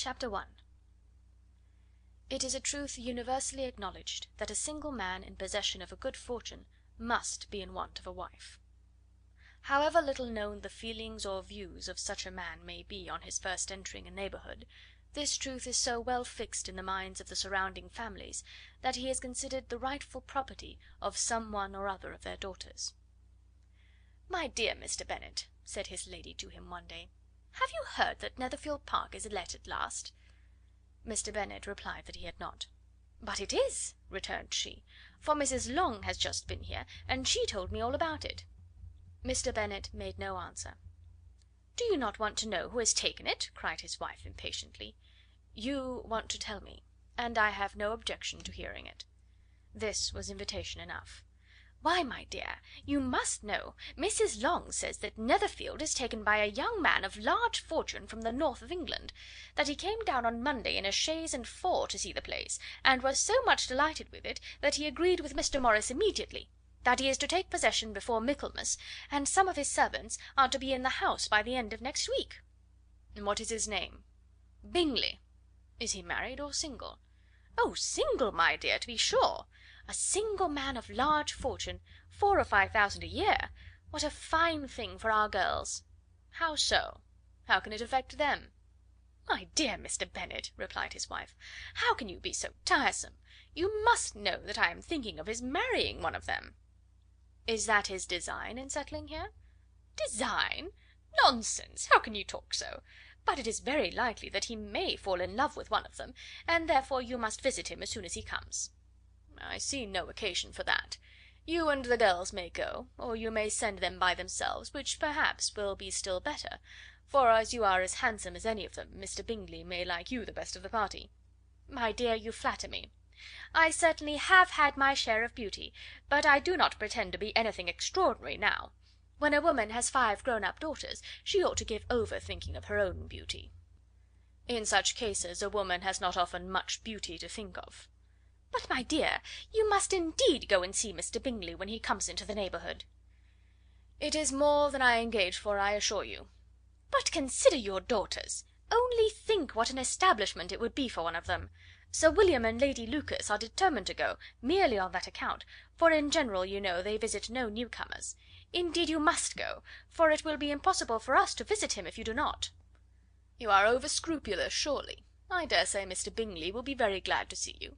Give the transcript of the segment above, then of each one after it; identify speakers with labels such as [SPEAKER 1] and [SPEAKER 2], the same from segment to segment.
[SPEAKER 1] Chapter 1. It is a truth universally acknowledged that a single man in possession of a good fortune must be in want of a wife. However little known the feelings or views of such a man may be on his first entering a neighbourhood, this truth is so well fixed in the minds of the surrounding families that he is considered the rightful property of some one or other of their daughters. "My dear Mr. Bennet," said his lady to him one day, "have you heard that Netherfield Park is let at last?" Mr. Bennet replied that he had not. "But it is," returned she, "for Mrs. Long has just been here, and she told me all about it." Mr. Bennet made no answer. "Do you not want to know who has taken it?" cried his wife impatiently. "You want to tell me, and I have no objection to hearing it." This was invitation enough. "Why, my dear, you must know. Mrs. Long says that Netherfield is taken by a young man of large fortune from the north of England; that he came down on Monday in a chaise and four to see the place, and was so much delighted with it that he agreed with Mr. Morris immediately; that he is to take possession before Michaelmas, and some of his servants are to be in the house by the end of next week." "What is his name?" "Bingley." "Is he married or single?" "Oh, single, my dear, to be sure. A single man of large fortune, 4,000 or 5,000 a year. What a fine thing for our girls!" "How so? How can it affect them?" "My dear Mr. Bennet," replied his wife, "how can you be so tiresome? You must know that I am thinking of his marrying one of them." "Is that his design in settling here?" "Design? Nonsense! How can you talk so? But it is very likely that he may fall in love with one of them, and therefore you must visit him as soon as he comes." "I see no occasion for that. You and the girls may go, or you may send them by themselves, which perhaps will be still better, for as you are as handsome as any of them, Mr. Bingley may like you the best of the party." "My dear, you flatter me. I certainly have had my share of beauty, but I do not pretend to be anything extraordinary now. When a woman has 5 grown up daughters, she ought to give over thinking of her own beauty." "In such cases a woman has not often much beauty to think of." "But, my dear, you must indeed go and see Mr. Bingley when he comes into the neighbourhood." "It is more than I engage for, I assure you." "But consider your daughters. Only think what an establishment it would be for one of them. Sir William and Lady Lucas are determined to go, merely on that account, for in general, you know, they visit no newcomers. Indeed you must go, for it will be impossible for us to visit him if you do not." "You are over scrupulous, surely. I dare say Mr. Bingley will be very glad to see you,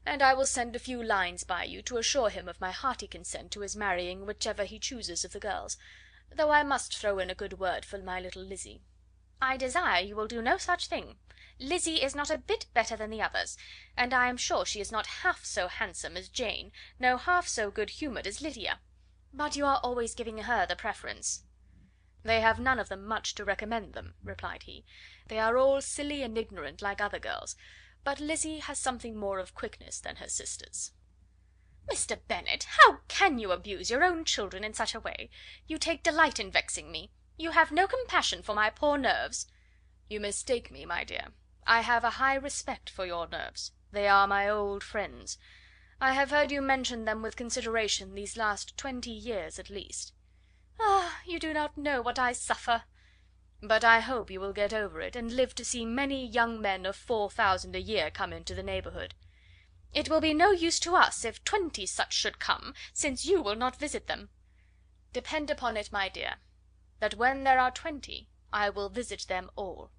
[SPEAKER 1] and I will send a few lines by you to assure him of my hearty consent to his marrying whichever he chooses of the girls, though I must throw in a good word for my little Lizzy." "I desire you will do no such thing. Lizzy is not a bit better than the others, and I am sure she is not half so handsome as Jane, nor half so good humoured as Lydia. But you are always giving her the preference." "They have none of them much to recommend them," replied he. "They are all silly and ignorant like other girls, but Lizzy has something more of quickness than her sisters." "Mr. Bennet, how can you abuse your own children in such a way? You take delight in vexing me. You have no compassion for my poor nerves." "You mistake me, my dear. I have a high respect for your nerves. They are my old friends. I have heard you mention them with consideration these last 20 years at least." "Ah, you do not know what I suffer." "But I hope you will get over it, and live to see many young men of 4,000 a year come into the neighbourhood." "It will be no use to us if 20 such should come, since you will not visit them." "Depend upon it, my dear, that when there are 20 I will visit them all."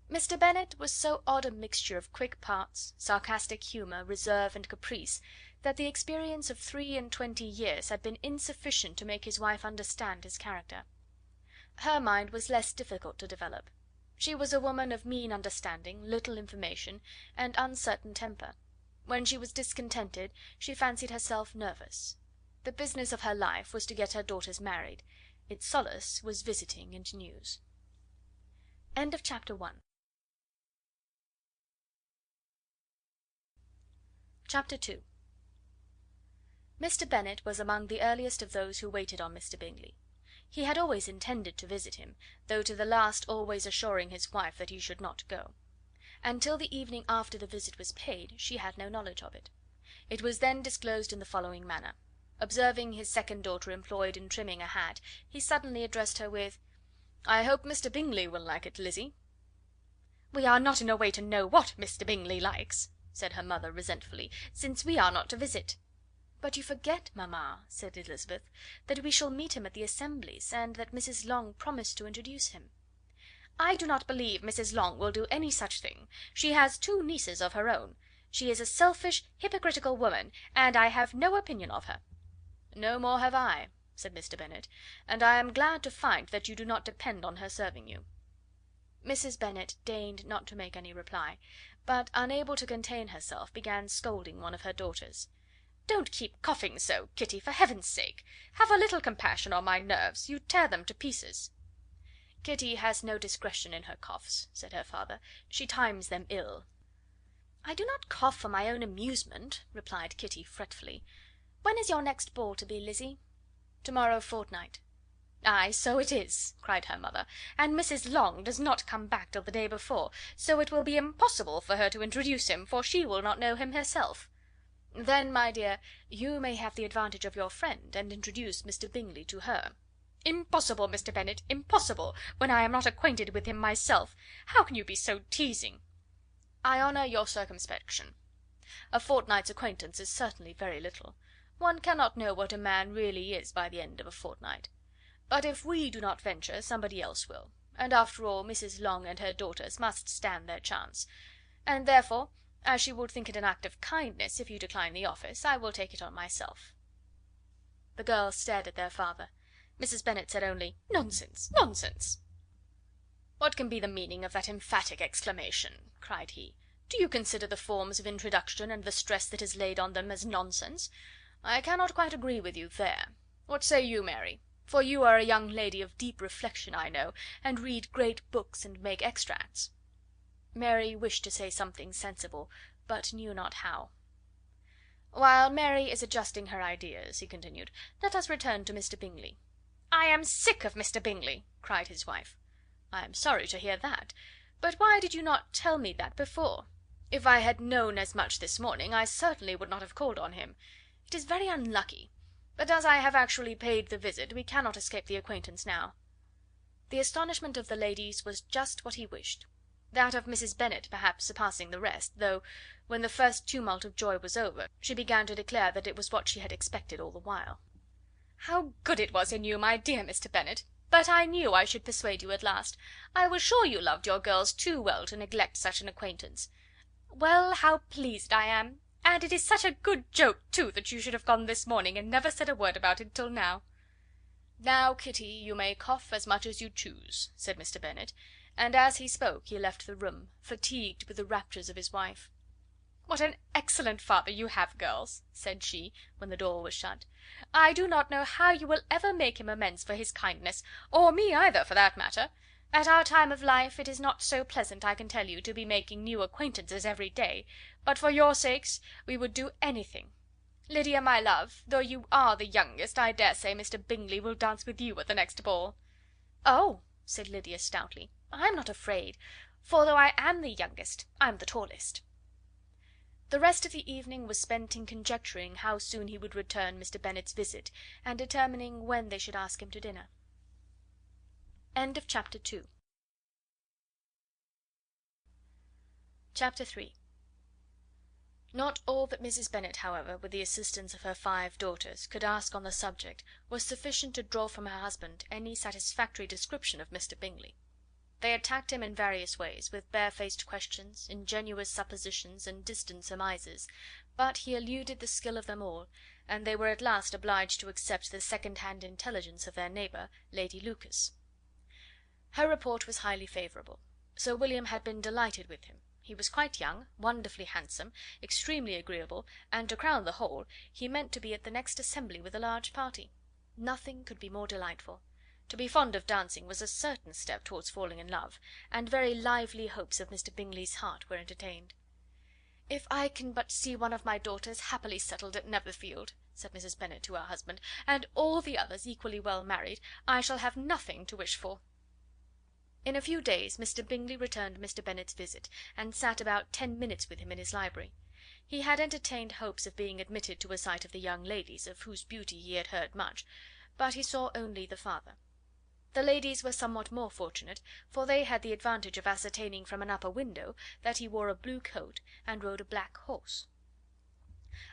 [SPEAKER 1] Mr. Bennet was so odd a mixture of quick parts, sarcastic humour, reserve, and caprice, that the experience of 23 years had been insufficient to make his wife understand his character. Her mind was less difficult to develop. She was a woman of mean understanding, little information, and uncertain temper. When she was discontented, she fancied herself nervous. The business of her life was to get her daughters married. Its solace was visiting and news. End of chapter 1. Chapter 2. Mr. Bennet was among the earliest of those who waited on Mr. Bingley. He had always intended to visit him, though to the last always assuring his wife that he should not go. And till the evening after the visit was paid, she had no knowledge of it. It was then disclosed in the following manner. Observing his second daughter employed in trimming a hat, he suddenly addressed her with: "I hope Mr. Bingley will like it, Lizzy." "We are not in a way to know what Mr. Bingley likes," said her mother resentfully, "since we are not to visit." "But you forget, mamma," said Elizabeth, "that we shall meet him at the assemblies, and that Mrs. Long promised to introduce him." "I do not believe Mrs. Long will do any such thing. She has 2 nieces of her own. She is a selfish, hypocritical woman, and I have no opinion of her." "No more have I," said Mr. Bennet, "and I am glad to find that you do not depend on her serving you." Mrs. Bennet deigned not to make any reply, but, unable to contain herself, began scolding one of her daughters. "Don't keep coughing so, Kitty, for heaven's sake! Have a little compassion on my nerves, you tear them to pieces." "Kitty has no discretion in her coughs," said her father; "she times them ill." "I do not cough for my own amusement," replied Kitty fretfully. "When is your next ball to be, Lizzie?" "To-morrow fortnight." "Ay, so it is," cried her mother, "and Mrs. Long does not come back till the day before, so it will be impossible for her to introduce him, for she will not know him herself." "Then, my dear, you may have the advantage of your friend, and introduce Mr. Bingley to her." "Impossible, Mr. Bennet, impossible, when I am not acquainted with him myself. How can you be so teasing?" "I honour your circumspection. A fortnight's acquaintance is certainly very little. One cannot know what a man really is by the end of a fortnight. But if we do not venture, somebody else will, and after all Mrs. Long and her daughters must stand their chance; and therefore, as she will think it an act of kindness if you decline the office, I will take it on myself." The girls stared at their father. Mrs. Bennet said only, "Nonsense, nonsense!" "What can be the meaning of that emphatic exclamation?" cried he. "Do you consider the forms of introduction, and the stress that is laid on them, as nonsense? I cannot quite agree with you there. What say you, Mary? For you are a young lady of deep reflection, I know, and read great books and make extracts." Mary wished to say something sensible, but knew not how. "While Mary is adjusting her ideas," he continued, "let us return to Mr. Bingley." "I am sick of Mr. Bingley!" cried his wife. "I am sorry to hear that; but why did you not tell me that before? If I had known as much this morning, I certainly would not have called on him. It is very unlucky, but as I have actually paid the visit, we cannot escape the acquaintance now." The astonishment of the ladies was just what he wished; that of Mrs. Bennet perhaps surpassing the rest, though, when the first tumult of joy was over, she began to declare that it was what she had expected all the while. "How good it was in you, my dear Mr. Bennet! But I knew I should persuade you at last. I was sure you loved your girls too well to neglect such an acquaintance. Well, how pleased I am! And it is such a good joke, too, that you should have gone this morning, and never said a word about it till now." "Now, Kitty, you may cough as much as you choose," said Mr. Bennet, and as he spoke he left the room, fatigued with the raptures of his wife. "What an excellent father you have, girls!" said she, when the door was shut. "I do not know how you will ever make him amends for his kindness, or me either, for that matter. At our time of life it is not so pleasant, I can tell you, to be making new acquaintances every day, but for your sakes we would do anything. Lydia, my love, though you are the youngest, I dare say Mr. Bingley will dance with you at the next ball." "Oh!" said Lydia stoutly, "I'm not afraid, for though I am the youngest, I'm the tallest." The rest of the evening was spent in conjecturing how soon he would return Mr. Bennet's visit, and determining when they should ask him to dinner. Chapter 3. Not all that Mrs. Bennet, however, with the assistance of her 5 daughters, could ask on the subject was sufficient to draw from her husband any satisfactory description of Mr. Bingley. They attacked him in various ways, with barefaced questions, ingenuous suppositions, and distant surmises, but he eluded the skill of them all, and they were at last obliged to accept the second-hand intelligence of their neighbour, Lady Lucas. Her report was highly favourable. Sir William had been delighted with him. He was quite young, wonderfully handsome, extremely agreeable, and, to crown the whole, he meant to be at the next assembly with a large party. Nothing could be more delightful. To be fond of dancing was a certain step towards falling in love, and very lively hopes of Mr. Bingley's heart were entertained. "If I can but see one of my daughters happily settled at Netherfield," said Mrs. Bennet to her husband, "and all the others equally well married, I shall have nothing to wish for." In a few days Mr. Bingley returned Mr. Bennet's visit, and sat about 10 minutes with him in his library. He had entertained hopes of being admitted to a sight of the young ladies, of whose beauty he had heard much, but he saw only the father. The ladies were somewhat more fortunate, for they had the advantage of ascertaining from an upper window that he wore a blue coat and rode a black horse.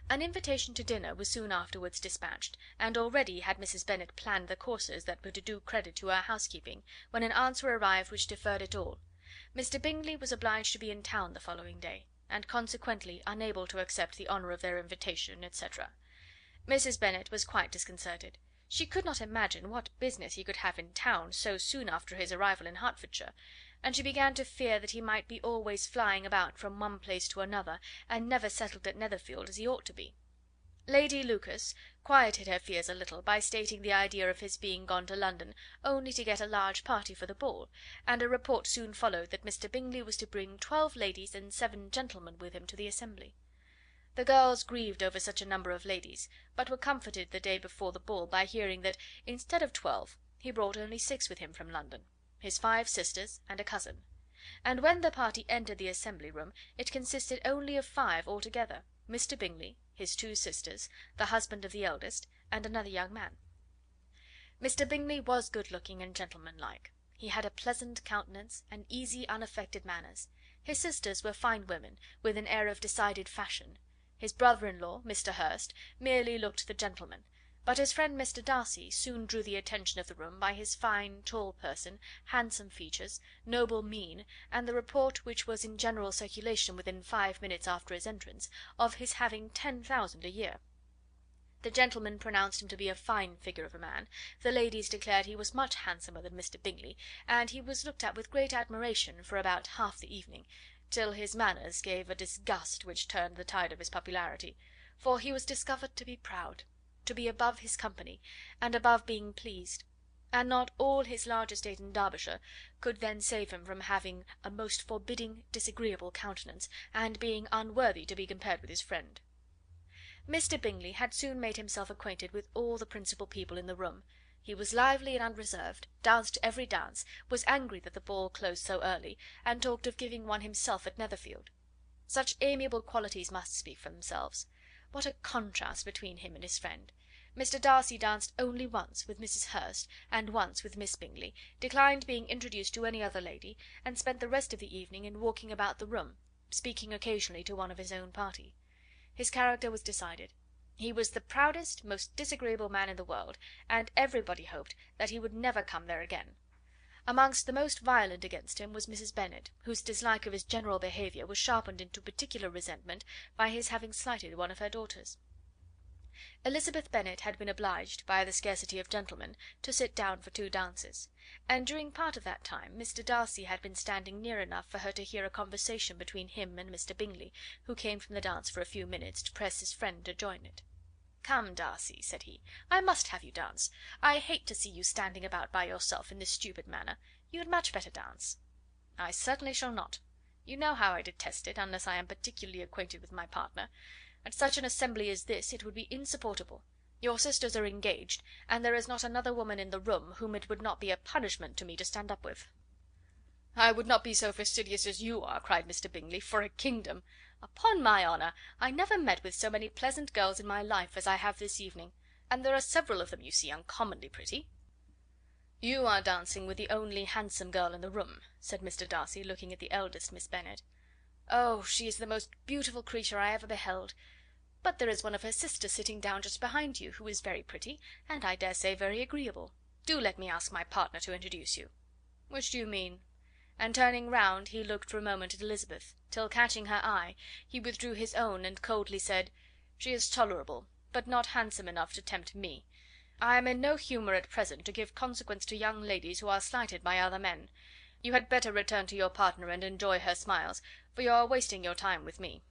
[SPEAKER 1] An invitation to dinner was soon afterwards dispatched, and already had Mrs. Bennet planned the courses that were to do credit to her housekeeping, when an answer arrived which deferred it all. Mr. Bingley was obliged to be in town the following day, and consequently unable to accept the honour of their invitation, etc. Mrs. Bennet was quite disconcerted. She could not imagine what business he could have in town so soon after his arrival in Hertfordshire, and she began to fear that he might be always flying about from one place to another, and never settled at Netherfield as he ought to be. Lady Lucas quieted her fears a little by stating the idea of his being gone to London only to get a large party for the ball, and a report soon followed that Mr. Bingley was to bring 12 ladies and 7 gentlemen with him to the assembly. The girls grieved over such a number of ladies, but were comforted the day before the ball by hearing that, instead of 12, he brought only 6 with him from London, his 5 sisters and a cousin; and when the party entered the assembly room it consisted only of 5 altogether: Mr. Bingley, his 2 sisters, the husband of the eldest, and another young man. Mr. Bingley was good looking and gentlemanlike. He had a pleasant countenance and easy unaffected manners. His sisters were fine women, with an air of decided fashion. His brother-in-law, Mr. Hurst, merely looked the gentleman, but his friend Mr. Darcy soon drew the attention of the room by his fine, tall person, handsome features, noble mien, and the report which was in general circulation within 5 minutes after his entrance, of his having 10,000 a year. The gentlemen pronounced him to be a fine figure of a man, the ladies declared he was much handsomer than Mr. Bingley, and he was looked at with great admiration for about half the evening, till his manners gave a disgust which turned the tide of his popularity, for he was discovered to be proud, to be above his company, and above being pleased, and not all his large estate in Derbyshire could then save him from having a most forbidding, disagreeable countenance, and being unworthy to be compared with his friend. Mr. Bingley had soon made himself acquainted with all the principal people in the room. He was lively and unreserved, danced every dance, was angry that the ball closed so early, and talked of giving one himself at Netherfield. Such amiable qualities must speak for themselves. What a contrast between him and his friend! Mr. Darcy danced only once with Mrs. Hurst, and once with Miss Bingley, declined being introduced to any other lady, and spent the rest of the evening in walking about the room, speaking occasionally to one of his own party. His character was decided. He was the proudest, most disagreeable man in the world, and everybody hoped that he would never come there again. Amongst the most violent against him was Mrs. Bennet, whose dislike of his general behaviour was sharpened into particular resentment by his having slighted one of her daughters. Elizabeth Bennet had been obliged, by the scarcity of gentlemen, to sit down for 2 dances, and during part of that time Mr. Darcy had been standing near enough for her to hear a conversation between him and Mr. Bingley, who came from the dance for a few minutes to press his friend to join it. "Come, Darcy," said he, "I must have you dance. I hate to see you standing about by yourself in this stupid manner. You had much better dance." "I certainly shall not. You know how I detest it, unless I am particularly acquainted with my partner. At such an assembly as this it would be insupportable. Your sisters are engaged, and there is not another woman in the room whom it would not be a punishment to me to stand up with." "I would not be so fastidious as you are," cried Mr. Bingley, "for a kingdom. Upon my honour, I never met with so many pleasant girls in my life as I have this evening, and there are several of them, you see, uncommonly pretty." "You are dancing with the only handsome girl in the room," said Mr. Darcy, looking at the eldest Miss Bennet. "Oh, she is the most beautiful creature I ever beheld. But there is one of her sisters sitting down just behind you, who is very pretty, and I dare say very agreeable. Do let me ask my partner to introduce you." "Which do you mean?" And turning round, he looked for a moment at Elizabeth, till catching her eye, he withdrew his own and coldly said, "She is tolerable, but not handsome enough to tempt me. I am in no humour at present to give consequence to young ladies who are slighted by other men. You had better return to your partner and enjoy her smiles, for you are wasting your time with me."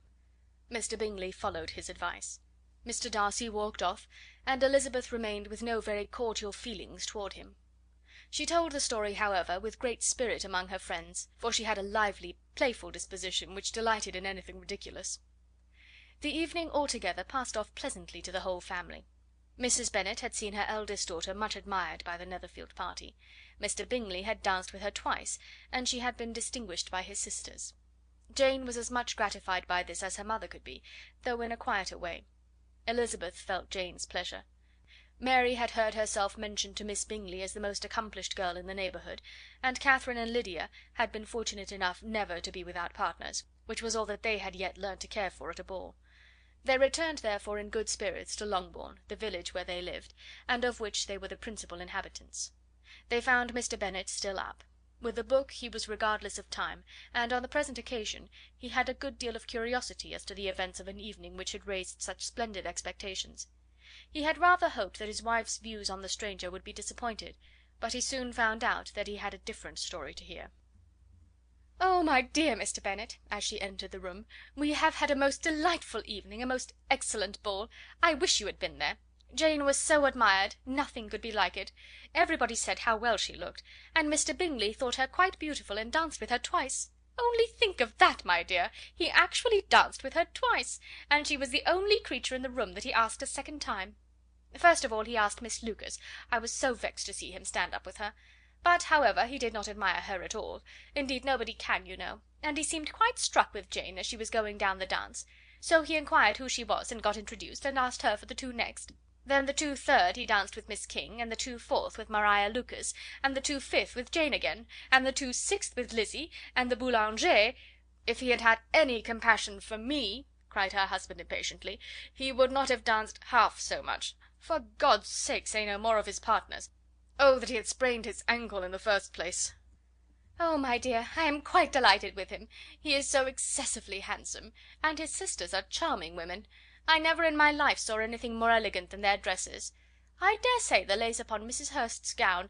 [SPEAKER 1] Mr. Bingley followed his advice. Mr. Darcy walked off, and Elizabeth remained with no very cordial feelings toward him. She told the story, however, with great spirit among her friends, for she had a lively, playful disposition, which delighted in anything ridiculous. The evening altogether passed off pleasantly to the whole family. Mrs. Bennet had seen her eldest daughter much admired by the Netherfield party. Mr. Bingley had danced with her twice, and she had been distinguished by his sisters. Jane was as much gratified by this as her mother could be, though in a quieter way. Elizabeth felt Jane's pleasure. Mary had heard herself mentioned to Miss Bingley as the most accomplished girl in the neighbourhood, and Catherine and Lydia had been fortunate enough never to be without partners, which was all that they had yet learnt to care for at a ball. They returned, therefore, in good spirits to Longbourn, the village where they lived, and of which they were the principal inhabitants. They found Mr. Bennet still up. With a book he was regardless of time, and on the present occasion he had a good deal of curiosity as to the events of an evening which had raised such splendid expectations. He had rather hoped that his wife's views on the stranger would be disappointed, but he soon found out that he had a different story to hear. "Oh, my dear Mr. Bennet," as she entered the room, "we have had a most delightful evening, a most excellent ball. I wish you had been there. Jane was so admired, nothing could be like it. Everybody said how well she looked, and Mr. Bingley thought her quite beautiful, and danced with her twice. Only think of that, my dear! He actually danced with her twice, and she was the only creature in the room that he asked a second time. First of all he asked Miss Lucas. I was so vexed to see him stand up with her. But, however, he did not admire her at all. Indeed, nobody can, you know, and he seemed quite struck with Jane as she was going down the dance. So he inquired who she was, and got introduced, and asked her for the two next. Then the two third he danced with Miss King, and the two fourth with Maria Lucas, and the two fifth with Jane again, and the two sixth with Lizzie, and the Boulanger. If he had had any compassion for me," cried her husband impatiently, "he would not have danced half so much. For God's sake, say no more of his partners. Oh, that he had sprained his ankle in the first place!" "Oh, my dear, I am quite delighted with him. He is so excessively handsome, and his sisters are charming women. I never in my life saw anything more elegant than their dresses. I dare say the lace upon Mrs. Hurst's gown—"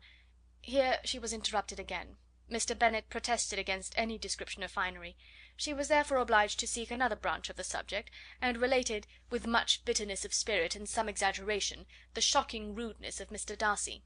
[SPEAKER 1] Here she was interrupted again. Mr. Bennet protested against any description of finery. She was therefore obliged to seek another branch of the subject, and related, with much bitterness of spirit and some exaggeration, the shocking rudeness of Mr. Darcy.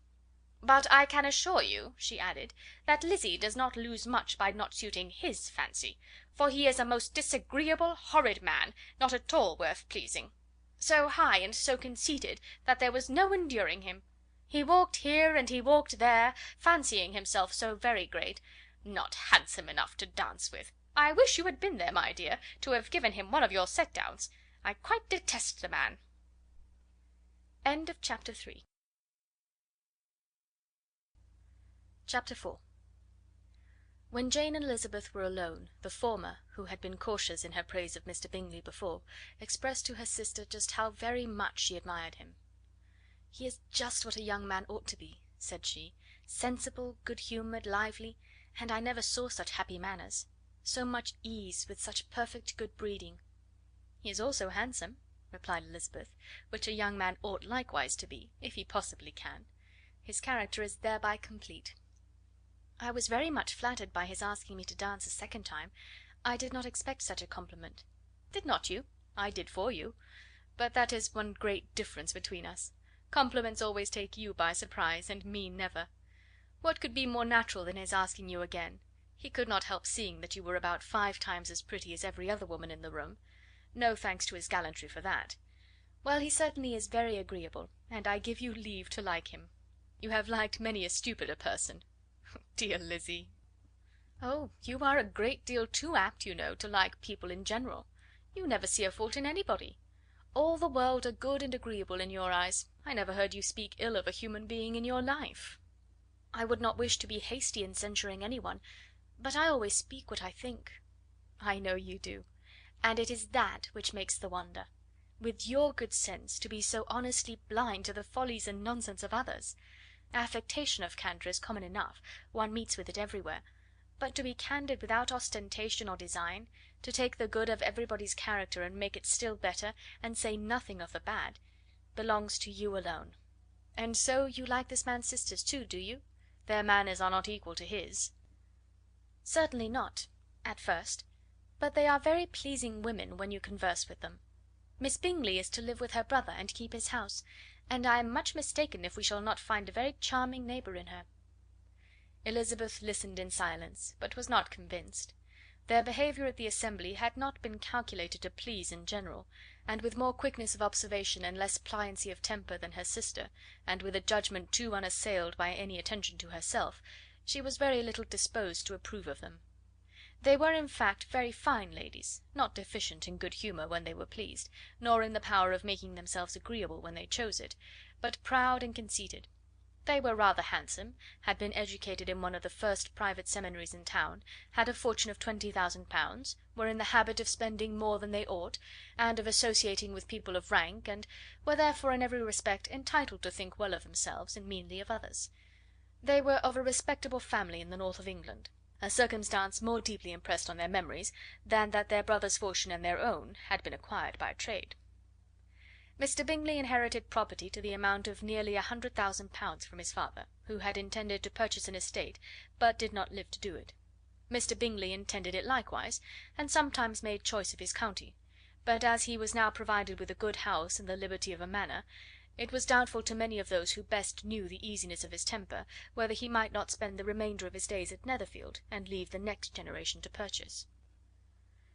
[SPEAKER 1] "But I can assure you," she added, "that Lizzie does not lose much by not suiting his fancy, for he is a most disagreeable, horrid man, not at all worth pleasing. So high and so conceited that there was no enduring him. He walked here and he walked there, fancying himself so very great. Not handsome enough to dance with! I wish you had been there, my dear, to have given him one of your set downs. I quite detest the man." End of chapter 3. Chapter 4. When Jane and Elizabeth were alone, the former, who had been cautious in her praise of Mr. Bingley before, expressed to her sister just how very much she admired him. "He is just what a young man ought to be," said she, "sensible, good-humoured, lively, and I never saw such happy manners. So much ease, with such perfect good breeding." "He is also handsome," replied Elizabeth, "which a young man ought likewise to be, if he possibly can. His character is thereby complete." "I was very much flattered by his asking me to dance a second time. I did not expect such a compliment." "Did not you? I did for you. But that is one great difference between us. Compliments always take you by surprise, and me never. What could be more natural than his asking you again? He could not help seeing that you were about 5 times as pretty as every other woman in the room. No thanks to his gallantry for that. Well, he certainly is very agreeable, and I give you leave to like him. You have liked many a stupider person." "Dear Lizzie!" "Oh, you are a great deal too apt, you know, to like people in general. You never see a fault in anybody. All the world are good and agreeable in your eyes. I never heard you speak ill of a human being in your life." "I would not wish to be hasty in censuring any one, but I always speak what I think." "I know you do, and it is that which makes the wonder. With your good sense, to be so honestly blind to the follies and nonsense of others. Affectation of candour is common enough, one meets with it everywhere, but to be candid without ostentation or design, to take the good of everybody's character and make it still better, and say nothing of the bad, belongs to you alone. And so you like this man's sisters too, do you? Their manners are not equal to his." "Certainly not, at first, but they are very pleasing women when you converse with them. Miss Bingley is to live with her brother and keep his house, and I am much mistaken if we shall not find a very charming neighbour in her." Elizabeth listened in silence, but was not convinced. Their behaviour at the assembly had not been calculated to please in general, and with more quickness of observation and less pliancy of temper than her sister, and with a judgment too unassailed by any attention to herself, she was very little disposed to approve of them. They were, in fact, very fine ladies, not deficient in good humour when they were pleased, nor in the power of making themselves agreeable when they chose it, but proud and conceited. They were rather handsome, had been educated in one of the first private seminaries in town, had a fortune of £20,000, were in the habit of spending more than they ought, and of associating with people of rank, and were therefore in every respect entitled to think well of themselves and meanly of others. They were of a respectable family in the north of England, a circumstance more deeply impressed on their memories than that their brother's fortune and their own had been acquired by trade. Mr. Bingley inherited property to the amount of nearly £100,000 from his father, who had intended to purchase an estate, but did not live to do it. Mr. Bingley intended it likewise, and sometimes made choice of his county; but as he was now provided with a good house and the liberty of a manor, it was doubtful to many of those who best knew the easiness of his temper whether he might not spend the remainder of his days at Netherfield, and leave the next generation to purchase.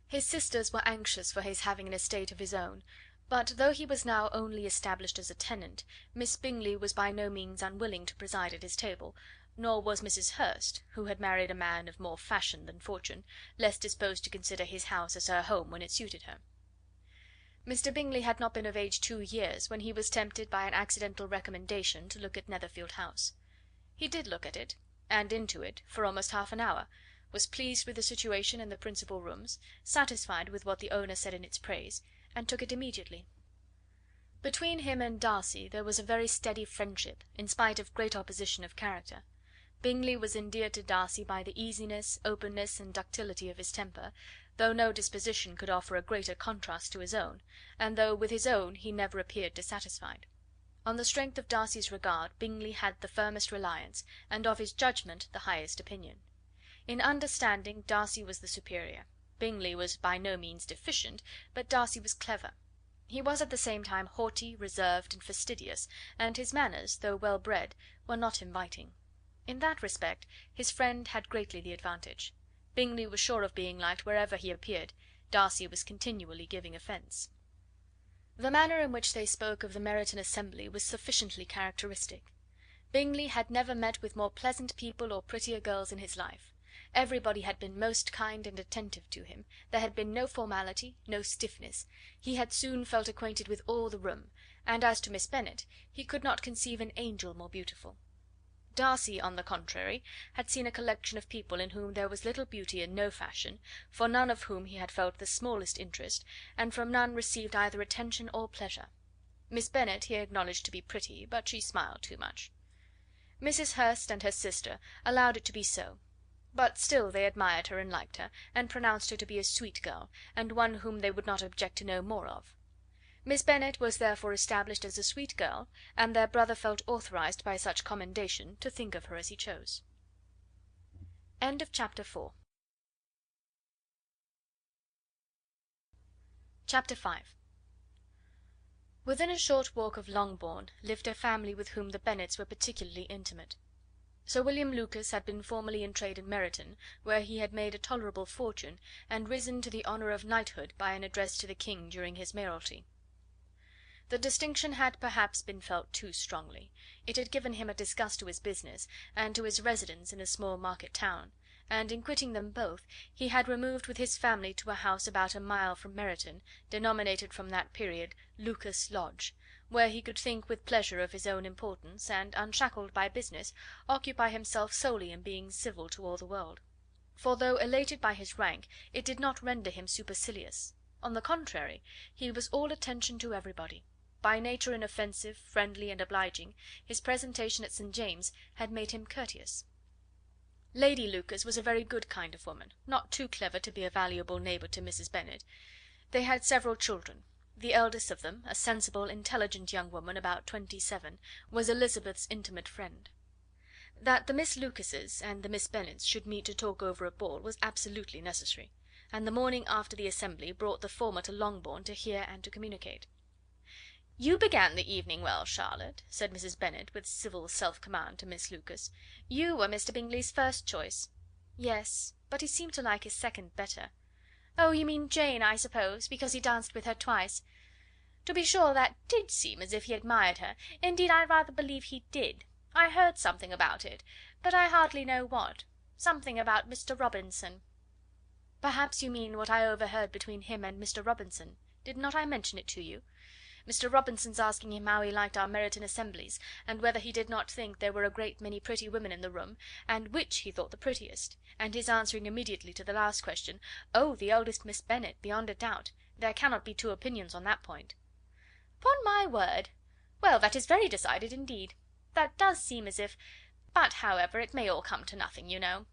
[SPEAKER 1] His sisters were anxious for his having an estate of his own, but though he was now only established as a tenant, Miss Bingley was by no means unwilling to preside at his table, nor was Mrs. Hurst, who had married a man of more fashion than fortune, less disposed to consider his house as her home when it suited her. Mr. Bingley had not been of age 2 years when he was tempted by an accidental recommendation to look at Netherfield House. He did look at it, and into it, for almost half an hour, was pleased with the situation and the principal rooms, satisfied with what the owner said in its praise, and took it immediately. Between him and Darcy there was a very steady friendship, in spite of great opposition of character. Bingley was endeared to Darcy by the easiness, openness, and ductility of his temper, though no disposition could offer a greater contrast to his own, and though with his own he never appeared dissatisfied. On the strength of Darcy's regard Bingley had the firmest reliance, and of his judgment the highest opinion. In understanding, Darcy was the superior. Bingley was by no means deficient, but Darcy was clever. He was at the same time haughty, reserved, and fastidious, and his manners, though well bred, were not inviting. In that respect his friend had greatly the advantage. Bingley was sure of being liked wherever he appeared; Darcy was continually giving offence. The manner in which they spoke of the Meryton assembly was sufficiently characteristic. Bingley had never met with more pleasant people or prettier girls in his life. Everybody had been most kind and attentive to him, there had been no formality, no stiffness, he had soon felt acquainted with all the room, and as to Miss Bennet, he could not conceive an angel more beautiful. Darcy, on the contrary, had seen a collection of people in whom there was little beauty and no fashion, for none of whom he had felt the smallest interest, and from none received either attention or pleasure. Miss Bennet he acknowledged to be pretty, but she smiled too much. Mrs. Hurst and her sister allowed it to be so, but still they admired her and liked her, and pronounced her to be a sweet girl, and one whom they would not object to know more of. Miss Bennet was therefore established as a sweet girl, and their brother felt authorized by such commendation to think of her as he chose. Chapter 5. Within a short walk of Longbourn lived a family with whom the Bennets were particularly intimate. Sir William Lucas had been formerly in trade in Meryton, where he had made a tolerable fortune, and risen to the honour of knighthood by an address to the king during his mayoralty. The distinction had perhaps been felt too strongly. It had given him a disgust to his business, and to his residence in a small market town, and in quitting them both, he had removed with his family to a house about a mile from Meryton, denominated from that period Lucas Lodge, where he could think with pleasure of his own importance, and, unshackled by business, occupy himself solely in being civil to all the world. For though elated by his rank, it did not render him supercilious. On the contrary, he was all attention to everybody. By nature inoffensive, friendly, and obliging, his presentation at St. James's had made him courteous. Lady Lucas was a very good kind of woman, not too clever to be a valuable neighbour to Mrs. Bennet. They had several children. The eldest of them, a sensible, intelligent young woman about 27, was Elizabeth's intimate friend. That the Miss Lucases and the Miss Bennets should meet to talk over a ball was absolutely necessary, and the morning after the assembly brought the former to Longbourn to hear and to communicate. "You began the evening well, Charlotte," said Mrs. Bennet, with civil self-command, to Miss Lucas. "You were Mr. Bingley's first choice." "Yes, but he seemed to like his second better." "Oh, you mean Jane, I suppose, because he danced with her twice. To be sure, that did seem as if he admired her. Indeed, I rather believe he did. I heard something about it, but I hardly know what. Something about Mr. Robinson." Perhaps you mean what I overheard between him and Mr. Robinson. Did not I mention it to you? Mr. Robinson's asking him how he liked our Meryton assemblies, and whether he did not think there were a great many pretty women in the room, and which he thought the prettiest, and his answering immediately to the last question, 'Oh, the eldest Miss Bennet, beyond a doubt. There cannot be two opinions on that point.' Upon my word! Well, that is very decided indeed. That does seem as if... But, however, it may all come to nothing, you know."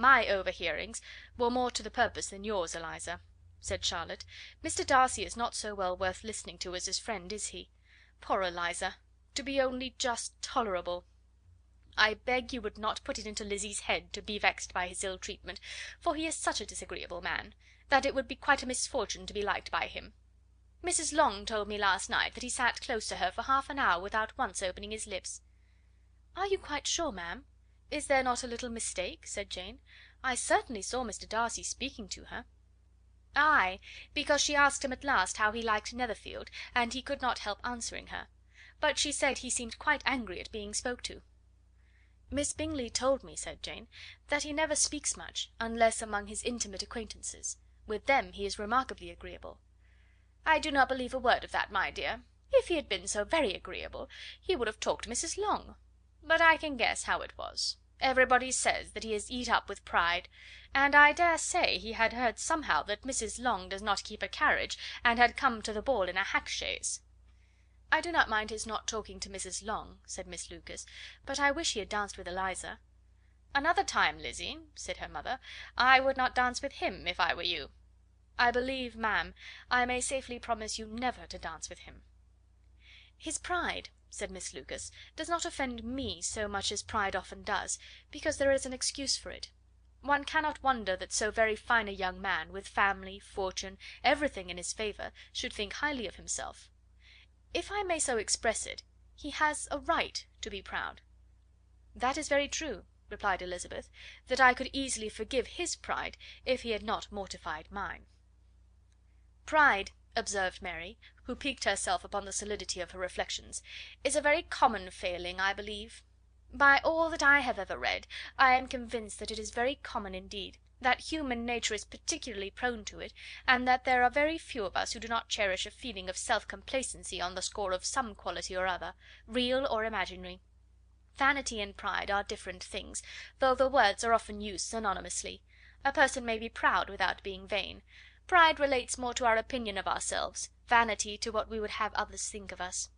[SPEAKER 1] "My overhearings were more to the purpose than yours, Eliza," said Charlotte. "Mr. Darcy is not so well worth listening to as his friend, is he? Poor Eliza! To be only just tolerable! I beg you would not put it into Lizzie's head to be vexed by his ill treatment, for he is such a disagreeable man, that it would be quite a misfortune to be liked by him. Mrs. Long told me last night that he sat close to her for half an hour without once opening his lips." "Are you quite sure, ma'am? Is there not a little mistake?" said Jane. "I certainly saw Mr. Darcy speaking to her." "Ay, because she asked him at last how he liked Netherfield, and he could not help answering her. But she said he seemed quite angry at being spoke to." "Miss Bingley told me," said Jane, "that he never speaks much, unless among his intimate acquaintances. With them he is remarkably agreeable." "I do not believe a word of that, my dear. If he had been so very agreeable, he would have talked to Mrs. Long. But I can guess how it was. Everybody says that he is eat up with pride, and I dare say he had heard somehow that Mrs. Long does not keep a carriage, and had come to the ball in a hack chaise." "I do not mind his not talking to Mrs. Long," said Miss Lucas, "but I wish he had danced with Eliza." "Another time, Lizzie," said her mother, "I would not dance with him, if I were you." "I believe, ma'am, I may safely promise you never to dance with him." "His pride," said Miss Lucas, "does not offend me so much as pride often does, because there is an excuse for it. One cannot wonder that so very fine a young man, with family, fortune, everything in his favour, should think highly of himself. If I may so express it, he has a right to be proud." "That is very true," replied Elizabeth, "that I could easily forgive his pride if he had not mortified mine." "Pride," observed Mary, who piqued herself upon the solidity of her reflections, "is a very common failing, I believe. By all that I have ever read, I am convinced that it is very common indeed, that human nature is particularly prone to it, and that there are very few of us who do not cherish a feeling of self complacency on the score of some quality or other, real or imaginary. Vanity and pride are different things, though the words are often used synonymously. A person may be proud without being vain. Pride relates more to our opinion of ourselves, vanity to what we would have others think of us."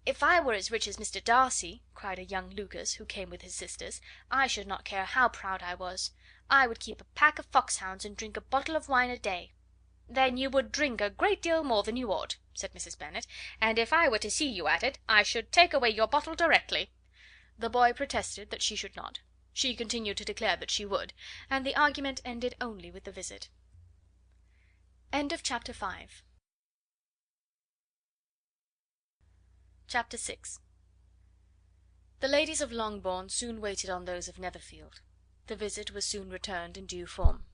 [SPEAKER 1] "If I were as rich as Mr. Darcy," cried a young Lucas, who came with his sisters, "I should not care how proud I was. I would keep a pack of foxhounds and drink a bottle of wine a day." "Then you would drink a great deal more than you ought," said Mrs. Bennet, "and if I were to see you at it, I should take away your bottle directly." The boy protested that she should not. She continued to declare that she would, and the argument ended only with the visit. Chapter 6. The ladies of Longbourn soon waited on those of Netherfield. The visit was soon returned in due form.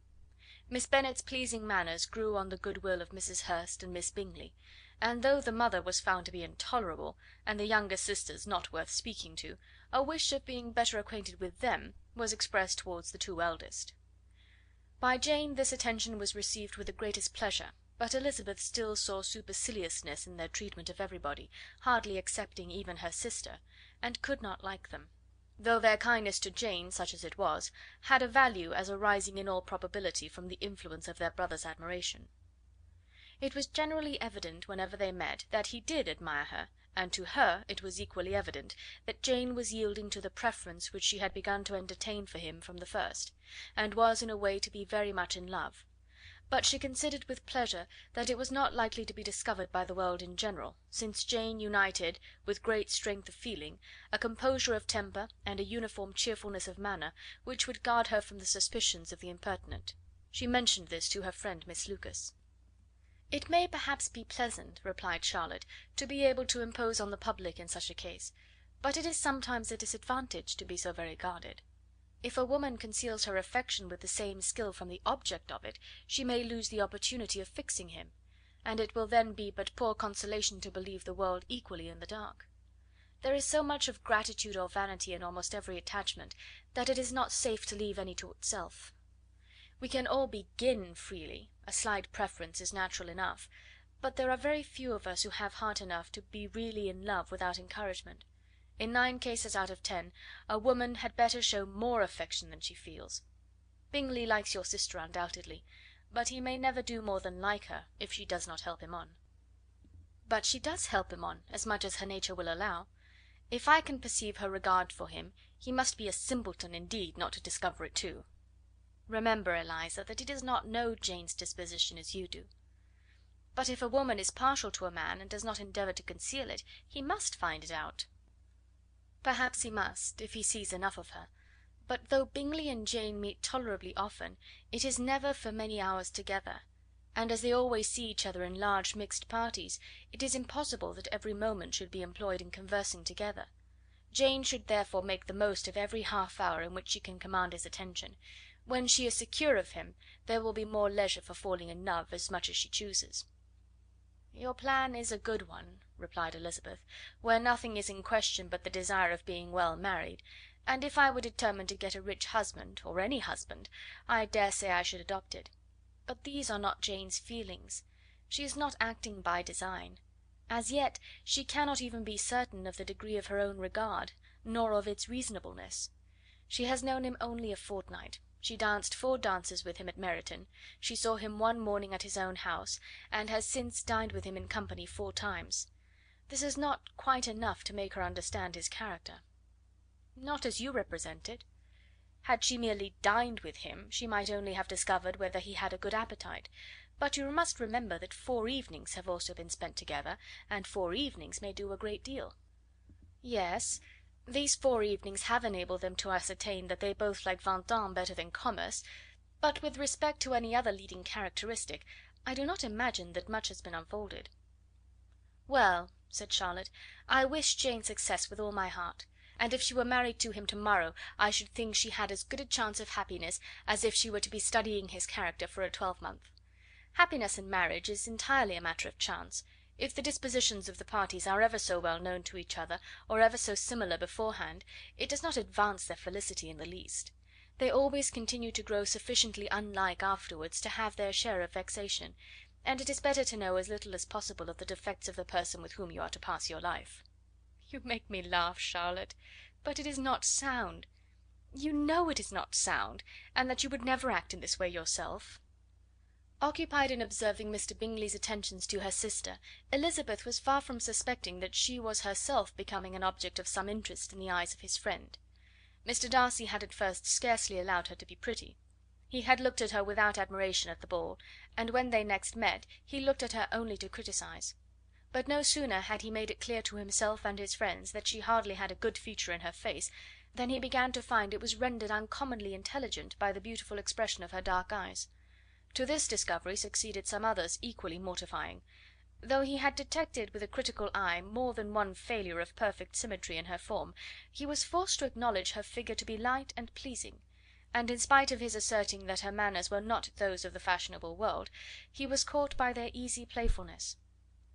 [SPEAKER 1] Miss Bennet's pleasing manners grew on the goodwill of Mrs. Hurst and Miss Bingley, and though the mother was found to be intolerable, and the younger sisters not worth speaking to, a wish of being better acquainted with them was expressed towards the two eldest. By Jane this attention was received with the greatest pleasure, but Elizabeth still saw superciliousness in their treatment of everybody, hardly excepting even her sister, and could not like them; though their kindness to Jane, such as it was, had a value as arising in all probability from the influence of their brother's admiration. It was generally evident, whenever they met, that he did admire her, and to her it was equally evident that Jane was yielding to the preference which she had begun to entertain for him from the first, and was in a way to be very much in love; but she considered with pleasure that it was not likely to be discovered by the world in general, since Jane united, with great strength of feeling, a composure of temper and a uniform cheerfulness of manner, which would guard her from the suspicions of the impertinent. She mentioned this to her friend Miss Lucas. "It may perhaps be pleasant," replied Charlotte, "to be able to impose on the public in such a case, but it is sometimes a disadvantage to be so very guarded. If a woman conceals her affection with the same skill from the object of it, she may lose the opportunity of fixing him, and it will then be but poor consolation to believe the world equally in the dark. There is so much of gratitude or vanity in almost every attachment, that it is not safe to leave any to itself. We can all begin freely, a slight preference is natural enough, but there are very few of us who have heart enough to be really in love without encouragement. In 9 cases out of 10 a woman had better show more affection than she feels. Bingley likes your sister undoubtedly, but he may never do more than like her if she does not help him on." "But she does help him on, as much as her nature will allow. If I can perceive her regard for him, he must be a simpleton indeed not to discover it too. Remember, Eliza, that he does not know Jane's disposition as you do." "But if a woman is partial to a man, and does not endeavour to conceal it, he must find it out." "Perhaps he must, if he sees enough of her; but though Bingley and Jane meet tolerably often, it is never for many hours together, and as they always see each other in large mixed parties, it is impossible that every moment should be employed in conversing together. Jane should therefore make the most of every half hour in which she can command his attention. When she is secure of him, there will be more leisure for falling in love as much as she chooses." "Your plan is a good one," replied Elizabeth, "where nothing is in question but the desire of being well married, and if I were determined to get a rich husband, or any husband, I dare say I should adopt it. But these are not Jane's feelings. She is not acting by design. As yet she cannot even be certain of the degree of her own regard, nor of its reasonableness. She has known him only a fortnight. She danced 4 dances with him at Meryton, she saw him one morning at his own house, and has since dined with him in company 4 times. This is not quite enough to make her understand his character." "Not as you represent it. Had she merely dined with him, she might only have discovered whether he had a good appetite; but you must remember that 4 evenings have also been spent together, and 4 evenings may do a great deal." "Yes, these 4 evenings have enabled them to ascertain that they both like Vingt better than commerce; but with respect to any other leading characteristic, I do not imagine that much has been unfolded." "Well," said Charlotte, "I wish Jane success with all my heart; and if she were married to him to morrow, I should think she had as good a chance of happiness as if she were to be studying his character for a 12-month. Happiness in marriage is entirely a matter of chance. If the dispositions of the parties are ever so well known to each other, or ever so similar beforehand, it does not advance their felicity in the least. They always continue to grow sufficiently unlike afterwards to have their share of vexation, and it is better to know as little as possible of the defects of the person with whom you are to pass your life." "You make me laugh, Charlotte, but it is not sound. You know it is not sound, and that you would never act in this way yourself." Occupied in observing Mr. Bingley's attentions to her sister, Elizabeth was far from suspecting that she was herself becoming an object of some interest in the eyes of his friend. Mr. Darcy had at first scarcely allowed her to be pretty. He had looked at her without admiration at the ball, and when they next met he looked at her only to criticise. But no sooner had he made it clear to himself and his friends that she hardly had a good feature in her face, than he began to find it was rendered uncommonly intelligent by the beautiful expression of her dark eyes. To this discovery succeeded some others equally mortifying. Though he had detected with a critical eye more than one failure of perfect symmetry in her form, he was forced to acknowledge her figure to be light and pleasing, and in spite of his asserting that her manners were not those of the fashionable world, he was caught by their easy playfulness.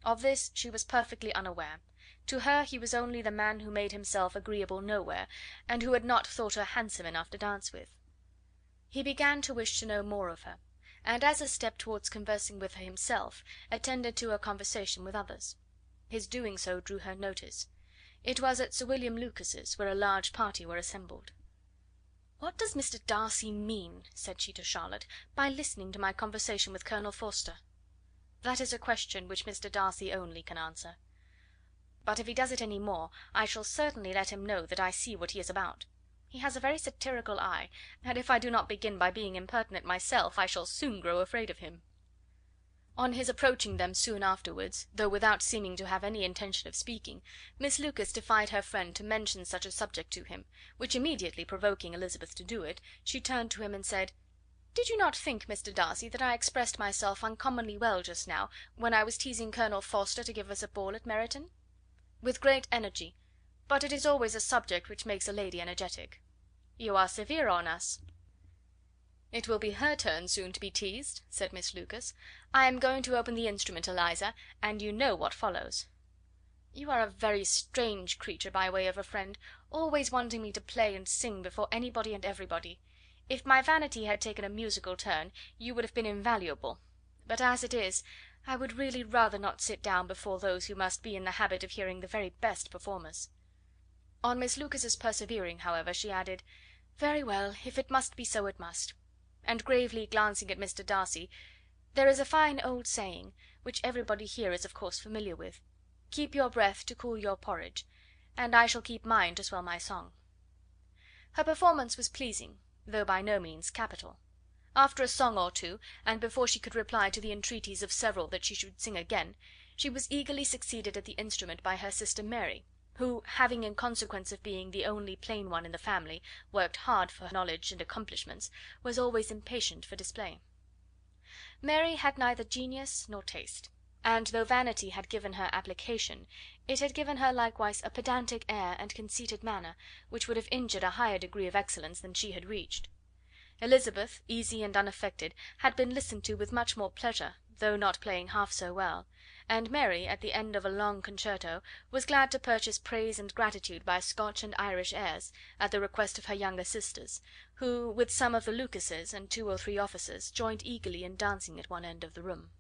[SPEAKER 1] Of this she was perfectly unaware. To her he was only the man who made himself agreeable nowhere, and who had not thought her handsome enough to dance with. He began to wish to know more of her, and as a step towards conversing with her himself, attended to her conversation with others. His doing so drew her notice. It was at Sir William Lucas's, where a large party were assembled. "What does Mr. Darcy mean," said she to Charlotte, "by listening to my conversation with Colonel Forster?" "That is a question which Mr. Darcy only can answer. But if he does it any more, I shall certainly let him know that I see what he is about. He has a very satirical eye, and if I do not begin by being impertinent myself, I shall soon grow afraid of him." On his approaching them soon afterwards, though without seeming to have any intention of speaking, Miss Lucas defied her friend to mention such a subject to him, which immediately provoking Elizabeth to do it, she turned to him and said: "Did you not think, Mr. Darcy, that I expressed myself uncommonly well just now, when I was teasing Colonel Forster to give us a ball at Meryton?" "With great energy; but it is always a subject which makes a lady energetic." "You are severe on us." "It will be her turn soon to be teased," said Miss Lucas. "I am going to open the instrument, Eliza, and you know what follows." "You are a very strange creature by way of a friend, always wanting me to play and sing before anybody and everybody. If my vanity had taken a musical turn, you would have been invaluable; but as it is, I would really rather not sit down before those who must be in the habit of hearing the very best performers." On Miss Lucas's persevering, however, she added: "Very well, if it must be so, it must." And gravely glancing at Mr. Darcy: "There is a fine old saying, which everybody here is of course familiar with: 'Keep your breath to cool your porridge,' and I shall keep mine to swell my song." Her performance was pleasing, though by no means capital. After a song or two, and before she could reply to the entreaties of several that she should sing again, she was eagerly succeeded at the instrument by her sister Mary, who, having in consequence of being the only plain one in the family worked hard for knowledge and accomplishments, was always impatient for display. Mary had neither genius nor taste, and though vanity had given her application, it had given her likewise a pedantic air and conceited manner, which would have injured a higher degree of excellence than she had reached. Elizabeth, easy and unaffected, had been listened to with much more pleasure, though not playing half so well, and Mary, at the end of a long concerto, was glad to purchase praise and gratitude by Scotch and Irish airs, at the request of her younger sisters, who, with some of the Lucases and 2 or 3 officers, joined eagerly in dancing at one end of the room.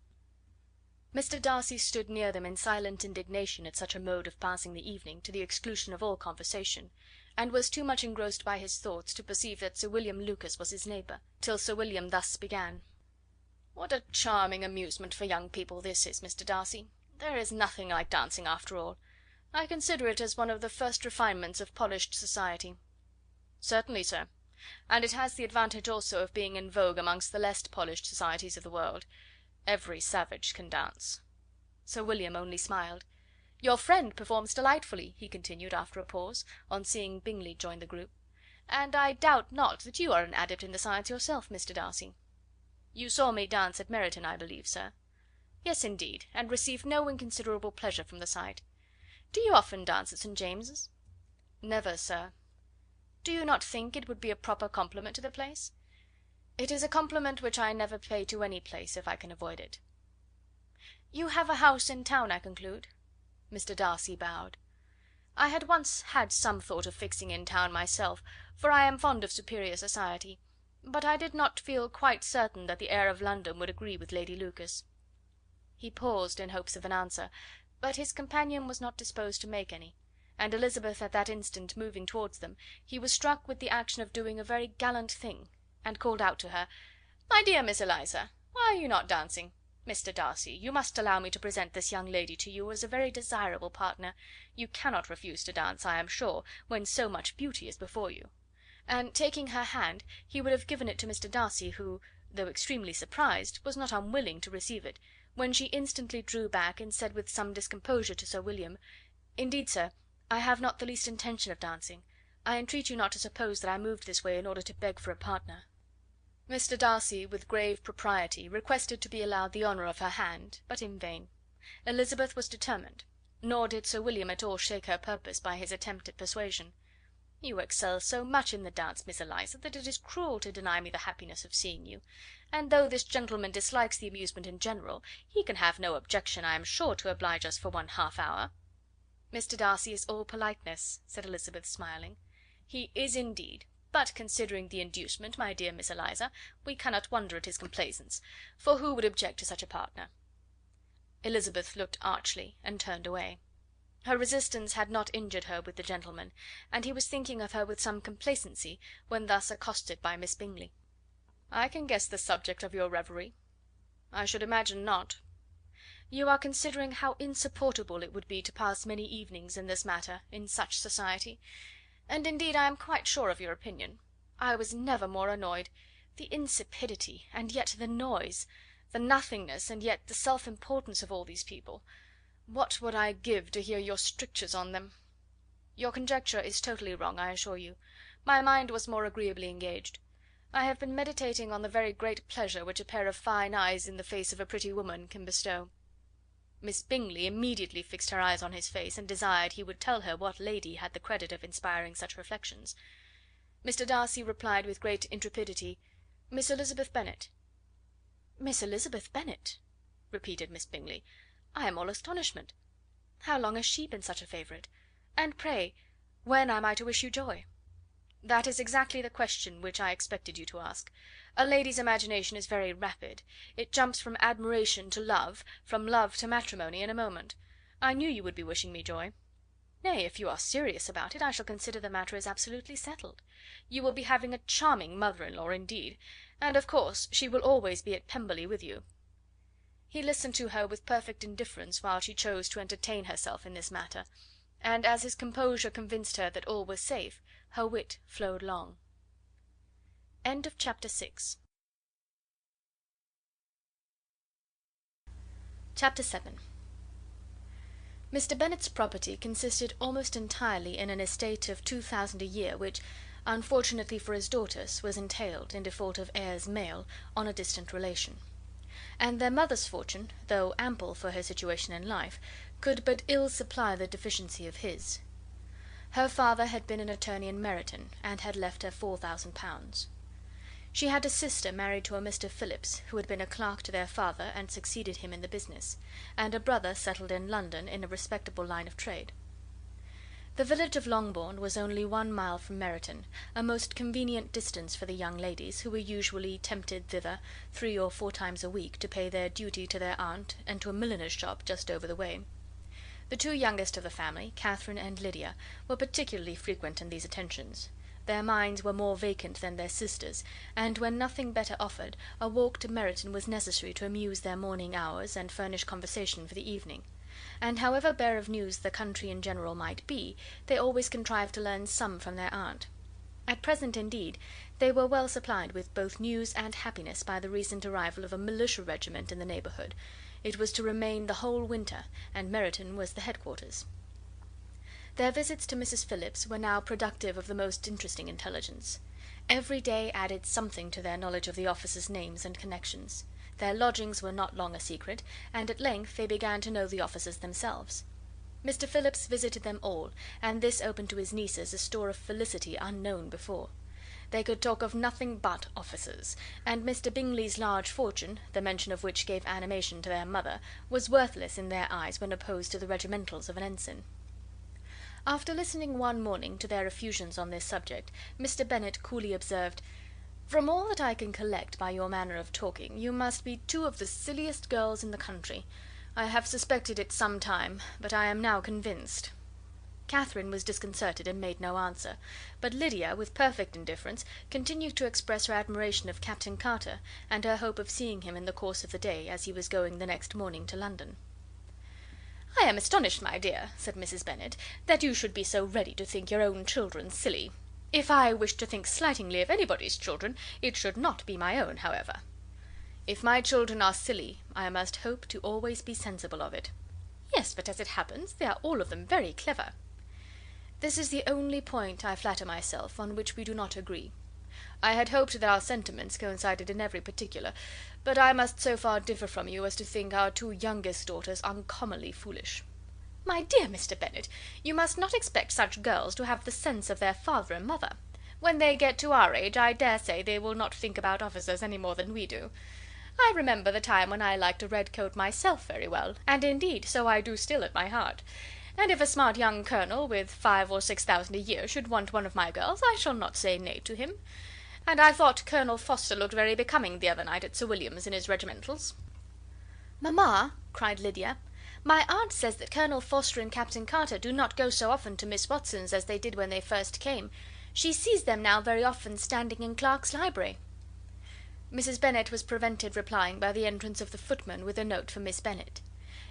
[SPEAKER 1] Mr. Darcy stood near them in silent indignation at such a mode of passing the evening, to the exclusion of all conversation, and was too much engrossed by his thoughts to perceive that Sir William Lucas was his neighbour, till Sir William thus began: "What a charming amusement for young people this is, Mr. Darcy! There is nothing like dancing after all. I consider it as one of the first refinements of polished society." "Certainly, sir, and it has the advantage also of being in vogue amongst the less polished societies of the world. Every savage can dance." Sir William only smiled. "Your friend performs delightfully," he continued, after a pause, on seeing Bingley join the group, "and I doubt not that you are an adept in the science yourself, Mr. Darcy." "You saw me dance at Meryton, I believe, sir?" "Yes, indeed, and received no inconsiderable pleasure from the sight. Do you often dance at St. James's?" "Never, sir." "Do you not think it would be a proper compliment to the place?" "It is a compliment which I never pay to any place, if I can avoid it." "You have a house in town, I conclude?" Mr. Darcy bowed. "I had once had some thought of fixing in town myself, for I am fond of superior society, but I did not feel quite certain that the air of London would agree with Lady Lucas." He paused in hopes of an answer, but his companion was not disposed to make any, and Elizabeth at that instant moving towards them, he was struck with the action of doing a very gallant thing, and called out to her: "My dear Miss Eliza, why are you not dancing? Mr. Darcy, you must allow me to present this young lady to you as a very desirable partner. You cannot refuse to dance, I am sure, when so much beauty is before you." And taking her hand, he would have given it to Mr. Darcy, who, though extremely surprised, was not unwilling to receive it, when she instantly drew back, and said with some discomposure to Sir William: "Indeed, sir, I have not the least intention of dancing. I entreat you not to suppose that I moved this way in order to beg for a partner." Mr. Darcy, with grave propriety, requested to be allowed the honour of her hand, but in vain. Elizabeth was determined, nor did Sir William at all shake her purpose by his attempt at persuasion. "You excel so much in the dance, Miss Eliza, that it is cruel to deny me the happiness of seeing you; and though this gentleman dislikes the amusement in general, he can have no objection, I am sure, to oblige us for 1/2 hour." "Mr. Darcy is all politeness," said Elizabeth, smiling. "He is indeed, but considering the inducement, my dear Miss Eliza, we cannot wonder at his complaisance, for who would object to such a partner?" Elizabeth looked archly, and turned away. Her resistance had not injured her with the gentleman, and he was thinking of her with some complacency, when thus accosted by Miss Bingley. "I can guess the subject of your reverie." "I should imagine not." "You are considering how insupportable it would be to pass many evenings in this matter, in such society; and indeed I am quite sure of your opinion. I was never more annoyed. The insipidity, and yet the noise; the nothingness, and yet the self importance of all these people. What would I give to hear your strictures on them?" "Your conjecture is totally wrong, I assure you. My mind was more agreeably engaged. I have been meditating on the very great pleasure which a pair of fine eyes in the face of a pretty woman can bestow." Miss Bingley immediately fixed her eyes on his face, and desired he would tell her what lady had the credit of inspiring such reflections. Mr. Darcy replied with great intrepidity: "Miss Elizabeth Bennet." "Miss Elizabeth Bennet!" repeated Miss Bingley. "I am all astonishment. How long has she been such a favourite? And pray, when am I to wish you joy?" "That is exactly the question which I expected you to ask. A lady's imagination is very rapid. It jumps from admiration to love, from love to matrimony, in a moment. I knew you would be wishing me joy." "Nay, if you are serious about it, I shall consider the matter as absolutely settled. You will be having a charming mother in law indeed, and, of course, she will always be at Pemberley with you." He listened to her with perfect indifference while she chose to entertain herself in this matter, and as his composure convinced her that all was safe, her wit flowed long. Chapter 7. Mr. Bennet's property consisted almost entirely in an estate of 2,000 a year, which, unfortunately for his daughters, was entailed, in default of heirs male, on a distant relation; and their mother's fortune, though ample for her situation in life, could but ill supply the deficiency of his. Her father had been an attorney in Meryton, and had left her £4,000. She had a sister married to a Mr. Phillips, who had been a clerk to their father and succeeded him in the business, and a brother settled in London in a respectable line of trade. The village of Longbourn was only 1 mile from Meryton, a most convenient distance for the young ladies, who were usually tempted thither 3 or 4 times a week to pay their duty to their aunt and to a milliner's shop just over the way. The 2 youngest of the family, Catherine and Lydia, were particularly frequent in these attentions. Their minds were more vacant than their sisters', and when nothing better offered, a walk to Meryton was necessary to amuse their morning hours and furnish conversation for the evening; and however bare of news the country in general might be, they always contrived to learn some from their aunt. At present, indeed, they were well supplied with both news and happiness by the recent arrival of a militia regiment in the neighbourhood. It was to remain the whole winter, and Meryton was the headquarters. Their visits to Mrs. Phillips were now productive of the most interesting intelligence. Every day added something to their knowledge of the officers' names and connections. Their lodgings were not long a secret, and at length they began to know the officers themselves. Mr. Phillips visited them all, and this opened to his nieces a store of felicity unknown before. They could talk of nothing but officers, and Mr. Bingley's large fortune, the mention of which gave animation to their mother, was worthless in their eyes when opposed to the regimentals of an ensign. After listening one morning to their effusions on this subject, Mr. Bennet coolly observed, "From all that I can collect by your manner of talking, you must be 2 of the silliest girls in the country. I have suspected it some time, but I am now convinced." Catherine was disconcerted and made no answer, but Lydia, with perfect indifference, continued to express her admiration of Captain Carter, and her hope of seeing him in the course of the day, as he was going the next morning to London. "I am astonished, my dear," said Mrs. Bennet, "that you should be so ready to think your own children silly. If I wished to think slightingly of anybody's children, it should not be my own, however." "If my children are silly, I must hope to always be sensible of it." "Yes, but as it happens, they are all of them very clever." "This is the only point, I flatter myself, on which we do not agree. I had hoped that our sentiments coincided in every particular, but I must so far differ from you as to think our 2 youngest daughters uncommonly foolish." "My dear Mr. Bennet, you must not expect such girls to have the sense of their father and mother. When they get to our age, I dare say they will not think about officers any more than we do. I remember the time when I liked a red coat myself very well, and indeed so I do still at my heart; and if a smart young colonel, with 5 or 6,000 a year, should want one of my girls, I shall not say nay to him. And I thought Colonel Forster looked very becoming the other night at Sir William's in his regimentals." "Mamma," cried Lydia, "my aunt says that Colonel Forster and Captain Carter do not go so often to Miss Watson's as they did when they first came. She sees them now very often standing in Clark's library." Mrs. Bennet was prevented replying by the entrance of the footman with a note for Miss Bennet.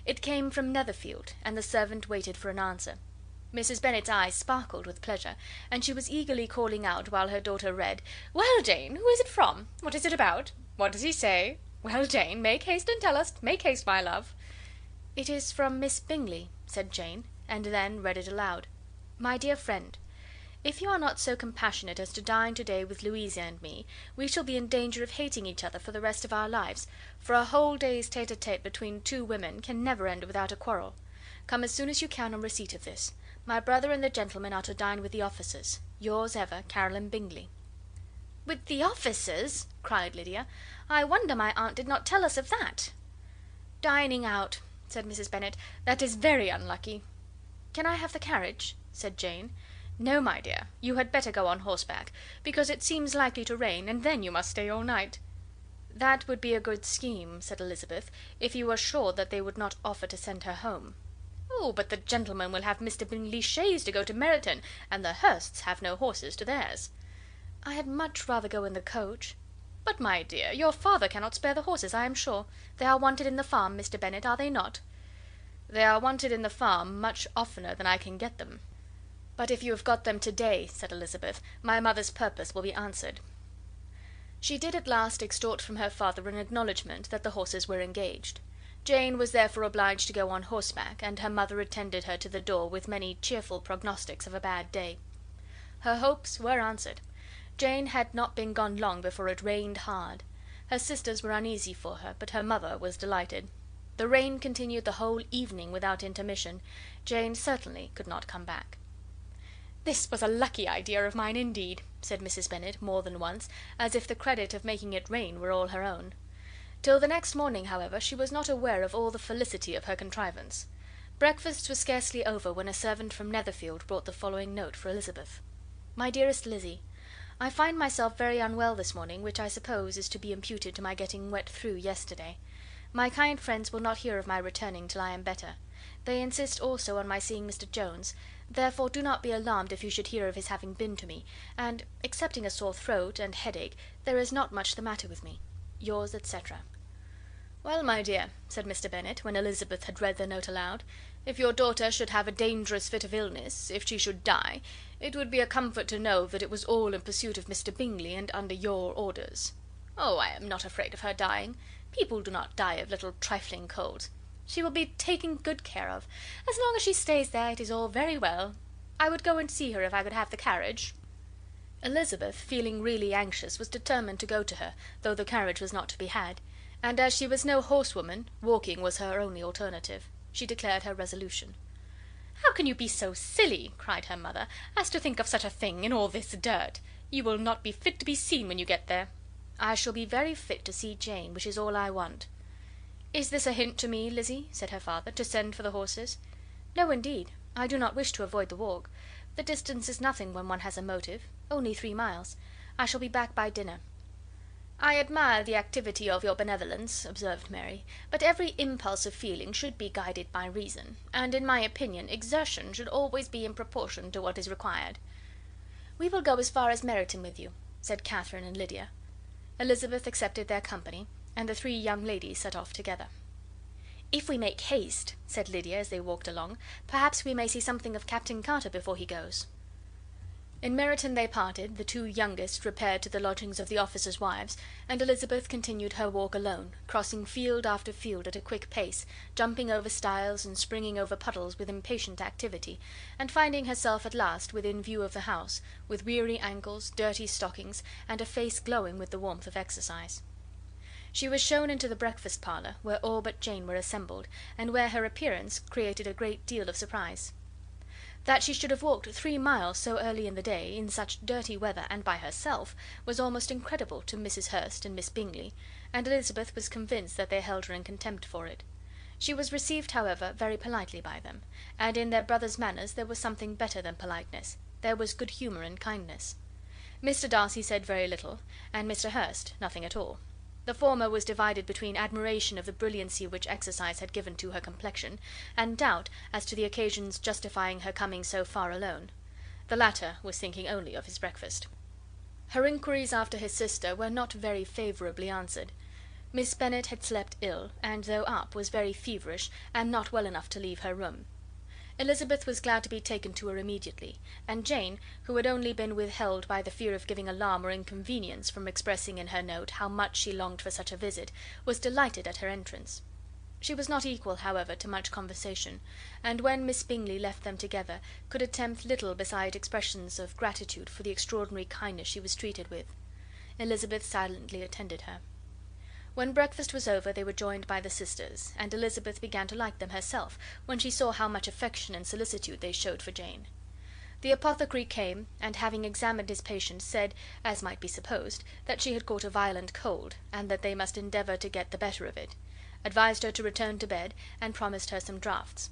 [SPEAKER 1] It came from Netherfield, and the servant waited for an answer. Mrs. Bennet's eyes sparkled with pleasure, and she was eagerly calling out, while her daughter read, "Well, Jane, who is it from? What is it about? What does he say? Well, Jane, make haste and tell us. Make haste, my love." "It is from Miss Bingley," said Jane, and then read it aloud. "My dear friend, if you are not so compassionate as to dine to-day with Louisa and me, we shall be in danger of hating each other for the rest of our lives, for a whole day's tete-a-tete between 2 women can never end without a quarrel. Come as soon as you can on receipt of this. My brother and the gentlemen are to dine with the officers. Yours ever, Caroline Bingley." "With the officers!" cried Lydia. "I wonder my aunt did not tell us of that." "Dining out," said Mrs. Bennet; "that is very unlucky." "Can I have the carriage?" said Jane. "No, my dear, you had better go on horseback, because it seems likely to rain, and then you must stay all night." "That would be a good scheme," said Elizabeth, "if you were sure that they would not offer to send her home." "Oh, but the gentlemen will have Mr. Bingley's chaise to go to Meryton, and the Hursts have no horses to theirs." "I had much rather go in the coach." "But, my dear, your father cannot spare the horses, I am sure. They are wanted in the farm, Mr. Bennet, are they not?" "They are wanted in the farm much oftener than I can get them." "But if you have got them to day," said Elizabeth, "my mother's purpose will be answered." She did at last extort from her father an acknowledgment that the horses were engaged. Jane was therefore obliged to go on horseback, and her mother attended her to the door with many cheerful prognostics of a bad day. Her hopes were answered. Jane had not been gone long before it rained hard. Her sisters were uneasy for her, but her mother was delighted. The rain continued the whole evening without intermission. Jane certainly could not come back. "This was a lucky idea of mine, indeed," said Mrs. Bennet more than once, as if the credit of making it rain were all her own. Till the next morning, however, she was not aware of all the felicity of her contrivance. Breakfast was scarcely over when a servant from Netherfield brought the following note for Elizabeth: "My dearest Lizzy, I find myself very unwell this morning, which I suppose is to be imputed to my getting wet through yesterday. My kind friends will not hear of my returning till I am better. They insist also on my seeing Mr. Jones, therefore do not be alarmed if you should hear of his having been to me, and, excepting a sore throat and headache, there is not much the matter with me. Yours, etc." "Well, my dear," said Mr. Bennet, when Elizabeth had read the note aloud, "if your daughter should have a dangerous fit of illness, if she should die, it would be a comfort to know that it was all in pursuit of Mr. Bingley and under your orders." "Oh, I am not afraid of her dying. People do not die of little trifling colds. She will be taken good care of. As long as she stays there, it is all very well. I would go and see her if I could have the carriage." Elizabeth, feeling really anxious, was determined to go to her, though the carriage was not to be had; and as she was no horsewoman, walking was her only alternative. She declared her resolution. "How can you be so silly," cried her mother, "as to think of such a thing, in all this dirt? You will not be fit to be seen when you get there." "I shall be very fit to see Jane, which is all I want." "Is this a hint to me, Lizzy," said her father, "to send for the horses?" "No, indeed. I do not wish to avoid the walk. The distance is nothing when one has a motive. Only 3 miles. I shall be back by dinner." "I admire the activity of your benevolence," observed Mary, "but every impulse of feeling should be guided by reason, and, in my opinion, exertion should always be in proportion to what is required." "We will go as far as Meryton with you," said Catherine and Lydia. Elizabeth accepted their company, and the 3 young ladies set off together. "If we make haste," said Lydia, as they walked along, "perhaps we may see something of Captain Carter before he goes." In Meryton they parted, the 2 youngest repaired to the lodgings of the officers' wives, and Elizabeth continued her walk alone, crossing field after field at a quick pace, jumping over stiles and springing over puddles with impatient activity, and finding herself at last within view of the house, with weary ankles, dirty stockings, and a face glowing with the warmth of exercise. She was shown into the breakfast parlour, where all but Jane were assembled, and where her appearance created a great deal of surprise. That she should have walked 3 miles so early in the day, in such dirty weather, and by herself, was almost incredible to Mrs. Hurst and Miss Bingley, and Elizabeth was convinced that they held her in contempt for it. She was received, however, very politely by them, and in their brother's manners there was something better than politeness, there was good humour and kindness. Mr. Darcy said very little, and Mr. Hurst nothing at all. The former was divided between admiration of the brilliancy which exercise had given to her complexion, and doubt as to the occasion's justifying her coming so far alone. The latter was thinking only of his breakfast. Her inquiries after his sister were not very favourably answered. Miss Bennet had slept ill, and though up, was very feverish, and not well enough to leave her room. Elizabeth was glad to be taken to her immediately, and Jane, who had only been withheld by the fear of giving alarm or inconvenience from expressing in her note how much she longed for such a visit, was delighted at her entrance. She was not equal, however, to much conversation, and when Miss Bingley left them together, could attempt little beside expressions of gratitude for the extraordinary kindness she was treated with. Elizabeth silently attended her. When breakfast was over they were joined by the sisters, and Elizabeth began to like them herself, when she saw how much affection and solicitude they showed for Jane. The apothecary came, and having examined his patient, said, as might be supposed, that she had caught a violent cold, and that they must endeavour to get the better of it; advised her to return to bed, and promised her some draughts.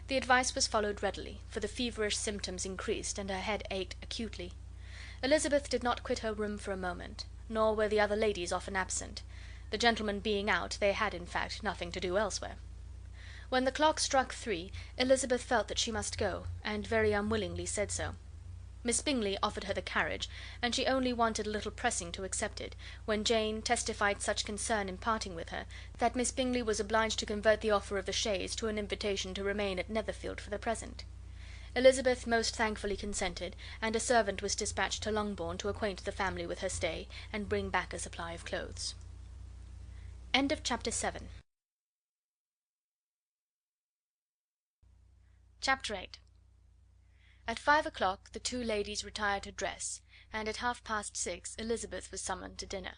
[SPEAKER 1] The advice was followed readily, for the feverish symptoms increased, and her head ached acutely. Elizabeth did not quit her room for a moment, nor were the other ladies often absent. The gentlemen being out, they had, in fact, nothing to do elsewhere. When the clock struck 3, Elizabeth felt that she must go, and very unwillingly said so. Miss Bingley offered her the carriage, and she only wanted a little pressing to accept it, when Jane testified such concern in parting with her, that Miss Bingley was obliged to convert the offer of the chaise to an invitation to remain at Netherfield for the present. Elizabeth most thankfully consented, and a servant was dispatched to Longbourn to acquaint the family with her stay, and bring back a supply of clothes. End of chapter 7. Chapter 8. At 5 o'clock the two ladies retired to dress, and at 6:30 Elizabeth was summoned to dinner.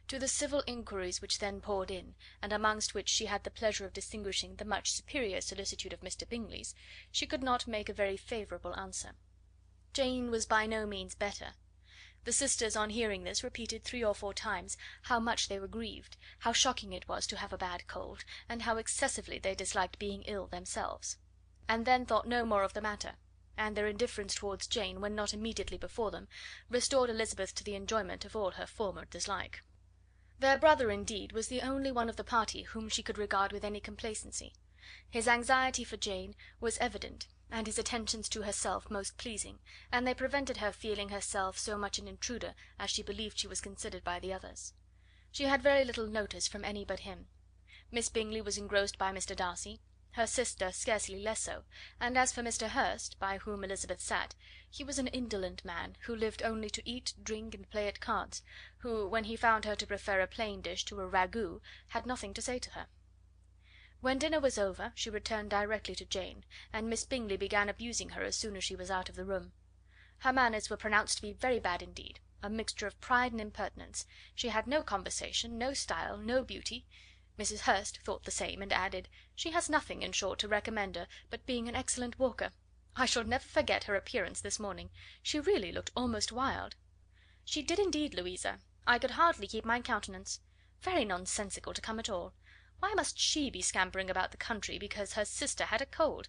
[SPEAKER 1] To the civil inquiries which then poured in, and amongst which she had the pleasure of distinguishing the much superior solicitude of Mr. Bingley's, she could not make a very favourable answer. Jane was by no means better. The sisters, on hearing this, repeated 3 or 4 times how much they were grieved, how shocking it was to have a bad cold, and how excessively they disliked being ill themselves; and then thought no more of the matter, and their indifference towards Jane, when not immediately before them, restored Elizabeth to the enjoyment of all her former dislike. Their brother, indeed, was the only one of the party whom she could regard with any complacency. His anxiety for Jane was evident, and his attentions to herself most pleasing, and they prevented her feeling herself so much an intruder as she believed she was considered by the others. She had very little notice from any but him. Miss Bingley was engrossed by Mr. Darcy, her sister scarcely less so, and as for Mr. Hurst, by whom Elizabeth sat, he was an indolent man, who lived only to eat, drink, and play at cards, who, when he found her to prefer a plain dish to a ragout, had nothing to say to her. When dinner was over, she returned directly to Jane, and Miss Bingley began abusing her as soon as she was out of the room. Her manners were pronounced to be very bad indeed, a mixture of pride and impertinence. She had no conversation, no style, no beauty. Mrs. Hurst thought the same, and added, "She has nothing, in short, to recommend her, but being an excellent walker. I shall never forget her appearance this morning. She really looked almost wild." "She did indeed, Louisa. I could hardly keep my countenance. Very nonsensical to come at all. Why must she be scampering about the country because her sister had a cold?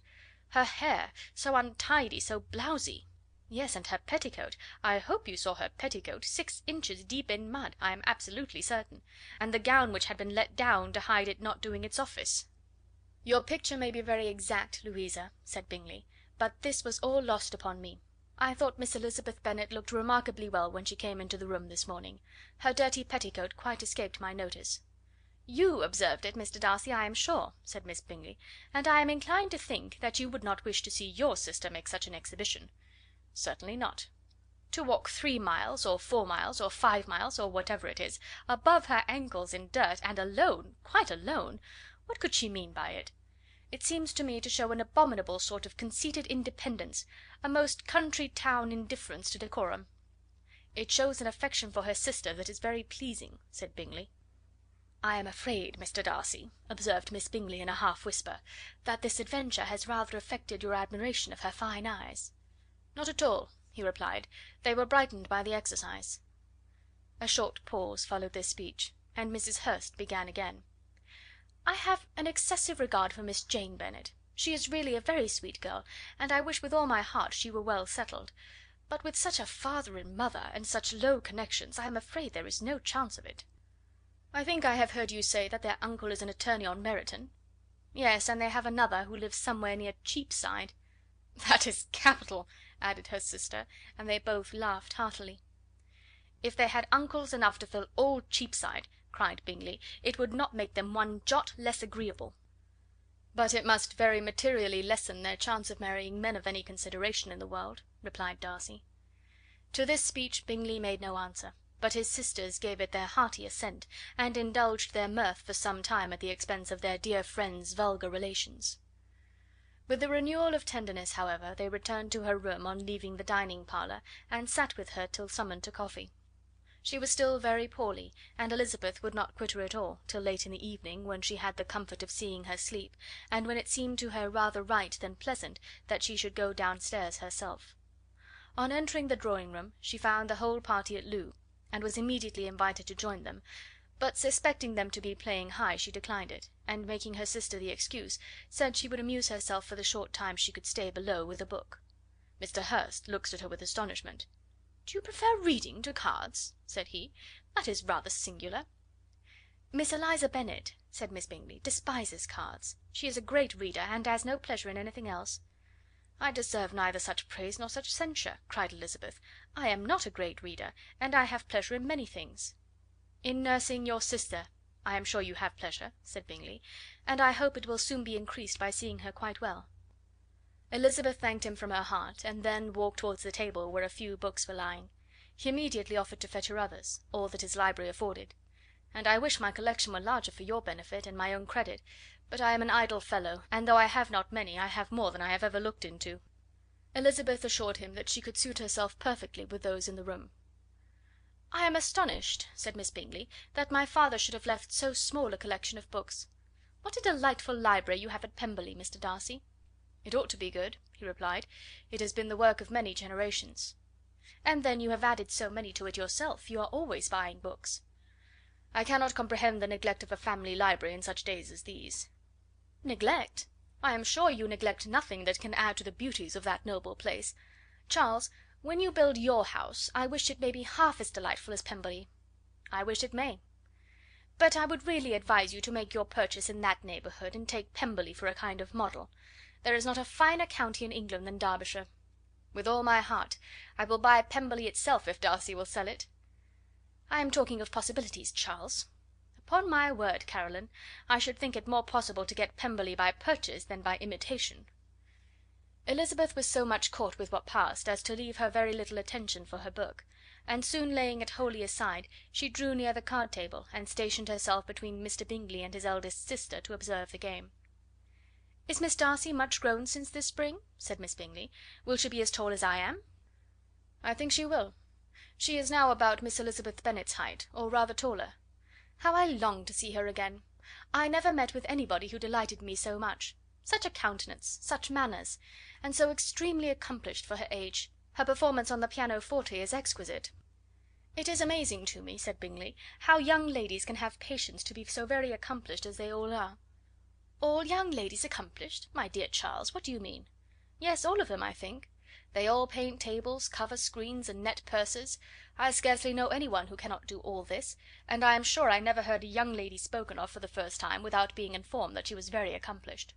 [SPEAKER 1] Her hair, so untidy, so blousy! Yes, and her petticoat, I hope you saw her petticoat, 6 inches deep in mud, I am absolutely certain, and the gown which had been let down to hide it not doing its office." "Your picture may be very exact, Louisa," said Bingley, "but this was all lost upon me. I thought Miss Elizabeth Bennet looked remarkably well when she came into the room this morning. Her dirty petticoat quite escaped my notice." "You observed it, Mr. Darcy, I am sure," said Miss Bingley, "and I am inclined to think that you would not wish to see your sister make such an exhibition." "Certainly not." "To walk 3 miles, or 4 miles, or 5 miles, or whatever it is, above her ankles in dirt, and alone, quite alone! What could she mean by it? It seems to me to show an abominable sort of conceited independence, a most country town indifference to decorum." "It shows an affection for her sister that is very pleasing," said Bingley. "I am afraid, Mr. Darcy," observed Miss Bingley in a half whisper, "that this adventure has rather affected your admiration of her fine eyes." "Not at all," he replied; "they were brightened by the exercise." A short pause followed this speech, and Mrs. Hurst began again. "I have an excessive regard for Miss Jane Bennet. She is really a very sweet girl, and I wish with all my heart she were well settled; but with such a father and mother, and such low connections, I am afraid there is no chance of it." "I think I have heard you say that their uncle is an attorney on Meryton." "Yes, and they have another who lives somewhere near Cheapside." "That is capital," added her sister, and they both laughed heartily. "If they had uncles enough to fill all Cheapside," cried Bingley, "it would not make them one jot less agreeable." "But it must very materially lessen their chance of marrying men of any consideration in the world," replied Darcy. To this speech Bingley made no answer, but his sisters gave it their hearty assent, and indulged their mirth for some time at the expense of their dear friend's vulgar relations. With a renewal of tenderness, however, they returned to her room on leaving the dining parlour, and sat with her till summoned to coffee. She was still very poorly, and Elizabeth would not quit her at all till late in the evening, when she had the comfort of seeing her sleep, and when it seemed to her rather right than pleasant that she should go downstairs herself. On entering the drawing room she found the whole party at loo, and was immediately invited to join them, but suspecting them to be playing high she declined it, and making her sister the excuse, said she would amuse herself for the short time she could stay below with a book. Mr. Hurst looked at her with astonishment. "Do you prefer reading to cards?" said he. "That is rather singular." "Miss Eliza Bennet," said Miss Bingley, "despises cards. She is a great reader, and has no pleasure in anything else." "I deserve neither such praise nor such censure," cried Elizabeth. "I am not a great reader, and I have pleasure in many things." "In nursing your sister I am sure you have pleasure," said Bingley, "and I hope it will soon be increased by seeing her quite well." Elizabeth thanked him from her heart, and then walked towards the table where a few books were lying. He immediately offered to fetch her others, all that his library afforded. "And I wish my collection were larger for your benefit and my own credit, but I am an idle fellow, and though I have not many, I have more than I have ever looked into." Elizabeth assured him that she could suit herself perfectly with those in the room. "I am astonished," said Miss Bingley, "that my father should have left so small a collection of books. What a delightful library you have at Pemberley, Mr. Darcy!" "It ought to be good," he replied. "It has been the work of many generations." "And then you have added so many to it yourself. You are always buying books." "I cannot comprehend the neglect of a family library in such days as these." "Neglect? I am sure you neglect nothing that can add to the beauties of that noble place. Charles, when you build your house, I wish it may be half as delightful as Pemberley." "I wish it may." "But I would really advise you to make your purchase in that neighbourhood, and take Pemberley for a kind of model. There is not a finer county in England than Derbyshire." "With all my heart. I will buy Pemberley itself if Darcy will sell it." "I am talking of possibilities, Charles." "Upon my word, Caroline, I should think it more possible to get Pemberley by purchase than by imitation." Elizabeth was so much caught with what passed as to leave her very little attention for her book, and soon laying it wholly aside, she drew near the card table, and stationed herself between Mr. Bingley and his eldest sister to observe the game. "Is Miss Darcy much grown since this spring?" said Miss Bingley. "Will she be as tall as I am?" "I think she will. She is now about Miss Elizabeth Bennet's height, or rather taller. How I long to see her again! I never met with anybody who delighted me so much. Such a countenance, such manners, and so extremely accomplished for her age. Her performance on the pianoforte is exquisite." "It is amazing to me," said Bingley, "how young ladies can have patience to be so very accomplished as they all are." "All young ladies accomplished? My dear Charles, what do you mean?" "Yes, all of them, I think. They all paint tables, cover screens, and net purses. I scarcely know any one who cannot do all this, and I am sure I never heard a young lady spoken of for the first time without being informed that she was very accomplished."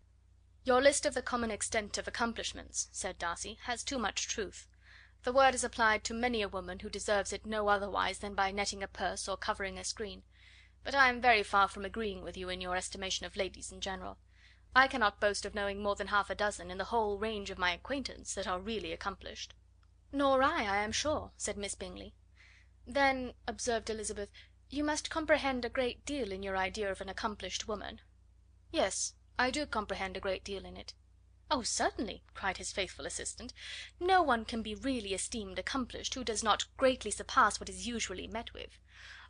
[SPEAKER 1] "Your list of the common extent of accomplishments," said Darcy, "has too much truth. The word is applied to many a woman who deserves it no otherwise than by netting a purse or covering a screen. But I am very far from agreeing with you in your estimation of ladies in general. I cannot boast of knowing more than half a dozen, in the whole range of my acquaintance, that are really accomplished." "Nor I am sure," said Miss Bingley. "Then," observed Elizabeth, "you must comprehend a great deal in your idea of an accomplished woman." "Yes, I do comprehend a great deal in it." "Oh, certainly," cried his faithful assistant. "No one can be really esteemed accomplished who does not greatly surpass what is usually met with.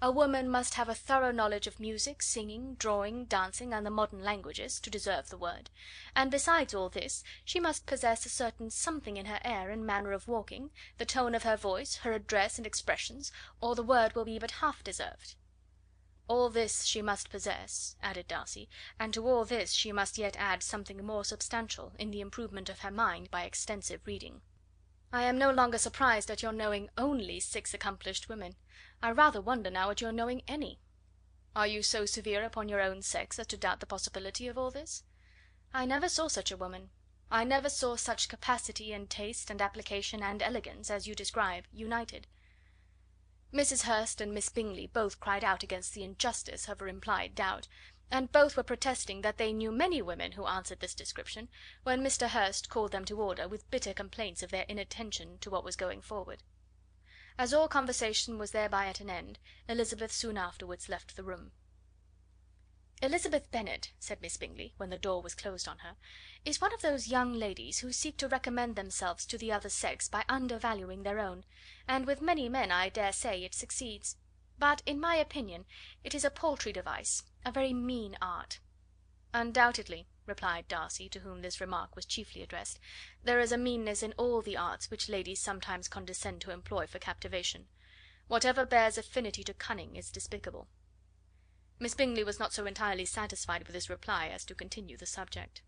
[SPEAKER 1] A woman must have a thorough knowledge of music, singing, drawing, dancing, and the modern languages, to deserve the word; and besides all this, she must possess a certain something in her air and manner of walking, the tone of her voice, her address and expressions, or the word will be but half deserved." "All this she must possess," added Darcy, "and to all this she must yet add something more substantial, in the improvement of her mind by extensive reading." "I am no longer surprised at your knowing only 6 accomplished women. I rather wonder now at your knowing any." "Are you so severe upon your own sex as to doubt the possibility of all this?" "I never saw such a woman. I never saw such capacity and taste and application and elegance as you describe, united." Mrs. Hurst and Miss Bingley both cried out against the injustice of her implied doubt, and both were protesting that they knew many women who answered this description, when Mr. Hurst called them to order, with bitter complaints of their inattention to what was going forward. As all conversation was thereby at an end, Elizabeth soon afterwards left the room. "Elizabeth Bennet," said Miss Bingley, when the door was closed on her, "is one of those young ladies who seek to recommend themselves to the other sex by undervaluing their own, and with many men, I dare say, it succeeds; but, in my opinion, it is a paltry device, a very mean art." "Undoubtedly," replied Darcy, to whom this remark was chiefly addressed, "there is a meanness in all the arts which ladies sometimes condescend to employ for captivation. Whatever bears affinity to cunning is despicable." Miss Bingley was not so entirely satisfied with his reply as to continue the subject.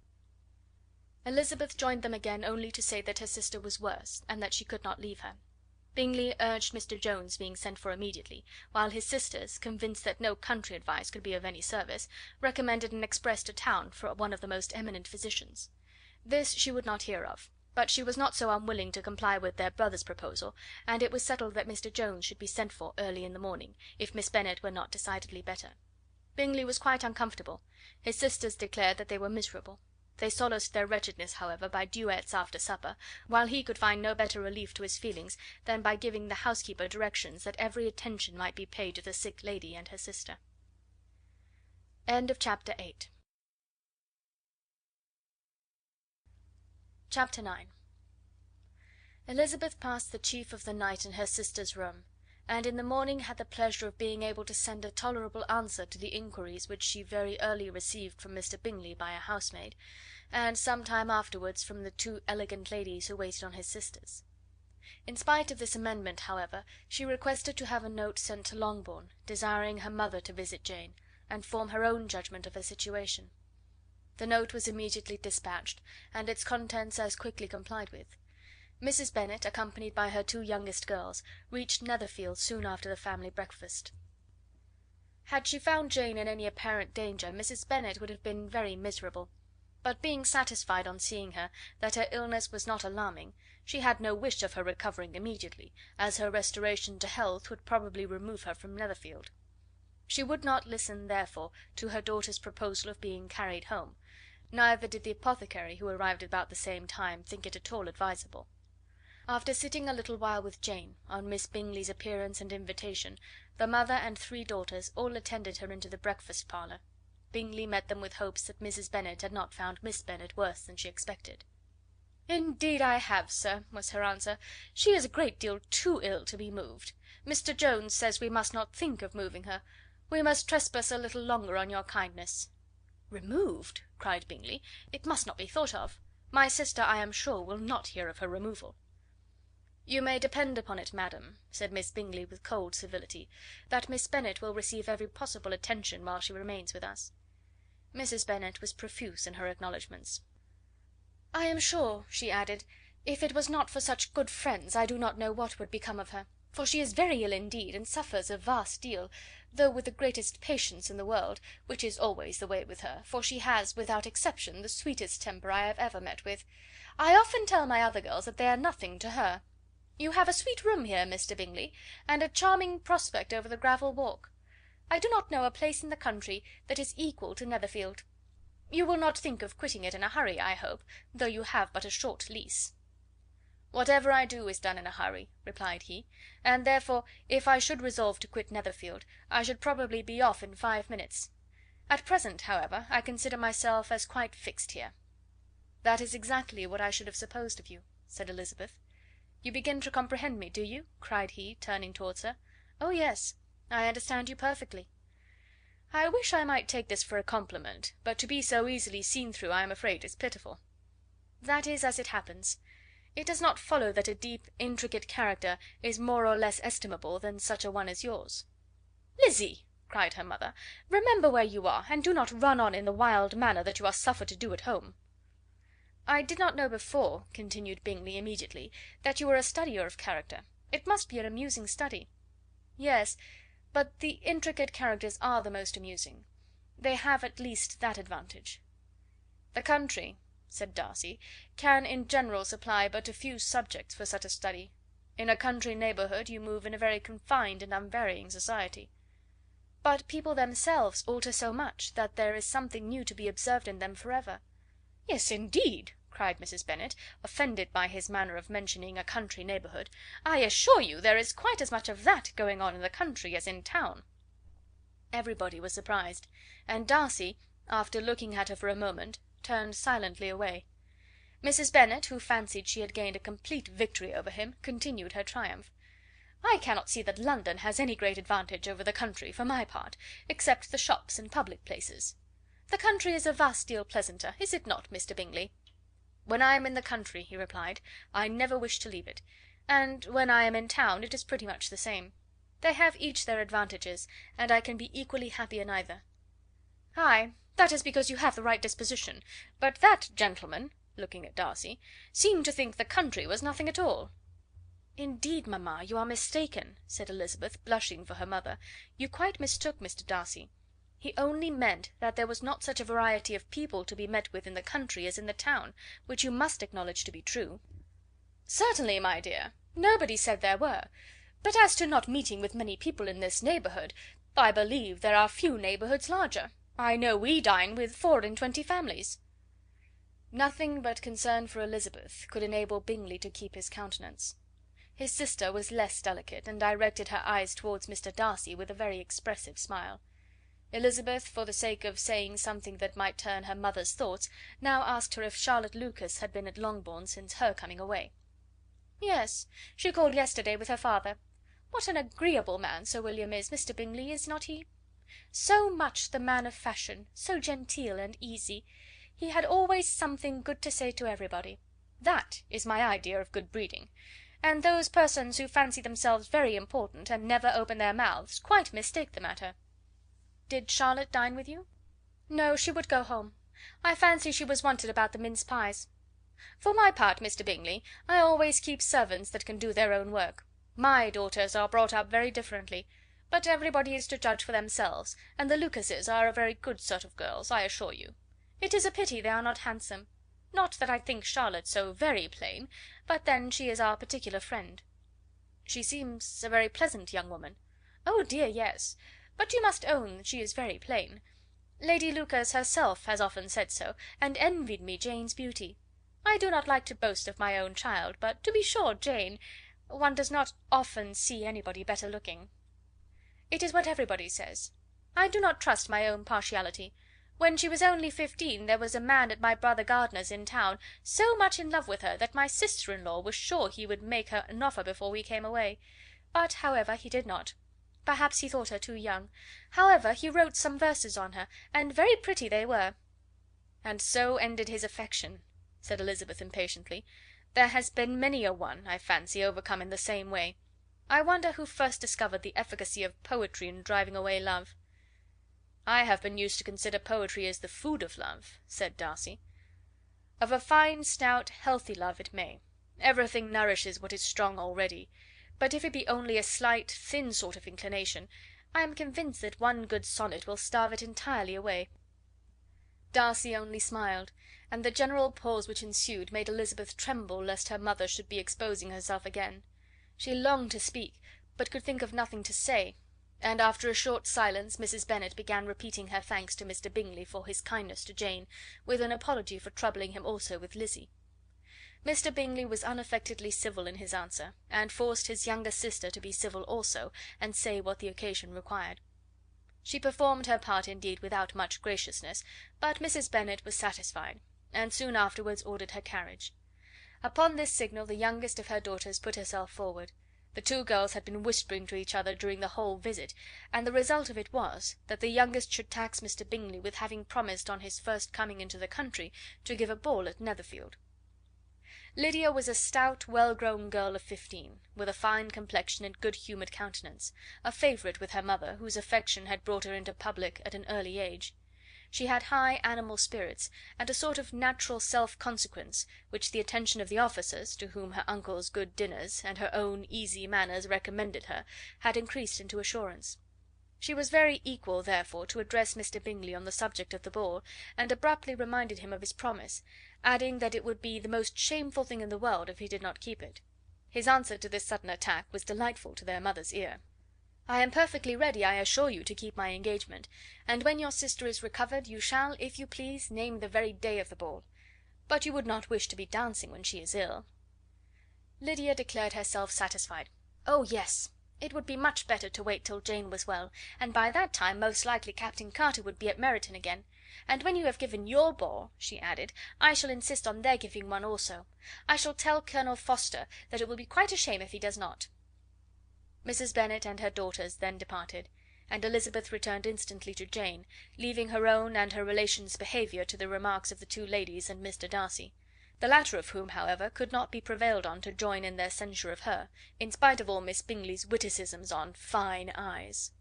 [SPEAKER 1] Elizabeth joined them again only to say that her sister was worse, and that she could not leave her. Bingley urged Mr. Jones being sent for immediately, while his sisters, convinced that no country advice could be of any service, recommended an express to town for one of the most eminent physicians. This she would not hear of, but she was not so unwilling to comply with their brother's proposal, and it was settled that Mr. Jones should be sent for early in the morning, if Miss Bennet were not decidedly better. Bingley was quite uncomfortable. His sisters declared that they were miserable. They solaced their wretchedness, however, by duets after supper, while he could find no better relief to his feelings than by giving the housekeeper directions that every attention might be paid to the sick lady and her sister. Chapter 9. Elizabeth passed the chief of the night in her sister's room, and in the morning had the pleasure of being able to send a tolerable answer to the inquiries which she very early received from Mr. Bingley by a housemaid, and some time afterwards from the two elegant ladies who waited on his sisters. In spite of this amendment, however, she requested to have a note sent to Longbourn, desiring her mother to visit Jane, and form her own judgment of her situation. The note was immediately dispatched, and its contents as quickly complied with. Mrs. Bennet, accompanied by her two youngest girls, reached Netherfield soon after the family breakfast. Had she found Jane in any apparent danger, Mrs. Bennet would have been very miserable; but being satisfied on seeing her that her illness was not alarming, she had no wish of her recovering immediately, as her restoration to health would probably remove her from Netherfield. She would not listen, therefore, to her daughter's proposal of being carried home, neither did the apothecary, who arrived about the same time, think it at all advisable. After sitting a little while with Jane, on Miss Bingley's appearance and invitation, the mother and three daughters all attended her into the breakfast parlour. Bingley met them with hopes that Mrs. Bennet had not found Miss Bennet worse than she expected. "Indeed I have, sir," was her answer. "She is a great deal too ill to be moved. Mr. Jones says we must not think of moving her. We must trespass a little longer on your kindness." "Removed!" cried Bingley. "It must not be thought of. My sister, I am sure, will not hear of her removal." "You may depend upon it, madam," said Miss Bingley with cold civility, "that Miss Bennet will receive every possible attention while she remains with us." Mrs. Bennet was profuse in her acknowledgments. "I am sure," she added, "if it was not for such good friends, I do not know what would become of her; for she is very ill indeed, and suffers a vast deal, though with the greatest patience in the world, which is always the way with her, for she has, without exception, the sweetest temper I have ever met with. I often tell my other girls that they are nothing to her. You have a sweet room here, Mr. Bingley, and a charming prospect over the gravel walk. I do not know a place in the country that is equal to Netherfield. You will not think of quitting it in a hurry, I hope, though you have but a short lease." "Whatever I do is done in a hurry," replied he, "and therefore, if I should resolve to quit Netherfield, I should probably be off in 5 minutes. At present, however, I consider myself as quite fixed here." "That is exactly what I should have supposed of you," said Elizabeth. "You begin to comprehend me, do you?" cried he, turning towards her. "Oh, yes, I understand you perfectly." "I wish I might take this for a compliment, but to be so easily seen through I am afraid is pitiful." "That is as it happens. It does not follow that a deep, intricate character is more or less estimable than such a one as yours." "Lizzy!" cried her mother, "remember where you are, and do not run on in the wild manner that you are suffered to do at home." "I did not know before," continued Bingley immediately, "that you were a studier of character. It must be an amusing study." "Yes, but the intricate characters are the most amusing. They have at least that advantage." "The country," said Darcy, "can in general supply but a few subjects for such a study. In a country neighbourhood you move in a very confined and unvarying society." "But people themselves alter so much that there is something new to be observed in them for ever." "Yes, indeed!" cried Mrs. Bennet, offended by his manner of mentioning a country neighbourhood. "I assure you there is quite as much of that going on in the country as in town." Everybody was surprised, and Darcy, after looking at her for a moment, turned silently away. Mrs. Bennet, who fancied she had gained a complete victory over him, continued her triumph. "I cannot see that London has any great advantage over the country, for my part, except the shops and public places. The country is a vast deal pleasanter, is it not, Mr. Bingley?" "When I am in the country," he replied, "I never wish to leave it; and when I am in town it is pretty much the same." They have each their advantages, and I can be equally happy in either." "Ay, that is because you have the right disposition; but that gentleman," looking at Darcy, "seemed to think the country was nothing at all." "Indeed, mamma, you are mistaken," said Elizabeth, blushing for her mother. "You quite mistook Mr. Darcy. He only meant that there was not such a variety of people to be met with in the country as in the town, which you must acknowledge to be true." "Certainly, my dear, nobody said there were; but as to not meeting with many people in this neighbourhood, I believe there are few neighbourhoods larger. I know we dine with 24 families." Nothing but concern for Elizabeth could enable Bingley to keep his countenance. His sister was less delicate, and directed her eyes towards Mr. Darcy with a very expressive smile. Elizabeth, for the sake of saying something that might turn her mother's thoughts, now asked her if Charlotte Lucas had been at Longbourn since her coming away. "Yes, she called yesterday with her father. What an agreeable man Sir William is, Mr. Bingley, is not he? So much the man of fashion, so genteel and easy. He had always something good to say to everybody. That is my idea of good breeding; and those persons who fancy themselves very important, and never open their mouths, quite mistake the matter." "Did Charlotte dine with you?" "No, she would go home. I fancy she was wanted about the mince pies. For my part, Mr. Bingley, I always keep servants that can do their own work. My daughters are brought up very differently; but everybody is to judge for themselves, and the Lucases are a very good sort of girls, I assure you. It is a pity they are not handsome. Not that I think Charlotte so very plain, but then she is our particular friend." "She seems a very pleasant young woman." "Oh dear, yes; but you must own she is very plain. Lady Lucas herself has often said so, and envied me Jane's beauty. I do not like to boast of my own child, but to be sure Jane, one does not often see anybody better looking." "It is what everybody says. I do not trust my own partiality. When she was only 15 there was a man at my brother Gardiner's in town so much in love with her that my sister in law was sure he would make her an offer before we came away; but, however, he did not. Perhaps he thought her too young. However, he wrote some verses on her, and very pretty they were." "And so ended his affection," said Elizabeth impatiently. "There has been many a one, I fancy, overcome in the same way. I wonder who first discovered the efficacy of poetry in driving away love." "I have been used to consider poetry as the food of love," said Darcy. "Of a fine, stout, healthy love it may. Everything nourishes what is strong already; but if it be only a slight, thin sort of inclination, I am convinced that one good sonnet will starve it entirely away." Darcy only smiled, and the general pause which ensued made Elizabeth tremble lest her mother should be exposing herself again. She longed to speak, but could think of nothing to say, and after a short silence Mrs. Bennet began repeating her thanks to Mr. Bingley for his kindness to Jane, with an apology for troubling him also with Lizzie. Mr. Bingley was unaffectedly civil in his answer, and forced his younger sister to be civil also, and say what the occasion required. She performed her part indeed without much graciousness, but Mrs. Bennet was satisfied, and soon afterwards ordered her carriage. Upon this signal the youngest of her daughters put herself forward. The two girls had been whispering to each other during the whole visit, and the result of it was, that the youngest should tax Mr. Bingley with having promised on his first coming into the country to give a ball at Netherfield. Lydia was a stout, well-grown girl of 15, with a fine complexion and good-humoured countenance, a favourite with her mother, whose affection had brought her into public at an early age. She had high animal spirits, and a sort of natural self-consequence, which the attention of the officers, to whom her uncle's good dinners, and her own easy manners recommended her, had increased into assurance. She was very equal, therefore, to address Mr. Bingley on the subject of the ball, and abruptly reminded him of his promise, adding that it would be the most shameful thing in the world if he did not keep it. His answer to this sudden attack was delightful to their mother's ear. "I am perfectly ready, I assure you, to keep my engagement, and when your sister is recovered you shall, if you please, name the very day of the ball. But you would not wish to be dancing when she is ill?" Lydia declared herself satisfied. Oh, yes! It would be much better to wait till Jane was well, and by that time most likely Captain Carter would be at Meryton again; and when you have given your ball, she added, I shall insist on their giving one also. I shall tell Colonel Forster that it will be quite a shame if he does not." Mrs. Bennet and her daughters then departed, and Elizabeth returned instantly to Jane, leaving her own and her relations' behaviour to the remarks of the two ladies and Mr. Darcy. the latter of whom, however, could not be prevailed on to join in their censure of her, in spite of all Miss Bingley's witticisms on fine eyes.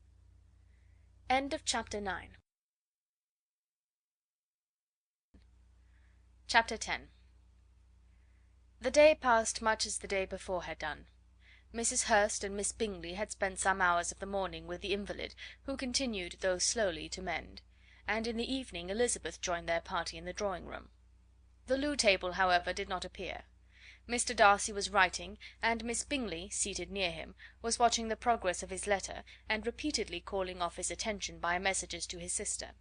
[SPEAKER 1] Chapter 10. The day passed much as the day before had done. Mrs. Hurst and Miss Bingley had spent some hours of the morning with the invalid, who continued, though slowly, to mend, and in the evening Elizabeth joined their party in the drawing room. The loo table, however, did not appear. Mr. Darcy was writing, and Miss Bingley, seated near him, was watching the progress of his letter, and repeatedly calling off his attention by messages to his sister.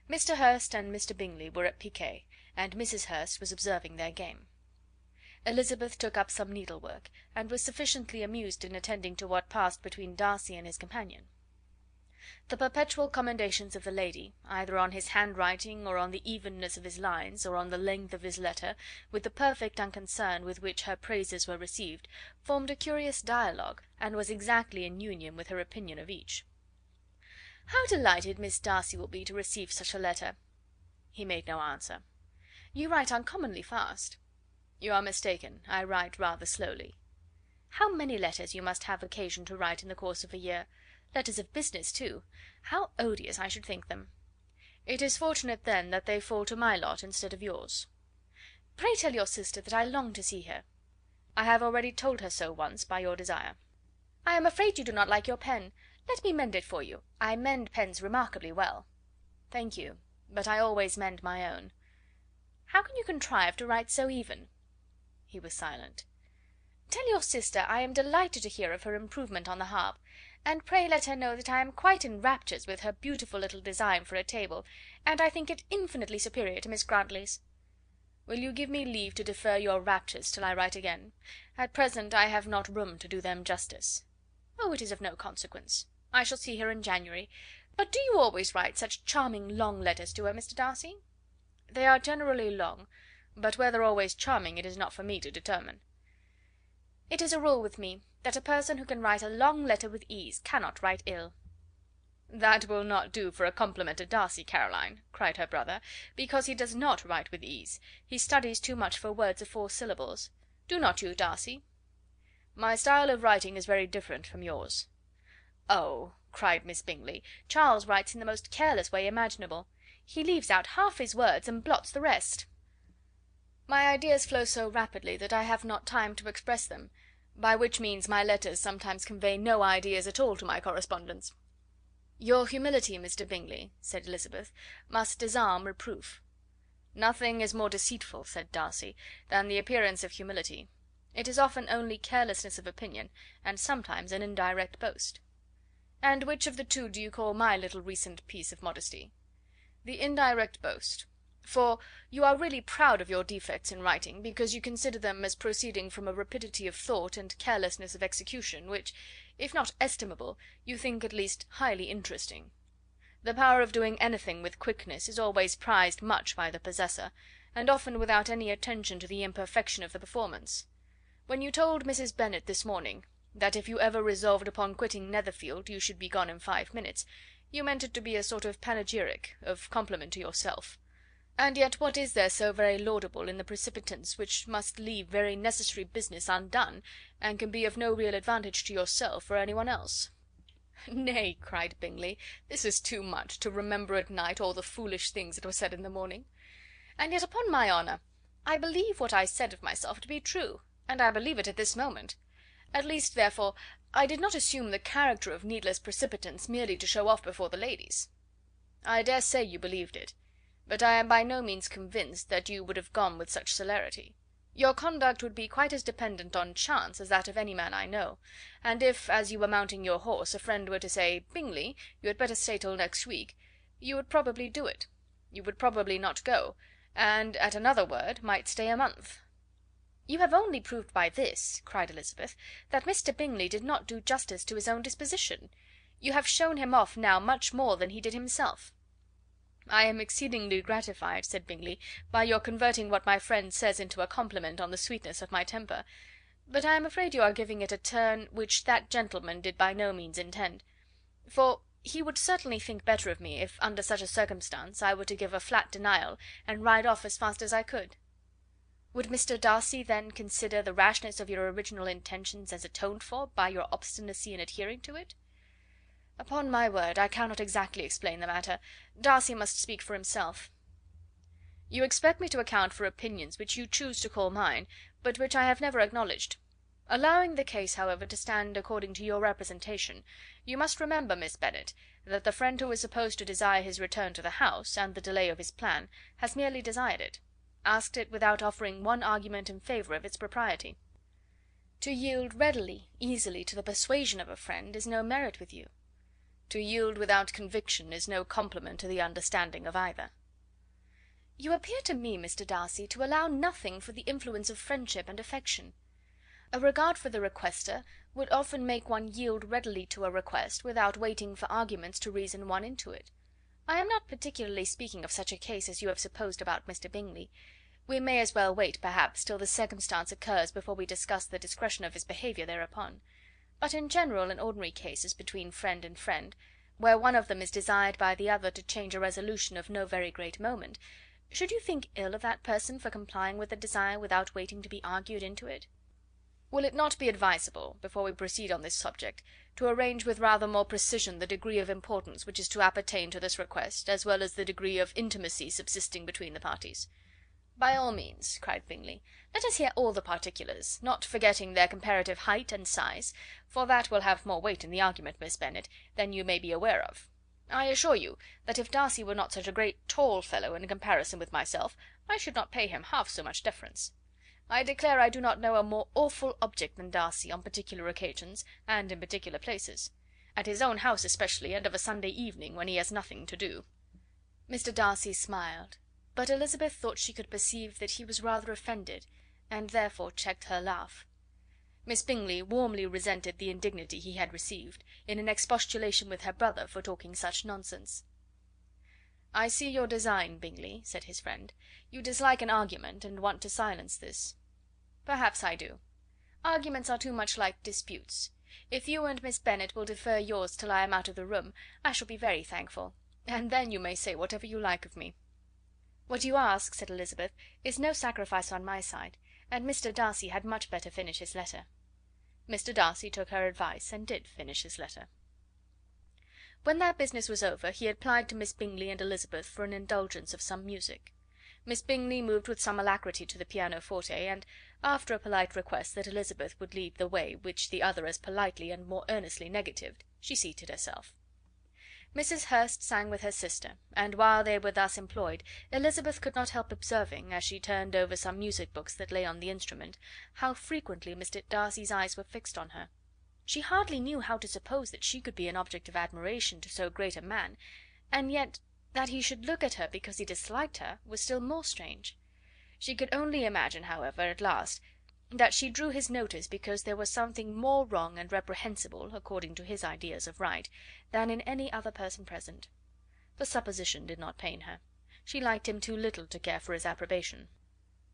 [SPEAKER 1] Mr. Hurst and Mr. Bingley were at piquet, and Mrs. Hurst was observing their game. Elizabeth took up some needlework, and was sufficiently amused in attending to what passed between Darcy and his companion. The perpetual commendations of the lady, either on his handwriting, or on the evenness of his lines, or on the length of his letter, with the perfect unconcern with which her praises were received, formed a curious dialogue, and was exactly in union with her opinion of each. "How delighted Miss Darcy will be to receive such a letter!" He made no answer. "You write uncommonly fast." "You are mistaken, I write rather slowly." "How many letters you must have occasion to write in the course of a year! Letters of business, too! How odious I should think them!" "It is fortunate, then, that they fall to my lot instead of yours." "Pray tell your sister that I long to see her." "I have already told her so once, by your desire." "I am afraid you do not like your pen. Let me mend it for you. I mend pens remarkably well." "Thank you, but I always mend my own." "How can you contrive to write so even?" He was silent. "Tell your sister I am delighted to hear of her improvement on the harp, and pray let her know that I am quite in raptures with her beautiful little design for a table, and I think it infinitely superior to Miss Grantley's." "Will you give me leave to defer your raptures till I write again? At present I have not room to do them justice." "Oh, it is of no consequence. I shall see her in January. But do you always write such charming long letters to her, Mr. Darcy?" "They are generally long, but whether always charming it is not for me to determine." "It is a rule with me, that a person who can write a long letter with ease cannot write ill." "That will not do for a compliment to Darcy, Caroline," cried her brother, "because he does not write with ease. He studies too much for words of 4 syllables. Do not you, Darcy?" "My style of writing is very different from yours." "Oh!" cried Miss Bingley, "Charles writes in the most careless way imaginable. He leaves out half his words and blots the rest." "My ideas flow so rapidly that I have not time to express them, by which means my letters sometimes convey no ideas at all to my correspondents." "Your humility, Mr. Bingley," said Elizabeth, "must disarm reproof." "Nothing is more deceitful," said Darcy, "than the appearance of humility. It is often only carelessness of opinion, and sometimes an indirect boast." "And which of the two do you call my little recent piece of modesty?" "The indirect boast. For you are really proud of your defects in writing, because you consider them as proceeding from a rapidity of thought and carelessness of execution, which, if not estimable, you think at least highly interesting. The power of doing anything with quickness is always prized much by the possessor, and often without any attention to the imperfection of the performance. When you told Mrs. Bennet this morning, that if you ever resolved upon quitting Netherfield you should be gone in 5 minutes, you meant it to be a sort of panegyric, of compliment to yourself. And yet what is there so very laudable in the precipitance which must leave very necessary business undone, and can be of no real advantage to yourself or any one else?" "Nay," cried Bingley, "this is too much, to remember at night all the foolish things that were said in the morning. And yet, upon my honour, I believe what I said of myself to be true, and I believe it at this moment. At least, therefore, I did not assume the character of needless precipitance merely to show off before the ladies." "I dare say you believed it, but I am by no means convinced that you would have gone with such celerity. Your conduct would be quite as dependent on chance as that of any man I know, and if, as you were mounting your horse, a friend were to say, 'Bingley, you had better stay till next week,' you would probably do it. You would probably not go, and, at another word, might stay a month." "You have only proved by this," cried Elizabeth, "that Mr. Bingley did not do justice to his own disposition. You have shown him off now much more than he did himself." "I am exceedingly gratified," said Bingley, "by your converting what my friend says into a compliment on the sweetness of my temper; but I am afraid you are giving it a turn which that gentleman did by no means intend; for he would certainly think better of me if, under such a circumstance, I were to give a flat denial, and ride off as fast as I could." Would Mr. Darcy then consider the rashness of your original intentions as atoned for by your obstinacy in adhering to it? Upon my word, I cannot exactly explain the matter. Darcy must speak for himself." "You expect me to account for opinions which you choose to call mine, but which I have never acknowledged. Allowing the case, however, to stand according to your representation, you must remember, Miss Bennet, that the friend who is supposed to desire his return to the house, and the delay of his plan, has merely desired it, asked it without offering one argument in favour of its propriety. To yield readily, easily, to the persuasion of a friend is no merit with you. To yield without conviction is no compliment to the understanding of either." "You appear to me, Mr. Darcy, to allow nothing for the influence of friendship and affection. A regard for the requester would often make one yield readily to a request without waiting for arguments to reason one into it. I am not particularly speaking of such a case as you have supposed about Mr. Bingley. We may as well wait, perhaps, till the circumstance occurs before we discuss the discretion of his behaviour thereupon. But in general and ordinary cases between friend and friend, where one of them is desired by the other to change a resolution of no very great moment, should you think ill of that person for complying with the desire without waiting to be argued into it? Will it not be advisable, before we proceed on this subject, to arrange with rather more precision the degree of importance which is to appertain to this request, as well as the degree of intimacy subsisting between the parties?" "By all means," cried Bingley. "Let us hear all the particulars, not forgetting their comparative height and size, for that will have more weight in the argument, Miss Bennet, than you may be aware of. I assure you that if Darcy were not such a great tall fellow in comparison with myself, I should not pay him half so much deference. I declare I do not know a more awful object than Darcy on particular occasions, and in particular places; at his own house especially, and of a Sunday evening, when he has nothing to do." Mr. Darcy smiled, but Elizabeth thought she could perceive that he was rather offended, and therefore checked her laugh. Miss Bingley warmly resented the indignity he had received, in an expostulation with her brother for talking such nonsense. "I see your design, Bingley," said his friend. "You dislike an argument, and want to silence this. Perhaps I do. Arguments are too much like disputes. If you and Miss Bennet will defer yours till I am out of the room, I shall be very thankful, and then you may say whatever you like of me." "What you ask," said Elizabeth, "is no sacrifice on my side, and Mr. Darcy had much better finish his letter." Mr. Darcy took her advice, and did finish his letter. When that business was over, he applied to Miss Bingley and Elizabeth for an indulgence of some music. Miss Bingley moved with some alacrity to the pianoforte, and, after a polite request that Elizabeth would lead the way, which the other as politely and more earnestly negatived, she seated herself. Mrs. Hurst sang with her sister, and while they were thus employed, Elizabeth could not help observing, as she turned over some music books that lay on the instrument, how frequently Mr. Darcy's eyes were fixed on her. She hardly knew how to suppose that she could be an object of admiration to so great a man, and yet that he should look at her because he disliked her was still more strange. She could only imagine, however, at last, that she drew his notice because there was something more wrong and reprehensible, according to his ideas of right, than in any other person present. The supposition did not pain her. She liked him too little to care for his approbation.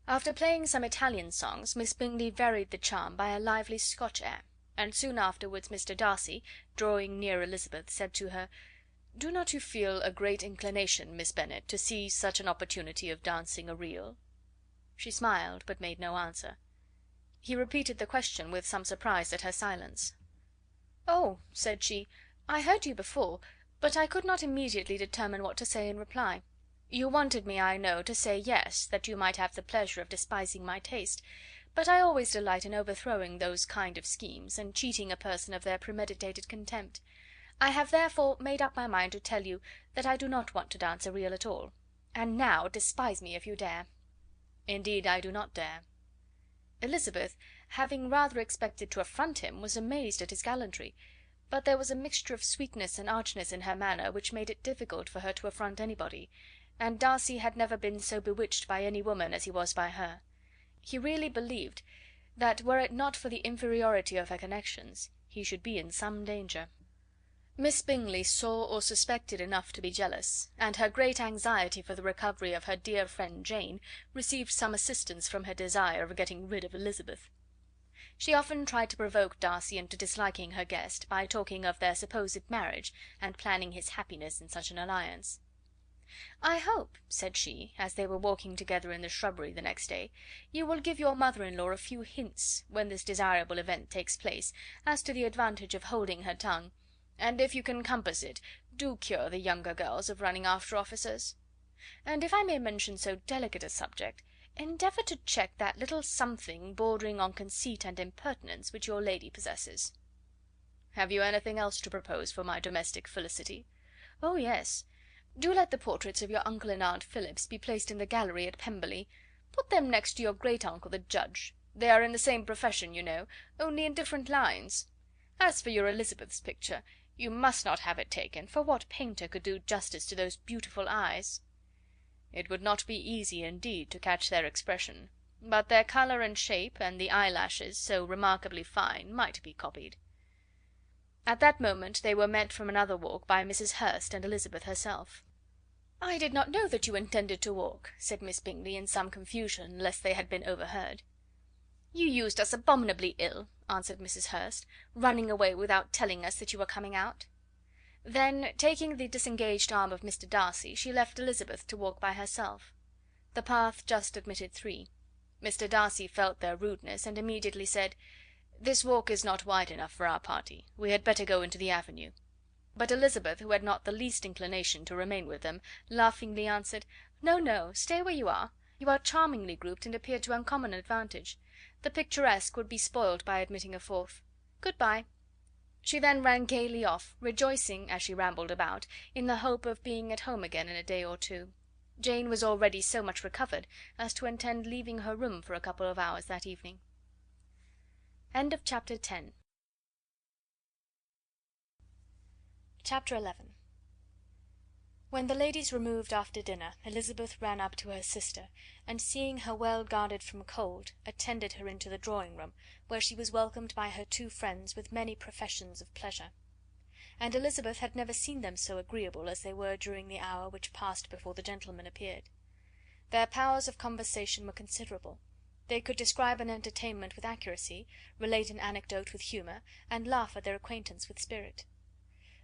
[SPEAKER 1] After playing some Italian songs, Miss Bingley varied the charm by a lively Scotch air, and soon afterwards Mr. Darcy, drawing near Elizabeth, said to her, "Do not you feel a great inclination, Miss Bennet, to seize such an opportunity of dancing a reel?" She smiled, but made no answer. He repeated the question with some surprise at her silence. "Oh," said she, "I heard you before, but I could not immediately determine what to say in reply. You wanted me, I know, to say yes, that you might have the pleasure of despising my taste, but I always delight in overthrowing those kind of schemes, and cheating a person of their premeditated contempt. I have therefore made up my mind to tell you that I do not want to dance a reel at all. And now despise me if you dare." "Indeed I do not dare." Elizabeth, having rather expected to affront him, was amazed at his gallantry, but there was a mixture of sweetness and archness in her manner which made it difficult for her to affront anybody, and Darcy had never been so bewitched by any woman as he was by her. He really believed that, were it not for the inferiority of her connections, he should be in some danger. Miss Bingley saw or suspected enough to be jealous, and her great anxiety for the recovery of her dear friend Jane received some assistance from her desire of getting rid of Elizabeth. She often tried to provoke Darcy into disliking her guest by talking of their supposed marriage, and planning his happiness in such an alliance. "I hope," said she, as they were walking together in the shrubbery the next day, "you will give your mother in law a few hints, when this desirable event takes place, as to the advantage of holding her tongue; and if you can compass it, do cure the younger girls of running after officers. And if I may mention so delicate a subject, endeavour to check that little something bordering on conceit and impertinence which your lady possesses." "Have you anything else to propose for my domestic felicity?" "Oh, yes. Do let the portraits of your uncle and aunt Phillips be placed in the gallery at Pemberley. Put them next to your great uncle the judge. They are in the same profession, you know, only in different lines. As for your Elizabeth's picture, you must not have it taken, for what painter could do justice to those beautiful eyes?" "It would not be easy, indeed, to catch their expression, but their colour and shape, and the eyelashes, so remarkably fine, might be copied." At that moment they were met from another walk by Mrs. Hurst and Elizabeth herself. "I did not know that you intended to walk," said Miss Bingley, in some confusion, lest they had been overheard. "You used us abominably ill," answered Mrs. Hurst, "running away without telling us that you were coming out." Then, taking the disengaged arm of Mr. Darcy, she left Elizabeth to walk by herself. The path just admitted three. Mr. Darcy felt their rudeness, and immediately said: "This walk is not wide enough for our party. We had better go into the avenue." But Elizabeth, who had not the least inclination to remain with them, laughingly answered: "No, no, stay where you are. You are charmingly grouped, and appear to uncommon advantage. The picturesque would be spoiled by admitting a fourth. Good bye." She then ran gaily off, rejoicing, as she rambled about, in the hope of being at home again in a day or two. Jane was already so much recovered as to intend leaving her room for a couple of hours that evening. Chapter 11. When the ladies removed after dinner, Elizabeth ran up to her sister, and seeing her well guarded from cold, attended her into the drawing room, where she was welcomed by her two friends with many professions of pleasure. And Elizabeth had never seen them so agreeable as they were during the hour which passed before the gentlemen appeared. Their powers of conversation were considerable. They could describe an entertainment with accuracy, relate an anecdote with humour, and laugh at their acquaintance with spirit.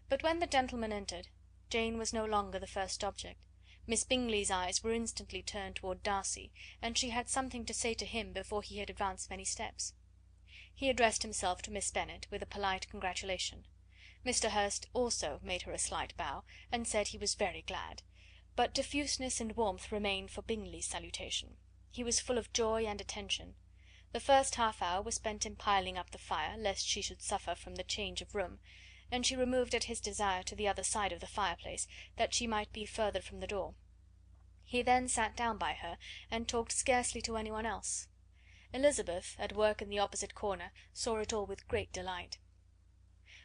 [SPEAKER 1] But when the gentlemen entered, Jane was no longer the first object. Miss Bingley's eyes were instantly turned toward Darcy, and she had something to say to him before he had advanced many steps. He addressed himself to Miss Bennet with a polite congratulation. Mr. Hurst also made her a slight bow, and said he was very glad, but diffuseness and warmth remained for Bingley's salutation. He was full of joy and attention. The first half hour was spent in piling up the fire, lest she should suffer from the change of room, and she removed at his desire to the other side of the fireplace, that she might be further from the door. He then sat down by her, and talked scarcely to any one else. Elizabeth, at work in the opposite corner, saw it all with great delight.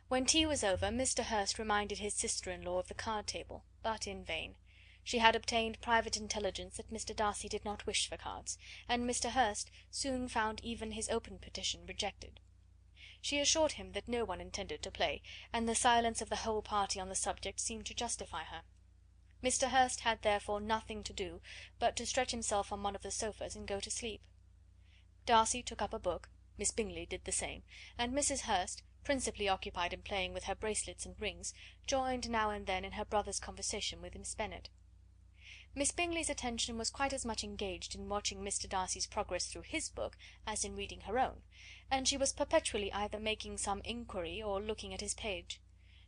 [SPEAKER 1] When tea was over, Mr. Hurst reminded his sister-in-law of the card table, but in vain. She had obtained private intelligence that Mr. Darcy did not wish for cards, and Mr. Hurst soon found even his open petition rejected. She assured him that no one intended to play, and the silence of the whole party on the subject seemed to justify her. Mr. Hurst had therefore nothing to do but to stretch himself on one of the sofas and go to sleep. Darcy took up a book, Miss Bingley did the same, and Mrs. Hurst, principally occupied in playing with her bracelets and rings, joined now and then in her brother's conversation with Miss Bennet. Miss Bingley's attention was quite as much engaged in watching Mr. Darcy's progress through his book as in reading her own, and she was perpetually either making some inquiry or looking at his page.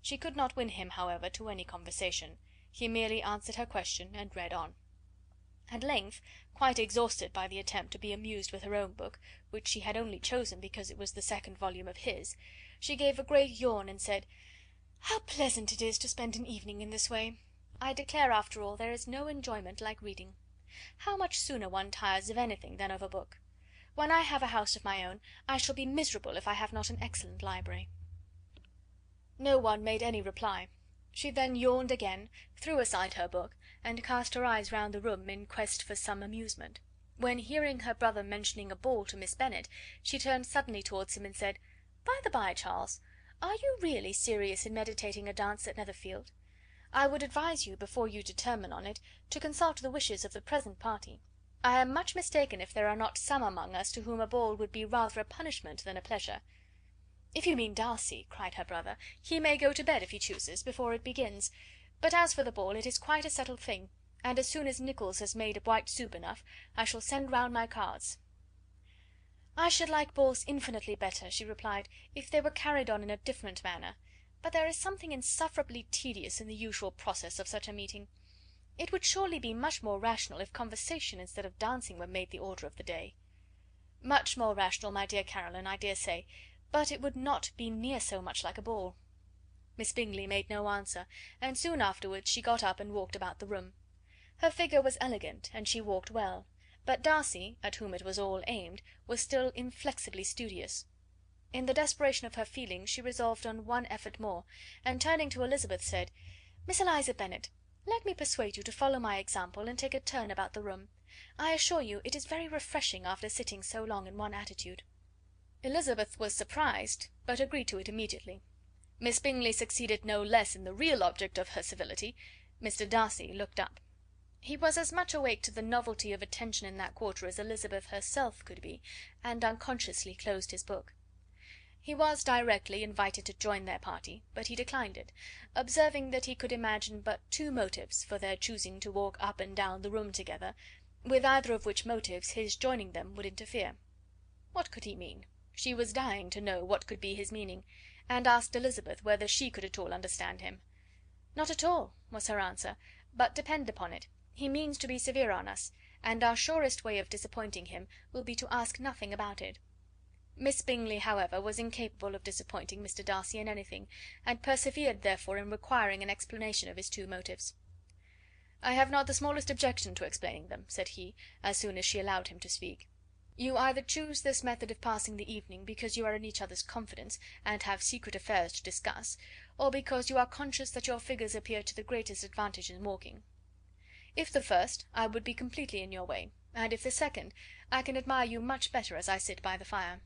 [SPEAKER 1] She could not win him, however, to any conversation. He merely answered her question and read on. At length, quite exhausted by the attempt to be amused with her own book, which she had only chosen because it was the second volume of his, she gave a great yawn and said, "How pleasant it is to spend an evening in this way! I declare, after all, there is no enjoyment like reading. How much sooner one tires of anything than of a book! When I have a house of my own, I shall be miserable if I have not an excellent library." No one made any reply. She then yawned again, threw aside her book, and cast her eyes round the room in quest for some amusement, when, hearing her brother mentioning a ball to Miss Bennet, she turned suddenly towards him and said, "By the by, Charles, are you really serious in meditating a dance at Netherfield? I would advise you, before you determine on it, to consult the wishes of the present party. I am much mistaken if there are not some among us to whom a ball would be rather a punishment than a pleasure." "If you mean Darcy," cried her brother, "he may go to bed, if he chooses, before it begins; but as for the ball, it is quite a settled thing. and as soon as Nicholls has made white soup enough, I shall send round my cards." "I should like balls infinitely better," she replied, "if they were carried on in a different manner; but there is something insufferably tedious in the usual process of such a meeting. It would surely be much more rational if conversation instead of dancing were made the order of the day." "Much more rational, my dear Caroline, I dare say, but it would not be near so much like a ball." Miss Bingley made no answer, and soon afterwards she got up and walked about the room. Her figure was elegant, and she walked well, but Darcy, at whom it was all aimed, was still inflexibly studious. In the desperation of her feelings she resolved on one effort more, and turning to Elizabeth, said, "Miss Eliza Bennet, let me persuade you to follow my example, and take a turn about the room. I assure you it is very refreshing after sitting so long in one attitude." Elizabeth was surprised, but agreed to it immediately. Miss Bingley succeeded no less in the real object of her civility. Mr. Darcy looked up. He was as much awake to the novelty of attention in that quarter as Elizabeth herself could be, and unconsciously closed his book. He was directly invited to join their party, but he declined it, observing that he could imagine but two motives for their choosing to walk up and down the room together, with either of which motives his joining them would interfere. What could he mean? She was dying to know what could be his meaning, and asked Elizabeth whether she could at all understand him. "Not at all," was her answer; "but depend upon it, he means to be severe on us, and our surest way of disappointing him will be to ask nothing about it." Miss Bingley, however, was incapable of disappointing Mr. Darcy in anything, and persevered therefore in requiring an explanation of his two motives. "I have not the smallest objection to explaining them," said he, as soon as she allowed him to speak. "You either choose this method of passing the evening because you are in each other's confidence, and have secret affairs to discuss, or because you are conscious that your figures appear to the greatest advantage in walking. If the first, I would be completely in your way, and if the second, I can admire you much better as I sit by the fire."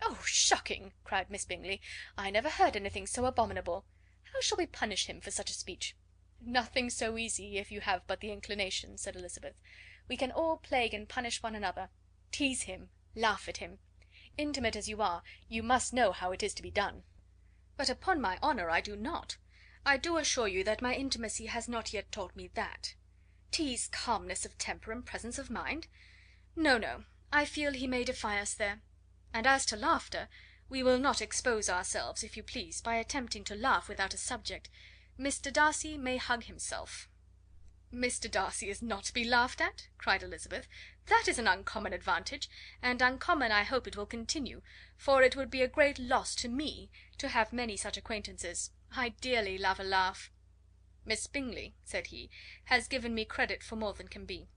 [SPEAKER 1] "Oh, shocking!" cried Miss Bingley. "I never heard anything so abominable. How shall we punish him for such a speech?" "Nothing so easy, if you have but the inclination," said Elizabeth. "We can all plague and punish one another. Tease him, laugh at him. Intimate as you are, you must know how it is to be done." "But upon my honour I do not. I do assure you that my intimacy has not yet taught me that. Tease calmness of temper and presence of mind? No, no, I feel he may defy us there. And as to laughter, we will not expose ourselves, if you please, by attempting to laugh without a subject. Mr. Darcy may hug himself." "Mr. Darcy is not to be laughed at?" cried Elizabeth. "That is an uncommon advantage, and uncommon I hope it will continue, for it would be a great loss to me to have many such acquaintances. I dearly love a laugh." "Miss Bingley," said he, "has given me credit for more than can be.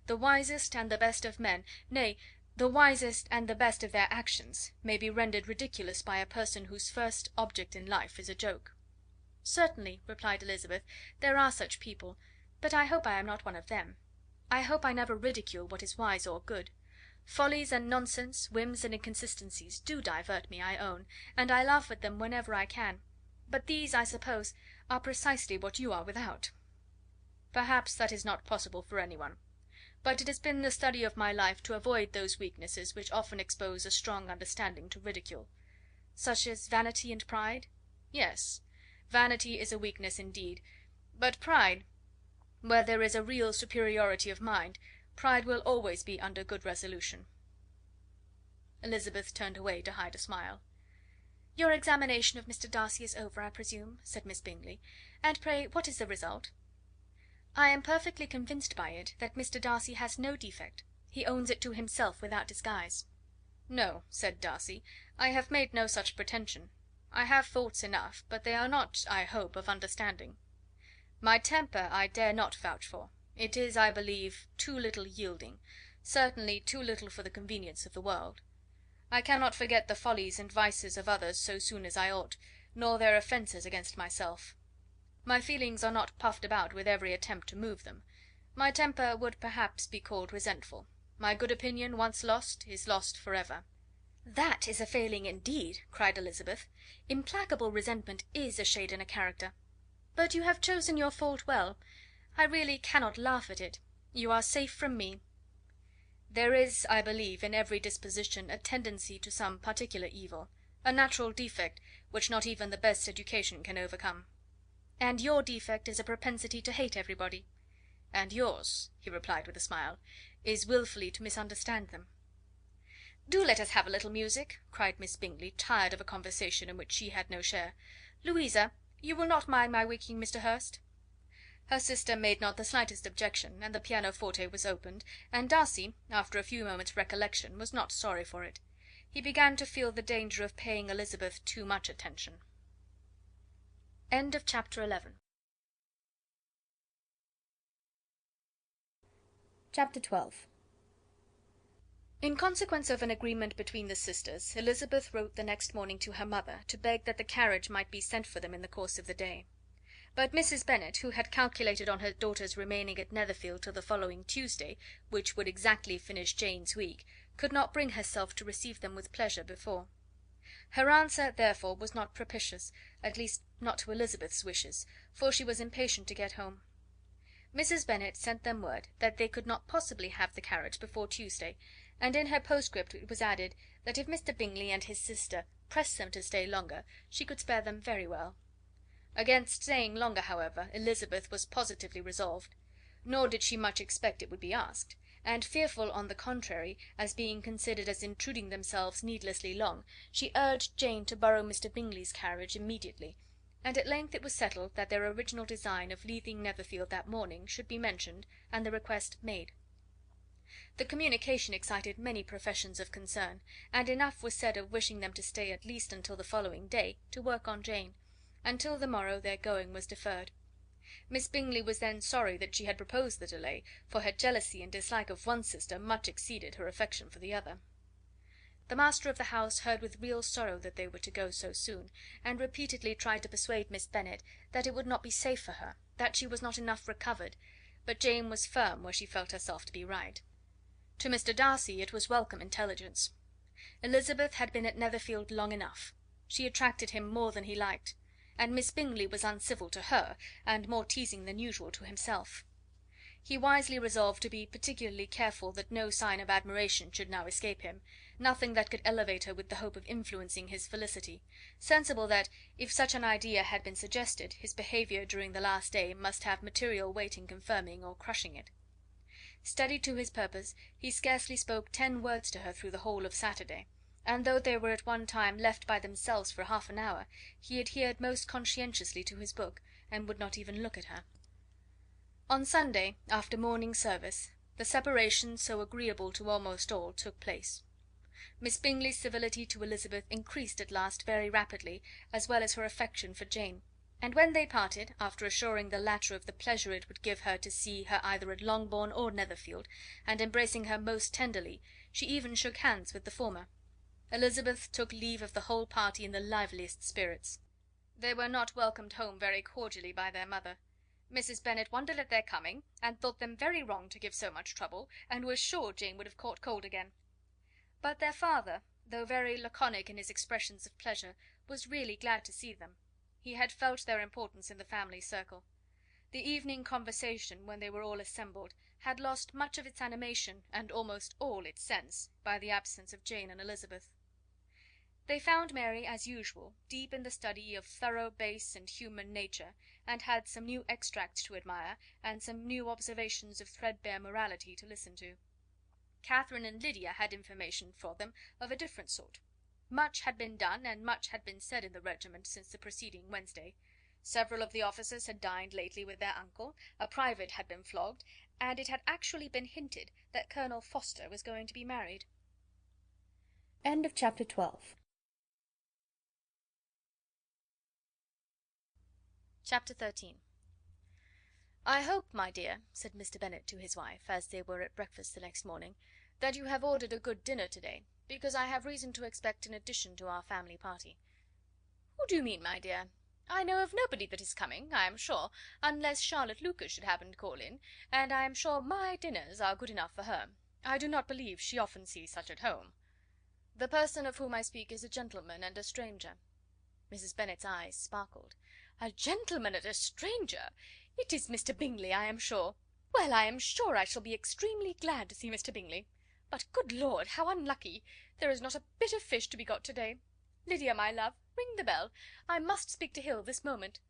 [SPEAKER 1] The wisest and the best of men, nay, the wisest and the best of their actions, may be rendered ridiculous by a person whose first object in life is a joke." "Certainly," replied Elizabeth, "there are such people, but I hope I am not one of them. I hope I never ridicule what is wise or good. Follies and nonsense, whims and inconsistencies, do divert me, I own, and I laugh at them whenever I can; but these, I suppose, are precisely what you are without." "Perhaps that is not possible for anyone. But it has been the study of my life to avoid those weaknesses which often expose a strong understanding to ridicule." "Such as vanity and pride?" "Yes, vanity is a weakness indeed; but pride, where there is a real superiority of mind, pride will always be under good resolution." Elizabeth turned away to hide a smile. "Your examination of Mr. Darcy is over, I presume," said Miss Bingley; "and pray what is the result?" "I am perfectly convinced by it that Mr. Darcy has no defect. He owns it to himself without disguise." "No," said Darcy, "I have made no such pretension. I have faults enough, but they are not, I hope, of understanding. My temper I dare not vouch for. It is, I believe, too little yielding, certainly too little for the convenience of the world. I cannot forget the follies and vices of others so soon as I ought, nor their offences against myself. My feelings are not puffed about with every attempt to move them. My temper would perhaps be called resentful. My good opinion, once lost, is lost for ever." "That is a failing indeed," cried Elizabeth. "Implacable resentment is a shade in a character. But you have chosen your fault well. I really cannot laugh at it. You are safe from me." "There is, I believe, in every disposition a tendency to some particular evil, a natural defect which not even the best education can overcome." "And your defect is a propensity to hate everybody." "And yours," he replied with a smile, "is wilfully to misunderstand them." "Do let us have a little music," cried Miss Bingley, tired of a conversation in which she had no share. "Louisa, you will not mind my waking Mr. Hurst?" Her sister made not the slightest objection, and the pianoforte was opened, and Darcy, after a few moments' recollection, was not sorry for it. He began to feel the danger of paying Elizabeth too much attention. Chapter 12. In consequence of an agreement between the sisters, Elizabeth wrote the next morning to her mother to beg that the carriage might be sent for them in the course of the day. But Mrs. Bennet, who had calculated on her daughter's remaining at Netherfield till the following Tuesday, which would exactly finish Jane's week, could not bring herself to receive them with pleasure before. Her answer, therefore, was not propitious, at least not to Elizabeth's wishes, for she was impatient to get home. Mrs. Bennet sent them word that they could not possibly have the carriage before Tuesday, and in her postscript it was added that if Mr. Bingley and his sister pressed them to stay longer, she could spare them very well. Against staying longer, however, Elizabeth was positively resolved; nor did she much expect it would be asked, and fearful, on the contrary, as being considered as intruding themselves needlessly long, she urged Jane to borrow Mr. Bingley's carriage immediately, and at length it was settled that their original design of leaving Netherfield that morning should be mentioned, and the request made. The communication excited many professions of concern, and enough was said of wishing them to stay at least until the following day, to work on Jane. Until the morrow their going was deferred. Miss Bingley was then sorry that she had proposed the delay, for her jealousy and dislike of one sister much exceeded her affection for the other. The master of the house heard with real sorrow that they were to go so soon, and repeatedly tried to persuade Miss Bennet that it would not be safe for her, that she was not enough recovered, but Jane was firm where she felt herself to be right. To Mr. Darcy it was welcome intelligence. Elizabeth had been at Netherfield long enough. She attracted him more than he liked, and Miss Bingley was uncivil to her, and more teasing than usual to himself. He wisely resolved to be particularly careful that no sign of admiration should now escape him, nothing that could elevate her with the hope of influencing his felicity, sensible that, if such an idea had been suggested, his behaviour during the last day must have material weight in confirming or crushing it. Steady to his purpose, he scarcely spoke 10 words to her through the whole of Saturday, and though they were at one time left by themselves for half an hour, he adhered most conscientiously to his book, and would not even look at her. On Sunday, after morning service, the separation, so agreeable to almost all, took place. Miss Bingley's civility to Elizabeth increased at last very rapidly, as well as her affection for Jane; and when they parted, after assuring the latter of the pleasure it would give her to see her either at Longbourn or Netherfield, and embracing her most tenderly, she even shook hands with the former. Elizabeth took leave of the whole party in the liveliest spirits. They were not welcomed home very cordially by their mother. Mrs. Bennet wondered at their coming, and thought them very wrong to give so much trouble, and was sure Jane would have caught cold again. But their father, though very laconic in his expressions of pleasure, was really glad to see them. He had felt their importance in the family circle. The evening conversation, when they were all assembled, had lost much of its animation, and almost all its sense, by the absence of Jane and Elizabeth. They found Mary, as usual, deep in the study of thorough base and human nature, and had some new extracts to admire, and some new observations of threadbare morality to listen to. Catherine and Lydia had information for them of a different sort. Much had been done, and much had been said in the regiment since the preceding Wednesday. Several of the officers had dined lately with their uncle, a private had been flogged, and it had actually been hinted that Colonel Forster was going to be married. Chapter 13. "I hope, my dear," said Mr. Bennet to his wife, as they were at breakfast the next morning, "that you have ordered a good dinner to-day, because I have reason to expect an addition to our family party." "Who do you mean, my dear? I know of nobody that is coming, I am sure, unless Charlotte Lucas should happen to call in, and I am sure my dinners are good enough for her. I do not believe she often sees such at home." "The person of whom I speak is a gentleman and a stranger." Mrs. Bennet's eyes sparkled. "A gentleman and a stranger! It is Mr. Bingley, I am sure. Well, I am sure I shall be extremely glad to see Mr. Bingley. But, good Lord, how unlucky! There is not a bit of fish to be got to-day. Lydia, my love, ring the bell. I must speak to Hill this moment."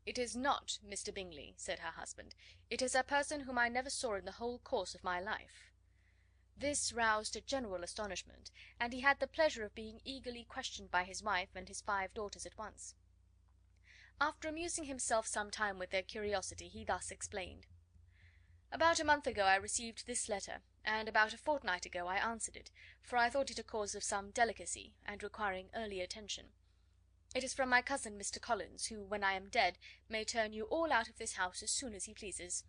[SPEAKER 1] "It is not Mr. Bingley," said her husband. "It is a person whom I never saw in the whole course of my life." This roused a general astonishment, and he had the pleasure of being eagerly questioned by his wife and his 5 daughters at once. After amusing himself some time with their curiosity, he thus explained: "About a month ago I received this letter, and about a fortnight ago I answered it, for I thought it a cause of some delicacy, and requiring early attention. It is from my cousin Mr. Collins, who, when I am dead, may turn you all out of this house as soon as he pleases."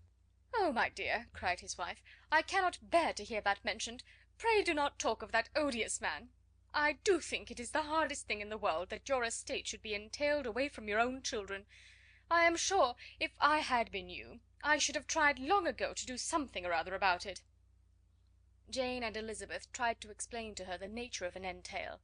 [SPEAKER 1] "Oh, my dear," cried his wife, "I cannot bear to hear that mentioned. Pray do not talk of that odious man. I do think it is the hardest thing in the world that your estate should be entailed away from your own children. I am sure, if I had been you, I should have tried long ago to do something or other about it." Jane and Elizabeth tried to explain to her the nature of an entail.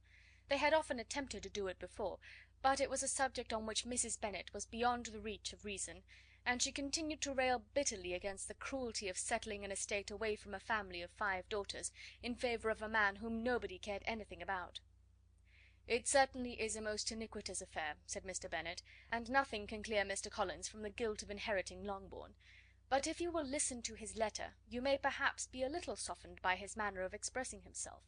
[SPEAKER 1] They had often attempted to do it before, but it was a subject on which Mrs. Bennet was beyond the reach of reason, and she continued to rail bitterly against the cruelty of settling an estate away from a family of 5 daughters, in favour of a man whom nobody cared anything about. "It certainly is a most iniquitous affair," said Mr. Bennet, "and nothing can clear Mr. Collins from the guilt of inheriting Longbourn; but if you will listen to his letter, you may perhaps be a little softened by his manner of expressing himself."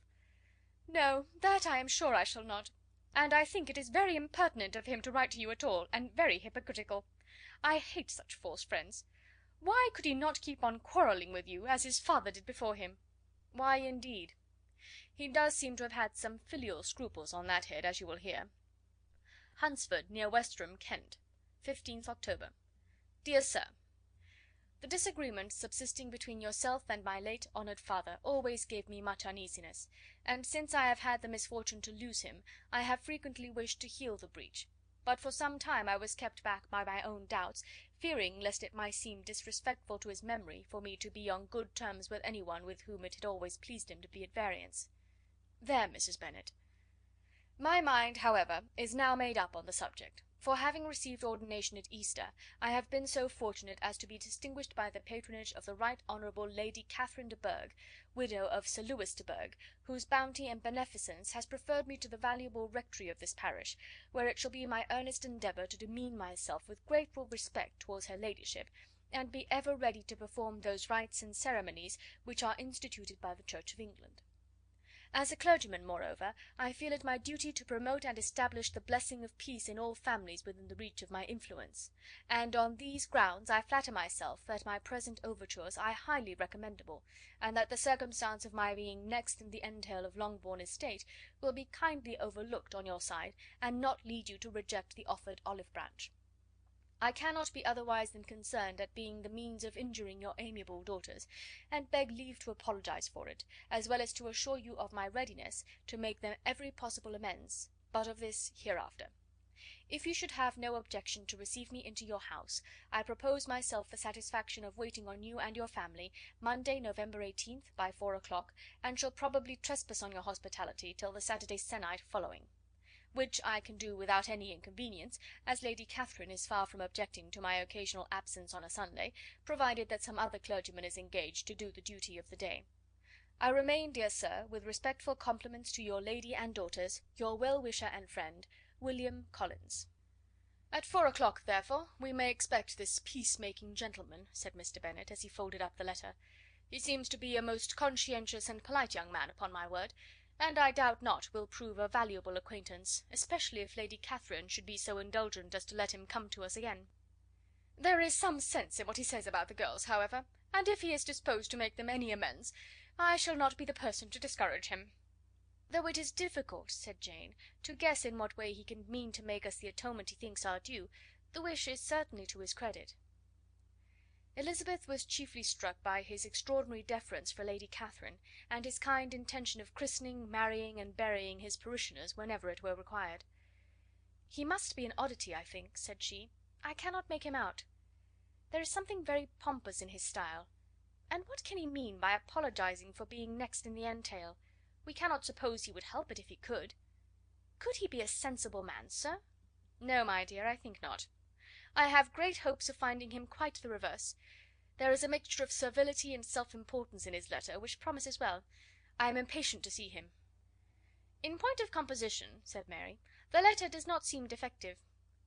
[SPEAKER 1] "No, that I am sure I shall not; and I think it is very impertinent of him to write to you at all, and very hypocritical. I hate such false friends. Why could he not keep on quarrelling with you, as his father did before him?" "Why, indeed? He does seem to have had some filial scruples on that head, as you will hear. Hunsford, near Westerham, Kent, 15th October. Dear Sir, the disagreement subsisting between yourself and my late honoured father always gave me much uneasiness, and since I have had the misfortune to lose him, I have frequently wished to heal the breach, but for some time I was kept back by my own doubts, fearing lest it might seem disrespectful to his memory for me to be on good terms with any one with whom it had always pleased him to be at variance. There, Mrs. Bennet. My mind, however, is now made up on the subject, for having received ordination at Easter, I have been so fortunate as to be distinguished by the patronage of the Right Honourable Lady Catherine de Bourgh, widow of Sir Lewis de Bourgh, whose bounty and beneficence has preferred me to the valuable rectory of this parish, where it shall be my earnest endeavour to demean myself with grateful respect towards her ladyship, and be ever ready to perform those rites and ceremonies which are instituted by the Church of England. As a clergyman, moreover, I feel it my duty to promote and establish the blessing of peace in all families within the reach of my influence; and on these grounds I flatter myself that my present overtures are highly recommendable, and that the circumstance of my being next in the entail of Longbourn estate will be kindly overlooked on your side, and not lead you to reject the offered olive branch. I cannot be otherwise than concerned at being the means of injuring your amiable daughters, and beg leave to apologise for it, as well as to assure you of my readiness to make them every possible amends, but of this hereafter. If you should have no objection to receive me into your house, I propose myself the satisfaction of waiting on you and your family, Monday, November 18th, by 4 o'clock, and shall probably trespass on your hospitality till the Saturday sennight following; which I can do without any inconvenience, as Lady Catherine is far from objecting to my occasional absence on a Sunday, provided that some other clergyman is engaged to do the duty of the day. I remain, dear sir, with respectful compliments to your lady and daughters, your well-wisher and friend, William Collins. "At 4 o'clock, therefore, we may expect this peace-making gentleman," said Mr. Bennet, as he folded up the letter. "He seems to be a most conscientious and polite young man, upon my word, and I doubt not will prove a valuable acquaintance, especially if Lady Catherine should be so indulgent as to let him come to us again. There is some sense in what he says about the girls, however, and if he is disposed to make them any amends, I shall not be the person to discourage him." "Though it is difficult," said Jane, "to guess in what way he can mean to make us the atonement he thinks our due, the wish is certainly to his credit." Elizabeth was chiefly struck by his extraordinary deference for Lady Catherine, and his kind intention of christening, marrying, and burying his parishioners whenever it were required. "He must be an oddity, I think," said she. "I cannot make him out. There is something very pompous in his style. And what can he mean by apologizing for being next in the entail? We cannot suppose he would help it if he could. Could he be a sensible man, sir?" "No, my dear, I think not. I have great hopes of finding him quite the reverse. There is a mixture of servility and self-importance in his letter, which promises well. I am impatient to see him." "In point of composition," said Mary, "the letter does not seem defective.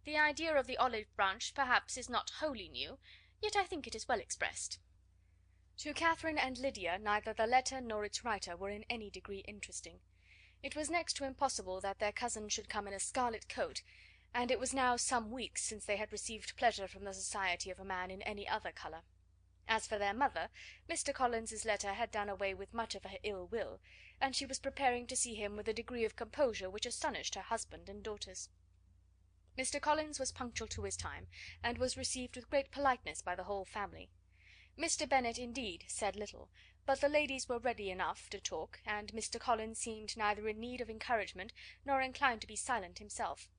[SPEAKER 1] The idea of the olive branch perhaps is not wholly new, yet I think it is well expressed." To Catherine and Lydia neither the letter nor its writer were in any degree interesting. It was next to impossible that their cousin should come in a scarlet coat, and it was now some weeks since they had received pleasure from the society of a man in any other colour. As for their mother, Mr. Collins's letter had done away with much of her ill will, and she was preparing to see him with a degree of composure which astonished her husband and daughters. Mr. Collins was punctual to his time, and was received with great politeness by the whole family. Mr. Bennet, indeed, said little, but the ladies were ready enough to talk, and Mr. Collins seemed neither in need of encouragement nor inclined to be silent himself.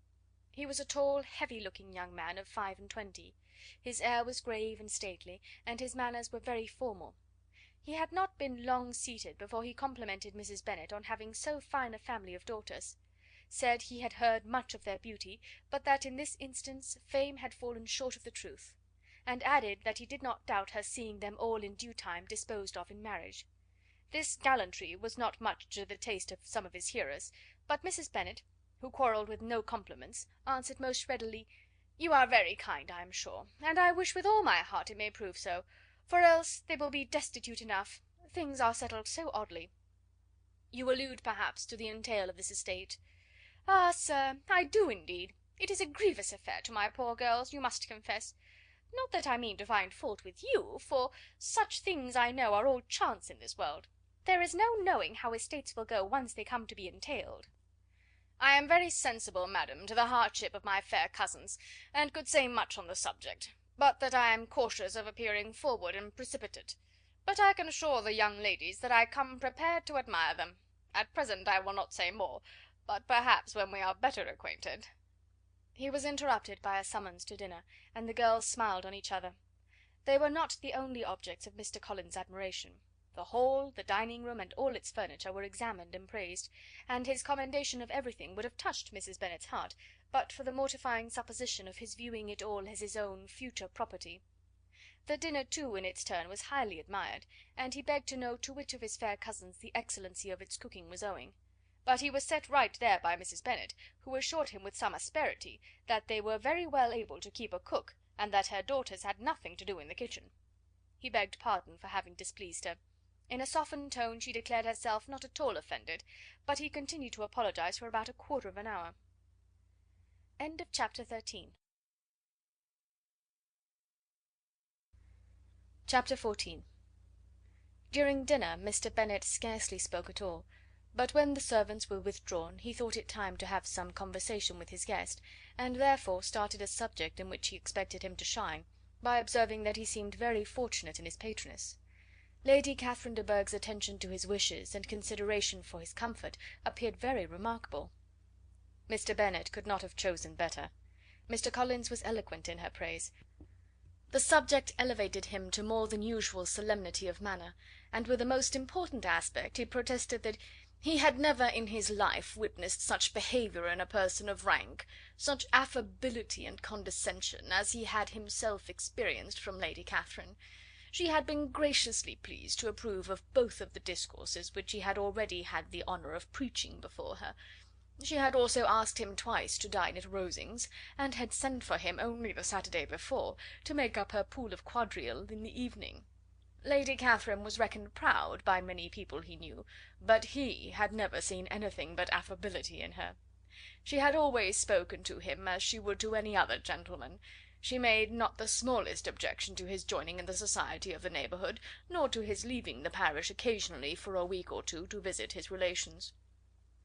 [SPEAKER 1] He was a tall, heavy looking young man of 25. His air was grave and stately, and his manners were very formal. He had not been long seated before he complimented Mrs. Bennet on having so fine a family of daughters; said he had heard much of their beauty, but that in this instance fame had fallen short of the truth; and added that he did not doubt her seeing them all in due time disposed of in marriage. This gallantry was not much to the taste of some of his hearers, but Mrs. Bennet, who quarrelled with no compliments, answered most readily, "You are very kind, I am sure, and I wish with all my heart it may prove so, for else they will be destitute enough. Things are settled so oddly." "You allude, perhaps, to the entail of this estate?" "Ah, sir, I do indeed. It is a grievous affair to my poor girls, you must confess. Not that I mean to find fault with you, for such things I know are all chance in this world. There is no knowing how estates will go once they come to be entailed." "I am very sensible, madam, to the hardship of my fair cousins, and could say much on the subject, but that I am cautious of appearing forward and precipitate. But I can assure the young ladies that I come prepared to admire them. At present I will not say more, but perhaps when we are better acquainted—" He was interrupted by a summons to dinner, and the girls smiled on each other. They were not the only objects of Mr. Collins' admiration. The hall, the dining room, and all its furniture were examined and praised, and his commendation of everything would have touched Mrs. Bennet's heart, but for the mortifying supposition of his viewing it all as his own future property. The dinner, too, in its turn was highly admired, and he begged to know to which of his fair cousins the excellency of its cooking was owing; but he was set right there by Mrs. Bennet, who assured him with some asperity that they were very well able to keep a cook, and that her daughters had nothing to do in the kitchen. He begged pardon for having displeased her. In a softened tone she declared herself not at all offended, but he continued to apologise for about a quarter of an hour. Chapter 14. During dinner Mr. Bennet scarcely spoke at all, but when the servants were withdrawn he thought it time to have some conversation with his guest, and therefore started a subject in which he expected him to shine, by observing that he seemed very fortunate in his patroness. Lady Catherine de Bourgh's attention to his wishes, and consideration for his comfort, appeared very remarkable. Mr. Bennet could not have chosen better. Mr. Collins was eloquent in her praise. The subject elevated him to more than usual solemnity of manner, and with a most important aspect he protested that he had never in his life witnessed such behaviour in a person of rank, such affability and condescension, as he had himself experienced from Lady Catherine. She had been graciously pleased to approve of both of the discourses which he had already had the honour of preaching before her. She had also asked him twice to dine at Rosings, and had sent for him only the Saturday before, to make up her pool of quadrille in the evening. Lady Catherine was reckoned proud by many people he knew, but he had never seen anything but affability in her. She had always spoken to him as she would to any other gentleman. She made not the smallest objection to his joining in the society of the neighbourhood, nor to his leaving the parish occasionally for a week or two to visit his relations.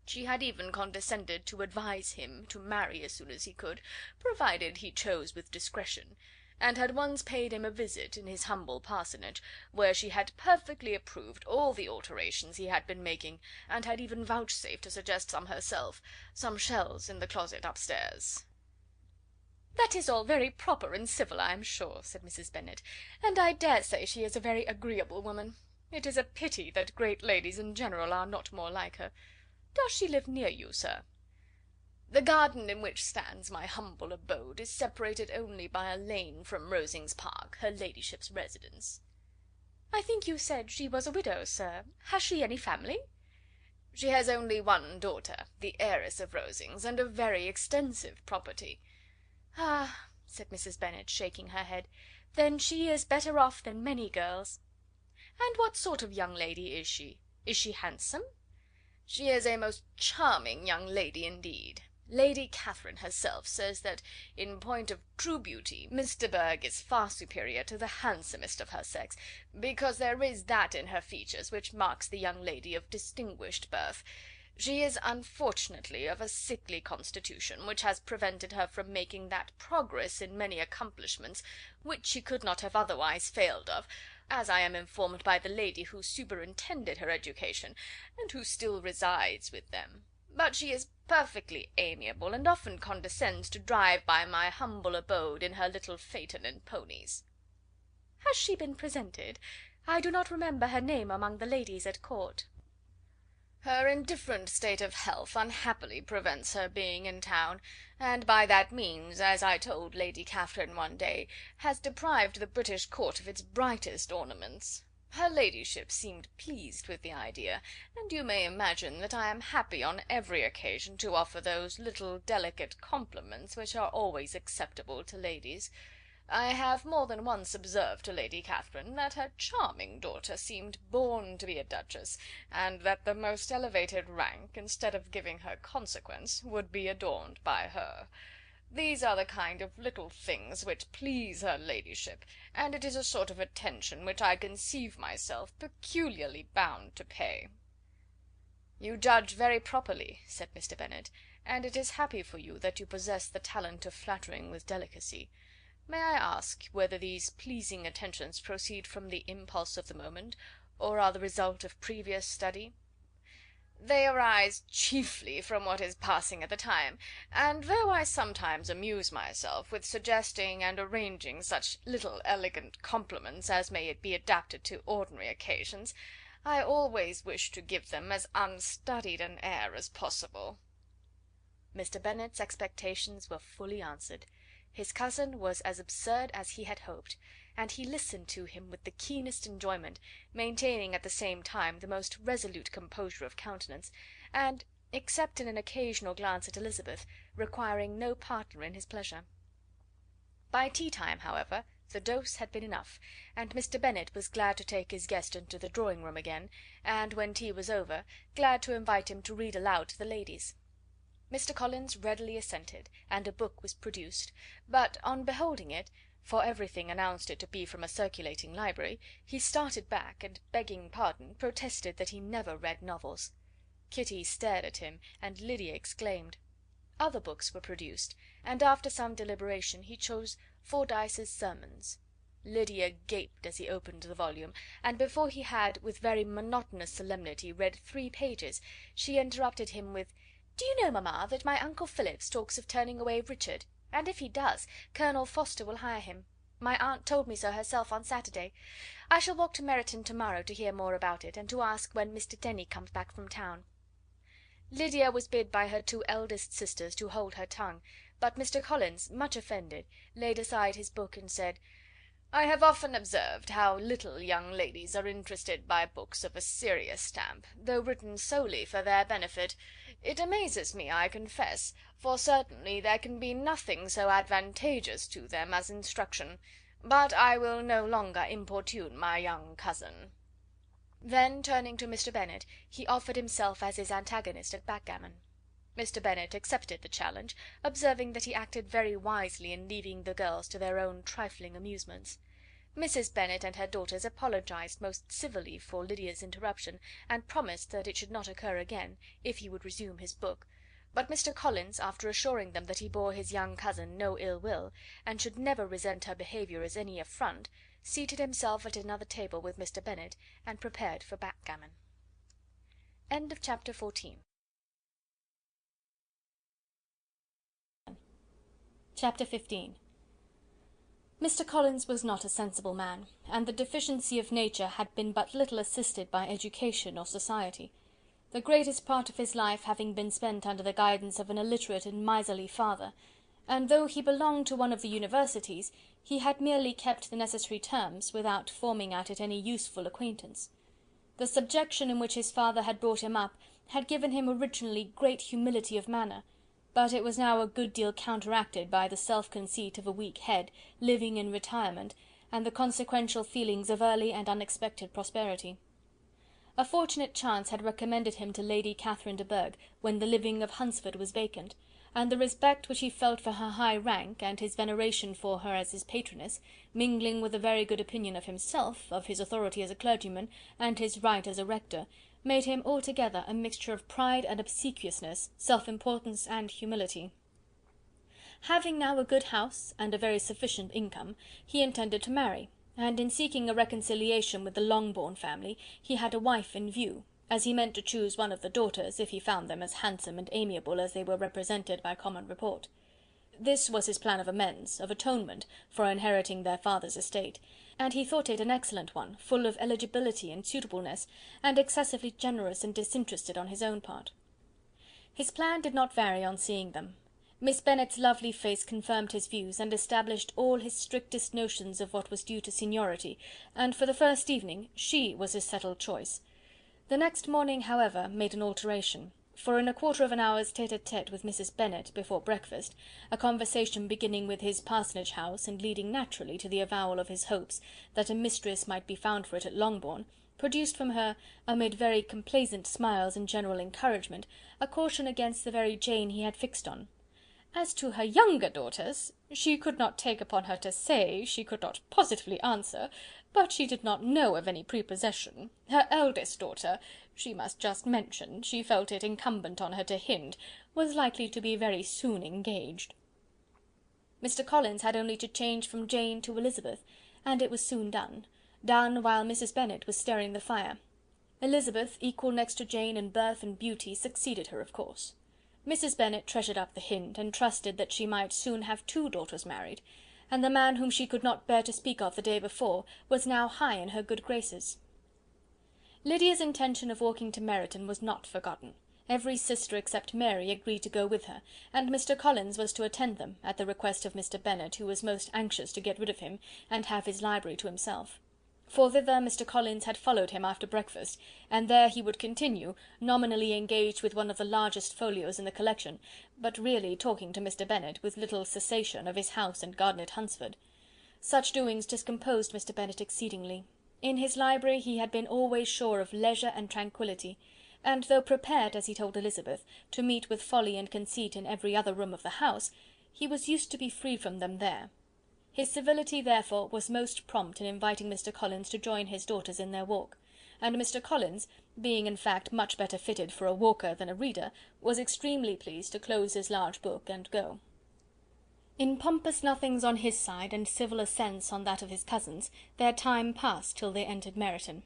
[SPEAKER 1] She had even condescended to advise him to marry as soon as he could, provided he chose with discretion, and had once paid him a visit in his humble parsonage, where she had perfectly approved all the alterations he had been making, and had even vouchsafed to suggest some herself, some shelves in the closet upstairs. "That is all very proper and civil, I am sure," said Mrs. Bennet, "and I dare say she is a very agreeable woman. It is a pity that great ladies in general are not more like her. Does she live near you, sir?" "The garden in which stands my humble abode is separated only by a lane from Rosings Park, her ladyship's residence." "I think you said she was a widow, sir. Has she any family?" "She has only one daughter, the heiress of Rosings, and a very extensive property. "Ah," said Mrs. Bennet, shaking her head, "then she is better off than many girls." "And what sort of young lady is she? Is she handsome?" "She is a most charming young lady indeed. Lady Catherine herself says that, in point of true beauty, Miss de Bourgh is far superior to the handsomest of her sex, because there is that in her features which marks the young lady of distinguished birth. She is unfortunately of a sickly constitution, which has prevented her from making that progress in many accomplishments which she could not have otherwise failed of, as I am informed by the lady who superintended her education, and who still resides with them. But she is perfectly amiable, and often condescends to drive by my humble abode in her little phaeton and ponies." "Has she been presented? I do not remember her name among the ladies at court." "Her indifferent state of health unhappily prevents her being in town, and by that means, as I told Lady Catherine one day, has deprived the British court of its brightest ornaments. Her ladyship seemed pleased with the idea, and you may imagine that I am happy on every occasion to offer those little delicate compliments which are always acceptable to ladies. I have more than once observed to Lady Catherine that her charming daughter seemed born to be a duchess, and that the most elevated rank, instead of giving her consequence, would be adorned by her. These are the kind of little things which please her ladyship, and it is a sort of attention which I conceive myself peculiarly bound to pay." "You judge very properly," said Mr. Bennet, "and it is happy for you that you possess the talent of flattering with delicacy. May I ask whether these pleasing attentions proceed from the impulse of the moment, or are the result of previous study?" "They arise chiefly from what is passing at the time, and though I sometimes amuse myself with suggesting and arranging such little elegant compliments as may be adapted to ordinary occasions, I always wish to give them as unstudied an air as possible." Mr. Bennet's expectations were fully answered. His cousin was as absurd as he had hoped, and he listened to him with the keenest enjoyment, maintaining at the same time the most resolute composure of countenance, and, except in an occasional glance at Elizabeth, requiring no partner in his pleasure. By tea time, however, the dose had been enough, and Mr. Bennet was glad to take his guest into the drawing room again, and, when tea was over, glad to invite him to read aloud to the ladies. Mr. Collins readily assented, and a book was produced, but on beholding it, for everything announced it to be from a circulating library, he started back, and, begging pardon, protested that he never read novels. Kitty stared at him, and Lydia exclaimed. Other books were produced, and after some deliberation he chose Fordyce's Sermons. Lydia gaped as he opened the volume, and before he had, with very monotonous solemnity, read 3 pages, she interrupted him with: "Do you know, mamma, that my uncle Phillips talks of turning away Richard, and if he does, Colonel Forster will hire him. My aunt told me so herself on Saturday. I shall walk to Meryton to morrow to hear more about it, and to ask when Mr. Denny comes back from town." Lydia was bid by her 2 eldest sisters to hold her tongue, but Mr. Collins, much offended, laid aside his book and said: "I have often observed how little young ladies are interested by books of a serious stamp, though written solely for their benefit. It amazes me, I confess, for certainly there can be nothing so advantageous to them as instruction. But I will no longer importune my young cousin." Then, turning to Mr. Bennet, he offered himself as his antagonist at backgammon. Mr. Bennet accepted the challenge, observing that he acted very wisely in leaving the girls to their own trifling amusements. Mrs. Bennet and her daughters apologized most civilly for Lydia's interruption, and promised that it should not occur again, if he would resume his book; but Mr. Collins, after assuring them that he bore his young cousin no ill will, and should never resent her behaviour as any affront, seated himself at another table with Mr. Bennet, and prepared for backgammon. Chapter 15. Mr. Collins was not a sensible man, and the deficiency of nature had been but little assisted by education or society, the greatest part of his life having been spent under the guidance of an illiterate and miserly father, and though he belonged to one of the universities, he had merely kept the necessary terms, without forming at it any useful acquaintance. The subjection in which his father had brought him up had given him originally great humility of manner, but it was now a good deal counteracted by the self-conceit of a weak head, living in retirement, and the consequential feelings of early and unexpected prosperity. A fortunate chance had recommended him to Lady Catherine de Bourgh when the living of Hunsford was vacant, and the respect which he felt for her high rank, and his veneration for her as his patroness, mingling with a very good opinion of himself, of his authority as a clergyman, and his right as a rector, made him altogether a mixture of pride and obsequiousness, self-importance and humility. Having now a good house and a very sufficient income, he intended to marry, and in seeking a reconciliation with the Longbourn family, he had a wife in view, as he meant to choose one of the daughters, if he found them as handsome and amiable as they were represented by common report. This was his plan of amends, of atonement, for inheriting their father's estate, and he thought it an excellent one, full of eligibility and suitableness, and excessively generous and disinterested on his own part. His plan did not vary on seeing them. Miss Bennet's lovely face confirmed his views, and established all his strictest notions of what was due to seniority, and for the first evening she was his settled choice. The next morning, however, made an alteration, for in a quarter of an hour's tete-a-tete with Mrs. Bennet before breakfast, a conversation beginning with his parsonage house, and leading naturally to the avowal of his hopes that a mistress might be found for it at Longbourn, produced from her, amid very complaisant smiles and general encouragement, a caution against the very Jane he had fixed on. As to her younger daughters, she could not take upon her to say, she could not positively answer, but she did not know of any prepossession. Her eldest daughter, she must just mention, she felt it incumbent on her to hint, was likely to be very soon engaged. Mr. Collins had only to change from Jane to Elizabeth, and it was soon done while Mrs. Bennet was stirring the fire. Elizabeth, equal next to Jane in birth and beauty, succeeded her, of course. Mrs. Bennet treasured up the hint, and trusted that she might soon have 2 daughters married, and the man whom she could not bear to speak of the day before was now high in her good graces. Lydia's intention of walking to Meryton was not forgotten. Every sister except Mary agreed to go with her, and Mr. Collins was to attend them, at the request of Mr. Bennet, who was most anxious to get rid of him, and have his library to himself. For thither Mr. Collins had followed him after breakfast, and there he would continue, nominally engaged with one of the largest folios in the collection, but really talking to Mr. Bennet, with little cessation, of his house and garden at Hunsford. Such doings discomposed Mr. Bennet exceedingly. In his library he had been always sure of leisure and tranquillity, and though prepared, as he told Elizabeth, to meet with folly and conceit in every other room of the house, he was used to be free from them there. His civility, therefore, was most prompt in inviting Mr. Collins to join his daughters in their walk, and Mr. Collins, being in fact much better fitted for a walker than a reader, was extremely pleased to close his large book and go. In pompous nothings on his side, and civil assents on that of his cousins, their time passed till they entered Meryton.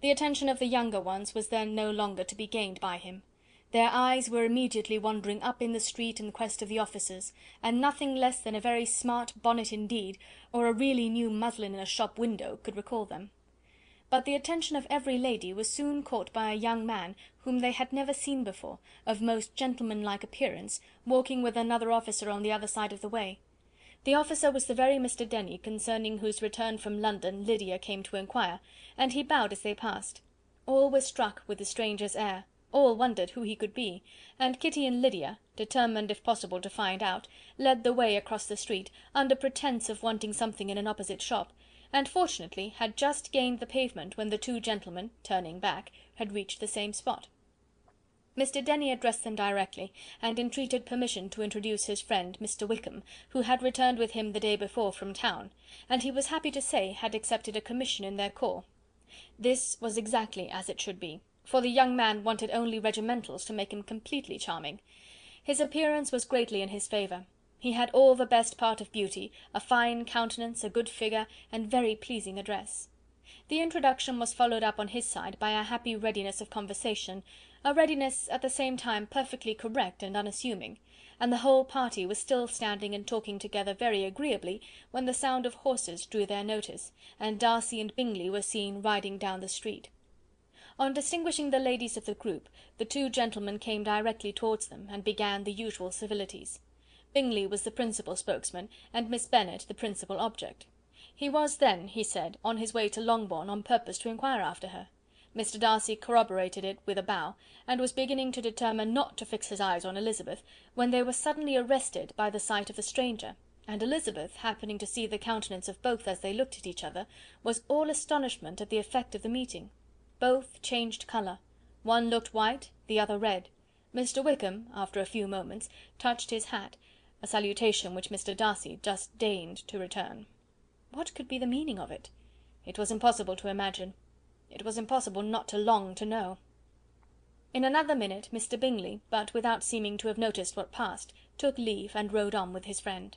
[SPEAKER 1] The attention of the younger ones was then no longer to be gained by him. Their eyes were immediately wandering up in the street in quest of the officers, and nothing less than a very smart bonnet indeed, or a really new muslin in a shop window, could recall them. But the attention of every lady was soon caught by a young man whom they had never seen before, of most gentlemanlike appearance, walking with another officer on the other side of the way. The officer was the very Mr. Denny concerning whose return from London Lydia came to inquire, and he bowed as they passed. All were struck with the stranger's air. All wondered who he could be, and Kitty and Lydia, determined if possible to find out, led the way across the street, under pretence of wanting something in an opposite shop, and fortunately had just gained the pavement when the 2 gentlemen, turning back, had reached the same spot. Mr. Denny addressed them directly, and entreated permission to introduce his friend Mr. Wickham, who had returned with him the day before from town, and he was happy to say had accepted a commission in their corps. This was exactly as it should be, for the young man wanted only regimentals to make him completely charming. His appearance was greatly in his favour. He had all the best part of beauty, a fine countenance, a good figure, and very pleasing address. The introduction was followed up on his side by a happy readiness of conversation, a readiness at the same time perfectly correct and unassuming, and the whole party was still standing and talking together very agreeably, when the sound of horses drew their notice, and Darcy and Bingley were seen riding down the street. On distinguishing the ladies of the group, the 2 gentlemen came directly towards them, and began the usual civilities. Bingley was the principal spokesman, and Miss Bennet the principal object. He was then, he said, on his way to Longbourn on purpose to inquire after her. Mr. Darcy corroborated it with a bow, and was beginning to determine not to fix his eyes on Elizabeth, when they were suddenly arrested by the sight of the stranger, and Elizabeth, happening to see the countenance of both as they looked at each other, was all astonishment at the effect of the meeting. Both changed colour. One looked white, the other red. Mr. Wickham, after a few moments, touched his hat, a salutation which Mr. Darcy just deigned to return. What could be the meaning of it? It was impossible to imagine. It was impossible not to long to know. In another minute Mr. Bingley, but without seeming to have noticed what passed, took leave and rode on with his friend.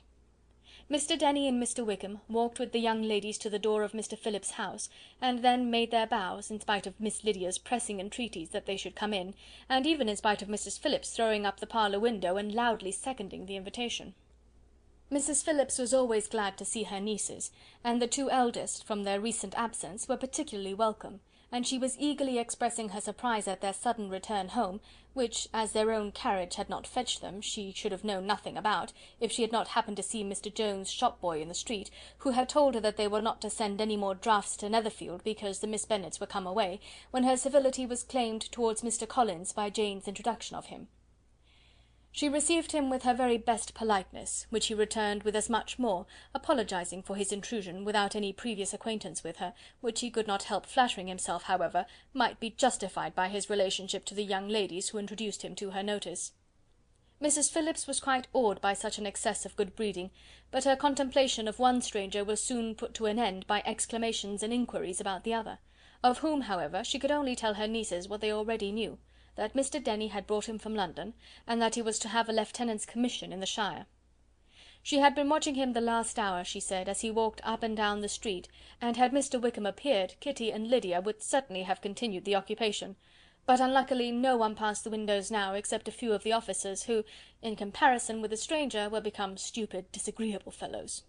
[SPEAKER 1] Mr. Denny and Mr. Wickham walked with the young ladies to the door of Mr. Phillips's house, and then made their bows, in spite of Miss Lydia's pressing entreaties that they should come in, and even in spite of Mrs. Phillips throwing up the parlour window and loudly seconding the invitation. Mrs. Phillips was always glad to see her nieces, and the two eldest, from their recent absence, were particularly welcome, and she was eagerly expressing her surprise at their sudden return home, which, as their own carriage had not fetched them, she should have known nothing about, if she had not happened to see Mr. Jones' shop-boy in the street, who had told her that they were not to send any more drafts to Netherfield, because the Miss Bennets were come away, when her civility was claimed towards Mr. Collins by Jane's introduction of him. She received him with her very best politeness, which he returned with as much more, apologizing for his intrusion without any previous acquaintance with her, which he could not help flattering himself, however, might be justified by his relationship to the young ladies who introduced him to her notice. Mrs. Phillips was quite awed by such an excess of good breeding, but her contemplation of one stranger was soon put to an end by exclamations and inquiries about the other, of whom, however, she could only tell her nieces what they already knew, that Mr. Denny had brought him from London, and that he was to have a lieutenant's commission in the shire. She had been watching him the last hour, she said, as he walked up and down the street, and had Mr. Wickham appeared, Kitty and Lydia would certainly have continued the occupation; but unluckily no one passed the windows now except a few of the officers, who, in comparison with the stranger, were become stupid, disagreeable fellows.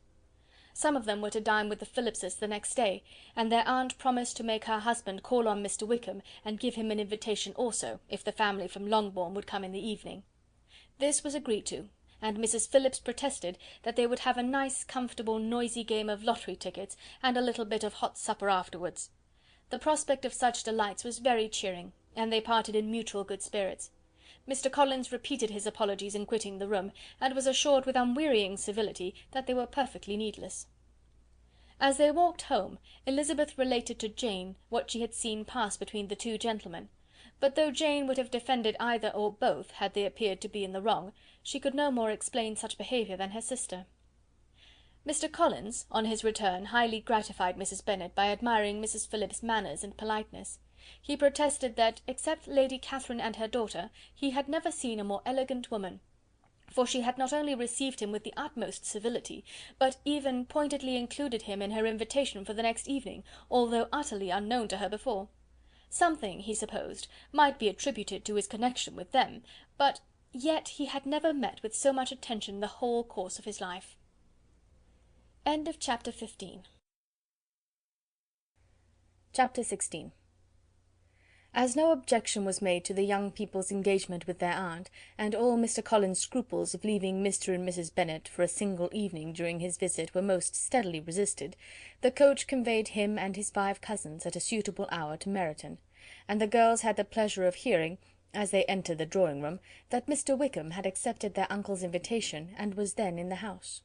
[SPEAKER 1] Some of them were to dine with the Phillipses the next day, and their aunt promised to make her husband call on Mr. Wickham, and give him an invitation also, if the family from Longbourn would come in the evening. This was agreed to, and Mrs. Phillips protested that they would have a nice, comfortable, noisy game of lottery tickets, and a little bit of hot supper afterwards. The prospect of such delights was very cheering, and they parted in mutual good spirits. Mr. Collins repeated his apologies in quitting the room, and was assured with unwearying civility that they were perfectly needless. As they walked home, Elizabeth related to Jane what she had seen pass between the two gentlemen, but though Jane would have defended either or both had they appeared to be in the wrong, she could no more explain such behaviour than her sister. Mr. Collins, on his return, highly gratified Mrs. Bennet by admiring Mrs. Phillips's manners and politeness. He protested that, except Lady Catherine and her daughter, he had never seen a more elegant woman, for she had not only received him with the utmost civility, but even pointedly included him in her invitation for the next evening, although utterly unknown to her before. Something, he supposed, might be attributed to his connection with them, but yet he had never met with so much attention in the whole course of his life. End of chapter 15. Chapter 16. As no objection was made to the young people's engagement with their aunt, and all Mr. Collins' scruples of leaving Mr. and Mrs. Bennet for a single evening during his visit were most steadily resisted, the coach conveyed him and his 5 cousins at a suitable hour to Meryton, and the girls had the pleasure of hearing, as they entered the drawing-room, that Mr. Wickham had accepted their uncle's invitation, and was then in the house.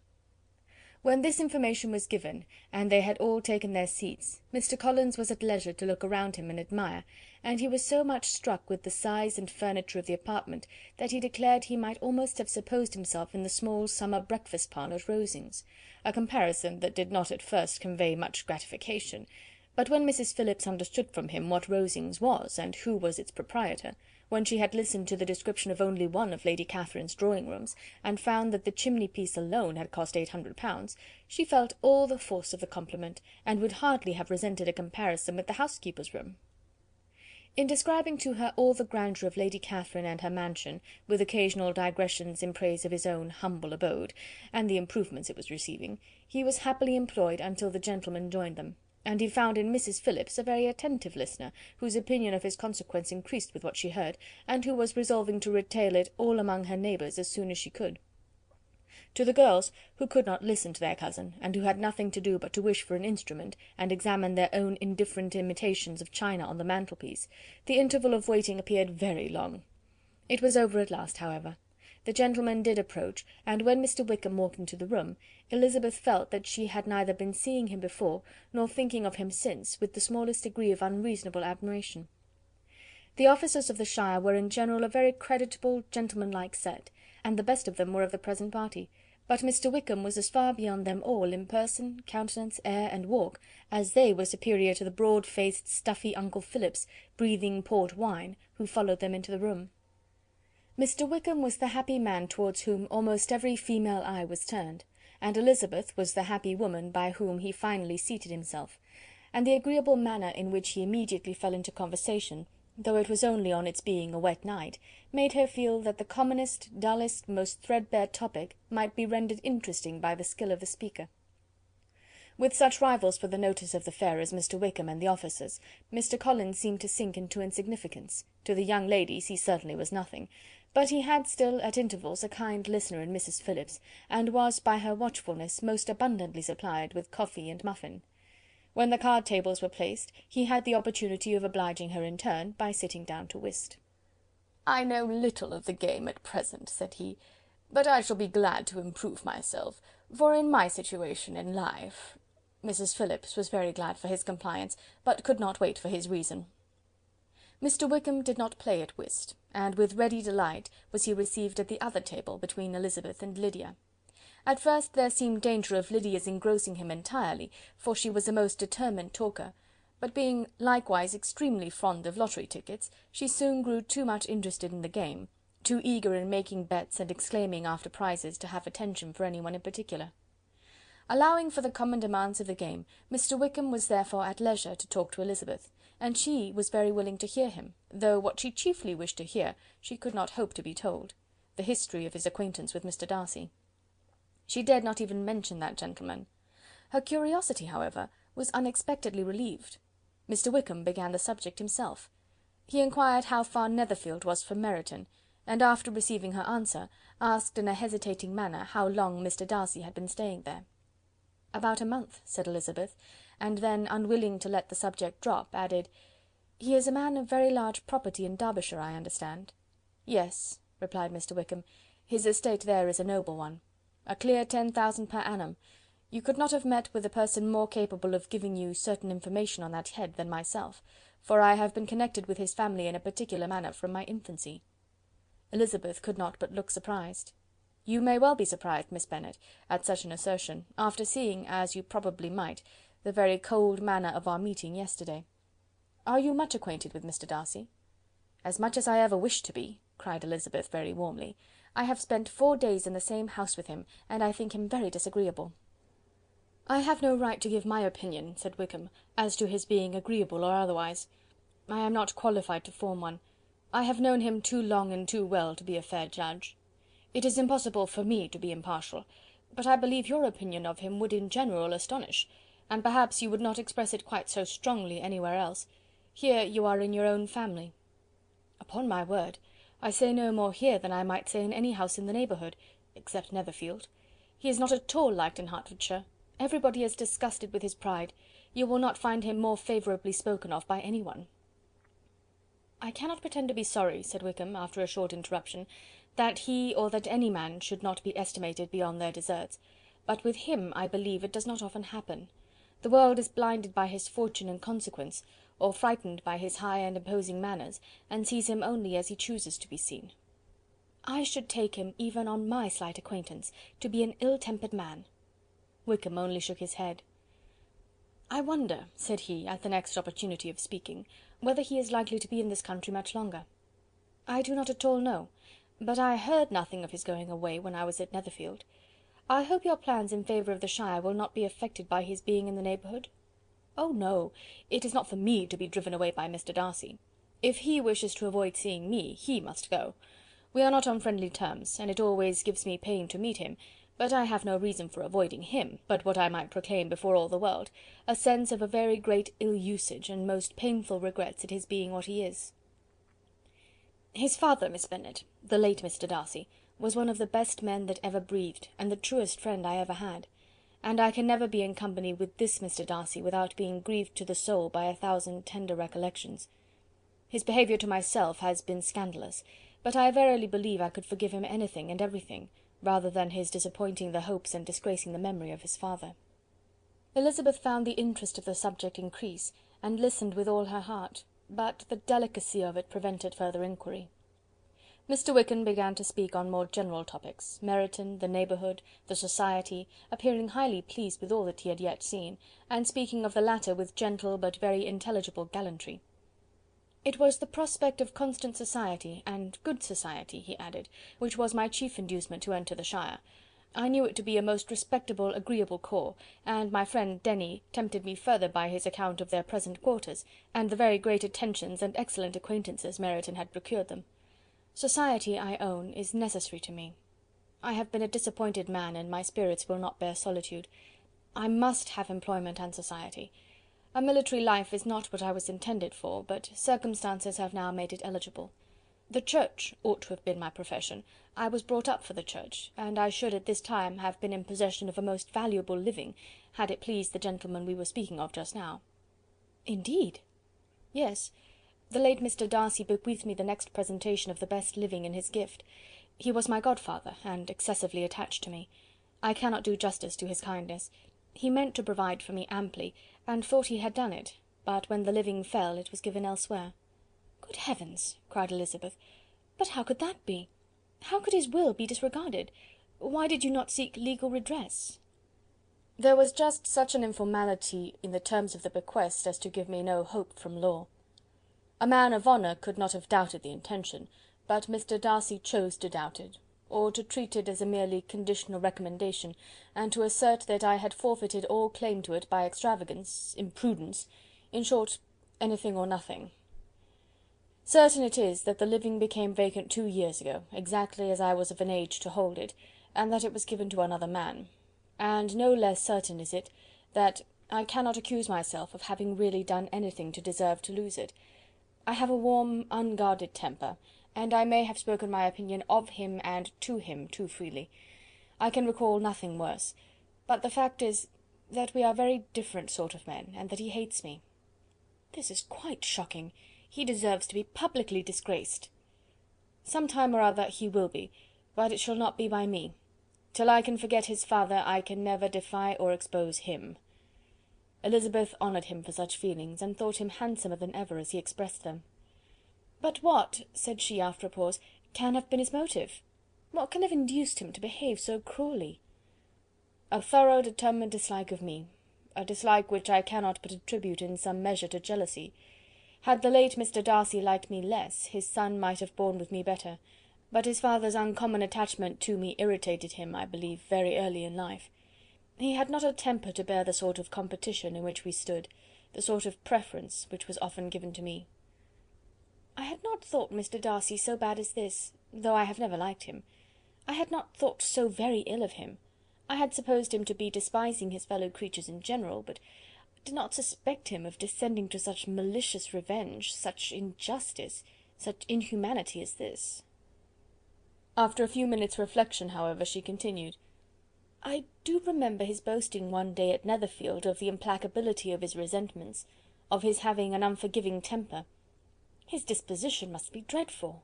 [SPEAKER 1] When this information was given, and they had all taken their seats, Mr. Collins was at leisure to look around him and admire, and he was so much struck with the size and furniture of the apartment, that he declared he might almost have supposed himself in the small summer breakfast parlour at Rosings, a comparison that did not at first convey much gratification, but when Mrs. Phillips understood from him what Rosings was, and who was its proprietor, when she had listened to the description of only one of Lady Catherine's drawing-rooms, and found that the chimney-piece alone had cost £800, she felt all the force of the compliment, and would hardly have resented a comparison with the housekeeper's room. In describing to her all the grandeur of Lady Catherine and her mansion, with occasional digressions in praise of his own humble abode, and the improvements it was receiving, he was happily employed until the gentlemen joined them, and he found in Mrs. Phillips a very attentive listener, whose opinion of his consequence increased with what she heard, and who was resolving to retail it all among her neighbours as soon as she could.
[SPEAKER 2] To the girls, who could not listen to their cousin, and who had nothing to do but to wish for an instrument, and examine their own indifferent imitations of china on the mantelpiece, the interval of waiting appeared very long. It was over at last, however. The gentlemen did approach, and when Mr. Wickham walked into the room, Elizabeth felt that she had neither been seeing him before, nor thinking of him since, with the smallest degree of unreasonable admiration. The officers of the shire were in general a very creditable, gentlemanlike set, and the best of them were of the present party, but Mr. Wickham was as far beyond them all in person, countenance, air, and walk, as they were superior to the broad-faced, stuffy Uncle Phillips, breathing port wine, who followed them into the room. Mr. Wickham was the happy man towards whom almost every female eye was turned, and Elizabeth was the happy woman by whom he finally seated himself, and the agreeable manner in which he immediately fell into conversation, though it was only on its being a wet night, made her feel that the commonest, dullest, most threadbare topic might be rendered interesting by the skill of the speaker. With such rivals for the notice of the fair as Mr. Wickham and the officers, Mr. Collins seemed to sink into insignificance. To the young ladies he certainly was nothing, but he had still at intervals a kind listener in Mrs. Phillips, and was by her watchfulness most abundantly supplied with coffee and muffin. When the card tables were placed, he had the opportunity of obliging her in turn by sitting down to whist. "I know little of the game at present," said he, "but I shall be glad to improve myself, for in my situation in life—" Mrs. Phillips was very glad for his compliance, but could not wait for his reason. Mr. Wickham did not play at whist, and with ready delight was he received at the other table between Elizabeth and Lydia. At first there seemed danger of Lydia's engrossing him entirely, for she was a most determined talker, but being likewise extremely fond of lottery tickets, she soon grew too much interested in the game, too eager in making bets and exclaiming after prizes, to have attention for anyone in particular. Allowing for the common demands of the game, Mr. Wickham was therefore at leisure to talk to Elizabeth, and she was very willing to hear him, though what she chiefly wished to hear she could not hope to be told: the history of his acquaintance with Mr. Darcy. She dared not even mention that gentleman. Her curiosity, however, was unexpectedly relieved. Mr. Wickham began the subject himself. He inquired how far Netherfield was from Meryton, and after receiving her answer, asked in a hesitating manner how long Mr. Darcy had been staying there. "About a month," said Elizabeth, and then, unwilling to let the subject drop, added, "He is a man of very large property in Derbyshire, I understand." "Yes," replied Mr. Wickham, "his estate there is a noble one. A clear 10,000 per annum. You could not have met with a person more capable of giving you certain information on that head than myself, for I have been connected with his family in a particular manner from my infancy." Elizabeth could not but look surprised. "You may well be surprised, Miss Bennet, at such an assertion, after seeing, as you probably might, the very cold manner of our meeting yesterday. Are you much acquainted with Mr. Darcy?" "As much as I ever wished to be," cried Elizabeth very warmly. "I have spent 4 days in the same house with him, and I think him very disagreeable." "I have no right to give my opinion," said Wickham, "as to his being agreeable or otherwise. I am not qualified to form one. I have known him too long and too well to be a fair judge. It is impossible for me to be impartial, but I believe your opinion of him would in general astonish, and perhaps you would not express it quite so strongly anywhere else. Here you are in your own family." "Upon my word, I say no more here than I might say in any house in the neighbourhood, except Netherfield. He is not at all liked in Hertfordshire. Everybody is disgusted with his pride. You will not find him more favourably spoken of by anyone." "I cannot pretend to be sorry," said Wickham, after a short interruption, "that he or that any man should not be estimated beyond their deserts, but with him, I believe, it does not often happen. The world is blinded by his fortune and consequence, or frightened by his high and imposing manners, and sees him only as he chooses to be seen. I should take him, even on my slight acquaintance, to be an ill-tempered man." Wickham only shook his head. "I wonder," said he, at the next opportunity of speaking, "whether he is likely to be in this country much longer. I do not at all know, but I heard nothing of his going away when I was at Netherfield. I hope your plans in favour of the shire will not be affected by his being in the neighbourhood?" "Oh, no, it is not for me to be driven away by Mr. Darcy. If he wishes to avoid seeing me, he must go. We are not on friendly terms, and it always gives me pain to meet him, but I have no reason for avoiding him, but what I might proclaim before all the world, a sense of a very great ill-usage, and most painful regrets at his being what he is." "His father, Miss Bennet, the late Mr. Darcy, was one of the best men that ever breathed, and the truest friend I ever had. And I can never be in company with this Mr. Darcy without being grieved to the soul by 1,000 tender recollections. His behaviour to myself has been scandalous, but I verily believe I could forgive him anything and everything, rather than his disappointing the hopes and disgracing the memory of his father." Elizabeth found the interest of the subject increase, and listened with all her heart, but the delicacy of it prevented further inquiry. Mr. Wickham began to speak on more general topics, Meryton, the neighbourhood, the society, appearing highly pleased with all that he had yet seen, and speaking of the latter with gentle but very intelligible gallantry. "It was the prospect of constant society, and good society," he added, "which was my chief inducement to enter the shire. I knew it to be a most respectable, agreeable corps, and my friend Denny tempted me further by his account of their present quarters, and the very great attentions and excellent acquaintances Meryton had procured them. Society, I own, is necessary to me. I have been a disappointed man, and my spirits will not bear solitude. I must have employment and society. A military life is not what I was intended for, but circumstances have now made it eligible. The Church ought to have been my profession. I was brought up for the Church, and I should at this time have been in possession of a most valuable living, had it pleased the gentleman we were speaking of just now." "Indeed?" "Yes. The late Mr. Darcy bequeathed me the next presentation of the best living in his gift. He was my godfather, and excessively attached to me. I cannot do justice to his kindness. He meant to provide for me amply, and thought he had done it, but when the living fell, it was given elsewhere." "Good heavens!" cried Elizabeth. "But how could that be? How could his will be disregarded? Why did you not seek legal redress?" "There was just such an informality in the terms of the bequest as to give me no hope from law. A man of honour could not have doubted the intention, but Mr. Darcy chose to doubt it, or to treat it as a merely conditional recommendation, and to assert that I had forfeited all claim to it by extravagance, imprudence, in short, anything or nothing. Certain it is that the living became vacant 2 years ago, exactly as I was of an age to hold it, and that it was given to another man. And no less certain is it, that I cannot accuse myself of having really done anything to deserve to lose it. I have a warm, unguarded temper, and I may have spoken my opinion of him and to him too freely. I can recall nothing worse, but the fact is, that we are very different sort of men, and that he hates me." "This is quite shocking. He deserves to be publicly disgraced." "Some time or other he will be, but it shall not be by me. Till I can forget his father, I can never defy or expose him." Elizabeth honoured him for such feelings, and thought him handsomer than ever as he expressed them. "But what," said she after a pause, "can have been his motive? What can have induced him to behave so cruelly?" "A thorough determined dislike of me, a dislike which I cannot but attribute in some measure to jealousy. Had the late Mr. Darcy liked me less, his son might have borne with me better, but his father's uncommon attachment to me irritated him, I believe, very early in life. He had not a temper to bear the sort of competition in which we stood, the sort of preference which was often given to me." "I had not thought Mr. Darcy so bad as this, though I have never liked him. I had not thought so very ill of him. I had supposed him to be despising his fellow creatures in general, but did not suspect him of descending to such malicious revenge, such injustice, such inhumanity as this." After a few minutes' reflection, however, she continued, "I do remember his boasting one day at Netherfield of the implacability of his resentments, of his having an unforgiving temper. His disposition must be dreadful."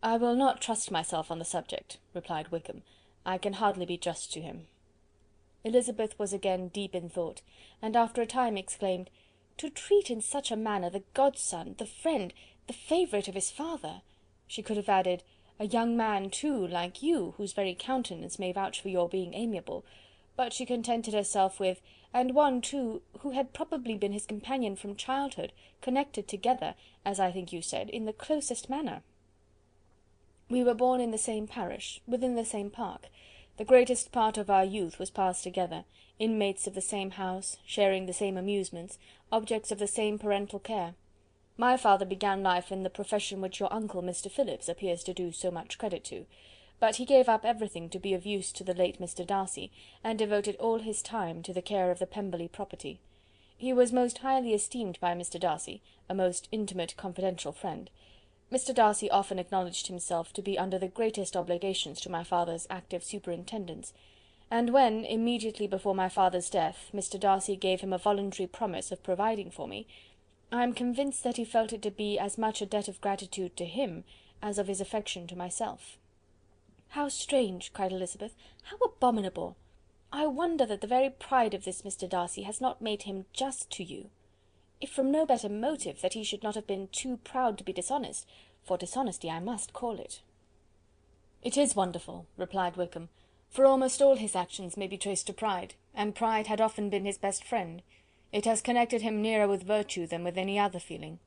[SPEAKER 2] "I will not trust myself on the subject," replied Wickham. "I can hardly be just to him." Elizabeth was again deep in thought, and after a time exclaimed, "To treat in such a manner the godson, the friend, the favourite of his father!" She could have added, "a young man too, like you, whose very countenance may vouch for your being amiable," but she contented herself with, "and one too, who had probably been his companion from childhood, connected together, as I think you said, in the closest manner. We were born in the same parish, within the same park. The greatest part of our youth was passed together, inmates of the same house, sharing the same amusements, objects of the same parental care. My father began life in the profession which your uncle, Mr. Phillips, appears to do so much credit to, but he gave up everything to be of use to the late Mr. Darcy, and devoted all his time to the care of the Pemberley property. He was most highly esteemed by Mr. Darcy, a most intimate confidential friend. Mr. Darcy often acknowledged himself to be under the greatest obligations to my father's active superintendence, and when, immediately before my father's death, Mr. Darcy gave him a voluntary promise of providing for me, I am convinced that he felt it to be as much a debt of gratitude to him as of his affection to myself." "How strange!" cried Elizabeth, "how abominable! I wonder that the very pride of this Mr. Darcy has not made him just to you. If from no better motive, that he should not have been too proud to be dishonest, for dishonesty I must call it." "It is wonderful," replied Wickham, "for almost all his actions may be traced to pride, and pride had often been his best friend. It has connected him nearer with virtue than with any other feeling.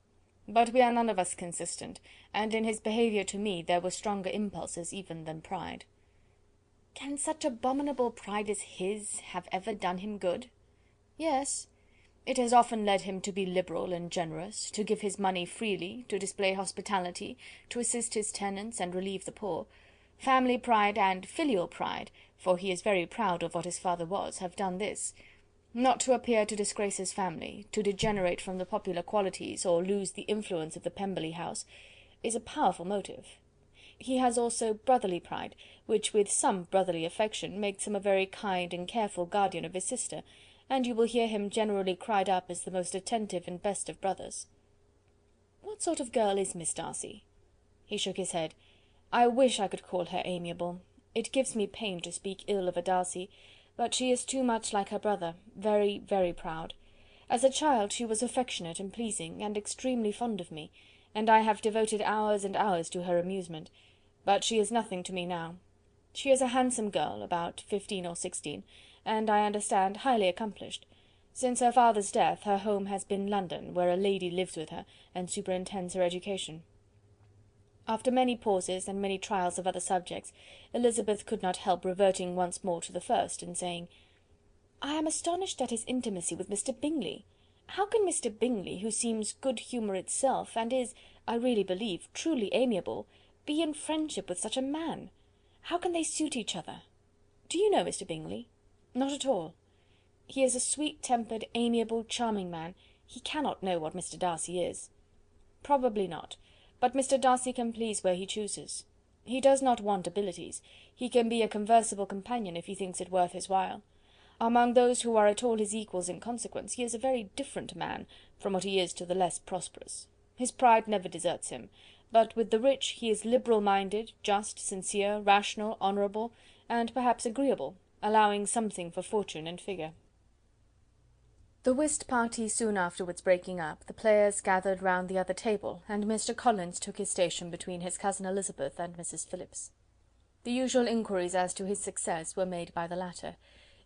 [SPEAKER 2] But we are none of us consistent, and in his behaviour to me there were stronger impulses even than pride." "Can such abominable pride as his have ever done him good?" "Yes. It has often led him to be liberal and generous, to give his money freely, to display hospitality, to assist his tenants and relieve the poor. Family pride and filial pride, for he is very proud of what his father was, have done this. Not to appear to disgrace his family, to degenerate from the popular qualities, or lose the influence of the Pemberley house, is a powerful motive. He has also brotherly pride, which, with some brotherly affection, makes him a very kind and careful guardian of his sister, and you will hear him generally cried up as the most attentive and best of brothers." "What sort of girl is Miss Darcy?" He shook his head. "I wish I could call her amiable. It gives me pain to speak ill of a Darcy, but she is too much like her brother, very, very proud. As a child she was affectionate and pleasing, and extremely fond of me, and I have devoted hours and hours to her amusement, but she is nothing to me now. She is a handsome girl, about 15 or 16, and, I understand, highly accomplished. Since her father's death, her home has been London, where a lady lives with her, and superintends her education." After many pauses, and many trials of other subjects, Elizabeth could not help reverting once more to the first, and saying, "I am astonished at his intimacy with Mr. Bingley. How can Mr. Bingley, who seems good humour itself, and is, I really believe, truly amiable, be in friendship with such a man? How can they suit each other? Do you know Mr. Bingley?" "Not at all." "He is a sweet-tempered, amiable, charming man. He cannot know what Mr. Darcy is." "Probably not, but Mr. Darcy can please where he chooses. He does not want abilities. He can be a conversable companion if he thinks it worth his while. Among those who are at all his equals in consequence, he is a very different man from what he is to the less prosperous. His pride never deserts him, but with the rich he is liberal-minded, just, sincere, rational, honourable, and perhaps agreeable, allowing something for fortune and figure." The whist party soon afterwards breaking up, the players gathered round the other table, and Mr. Collins took his station between his cousin Elizabeth and Mrs. Phillips. The usual inquiries as to his success were made by the latter.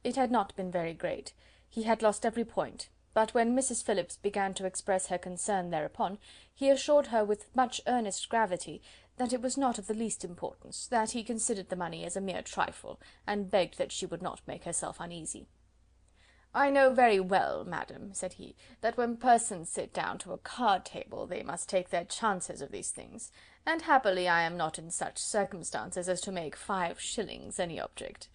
[SPEAKER 2] It had not been very great. He had lost every point, but when Mrs. Phillips began to express her concern thereupon, he assured her with much earnest gravity that it was not of the least importance, that he considered the money as a mere trifle, and begged that she would not make herself uneasy. "I know very well, madam," said he, "that when persons sit down to a card-table they must take their chances of these things, and happily I am not in such circumstances as to make 5 shillings any object.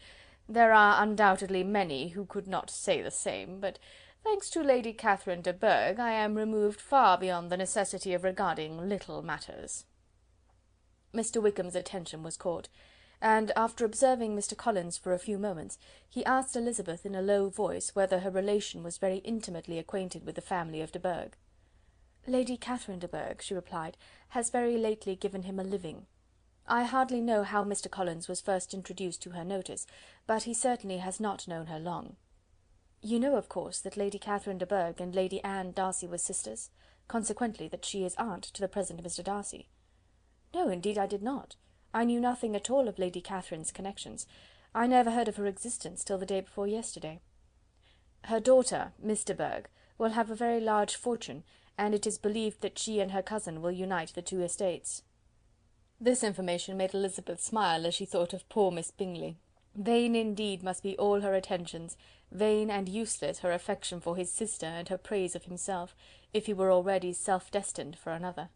[SPEAKER 2] There are undoubtedly many who could not say the same, but, thanks to Lady Catherine de Bourgh, I am removed far beyond the necessity of regarding little matters." Mr. Wickham's attention was caught, and, after observing Mr. Collins for a few moments, he asked Elizabeth in a low voice whether her relation was very intimately acquainted with the family of de Bourgh. "Lady Catherine de Bourgh," she replied, "has very lately given him a living. I hardly know how Mr. Collins was first introduced to her notice, but he certainly has not known her long. You know, of course, that Lady Catherine de Bourgh and Lady Anne Darcy were sisters, consequently that she is aunt to the present Mr. Darcy." "No, indeed I did not. I knew nothing at all of Lady Catherine's connections. I never heard of her existence till the day before yesterday." "Her daughter, Miss de Bourgh, will have a very large fortune, and it is believed that she and her cousin will unite the 2 estates." This information made Elizabeth smile as she thought of poor Miss Bingley. Vain indeed must be all her attentions, vain and useless her affection for his sister and her praise of himself, if he were already self-destined for another.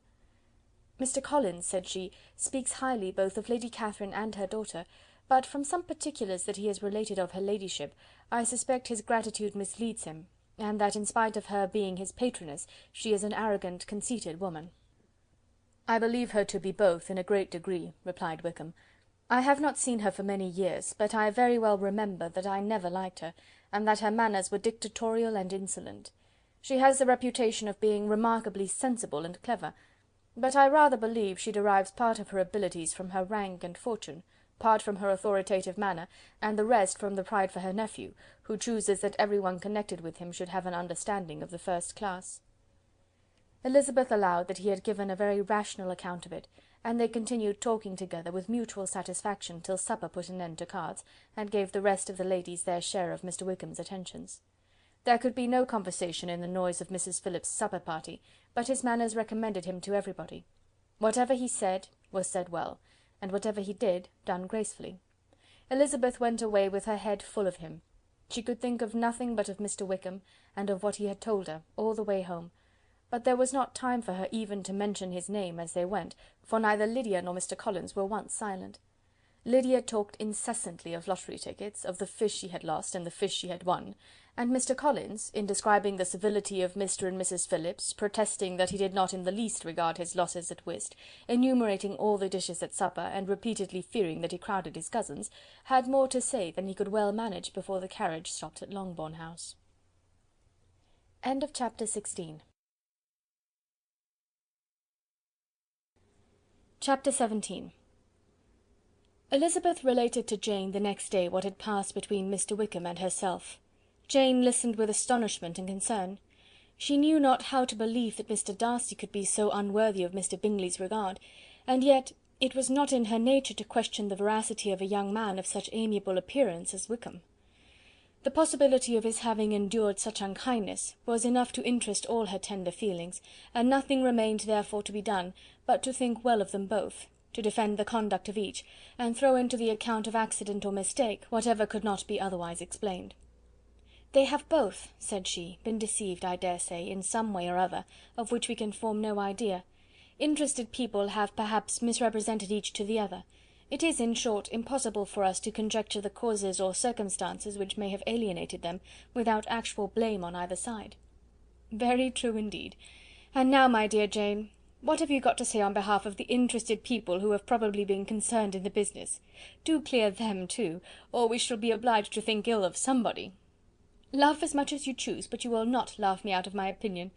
[SPEAKER 2] "Mr. Collins," said she, "speaks highly both of Lady Catherine and her daughter, but from some particulars that he has related of her ladyship, I suspect his gratitude misleads him, and that in spite of her being his patroness, she is an arrogant, conceited woman." "I believe her to be both in a great degree," replied Wickham. "I have not seen her for many years, but I very well remember that I never liked her, and that her manners were dictatorial and insolent. She has the reputation of being remarkably sensible and clever, but I rather believe she derives part of her abilities from her rank and fortune, part from her authoritative manner, and the rest from the pride for her nephew, who chooses that every one connected with him should have an understanding of the first class." Elizabeth allowed that he had given a very rational account of it, and they continued talking together with mutual satisfaction till supper put an end to cards, and gave the rest of the ladies their share of Mr. Wickham's attentions. There could be no conversation in the noise of Mrs. Phillips's supper party, but his manners recommended him to everybody. Whatever he said was said well, and whatever he did, done gracefully. Elizabeth went away with her head full of him. She could think of nothing but of Mr. Wickham, and of what he had told her, all the way home, but there was not time for her even to mention his name as they went, for neither Lydia nor Mr. Collins were once silent. Lydia talked incessantly of lottery tickets, of the fish she had lost and the fish she had won, and Mr. Collins, in describing the civility of Mr. and Mrs. Phillips, protesting that he did not in the least regard his losses at whist, enumerating all the dishes at supper, and repeatedly fearing that he crowded his cousins, had more to say than he could well manage before the carriage stopped at Longbourn House. End of chapter 16. Chapter 17. Elizabeth related to Jane the next day what had passed between Mr. Wickham and herself. Jane listened with astonishment and concern. She knew not how to believe that Mr. Darcy could be so unworthy of Mr. Bingley's regard, and yet it was not in her nature to question the veracity of a young man of such amiable appearance as Wickham. The possibility of his having endured such unkindness was enough to interest all her tender feelings, and nothing remained therefore to be done but to think well of them both, to defend the conduct of each, and throw into the account of accident or mistake whatever could not be otherwise explained. "They have both," said she, "been deceived, I dare say, in some way or other, of which we can form no idea. Interested people have perhaps misrepresented each to the other. It is, in short, impossible for us to conjecture the causes or circumstances which may have alienated them, without actual blame on either side." "Very true indeed. And now, my dear Jane, what have you got to say on behalf of the interested people who have probably been concerned in the business? Do clear them too, or we shall be obliged to think ill of somebody." "Laugh as much as you choose, but you will not laugh me out of my opinion.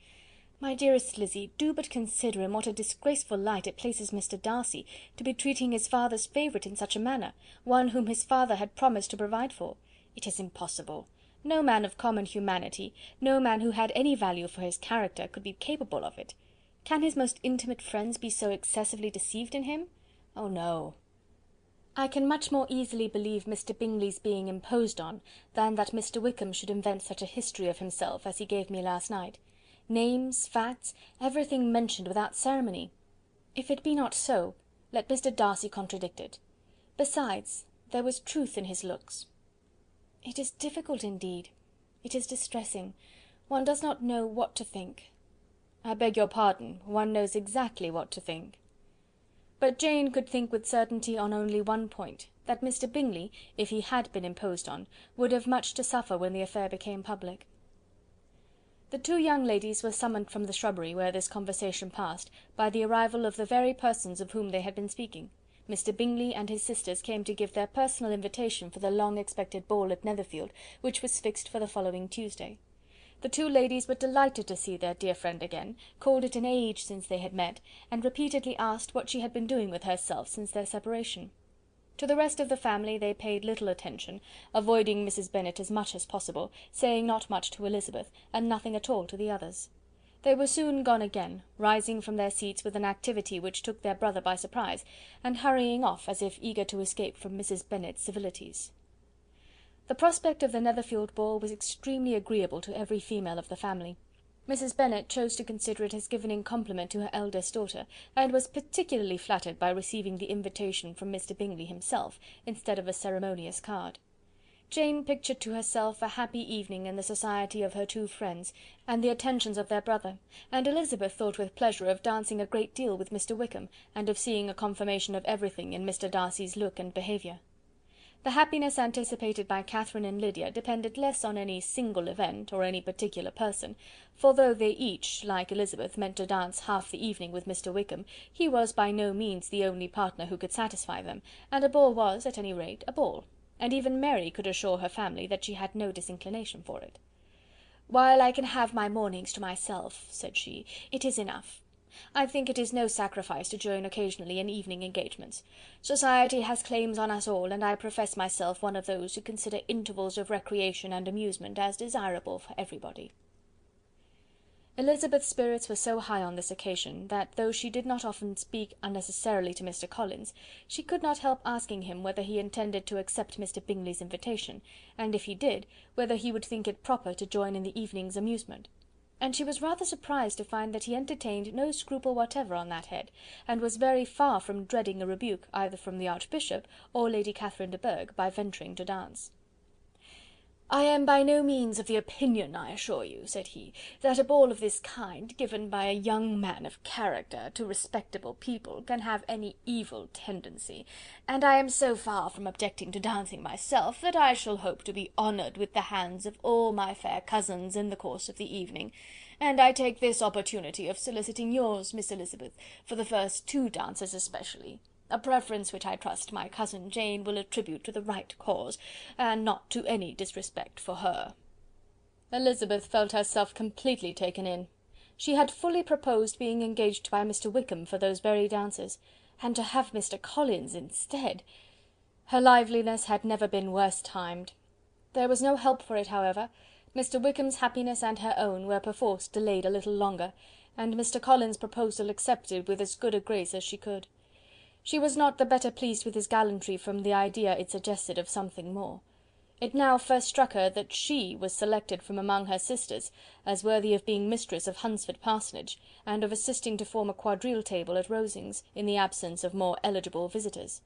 [SPEAKER 2] My dearest Lizzy, do but consider in what a disgraceful light it places Mr. Darcy, to be treating his father's favourite in such a manner, one whom his father had promised to provide for. It is impossible. No man of common humanity, no man who had any value for his character, could be capable of it. Can his most intimate friends be so excessively deceived in him? Oh no! I can much more easily believe Mr. Bingley's being imposed on, than that Mr. Wickham should invent such a history of himself as he gave me last night. Names, facts, everything mentioned without ceremony. If it be not so, let Mr. Darcy contradict it. Besides, there was truth in his looks. It is difficult indeed. It is distressing. One does not know what to think. I beg your pardon, one knows exactly what to think. But Jane could think with certainty on only one point, that Mr. Bingley, if he had been imposed on, would have much to suffer when the affair became public. The two young ladies were summoned from the shrubbery where this conversation passed, by the arrival of the very persons of whom they had been speaking. Mr. Bingley and his sisters came to give their personal invitation for the long-expected ball at Netherfield, which was fixed for the following Tuesday. The two ladies were delighted to see their dear friend again, called it an age since they had met, and repeatedly asked what she had been doing with herself since their separation. To the rest of the family they paid little attention, avoiding Mrs. Bennet as much as possible, saying not much to Elizabeth, and nothing at all to the others. They were soon gone again, rising from their seats with an activity which took their brother by surprise, and hurrying off as if eager to escape from Mrs. Bennet's civilities. The prospect of the Netherfield ball was extremely agreeable to every female of the family. Mrs. Bennet chose to consider it as given in compliment to her eldest daughter, and was particularly flattered by receiving the invitation from Mr. Bingley himself, instead of a ceremonious card. Jane pictured to herself a happy evening in the society of her two friends, and the attentions of their brother, and Elizabeth thought with pleasure of dancing a great deal with Mr. Wickham, and of seeing a confirmation of everything in Mr. Darcy's look and behaviour. The happiness anticipated by Catherine and Lydia depended less on any single event, or any particular person, for though they each, like Elizabeth, meant to dance half the evening with Mr. Wickham, he was by no means the only partner who could satisfy them, and a ball was, at any rate, a ball, and even Mary could assure her family that she had no disinclination for it. "While I can have my mornings to myself," said she, "it is enough. I think it is no sacrifice to join occasionally in evening engagements. Society has claims on us all, and I profess myself one of those who consider intervals of recreation and amusement as desirable for everybody." Elizabeth's spirits were so high on this occasion, that though she did not often speak unnecessarily to Mr. Collins, she could not help asking him whether he intended to accept Mr. Bingley's invitation, and if he did, whether he would think it proper to join in the evening's amusement; and she was rather surprised to find that he entertained no scruple whatever on that head, and was very far from dreading a rebuke either from the Archbishop or Lady Catherine de Bourgh by venturing to dance. "I am by no means of the opinion, I assure you," said he, "that a ball of this kind, given by a young man of character to respectable people, can have any evil tendency, and I am so far from objecting to dancing myself, that I shall hope to be honoured with the hands of all my fair cousins in the course of the evening, and I take this opportunity of soliciting yours, Miss Elizabeth, for the first 2 dances especially. A preference which I trust my cousin Jane will attribute to the right cause, and not to any disrespect for her." Elizabeth felt herself completely taken in. She had fully proposed being engaged by Mr. Wickham for those very dances, and to have Mr. Collins instead! Her liveliness had never been worse timed. There was no help for it, however. Mr. Wickham's happiness and her own were perforce delayed a little longer, and Mr. Collins' proposal accepted with as good a grace as she could. She was not the better pleased with his gallantry from the idea it suggested of something more. It now first struck her that she was selected from among her sisters as worthy of being mistress of Hunsford Parsonage, and of assisting to form a quadrille table at Rosings, in the absence of more eligible visitors.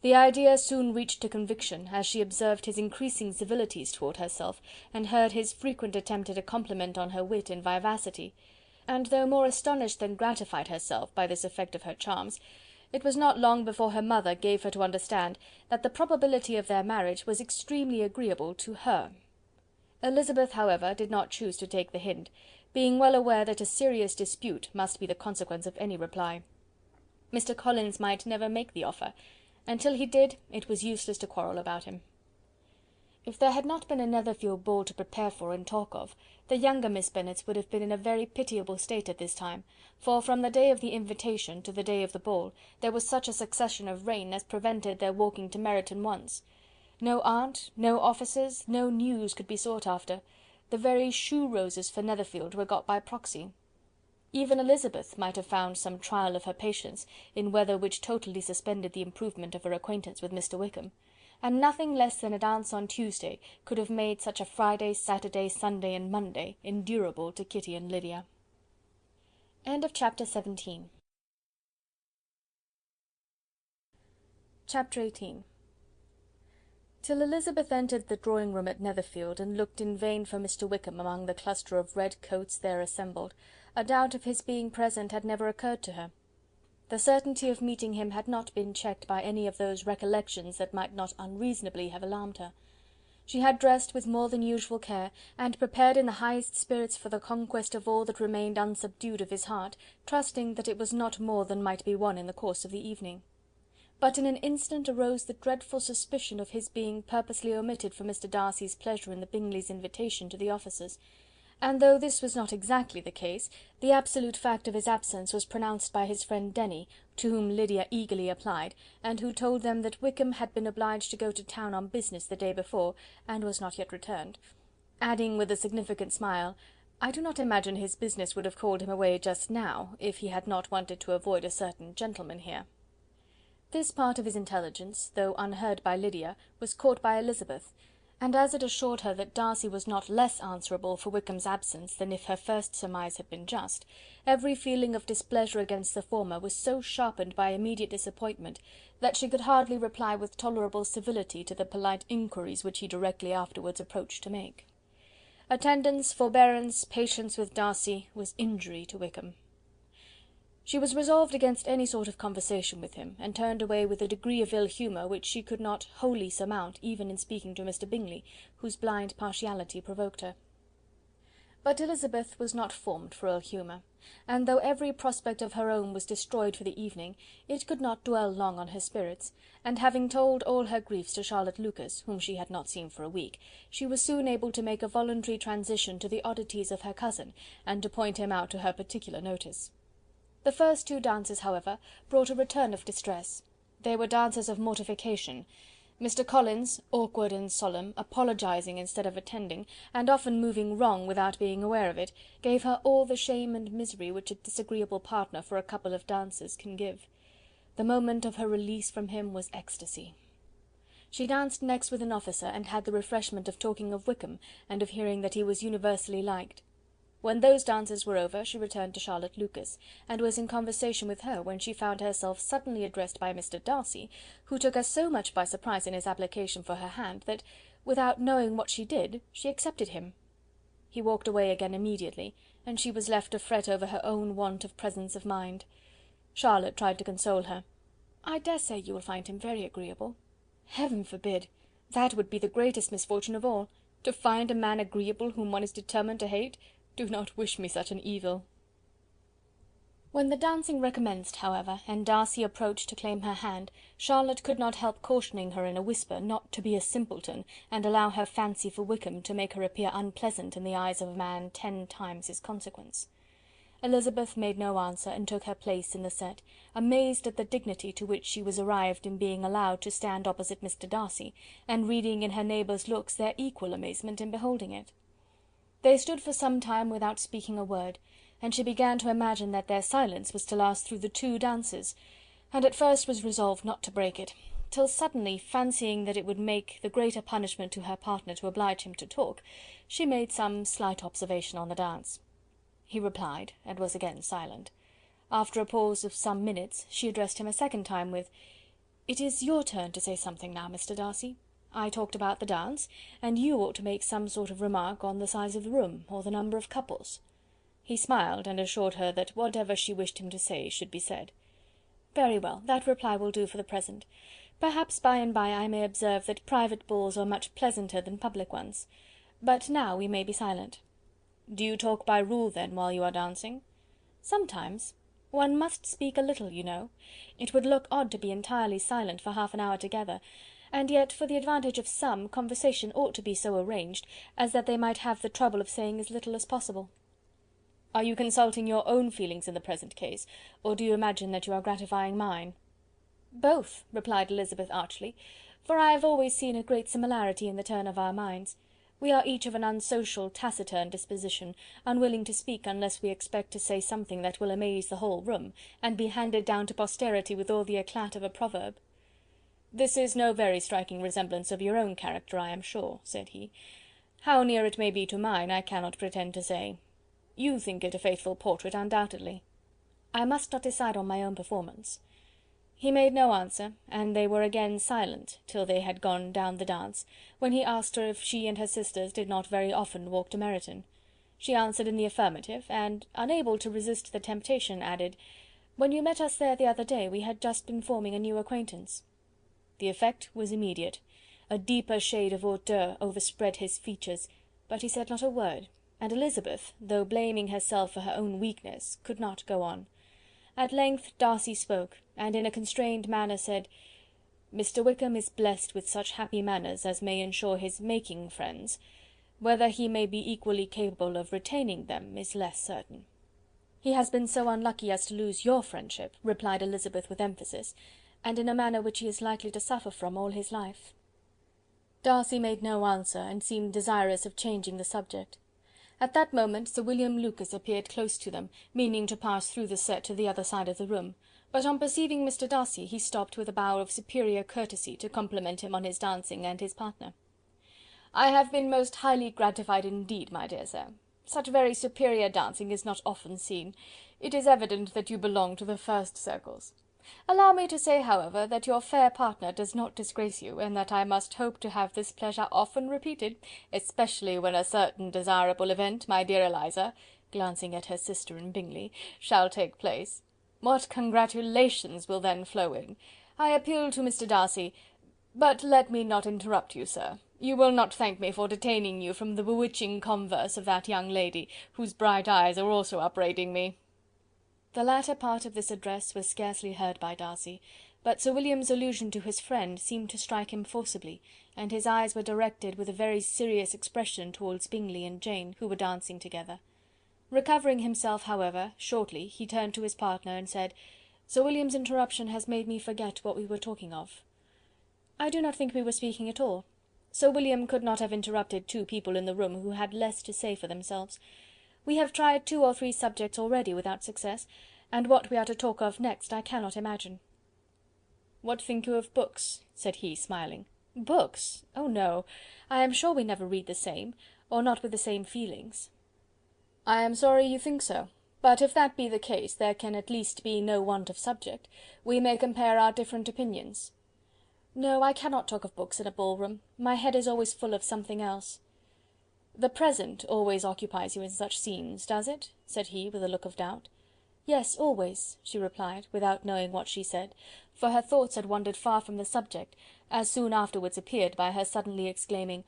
[SPEAKER 2] The idea soon reached to conviction, as she observed his increasing civilities toward herself, and heard his frequent attempt at a compliment on her wit and vivacity; and though more astonished than gratified herself by this effect of her charms, it was not long before her mother gave her to understand that the probability of their marriage was extremely agreeable to her. Elizabeth, however, did not choose to take the hint, being well aware that a serious dispute must be the consequence of any reply. Mr. Collins might never make the offer, and till he did, it was useless to quarrel about him. If there had not been a Netherfield ball to prepare for and talk of, the younger Miss Bennets would have been in a very pitiable state at this time, for from the day of the invitation to the day of the ball, there was such a succession of rain as prevented their walking to Meryton once. No aunt, no officers, no news could be sought after. The very shoe roses for Netherfield were got by proxy. Even Elizabeth might have found some trial of her patience in weather which totally suspended the improvement of her acquaintance with Mr. Wickham, and nothing less than a dance on Tuesday could have made such a Friday, Saturday, Sunday, and Monday endurable to Kitty and Lydia. Chapter 17. Chapter 18. Till Elizabeth entered the drawing-room at Netherfield, and looked in vain for Mr. Wickham among the cluster of red coats there assembled, a doubt of his being present had never occurred to her. The certainty of meeting him had not been checked by any of those recollections that might not unreasonably have alarmed her. She had dressed with more than usual care, and prepared in the highest spirits for the conquest of all that remained unsubdued of his heart, trusting that it was not more than might be won in the course of the evening. But in an instant arose the dreadful suspicion of his being purposely omitted for Mr. Darcy's pleasure in the Bingleys' invitation to the officers; and though this was not exactly the case, the absolute fact of his absence was pronounced by his friend Denny, to whom Lydia eagerly applied, and who told them that Wickham had been obliged to go to town on business the day before, and was not yet returned; adding with a significant smile, "I do not imagine his business would have called him away just now, if he had not wanted to avoid a certain gentleman here." This part of his intelligence, though unheard by Lydia, was caught by Elizabeth, and as it assured her that Darcy was not less answerable for Wickham's absence than if her first surmise had been just, every feeling of displeasure against the former was so sharpened by immediate disappointment, that she could hardly reply with tolerable civility to the polite inquiries which he directly afterwards approached to make. Attendance, forbearance, patience with Darcy, was injury to Wickham. She was resolved against any sort of conversation with him, and turned away with a degree of ill humour which she could not wholly surmount even in speaking to Mr. Bingley, whose blind partiality provoked her. But Elizabeth was not formed for ill humour, and though every prospect of her own was destroyed for the evening, it could not dwell long on her spirits, and having told all her griefs to Charlotte Lucas, whom she had not seen for a week, she was soon able to make a voluntary transition to the oddities of her cousin, and to point him out to her particular notice. The first two dances, however, brought a return of distress. They were dances of mortification. Mr. Collins, awkward and solemn, apologizing instead of attending, and often moving wrong without being aware of it, gave her all the shame and misery which a disagreeable partner for a couple of dances can give. The moment of her release from him was ecstasy. She danced next with an officer, and had the refreshment of talking of Wickham, and of hearing that he was universally liked. When those dances were over, she returned to Charlotte Lucas, and was in conversation with her, when she found herself suddenly addressed by Mr. Darcy, who took her so much by surprise in his application for her hand, that, without knowing what she did, she accepted him. He walked away again immediately, and she was left to fret over her own want of presence of mind. Charlotte tried to console her. "I dare say you will find him very agreeable." "Heaven forbid! That would be the greatest misfortune of all. To find a man agreeable whom one is determined to hate! Do not wish me such an evil." When the dancing recommenced, however, and Darcy approached to claim her hand, Charlotte could not help cautioning her in a whisper not to be a simpleton, and allow her fancy for Wickham to make her appear unpleasant in the eyes of a man 10 times his consequence. Elizabeth made no answer, and took her place in the set, amazed at the dignity to which she was arrived in being allowed to stand opposite Mr. Darcy, and reading in her neighbours' looks their equal amazement in beholding it. They stood for some time without speaking a word, and she began to imagine that their silence was to last through the 2 dances, and at first was resolved not to break it, till suddenly, fancying that it would make the greater punishment to her partner to oblige him to talk, she made some slight observation on the dance. He replied, and was again silent. After a pause of some minutes, she addressed him a second time with— "It is your turn to say something now, Mr. Darcy. I talked about the dance, and you ought to make some sort of remark on the size of the room, or the number of couples." He smiled, and assured her that whatever she wished him to say should be said. "Very well, that reply will do for the present. Perhaps by and by I may observe that private balls are much pleasanter than public ones. But now we may be silent." "Do you talk by rule, then, while you are dancing?" "Sometimes. One must speak a little, you know. It would look odd to be entirely silent for half an hour together, and yet, for the advantage of some, conversation ought to be so arranged as that they might have the trouble of saying as little as possible." "Are you consulting your own feelings in the present case, or do you imagine that you are gratifying mine?" "Both," replied Elizabeth archly, "for I have always seen a great similarity in the turn of our minds. We are each of an unsocial, taciturn disposition, unwilling to speak unless we expect to say something that will amaze the whole room, and be handed down to posterity with all the eclat of a proverb." "This is no very striking resemblance of your own character, I am sure," said he. "How near it may be to mine, I cannot pretend to say. You think it a faithful portrait, undoubtedly." "I must not decide on my own performance." He made no answer, and they were again silent till they had gone down the dance, when he asked her if she and her sisters did not very often walk to Meryton. She answered in the affirmative, and, unable to resist the temptation, added, "When you met us there the other day, we had just been forming a new acquaintance." The effect was immediate. A deeper shade of hauteur overspread his features, but he said not a word, and Elizabeth, though blaming herself for her own weakness, could not go on. At length Darcy spoke, and in a constrained manner said— "Mr. Wickham is blessed with such happy manners as may ensure his making friends. Whether he may be equally capable of retaining them is less certain." "He has been so unlucky as to lose your friendship," replied Elizabeth with emphasis, "and in a manner which he is likely to suffer from all his life." Darcy made no answer, and seemed desirous of changing the subject. At that moment Sir William Lucas appeared close to them, meaning to pass through the set to the other side of the room, but on perceiving Mr. Darcy, he stopped with a bow of superior courtesy to compliment him on his dancing and his partner. "I have been most highly gratified indeed, my dear sir. Such very superior dancing is not often seen. It is evident that you belong to the first circles. Allow me to say, however, that your fair partner does not disgrace you, and that I must hope to have this pleasure often repeated, especially when a certain desirable event, my dear Eliza," glancing at her sister and Bingley, "shall take place. What congratulations will then flow in! I appeal to Mr. Darcy... But let me not interrupt you, sir. You will not thank me for detaining you from the bewitching converse of that young lady, whose bright eyes are also upbraiding me." The latter part of this address was scarcely heard by Darcy, but Sir William's allusion to his friend seemed to strike him forcibly, and his eyes were directed with a very serious expression towards Bingley and Jane, who were dancing together. Recovering himself, however, shortly, he turned to his partner and said, "Sir William's interruption has made me forget what we were talking of." "I do not think we were speaking at all. Sir William could not have interrupted two people in the room who had less to say for themselves. We have tried 2 or 3 subjects already without success, and what we are to talk of next I cannot imagine." "What think you of books?" said he, smiling. "Books? Oh no! I am sure we never read the same, or not with the same feelings." "I am sorry you think so, but if that be the case, there can at least be no want of subject. We may compare our different opinions." "No, I cannot talk of books in a ballroom. My head is always full of something else." "The present always occupies you in such scenes, does it?" said he, with a look of doubt. "Yes, always," she replied, without knowing what she said, for her thoughts had wandered far from the subject, as soon afterwards appeared by her suddenly exclaiming,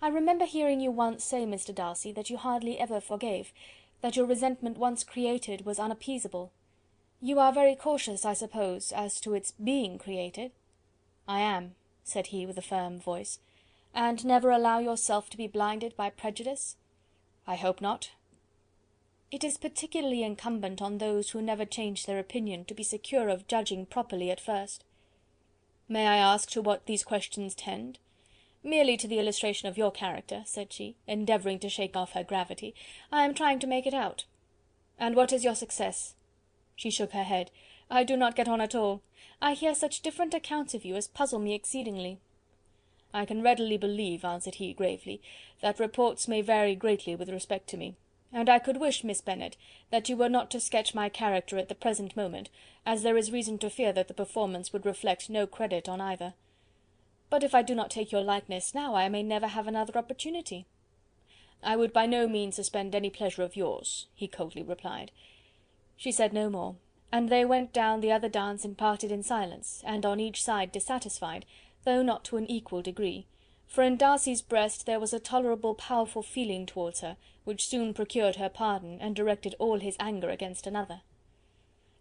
[SPEAKER 2] "I remember hearing you once say, Mr. Darcy, that you hardly ever forgave, that your resentment once created was unappeasable. You are very cautious, I suppose, as to its being created?" "I am," said he, with a firm voice. "And never allow yourself to be blinded by prejudice?" "I hope not." "It is particularly incumbent on those who never change their opinion to be secure of judging properly at first." "May I ask to what these questions tend?" "Merely to the illustration of your character," said she, endeavouring to shake off her gravity. "I am trying to make it out." "And what is your success?" She shook her head. "I do not get on at all. I hear such different accounts of you as puzzle me exceedingly." "I can readily believe," answered he, gravely, "that reports may vary greatly with respect to me, and I could wish, Miss Bennet, that you were not to sketch my character at the present moment, as there is reason to fear that the performance would reflect no credit on either. But if I do not take your likeness now, I may never have another opportunity." "I would by no means suspend any pleasure of yours," he coldly replied. She said no more, and they went down the other dance and parted in silence, and on each side dissatisfied, though not to an equal degree, for in Darcy's breast there was a tolerable powerful feeling towards her, which soon procured her pardon, and directed all his anger against another.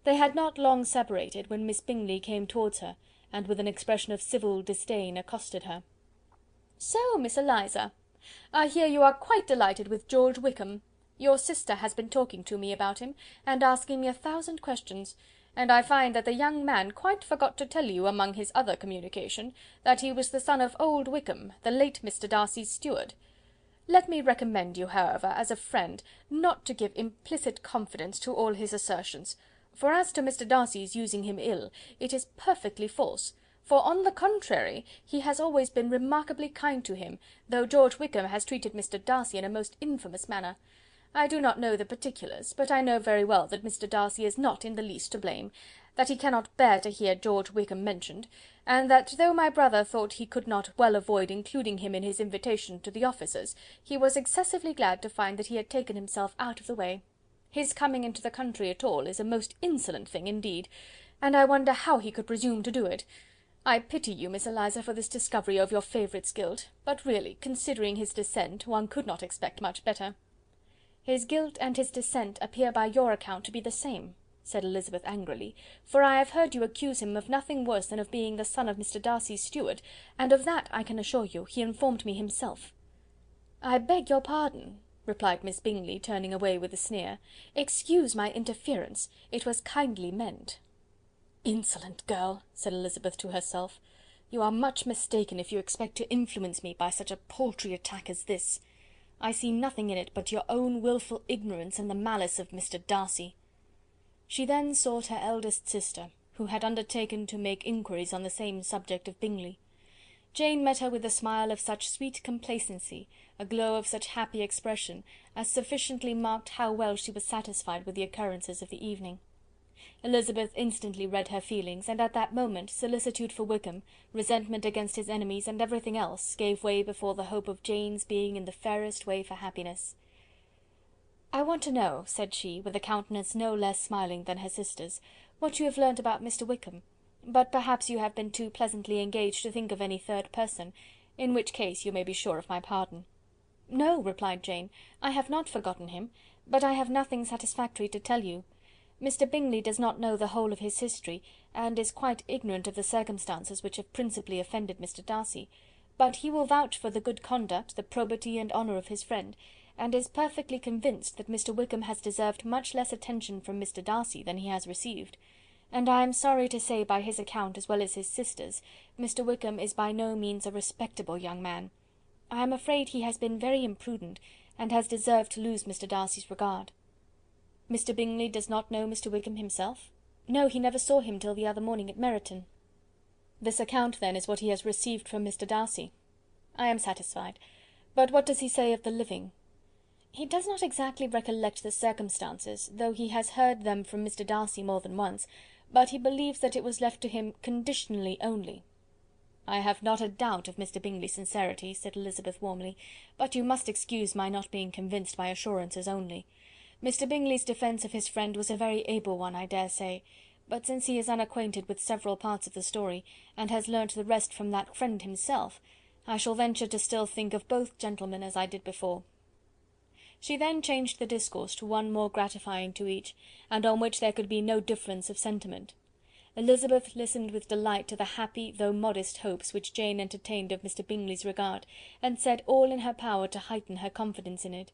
[SPEAKER 2] They had not long separated when Miss Bingley came towards her, and with an expression of civil disdain accosted her. "So, Miss Eliza, I hear you are quite delighted with George Wickham. Your sister has been talking to me about him, and asking me 1,000 questions, and I find that the young man quite forgot to tell you, among his other communication, that he was the son of old Wickham, the late Mr. Darcy's steward. Let me recommend you, however, as a friend, not to give implicit confidence to all his assertions, for as to Mr. Darcy's using him ill, it is perfectly false, for on the contrary, he has always been remarkably kind to him, though George Wickham has treated Mr. Darcy in a most infamous manner. I do not know the particulars, but I know very well that Mr. Darcy is not in the least to blame, that he cannot bear to hear George Wickham mentioned, and that though my brother thought he could not well avoid including him in his invitation to the officers, he was excessively glad to find that he had taken himself out of the way. His coming into the country at all is a most insolent thing indeed, and I wonder how he could presume to do it. I pity you, Miss Eliza, for this discovery of your favourite's guilt, but really, considering his descent, one could not expect much better." "His guilt and his descent appear by your account to be the same," said Elizabeth angrily, "for I have heard you accuse him of nothing worse than of being the son of Mr. Darcy's steward, and of that, I can assure you, he informed me himself." "I beg your pardon," replied Miss Bingley, turning away with a sneer. "Excuse my interference, it was kindly meant." "Insolent girl!" said Elizabeth to herself. "You are much mistaken if you expect to influence me by such a paltry attack as this. I see nothing in it but your own wilful ignorance and the malice of Mr. Darcy." She then sought her eldest sister, who had undertaken to make inquiries on the same subject of Bingley. Jane met her with a smile of such sweet complacency, a glow of such happy expression, as sufficiently marked how well she was satisfied with the occurrences of the evening. Elizabeth instantly read her feelings, and at that moment solicitude for Wickham, resentment against his enemies, and everything else, gave way before the hope of Jane's being in the fairest way for happiness. "I want to know," said she, with a countenance no less smiling than her sister's, "what you have learnt about Mr. Wickham. But perhaps you have been too pleasantly engaged to think of any third person, in which case you may be sure of my pardon." "No," replied Jane, "I have not forgotten him, but I have nothing satisfactory to tell you. Mr. Bingley does not know the whole of his history, and is quite ignorant of the circumstances which have principally offended Mr. Darcy; but he will vouch for the good conduct, the probity and honour of his friend, and is perfectly convinced that Mr. Wickham has deserved much less attention from Mr. Darcy than he has received; and I am sorry to say by his account as well as his sister's, Mr. Wickham is by no means a respectable young man. I am afraid he has been very imprudent, and has deserved to lose Mr. Darcy's regard." "Mr. Bingley does not know Mr. Wickham himself?" "No, he never saw him till the other morning at Meryton." "This account, then, is what he has received from Mr. Darcy. I am satisfied. But what does he say of the living?" "He does not exactly recollect the circumstances, though he has heard them from Mr. Darcy more than once, but he believes that it was left to him conditionally only." "I have not a doubt of Mr. Bingley's sincerity," said Elizabeth warmly, "but you must excuse my not being convinced by assurances only. Mr. Bingley's defence of his friend was a very able one, I dare say, but since he is unacquainted with several parts of the story, and has learnt the rest from that friend himself, I shall venture to still think of both gentlemen as I did before." She then changed the discourse to one more gratifying to each, and on which there could be no difference of sentiment. Elizabeth listened with delight to the happy though modest hopes which Jane entertained of Mr. Bingley's regard, and said all in her power to heighten her confidence in it.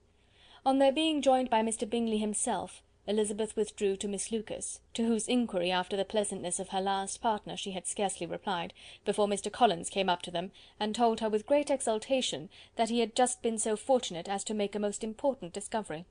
[SPEAKER 2] On their being joined by Mr. Bingley himself, Elizabeth withdrew to Miss Lucas, to whose inquiry after the pleasantness of her last partner she had scarcely replied, before Mr. Collins came up to them, and told her with great exultation that he had just been so fortunate as to make a most important discovery.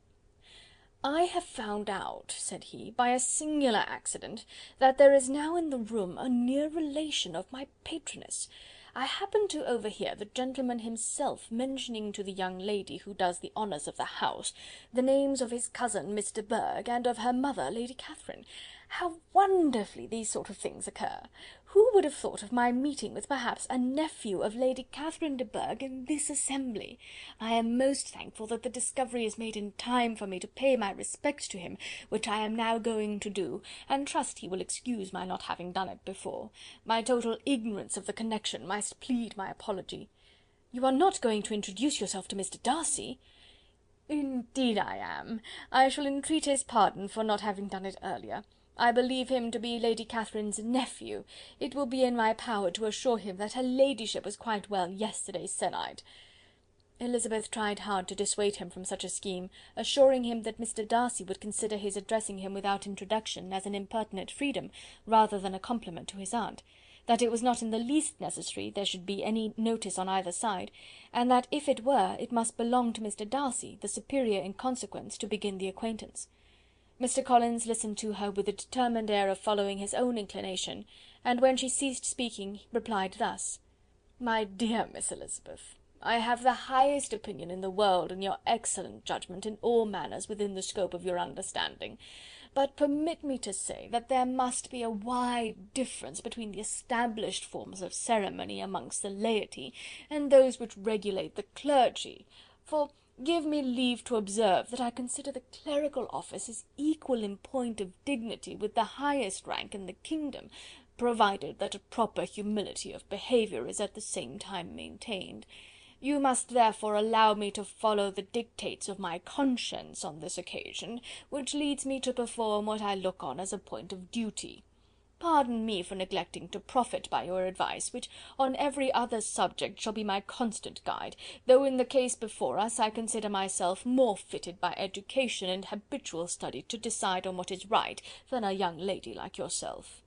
[SPEAKER 2] "I have found out," said he, "by a singular accident, that there is now in the room a near relation of my patroness. I happened to overhear the gentleman himself mentioning to the young lady who does the honours of the house the names of his cousin Miss de Bourgh, and of her mother, Lady Catherine. How wonderfully these sort of things occur! Who would have thought of my meeting with perhaps a nephew of Lady Catherine de Bourgh in this assembly? I am most thankful that the discovery is made in time for me to pay my respects to him, which I am now going to do, and trust he will excuse my not having done it before. My total ignorance of the connection must plead my apology." "You are not going to introduce yourself to Mr. Darcy?" "Indeed I am. I shall entreat his pardon for not having done it earlier. I believe him to be Lady Catherine's nephew. It will be in my power to assure him that her ladyship was quite well yesterday se'nnight." Elizabeth tried hard to dissuade him from such a scheme, assuring him that Mr. Darcy would consider his addressing him without introduction as an impertinent freedom, rather than a compliment to his aunt, that it was not in the least necessary there should be any notice on either side, and that if it were, it must belong to Mr. Darcy, the superior in consequence, to begin the acquaintance. Mr. Collins listened to her with a determined air of following his own inclination, and when she ceased speaking, replied thus: "My dear Miss Elizabeth, I have the highest opinion in the world in your excellent judgment in all matters within the scope of your understanding, but permit me to say that there must be a wide difference between the established forms of ceremony amongst the laity and those which regulate the clergy, for give me leave to observe that I consider the clerical office as equal in point of dignity with the highest rank in the kingdom, provided that a proper humility of behaviour is at the same time maintained. You must therefore allow me to follow the dictates of my conscience on this occasion, which leads me to perform what I look on as a point of duty. Pardon me for neglecting to profit by your advice, which on every other subject shall be my constant guide, though in the case before us I consider myself more fitted by education and habitual study to decide on what is right than a young lady like yourself."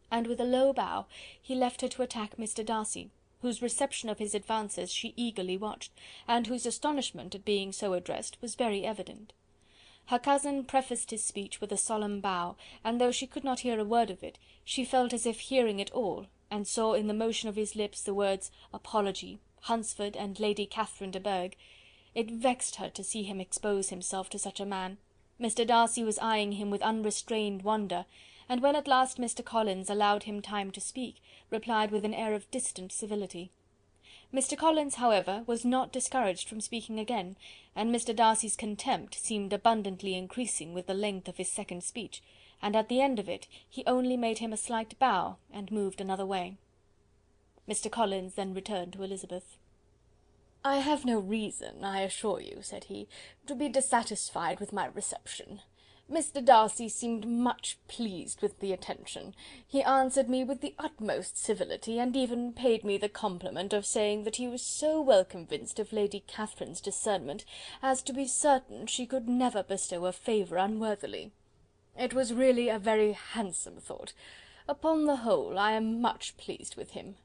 [SPEAKER 2] And with a low bow he left her to attack Mr. Darcy, whose reception of his advances she eagerly watched, and whose astonishment at being so addressed was very evident. Her cousin prefaced his speech with a solemn bow, and though she could not hear a word of it, she felt as if hearing it all, and saw in the motion of his lips the words apology, Hunsford, and Lady Catherine de Bourgh. It vexed her to see him expose himself to such a man. Mr. Darcy was eyeing him with unrestrained wonder, and when at last Mr. Collins allowed him time to speak, replied with an air of distant civility. Mr. Collins, however, was not discouraged from speaking again, and Mr. Darcy's contempt seemed abundantly increasing with the length of his second speech, and at the end of it he only made him a slight bow, and moved another way. Mr. Collins then returned to Elizabeth. "I have no reason, I assure you," said he, "to be dissatisfied with my reception. Mr. Darcy seemed much pleased with the attention. He answered me with the utmost civility, and even paid me the compliment of saying that he was so well convinced of Lady Catherine's discernment as to be certain she could never bestow a favour unworthily. It was really a very handsome thought. Upon the whole, I am much pleased with him."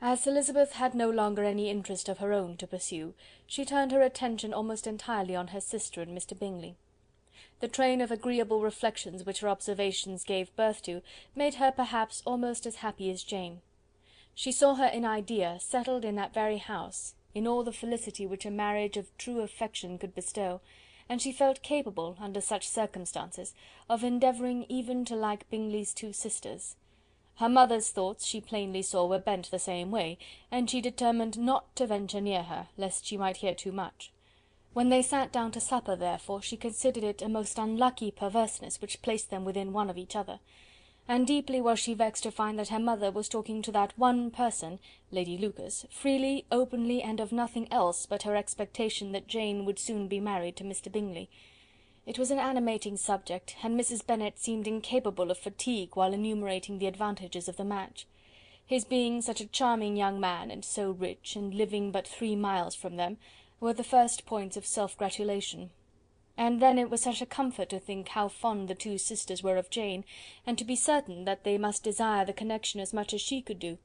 [SPEAKER 2] As Elizabeth had no longer any interest of her own to pursue, she turned her attention almost entirely on her sister and Mr. Bingley. The train of agreeable reflections which her observations gave birth to made her perhaps almost as happy as Jane. She saw her in idea settled in that very house, in all the felicity which a marriage of true affection could bestow, and she felt capable, under such circumstances, of endeavouring even to like Bingley's two sisters. Her mother's thoughts she plainly saw were bent the same way, and she determined not to venture near her, lest she might hear too much. When they sat down to supper, therefore, she considered it a most unlucky perverseness which placed them within one of each other, and deeply was she vexed to find that her mother was talking to that one person, Lady Lucas, freely, openly, and of nothing else but her expectation that Jane would soon be married to Mr. Bingley. It was an animating subject, and Mrs. Bennet seemed incapable of fatigue while enumerating the advantages of the match. His being such a charming young man, and so rich, and living but 3 miles from them, were the first points of self-gratulation. And then it was such a comfort to think how fond the two sisters were of Jane, and to be certain that they must desire the connection as much as she could do.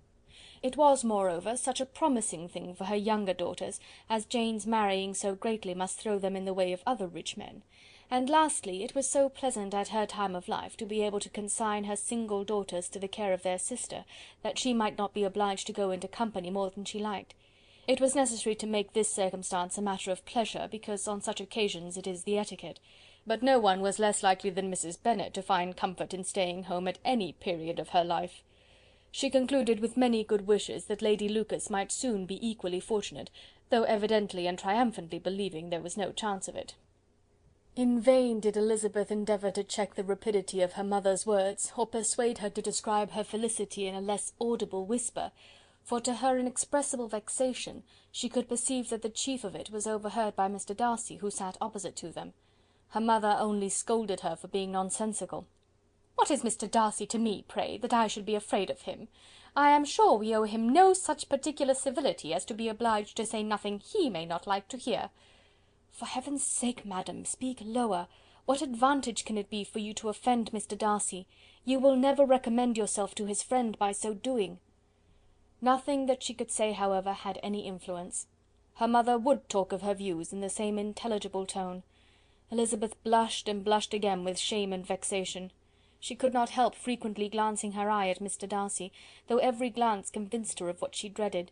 [SPEAKER 2] It was, moreover, such a promising thing for her younger daughters, as Jane's marrying so greatly must throw them in the way of other rich men. And lastly, it was so pleasant at her time of life to be able to consign her single daughters to the care of their sister, that she might not be obliged to go into company more than she liked. It was necessary to make this circumstance a matter of pleasure, because on such occasions it is the etiquette, but no one was less likely than Mrs. Bennet to find comfort in staying home at any period of her life. She concluded with many good wishes that Lady Lucas might soon be equally fortunate, though evidently and triumphantly believing there was no chance of it. In vain did Elizabeth endeavour to check the rapidity of her mother's words, or persuade her to describe her felicity in a less audible whisper, for to her inexpressible vexation she could perceive that the chief of it was overheard by Mr. Darcy, who sat opposite to them. Her mother only scolded her for being nonsensical. "What is Mr. Darcy to me, pray, that I should be afraid of him? I am sure we owe him no such particular civility as to be obliged to say nothing he may not like to hear." "For heaven's sake, madam, speak lower. What advantage can it be for you to offend Mr. Darcy? You will never recommend yourself to his friend by so doing." Nothing that she could say, however, had any influence. Her mother would talk of her views in the same intelligible tone. Elizabeth blushed and blushed again with shame and vexation. She could not help frequently glancing her eye at Mr. Darcy, though every glance convinced her of what she dreaded,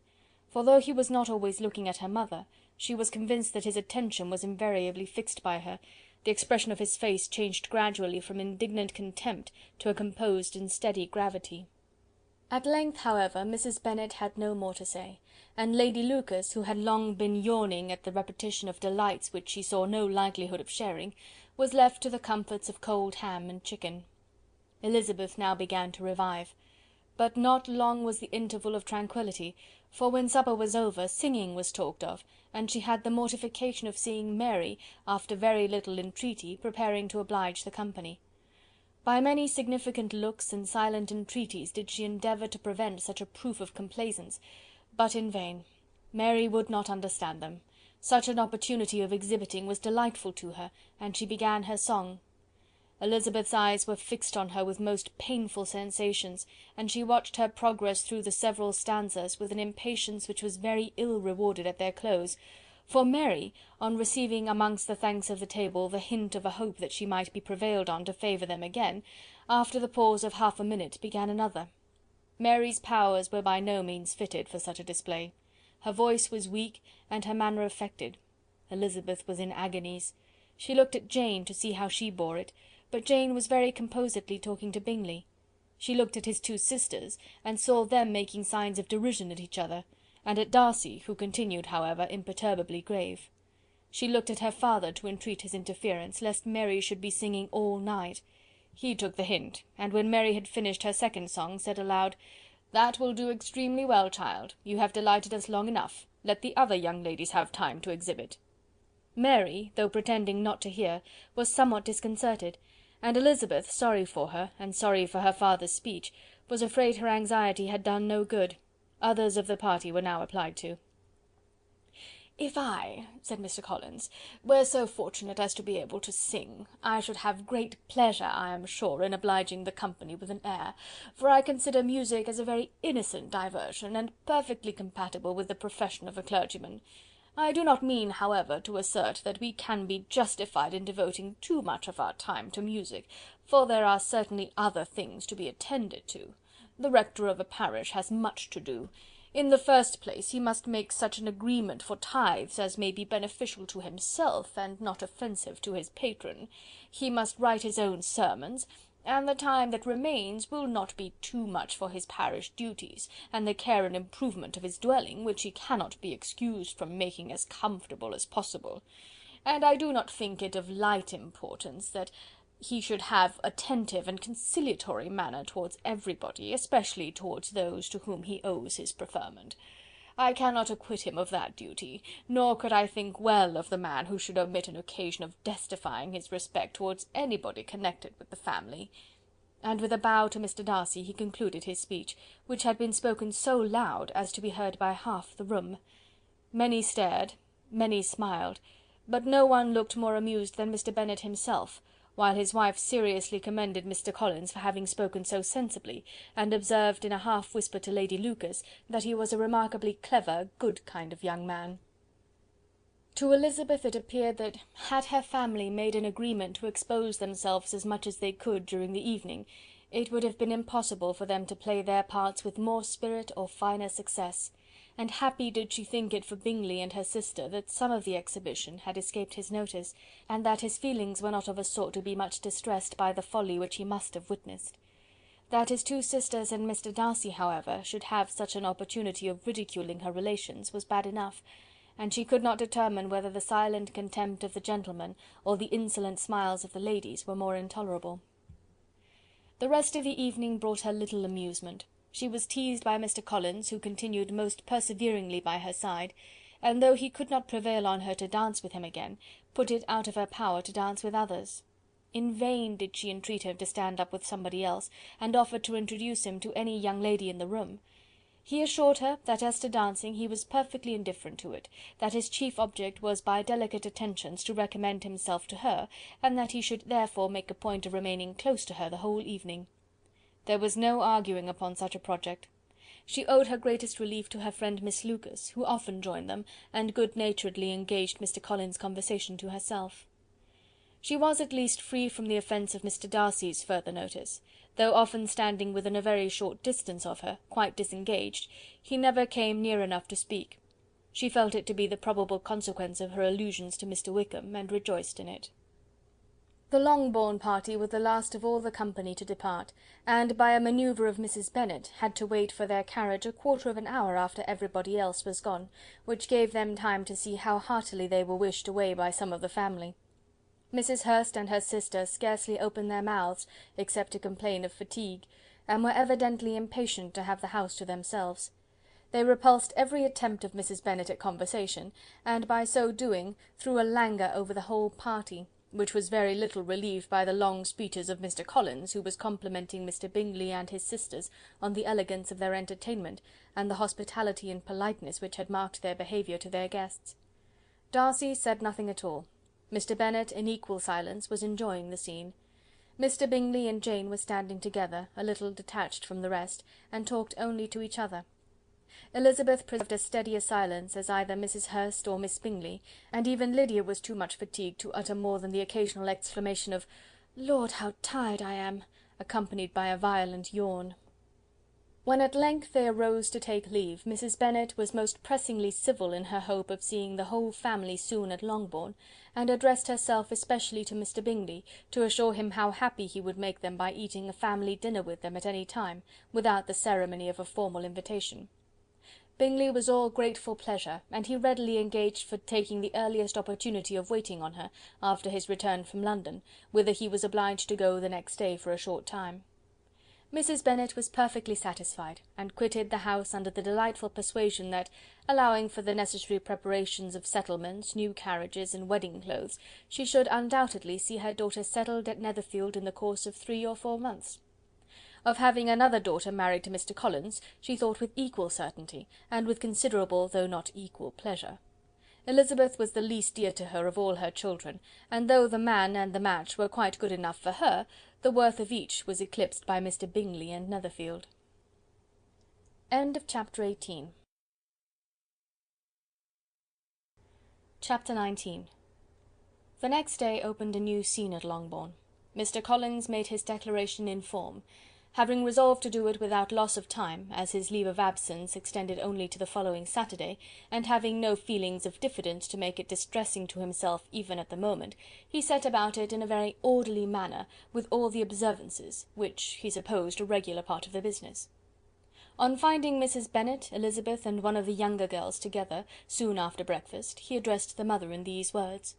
[SPEAKER 2] for though he was not always looking at her mother, she was convinced that his attention was invariably fixed by her. The expression of his face changed gradually from indignant contempt to a composed and steady gravity. At length, however, Mrs. Bennet had no more to say, and Lady Lucas, who had long been yawning at the repetition of delights which she saw no likelihood of sharing, was left to the comforts of cold ham and chicken. Elizabeth now began to revive. But not long was the interval of tranquillity, for when supper was over, singing was talked of, and she had the mortification of seeing Mary, after very little entreaty, preparing to oblige the company. By many significant looks and silent entreaties did she endeavour to prevent such a proof of complaisance, but in vain. Mary would not understand them. Such an opportunity of exhibiting was delightful to her, and she began her song. Elizabeth's eyes were fixed on her with most painful sensations, and she watched her progress through the several stanzas with an impatience which was very ill rewarded at their close, for Mary, on receiving amongst the thanks of the table the hint of a hope that she might be prevailed on to favour them again, after the pause of half a minute began another. Mary's powers were by no means fitted for such a display. Her voice was weak, and her manner affected. Elizabeth was in agonies. She looked at Jane to see how she bore it, but Jane was very composedly talking to Bingley. She looked at his two sisters, and saw them making signs of derision at each other, and at Darcy, who continued, however, imperturbably grave. She looked at her father to entreat his interference, lest Mary should be singing all night. He took the hint, and when Mary had finished her second song, said aloud, "That will do extremely well, child. You have delighted us long enough. Let the other young ladies have time to exhibit." Mary, though pretending not to hear, was somewhat disconcerted, and Elizabeth, sorry for her, and sorry for her father's speech, was afraid her anxiety had done no good. Others of the party were now applied to. "If I," said Mr. Collins, "were so fortunate as to be able to sing, I should have great pleasure, I am sure, in obliging the company with an air, for I consider music as a very innocent diversion, and perfectly compatible with the profession of a clergyman. I do not mean, however, to assert that we can be justified in devoting too much of our time to music, for there are certainly other things to be attended to. The rector of a parish has much to do. In the first place, he must make such an agreement for tithes as may be beneficial to himself, and not offensive to his patron. He must write his own sermons, and the time that remains will not be too much for his parish duties, and the care and improvement of his dwelling, which he cannot be excused from making as comfortable as possible. And I do not think it of light importance that he should have attentive and conciliatory manner towards everybody, especially towards those to whom he owes his preferment. I cannot acquit him of that duty, nor could I think well of the man who should omit an occasion of testifying his respect towards anybody connected with the family." And with a bow to Mr. Darcy he concluded his speech, which had been spoken so loud as to be heard by half the room. Many stared, many smiled, but no one looked more amused than Mr. Bennet himself, while his wife seriously commended Mr. Collins for having spoken so sensibly, and observed in a half whisper to Lady Lucas that he was a remarkably clever, good kind of young man. To Elizabeth it appeared that, had her family made an agreement to expose themselves as much as they could during the evening, it would have been impossible for them to play their parts with more spirit or finer success, and happy did she think it for Bingley and her sister that some of the exhibition had escaped his notice, and that his feelings were not of a sort to be much distressed by the folly which he must have witnessed. That his two sisters and Mr. Darcy, however, should have such an opportunity of ridiculing her relations was bad enough, and she could not determine whether the silent contempt of the gentlemen or the insolent smiles of the ladies were more intolerable. The rest of the evening brought her little amusement. She was teased by Mr. Collins, who continued most perseveringly by her side, and though he could not prevail on her to dance with him again, put it out of her power to dance with others. In vain did she entreat him to stand up with somebody else, and offered to introduce him to any young lady in the room. He assured her that as to dancing he was perfectly indifferent to it, that his chief object was by delicate attentions to recommend himself to her, and that he should therefore make a point of remaining close to her the whole evening. There was no arguing upon such a project. She owed her greatest relief to her friend Miss Lucas, who often joined them, and good-naturedly engaged Mr. Collins' conversation to herself. She was at least free from the offence of Mr. Darcy's further notice. Though often standing within a very short distance of her, quite disengaged, he never came near enough to speak. She felt it to be the probable consequence of her allusions to Mr. Wickham, and rejoiced in it. The Longbourn party were the last of all the company to depart, and by a manoeuvre of Mrs. Bennet had to wait for their carriage a quarter of an hour after everybody else was gone, which gave them time to see how heartily they were wished away by some of the family. Mrs. Hurst and her sister scarcely opened their mouths, except to complain of fatigue, and were evidently impatient to have the house to themselves. They repulsed every attempt of Mrs. Bennet at conversation, and by so doing threw a languor over the whole party, which was very little relieved by the long speeches of Mr. Collins, who was complimenting Mr. Bingley and his sisters on the elegance of their entertainment, and the hospitality and politeness which had marked their behaviour to their guests. Darcy said nothing at all. Mr. Bennet, in equal silence, was enjoying the scene. Mr. Bingley and Jane were standing together, a little detached from the rest, and talked only to each other. Elizabeth preserved as steady a silence as either Mrs. Hurst or Miss Bingley, and even Lydia was too much fatigued to utter more than the occasional exclamation of "Lord, how tired I am!" accompanied by a violent yawn. When at length they arose to take leave, Mrs. Bennet was most pressingly civil in her hope of seeing the whole family soon at Longbourn, and addressed herself especially to Mr. Bingley, to assure him how happy he would make them by eating a family dinner with them at any time, without the ceremony of a formal invitation. Bingley was all grateful pleasure, and he readily engaged for taking the earliest opportunity of waiting on her, after his return from London, whither he was obliged to go the next day for a short time. Mrs. Bennet was perfectly satisfied, and quitted the house under the delightful persuasion that, allowing for the necessary preparations of settlements, new carriages, and wedding clothes, she should undoubtedly see her daughter settled at Netherfield in the course of 3 or 4 months. Of having another daughter married to Mr. Collins, she thought with equal certainty, and with considerable though not equal pleasure. Elizabeth was the least dear to her of all her children, and though the man and the match were quite good enough for her, the worth of each was eclipsed by Mr. Bingley and Netherfield. Chapter 18. Chapter 19. The next day opened a new scene at Longbourn. Mr. Collins made his declaration in form, having resolved to do it without loss of time, as his leave of absence extended only to the following Saturday, and having no feelings of diffidence to make it distressing to himself even at the moment, he set about it in a very orderly manner, with all the observances, which he supposed a regular part of the business. On finding Mrs. Bennet, Elizabeth, and one of the younger girls together, soon after breakfast, he addressed the mother in these words: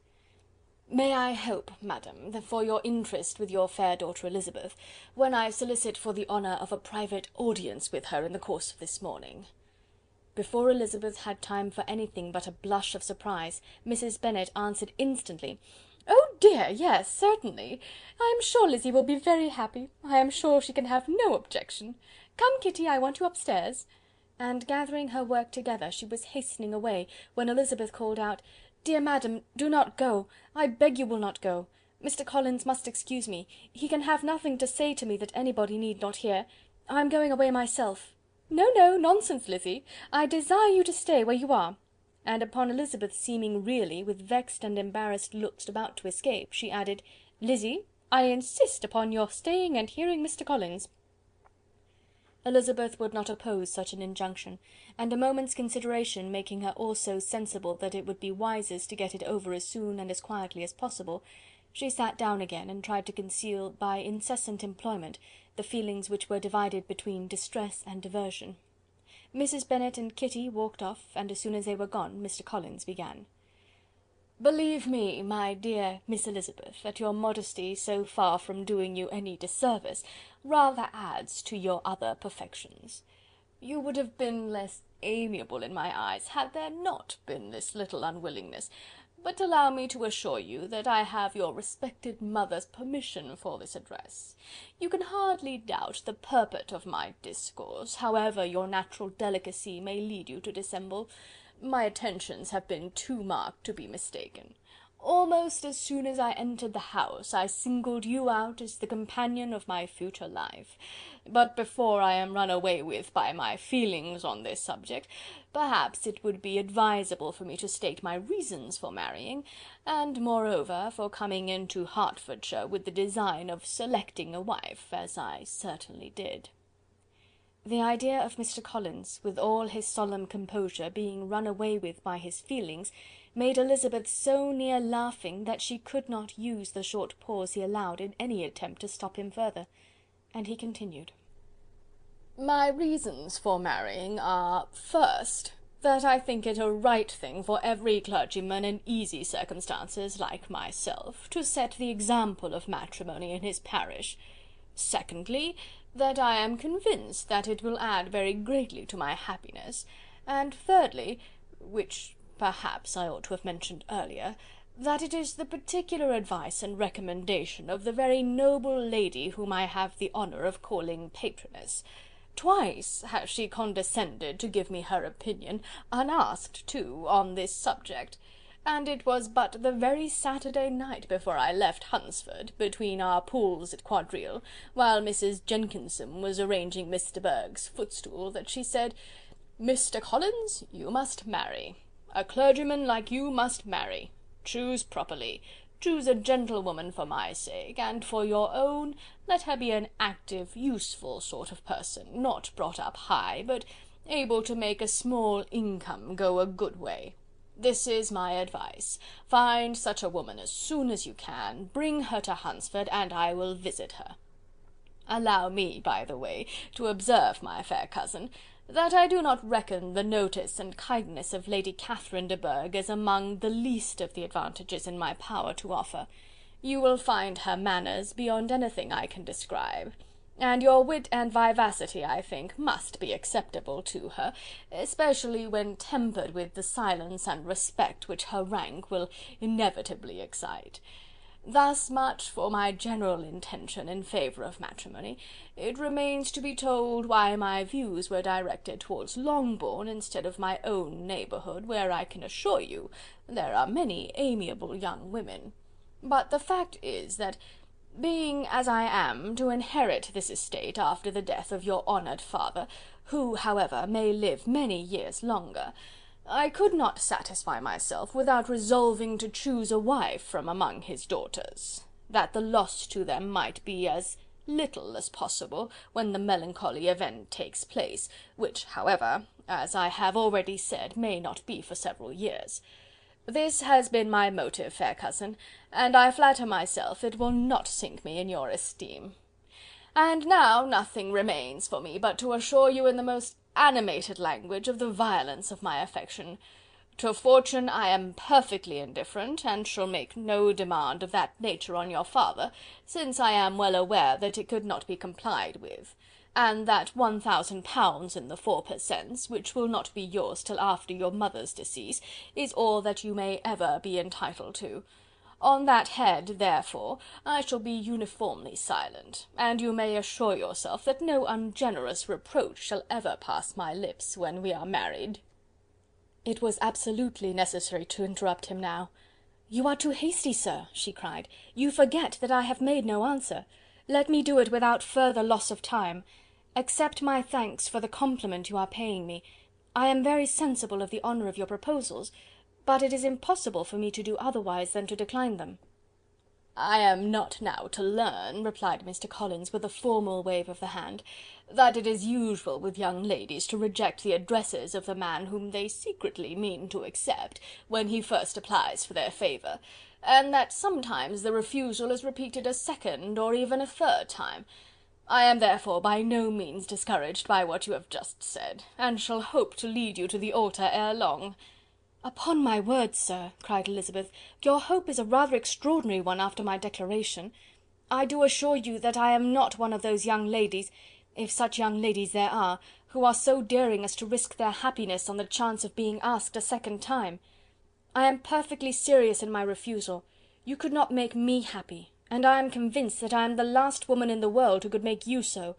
[SPEAKER 2] "May I hope, madam, that for your interest with your fair daughter Elizabeth, when I solicit for the honour of a private audience with her in the course of this morning—" Before Elizabeth had time for anything but a blush of surprise, Mrs. Bennet answered instantly: "Oh dear, yes, certainly. I am sure Lizzy will be very happy. I am sure she can have no objection. Come, Kitty, I want you upstairs." And gathering her work together, she was hastening away, when Elizabeth called out: "Dear madam, do not go. I beg you will not go. Mr. Collins must excuse me. He can have nothing to say to me that anybody need not hear. I am going away myself." "No, no, nonsense, Lizzy. I desire you to stay where you are." And upon Elizabeth seeming really, with vexed and embarrassed looks, about to escape, she added: "Lizzy, I insist upon your staying and hearing Mr. Collins." Elizabeth would not oppose such an injunction, and a moment's consideration making her also sensible that it would be wisest to get it over as soon and as quietly as possible, she sat down again and tried to conceal by incessant employment the feelings which were divided between distress and diversion. Mrs. Bennet and Kitty walked off, and as soon as they were gone, Mr. Collins began: "Believe me, my dear Miss Elizabeth, that your modesty, so far from doing you any disservice, rather adds to your other perfections. You would have been less amiable in my eyes, had there not been this little unwillingness, but allow me to assure you that I have your respected mother's permission for this address. You can hardly doubt the purport of my discourse, however your natural delicacy may lead you to dissemble. My attentions have been too marked to be mistaken. Almost as soon as I entered the house, I singled you out as the companion of my future life. But before I am run away with by my feelings on this subject, perhaps it would be advisable for me to state my reasons for marrying, and moreover for coming into Hertfordshire with the design of selecting a wife, as I certainly did." The idea of Mr. Collins, with all his solemn composure, being run away with by his feelings, made Elizabeth so near laughing that she could not use the short pause he allowed in any attempt to stop him further, and he continued: "My reasons for marrying are, first, that I think it a right thing for every clergyman in easy circumstances, like myself, to set the example of matrimony in his parish. Secondly, that I am convinced that it will add very greatly to my happiness, and thirdly, which perhaps I ought to have mentioned earlier, that it is the particular advice and recommendation of the very noble lady whom I have the honour of calling patroness. Twice has she condescended to give me her opinion, unasked too, on this subject, and it was but the very Saturday night before I left Hunsford, between our pools at quadrille, while Mrs. Jenkinson was arranging Mr. Berg's footstool, that she said, 'Mr. Collins, you must marry. A clergyman like you must marry. Choose properly. Choose a gentlewoman for my sake, and for your own, let her be an active, useful sort of person, not brought up high, but able to make a small income go a good way. This is my advice. Find such a woman as soon as you can, bring her to Hunsford, and I will visit her. Allow me, by the way, to observe, my fair cousin, that I do not reckon the notice and kindness of Lady Catherine de Bourgh as among the least of the advantages in my power to offer. You will find her manners beyond anything I can describe, and your wit and vivacity, I think, must be acceptable to her, especially when tempered with the silence and respect which her rank will inevitably excite. Thus much for my general intention in favour of matrimony. It remains to be told why my views were directed towards Longbourn instead of my own neighbourhood, where I can assure you there are many amiable young women. But the fact is that, being as I am to inherit this estate after the death of your honoured father, who, however, may live many years longer, I could not satisfy myself without resolving to choose a wife from among his daughters, that the loss to them might be as little as possible when the melancholy event takes place, which, however, as I have already said, may not be for several years. This has been my motive, fair cousin, and I flatter myself it will not sink me in your esteem. And now nothing remains for me but to assure you in the most animated language of the violence of my affection. To fortune I am perfectly indifferent, and shall make no demand of that nature on your father, since I am well aware that it could not be complied with, and that £1000 in the 4 per cents, which will not be yours till after your mother's decease, is all that you may ever be entitled to. On that head, therefore, I shall be uniformly silent, and you may assure yourself that no ungenerous reproach shall ever pass my lips when we are married." It was absolutely necessary to interrupt him now. "You are too hasty, sir," she cried. "You forget that I have made no answer. Let me do it without further loss of time. Accept my thanks for the compliment you are paying me. I am very sensible of the honour of your proposals, but it is impossible for me to do otherwise than to decline them."
[SPEAKER 1] "I am not now to learn," replied Mr. Collins, with a formal wave of the hand, "that it is usual with young ladies to reject the addresses of the man whom they secretly mean to accept, when he first applies for their favour, and that sometimes the refusal is repeated a second or even a third time. I am therefore by no means discouraged by what you have just said, and shall hope to lead you to the altar ere long."
[SPEAKER 2] "Upon my word, sir," cried Elizabeth, "your hope is a rather extraordinary one after my declaration. I do assure you that I am not one of those young ladies, if such young ladies there are, who are so daring as to risk their happiness on the chance of being asked a second time. I am perfectly serious in my refusal. You could not make me happy, and I am convinced that I am the last woman in the world who could make you so.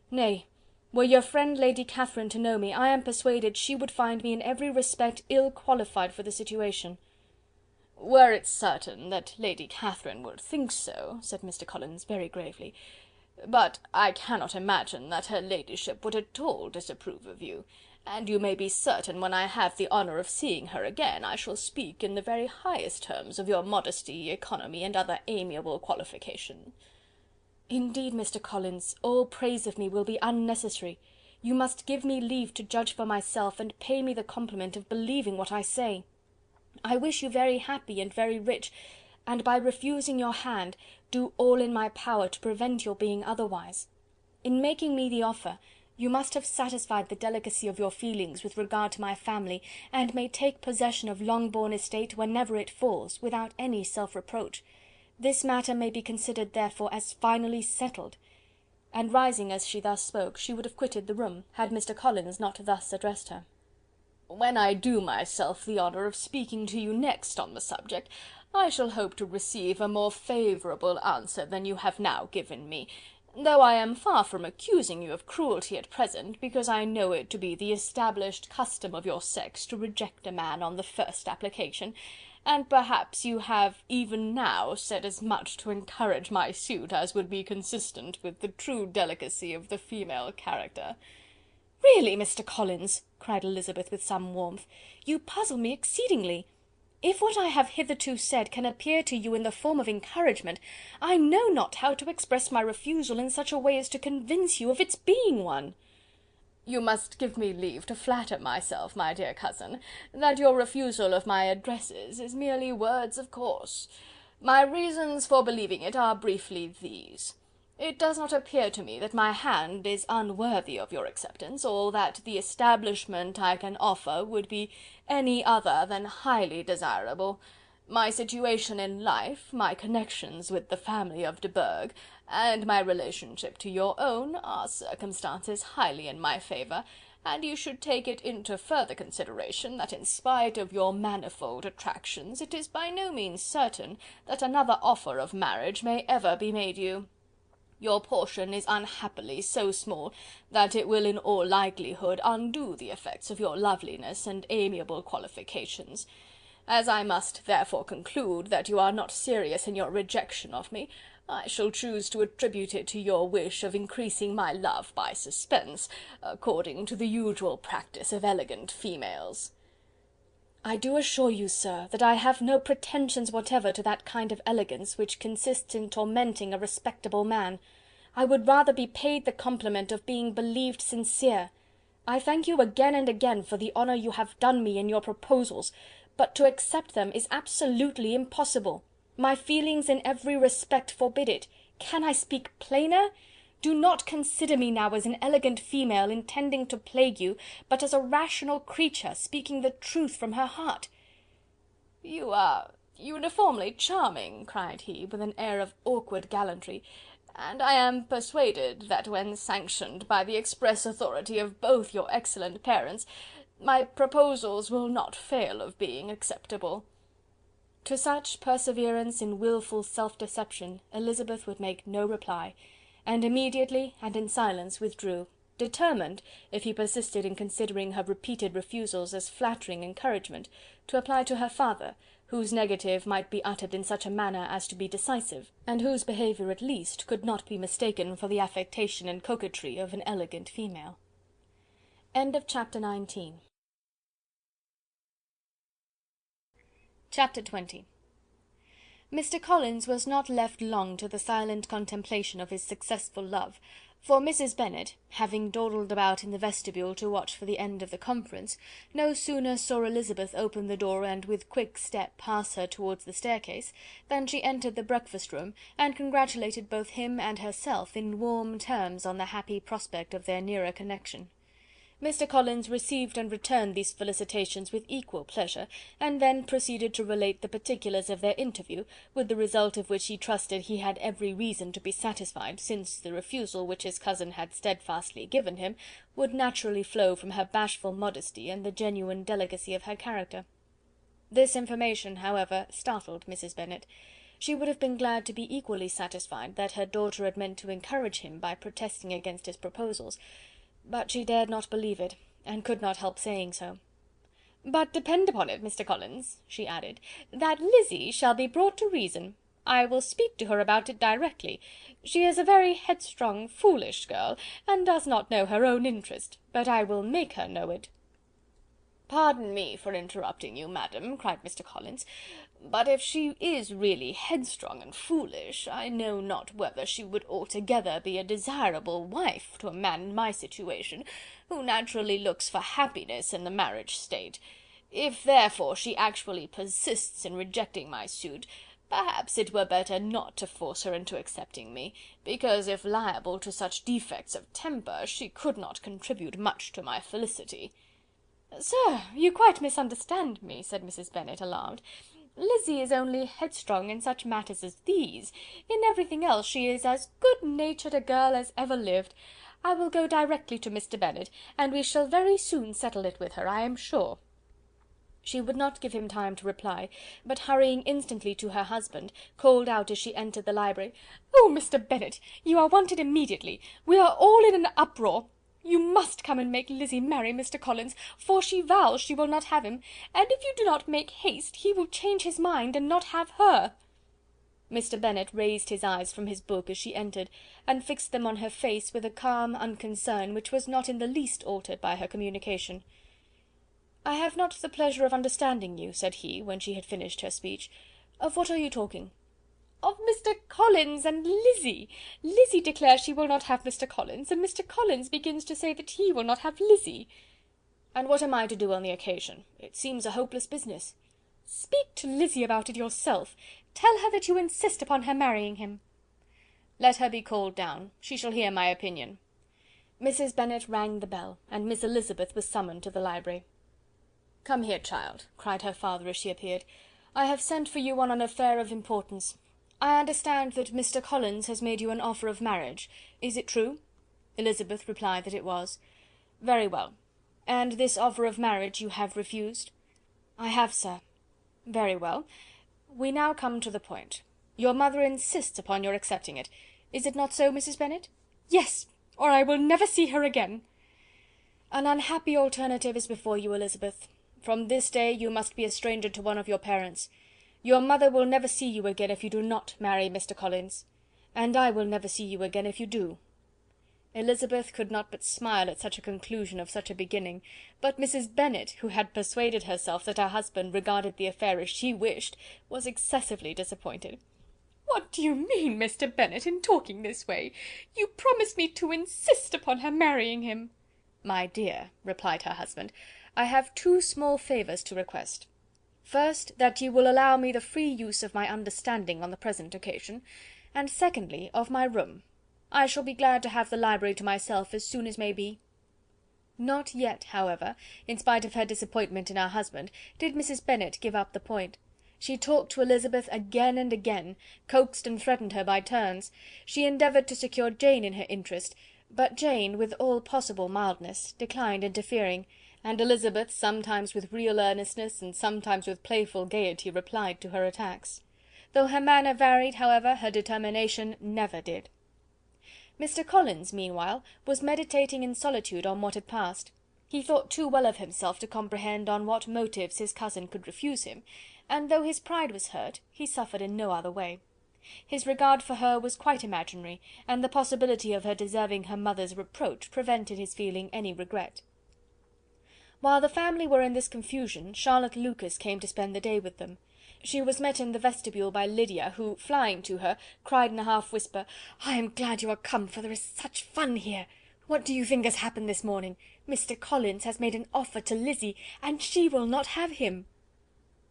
[SPEAKER 2] Nay, were your friend Lady Catherine to know me, I am persuaded she would find me in every respect ill qualified for the situation."
[SPEAKER 1] "Were it certain that Lady Catherine would think so," said Mr. Collins very gravely, "but I cannot imagine that her ladyship would at all disapprove of you, and you may be certain when I have the honour of seeing her again, I shall speak in the very highest terms of your modesty, economy, and other amiable qualifications."
[SPEAKER 2] "Indeed, Mr. Collins, all praise of me will be unnecessary. You must give me leave to judge for myself, and pay me the compliment of believing what I say. I wish you very happy and very rich, and by refusing your hand, do all in my power to prevent your being otherwise. In making me the offer, you must have satisfied the delicacy of your feelings with regard to my family, and may take possession of Longbourn estate whenever it falls, without any self-reproach. This matter may be considered, therefore, as finally settled." And rising as she thus spoke, she would have quitted the room, had Mr. Collins not thus addressed her.
[SPEAKER 1] "When I do myself the honour of speaking to you next on the subject, I shall hope to receive a more favourable answer than you have now given me, though I am far from accusing you of cruelty at present, because I know it to be the established custom of your sex to reject a man on the first application, and perhaps you have even now said as much to encourage my suit as would be consistent with the true delicacy of the female character."
[SPEAKER 2] "Really, Mr. Collins," cried Elizabeth with some warmth, "you puzzle me exceedingly. If what I have hitherto said can appear to you in the form of encouragement, I know not how to express my refusal in such a way as to convince you of its being one."
[SPEAKER 1] "You must give me leave to flatter myself, my dear cousin, that your refusal of my addresses is merely words of course. My reasons for believing it are briefly these.
[SPEAKER 2] It does not appear to me that my hand is unworthy of your acceptance, or that the establishment I can offer would be any other than highly desirable. My situation in life, my connections with the family of de Bourgh, and my relationship to your own, are circumstances highly in my favour, and you should take it into further consideration that in spite of your manifold attractions, it is by no means certain that another offer of marriage may ever be made you. Your portion is unhappily so small that it will in all likelihood undo the effects of your loveliness and amiable qualifications. As I must therefore conclude that you are not serious in your rejection of me, I shall choose to attribute it to your wish of increasing my love by suspense, according to the usual practice of elegant females."
[SPEAKER 3] "I do assure you, sir, that I have no pretensions whatever to that kind of elegance which consists in tormenting a respectable man. I would rather be paid the compliment of being believed sincere. I thank you again and again for the honour you have done me in your proposals, but to accept them is absolutely impossible. My feelings in every respect forbid it. Can I speak plainer? Do not consider me now as an elegant female intending to plague you, but as a rational creature speaking the truth from her heart."
[SPEAKER 2] "You are uniformly charming," cried he, with an air of awkward gallantry, "and I am persuaded that when sanctioned by the express authority of both your excellent parents, my proposals will not fail of being acceptable."
[SPEAKER 3] To such perseverance in wilful self-deception Elizabeth would make no reply, and immediately and in silence withdrew, determined, if he persisted in considering her repeated refusals as flattering encouragement, to apply to her father, whose negative might be uttered in such a manner as to be decisive, and whose behaviour at least could not be mistaken for the affectation and coquetry of an elegant female. Chapter 19. Chapter 20. Mr. Collins was not left long to the silent contemplation of his successful love, for Mrs. Bennet, having dawdled about in the vestibule to watch for the end of the conference, no sooner saw Elizabeth open the door and with quick step pass her towards the staircase, than she entered the breakfast-room, and congratulated both him and herself in warm terms on the happy prospect of their nearer connection. Mr. Collins received and returned these felicitations with equal pleasure, and then proceeded to relate the particulars of their interview, with the result of which he trusted he had every reason to be satisfied, since the refusal which his cousin had steadfastly given him would naturally flow from her bashful modesty and the genuine delicacy of her character. This information, however, startled Mrs. Bennet. She would have been glad to be equally satisfied that her daughter had meant to encourage him by protesting against his proposals, but she dared not believe it, and could not help saying so. "But depend upon it, Mr. Collins," she added, "that Lizzy shall be brought to reason. I will speak to her about it directly. She is a very headstrong, foolish girl, and does not know her own interest, but I will make her know it." "Pardon me for interrupting you, madam," cried Mr. Collins, "but if she is really headstrong and foolish, I know not whether she would altogether be a desirable wife to a man in my situation, who naturally looks for happiness in the marriage state. If therefore she actually persists in rejecting my suit, perhaps it were better not to force her into accepting me, because if liable to such defects of temper, she could not contribute much to my felicity." "Sir, you quite misunderstand me," said Mrs. Bennet, alarmed. "Lizzy is only headstrong in such matters as these. In everything else she is as good-natured a girl as ever lived. I will go directly to Mr. Bennet, and we shall very soon settle it with her, I am sure." She would not give him time to reply, but hurrying instantly to her husband, called out as she entered the library, "Oh, Mr. Bennet, you are wanted immediately. We are all in an uproar. You must come and make Lizzy marry Mr. Collins, for she vows she will not have him, and if you do not make haste, he will change his mind and not have her." Mr. Bennet raised his eyes from his book as she entered, and fixed them on her face with a calm unconcern which was not in the least altered by her communication. "I have not the pleasure of understanding you," said he, when she had finished her speech. "Of what are you talking?" "Of Mr. Collins and Lizzy. Lizzy declares she will not have Mr. Collins, and Mr. Collins begins to say that he will not have Lizzy." "And what am I to do on the occasion? It seems a hopeless business." "Speak to Lizzy about it yourself. Tell her that you insist upon her marrying him." Let her be called down. She shall hear my opinion." Mrs. Bennet rang the bell, and Miss Elizabeth was summoned to the library. "Come here, child," cried her father as she appeared. "I have sent for you on an affair of importance. I understand that Mr. Collins has made you an offer of marriage. Is it true?" Elizabeth replied that it was. "Very well. And this offer of marriage you have refused?" "I have, sir." "Very well. We now come to the point. Your mother insists upon your accepting it. Is it not so, Mrs. Bennet?" "Yes, or I will never see her again." "An unhappy alternative is before you, Elizabeth. From this day you must be a stranger to one of your parents. Your mother will never see you again if you do not marry Mr. Collins, and I will never see you again if you do." Elizabeth could not but smile at such a conclusion of such a beginning, but Mrs. Bennet, who had persuaded herself that her husband regarded the affair as she wished, was excessively disappointed. "What do you mean, Mr. Bennet, in talking this way? You promised me to insist upon her marrying him." "My dear," replied her husband, "I have two small favours to request. First, that you will allow me the free use of my understanding on the present occasion, and secondly, of my room. I shall be glad to have the library to myself as soon as may be." Not yet, however, in spite of her disappointment in her husband, did Mrs. Bennet give up the point. She talked to Elizabeth again and again, coaxed and threatened her by turns. She endeavoured to secure Jane in her interest, but Jane, with all possible mildness, declined interfering, and Elizabeth, sometimes with real earnestness, and sometimes with playful gaiety, replied to her attacks. Though her manner varied, however, her determination never did. Mr. Collins, meanwhile, was meditating in solitude on what had passed. He thought too well of himself to comprehend on what motives his cousin could refuse him, and though his pride was hurt, he suffered in no other way. His regard for her was quite imaginary, and the possibility of her deserving her mother's reproach prevented his feeling any regret. While the family were in this confusion, Charlotte Lucas came to spend the day with them. She was met in the vestibule by Lydia, who, flying to her, cried in a half whisper, "I am glad you are come, for there is such fun here. What do you think has happened this morning? Mr. Collins has made an offer to Lizzy, and she will not have him."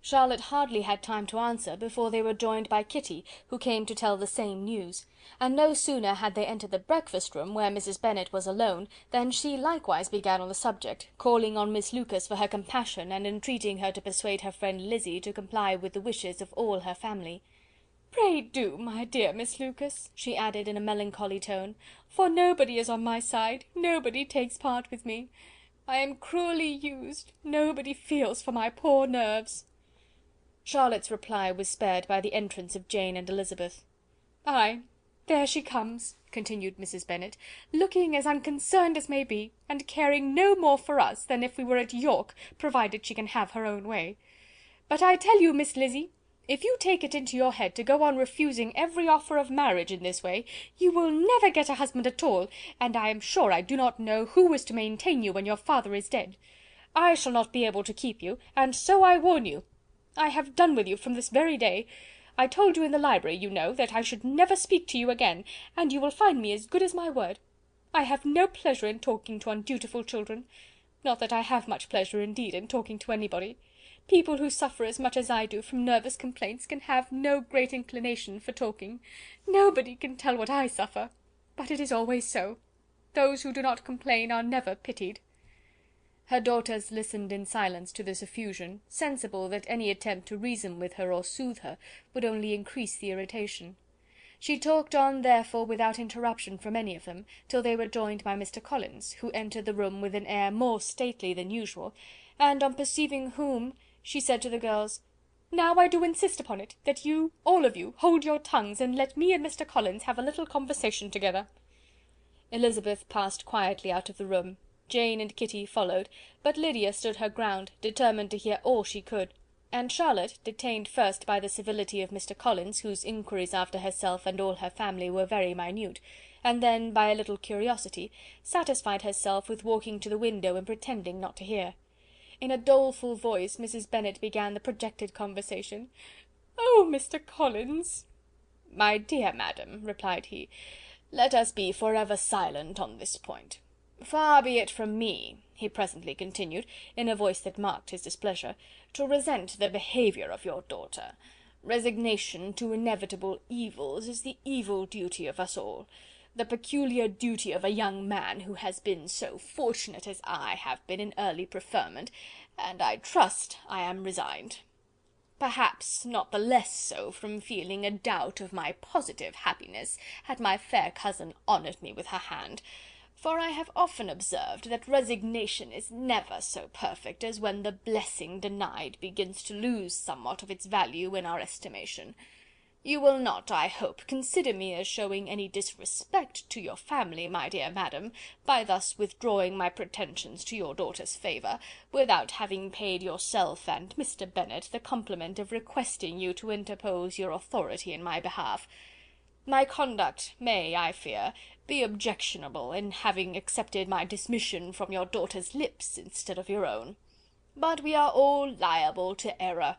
[SPEAKER 3] Charlotte hardly had time to answer before they were joined by Kitty, who came to tell the same news; and no sooner had they entered the breakfast room, where Mrs. Bennet was alone, than she likewise began on the subject, calling on Miss Lucas for her compassion, and entreating her to persuade her friend Lizzy to comply with the wishes of all her family. "Pray do, my dear Miss Lucas," she added in a melancholy tone, "for nobody is on my side, nobody takes part with me. I am cruelly used, nobody feels for my poor nerves." Charlotte's reply was spared by the entrance of Jane and Elizabeth. "Ay, there she comes," continued Mrs. Bennet, "looking as unconcerned as may be, and caring no more for us than if we were at York, provided she can have her own way. But I tell you, Miss Lizzy, if you take it into your head to go on refusing every offer of marriage in this way, you will never get a husband at all, and I am sure I do not know who is to maintain you when your father is dead. I shall not be able to keep you, and so I warn you. I have done with you from this very day. I told you in the library, you know, that I should never speak to you again, and you will find me as good as my word. I have no pleasure in talking to undutiful children. Not that I have much pleasure, indeed, in talking to anybody. People who suffer as much as I do from nervous complaints can have no great inclination for talking. Nobody can tell what I suffer, but it is always so. Those who do not complain are never pitied." Her daughters listened in silence to this effusion, sensible that any attempt to reason with her or soothe her would only increase the irritation. She talked on, therefore, without interruption from any of them, till they were joined by Mr. Collins, who entered the room with an air more stately than usual, and on perceiving whom, she said to the girls, "Now I do insist upon it, that you, all of you, hold your tongues, and let me and Mr. Collins have a little conversation together." Elizabeth passed quietly out of the room. Jane and Kitty followed, but Lydia stood her ground, determined to hear all she could; and Charlotte, detained first by the civility of Mr. Collins, whose inquiries after herself and all her family were very minute, and then by a little curiosity, satisfied herself with walking to the window and pretending not to hear. In a doleful voice Mrs. Bennet began the projected conversation. "Oh, Mr. Collins!" "My dear madam," replied he, "let us be for ever silent on this point. Far be it from me," he presently continued, in a voice that marked his displeasure, "to resent the behaviour of your daughter, Resignation to inevitable evils is the evil duty of us all, the peculiar duty of a young man who has been so fortunate as I have been in early preferment, and I trust I am resigned. Perhaps not the less so from feeling a doubt of my positive happiness, had my fair cousin honoured me with her hand, for I have often observed that resignation is never so perfect as when the blessing denied begins to lose somewhat of its value in our estimation. You will not, I hope, consider me as showing any disrespect to your family, my dear madam, by thus withdrawing my pretensions to your daughter's favour, without having paid yourself and Mr. Bennet the compliment of requesting you to interpose your authority in my behalf. My conduct may, I fear, be objectionable in having accepted my dismission from your daughter's lips instead of your own. But we are all liable to error.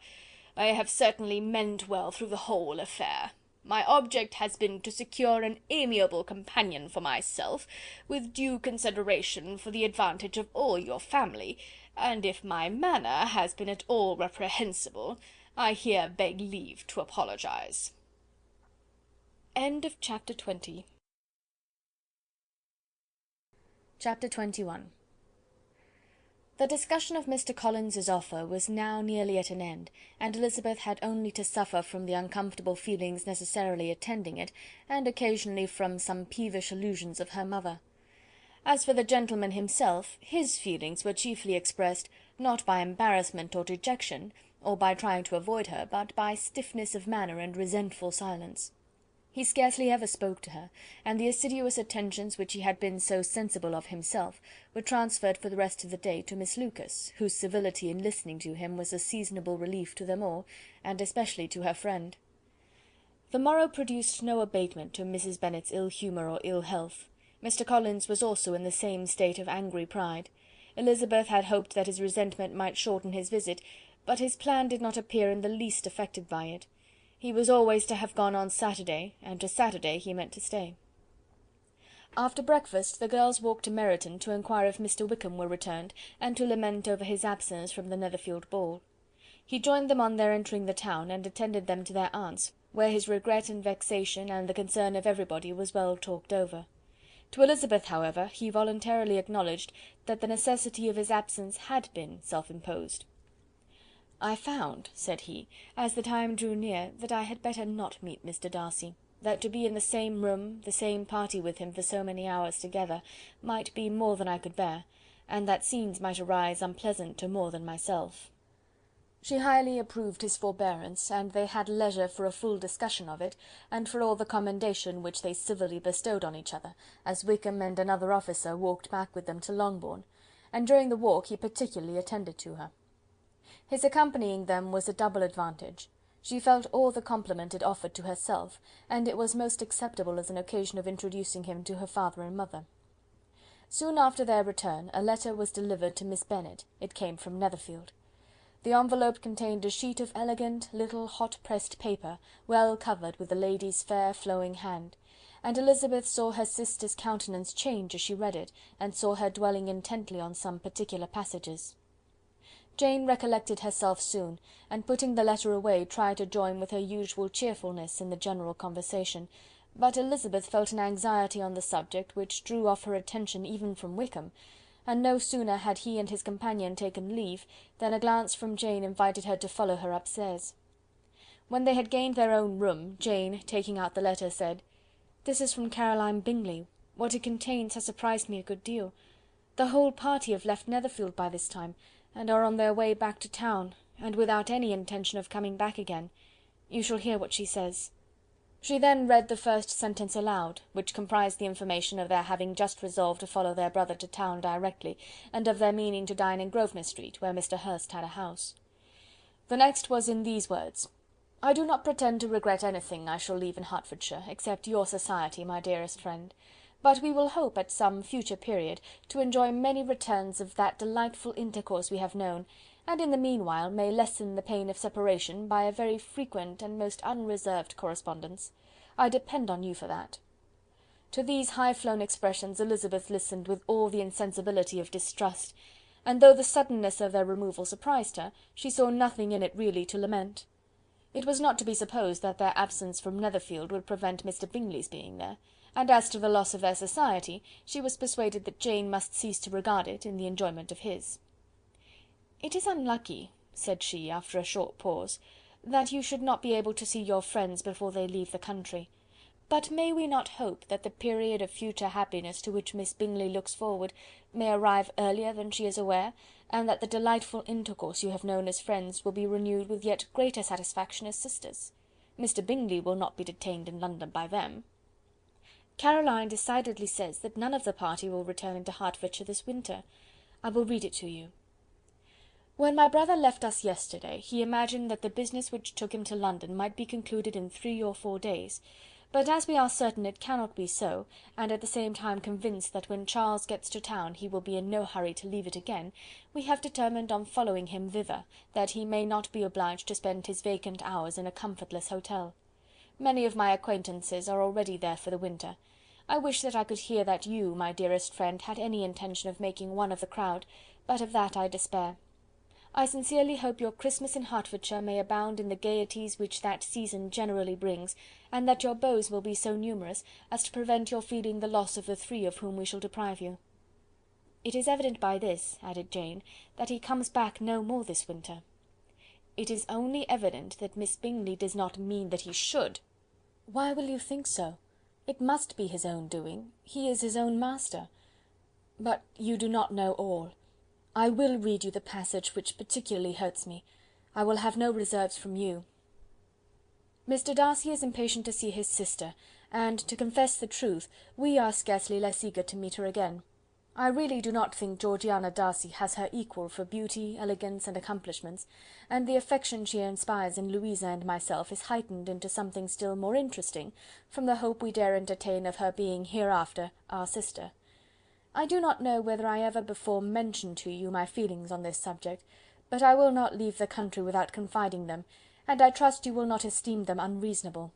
[SPEAKER 3] I have certainly meant well through the whole affair. My object has been to secure an amiable companion for myself, with due consideration for the advantage of all your family, and if my manner has been at all reprehensible, I here beg leave to apologize.
[SPEAKER 2] End of chapter 20. Chapter 21. The discussion of Mr. Collins's offer was now nearly at an end, and Elizabeth had only to suffer from the uncomfortable feelings necessarily attending it, and occasionally from some peevish allusions of her mother. As for the gentleman himself, his feelings were chiefly expressed, not by embarrassment or dejection, or by trying to avoid her, but by stiffness of manner and resentful silence. He scarcely ever spoke to her, and the assiduous attentions which he had been so sensible of himself were transferred for the rest of the day to Miss Lucas, whose civility in listening to him was a seasonable relief to them all, and especially to her friend. The morrow produced no abatement to Mrs. Bennet's ill humour or ill health. Mr. Collins was also in the same state of angry pride. Elizabeth had hoped that his resentment might shorten his visit, but his plan did not appear in the least affected by it. He was always to have gone on Saturday, and to Saturday he meant to stay. After breakfast the girls walked to Meryton to inquire if Mr. Wickham were returned, and to lament over his absence from the Netherfield ball. He joined them on their entering the town, and attended them to their aunt's, where his regret and vexation, and the concern of everybody, was well talked over. To Elizabeth, however, he voluntarily acknowledged that the necessity of his absence had been self-imposed. "I found," said he, "as the time drew near, that I had better not meet Mr. Darcy, that to be in the same room, the same party with him for so many hours together, might be more than I could bear, and that scenes might arise unpleasant to more than myself." She highly approved his forbearance, and they had leisure for a full discussion of it, and for all the commendation which they civilly bestowed on each other, as Wickham and another officer walked back with them to Longbourn, and during the walk he particularly attended to her. His accompanying them was a double advantage. She felt all the compliment it offered to herself, and it was most acceptable as an occasion of introducing him to her father and mother. Soon after their return a letter was delivered to Miss Bennet. It came from Netherfield. The envelope contained a sheet of elegant, little, hot-pressed paper, well covered with the lady's fair flowing hand, and Elizabeth saw her sister's countenance change as she read it, and saw her dwelling intently on some particular passages. Jane recollected herself soon, and putting the letter away, tried to join with her usual cheerfulness in the general conversation, but Elizabeth felt an anxiety on the subject which drew off her attention even from Wickham, and no sooner had he and his companion taken leave, than a glance from Jane invited her to follow her upstairs. When they had gained their own room, Jane, taking out the letter, said, "This is from Caroline Bingley. What it contains has surprised me a good deal. The whole party have left Netherfield by this time, and are on their way back to town, and without any intention of coming back again. You shall hear what she says." She then read the first sentence aloud, which comprised the information of their having just resolved to follow their brother to town directly, and of their meaning to dine in Grosvenor Street, where Mr. Hurst had a house. The next was in these words: "I do not pretend to regret anything I shall leave in Hertfordshire, except your society, my dearest friend. But we will hope, at some future period, to enjoy many returns of that delightful intercourse we have known, and in the meanwhile may lessen the pain of separation by a very frequent and most unreserved correspondence. I depend on you for that." To these high-flown expressions Elizabeth listened with all the insensibility of distrust, and though the suddenness of their removal surprised her, she saw nothing in it really to lament. It was not to be supposed that their absence from Netherfield would prevent Mr. Bingley's being there, and as to the loss of their society, she was persuaded that Jane must cease to regard it in the enjoyment of his. "It is unlucky," said she, after a short pause, "that you should not be able to see your friends before they leave the country. But may we not hope that the period of future happiness to which Miss Bingley looks forward may arrive earlier than she is aware, and that the delightful intercourse you have known as friends will be renewed with yet greater satisfaction as sisters? Mr. Bingley will not be detained in London by them." "Caroline decidedly says that none of the party will return into Hertfordshire this winter. I will read it to you. When my brother left us yesterday, he imagined that the business which took him to London might be concluded in 3 or 4 days, but as we are certain it cannot be so, and at the same time convinced that when Charles gets to town he will be in no hurry to leave it again, we have determined on following him thither, that he may not be obliged to spend his vacant hours in a comfortless hotel. Many of my acquaintances are already there for the winter. I wish that I could hear that you, my dearest friend, had any intention of making one of the crowd, but of that I despair. I sincerely hope your Christmas in Hertfordshire may abound in the gaieties which that season generally brings, and that your beaux will be so numerous as to prevent your feeling the loss of the 3 of whom we shall deprive you. It is evident by this," added Jane, "that he comes back no more this winter." "It is only evident that Miss Bingley does not mean that he should." "Why will you think so? It must be his own doing. He is his own master. But you do not know all. I will read you the passage which particularly hurts me. I will have no reserves from you. Mr. Darcy is impatient to see his sister, and, to confess the truth, we are scarcely less eager to meet her again. I really do not think Georgiana Darcy has her equal for beauty, elegance, and accomplishments, and the affection she inspires in Louisa and myself is heightened into something still more interesting from the hope we dare entertain of her being hereafter our sister. I do not know whether I ever before mentioned to you my feelings on this subject, but I will not leave the country without confiding them, and I trust you will not esteem them unreasonable.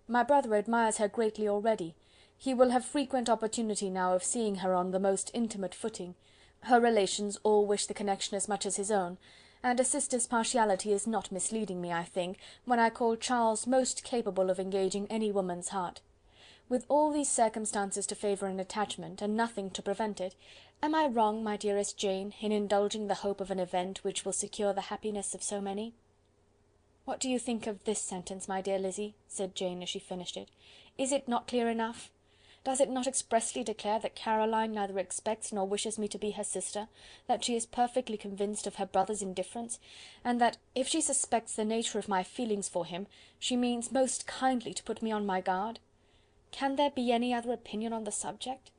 [SPEAKER 2] My brother admires her greatly already. He will have frequent opportunity now of seeing her on the most intimate footing. Her relations all wish the connection as much as his own, and a sister's partiality is not misleading me, I think, when I call Charles most capable of engaging any woman's heart. With all these circumstances to favour an attachment, and nothing to prevent it, am I wrong, my dearest Jane, in indulging the hope of an event which will secure the happiness of so many? What do you think of this sentence, my dear Lizzy? Said Jane, as she finished it. Is it not clear enough? Does it not expressly declare that Caroline neither expects nor wishes me to be her sister, that she is perfectly convinced of her brother's indifference, and that, if she suspects the nature of my feelings for him, she means most kindly to put me on my guard? Can there be any other opinion on the subject?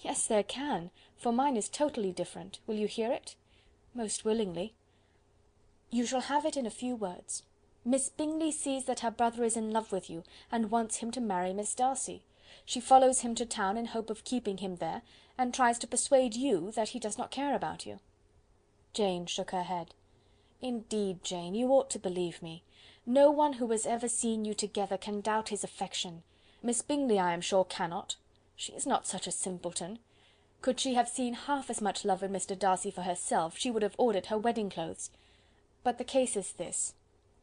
[SPEAKER 2] Yes, there can, for mine is totally different. Will you hear it? Most willingly. You shall have it in a few words. Miss Bingley sees that her brother is in love with you, and wants him to marry Miss Darcy. She follows him to town in hope of keeping him there, and tries to persuade you that he does not care about you. Jane shook her head. Indeed, Jane, you ought to believe me. No one who has ever seen you together can doubt his affection. Miss Bingley, I am sure, cannot. She is not such a simpleton. Could she have seen half as much love in Mr. Darcy for herself, she would have ordered her wedding clothes. But the case is this.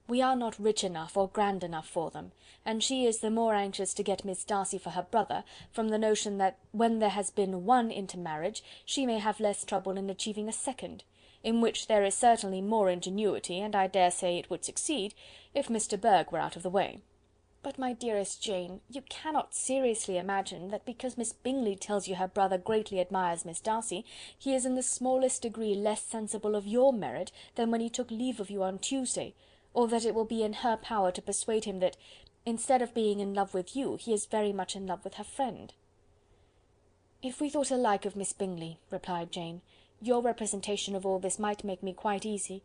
[SPEAKER 2] We are not rich enough or grand enough for them, and she is the more anxious to get Miss Darcy for her brother, from the notion that when there has been one intermarriage, she may have less trouble in achieving a second, in which there is certainly more ingenuity, and I dare say it would succeed, if Mr. Burgh were out of the way. But, my dearest Jane, you cannot seriously imagine that because Miss Bingley tells you her brother greatly admires Miss Darcy, he is in the smallest degree less sensible of your merit than when he took leave of you on Tuesday, or that it will be in her power to persuade him that, instead of being in love with you, he is very much in love with her friend. If we thought alike of Miss Bingley, replied Jane, your representation of all this might make me quite easy,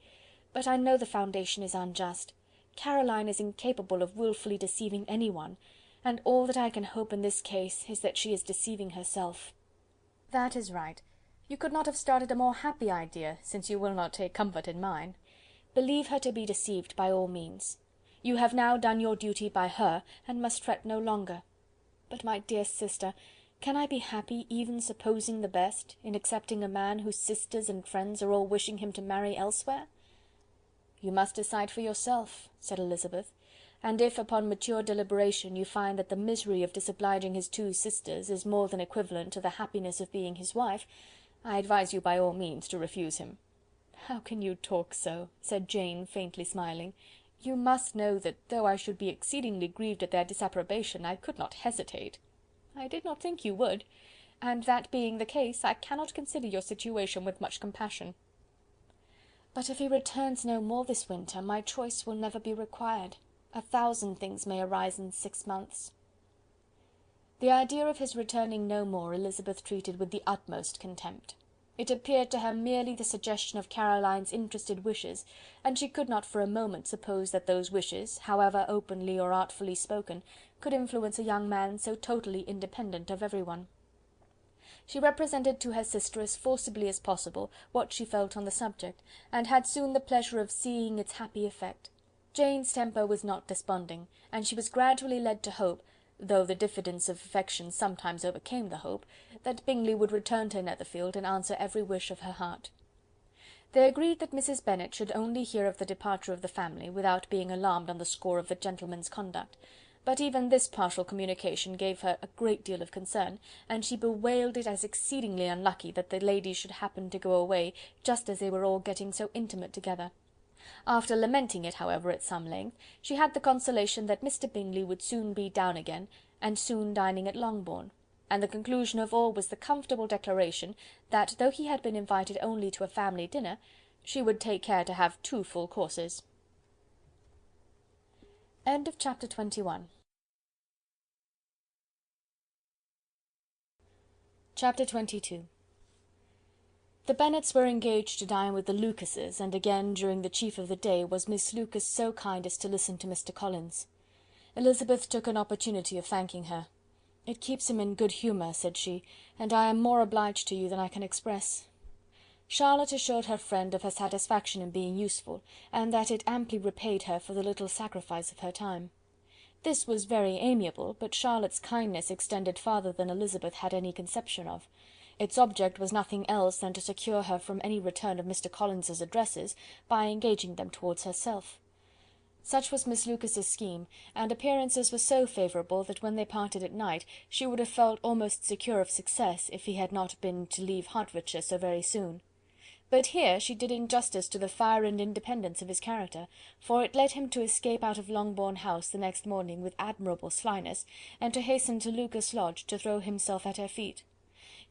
[SPEAKER 2] but I know the foundation is unjust. Caroline is incapable of wilfully deceiving anyone, and all that I can hope in this case is that she is deceiving herself. That is right. You could not have started a more happy idea, since you will not take comfort in mine. Believe her to be deceived by all means. You have now done your duty by her, and must fret no longer. But, my dear sister, can I be happy, even supposing the best, in accepting a man whose sisters and friends are all wishing him to marry elsewhere? You must decide for yourself, said Elizabeth. and if upon mature deliberation you find that the misery of disobliging his two sisters is more than equivalent to the happiness of being his wife, I advise you by all means to refuse him." "How can you talk so?" said Jane, faintly smiling. "You must know that though I should be exceedingly grieved at their disapprobation, I could not hesitate." "I did not think you would, and that being the case, I cannot consider your situation with much compassion. But if he returns no more this winter, my choice will never be required. 1,000 things may arise in 6 months." The idea of his returning no more Elizabeth treated with the utmost contempt. It appeared to her merely the suggestion of Caroline's interested wishes, and she could not for a moment suppose that those wishes, however openly or artfully spoken, could influence a young man so totally independent of every one. She represented to her sister as forcibly as possible what she felt on the subject, and had soon the pleasure of seeing its happy effect. Jane's temper was not desponding, and she was gradually led to hope, though the diffidence of affection sometimes overcame the hope, that Bingley would return to Netherfield and answer every wish of her heart. They agreed that Mrs. Bennet should only hear of the departure of the family, without being alarmed on the score of the gentleman's conduct; but even this partial communication gave her a great deal of concern, and she bewailed it as exceedingly unlucky that the ladies should happen to go away just as they were all getting so intimate together. After lamenting it, however, at some length, she had the consolation that Mr. Bingley would soon be down again, and soon dining at Longbourn; and the conclusion of all was the comfortable declaration that, though he had been invited only to a family dinner, she would take care to have 2 full courses. Chapter 21. Chapter 22. The Bennets were engaged to dine with the Lucases, and again during the chief of the day was Miss Lucas so kind as to listen to Mr. Collins. Elizabeth took an opportunity of thanking her. "It keeps him in good humour," said she, "and I am more obliged to you than I can express." Charlotte assured her friend of her satisfaction in being useful, and that it amply repaid her for the little sacrifice of her time. This was very amiable, but Charlotte's kindness extended farther than Elizabeth had any conception of. Its object was nothing else than to secure her from any return of Mr. Collins's addresses, by engaging them towards herself. Such was Miss Lucas's scheme, and appearances were so favourable that when they parted at night she would have felt almost secure of success if he had not been to leave Hertfordshire so very soon. But here she did injustice to the fire and independence of his character, for it led him to escape out of Longbourn House the next morning with admirable slyness, and to hasten to Lucas Lodge to throw himself at her feet.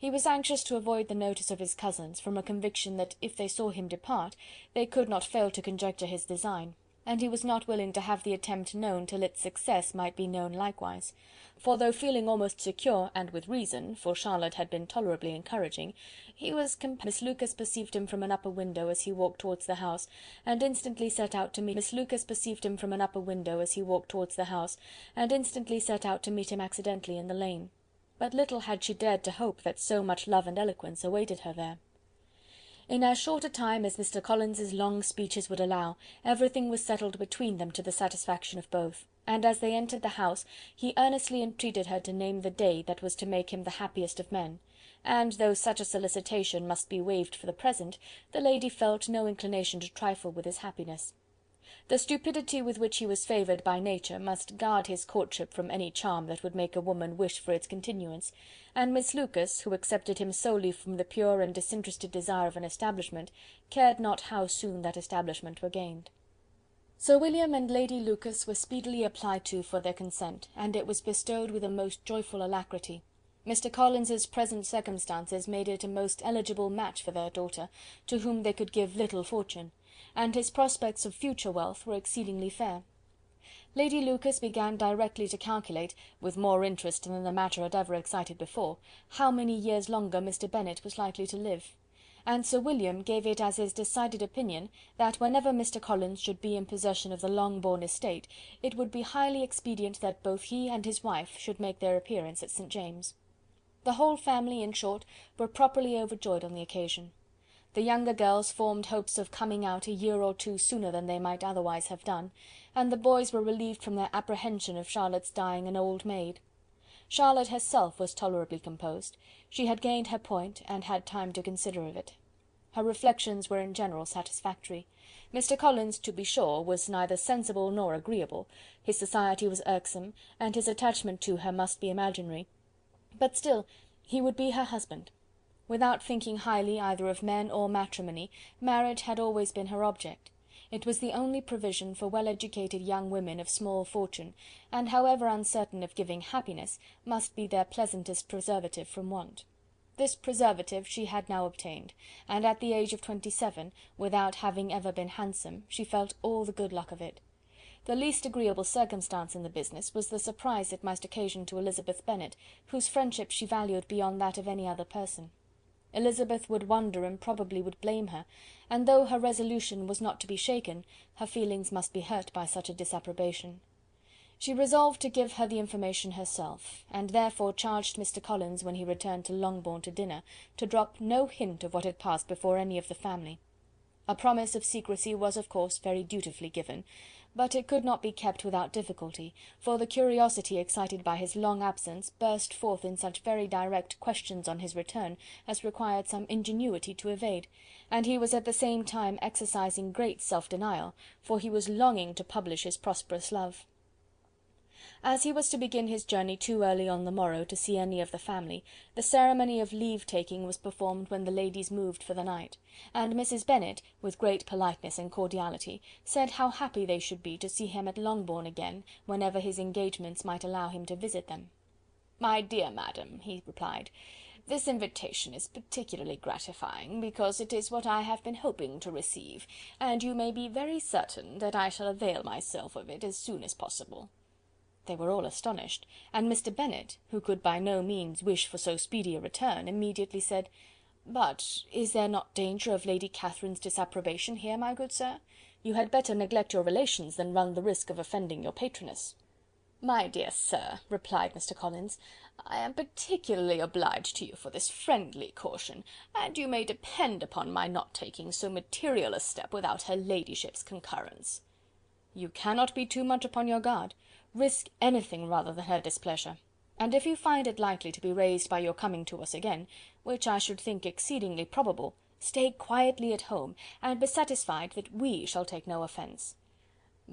[SPEAKER 2] He was anxious to avoid the notice of his cousins, from a conviction that if they saw him depart, they could not fail to conjecture his design, and he was not willing to have the attempt known till its success might be known likewise; for though feeling almost secure, and with reason, for Charlotte had been tolerably encouraging, he was Miss Lucas perceived him from an upper window as he walked towards the house, and instantly set out to meet him accidentally in the lane. But little had she dared to hope that so much love and eloquence awaited her there. In as short a time as Mr. Collins's long speeches would allow, everything was settled between them to the satisfaction of both, and as they entered the house, he earnestly entreated her to name the day that was to make him the happiest of men, and though such a solicitation must be waived for the present, the lady felt no inclination to trifle with his happiness. The stupidity with which he was favoured by nature must guard his courtship from any charm that would make a woman wish for its continuance, and Miss Lucas, who accepted him solely from the pure and disinterested desire of an establishment, cared not how soon that establishment were gained. Sir William and Lady Lucas were speedily applied to for their consent, and it was bestowed with a most joyful alacrity. Mr. Collins's present circumstances made it a most eligible match for their daughter, to whom they could give little fortune, and his prospects of future wealth were exceedingly fair. Lady Lucas began directly to calculate, with more interest than the matter had ever excited before, how many years longer Mr. Bennet was likely to live; and Sir William gave it as his decided opinion that whenever Mr. Collins should be in possession of the Longbourn estate, it would be highly expedient that both he and his wife should make their appearance at St. James's. The whole family, in short, were properly overjoyed on the occasion. The younger girls formed hopes of coming out a year or 2 sooner than they might otherwise have done, and the boys were relieved from their apprehension of Charlotte's dying an old maid. Charlotte herself was tolerably composed; she had gained her point, and had time to consider of it. Her reflections were in general satisfactory. Mr. Collins, to be sure, was neither sensible nor agreeable, his society was irksome, and his attachment to her must be imaginary, but still he would be her husband. Without thinking highly either of men or matrimony, marriage had always been her object. It was the only provision for well-educated young women of small fortune, and however uncertain of giving happiness, must be their pleasantest preservative from want. This preservative she had now obtained, and at the age of 27, without having ever been handsome, she felt all the good luck of it. The least agreeable circumstance in the business was the surprise it must occasion to Elizabeth Bennet, whose friendship she valued beyond that of any other person. Elizabeth would wonder and probably would blame her, and though her resolution was not to be shaken, her feelings must be hurt by such a disapprobation. She resolved to give her the information herself, and therefore charged Mr. Collins, when he returned to Longbourn to dinner, to drop no hint of what had passed before any of the family. A promise of secrecy was of course very dutifully given, but it could not be kept without difficulty, for the curiosity excited by his long absence burst forth in such very direct questions on his return as required some ingenuity to evade, and he was at the same time exercising great self-denial, for he was longing to publish his prosperous love. As he was to begin his journey too early on the morrow to see any of the family, the ceremony of leave-taking was performed when the ladies moved for the night, and Mrs. Bennet, with great politeness and cordiality, said how happy they should be to see him at Longbourn again, whenever his engagements might allow him to visit them. "My dear madam," he replied, "this invitation is particularly gratifying, because it is what I have been hoping to receive, and you may be very certain that I shall avail myself of it as soon as possible." They were all astonished, and Mr. Bennet, who could by no means wish for so speedy a return, immediately said, "But is there not danger of Lady Catherine's disapprobation here, my good sir? You had better neglect your relations than run the risk of offending your patroness." "My dear sir," replied Mr. Collins, "I am particularly obliged to you for this friendly caution, and you may depend upon my not taking so material a step without her ladyship's concurrence." "You cannot be too much upon your guard. Risk anything rather than her displeasure, and if you find it likely to be raised by your coming to us again, which I should think exceedingly probable, stay quietly at home, and be satisfied that we shall take no offence."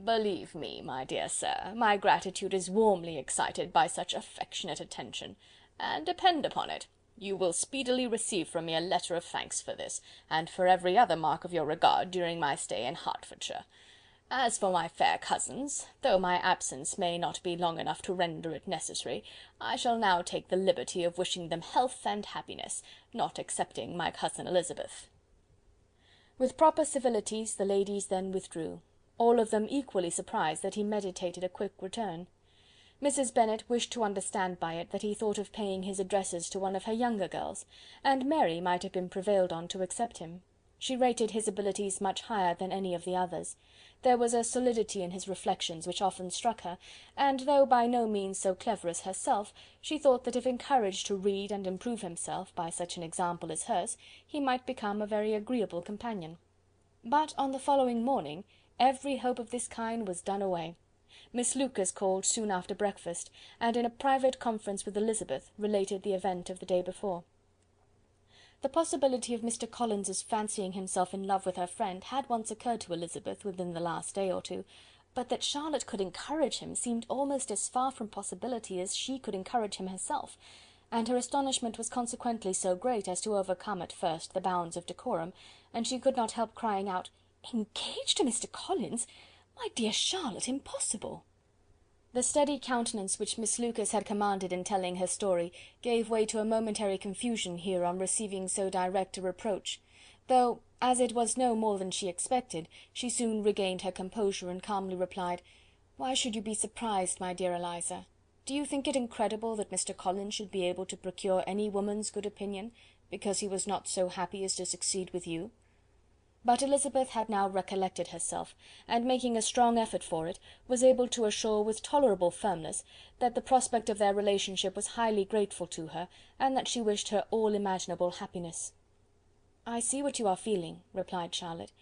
[SPEAKER 2] "Believe me, my dear sir, my gratitude is warmly excited by such affectionate attention, and depend upon it, you will speedily receive from me a letter of thanks for this, and for every other mark of your regard during my stay in Hertfordshire. As for my fair cousins, though my absence may not be long enough to render it necessary, I shall now take the liberty of wishing them health and happiness, not excepting my cousin Elizabeth." With proper civilities the ladies then withdrew, all of them equally surprised that he meditated a quick return. Mrs. Bennet wished to understand by it that he thought of paying his addresses to one of her younger girls, and Mary might have been prevailed on to accept him. She rated his abilities much higher than any of the others. There was a solidity in his reflections which often struck her, and though by no means so clever as herself, she thought that if encouraged to read and improve himself by such an example as hers, he might become a very agreeable companion. But on the following morning every hope of this kind was done away. Miss Lucas called soon after breakfast, and in a private conference with Elizabeth related the event of the day before. The possibility of Mr. Collins's fancying himself in love with her friend had once occurred to Elizabeth within the last day or two, but that Charlotte could encourage him seemed almost as far from possibility as she could encourage him herself, and her astonishment was consequently so great as to overcome at first the bounds of decorum, and she could not help crying out, "Engaged to Mr. Collins! My dear Charlotte, impossible!" The steady countenance which Miss Lucas had commanded in telling her story gave way to a momentary confusion here on receiving so direct a reproach, though, as it was no more than she expected, she soon regained her composure and calmly replied, "Why should you be surprised, my dear Eliza? Do you think it incredible that Mr. Collins should be able to procure any woman's good opinion, because he was not so happy as to succeed with you?" But Elizabeth had now recollected herself, and making a strong effort for it, was able to assure with tolerable firmness that the prospect of their relationship was highly grateful to her, and that she wished her all imaginable happiness. "I see what you are feeling," replied Charlotte.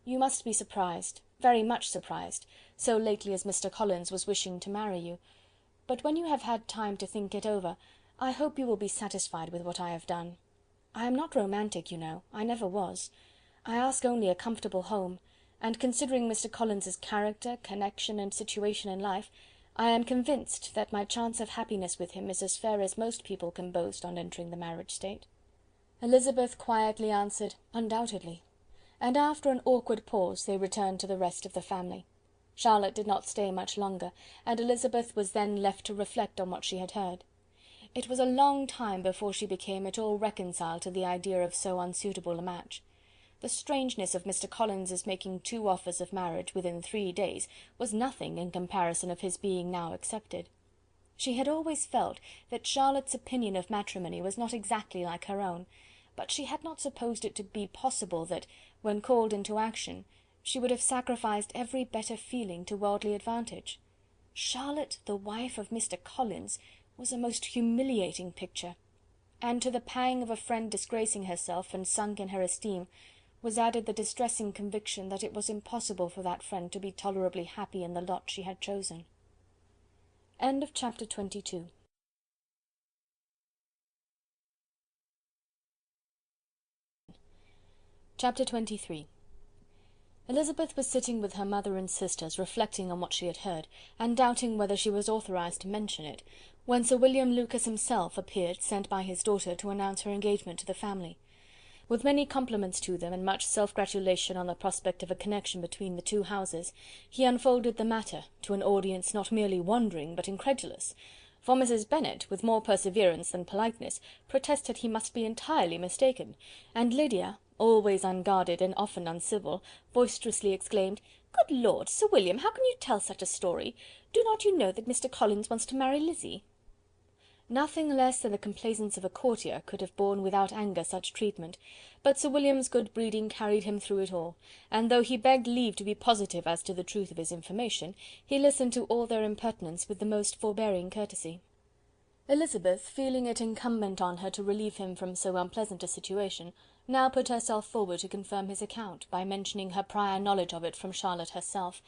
[SPEAKER 2] "You must be surprised, very much surprised, so lately as Mr. Collins was wishing to marry you. But when you have had time to think it over, I hope you will be satisfied with what I have done. I am not romantic, you know, I never was. I ask only a comfortable home, and considering Mr. Collins's character, connection, and situation in life, I am convinced that my chance of happiness with him is as fair as most people can boast on entering the marriage state." Elizabeth quietly answered, "Undoubtedly," and after an awkward pause they returned to the rest of the family. Charlotte did not stay much longer, and Elizabeth was then left to reflect on what she had heard. It was a long time before she became at all reconciled to the idea of so unsuitable a match. The strangeness of Mr. Collins's making 2 offers of marriage within 3 days was nothing in comparison of his being now accepted. She had always felt that Charlotte's opinion of matrimony was not exactly like her own, but she had not supposed it to be possible that, when called into action, she would have sacrificed every better feeling to worldly advantage. Charlotte, the wife of Mr. Collins, was a most humiliating picture, and to the pang of a friend disgracing herself and sunk in her esteem, was added the distressing conviction that it was impossible for that friend to be tolerably happy in the lot she had chosen. End of chapter 22. Chapter 23. Elizabeth was sitting with her mother and sisters, reflecting on what she had heard, and doubting whether she was authorised to mention it, when Sir William Lucas himself appeared, sent by his daughter to announce her engagement to the family. With many compliments to them, and much self-gratulation on the prospect of a connection between the 2 houses, he unfolded the matter to an audience not merely wondering but incredulous, for Mrs. Bennet, with more perseverance than politeness, protested he must be entirely mistaken, and Lydia, always unguarded and often uncivil, boisterously exclaimed, "Good Lord, Sir William, how can you tell such a story? Do not you know that Mr. Collins wants to marry Lizzie?" Nothing less than the complaisance of a courtier could have borne without anger such treatment, but Sir William's good breeding carried him through it all, and though he begged leave to be positive as to the truth of his information, he listened to all their impertinence with the most forbearing courtesy. Elizabeth, feeling it incumbent on her to relieve him from so unpleasant a situation, now put herself forward to confirm his account, by mentioning her prior knowledge of it from Charlotte herself,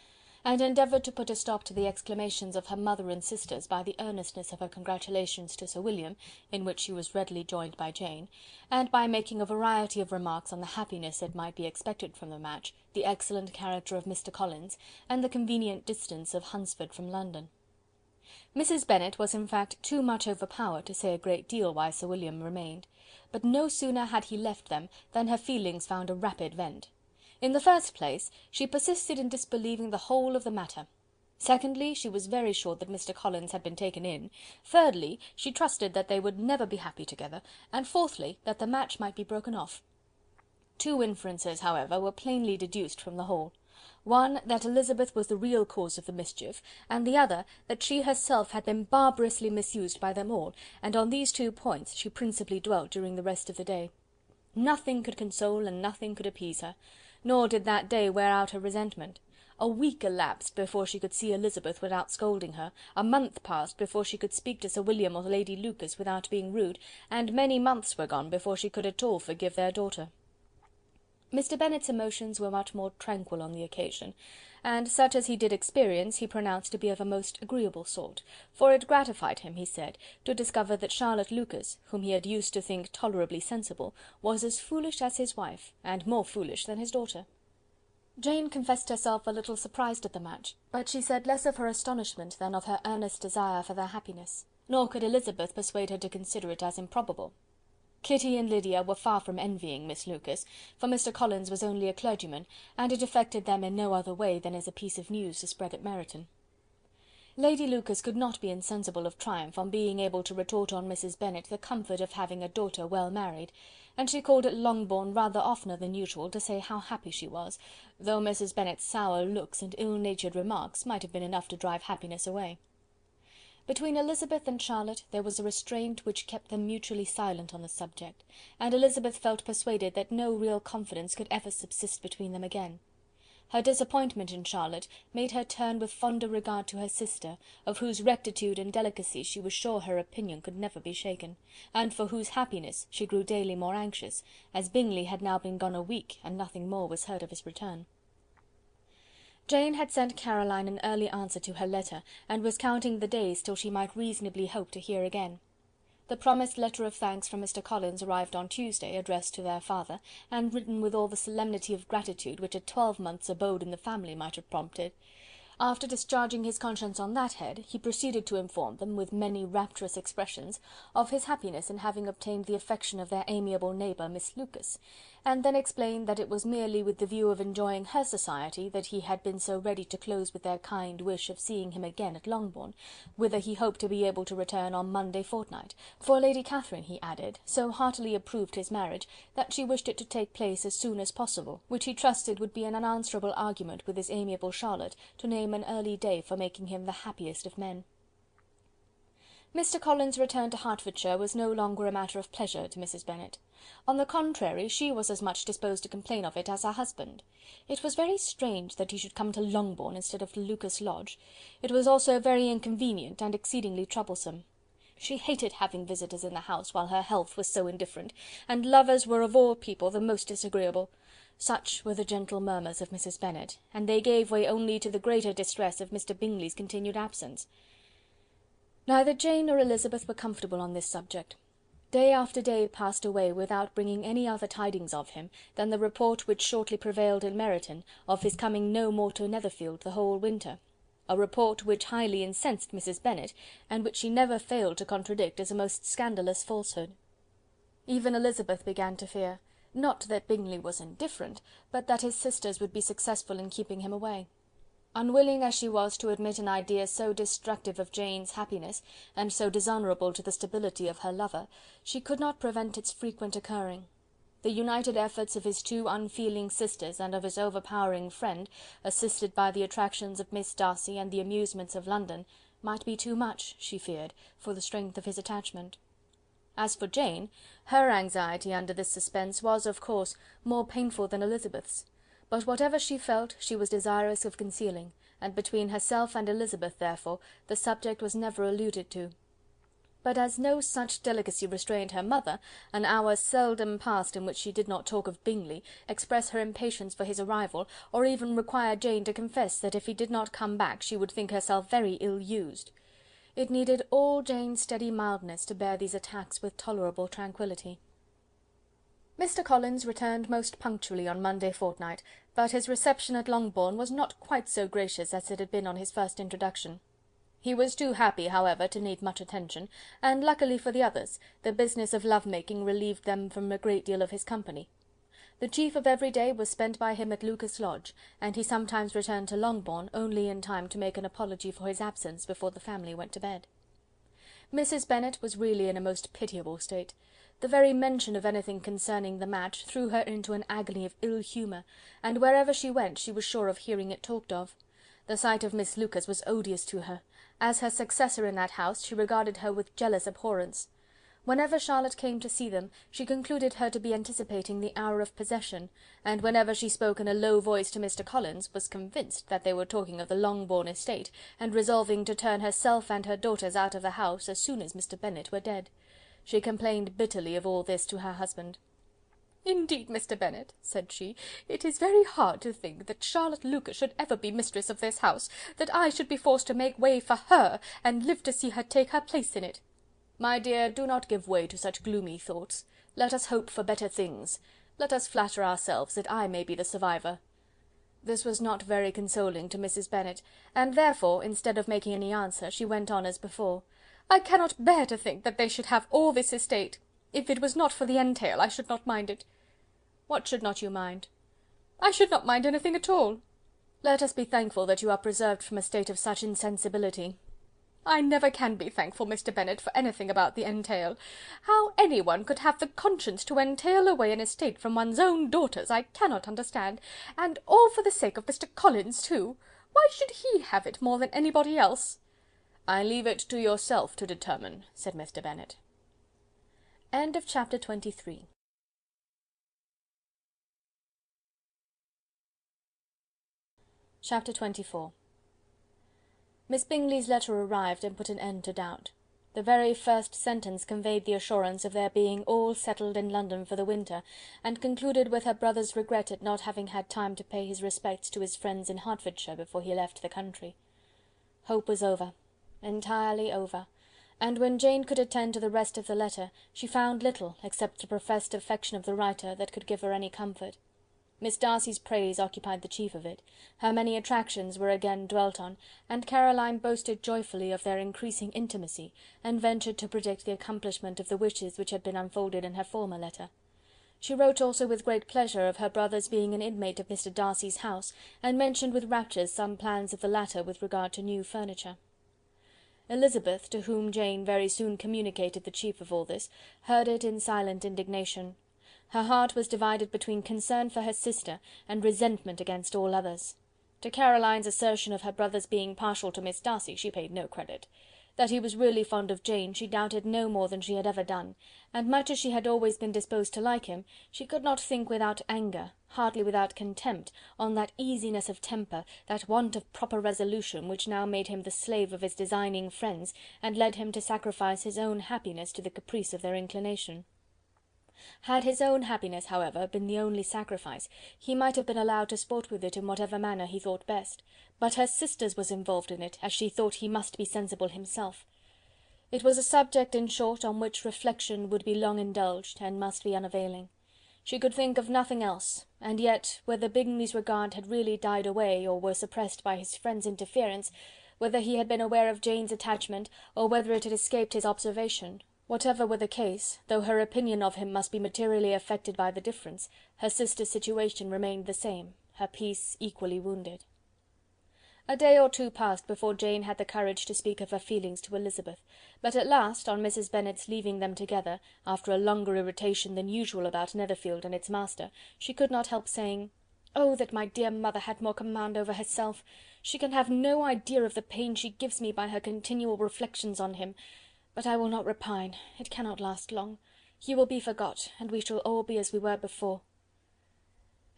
[SPEAKER 2] and endeavoured to put a stop to the exclamations of her mother and sisters by the earnestness of her congratulations to Sir William, in which she was readily joined by Jane, and by making a variety of remarks on the happiness that might be expected from the match, the excellent character of Mr. Collins, and the convenient distance of Hunsford from London. Mrs. Bennet was in fact too much overpowered to say a great deal while Sir William remained, but no sooner had he left them than her feelings found a rapid vent. In the first place, she persisted in disbelieving the whole of the matter. Secondly, she was very sure that Mr. Collins had been taken in. Thirdly, she trusted that they would never be happy together, and fourthly, that the match might be broken off. 2 inferences, however, were plainly deduced from the whole. One, that Elizabeth was the real cause of the mischief, and the other, that she herself had been barbarously misused by them all, and on these 2 points she principally dwelt during the rest of the day. Nothing could console and nothing could appease her, nor did that day wear out her resentment. A week elapsed before she could see Elizabeth without scolding her, a month passed before she could speak to Sir William or Lady Lucas without being rude, and many months were gone before she could at all forgive their daughter. Mr. Bennet's emotions were much more tranquil on the occasion, and such as he did experience he pronounced to be of a most agreeable sort, for it gratified him, he said, to discover that Charlotte Lucas, whom he had used to think tolerably sensible, was as foolish as his wife, and more foolish than his daughter. Jane confessed herself a little surprised at the match, but she said less of her astonishment than of her earnest desire for their happiness, nor could Elizabeth persuade her to consider it as improbable. Kitty and Lydia were far from envying Miss Lucas, for Mr. Collins was only a clergyman, and it affected them in no other way than as a piece of news to spread at Meryton. Lady Lucas could not be insensible of triumph on being able to retort on Mrs. Bennet the comfort of having a daughter well married, and she called at Longbourn rather oftener than usual to say how happy she was, though Mrs. Bennet's sour looks and ill-natured remarks might have been enough to drive happiness away. Between Elizabeth and Charlotte there was a restraint which kept them mutually silent on the subject, and Elizabeth felt persuaded that no real confidence could ever subsist between them again. Her disappointment in Charlotte made her turn with fonder regard to her sister, of whose rectitude and delicacy she was sure her opinion could never be shaken, and for whose happiness she grew daily more anxious, as Bingley had now been gone a week, and nothing more was heard of his return. Jane had sent Caroline an early answer to her letter, and was counting the days till she might reasonably hope to hear again.
[SPEAKER 3] The promised letter of thanks from Mr. Collins arrived on Tuesday, addressed to their father, and written with all the solemnity of gratitude which a 12 month's abode in the family might have prompted. After discharging his conscience on that head, he proceeded to inform them, with many rapturous expressions, of his happiness in having obtained the affection of their amiable neighbour, Miss Lucas, and then explained that it was merely with the view of enjoying her society that he had been so ready to close with their kind wish of seeing him again at Longbourn, whither he hoped to be able to return on Monday fortnight, for Lady Catherine, he added, so heartily approved his marriage, that she wished it to take place as soon as possible, which he trusted would be an unanswerable argument with his amiable Charlotte to name an early day for making him the happiest of men. Mr. Collins' return to Hertfordshire was no longer a matter of pleasure to Mrs. Bennet. On the contrary, she was as much disposed to complain of it as her husband. It was very strange that he should come to Longbourn instead of to Lucas Lodge. It was also very inconvenient and exceedingly troublesome. She hated having visitors in the house while her health was so indifferent, and lovers were of all people the most disagreeable. Such were the gentle murmurs of Mrs. Bennet, and they gave way only to the greater distress of Mr. Bingley's continued absence. Neither Jane nor Elizabeth were comfortable on this subject. Day after day passed away without bringing any other tidings of him than the report which shortly prevailed in Meryton of his coming no more to Netherfield the whole winter, a report which highly incensed Mrs. Bennet, and which she never failed to contradict as a most scandalous falsehood. Even Elizabeth began to fear, not that Bingley was indifferent, but that his sisters would be successful in keeping him away. Unwilling as she was to admit an idea so destructive of Jane's happiness, and so dishonourable to the stability of her lover, she could not prevent its frequent occurring. The united efforts of his two unfeeling sisters and of his overpowering friend, assisted by the attractions of Miss Darcy and the amusements of London, might be too much, she feared, for the strength of his attachment. As for Jane, her anxiety under this suspense was, of course, more painful than Elizabeth's, but whatever she felt she was desirous of concealing, and between herself and Elizabeth, therefore, the subject was never alluded to. But as no such delicacy restrained her mother, an hour seldom passed in which she did not talk of Bingley, express her impatience for his arrival, or even require Jane to confess that if he did not come back she would think herself very ill-used. It needed all Jane's steady mildness to bear these attacks with tolerable tranquillity. Mr. Collins returned most punctually on Monday fortnight, but his reception at Longbourn was not quite so gracious as it had been on his first introduction. He was too happy, however, to need much attention, and luckily for the others, the business of love-making relieved them from a great deal of his company. The chief of every day was spent by him at Lucas Lodge, and he sometimes returned to Longbourn only in time to make an apology for his absence before the family went to bed. Mrs. Bennet was really in a most pitiable state. The very mention of anything concerning the match threw her into an agony of ill humour, and wherever she went she was sure of hearing it talked of. The sight of Miss Lucas was odious to her. As her successor in that house, she regarded her with jealous abhorrence. Whenever Charlotte came to see them, she concluded her to be anticipating the hour of possession, and whenever she spoke in a low voice to Mr. Collins, was convinced that they were talking of the Longbourn estate, and resolving to turn herself and her daughters out of the house as soon as Mr. Bennet were dead. She complained bitterly of all this to her husband. "Indeed, Mr. Bennet," said she, "it is very hard to think that Charlotte Lucas should ever be mistress of this house, that I should be forced to make way for her, and live to see her take her place in it." "My dear, do not give way to such gloomy thoughts. Let us hope for better things. Let us flatter ourselves that I may be the survivor." This was not very consoling to Mrs. Bennet, and therefore, instead of making any answer, she went on as before. "I cannot bear to think that they should have all this estate. If it was not for the entail, I should not mind it." "What should not you mind?" "I should not mind anything at all." "Let us be thankful that you are preserved from a state of such insensibility." "I never can be thankful, Mr. Bennet, for anything about the entail. How anyone could have the conscience to entail away an estate from one's own daughters, I cannot understand, and all for the sake of Mr. Collins, too. Why should he have it more than anybody else?" "I leave it to yourself to determine," said Mr. Bennet. End of chapter 23. Chapter 24. Miss Bingley's letter arrived and put an end to doubt. The very first sentence conveyed the assurance of their being all settled in London for the winter, and concluded with her brother's regret at not having had time to pay his respects to his friends in Hertfordshire before he left the country. Hope was over, entirely over, and when Jane could attend to the rest of the letter, she found little, except the professed affection of the writer, that could give her any comfort. Miss Darcy's praise occupied the chief of it, her many attractions were again dwelt on, and Caroline boasted joyfully of their increasing intimacy, and ventured to predict the accomplishment of the wishes which had been unfolded in her former letter. She wrote also with great pleasure of her brother's being an inmate of Mr. Darcy's house, and mentioned with raptures some plans of the latter with regard to new furniture. Elizabeth, to whom Jane very soon communicated the chief of all this, heard it in silent indignation. Her heart was divided between concern for her sister and resentment against all others. To Caroline's assertion of her brother's being partial to Miss Darcy she paid no credit. That he was really fond of Jane she doubted no more than she had ever done, and much as she had always been disposed to like him, she could not think without anger, hardly without contempt, on that easiness of temper, that want of proper resolution, which now made him the slave of his designing friends, and led him to sacrifice his own happiness to the caprice of their inclination. Had his own happiness, however, been the only sacrifice, he might have been allowed to sport with it in whatever manner he thought best, but her sister's was involved in it, as she thought he must be sensible himself. It was a subject, in short, on which reflection would be long indulged, and must be unavailing. She could think of nothing else, and yet, whether Bingley's regard had really died away, or were suppressed by his friend's interference, whether he had been aware of Jane's attachment, or whether it had escaped his observation, whatever were the case, though her opinion of him must be materially affected by the difference, her sister's situation remained the same, her peace equally wounded. A day or two passed before Jane had the courage to speak of her feelings to Elizabeth, but at last, on Mrs. Bennet's leaving them together, after a longer irritation than usual about Netherfield and its master, she could not help saying, "Oh, that my dear mother had more command over herself! She can have no idea of the pain she gives me by her continual reflections on him. But I will not repine, it cannot last long. He will be forgot, and we shall all be as we were before."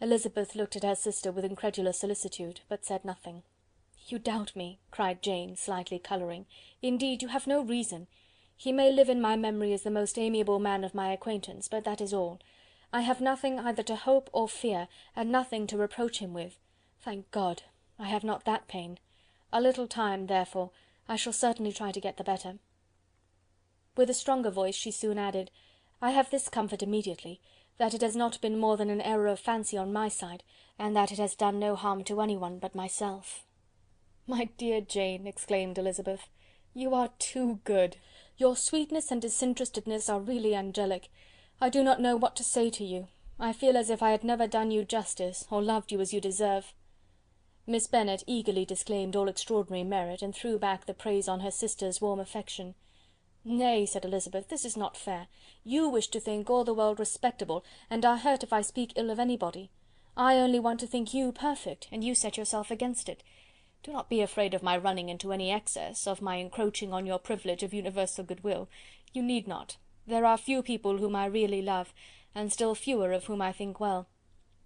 [SPEAKER 3] Elizabeth looked at her sister with incredulous solicitude, but said nothing. "You doubt me," cried Jane, slightly colouring. "Indeed, you have no reason. He may live in my memory as the most amiable man of my acquaintance, but that is all. I have nothing either to hope or fear, and nothing to reproach him with. Thank God, I have not that pain. A little time, therefore, I shall certainly try to get the better." With a stronger voice she soon added, "I have this comfort immediately, that it has not been more than an error of fancy on my side, and that it has done no harm to anyone but myself." "My dear Jane," exclaimed Elizabeth, "you are too good. Your sweetness and disinterestedness are really angelic. I do not know what to say to you. I feel as if I had never done you justice, or loved you as you deserve." Miss Bennet eagerly disclaimed all extraordinary merit, and threw back the praise on her sister's warm affection. "Nay," said Elizabeth, "this is not fair. You wish to think all the world respectable, and are hurt if I speak ill of anybody. I only want to think you perfect, and you set yourself against it. Do not be afraid of my running into any excess, of my encroaching on your privilege of universal goodwill. You need not. There are few people whom I really love, and still fewer of whom I think well.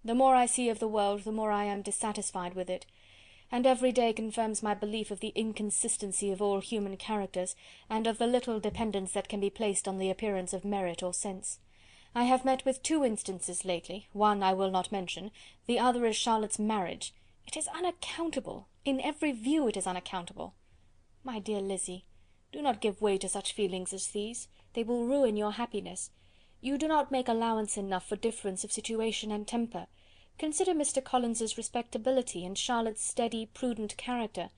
[SPEAKER 3] The more I see of the world, the more I am dissatisfied with it, and every day confirms my belief of the inconsistency of all human characters, and of the little dependence that can be placed on the appearance of merit or sense. I have met with 2 instances lately, one I will not mention, the other is Charlotte's marriage. It is unaccountable, in every view it is unaccountable. My dear Lizzy, do not give way to such feelings as these, they will ruin your happiness. You do not make allowance enough for difference of situation and temper. Consider Mr. Collins's respectability, and Charlotte's steady, prudent character.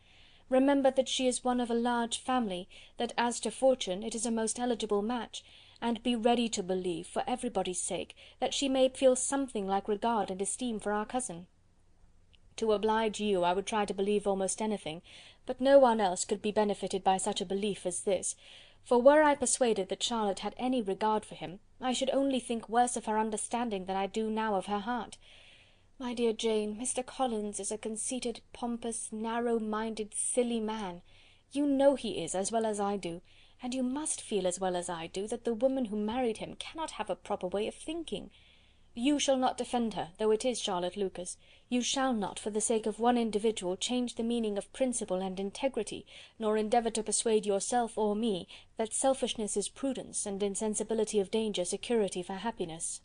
[SPEAKER 3] Remember that she is one of a large family, that as to fortune it is a most eligible match, and be ready to believe, for everybody's sake, that she may feel something like regard and esteem for our cousin. To oblige you, I would try to believe almost anything, but no one else could be benefited by such a belief as this, for were I persuaded that Charlotte had any regard for him, I should only think worse of her understanding than I do now of her heart. My dear Jane, Mr. Collins is a conceited, pompous, narrow-minded, silly man. You know he is, as well as I do, and you must feel as well as I do, that the woman who married him cannot have a proper way of thinking. You shall not defend her, though it is Charlotte Lucas. You shall not, for the sake of one individual, change the meaning of principle and integrity, nor endeavour to persuade yourself or me that selfishness is prudence, and insensibility of danger security for happiness."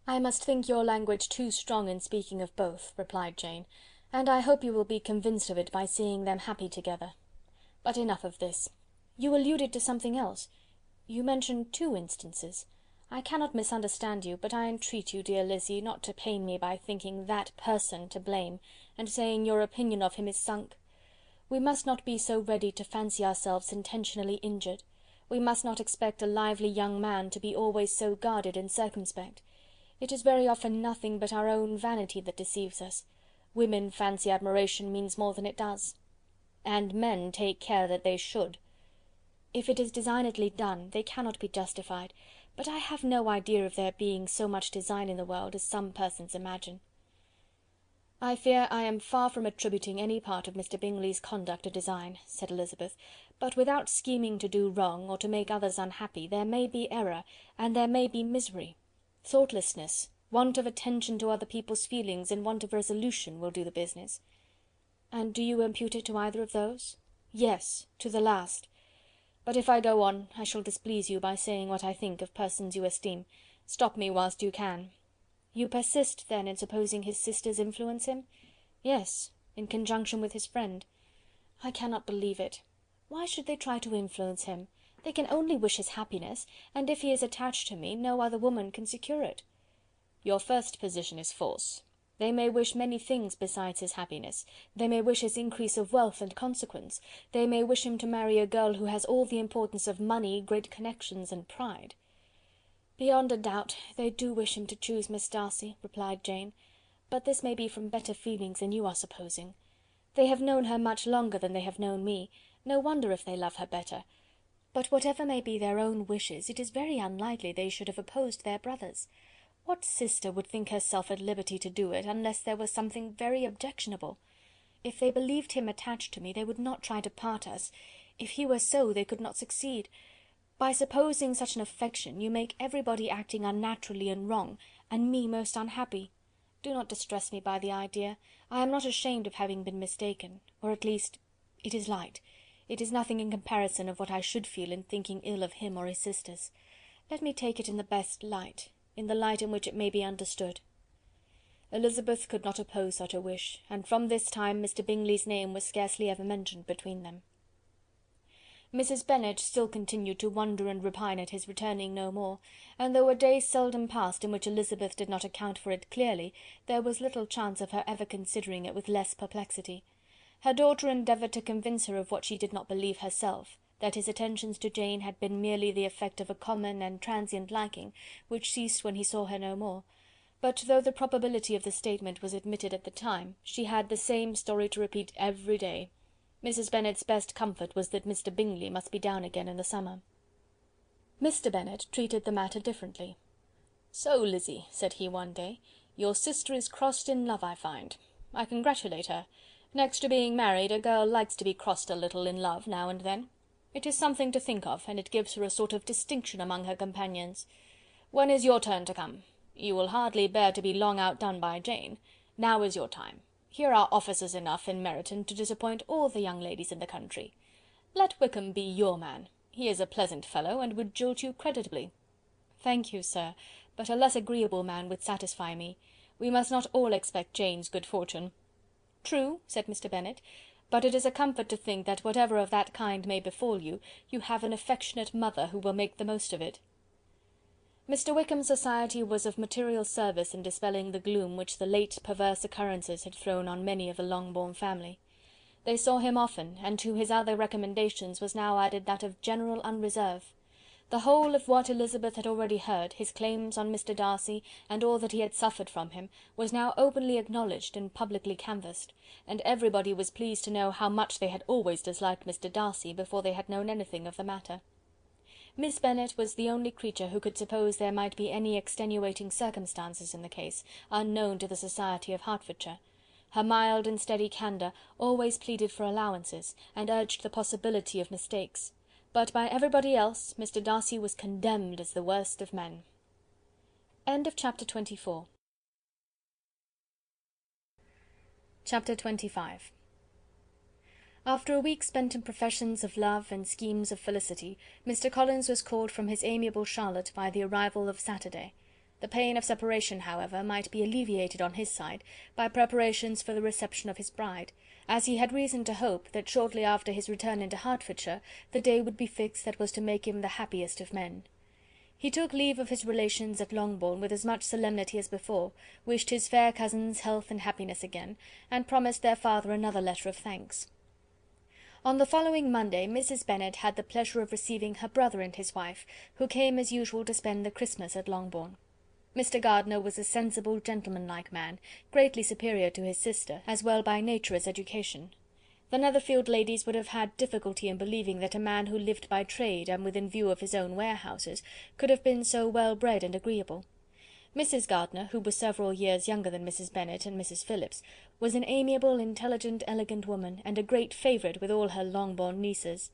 [SPEAKER 3] "I must think your language too strong in speaking of both," replied Jane, "and I hope you will be convinced of it by seeing them happy together. But enough of this.
[SPEAKER 2] You alluded to something else. You mentioned 2 instances. I cannot misunderstand you, but I entreat you, dear Lizzy, not to pain me by thinking that person to blame, and saying your opinion of him is sunk. We must not be so ready to fancy ourselves intentionally injured. We must not expect a lively young man to be always so guarded and circumspect. It is very often nothing but our own vanity that deceives us. Women fancy admiration means more than it does. And men take care that they should. If it is designedly done, they cannot be justified, but I have no idea of there being so much design in the world as some persons imagine. "I fear I am far from attributing any part of Mr. Bingley's conduct to design," said Elizabeth, "but without scheming to do wrong, or to make others unhappy, there may be error, and there may be misery. Thoughtlessness, want of attention to other people's feelings, and want of resolution will do the business." "And do you impute it to either of those?" "Yes, to the last. But if I go on, I shall displease you by saying what I think of persons you esteem. Stop me whilst you can." "You persist, then, in supposing his sisters influence him?" "Yes, in conjunction with his friend." "I cannot believe it. Why should they try to influence him? They can only wish his happiness, and if he is attached to me, no other woman can secure it." "Your first position is false. They may wish many things besides his happiness. They may wish his increase of wealth and consequence. They may wish him to marry a girl who has all the importance of money, great connections, and pride." "Beyond a doubt, they do wish him to choose Miss Darcy," replied Jane, "but this may be from better feelings than you are supposing. They have known her much longer than they have known me. No wonder if they love her better. But whatever may be their own wishes, it is very unlikely they should have opposed their brother's. What sister would think herself at liberty to do it, unless there was something very objectionable? If they believed him attached to me, they would not try to part us. If he were so, they could not succeed. By supposing such an affection, you make everybody acting unnaturally and wrong, and me most unhappy. Do not distress me by the idea. I am not ashamed of having been mistaken, or at least it is light. It is nothing in comparison of what I should feel in thinking ill of him or his sisters. Let me take it in the best light, in the light in which it may be understood." Elizabeth could not oppose such a wish, and from this time Mr. Bingley's name was scarcely ever mentioned between them. Mrs. Bennet still continued to wonder and repine at his returning no more, and though a day seldom passed in which Elizabeth did not account for it clearly, there was little chance of her ever considering it with less perplexity. Her daughter endeavoured to convince her of what she did not believe herself, that his attentions to Jane had been merely the effect of a common and transient liking, which ceased when he saw her no more; but though the probability of the statement was admitted at the time, she had the same story to repeat every day. Mrs. Bennet's best comfort was that Mr. Bingley must be down again in the summer. Mr. Bennet treated the matter differently. "So, Lizzy," said he one day, "your sister is crossed in love, I find. I congratulate her. Next to being married, a girl likes to be crossed a little in love now and then. It is something to think of, and it gives her a sort of distinction among her companions. When is your turn to come? You will hardly bear to be long outdone by Jane. Now is your time. Here are officers enough in Meryton to disappoint all the young ladies in the country. Let Wickham be your man. He is a pleasant fellow, and would jilt you creditably." "Thank you, sir, but a less agreeable man would satisfy me. We must not all expect Jane's good fortune." "True," said Mr. Bennet, "but it is a comfort to think that whatever of that kind may befall you, you have an affectionate mother who will make the most of it." Mr. Wickham's society was of material service in dispelling the gloom which the late perverse occurrences had thrown on many of the Longbourn family. They saw him often, and to his other recommendations was now added that of general unreserve. The whole of what Elizabeth had already heard, his claims on Mr. Darcy, and all that he had suffered from him, was now openly acknowledged and publicly canvassed, and everybody was pleased to know how much they had always disliked Mr. Darcy before they had known anything of the matter. Miss Bennet was the only creature who could suppose there might be any extenuating circumstances in the case, unknown to the society of Hertfordshire. Her mild and steady candour always pleaded for allowances, and urged the possibility of mistakes; but by everybody else Mr. Darcy was condemned as the worst of men. Chapter 24. Chapter 25. After a week spent in professions of love and schemes of felicity, Mr. Collins was called from his amiable Charlotte by the arrival of Saturday. The pain of separation, however, might be alleviated on his side by preparations for the reception of his bride, as he had reason to hope that shortly after his return into Hertfordshire the day would be fixed that was to make him the happiest of men. He took leave of his relations at Longbourn with as much solemnity as before, wished his fair cousins health and happiness again, and promised their father another letter of thanks. On the following Monday Mrs. Bennet had the pleasure of receiving her brother and his wife, who came as usual to spend the Christmas at Longbourn. Mr. Gardiner was a sensible, gentlemanlike man, greatly superior to his sister, as well by nature as education. The Netherfield ladies would have had difficulty in believing that a man who lived by trade and within view of his own warehouses could have been so well bred and agreeable. Mrs. Gardiner, who was several years younger than Mrs. Bennet and Mrs. Phillips, was an amiable, intelligent, elegant woman, and a great favourite with all her Longbourn nieces.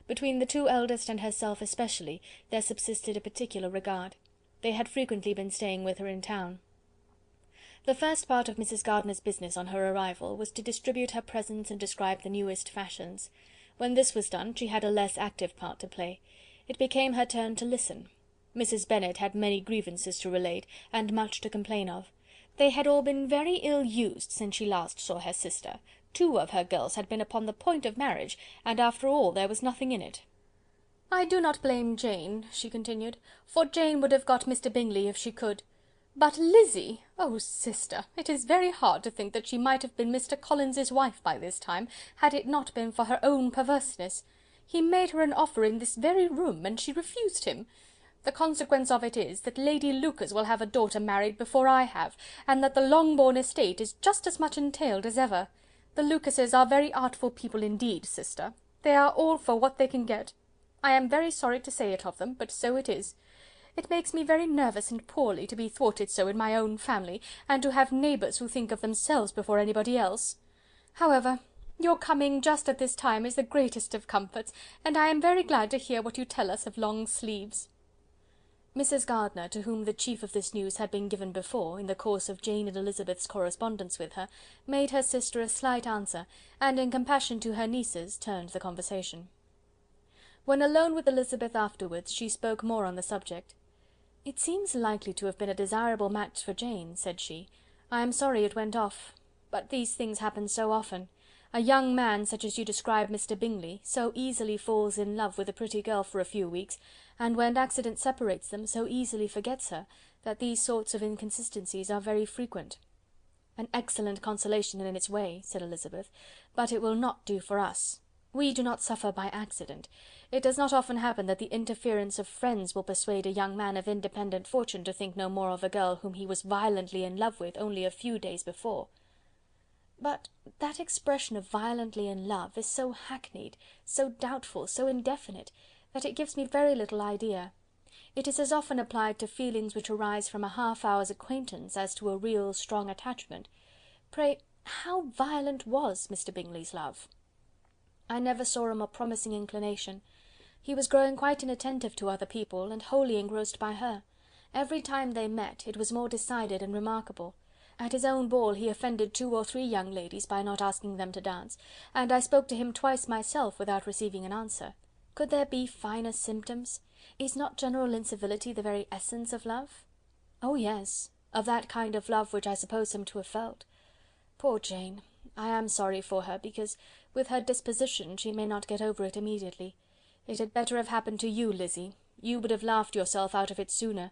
[SPEAKER 2] Between the two eldest and herself especially there subsisted a particular regard. They had frequently been staying with her in town. The first part of Mrs. Gardiner's business on her arrival was to distribute her presents and describe the newest fashions. When this was done, she had a less active part to play. It became her turn to listen. Mrs. Bennet had many grievances to relate, and much to complain of. They had all been very ill used since she last saw her sister. 2 of her girls had been upon the point of marriage, and after all there was nothing in it. "I do not blame Jane," she continued, "for Jane would have got Mr. Bingley if she could. But Lizzy! Oh, sister, it is very hard to think that she might have been Mr. Collins's wife by this time, had it not been for her own perverseness. He made her an offer in this very room, and she refused him. The consequence of it is, that Lady Lucas will have a daughter married before I have, and that the Longbourn estate is just as much entailed as ever. The Lucases are very artful people indeed, sister. They are all for what they can get. I am very sorry to say it of them, but so it is. It makes me very nervous and poorly to be thwarted so in my own family, and to have neighbours who think of themselves before anybody else. However, your coming just at this time is the greatest of comforts, and I am very glad to hear what you tell us of long sleeves." Mrs. Gardiner, to whom the chief of this news had been given before, in the course of Jane and Elizabeth's correspondence with her, made her sister a slight answer, and in compassion to her nieces, turned the conversation. When alone with Elizabeth afterwards, she spoke more on the subject. "It seems likely to have been a desirable match for Jane," said she. "I am sorry it went off. But these things happen so often. A young man, such as you describe Mr. Bingley, so easily falls in love with a pretty girl for a few weeks, and when accident separates them, so easily forgets her, that these sorts of inconsistencies are very frequent." "An excellent consolation in its way," said Elizabeth, "but it will not do for us. We do not suffer by accident. It does not often happen that the interference of friends will persuade a young man of independent fortune to think no more of a girl whom he was violently in love with only a few days before." "But that expression of violently in love is so hackneyed, so doubtful, so indefinite, that it gives me very little idea. It is as often applied to feelings which arise from a half-hour's acquaintance as to a real strong attachment. Pray, how violent was Mr. Bingley's love?" "I never saw a more promising inclination. He was growing quite inattentive to other people, and wholly engrossed by her. Every time they met, it was more decided and remarkable. At his own ball he offended 2 or 3 young ladies by not asking them to dance, and I spoke to him twice myself without receiving an answer. Could there be finer symptoms? Is not general incivility the very essence of love?" "Oh yes, of that kind of love which I suppose him to have felt. Poor Jane! I am sorry for her, because, with her disposition, she may not get over it immediately. It had better have happened to you, Lizzy. You would have laughed yourself out of it sooner.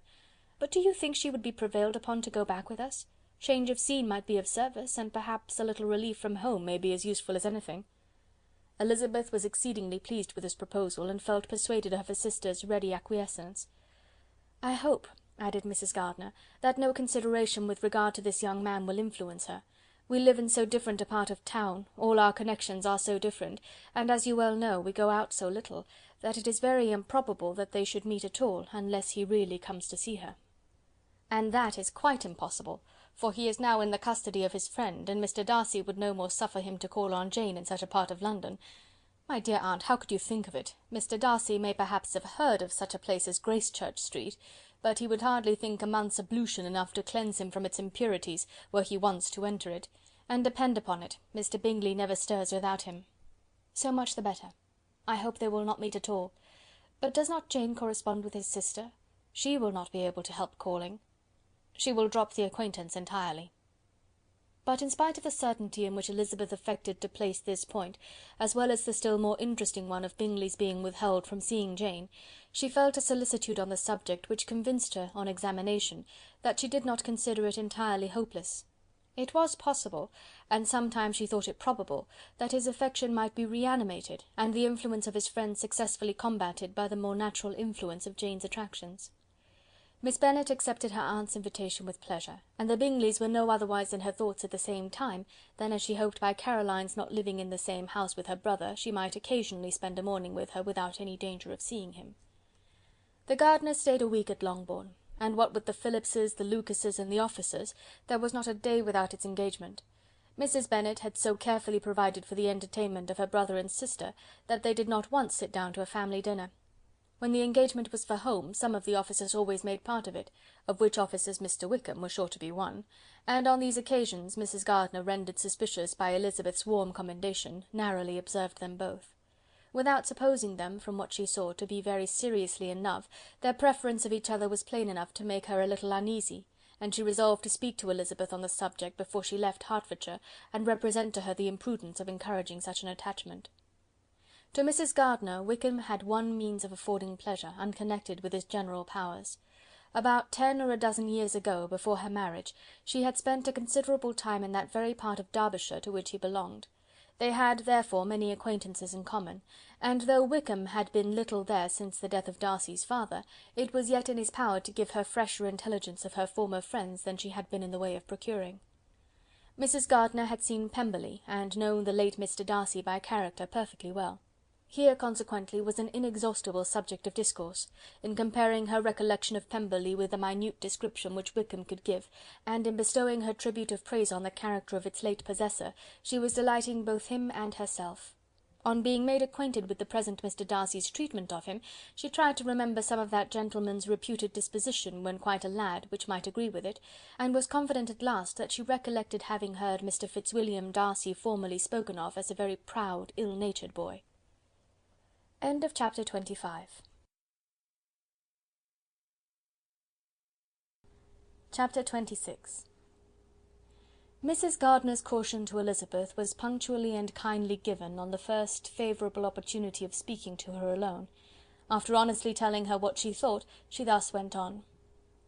[SPEAKER 2] But do you think she would be prevailed upon to go back with us? Change of scene might be of service, and perhaps a little relief from home may be as useful as anything." Elizabeth was exceedingly pleased with this proposal, and felt persuaded of her sister's ready acquiescence. "I hope," added Mrs. Gardiner, "that no consideration with regard to this young man will influence her. We live in so different a part of town, all our connections are so different, and as you well know, we go out so little, that it is very improbable that they should meet at all, unless he really comes to see her." "And that is quite impossible, for he is now in the custody of his friend, and Mr. Darcy would no more suffer him to call on Jane in such a part of London. My dear aunt, how could you think of it? Mr. Darcy may perhaps have heard of such a place as Gracechurch Street, but he would hardly think a month's ablution enough to cleanse him from its impurities, were he once to enter it, and depend upon it, Mr. Bingley never stirs without him." "So much the better. I hope they will not meet at all. But does not Jane correspond with his sister? She will not be able to help calling."
[SPEAKER 3] she will drop the acquaintance entirely." But in spite of the certainty in which Elizabeth affected to place this point, as well as the still more interesting one of Bingley's being withheld from seeing Jane, she felt a solicitude on the subject which convinced her, on examination, that she did not consider it entirely hopeless. It was possible, and sometimes she thought it probable, that his affection might be reanimated, and the influence of his friends successfully combated by the more natural influence of Jane's attractions. Miss Bennet accepted her aunt's invitation with pleasure, and the Bingleys were no otherwise in her thoughts at the same time than as she hoped by Caroline's not living in the same house with her brother, she might occasionally spend a morning with her without any danger of seeing him. The Gardiners stayed a week at Longbourn, and what with the Phillipses, the Lucases, and the officers, there was not a day without its engagement. Mrs. Bennet had so carefully provided for the entertainment of her brother and sister, that they did not once sit down to a family dinner. When the engagement was for home, some of the officers always made part of it, of which officers Mr. Wickham was sure to be one, and on these occasions Mrs. Gardiner, rendered suspicious by Elizabeth's warm commendation, narrowly observed them both. Without supposing them, from what she saw, to be very seriously in love, their preference of each other was plain enough to make her a little uneasy, and she resolved to speak to Elizabeth on the subject before she left Hertfordshire, and represent to her the imprudence of encouraging such an attachment. To Mrs. Gardiner, Wickham had one means of affording pleasure, unconnected with his general powers. About 10 or a dozen years ago, before her marriage, she had spent a considerable time in that very part of Derbyshire to which he belonged. They had, therefore, many acquaintances in common, and though Wickham had been little there since the death of Darcy's father, it was yet in his power to give her fresher intelligence of her former friends than she had been in the way of procuring. Mrs. Gardiner had seen Pemberley, and known the late Mr. Darcy by character perfectly well. Here, consequently, was an inexhaustible subject of discourse, in comparing her recollection of Pemberley with the minute description which Wickham could give, and in bestowing her tribute of praise on the character of its late possessor, she was delighting both him and herself. On being made acquainted with the present Mr. Darcy's treatment of him, she tried to remember some of that gentleman's reputed disposition when quite a lad, which might agree with it, and was confident at last that she recollected having heard Mr. Fitzwilliam Darcy formerly spoken of as a very proud, ill-natured boy. End of chapter 25. Chapter 26. Mrs. Gardiner's caution to Elizabeth was punctually and kindly given on the first favourable opportunity of speaking to her alone. After honestly telling her what she thought, she thus went on: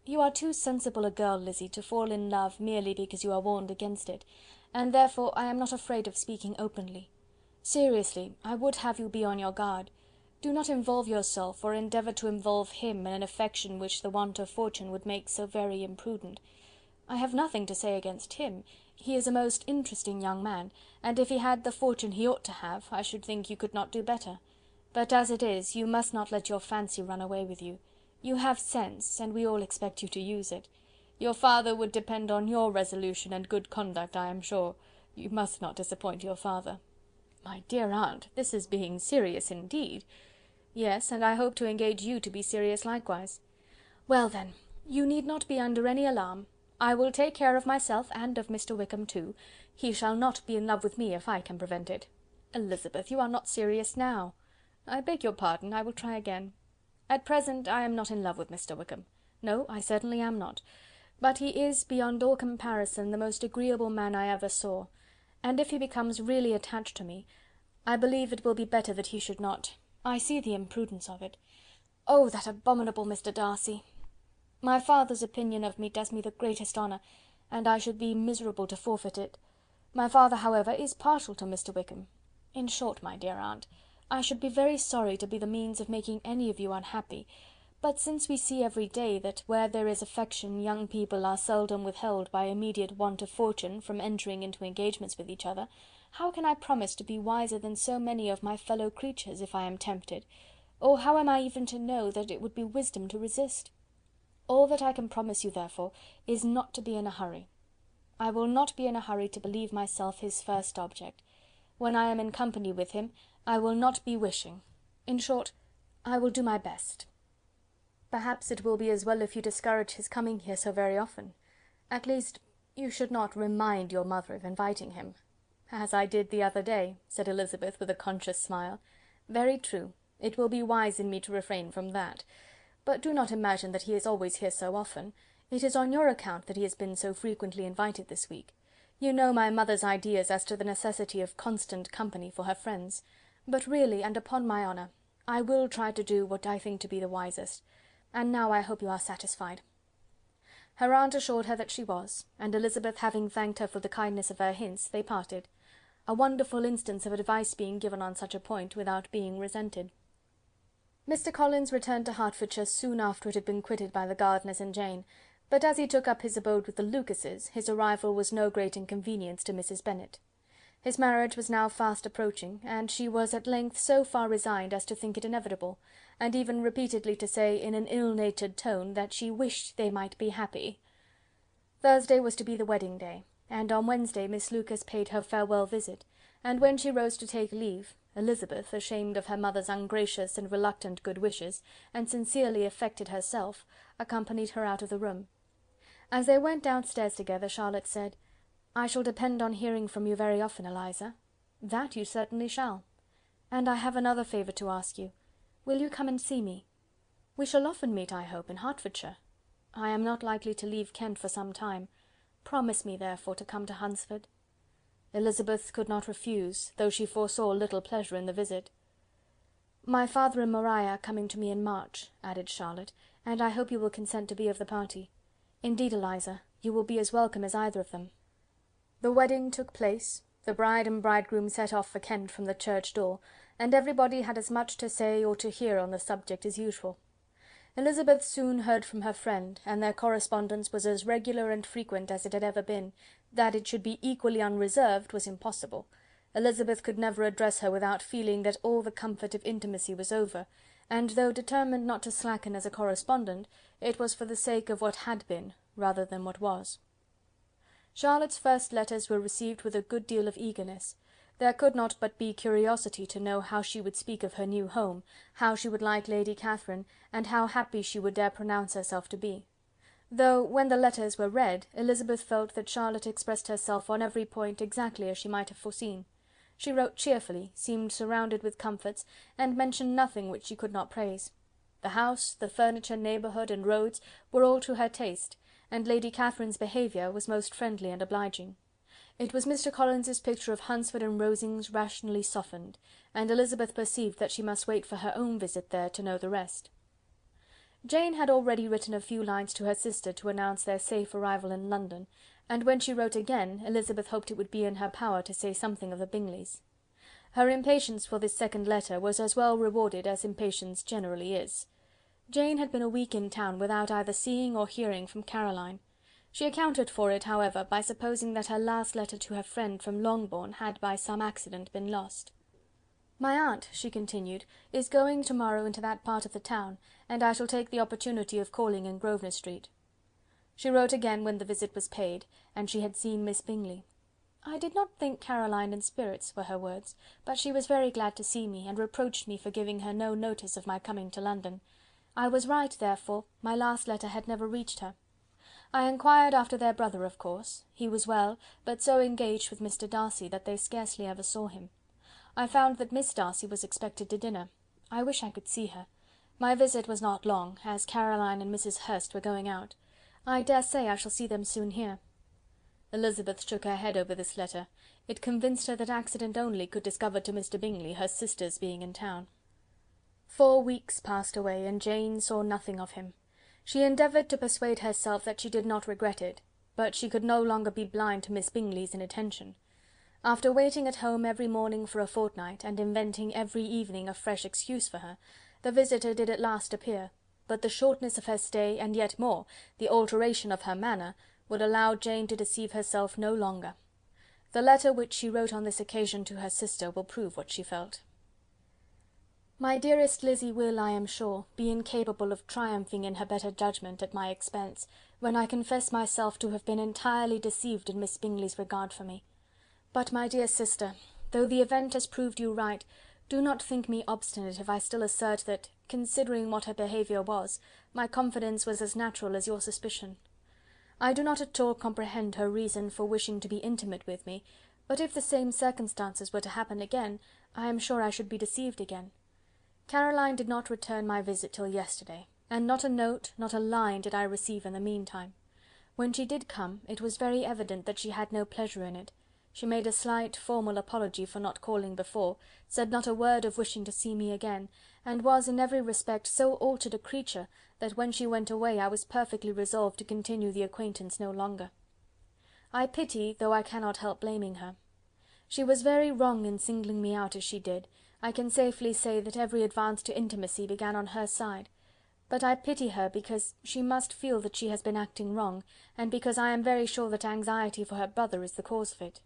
[SPEAKER 3] "You are too sensible a girl, Lizzy, to fall in love merely because you are warned against it, and therefore I am not afraid of speaking openly. Seriously, I would have you be on your guard. Do not involve yourself, or endeavour to involve him, in an affection which the want of fortune would make so very imprudent. I have nothing to say against him. He is a most interesting young man, and if he had the fortune he ought to have, I should think you could not do better. But as it is, you must not let your fancy run away with you. You have sense, and we all expect you to use it. Your father would depend on your resolution and good conduct, I am sure. You must not disappoint your father." "My dear aunt, this is being serious indeed." "Yes, and I hope to engage you to be serious likewise." "Well, then, you need not be under any alarm. I will take care of myself, and of Mr. Wickham too. He shall not be in love with me if I can prevent it." "Elizabeth, you are not serious now." "I beg your pardon, I will try again. At present I am not in love with Mr. Wickham. No, I certainly am not. But he is, beyond all comparison, the most agreeable man I ever saw, and if he becomes really attached to me, I believe it will be better that he should not. I see the imprudence of it. Oh, that abominable Mr. Darcy! My father's opinion of me does me the greatest honour, and I should be miserable to forfeit it. My father, however, is partial to Mr. Wickham. In short, my dear aunt, I should be very sorry to be the means of making any of you unhappy, but since we see every day that where there is affection young people are seldom withheld by immediate want of fortune from entering into engagements with each other, how can I promise to be wiser than so many of my fellow creatures if I am tempted, or how am I even to know that it would be wisdom to resist? All that I can promise you, therefore, is not to be in a hurry. I will not be in a hurry to believe myself his first object. When I am in company with him, I will not be wishing. In short, I will do my best. Perhaps it will be as well if you discourage his coming here so very often. At least, you should not remind your mother of inviting him." "As I did the other day," said Elizabeth with a conscious smile. "Very true. It will be wise in me to refrain from that. But do not imagine that he is always here so often.
[SPEAKER 2] It is on your account that he has been so frequently invited this week. You know my mother's ideas as to the necessity of constant company for her friends. But really, and upon my honour, I will try to do what I think to be the wisest. And now I hope you are satisfied." Her aunt assured her that she was, and Elizabeth having thanked her for the kindness of her hints, they parted. A wonderful instance of advice being given on such a point without being resented. Mr. Collins returned to Hertfordshire soon after it had been quitted by the Gardiners and Jane, but as he took up his abode with the Lucases, his arrival was no great inconvenience to Mrs. Bennet. His marriage was now fast approaching, and she was at length so far resigned as to think it inevitable, and even repeatedly to say, in an ill-natured tone, that she wished they might be happy. Thursday was to be the wedding day, and on Wednesday Miss Lucas paid her farewell visit, and when she rose to take leave, Elizabeth, ashamed of her mother's ungracious and reluctant good wishes, and sincerely affected herself, accompanied her out of the room. As they went downstairs together, Charlotte said, "I shall depend on hearing from you very often, Eliza." "That you certainly shall. And I have another favour to ask you. Will you come and see me? We shall often meet, I hope, in Hertfordshire. I am not likely to leave Kent for some time. Promise me, therefore, to come to Hunsford." Elizabeth could not refuse, though she foresaw little pleasure in the visit. "My father and Maria are coming to me in March," added Charlotte, "and I hope you will consent to be of the party. Indeed, Eliza, you will be as welcome as either of them." The wedding took place, the bride and bridegroom set off for Kent from the church door, and everybody had as much to say or to hear on the subject as usual. Elizabeth soon heard from her friend, and their correspondence was as regular and frequent as it had ever been. That it should be equally unreserved was impossible. Elizabeth could never address her without feeling that all the comfort of intimacy was over, and though determined not to slacken as a correspondent, it was for the sake of what had been, rather than what was. Charlotte's first letters were received with a good deal of eagerness. There could not but be curiosity to know how she would speak of her new home, how she would like Lady Catherine, and how happy she would dare pronounce herself to be. Though, when the letters were read, Elizabeth felt that Charlotte expressed herself on every point exactly as she might have foreseen. She wrote cheerfully, seemed surrounded with comforts, and mentioned nothing which she could not praise. The house, the furniture, neighbourhood, and roads were all to her taste, and Lady Catherine's behaviour was most friendly and obliging. It was Mr. Collins's picture of Hunsford and Rosings rationally softened, and Elizabeth perceived that she must wait for her own visit there to know the rest. Jane had already written a few lines to her sister to announce their safe arrival in London, and when she wrote again, Elizabeth hoped it would be in her power to say something of the Bingleys. Her impatience for this second letter was as well rewarded as impatience generally is. Jane had been a week in town without either seeing or hearing from Caroline. She accounted for it, however, by supposing that her last letter to her friend from Longbourn had by some accident been lost. "My aunt," she continued, "is going to-morrow into that part of the town, and I shall take the opportunity of calling in Grosvenor Street." She wrote again when the visit was paid, and she had seen Miss Bingley. "I did not think Caroline in spirits," were her words, "but she was very glad to see me, and reproached me for giving her no notice of my coming to London. I was right, therefore, my last letter had never reached her. I inquired after their brother, of course. He was well, but so engaged with Mr. Darcy that they scarcely ever saw him. I found that Miss Darcy was expected to dinner. I wish I could see her. My visit was not long, as Caroline and Mrs. Hurst were going out. I dare say I shall see them soon here." Elizabeth shook her head over this letter. It convinced her that accident only could discover to Mr. Bingley her sister's being in town. 4 weeks passed away, and Jane saw nothing of him. She endeavoured to persuade herself that she did not regret it, but she could no longer be blind to Miss Bingley's inattention. After waiting at home every morning for a fortnight, and inventing every evening a fresh excuse for her, the visitor did at last appear, but the shortness of her stay, and yet more, the alteration of her manner, would allow Jane to deceive herself no longer. The letter which she wrote on this occasion to her sister will prove what she felt. "My dearest Lizzy will, I am sure, be incapable of triumphing in her better judgment at my expense, when I confess myself to have been entirely deceived in Miss Bingley's regard for me. But, my dear sister, though the event has proved you right, do not think me obstinate if I still assert that, considering what her behaviour was, my confidence was as natural as your suspicion. I do not at all comprehend her reason for wishing to be intimate with me, but if the same circumstances were to happen again, I am sure I should be deceived again. Caroline did not return my visit till yesterday.
[SPEAKER 3] and not a note, not a line did I receive in the meantime. When she did come, it was very evident that she had no pleasure in it. She made a slight, formal apology for not calling before, said not a word of wishing to see me again, and was in every respect so altered a creature, that when she went away I was perfectly resolved to continue the acquaintance no longer. I pity, though I cannot help blaming her. She was very wrong in singling me out as she did. I can safely say that every advance to intimacy began on her side. But I pity her because she must feel that she has been acting wrong, and because I am very sure that anxiety for her brother is the cause of it.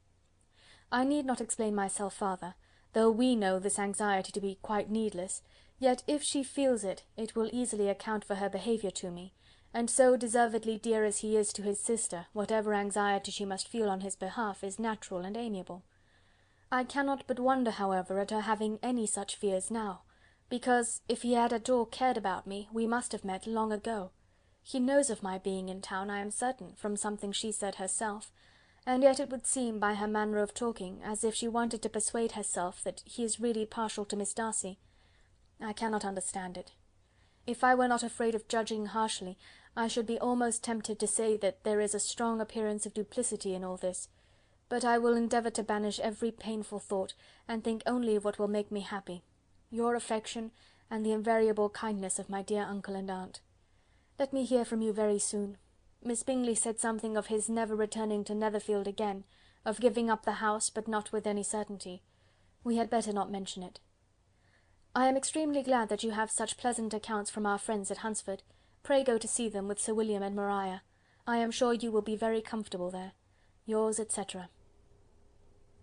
[SPEAKER 3] I need not explain myself farther, though we know this anxiety to be quite needless, yet if she feels it, it will easily account for her behaviour to me, and so deservedly dear as he is to his sister, whatever anxiety she must feel on his behalf is natural and amiable. I cannot but wonder, however, at her having any such fears now, because, if he had at all cared about me, we must have met long ago. He knows of my being in town, I am certain, from something she said herself, and yet it would seem, by her manner of talking, as if she wanted to persuade herself that he is really partial to Miss Darcy. I cannot understand it. If I were not afraid of judging harshly, I should be almost tempted to say that there is a strong appearance of duplicity in all this, but I will endeavour to banish every painful thought, and think only of what will make me happy. Your affection, and the invariable kindness of my dear uncle and aunt. Let me hear from you very soon. Miss Bingley said something of his never returning to Netherfield again, of giving up the house, but not with any certainty. We had better not mention it. I am extremely glad that you have such pleasant accounts from our friends at Hunsford. Pray go to see them with Sir William and Maria. I am sure you will be very comfortable there. Yours, etc.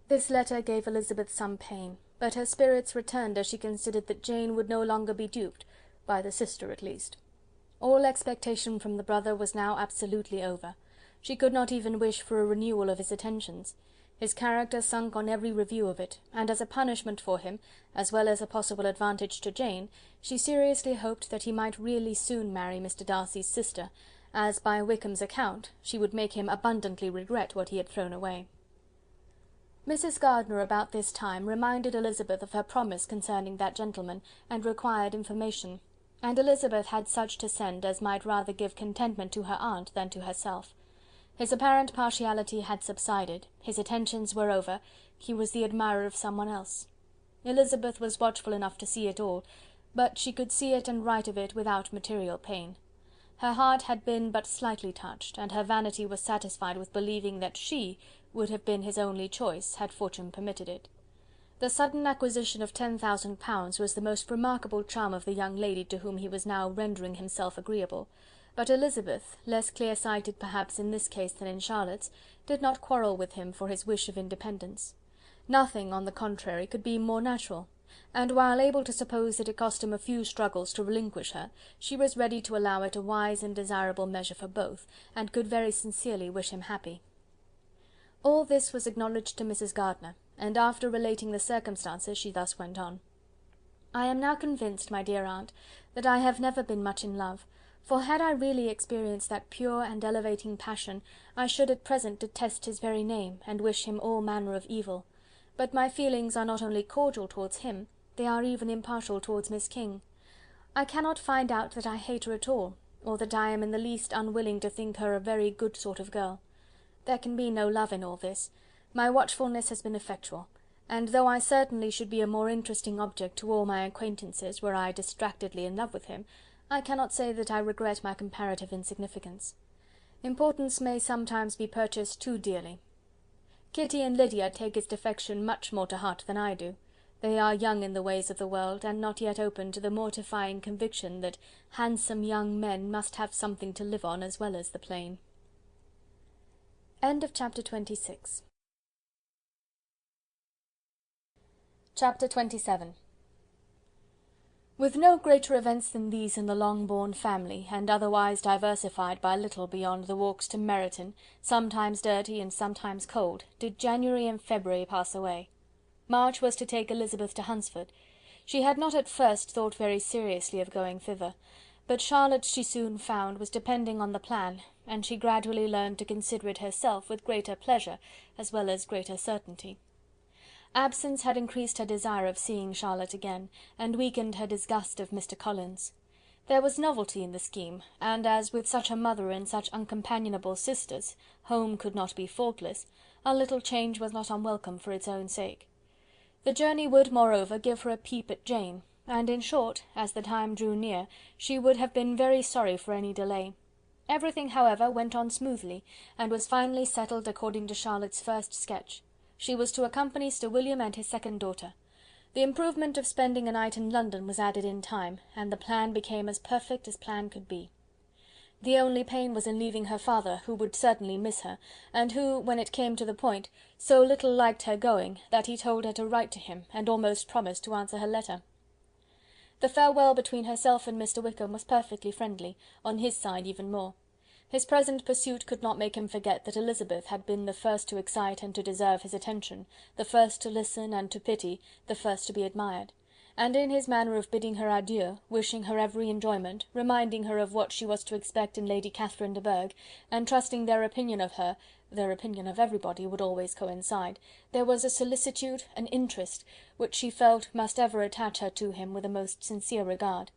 [SPEAKER 3] This letter gave Elizabeth some pain, but her spirits returned as she considered that Jane would no longer be duped, by the sister at least. All expectation from the brother was now absolutely over. She could not even wish for a renewal of his attentions. His character sunk on every review of it, and as a punishment for him, as well as a possible advantage to Jane, she seriously hoped that he might really soon marry Mr. Darcy's sister, as, by Wickham's account, she would make him abundantly regret what he had thrown away. Mrs. Gardiner about this time reminded Elizabeth of her promise concerning that gentleman, and required information, and Elizabeth had such to send as might rather give contentment to her aunt than to herself. His apparent partiality had subsided, his attentions were over, he was the admirer of someone else. Elizabeth was watchful enough to see it all, but she could see it and write of it without material pain. Her heart had been but slightly touched, and her vanity was satisfied with believing that she would have been his only choice, had fortune permitted it. The sudden acquisition of £10,000 was the most remarkable charm of the young lady to whom he was now rendering himself agreeable, but Elizabeth, less clear-sighted perhaps in this case than in Charlotte's, did not quarrel with him for his wish of independence. Nothing, on the contrary, could be more natural, and while able to suppose that it cost him a few struggles to relinquish her, she was ready to allow it a wise and desirable measure for both, and could very sincerely wish him happy. All this was acknowledged to Mrs. Gardiner, and after relating the circumstances, she thus went on. "I am now convinced, my dear aunt, that I have never been much in love, for had I really experienced that pure and elevating passion, I should at present detest his very name, and wish him all manner of evil. But my feelings are not only cordial towards him, they are even impartial towards Miss King. I cannot find out that I hate her at all, or that I am in the least unwilling to think her a very good sort of girl. There can be no love in all this. My watchfulness has been effectual, and though I certainly should be a more interesting object to all my acquaintances were I distractedly in love with him, I cannot say that I regret my comparative insignificance. Importance may sometimes be purchased too dearly. Kitty and Lydia take his defection much more to heart than I do. They are young in the ways of the world, and not yet open to the mortifying conviction that handsome young men must have something to live on as well as the plain." End of chapter 26. Chapter 27. With no greater events than these in the Longbourn family, and otherwise diversified by little beyond the walks to Meryton, sometimes dirty and sometimes cold, did January and February pass away. March was to take Elizabeth to Hunsford. She had not at first thought very seriously of going thither, but Charlotte, she soon found, was depending on the plan, and she gradually learned to consider it herself with greater pleasure as well as greater certainty. Absence had increased her desire of seeing Charlotte again, and weakened her disgust of Mr. Collins. There was novelty in the scheme, and as with such a mother and such uncompanionable sisters, home could not be faultless, a little change was not unwelcome for its own sake. The journey would, moreover, give her a peep at Jane, and in short, as the time drew near, she would have been very sorry for any delay. Everything, however, went on smoothly, and was finally settled according to Charlotte's first sketch. She was to accompany Sir William and his second daughter. The improvement of spending a night in London was added in time, and the plan became as perfect as plan could be. The only pain was in leaving her father, who would certainly miss her, and who, when it came to the point, so little liked her going, that he told her to write to him, and almost promised to answer her letter. The farewell between herself and Mr. Wickham was perfectly friendly, on his side even more. His present pursuit could not make him forget that Elizabeth had been the first to excite and to deserve his attention, the first to listen and to pity, the first to be admired; and in his manner of bidding her adieu, wishing her every enjoyment, reminding her of what she was to expect in Lady Catherine de Bourgh, and trusting their opinion of her, their opinion of everybody, would always coincide, there was a solicitude, an interest, which she felt must ever attach her to him with a most sincere regard;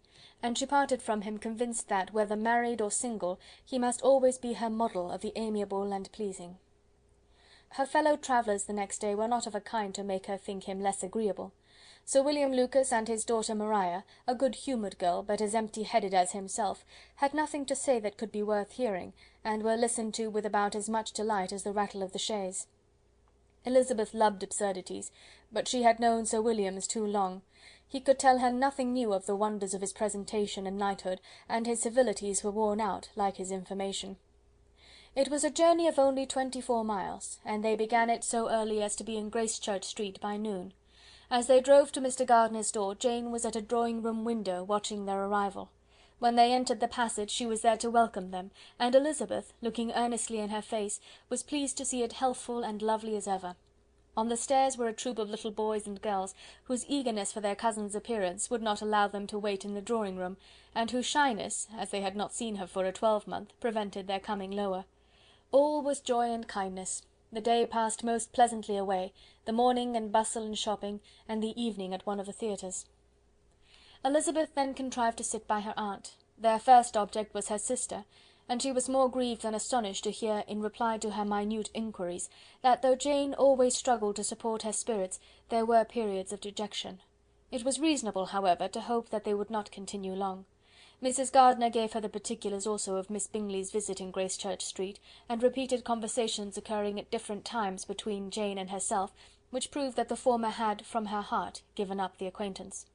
[SPEAKER 3] and she parted from him convinced that, whether married or single, he must always be her model of the amiable and pleasing. Her fellow travellers the next day were not of a kind to make her think him less agreeable. Sir William Lucas and his daughter Maria, a good-humoured girl, but as empty-headed as himself, had nothing to say that could be worth hearing, and were listened to with about as much delight as the rattle of the chaise. Elizabeth loved absurdities, but she had known Sir William's too long. He could tell her nothing new of the wonders of his presentation and knighthood, and his civilities were worn out, like his information. It was a journey of only 24 miles, and they began it so early as to be in Gracechurch Street by noon. As they drove to Mr. Gardiner's door, Jane was at a drawing-room window, watching their arrival. When they entered the passage, she was there to welcome them, and Elizabeth, looking earnestly in her face, was pleased to see it healthful and lovely as ever. On the stairs were a troop of little boys and girls, whose eagerness for their cousin's appearance would not allow them to wait in the drawing-room, and whose shyness, as they had not seen her for a twelvemonth, prevented their coming lower. All was joy and kindness. The day passed most pleasantly away, the morning in bustle and shopping, and the evening at one of the theatres. Elizabeth then contrived to sit by her aunt. Their first object was her sister, and she was more grieved than astonished to hear, in reply to her minute inquiries, that though Jane always struggled to support her spirits, there were periods of dejection. It was reasonable, however, to hope that they would not continue long. Mrs. Gardiner gave her the particulars also of Miss Bingley's visit in Gracechurch Street, and repeated conversations occurring at different times between Jane and herself, which proved that the former had, from her heart, given up the acquaintance.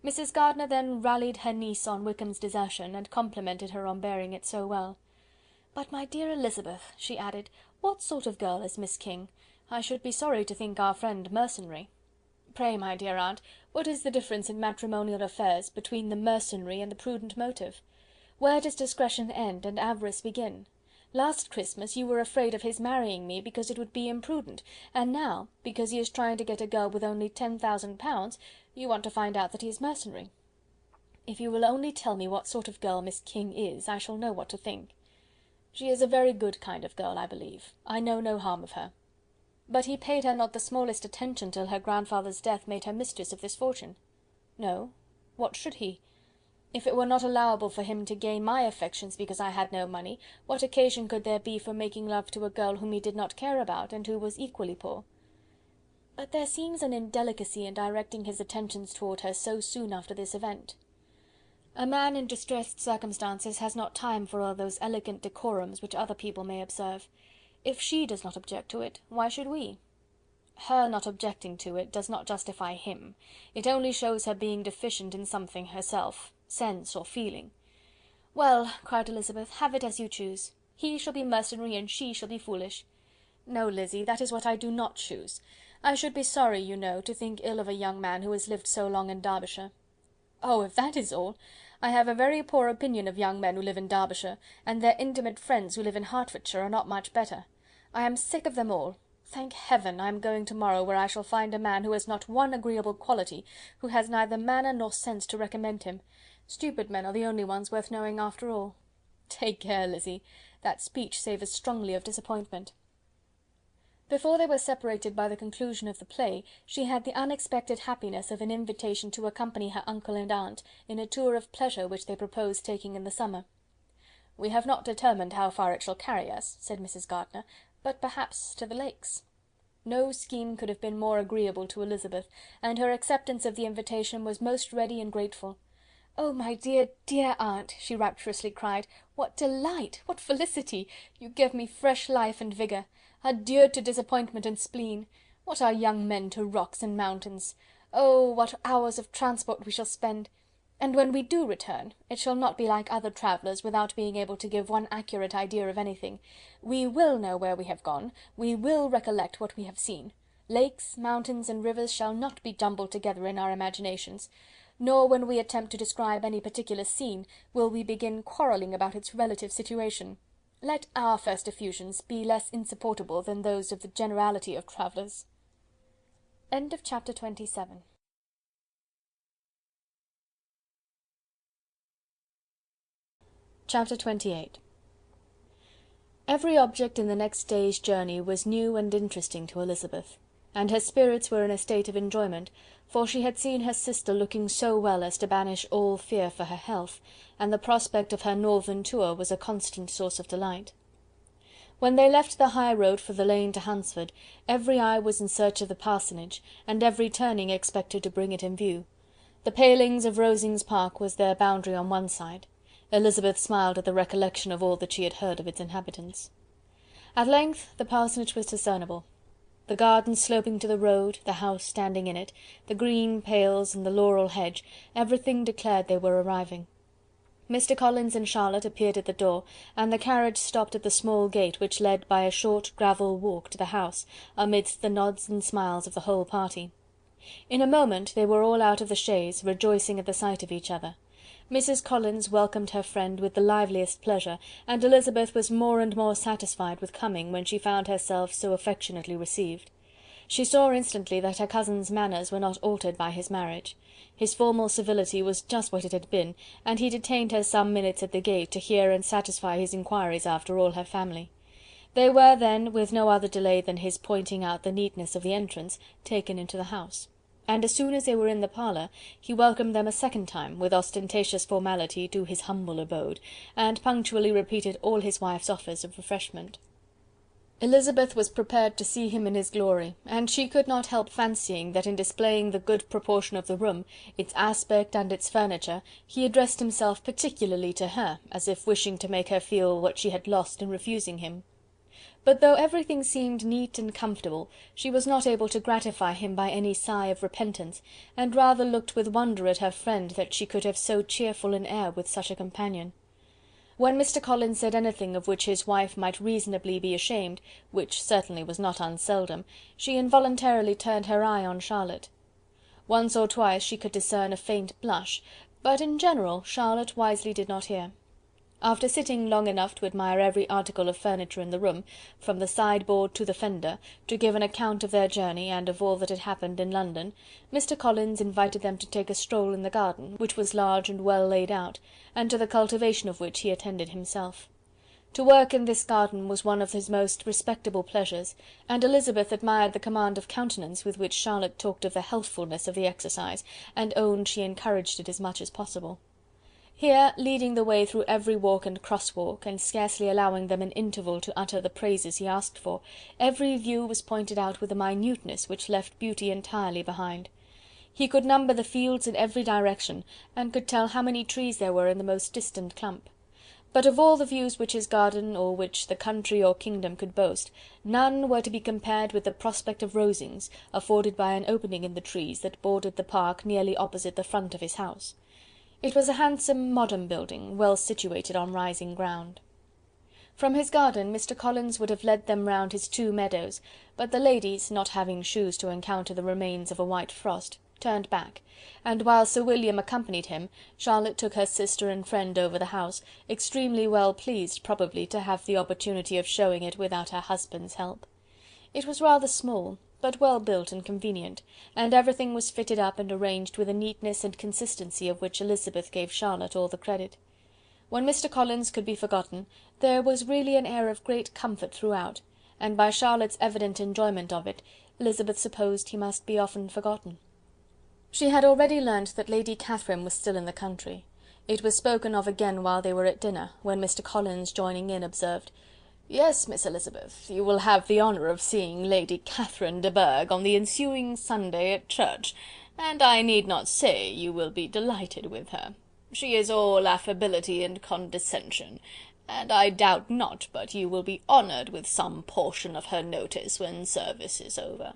[SPEAKER 3] Mrs. Gardiner then rallied her niece on Wickham's desertion, and complimented her on bearing it so well. "But, my dear Elizabeth," she added, "what sort of girl is Miss King? I should be sorry to think our friend mercenary." "Pray, my dear aunt, what is the difference in matrimonial affairs between the mercenary and the prudent motive? Where does discretion end and avarice begin? Last Christmas you were afraid of his marrying me because it would be imprudent, and now, because he is trying to get a girl with only 10,000 pounds, you want to find out that he is mercenary. If you will only tell me what sort of girl Miss King is, I shall know what to think. She is a very good kind of girl, I believe. I know no harm of her. But he paid her not the smallest attention till her grandfather's death made her mistress of this fortune." "No. What should he? If it were not allowable for him to gain my affections because I had no money, what occasion could there be for making love to a girl whom he did not care about, and who was equally poor?" "But there seems an indelicacy in directing his attentions towards her so soon after this event. A man in distressed circumstances has not time for all those elegant decorums which other people may observe. If she does not object to it, why should we? Her not objecting to it does not justify him. It only shows her being deficient in something herself, sense or feeling." "Well," cried Elizabeth, "have it as you choose. He shall be mercenary and she shall be foolish." "No, Lizzy, that is what I do not choose. I should be sorry, you know, to think ill of a young man who has lived so long in Derbyshire." "Oh, if that is all, I have a very poor opinion of young men who live in Derbyshire, and their intimate friends who live in Hertfordshire are not much better. I am sick of them all. Thank Heaven, I am going tomorrow where I shall find a man who has not one agreeable quality, who has neither manner nor sense to recommend him. Stupid men are the only ones worth knowing after all." "Take care, Lizzy, that speech savours strongly of disappointment." Before they were separated by the conclusion of the play, she had the unexpected happiness of an invitation to accompany her uncle and aunt in a tour of pleasure which they proposed taking in the summer. "We have not determined how far it shall carry us," said Mrs. Gardiner, "but perhaps to the Lakes." No scheme could have been more agreeable to Elizabeth, and her acceptance of the invitation was most ready and grateful. "Oh, my dear, dear aunt," she rapturously cried, "what delight! What felicity! You give me fresh life and vigour. Adieu to disappointment and spleen! What are young men to rocks and mountains? Oh, what hours of transport we shall spend! And when we do return, it shall not be like other travellers, without being able to give one accurate idea of anything. We will know where we have gone, we will recollect what we have seen. Lakes, mountains, and rivers shall not be jumbled together in our imaginations, nor when we attempt to describe any particular scene, will we begin quarrelling about its relative situation. Let our first effusions be less insupportable than those of the generality of travellers." End of chapter 27. Chapter 28. Every object in the next day's journey was new and interesting to Elizabeth, and her spirits were in a state of enjoyment, for she had seen her sister looking so well as to banish all fear for her health, and the prospect of her northern tour was a constant source of delight. When they left the high road for the lane to Hunsford, every eye was in search of the parsonage, and every turning expected to bring it in view. The palings of Rosings Park was their boundary on one side. Elizabeth smiled at the recollection of all that she had heard of its inhabitants. At length the parsonage was discernible. The garden sloping to the road, the house standing in it, the green pales and the laurel hedge, everything declared they were arriving. Mr. Collins and Charlotte appeared at the door, and the carriage stopped at the small gate which led by a short gravel walk to the house, amidst the nods and smiles of the whole party. In a moment they were all out of the chaise, rejoicing at the sight of each other. Mrs. Collins welcomed her friend with the liveliest pleasure, and Elizabeth was more and more satisfied with coming when she found herself so affectionately received. She saw instantly that her cousin's manners were not altered by his marriage. His formal civility was just what it had been, and he detained her some minutes at the gate to hear and satisfy his inquiries after all her family. They were then, with no other delay than his pointing out the neatness of the entrance, taken into the house, and as soon as they were in the parlour, he welcomed them a second time, with ostentatious formality, to his humble abode, and punctually repeated all his wife's offers of refreshment. Elizabeth was prepared to see him in his glory, and she could not help fancying that in displaying the good proportion of the room, its aspect and its furniture, he addressed himself particularly to her, as if wishing to make her feel what she had lost in refusing him. But though everything seemed neat and comfortable, she was not able to gratify him by any sigh of repentance, and rather looked with wonder at her friend that she could have so cheerful an air with such a companion. When Mr. Collins said anything of which his wife might reasonably be ashamed, which certainly was not unseldom, she involuntarily turned her eye on Charlotte. Once or twice she could discern a faint blush, but in general Charlotte wisely did not hear. After sitting long enough to admire every article of furniture in the room, from the sideboard to the fender, to give an account of their journey and of all that had happened in London, Mr. Collins invited them to take a stroll in the garden, which was large and well laid out, and to the cultivation of which he attended himself. To work in this garden was one of his most respectable pleasures, and Elizabeth admired the command of countenance with which Charlotte talked of the healthfulness of the exercise, and owned she encouraged it as much as possible. Here, leading the way through every walk and cross-walk, and scarcely allowing them an interval to utter the praises he asked for, every view was pointed out with a minuteness which left beauty entirely behind. He could number the fields in every direction, and could tell how many trees there were in the most distant clump. But of all the views which his garden, or which the country or kingdom could boast, none were to be compared with the prospect of Rosings, afforded by an opening in the trees that bordered the park nearly opposite the front of his house. It was a handsome modern building, well situated on rising ground. From his garden Mr. Collins would have led them round his 2 meadows, but the ladies, not having shoes to encounter the remains of a white frost, turned back, and while Sir William accompanied him, Charlotte took her sister and friend over the house, extremely well pleased probably to have the opportunity of showing it without her husband's help. It was rather small, but well built and convenient, and everything was fitted up and arranged with a neatness and consistency of which Elizabeth gave Charlotte all the credit. When Mr. Collins could be forgotten, there was really an air of great comfort throughout, and by Charlotte's evident enjoyment of it, Elizabeth supposed he must be often forgotten. She had already learnt that Lady Catherine was still in the country. It was spoken of again while they were at dinner, when Mr. Collins, joining in, observed: "Yes, Miss Elizabeth, you will have the honour of seeing Lady Catherine de Bourgh on the ensuing Sunday at church, and I need not say you will be delighted with her. She is all affability and condescension, and I doubt not but you will be honoured with some portion of her notice when service is over.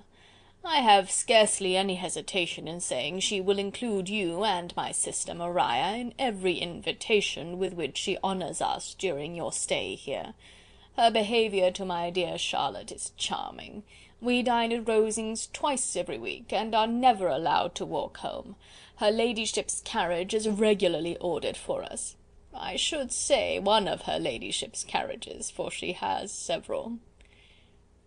[SPEAKER 3] I have scarcely any hesitation in saying she will include you and my sister Maria in every invitation with which she honours us during your stay here. Her behaviour to my dear Charlotte is charming. We dine at Rosings twice every week, and are never allowed to walk home. Her ladyship's carriage is regularly ordered for us. I should say one of her ladyship's carriages, for she has several."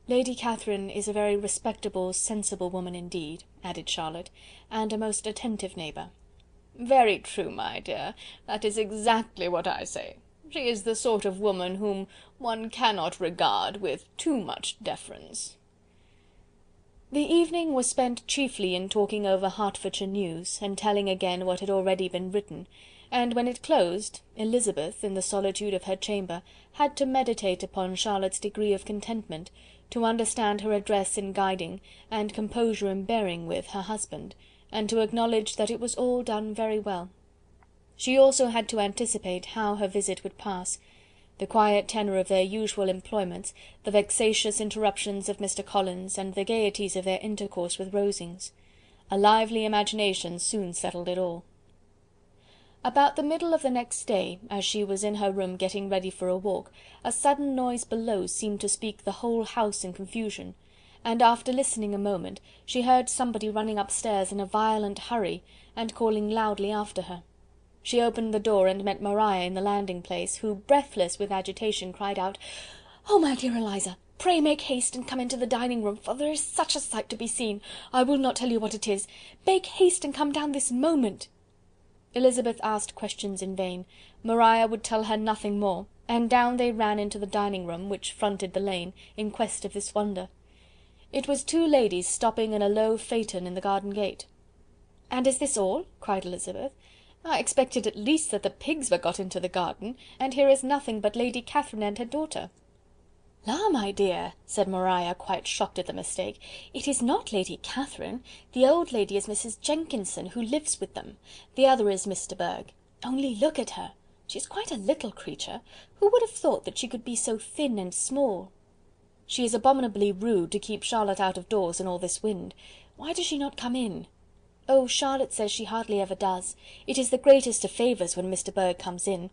[SPEAKER 2] "Lady Catherine is a very respectable, sensible woman indeed," added Charlotte, "and a most attentive neighbour."
[SPEAKER 3] "Very true, my dear, that is exactly what I say. She is the sort of woman whom one cannot regard with too much deference."
[SPEAKER 2] The evening was spent chiefly in talking over Hertfordshire news, and telling again what had already been written, and when it closed, Elizabeth, in the solitude of her chamber, had to meditate upon Charlotte's degree of contentment, to understand her address in guiding, and composure in bearing with, her husband, and to acknowledge that it was all done very well. She also had to anticipate how her visit would pass: the quiet tenor of their usual employments, the vexatious interruptions of Mr. Collins, and the gaieties of their intercourse with Rosings. A lively imagination soon settled it all. About the middle of the next day, as she was in her room getting ready for a walk, a sudden noise below seemed to speak the whole house in confusion, and after listening a moment, she heard somebody running upstairs in a violent hurry, and calling loudly after her. She opened the door and met Maria in the landing-place, who, breathless with agitation, cried out: "Oh, my dear Eliza, pray make haste and come into the dining-room, for there is such a sight to be seen! I will not tell you what it is. Make haste and come down this moment." Elizabeth asked questions in vain. Maria would tell her nothing more, and down they ran into the dining-room, which fronted the lane, in quest of this wonder. It was two ladies stopping in a low phaeton in the garden gate. "And is this all?" cried Elizabeth. "I expected at least that the pigs were got into the garden, and here is nothing but Lady Catherine and her daughter." "La, my dear," said Maria, quite shocked at the mistake, "it is not Lady Catherine. The old lady is Mrs. Jenkinson, who lives with them. The other is Miss de Bourgh. Only look at her! She is quite a little creature. Who would have thought that she could be so thin and small? She is abominably rude to keep Charlotte out of doors in all this wind. Why does she not come in?" "Oh, Charlotte says she hardly ever does. It is the greatest of favours when Mr. Bourgh comes in."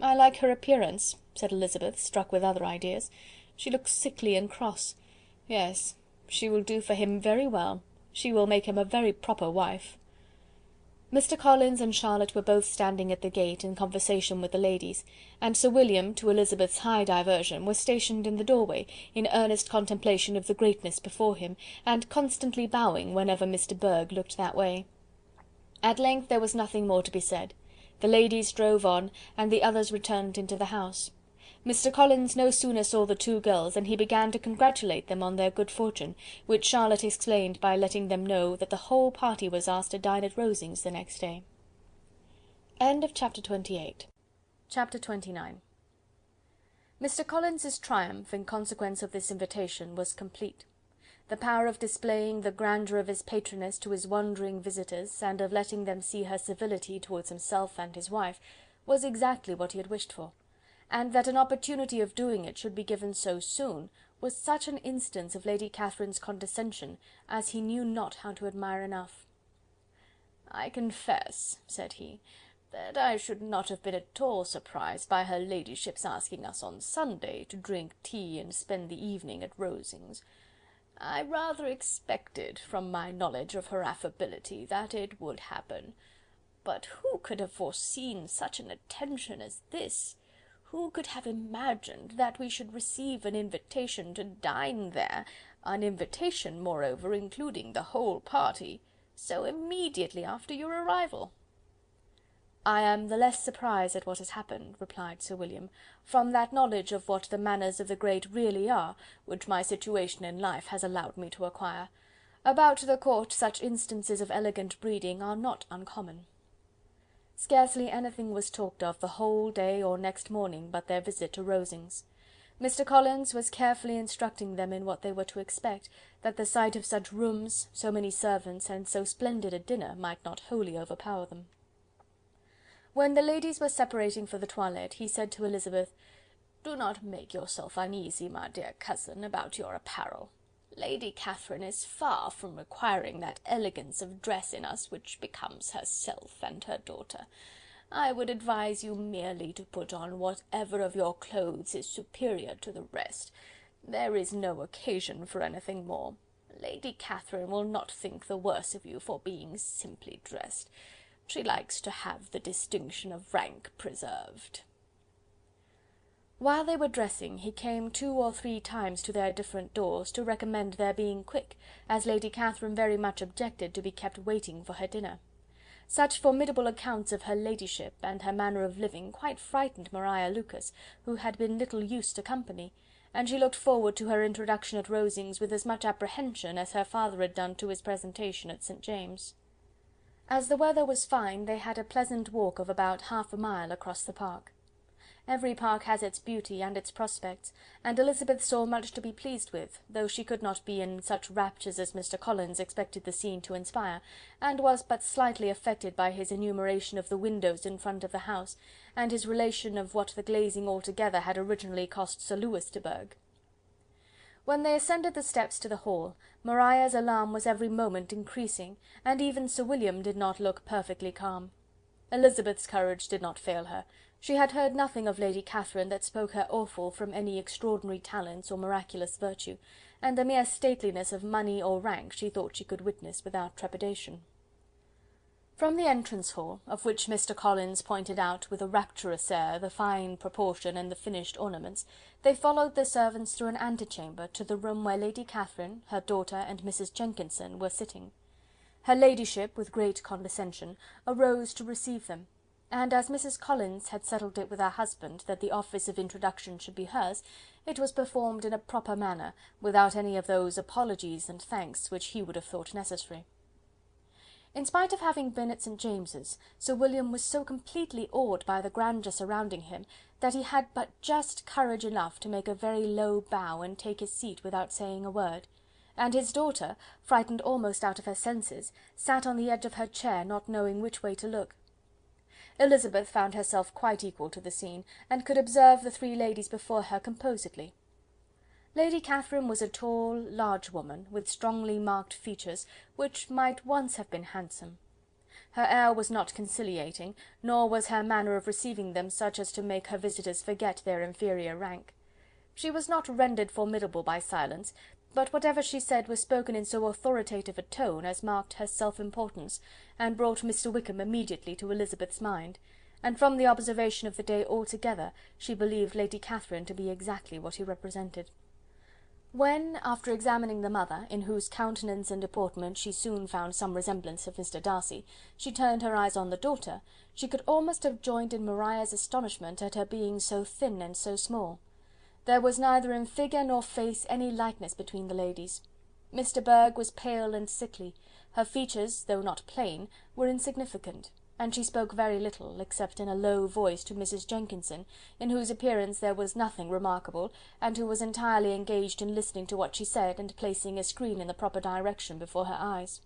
[SPEAKER 2] "I like her appearance," said Elizabeth, struck with other ideas. "She looks sickly and cross. Yes, she will do for him very well. She will make him a very proper wife." Mr. Collins and Charlotte were both standing at the gate, in conversation with the ladies, and Sir William, to Elizabeth's high diversion, was stationed in the doorway, in earnest contemplation of the greatness before him, and constantly bowing whenever Miss de Bourgh looked that way. At length there was nothing more to be said. The ladies drove on, and the others returned into the house. Mr. Collins no sooner saw the two girls than he began to congratulate them on their good fortune, which Charlotte explained by letting them know that the whole party was asked to dine at Rosings the next day. Chapter 28. Chapter 29. Mr. Collins's triumph, in consequence of this invitation, was complete. The power of displaying the grandeur of his patroness to his wandering visitors, and of letting them see her civility towards himself and his wife, was exactly what he had wished for, and that an opportunity of doing it should be given so soon, was such an instance of Lady Catherine's condescension, as he knew not how to admire enough. "I confess," said he, "that I should not have been at all surprised by her ladyship's asking us on Sunday to drink tea and spend the evening at Rosings. I rather expected, from my knowledge of her affability, that it would happen. But who could have foreseen such an attention as this? Who could have imagined that we should receive an invitation to dine there, an invitation, moreover, including the whole party, so immediately after your arrival?" "I am the less surprised at what has happened," replied Sir William, "from that knowledge of what the manners of the great really are, which my situation in life has allowed me to acquire. About the court such instances of elegant breeding are not uncommon." Scarcely anything was talked of the whole day or next morning but their visit to Rosings. Mr. Collins was carefully instructing them in what they were to expect, that the sight of such rooms, so many servants, and so splendid a dinner might not wholly overpower them. When the ladies were separating for the toilette, he said to Elizabeth, "Do not make yourself uneasy, my dear cousin, about your apparel. Lady Catherine is far from requiring that elegance of dress in us which becomes herself and her daughter. I would advise you merely to put on whatever of your clothes is superior to the rest. There is no occasion for anything more. Lady Catherine will not think the worse of you for being simply dressed. She likes to have the distinction of rank preserved." While they were dressing, he came 2 or 3 times to their different doors, to recommend their being quick, as Lady Catherine very much objected to be kept waiting for her dinner. Such formidable accounts of her ladyship, and her manner of living, quite frightened Maria Lucas, who had been little used to company, and she looked forward to her introduction at Rosings with as much apprehension as her father had done to his presentation at St. James'. As the weather was fine, they had a pleasant walk of about half a mile across the park. Every park has its beauty and its prospects, and Elizabeth saw much to be pleased with, though she could not be in such raptures as Mr. Collins expected the scene to inspire, and was but slightly affected by his enumeration of the windows in front of the house, and his relation of what the glazing altogether had originally cost Sir Lewis de Bourgh. When they ascended the steps to the hall, Maria's alarm was every moment increasing, and even Sir William did not look perfectly calm. Elizabeth's courage did not fail her. She had heard nothing of Lady Catherine that spoke her awful from any extraordinary talents or miraculous virtue, and the mere stateliness of money or rank she thought she could witness without trepidation. From the entrance hall, of which Mr. Collins pointed out with a rapturous air the fine proportion and the finished ornaments, they followed the servants through an antechamber to the room where Lady Catherine, her daughter, and Mrs. Jenkinson were sitting. Her ladyship, with great condescension, arose to receive them, and as Mrs. Collins had settled it with her husband that the office of introduction should be hers, it was performed in a proper manner, without any of those apologies and thanks which he would have thought necessary. In spite of having been at St. James's, Sir William was so completely awed by the grandeur surrounding him, that he had but just courage enough to make a very low bow and take his seat without saying a word, and his daughter, frightened almost out of her senses, sat on the edge of her chair, not knowing which way to look. Elizabeth found herself quite equal to the scene, and could observe the 3 ladies before her composedly. Lady Catherine was a tall, large woman, with strongly marked features, which might once have been handsome. Her air was not conciliating, nor was her manner of receiving them such as to make her visitors forget their inferior rank. She was not rendered formidable by silence, but whatever she said was spoken in so authoritative a tone as marked her self-importance, and brought Mr. Wickham immediately to Elizabeth's mind, and from the observation of the day altogether, she believed Lady Catherine to be exactly what he represented. When, after examining the mother, in whose countenance and deportment she soon found some resemblance of Mr. Darcy, she turned her eyes on the daughter, she could almost have joined in Maria's astonishment at her being so thin and so small. There was neither in figure nor face any likeness between the ladies. Miss de Bourgh was pale and sickly, her features, though not plain, were insignificant, and she spoke very little, except in a low voice to Mrs. Jenkinson, in whose appearance there was nothing remarkable, and who was entirely engaged in listening to what she said, and placing a screen in the proper direction before her eyes.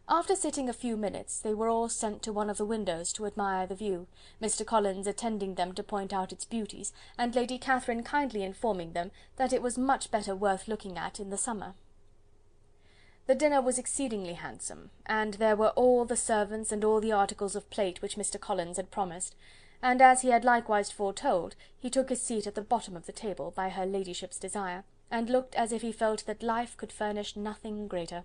[SPEAKER 2] After sitting a few minutes, they were all sent to one of the windows to admire the view, Mr. Collins attending them to point out its beauties, and Lady Catherine kindly informing them that it was much better worth looking at in the summer. The dinner was exceedingly handsome, and there were all the servants and all the articles of plate which Mr. Collins had promised, and as he had likewise foretold, he took his seat at the bottom of the table, by her ladyship's desire, and looked as if he felt that life could furnish nothing greater.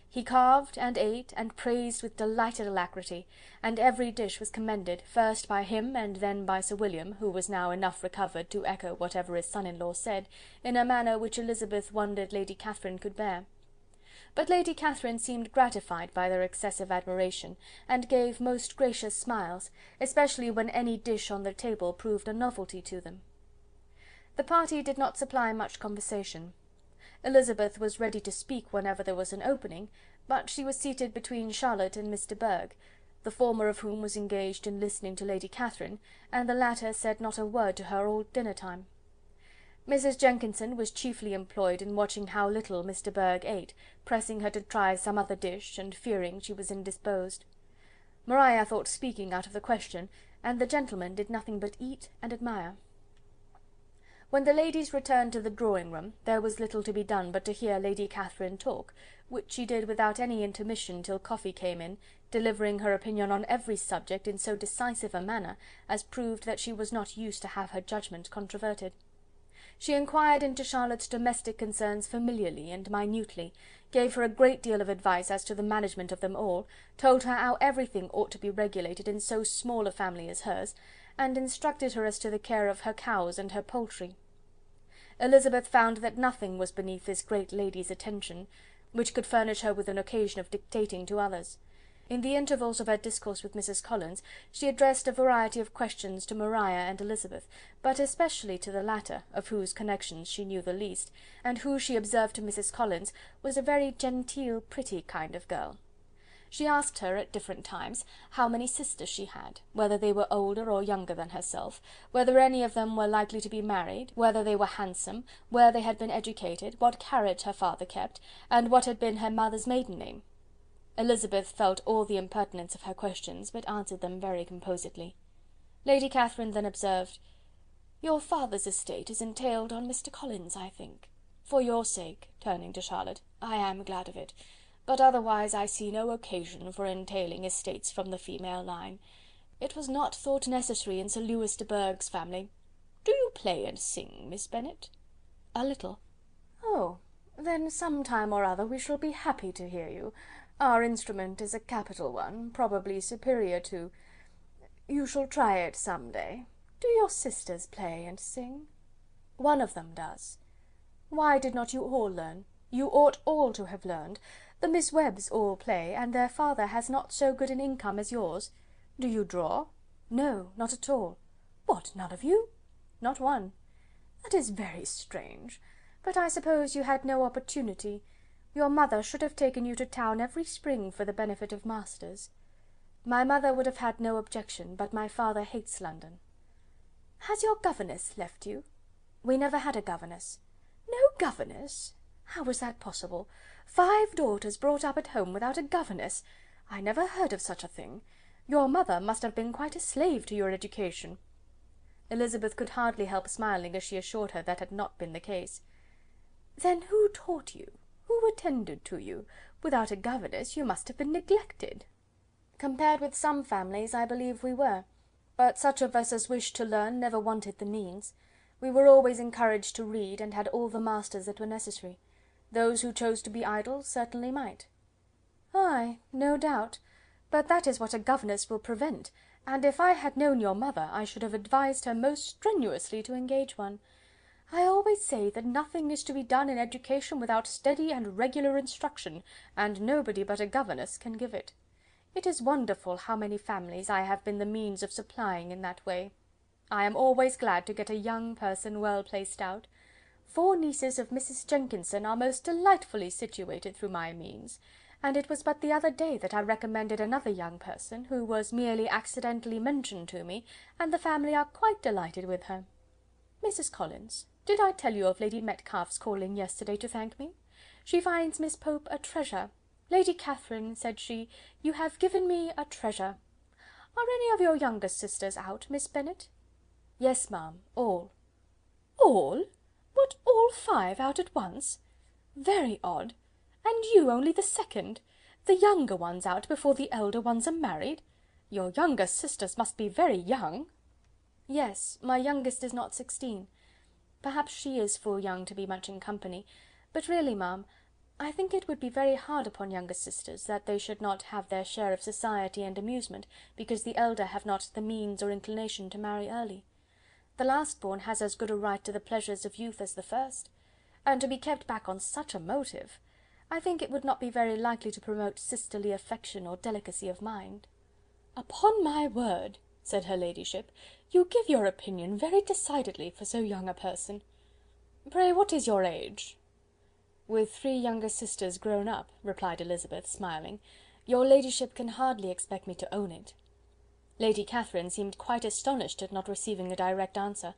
[SPEAKER 2] He carved, and ate, and praised with delighted alacrity, and every dish was commended, first by him and then by Sir William, who was now enough recovered to echo whatever his son-in-law said, in a manner which Elizabeth wondered Lady Catherine could bear.
[SPEAKER 3] but Lady Catherine seemed gratified by their excessive admiration, and gave most gracious smiles, especially when any dish on the table proved a novelty to them. The party did not supply much conversation. Elizabeth was ready to speak whenever there was an opening, but she was seated between Charlotte and Mr. Burgh, the former of whom was engaged in listening to Lady Catherine, and the latter said not a word to her all dinner time. Mrs. Jenkinson was chiefly employed in watching how little Mr. Burgh ate, pressing her to try some other dish, and fearing she was indisposed. Maria thought speaking out of the question, and the gentlemen did nothing but eat and admire. When the ladies returned to the drawing-room, there was little to be done but to hear Lady Catherine talk, which she did without any intermission till coffee came in, delivering her opinion on every subject in so decisive a manner as proved that she was not used to have her judgment controverted. She inquired into Charlotte's domestic concerns familiarly and minutely, gave her a great deal of advice as to the management of them all, told her how everything ought to be regulated in so small a family as hers, and instructed her as to the care of her cows and her poultry. Elizabeth found that nothing was beneath this great lady's attention, which could furnish her with an occasion of dictating to others. In the intervals of her discourse with Mrs. Collins, she addressed a variety of questions to Maria and Elizabeth, but especially to the latter, of whose connections she knew the least, and who, she observed to Mrs. Collins, was a very genteel, pretty kind of girl. She asked her, at different times, how many sisters she had, whether they were older or younger than herself, whether any of them were likely to be married, whether they were handsome, where they had been educated, what carriage her father kept, and what had been her mother's maiden name. Elizabeth felt all the impertinence of her questions, but answered them very composedly. Lady Catherine then observed, "Your father's estate is entailed on Mr. Collins, I think. For your sake," turning to Charlotte, "I am glad of it, but otherwise I see no occasion for entailing estates from the female line. It was not thought necessary in Sir Lewis de Bourgh's family. Do you play and sing, Miss Bennet?" "A little." "Oh, then some time or other we shall be happy to hear you. Our instrument is a capital one, probably superior to... You shall try it some day. Do your sisters play and sing?" "One of them does." "Why did not you all learn? You ought all to have learned. The Miss Webbs all play, and their father has not so good an income as yours. Do you draw?" "No, not at all." "What, none of you?" "Not one." "That is very strange. But I suppose you had no opportunity. Your mother should have taken you to town every spring for the benefit of masters." "My mother would have had no objection, but my father hates London." "Has your governess left you?" "We never had a governess." "No governess! How was that possible? 5 daughters brought up at home without a governess! I never heard of such a thing. Your mother must have been quite a slave to your education." Elizabeth could hardly help smiling as she assured her that had not been the case. "Then who taught you? Who attended to you? Without a governess you must have been neglected." "Compared with some families, I believe we were, but such of us as wished to learn never wanted the means. We were always encouraged to read, and had all the masters that were necessary. Those who chose to be idle certainly might." "Ay, no doubt, but that is what a governess will prevent, and if I had known your mother, I should have advised her most strenuously to engage one. I always say that nothing is to be done in education without steady and regular instruction, and nobody but a governess can give it. It is wonderful how many families I have been the means of supplying in that way. I am always glad to get a young person well placed out. 4 nieces of Mrs. Jenkinson are most delightfully situated through my means, and it was but the other day that I recommended another young person, who was merely accidentally mentioned to me, and the family are quite delighted with her. Mrs. Collins, did I tell you of Lady Metcalfe's calling yesterday to thank me? She finds Miss Pope a treasure. Lady Catherine, said she, you have given me a treasure. Are any of your younger sisters out, Miss Bennet?" "Yes, ma'am, all." "All? What, all 5 out at once? Very odd. And you only the second? The younger ones out before the elder ones are married? Your younger sisters must be very young." "Yes, my youngest is not 16. Perhaps she is full young to be much in company, but really, ma'am, I think it would be very hard upon younger sisters, that they should not have their share of society and amusement, because the elder have not the means or inclination to marry early. The last-born has as good a right to the pleasures of youth as the first, and to be kept back on such a motive! I think it would not be very likely to promote sisterly affection or delicacy of mind." "Upon my word," said her ladyship, "you give your opinion very decidedly for so young a person. Pray, what is your age?" "With 3 younger sisters grown up," replied Elizabeth, smiling, "your ladyship can hardly expect me to own it." Lady Catherine seemed quite astonished at not receiving a direct answer,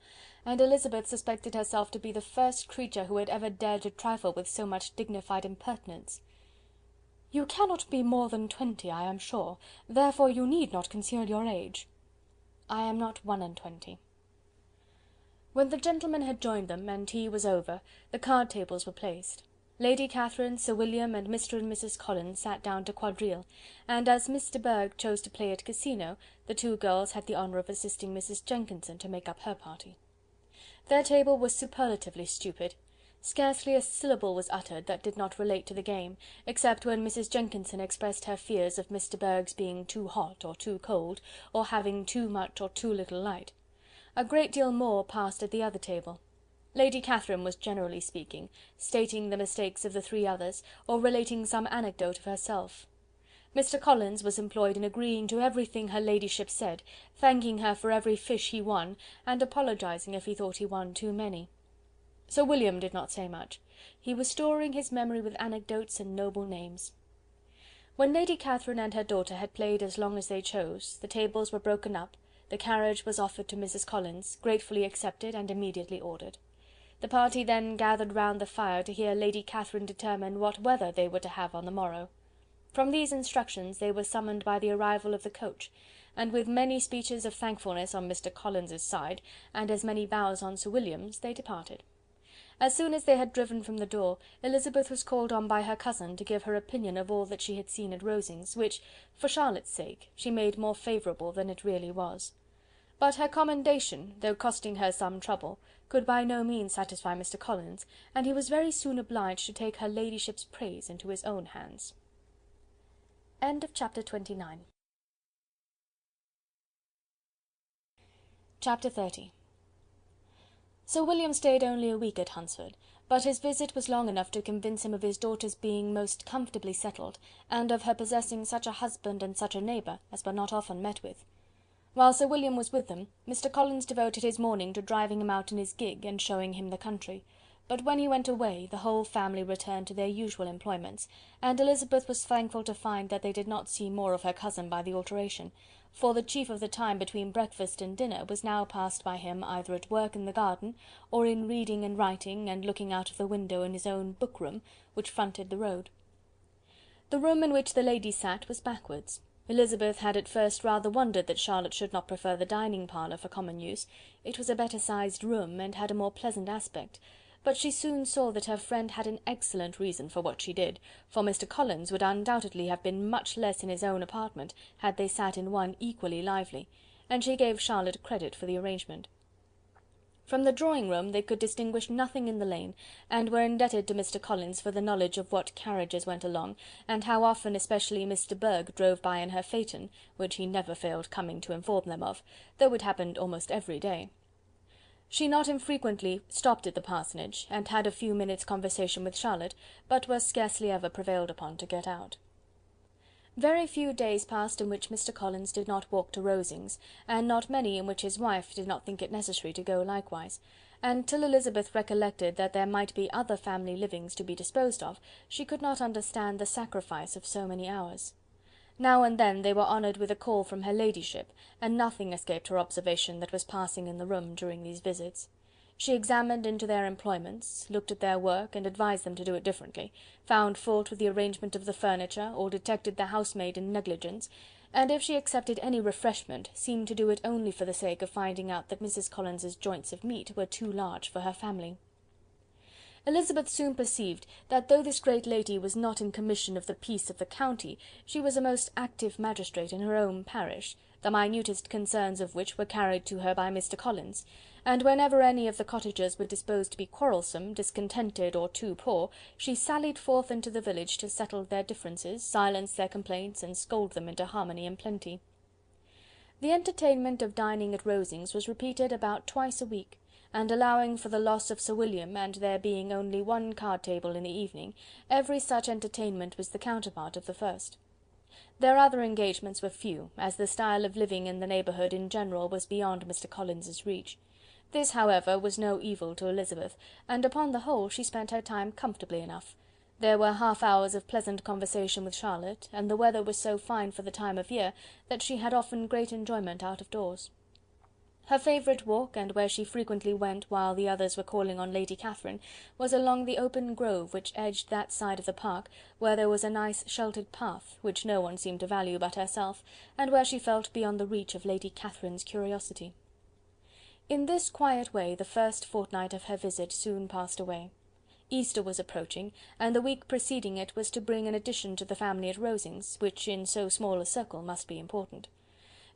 [SPEAKER 3] and Elizabeth suspected herself to be the first creature who had ever dared to trifle with so much dignified impertinence. "You cannot be more than 20, I am sure, therefore you need not conceal your age." "I am not 21." When the gentlemen had joined them, and tea was over, the card tables were placed. Lady Catherine, Sir William, and Mr. and Mrs. Collins sat down to quadrille, and as Miss de Bourgh chose to play at casino, the 2 girls had the honour of assisting Mrs. Jenkinson to make up her party. Their table was superlatively stupid. Scarcely a syllable was uttered that did not relate to the game, except when Mrs. Jenkinson expressed her fears of Miss de Bourgh's being too hot or too cold, or having too much or too little light. A great deal more passed at the other table. Lady Catherine was generally speaking, stating the mistakes of the 3 others, or relating some anecdote of herself. Mr. Collins was employed in agreeing to everything her ladyship said, thanking her for every fish he won, and apologizing if he thought he won too many. Sir William did not say much. He was storing his memory with anecdotes and noble names. When Lady Catherine and her daughter had played as long as they chose, the tables were broken up, the carriage was offered to Mrs. Collins, gratefully accepted and immediately ordered. The party then gathered round the fire to hear Lady Catherine determine what weather they were to have on the morrow. From these instructions they were summoned by the arrival of the coach, and with many speeches of thankfulness on Mr. Collins's side, and as many bows on Sir William's, they departed. As soon as they had driven from the door, Elizabeth was called on by her cousin to give her opinion of all that she had seen at Rosings, which, for Charlotte's sake, she made more favourable than it really was. But her commendation, though costing her some trouble, could by no means satisfy Mr. Collins, and he was very soon obliged to take her ladyship's praise into his own hands. Chapter 29. Chapter 30. Sir William stayed only a week at Hunsford, but his visit was long enough to convince him of his daughter's being most comfortably settled, and of her possessing such a husband and such a neighbour as were not often met with. While Sir William was with them, Mr. Collins devoted his morning to driving him out in his gig and showing him the country, but when he went away, the whole family returned to their usual employments, and Elizabeth was thankful to find that they did not see more of her cousin by the alteration, for the chief of the time between breakfast and dinner was now passed by him either at work in the garden, or in reading and writing, and looking out of the window in his own book-room, which fronted the road. The room in which the ladies sat was backwards. Elizabeth had at first rather wondered that Charlotte should not prefer the dining parlour for common use. It was a better sized room, and had a more pleasant aspect, but she soon saw that her friend had an excellent reason for what she did, for Mr. Collins would undoubtedly have been much less in his own apartment had they sat in one equally lively, and she gave Charlotte credit for the arrangement. From the drawing-room they could distinguish nothing in the lane, and were indebted to Mr. Collins for the knowledge of what carriages went along, and how often especially Miss de Bourgh drove by in her phaeton, which he never failed coming to inform them of, though it happened almost every day. She not infrequently stopped at the parsonage, and had a few minutes' conversation with Charlotte, but was scarcely ever prevailed upon to get out. Very few days passed in which Mr. Collins did not walk to Rosings, and not many in which his wife did not think it necessary to go likewise, and till Elizabeth recollected that there might be other family livings to be disposed of, she could not understand the sacrifice of so many hours. Now and then they were honoured with a call from her ladyship, and nothing escaped her observation that was passing in the room during these visits. She examined into their employments, looked at their work, and advised them to do it differently, found fault with the arrangement of the furniture, or detected the housemaid in negligence, and if she accepted any refreshment, seemed to do it only for the sake of finding out that Mrs. Collins's joints of meat were too large for her family. Elizabeth soon perceived that though this great lady was not in commission of the peace of the county, she was a most active magistrate in her own parish, the minutest concerns of which were carried to her by Mr. Collins, and whenever any of the cottagers were disposed to be quarrelsome, discontented, or too poor, she sallied forth into the village to settle their differences, silence their complaints, and scold them into harmony and plenty. The entertainment of dining at Rosings was repeated about twice a week,
[SPEAKER 2] and allowing for the loss of Sir William and there being only one card-table in the evening, every such entertainment was the counterpart of the first. Their other engagements were few, as the style of living in the neighbourhood in general was beyond Mr. Collins's reach. This, however, was no evil to Elizabeth, and upon the whole she spent her time comfortably enough. There were half-hours of pleasant conversation with Charlotte, and the weather was so fine for the time of year that she had often great enjoyment out of doors. Her favourite walk, and where she frequently went while the others were calling on Lady Catherine, was along the open grove which edged that side of the park, where there was a nice sheltered path, which no one seemed to value but herself, and where she felt beyond the reach of Lady Catherine's curiosity. In this quiet way the first fortnight of her visit soon passed away. Easter was approaching, and the week preceding it was to bring an addition to the family at Rosings, which in so small a circle must be important.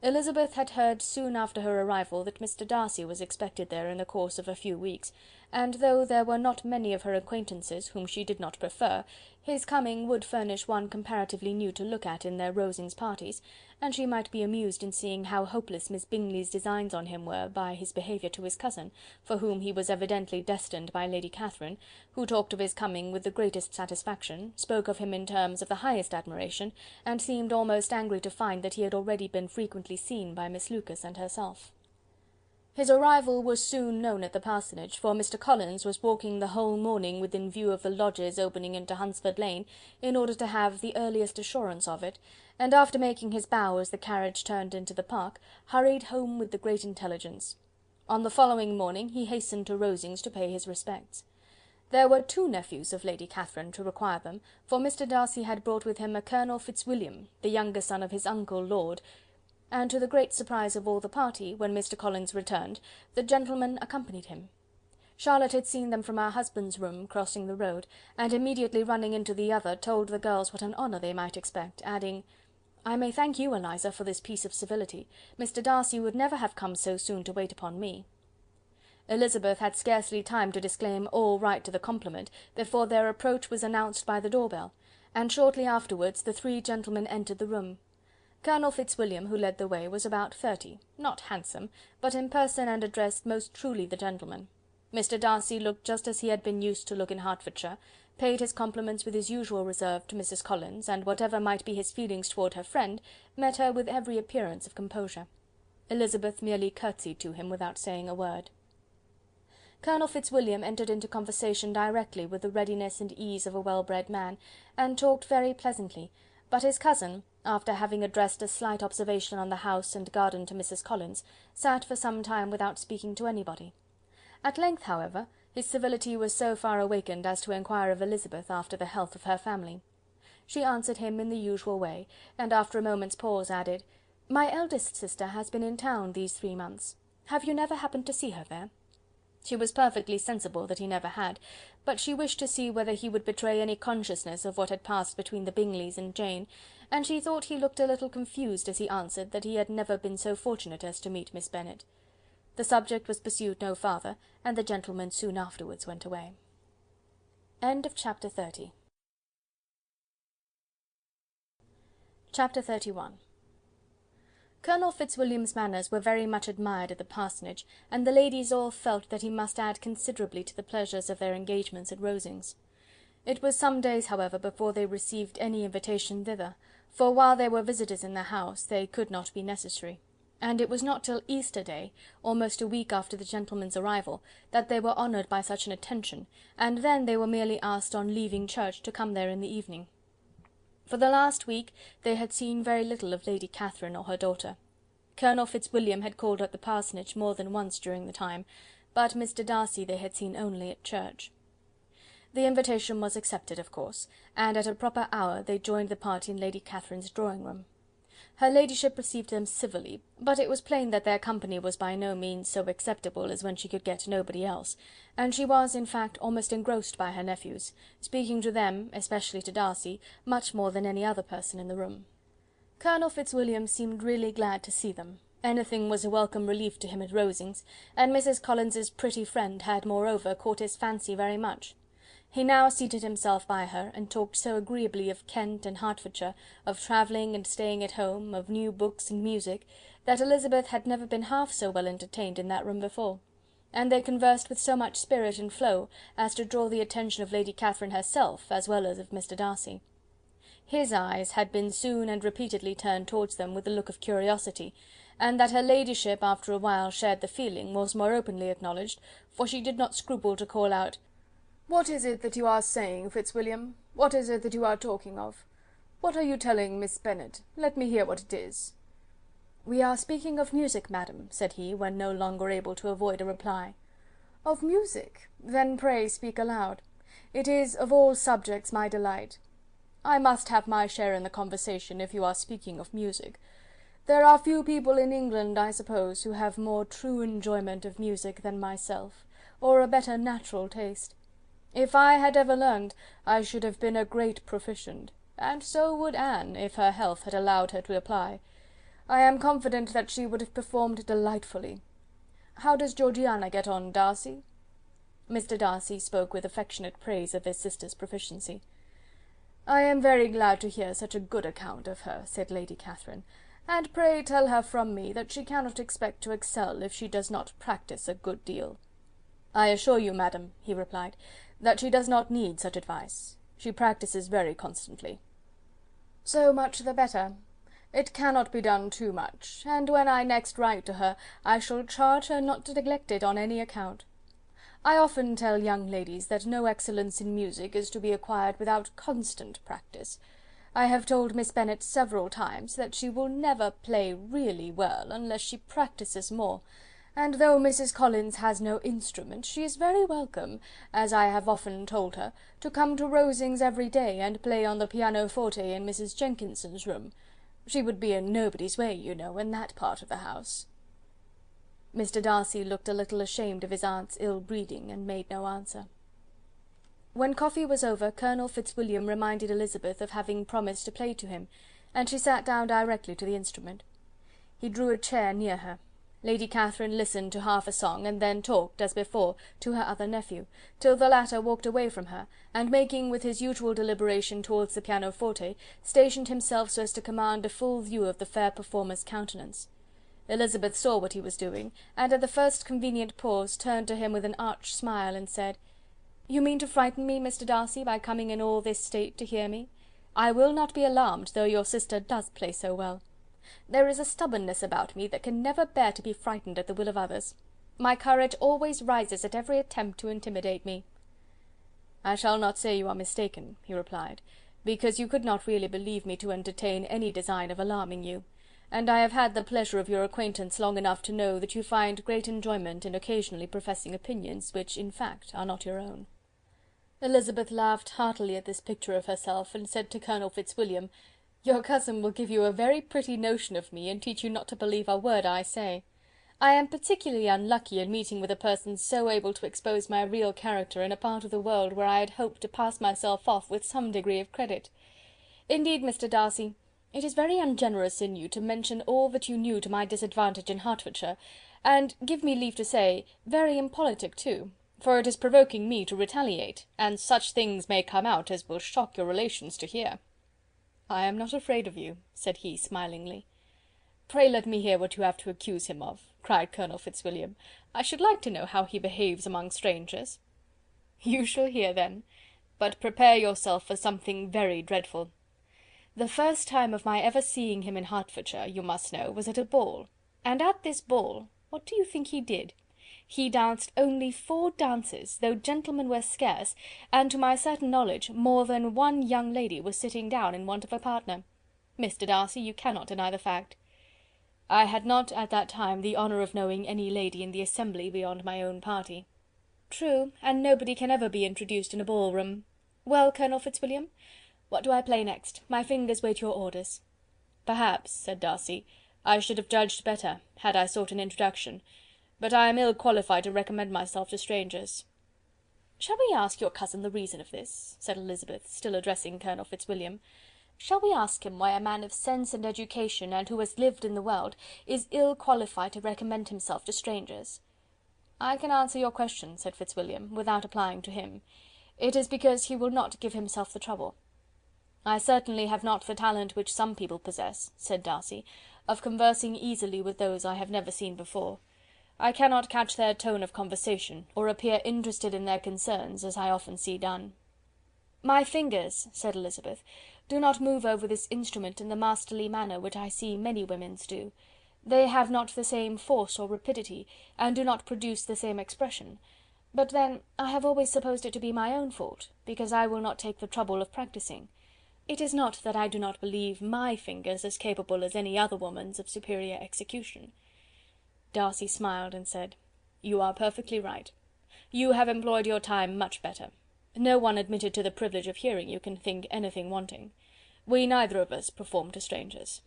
[SPEAKER 2] Elizabeth had heard soon after her arrival that Mr. Darcy was expected there in the course of a few weeks, and though there were not many of her acquaintances whom she did not prefer, his coming would furnish one comparatively new to look at in their Rosings parties, and she might be amused in seeing how hopeless Miss Bingley's designs on him were by his behaviour to his cousin, for whom he was evidently destined by Lady Catherine, who talked of his coming with the greatest satisfaction, spoke of him in terms of the highest admiration, and seemed almost angry to find that he had already been frequently seen by Miss Lucas and herself. His arrival was soon known at the parsonage, for Mr. Collins was walking the whole morning within view of the lodges opening into Hunsford Lane, in order to have the earliest assurance of it, and after making his bow as the carriage turned into the park, hurried home with the great intelligence. On the following morning he hastened to Rosings to pay his respects. There were two nephews of Lady Catherine to require them, for Mr. Darcy had brought with him a Colonel Fitzwilliam, the younger son of his uncle Lord, and to the great surprise of all the party, when Mr. Collins returned, the gentleman accompanied him. Charlotte had seen them from her husband's room, crossing the road, and immediately running into the other, told the girls what an honour they might expect, adding, "I may thank you, Eliza, for this piece of civility. Mr. Darcy would never have come so soon to wait upon me." Elizabeth had scarcely time to disclaim all right to the compliment, before their approach was announced by the door-bell, and shortly afterwards the three gentlemen entered the room. Colonel Fitzwilliam, who led the way, was about 30, not handsome, but in person and address most truly the gentleman. Mr. Darcy looked just as he had been used to look in Hertfordshire, paid his compliments with his usual reserve to Mrs. Collins, and whatever might be his feelings toward her friend, met her with every appearance of composure. Elizabeth merely curtsied to him without saying a word. Colonel Fitzwilliam entered into conversation directly with the readiness and ease of a well-bred man, and talked very pleasantly, but his cousin, after having addressed a slight observation on the house and garden to Mrs. Collins, sat for some time without speaking to anybody. At length, however, his civility was so far awakened as to inquire of Elizabeth after the health of her family. She answered him in the usual way, and after a moment's pause added, "My eldest sister has been in town these 3 months. Have you never happened to see her there?" She was perfectly sensible that he never had, but she wished to see whether he would betray any consciousness of what had passed between the Bingleys and Jane, and she thought he looked a little confused as he answered that he had never been so fortunate as to meet Miss Bennet. The subject was pursued no farther, and the gentlemen soon afterwards went away. Chapter 30. Chapter 31. Colonel Fitzwilliam's manners were very much admired at the parsonage, and the ladies all felt that he must add considerably to the pleasures of their engagements at Rosings. It was some days, however, before they received any invitation thither, for while there were visitors in the house, they could not be necessary, and it was not till Easter Day, almost a week after the gentlemen's arrival, that they were honoured by such an attention, and then they were merely asked on leaving church to come there in the evening. For the last week they had seen very little of Lady Catherine or her daughter. Colonel Fitzwilliam had called at the parsonage more than once during the time, but Mr. Darcy they had seen only at church. The invitation was accepted, of course, and at a proper hour they joined the party in Lady Catherine's drawing-room. Her ladyship received them civilly, but it was plain that their company was by no means so acceptable as when she could get nobody else, and she was, in fact, almost engrossed by her nephews, speaking to them, especially to Darcy, much more than any other person in the room. Colonel Fitzwilliam seemed really glad to see them. Anything was a welcome relief to him at Rosings, and Mrs. Collins's pretty friend had, moreover, caught his fancy very much. He now seated himself by her, and talked so agreeably of Kent and Hertfordshire, of travelling and staying at home, of new books and music, that Elizabeth had never been half so well entertained in that room before.
[SPEAKER 3] and they conversed with so much spirit and flow as to draw the attention of Lady Catherine herself as well as of Mr. Darcy. His eyes had been soon and repeatedly turned towards them with a look of curiosity, and that her ladyship after a while shared the feeling was more openly acknowledged, for she did not scruple to call out, "What is it that you are saying, Fitzwilliam? What is it that you are talking of? What are you telling Miss Bennet? Let me hear what it is." "We are speaking of music, madam," said he, when no longer able to avoid a reply. "Of music? Then pray speak aloud. It is of all subjects my delight. I must have my share in the conversation, if you are speaking of music. There are few people in England, I suppose, who have more true enjoyment of music than myself, or a better natural taste. If I had ever learned, I should have been a great proficient, and so would Anne, if her health had allowed her to apply. I am confident that she would have performed delightfully. How does Georgiana get on, Darcy?" Mr. Darcy spoke with affectionate praise of his sister's proficiency. "I am very glad to hear such a good account of her," said Lady Catherine, "and pray tell her from me that she cannot expect to excel if she does not practise a good deal." "I assure you, madam," he replied, "that she does not need such advice. She practises very constantly." "So much the better. It cannot be done too much, and when I next write to her, I shall charge her not to neglect it on any account. I often tell young ladies that no excellence in music is to be acquired without constant practice. I have told Miss Bennet several times that she will never play really well unless she practises more, and though Mrs. Collins has no instrument, she is very welcome, as I have often told her, to come to Rosings every day and play on the pianoforte in Mrs. Jenkinson's room. She would be in nobody's way, you know, in that part of the house." Mr. Darcy looked a little ashamed of his aunt's ill-breeding, and made no answer. When coffee was over, Colonel Fitzwilliam reminded Elizabeth of having promised to play to him, and she sat down directly to the instrument. He drew a chair near her. Lady Catherine listened to half a song, and then talked, as before, to her other nephew, till the latter walked away from her, and making with his usual deliberation towards the pianoforte, stationed himself so as to command a full view of the fair performer's countenance. Elizabeth saw what he was doing, and at the first convenient pause turned to him with an arch smile, and said, "You mean to frighten me, Mr. Darcy, by coming in all this state to hear me? I will not be alarmed, though your sister does play so well. There is a stubbornness about me that can never bear to be frightened at the will of others. My courage always rises at every attempt to intimidate me." "I shall not say you are mistaken," he replied, "because you could not really believe me to entertain any design of alarming you, and I have had the pleasure of your acquaintance long enough to know that you find great enjoyment in occasionally professing opinions which, in fact, are not your own." Elizabeth laughed heartily at this picture of herself, and said to Colonel Fitzwilliam, "Your cousin will give you a very pretty notion of me, and teach you not to believe a word I say. I am particularly unlucky in meeting with a person so able to expose my real character in a part of the world where I had hoped to pass myself off with some degree of credit. Indeed, Mr. Darcy, it is very ungenerous in you to mention all that you knew to my disadvantage in Hertfordshire, and, give me leave to say, very impolitic too, for it is provoking me to retaliate, and such things may come out as will shock your relations to hear." "I am not afraid of you," said he, smilingly. "Pray let me hear what you have to accuse him of," cried Colonel Fitzwilliam. "I should like to know how he behaves among strangers." "You shall hear then, but prepare yourself for something very dreadful. The first time of my ever seeing him in Hertfordshire, you must know, was at a ball, and at this ball, what do you think he did? He danced only 4 dances, though gentlemen were scarce, and to my certain knowledge more than one young lady was sitting down in want of a partner. Mr. Darcy, you cannot deny the fact." "I had not at that time the honour of knowing any lady in the assembly beyond my own party." "True, and nobody can ever be introduced in a ball-room. Well, Colonel Fitzwilliam, what do I play next? My fingers wait your orders." "Perhaps," said Darcy, "I should have judged better, had I sought an introduction, but I am ill qualified to recommend myself to strangers." "Shall we ask your cousin the reason of this?" said Elizabeth, still addressing Colonel Fitzwilliam. "Shall we ask him why a man of sense and education, and who has lived in the world, is ill qualified to recommend himself to strangers?" "I can answer your question," said Fitzwilliam, without applying to him. "It is because he will not give himself the trouble." "I certainly have not the talent which some people possess," said Darcy, "of conversing easily with those I have never seen before. I cannot catch their tone of conversation, or appear interested in their concerns, as I often see done." "My fingers," said Elizabeth, "do not move over this instrument in the masterly manner which I see many women's do. They have not the same force or rapidity, and do not produce the same expression. But then I have always supposed it to be my own fault, because I will not take the trouble of practising. It is not that I do not believe my fingers as capable as any other woman's of superior execution." Darcy smiled and said, "You are perfectly right. You have employed your time much better. No one admitted to the privilege of hearing you can think anything wanting. We neither of us perform to strangers."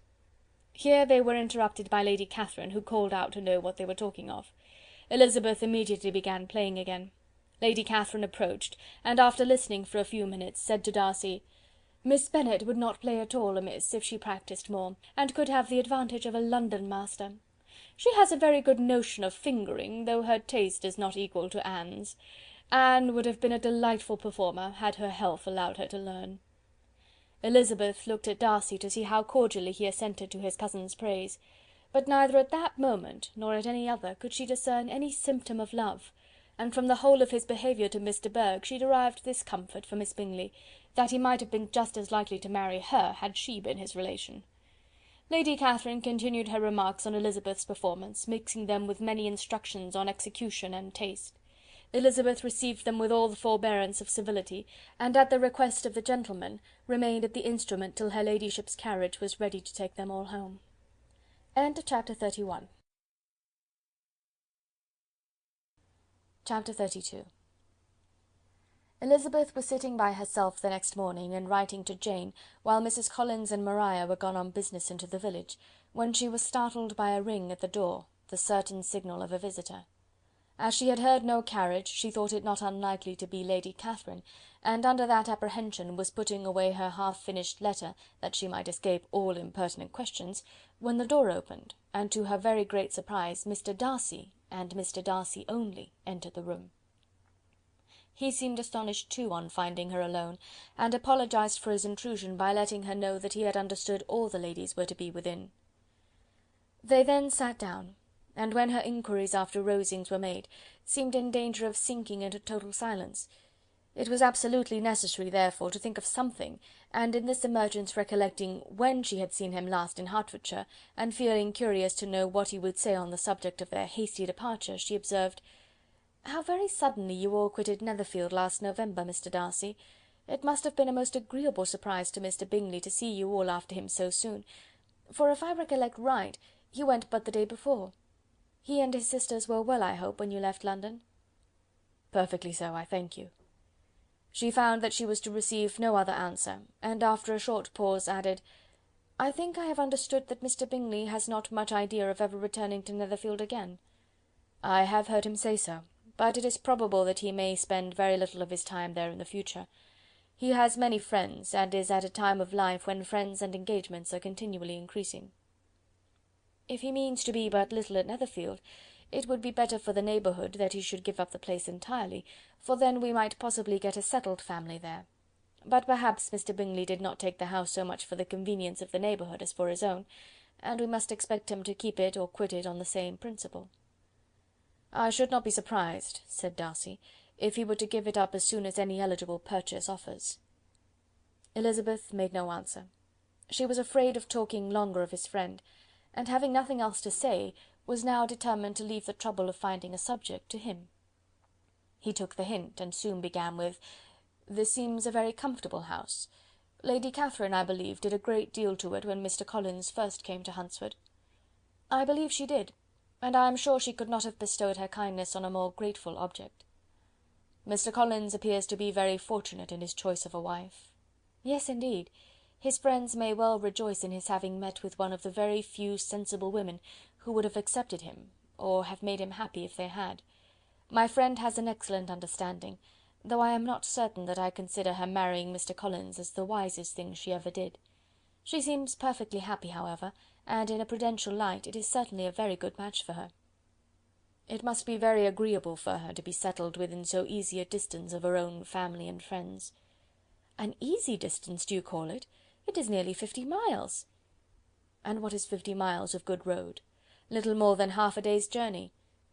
[SPEAKER 3] Here they were interrupted by Lady Catherine, who called out to know what they were talking of. Elizabeth immediately began playing again. Lady Catherine approached, and after listening for a few minutes, said to Darcy, "Miss Bennet would not play at all amiss if she practised more, and could have the advantage of a London master. She has a very good notion of fingering, though her taste is not equal to Anne's. Anne would have been a delightful performer, had her health allowed her to learn." Elizabeth looked at Darcy to see how cordially he assented to his cousin's praise, but neither at that moment, nor at any other, could she discern any symptom of love, and from the whole of his behaviour to Mr. Burke she derived this comfort for Miss Bingley, that he might have been just as likely to marry her had she been his relation. Lady Catherine continued her remarks on Elizabeth's performance, mixing them with many instructions on execution and taste. Elizabeth received them with all the forbearance of civility, and at the request of the gentlemen, remained at the instrument till her ladyship's carriage was ready to take them all home. Chapter 31. Chapter 32. Elizabeth was sitting by herself the next morning, and writing to Jane, while Mrs. Collins and Maria were gone on business into the village, when she was startled by a ring at the door, the certain signal of a visitor. As she had heard no carriage, she thought it not unlikely to be Lady Catherine, and under that apprehension was putting away her half-finished letter, that she might escape all impertinent questions, when the door opened, and to her very great surprise Mr. Darcy, and Mr. Darcy only, entered the room. He seemed astonished too on finding her alone, and apologized for his intrusion by letting her know that he had understood all the ladies were to be within. They then sat down, and when her inquiries after Rosings were made, seemed in danger of sinking into total silence. It was absolutely necessary, therefore, to think of something, and in this emergence recollecting when she had seen him last in Hertfordshire, and feeling curious to know what he would say on the subject of their hasty departure, she observed, "How very suddenly you all quitted Netherfield last November, Mr. Darcy. It must have been a most agreeable surprise to Mr. Bingley to see you all after him so soon, for if I recollect right, he went but the day before. He and his sisters were well, I hope, when you left London?" "Perfectly so, I thank you." She found that she was to receive no other answer, and after a short pause added, "I think I have understood that Mr. Bingley has not much idea of ever returning to Netherfield again." "I have heard him say so, but it is probable that he may spend very little of his time there in the future. He has many friends, and is at a time of life when friends and engagements are continually increasing." "If he means to be but little at Netherfield, it would be better for the neighbourhood that he should give up the place entirely, for then we might possibly get a settled family there. But perhaps Mr. Bingley did not take the house so much for the convenience of the neighbourhood as for his own, and we must expect him to keep it or quit it on the same principle." "I should not be surprised," said Darcy, "if he were to give it up as soon as any eligible purchase offers." Elizabeth made no answer. She was afraid of talking longer of his friend, and having nothing else to say, was now determined to leave the trouble of finding a subject to him. He took the hint, and soon began with, "This seems a very comfortable house. Lady Catherine, I believe, did a great deal to it when Mr. Collins first came to Hunsford." "I believe she did, and I am sure she could not have bestowed her kindness on a more grateful object." "Mr. Collins appears to be very fortunate in his choice of a wife." "Yes, indeed. His friends may well rejoice in his having met with one of the very few sensible women who would have accepted him, or have made him happy if they had. My friend has an excellent understanding, though I am not certain that I consider her marrying Mr. Collins as the wisest thing she ever did. She seems perfectly happy, however, and in a prudential light it is certainly a very good match for her." "It must be very agreeable for her to be settled within so easy a distance of her own family and friends." "An easy distance, do you call it? It is nearly 50 miles." "And what is 50 miles of good road? Little more than half a day's journey.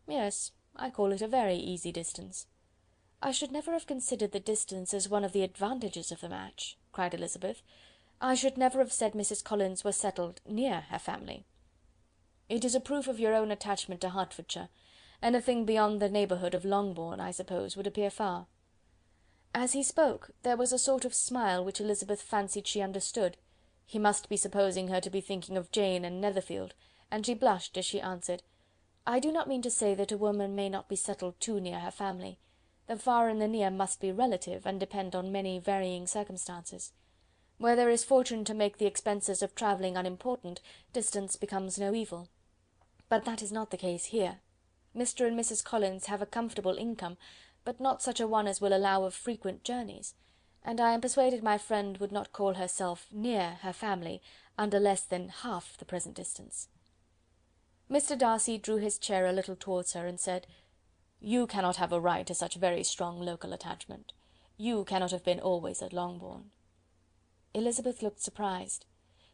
[SPEAKER 2] "Yes, I call it a very easy distance." "I should never have considered the distance as one of the advantages of the match," cried Elizabeth. "I should never have said Mrs. Collins was settled near her family." "It is a proof of your own attachment to Hertfordshire. Anything beyond the neighbourhood of Longbourn, I suppose, would appear far." As he spoke, there was a sort of smile which Elizabeth fancied she understood. He must be supposing her to be thinking of Jane and Netherfield, and she blushed as she answered, "I do not mean to say that a woman may not be settled too near her family. The far and the near must be relative, and depend on many varying circumstances. Where there is fortune to make the expenses of travelling unimportant, distance becomes no evil. But that is not the case here. Mr. and Mrs. Collins have a comfortable income, but not such a one as will allow of frequent journeys, and I am persuaded my friend would not call herself near her family under less than half the present distance." Mr. Darcy drew his chair a little towards her, and said, "You cannot have a right to such very strong local attachment. You cannot have been always at Longbourn." Elizabeth looked surprised.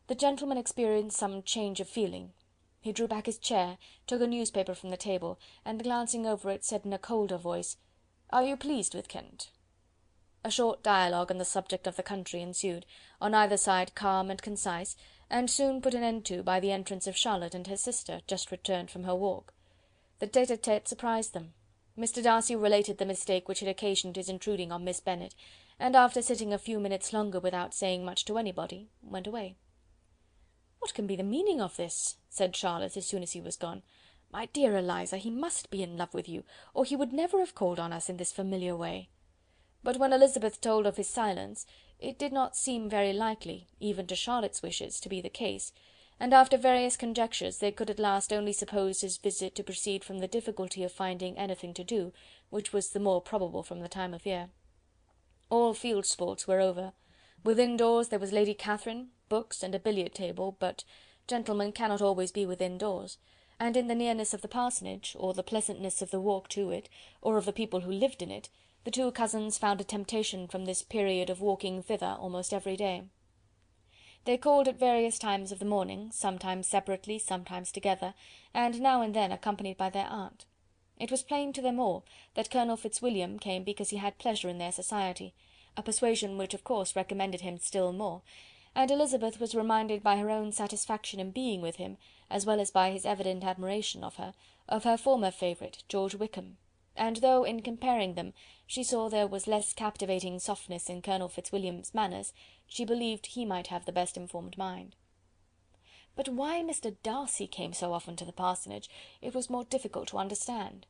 [SPEAKER 2] The gentleman experienced some change of feeling. He drew back his chair, took a newspaper from the table, and glancing over it, said in a colder voice, "Are you pleased with Kent?" A short dialogue on the subject of the country ensued, on either side calm and concise, and soon put an end to by the entrance of Charlotte and her sister, just returned from her walk. The tete-a-tete surprised them. Mr. Darcy related the mistake which had occasioned his intruding on Miss Bennet, and after sitting a few minutes longer without saying much to anybody, went away. "What can be the meaning of this?" said Charlotte, as soon as he was gone. "My dear Eliza, he must be in love with you, or he would never have called on us in this familiar way." But when Elizabeth told of his silence, it did not seem very likely, even to Charlotte's wishes, to be the case, and after various conjectures they could at last only suppose his visit to proceed from the difficulty of finding anything to do, which was the more probable from the time of year. All field sports were over. Within doors there was Lady Catherine, books, and a billiard table, but gentlemen cannot always be within doors, and in the nearness of the parsonage, or the pleasantness of the walk to it, or of the people who lived in it, the two cousins found a temptation from this period of walking thither almost every day. They called at various times of the morning, sometimes separately, sometimes together, and now and then accompanied by their aunt. It was plain to them all that Colonel Fitzwilliam came because he had pleasure in their society, a persuasion which of course recommended him still more, and Elizabeth was reminded by her own satisfaction in being with him, as well as by his evident admiration of her former favourite, George Wickham, and though, in comparing them, she saw there was less captivating softness in Colonel Fitzwilliam's manners, she believed he might have the best informed mind. But why Mr. Darcy came so often to the parsonage, it was more difficult to understand.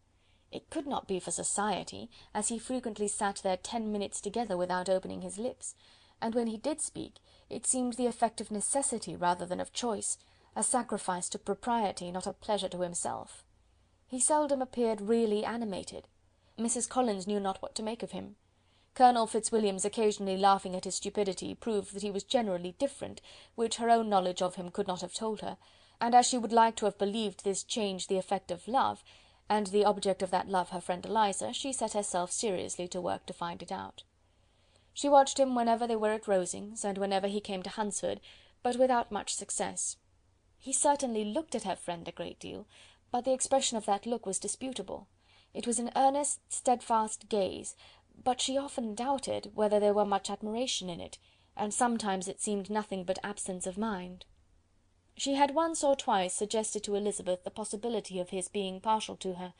[SPEAKER 2] It could not be for society, as he frequently sat there 10 minutes together without opening his lips, and when he did speak, it seemed the effect of necessity rather than of choice, a sacrifice to propriety, not a pleasure to himself. He seldom appeared really animated. Mrs. Collins knew not what to make of him. Colonel Fitzwilliam's occasionally laughing at his stupidity proved that he was generally different, which her own knowledge of him could not have told her, and as she would like to have believed this change the effect of love, and the object of that love her friend Eliza, she set herself seriously to work to find it out. She watched him whenever they were at Rosings, and whenever he came to Hunsford, but without much success. He certainly looked at her friend a great deal, but the expression of that look was disputable. It was an earnest, steadfast gaze, but she often doubted whether there were much admiration in it, and sometimes it seemed nothing but absence of mind. She had once or twice suggested to Elizabeth the possibility of his being partial to her,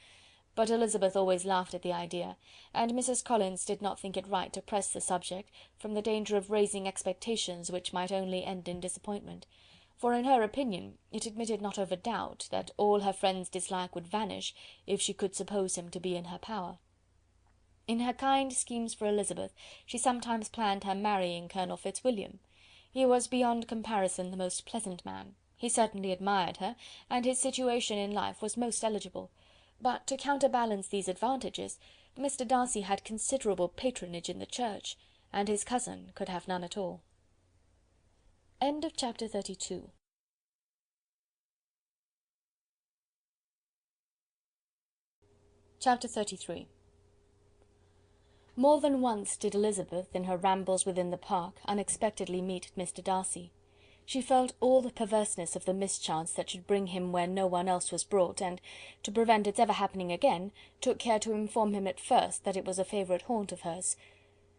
[SPEAKER 2] but Elizabeth always laughed at the idea, and Mrs. Collins did not think it right to press the subject, from the danger of raising expectations which might only end in disappointment, for in her opinion it admitted not of a doubt that all her friend's dislike would vanish if she could suppose him to be in her power. In her kind schemes for Elizabeth, she sometimes planned her marrying Colonel Fitzwilliam. He was beyond comparison the most pleasant man. He certainly admired her, and his situation in life was most eligible. But to counterbalance these advantages, Mr. Darcy had considerable patronage in the church, and his cousin could have none at all. End of chapter 32. Chapter 33. More than once did Elizabeth, in her rambles within the park, unexpectedly meet Mr. Darcy. She felt all the perverseness of the mischance that should bring him where no one else was brought, and, to prevent its ever happening again, took care to inform him at first that it was a favourite haunt of hers.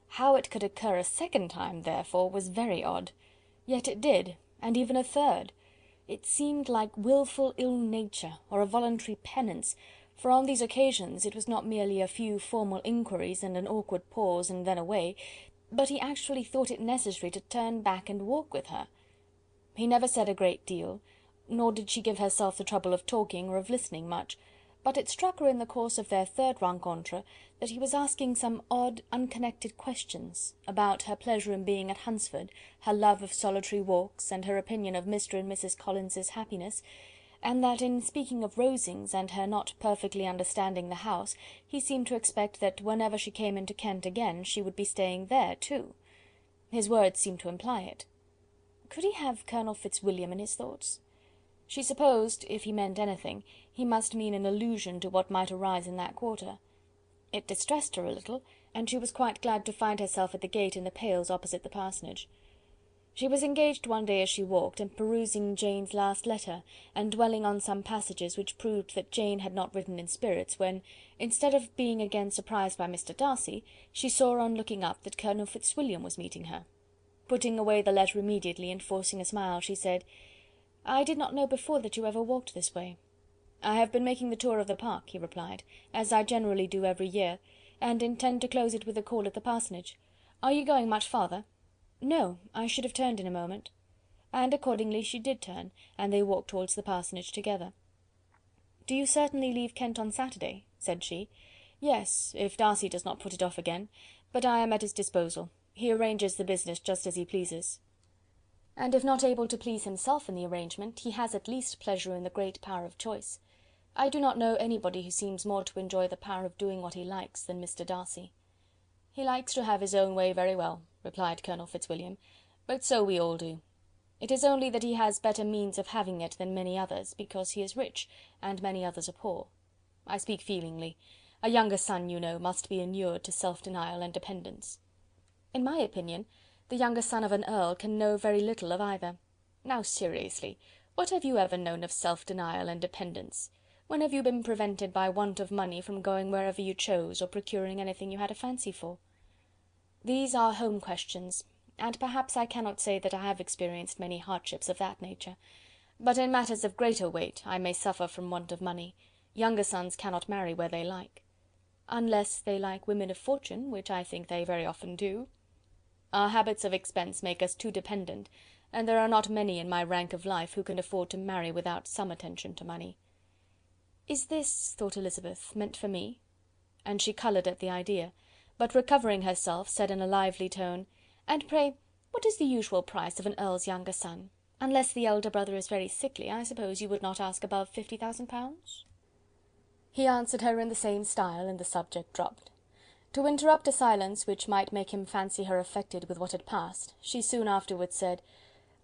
[SPEAKER 2] How it could occur a second time, therefore, was very odd. Yet it did, and even a third. It seemed like wilful ill nature, or a voluntary penance, for on these occasions it was not merely a few formal inquiries and an awkward pause and then away, but he actually thought it necessary to turn back and walk with her. He never said a great deal, nor did she give herself the trouble of talking or of listening much, but it struck her in the course of their third rencontre that he was asking some odd, unconnected questions about her pleasure in being at Hunsford, her love of solitary walks, and her opinion of Mr. and Mrs. Collins's happiness, and that in speaking of Rosings and her not perfectly understanding the house, he seemed to expect that whenever she came into Kent again she would be staying there too. His words seemed to imply it. Could he have Colonel Fitzwilliam in his thoughts? She supposed, if he meant anything, he must mean an allusion to what might arise in that quarter. It distressed her a little, and she was quite glad to find herself at the gate in the pales opposite the parsonage. She was engaged one day as she walked, in perusing Jane's last letter, and dwelling on some passages which proved that Jane had not written in spirits, when, instead of being again surprised by Mr. Darcy, she saw on looking up that Colonel Fitzwilliam was meeting her. Putting away the letter immediately, and forcing a smile, she said, "I did not know before that you ever walked this way." "I have been making the tour of the park," he replied, "as I generally do every year, and intend to close it with a call at the parsonage. Are you going much farther?" "No, I should have turned in a moment." And accordingly she did turn, and they walked towards the parsonage together. "Do you certainly leave Kent on Saturday?" said she. "Yes, if Darcy does not put it off again, but I am at his disposal. He arranges the business just as he pleases." "And if not able to please himself in the arrangement, he has at least pleasure in the great power of choice. I do not know anybody who seems more to enjoy the power of doing what he likes than Mr. Darcy." "He likes to have his own way very well," replied Colonel Fitzwilliam, "but so we all do. It is only that he has better means of having it than many others, because he is rich, and many others are poor. I speak feelingly. A younger son, you know, must be inured to self-denial and dependence. In my opinion, the younger son of an earl can know very little of either. Now, seriously, what have you ever known of self-denial and dependence? When have you been prevented by want of money from going wherever you chose, or procuring anything you had a fancy for? These are home questions, and perhaps I cannot say that I have experienced many hardships of that nature. But in matters of greater weight I may suffer from want of money. Younger sons cannot marry where they like. Unless they like women of fortune, which I think they very often do. Our habits of expense make us too dependent, and there are not many in my rank of life who can afford to marry without some attention to money." "Is this," thought Elizabeth, "meant for me?" And she coloured at the idea, but recovering herself, said in a lively tone, "And pray, what is the usual price of an earl's younger son? Unless the elder brother is very sickly, I suppose you would not ask above £50,000? He answered her in the same style, and the subject dropped. To interrupt a silence which might make him fancy her affected with what had passed, she soon afterwards said,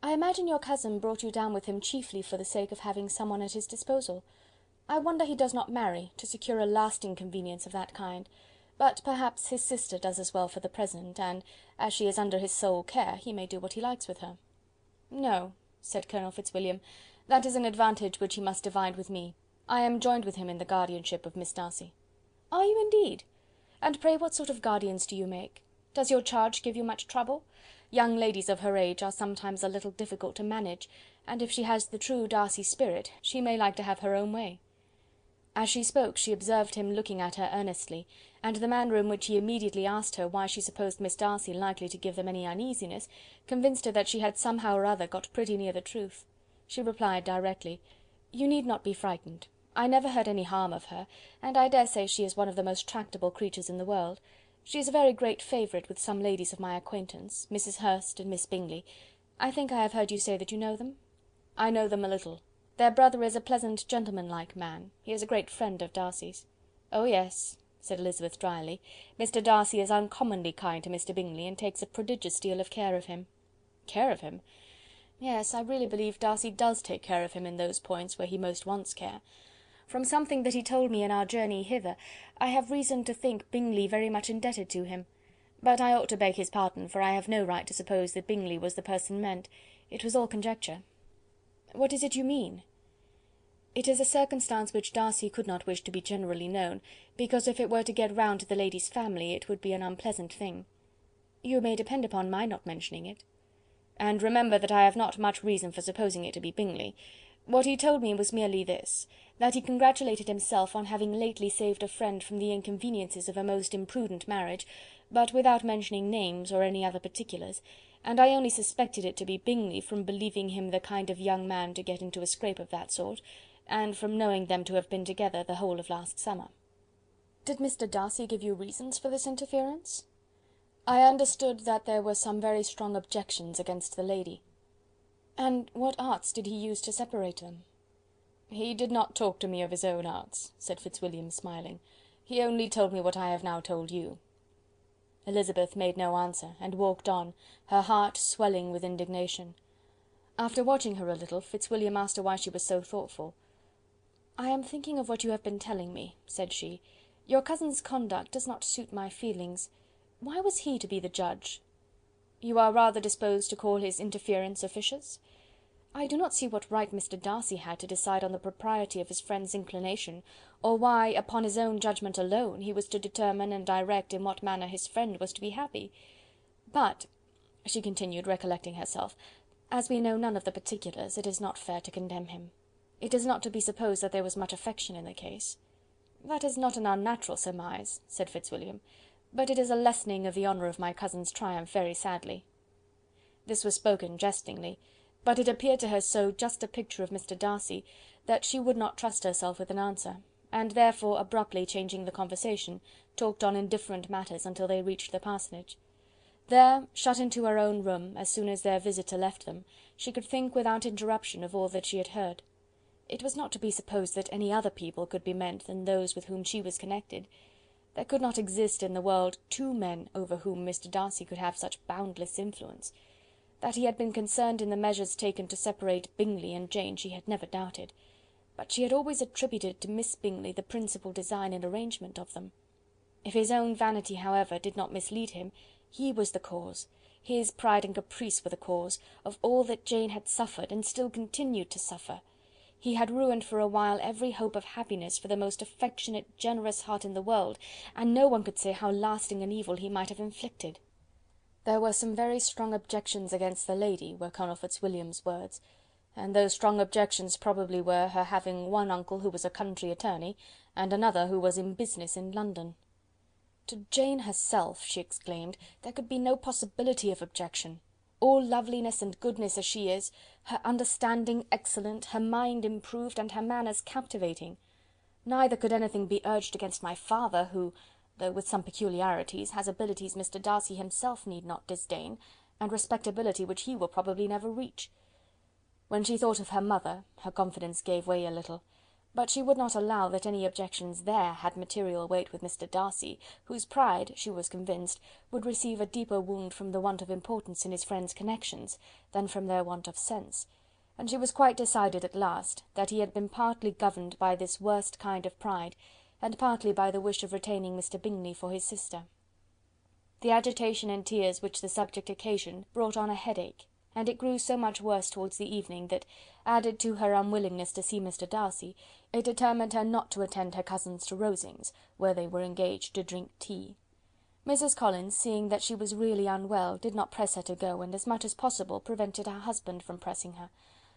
[SPEAKER 2] "I imagine your cousin brought you down with him chiefly for the sake of having some one at his disposal. I wonder he does not marry, to secure a lasting convenience of that kind, but perhaps his sister does as well for the present, and, as she is under his sole care, he may do what he likes with her." "No," said Colonel Fitzwilliam, "that is an advantage which he must divide with me. I am joined with him in the guardianship of Miss Darcy." "Are you indeed? And pray what sort of guardians do you make? Does your charge give you much trouble? Young ladies of her age are sometimes a little difficult to manage, and if she has the true Darcy spirit, she may like to have her own way." As she spoke she observed him looking at her earnestly, and the manner in which he immediately asked her why she supposed Miss Darcy likely to give them any uneasiness, convinced her that she had somehow or other got pretty near the truth. She replied directly, "You need not be frightened. I never heard any harm of her, and I dare say she is one of the most tractable creatures in the world. She is a very great favourite with some ladies of my acquaintance, Mrs. Hurst and Miss Bingley. I think I have heard you say that you know them?" "I know them a little. Their brother is a pleasant gentlemanlike man. He is a great friend of Darcy's." "Oh yes," said Elizabeth drily. "Mr. Darcy is uncommonly kind to Mr. Bingley, and takes a prodigious deal of care of him." "Care of him?" "Yes, I really believe Darcy does take care of him in those points where he most wants care. From something that he told me in our journey hither, I have reason to think Bingley very much indebted to him. But I ought to beg his pardon, for I have no right to suppose that Bingley was the person meant. It was all conjecture." "What is it you mean?" "It is a circumstance which Darcy could not wish to be generally known, because if it were to get round to the lady's family, it would be an unpleasant thing." "You may depend upon my not mentioning it." "And remember that I have not much reason for supposing it to be Bingley. What he told me was merely this, that he congratulated himself on having lately saved a friend from the inconveniences of a most imprudent marriage, but without mentioning names or any other particulars, and I only suspected it to be Bingley from believing him the kind of young man to get into a scrape of that sort, and from knowing them to have been together the whole of last summer." "Did Mr. Darcy give you reasons for this interference?" "I understood that there were some very strong objections against the lady." "And what arts did he use to separate them?" "He did not talk to me of his own arts," said Fitzwilliam, smiling. "He only told me what I have now told you." Elizabeth made no answer, and walked on, her heart swelling with indignation. After watching her a little, Fitzwilliam asked her why she was so thoughtful. "I am thinking of what you have been telling me," said she. "Your cousin's conduct does not suit my feelings. Why was he to be the judge?" "You are rather disposed to call his interference officious?" "I do not see what right Mr. Darcy had to decide on the propriety of his friend's inclination, or why, upon his own judgment alone, he was to determine and direct in what manner his friend was to be happy. But," she continued, recollecting herself, "as we know none of the particulars, it is not fair to condemn him. It is not to be supposed that there was much affection in the case." "That is not an unnatural surmise," said Fitzwilliam, "but it is a lessening of the honour of my cousin's triumph very sadly." This was spoken jestingly, but it appeared to her so just a picture of Mr. Darcy, that she would not trust herself with an answer, and therefore, abruptly changing the conversation, talked on indifferent matters until they reached the parsonage. There, shut into her own room, as soon as their visitor left them, she could think without interruption of all that she had heard. It was not to be supposed that any other people could be meant than those with whom she was connected. There could not exist in the world two men over whom Mr. Darcy could have such boundless influence. That he had been concerned in the measures taken to separate Bingley and Jane she had never doubted, but she had always attributed to Miss Bingley the principal design and arrangement of them. If his own vanity, however, did not mislead him, he was the cause, his pride and caprice were the cause, of all that Jane had suffered, and still continued to suffer. He had ruined for a while every hope of happiness for the most affectionate, generous heart in the world, and no one could say how lasting an evil he might have inflicted. There were some very strong objections against the lady, were Colonel Fitzwilliam's words, and those strong objections probably were her having one uncle who was a country attorney, and another who was in business in London. To Jane herself, she exclaimed, there could be no possibility of objection. All loveliness and goodness as she is, her understanding excellent, her mind improved, and her manners captivating. Neither could anything be urged against my father, who, though with some peculiarities, has abilities Mr. Darcy himself need not disdain, and respectability which he will probably never reach. When she thought of her mother, her confidence gave way a little, but she would not allow that any objections there had material weight with Mr. Darcy, whose pride, she was convinced, would receive a deeper wound from the want of importance in his friend's connections, than from their want of sense, and she was quite decided at last that he had been partly governed by this worst kind of pride, and partly by the wish of retaining Mr. Bingley for his sister. The agitation and tears which the subject occasioned brought on a headache, and it grew so much worse towards the evening that, added to her unwillingness to see Mr. Darcy, it determined her not to attend her cousins to Rosings, where they were engaged to drink tea. Mrs. Collins, seeing that she was really unwell, did not press her to go, and as much as possible prevented her husband from pressing her,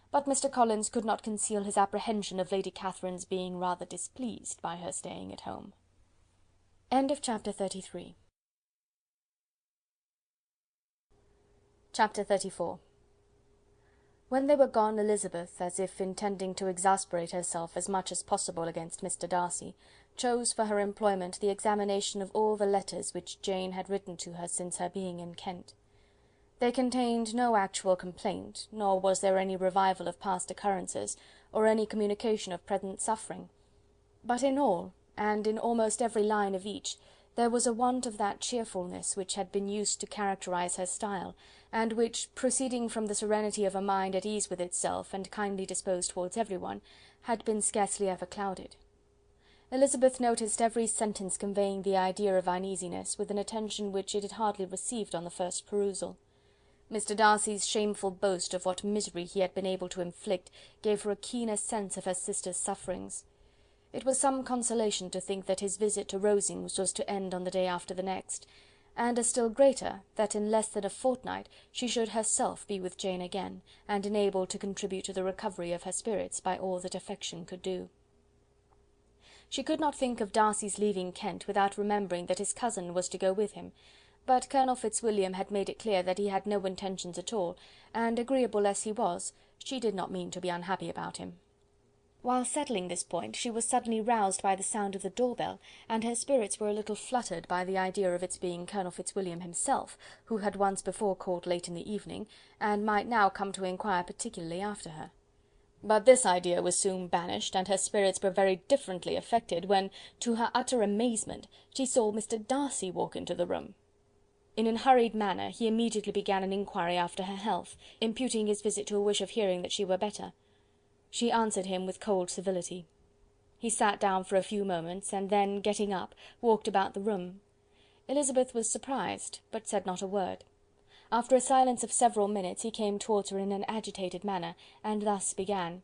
[SPEAKER 2] but Mr. Collins could not conceal his apprehension of Lady Catherine's being rather displeased by her staying at home. Chapter 33. Chapter 34. When they were gone, Elizabeth, as if intending to exasperate herself as much as possible against Mr. Darcy, chose for her employment the examination of all the letters which Jane had written to her since her being in Kent. They contained no actual complaint, nor was there any revival of past occurrences, or any communication of present suffering. But in all, and in almost every line of each, there was a want of that cheerfulness which had been used to characterize her style, and which, proceeding from the serenity of a mind at ease with itself, and kindly disposed towards everyone, had been scarcely ever clouded. Elizabeth noticed every sentence conveying the idea of uneasiness with an attention which it had hardly received on the first perusal. Mr. Darcy's shameful boast of what misery he had been able to inflict gave her a keener sense of her sister's sufferings. It was some consolation to think that his visit to Rosings was to end on the day after the next, and a still greater, that in less than a fortnight she should herself be with Jane again, and enabled to contribute to the recovery of her spirits by all that affection could do. She could not think of Darcy's leaving Kent without remembering that his cousin was to go with him, but Colonel Fitzwilliam had made it clear that he had no intentions at all, and agreeable as he was, she did not mean to be unhappy about him. While settling this point, she was suddenly roused by the sound of the door-bell, and her spirits were a little fluttered by the idea of its being Colonel Fitzwilliam himself, who had once before called late in the evening, and might now come to inquire particularly after her. But this idea was soon banished, and her spirits were very differently affected, when, to her utter amazement, she saw Mr. Darcy walk into the room. In an hurried manner he immediately began an inquiry after her health, imputing his visit to a wish of hearing that she were better. She answered him with cold civility. He sat down for a few moments, and then, getting up, walked about the room. Elizabeth was surprised, but said not a word. After a silence of several minutes he came towards her in an agitated manner, and thus began: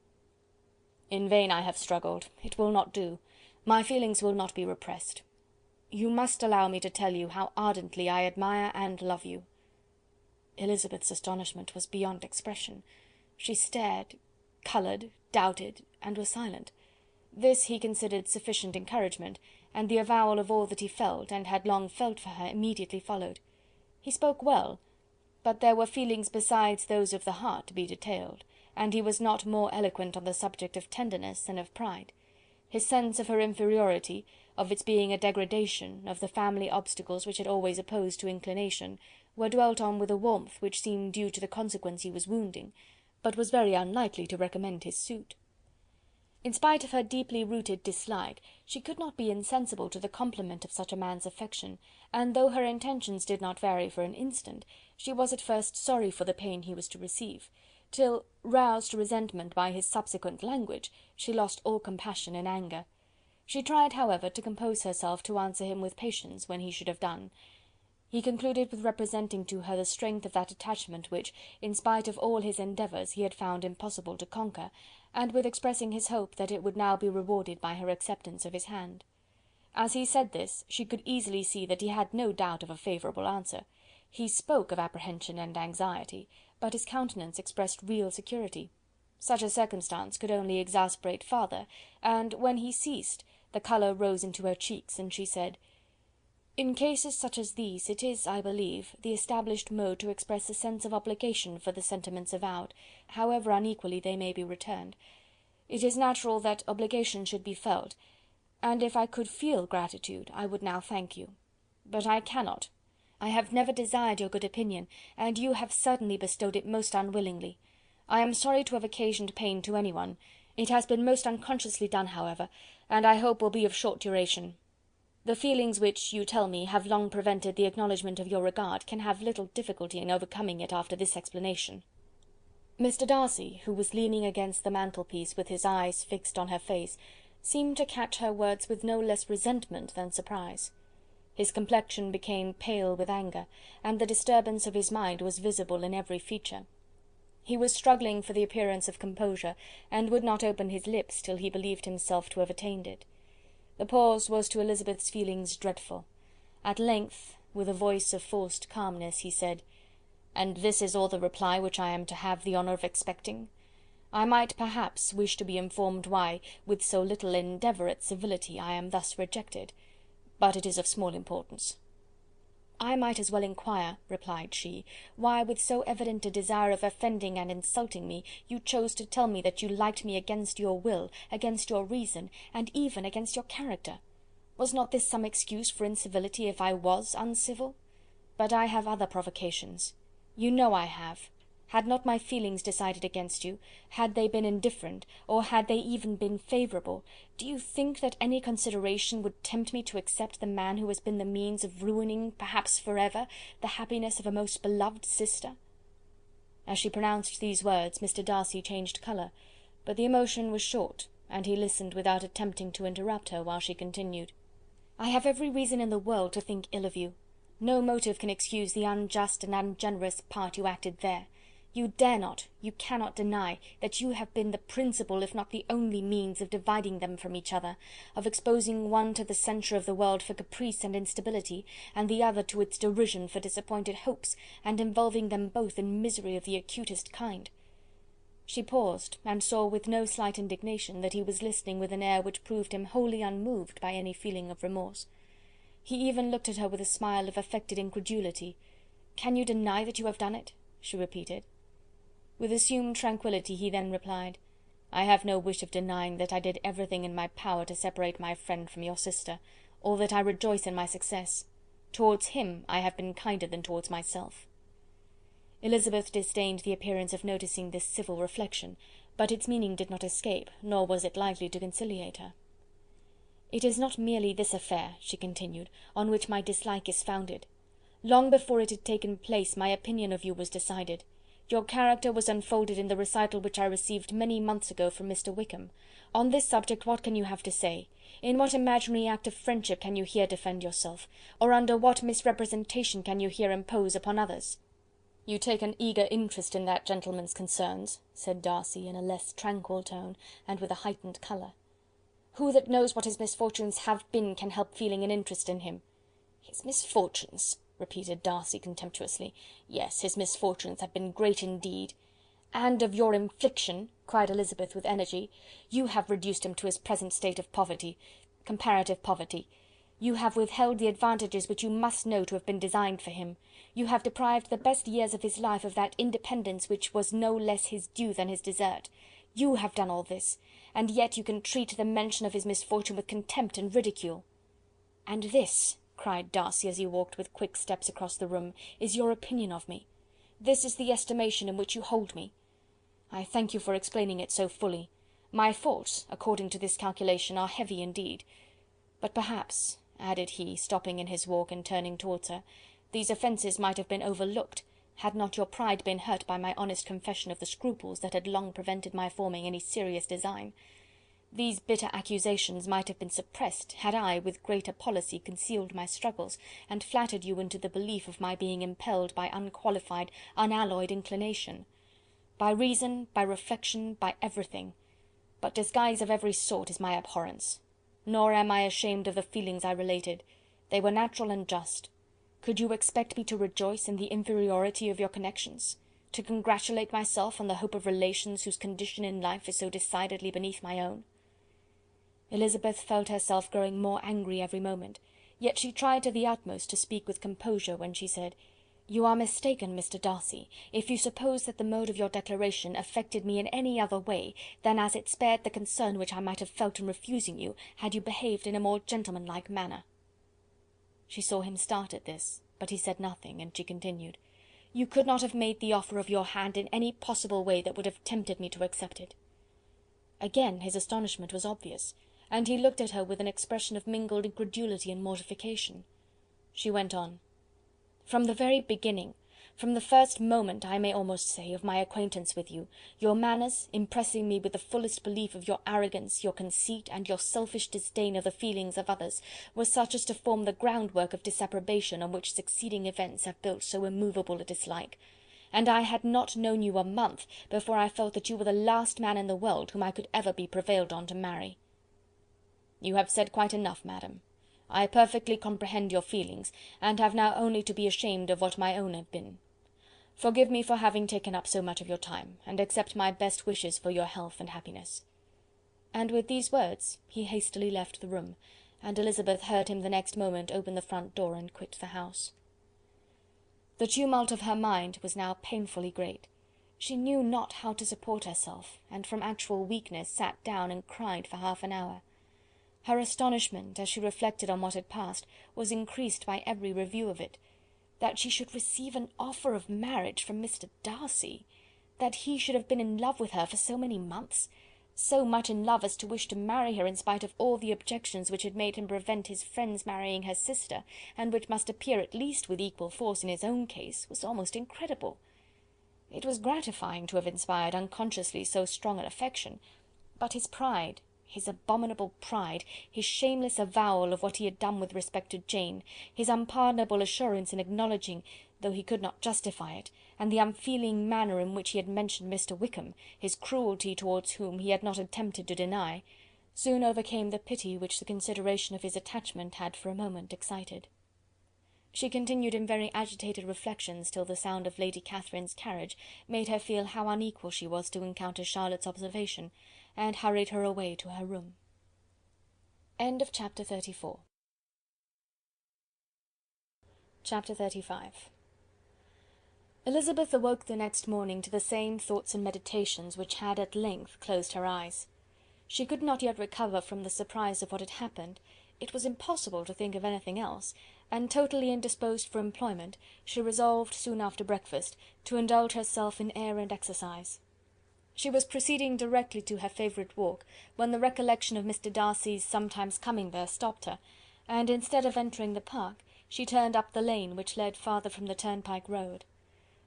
[SPEAKER 2] "In vain I have struggled. It will not do. My feelings will not be repressed. You must allow me to tell you how ardently I admire and love you." Elizabeth's astonishment was beyond expression. She stared, coloured, doubted, and was silent. This he considered sufficient encouragement, and the avowal of all that he felt, and had long felt for her, immediately followed. He spoke well, but there were feelings besides those of the heart to be detailed, and he was not more eloquent on the subject of tenderness than of pride. His sense of her inferiority, of its being a degradation, of the family obstacles which had always opposed to inclination, were dwelt on with a warmth which seemed due to the consequence he was wounding, but was very unlikely to recommend his suit. In spite of her deeply rooted dislike, she could not be insensible to the compliment of such a man's affection, and though her intentions did not vary for an instant, she was at first sorry for the pain he was to receive, till, roused to resentment by his subsequent language, she lost all compassion in anger. She tried, however, to compose herself to answer him with patience when he should have done. He concluded with representing to her the strength of that attachment which, in spite of all his endeavours, he had found impossible to conquer, and with expressing his hope that it would now be rewarded by her acceptance of his hand. As he said this, she could easily see that he had no doubt of a favourable answer. He spoke of apprehension and anxiety, but his countenance expressed real security. Such a circumstance could only exasperate farther, and, when he ceased, the colour rose into her cheeks, and she said: "In cases such as these, it is, I believe, the established mode to express a sense of obligation for the sentiments avowed, however unequally they may be returned. It is natural that obligation should be felt, and if I could feel gratitude, I would now thank you. But I cannot. I have never desired your good opinion, and you have certainly bestowed it most unwillingly. I am sorry to have occasioned pain to anyone. It has been most unconsciously done, however, and I hope will be of short duration. The feelings which, you tell me, have long prevented the acknowledgment of your regard, can have little difficulty in overcoming it after this explanation." Mr. Darcy, who was leaning against the mantelpiece with his eyes fixed on her face, seemed to catch her words with no less resentment than surprise. His complexion became pale with anger, and the disturbance of his mind was visible in every feature. He was struggling for the appearance of composure, and would not open his lips till he believed himself to have attained it. The pause was to Elizabeth's feelings dreadful. At length, with a voice of forced calmness, he said: "And this is all the reply which I am to have the honour of expecting? I might, perhaps, wish to be informed why, with so little endeavour at civility, I am thus rejected, but it is of small importance." "I might as well inquire," replied she, "why, with so evident a desire of offending and insulting me, you chose to tell me that you liked me against your will, against your reason, and even against your character. Was not this some excuse for incivility if I was uncivil? But I have other provocations. You know I have. Had not my feelings decided against you, had they been indifferent, or had they even been favourable, do you think that any consideration would tempt me to accept the man who has been the means of ruining, perhaps for ever, the happiness of a most beloved sister?" As she pronounced these words, Mr. Darcy changed colour, but the emotion was short, and he listened without attempting to interrupt her while she continued: "I have every reason in the world to think ill of you.
[SPEAKER 3] No motive can excuse the unjust and ungenerous part you acted there. You dare not, you cannot deny, that you have been the principal, if not the only means of dividing them from each other, of exposing one to the censure of the world for caprice and instability, and the other to its derision for disappointed hopes, and involving them both in misery of the acutest kind." She paused, and saw with no slight indignation that he was listening with an air which proved him wholly unmoved by any feeling of remorse. He even looked at her with a smile of affected incredulity. "Can you deny that you have done it?" she repeated. With assumed tranquillity he then replied, "I have no wish of denying that I did everything in my power to separate my friend from your sister, or that I rejoice in my success. Towards him I have been kinder than towards myself." Elizabeth disdained the appearance of noticing this civil reflection, but its meaning did not escape, nor was it likely to conciliate her. "It is not merely this affair," she continued, "on which my dislike is founded. Long before it had taken place my opinion of you was decided. Your character was unfolded in the recital which I received many months ago from Mr. Wickham. On this subject what can you have to say? In what imaginary act of friendship can you here defend yourself? Or under what misrepresentation can you here impose upon others?" "You take an eager interest in that gentleman's concerns," said Darcy, in a less tranquil tone, and with a heightened colour. "Who that knows what his misfortunes have been can help feeling an interest in him?" "His misfortunes!" repeated Darcy contemptuously. "Yes, his misfortunes have been great indeed." "And of your infliction," cried Elizabeth with energy. "You have reduced him to his present state of poverty, comparative poverty. You have withheld the advantages which you must know to have been designed for him. You have deprived the best years of his life of that independence which was no less his due than his desert. You have done all this, and yet you can treat the mention of his misfortune with contempt and ridicule." "And this," cried Darcy, as he walked with quick steps across the room, "is your opinion of me? This is the estimation in which you hold me? I thank you for explaining it so fully. My faults, according to this calculation, are heavy indeed. But perhaps," added he, stopping in his walk and turning towards her, "these offences might have been overlooked, had not your pride been hurt by my honest confession of the scruples that had long prevented my forming any serious design. These bitter accusations might have been suppressed, had I, with greater policy, concealed my struggles, and flattered you into the belief of my being impelled by unqualified, unalloyed inclination. By reason, by reflection, by everything. But disguise of every sort is my abhorrence. Nor am I ashamed of the feelings I related. They were natural and just. Could you expect me to rejoice in the inferiority of your connections? To congratulate myself on the hope of relations whose condition in life is so decidedly beneath my own?" Elizabeth felt herself growing more angry every moment, yet she tried to the utmost to speak with composure when she said, "You are mistaken, Mr. Darcy, if you suppose that the mode of your declaration affected me in any other way than as it spared the concern which I might have felt in refusing you, had you behaved in a more gentlemanlike manner." She saw him start at this, but he said nothing, and she continued, "You could not have made the offer of your hand in any possible way that would have tempted me to accept it." Again his astonishment was obvious, and he looked at her with an expression of mingled incredulity and mortification. She went on, "From the very beginning, from the first moment, I may almost say, of my acquaintance with you, your manners, impressing me with the fullest belief of your arrogance, your conceit, and your selfish disdain of the feelings of others, were such as to form the groundwork of disapprobation on which succeeding events have built so immovable a dislike. And I had not known you a month before I felt that you were the last man in the world whom I could ever be prevailed on to marry." "You have said quite enough, madam. I perfectly comprehend your feelings, and have now only to be ashamed of what my own have been. Forgive me for having taken up so much of your time, and accept my best wishes for your health and happiness." And with these words he hastily left the room, and Elizabeth heard him the next moment open the front door and quit the house. The tumult of her mind was now painfully great. She knew not how to support herself, and from actual weakness sat down and cried for half an hour. Her astonishment, as she reflected on what had passed, was increased by every review of it. That she should receive an offer of marriage from Mr. Darcy! That he should have been in love with her for so many months! So much in love as to wish to marry her in spite of all the objections which had made him prevent his friends marrying her sister, and which must appear at least with equal force in his own case, was almost incredible. It was gratifying to have inspired unconsciously so strong an affection, but his pride, his abominable pride, his shameless avowal of what he had done with respect to Jane, his unpardonable assurance in acknowledging, though he could not justify it, and the unfeeling manner in which he had mentioned Mr. Wickham, his cruelty towards whom he had not attempted to deny, soon overcame the pity which the consideration of his attachment had for a moment excited. She continued in very agitated reflections till the sound of Lady Catherine's carriage made her feel how unequal she was to encounter Charlotte's observation, and hurried her away to her room. Chapter 34. Chapter 35. Elizabeth awoke the next morning to the same thoughts and meditations which had at length closed her eyes. She could not yet recover from the surprise of what had happened. It was impossible to think of anything else, and totally indisposed for employment, she resolved, soon after breakfast, to indulge herself in air and exercise. She was proceeding directly to her favourite walk, when the recollection of Mr. Darcy's sometimes coming there stopped her, and instead of entering the park, she turned up the lane which led farther from the turnpike road.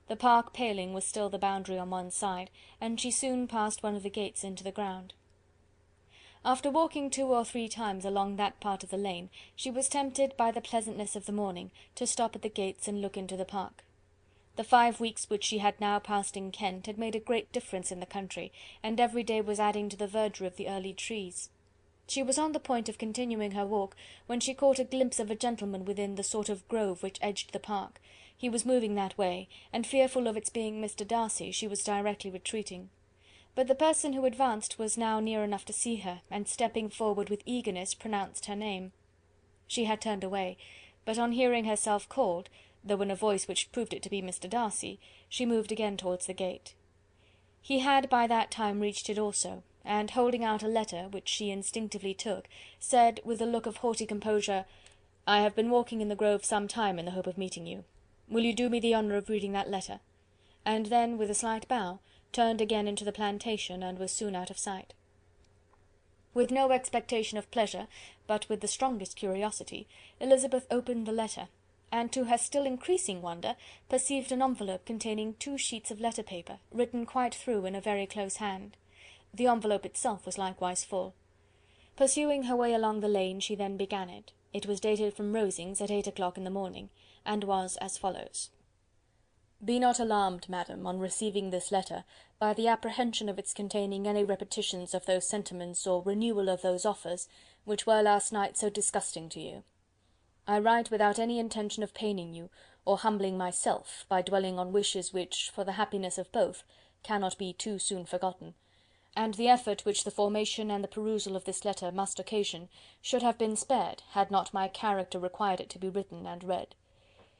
[SPEAKER 3] The park paling was still the boundary on one side, and she soon passed one of the gates into the ground. After walking 2 or 3 times along that part of the lane, she was tempted by the pleasantness of the morning to stop at the gates and look into the park. The 5 weeks which she had now passed in Kent had made a great difference in the country, and every day was adding to the verdure of the early trees. She was on the point of continuing her walk, when she caught a glimpse of a gentleman within the sort of grove which edged the park. He was moving that way, and fearful of its being Mr. Darcy, she was directly retreating. But the person who advanced was now near enough to see her, and stepping forward with eagerness, pronounced her name. She had turned away, but on hearing herself called, though in a voice which proved it to be Mr. Darcy, she moved again towards the gate. He had by that time reached it also, and holding out a letter, which she instinctively took, said, with a look of haughty composure, "I have been walking in the grove some time in the hope of meeting you. Will you do me the honour of reading that letter?" And then, with a slight bow, turned again into the plantation, and was soon out of sight. With no expectation of pleasure, but with the strongest curiosity, Elizabeth opened the letter, and to her still increasing wonder, perceived an envelope containing 2 sheets of letter paper, written quite through in a very close hand. The envelope itself was likewise full. Pursuing her way along the lane, she then began it. It was dated from Rosings at 8 o'clock in the morning, and was as follows: "Be not alarmed, madam, on receiving this letter, by the apprehension of its containing any repetitions of those sentiments or renewal of those offers, which were last night so disgusting to you. I write without any intention of paining you, or humbling myself, by dwelling on wishes which, for the happiness of both, cannot be too soon forgotten, and the effort which the formation and the perusal of this letter must occasion, should have been spared, had not my character required it to be written and read.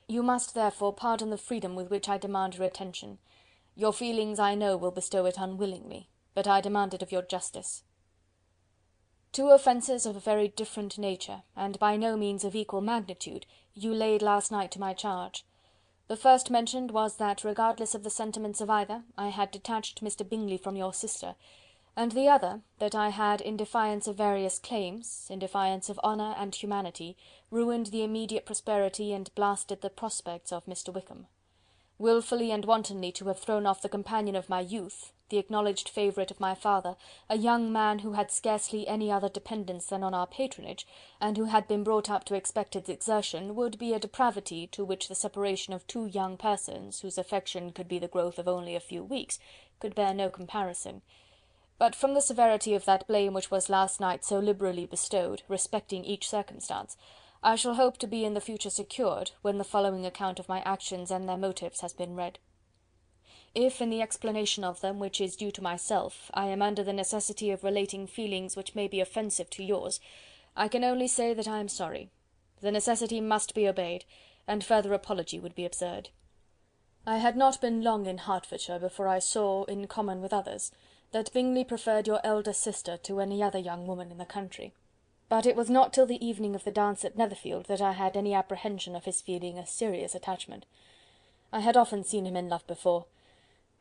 [SPEAKER 3] You must, therefore, pardon the freedom with which I demand your attention. Your feelings, I know, will bestow it unwillingly, but I demand it of your justice. 2 offences of a very different nature, and by no means of equal magnitude, you laid last night to my charge. The first mentioned was that, regardless of the sentiments of either, I had detached Mr. Bingley from your sister, and the other, that I had, in defiance of various claims, in defiance of honour and humanity, ruined the immediate prosperity and blasted the prospects of Mr. Wickham. Wilfully and wantonly to have thrown off the companion of my youth, the acknowledged favourite of my father, a young man who had scarcely any other dependence than on our patronage, and who had been brought up to expect its exertion, would be a depravity to which the separation of 2 young persons, whose affection could be the growth of only a few weeks, could bear no comparison. But from the severity of that blame which was last night so liberally bestowed, respecting each circumstance, I shall hope to be in the future secured, when the following account of my actions and their motives has been read. If, in the explanation of them, which is due to myself, I am under the necessity of relating feelings which may be offensive to yours, I can only say that I am sorry. The necessity must be obeyed, and further apology would be absurd. I had not been long in Hertfordshire before I saw, in common with others, that Bingley preferred your elder sister to any other young woman in the country. But it was not till the evening of the dance at Netherfield that I had any apprehension of his feeling a serious attachment. I had often seen him in love before.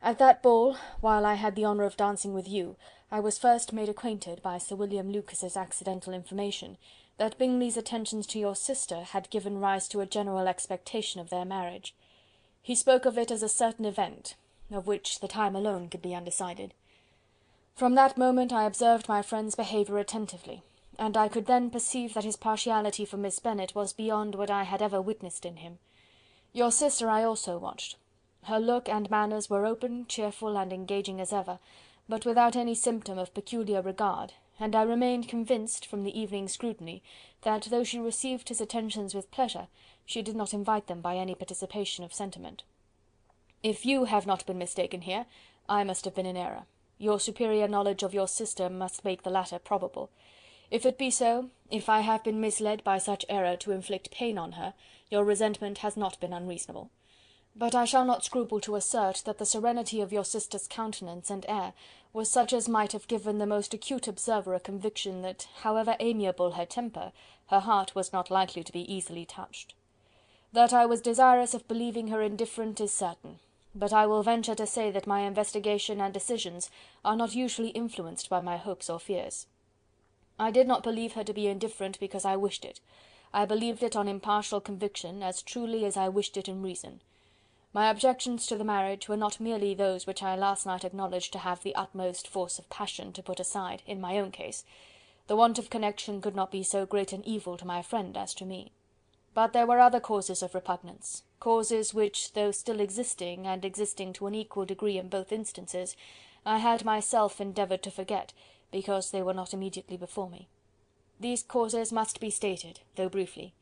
[SPEAKER 3] At that ball, while I had the honour of dancing with you, I was first made acquainted, by Sir William Lucas's accidental information, that Bingley's attentions to your sister had given rise to a general expectation of their marriage. He spoke of it as a certain event, of which the time alone could be undecided. From that moment I observed my friend's behaviour attentively, and I could then perceive that his partiality for Miss Bennet was beyond what I had ever witnessed in him. Your sister I also watched. Her look and manners were open, cheerful, and engaging as ever, but without any symptom of peculiar regard, and I remained convinced, from the evening's scrutiny, that though she received his attentions with pleasure, she did not invite them by any participation of sentiment. If you have not been mistaken here, I must have been in error. Your superior knowledge of your sister must make the latter probable. If it be so, if I have been misled by such error to inflict pain on her, your resentment has not been unreasonable. But I shall not scruple to assert that the serenity of your sister's countenance and air was such as might have given the most acute observer a conviction that, however amiable her temper, her heart was not likely to be easily touched. That I was desirous of believing her indifferent is certain, but I will venture to say that my investigation and decisions are not usually influenced by my hopes or fears. I did not believe her to be indifferent because I wished it. I believed it on impartial conviction, as truly as I wished it in reason. My objections to the marriage were not merely those which I last night acknowledged to have the utmost force of passion to put aside, in my own case. The want of connection could not be so great an evil to my friend as to me. But there were other causes of repugnance, causes which, though still existing, and existing to an equal degree in both instances, I had myself endeavoured to forget, because they were not immediately before me. These causes must be stated, though briefly.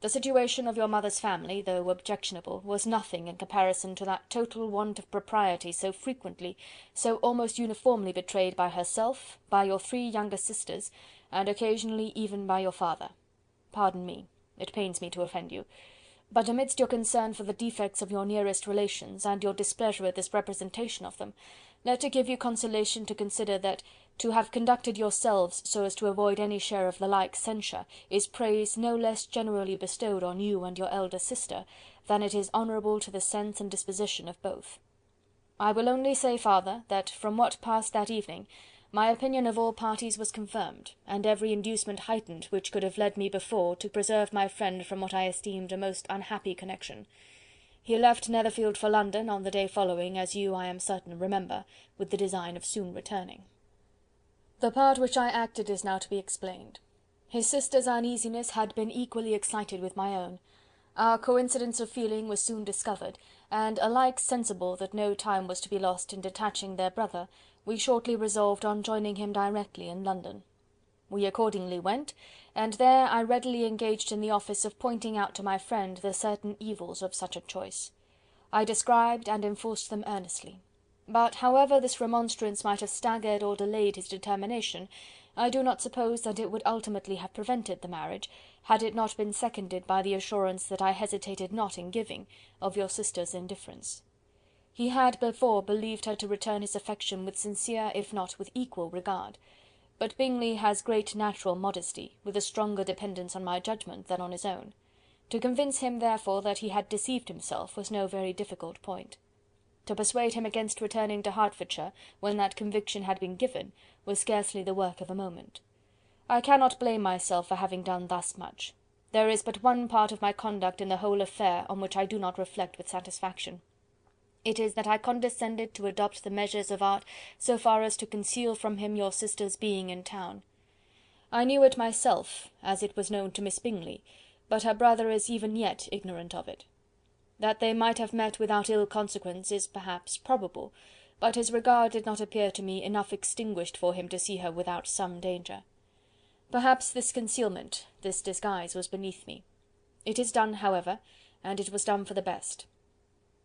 [SPEAKER 3] The situation of your mother's family, though objectionable, was nothing in comparison to that total want of propriety so frequently, so almost uniformly betrayed by herself, by your 3 younger sisters, and occasionally even by your father. Pardon me, it pains me to offend you, but amidst your concern for the defects of your nearest relations, and your displeasure at this representation of them, let it give you consolation to consider that to have conducted yourselves so as to avoid any share of the like censure, is praise no less generally bestowed on you and your elder sister, than it is honourable to the sense and disposition of both. I will only say farther, that from what passed that evening, my opinion of all parties was confirmed, and every inducement heightened which could have led me before to preserve my friend from what I esteemed a most unhappy connection. He left Netherfield for London on the day following, as you, I am certain, remember, with the design of soon returning. The part which I acted is now to be explained. His sister's uneasiness had been equally excited with my own. Our coincidence of feeling was soon discovered, and, alike sensible that no time was to be lost in detaching their brother, we shortly resolved on joining him directly in London. We accordingly went, and there I readily engaged in the office of pointing out to my friend the certain evils of such a choice. I described and enforced them earnestly. But however this remonstrance might have staggered or delayed his determination, I do not suppose that it would ultimately have prevented the marriage, had it not been seconded by the assurance that I hesitated not in giving, of your sister's indifference. He had before believed her to return his affection with sincere, if not with equal regard. But Bingley has great natural modesty, with a stronger dependence on my judgment than on his own. To convince him, therefore, that he had deceived himself was no very difficult point. To persuade him against returning to Hertfordshire, when that conviction had been given, was scarcely the work of a moment. I cannot blame myself for having done thus much. There is but one part of my conduct in the whole affair on which I do not reflect with satisfaction. It is that I condescended to adopt the measures of art so far as to conceal from him your sister's being in town. I knew it myself, as it was known to Miss Bingley, but her brother is even yet ignorant of it. That they might have met without ill consequence is perhaps probable, but his regard did not appear to me enough extinguished for him to see her without some danger. Perhaps this concealment, this disguise, was beneath me. It is done, however, and it was done for the best.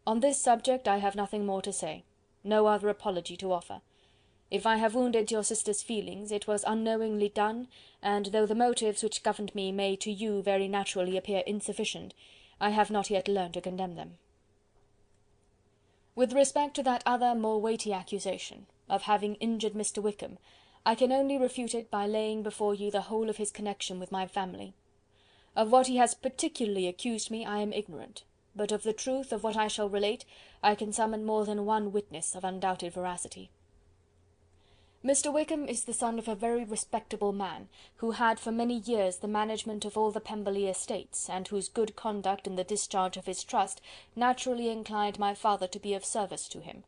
[SPEAKER 3] On this subject I have nothing more to say, no other apology to offer. If I have wounded your sister's feelings, it was unknowingly done, and though the motives which governed me may to you very naturally appear insufficient, I have not yet learned to condemn them. With respect to that other more weighty accusation, of having injured Mr. Wickham, I can only refute it by laying before you the whole of his connection with my family. Of what he has particularly accused me I am ignorant, but of the truth of what I shall relate I can summon more than one witness of undoubted veracity. Mr. Wickham is the son of a very respectable man, who had for many years the management of all the Pemberley estates, and whose good conduct in the discharge of his trust naturally inclined my father to be of service to him.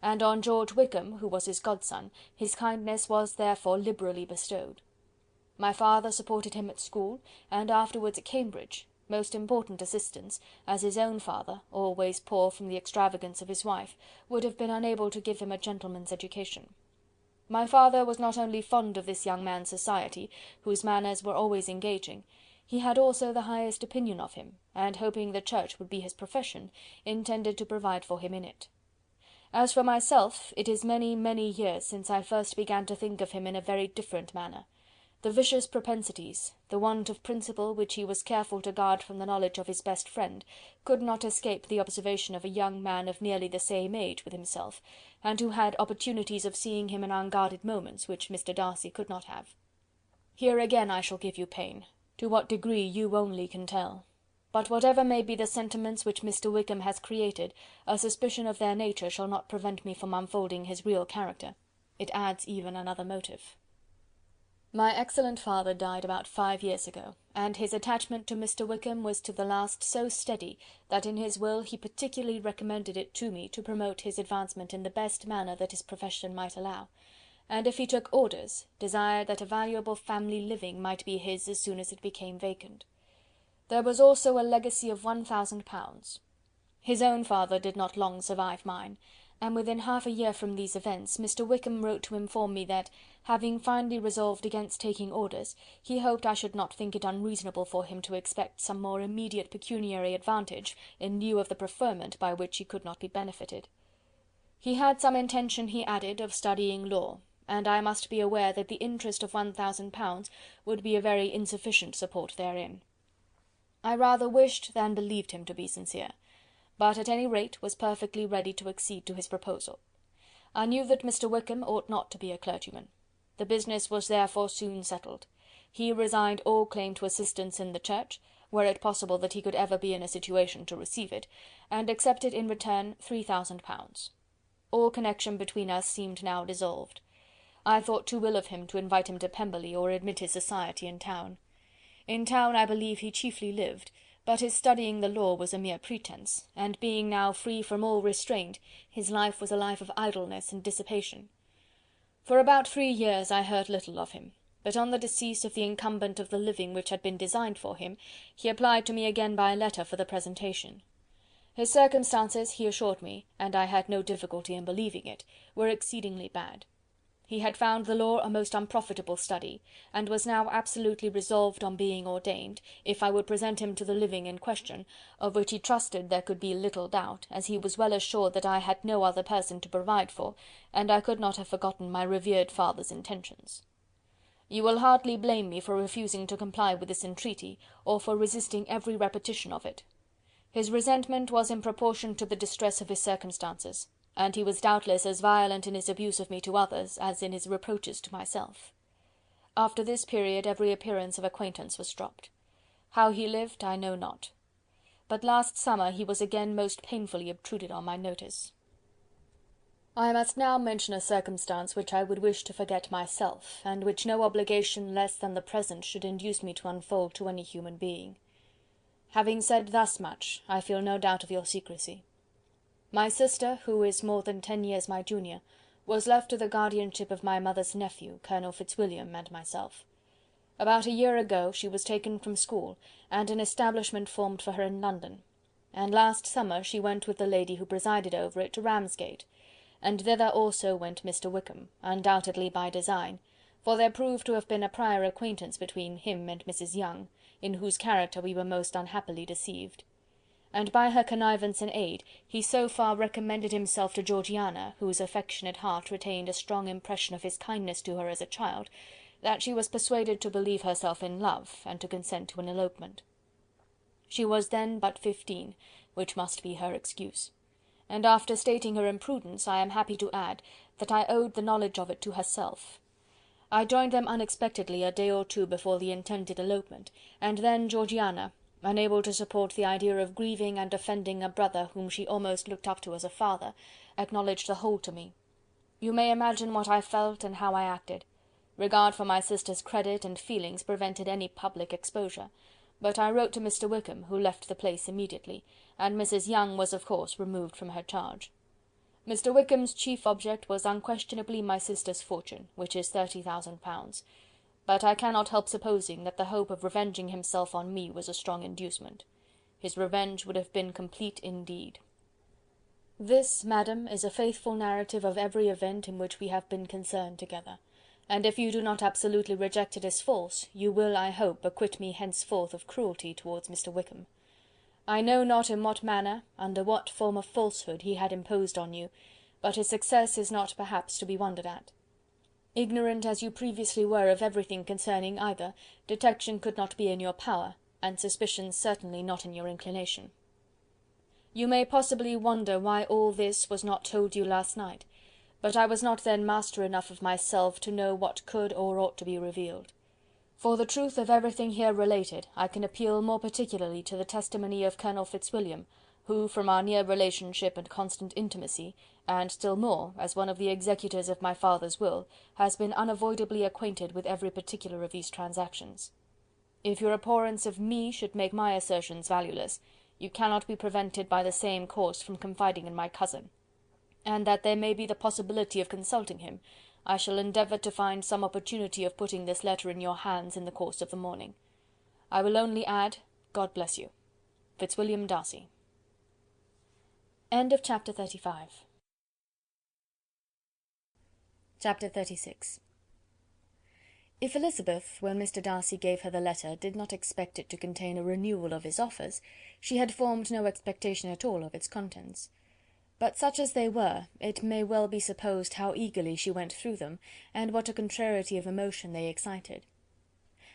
[SPEAKER 3] and on George Wickham, who was his godson, his kindness was therefore liberally bestowed. My father supported him at school, and afterwards at Cambridge, most important assistance, as his own father, always poor from the extravagance of his wife, would have been unable to give him a gentleman's education. My father was not only fond of this young man's society, whose manners were always engaging, he had also the highest opinion of him, and hoping the church would be his profession, intended to provide for him in it. As for myself, it is many, many years since I first began to think of him in a very different manner. The vicious propensities, the want of principle which he was careful to guard from the knowledge of his best friend, could not escape the observation of a young man of nearly the same age with himself, and who had opportunities of seeing him in unguarded moments, which Mr. Darcy could not have. Here again I shall give you pain, to what degree you only can tell. But whatever may be the sentiments which Mr. Wickham has created, a suspicion of their nature shall not prevent me from unfolding his real character. It adds even another motive. My excellent father died about 5 years ago, and his attachment to Mr. Wickham was to the last so steady, that in his will he particularly recommended it to me to promote his advancement in the best manner that his profession might allow, and if he took orders, desired that a valuable family living might be his as soon as it became vacant. There was also a legacy of £1000. His own father did not long survive mine, and within half a year from these events, Mr. Wickham wrote to inform me that, having finally resolved against taking orders, he hoped I should not think it unreasonable for him to expect some more immediate pecuniary advantage in lieu of the preferment by which he could not be benefited. He had some intention, he added, of studying law, and I must be aware that the interest of £1000 would be a very insufficient support therein. I rather wished than believed him to be sincere, but at any rate was perfectly ready to accede to his proposal. I knew that Mr. Wickham ought not to be a clergyman. The business was therefore soon settled. He resigned all claim to assistance in the church, were it possible that he could ever be in a situation to receive it, and accepted in return £3000. All connection between us seemed now dissolved. I thought too ill of him to invite him to Pemberley or admit his society in town. In town I believe he chiefly lived, but his studying the law was a mere pretence, and being now free from all restraint, his life was a life of idleness and dissipation. For about 3 years I heard little of him, but on the decease of the incumbent of the living which had been designed for him, he applied to me again by letter for the presentation. His circumstances, he assured me, and I had no difficulty in believing it, were exceedingly bad. He had found the law a most unprofitable study, and was now absolutely resolved on being ordained, if I would present him to the living in question, of which he trusted there could be little doubt, as he was well assured that I had no other person to provide for, and I could not have forgotten my revered father's intentions. You will hardly blame me for refusing to comply with this entreaty, or for resisting every repetition of it. His resentment was in proportion to the distress of his circumstances, and he was doubtless as violent in his abuse of me to others as in his reproaches to myself. After this period every appearance of acquaintance was dropped. How he lived I know not. But last summer he was again most painfully obtruded on my notice. I must now mention a circumstance which I would wish to forget myself, and which no obligation less than the present should induce me to unfold to any human being. Having said thus much, I feel no doubt of your secrecy. My sister, who is more than 10 years my junior, was left to the guardianship of my mother's nephew, Colonel Fitzwilliam, and myself. About a year ago she was taken from school, and an establishment formed for her in London, and last summer she went with the lady who presided over it to Ramsgate, and thither also went Mr. Wickham, undoubtedly by design, for there proved to have been a prior acquaintance between him and Mrs. Young, in whose character we were most unhappily deceived. And by her connivance and aid, he so far recommended himself to Georgiana, whose affectionate heart retained a strong impression of his kindness to her as a child, that she was persuaded to believe herself in love, and to consent to an elopement. She was then but 15, which must be her excuse, and after stating her imprudence, I am happy to add, that I owed the knowledge of it to herself. I joined them unexpectedly a day or two before the intended elopement, and then Georgiana, unable to support the idea of grieving and offending a brother whom she almost looked up to as a father, acknowledged the whole to me. You may imagine what I felt and how I acted. Regard for my sister's credit and feelings prevented any public exposure, but I wrote to Mr. Wickham, who left the place immediately, and Mrs. Young was of course removed from her charge.
[SPEAKER 2] Mr. Wickham's chief object was unquestionably my sister's fortune, which is 30,000 pounds, but I cannot help supposing that the hope of revenging himself on me was a strong inducement. His revenge would have been complete indeed. This, madam, is a faithful narrative of every event in which we have been concerned together, and if you do not absolutely reject it as false, you will, I hope, acquit me henceforth of cruelty towards Mr. Wickham. I know not in what manner, under what form of falsehood he had imposed on you, but his success is not perhaps to be wondered at. Ignorant as you previously were of everything concerning either, detection could not be in your power, and suspicion certainly not in your inclination. You may possibly wonder why all this was not told you last night, but I was not then master enough of myself to know what could or ought to be revealed. For the truth of everything here related, I can appeal more particularly to the testimony of Colonel Fitzwilliam, who, from our near relationship and constant intimacy, and still more, as one of the executors of my father's will, has been unavoidably acquainted with every particular of these transactions. If your abhorrence of me should make my assertions valueless, you cannot be prevented by the same course from confiding in my cousin, and that there may be the possibility of consulting him, I shall endeavour to find some opportunity of putting this letter in your hands in the course of the morning. I will only add, God bless you. Fitzwilliam Darcy.
[SPEAKER 3] End of chapter 35.
[SPEAKER 2] Chapter 36. If Elizabeth, when Mr. Darcy gave her the letter, did not expect it to contain a renewal of his offers, she had formed no expectation at all of its contents. But such as they were, it may well be supposed how eagerly she went through them, and what a contrariety of emotion they excited.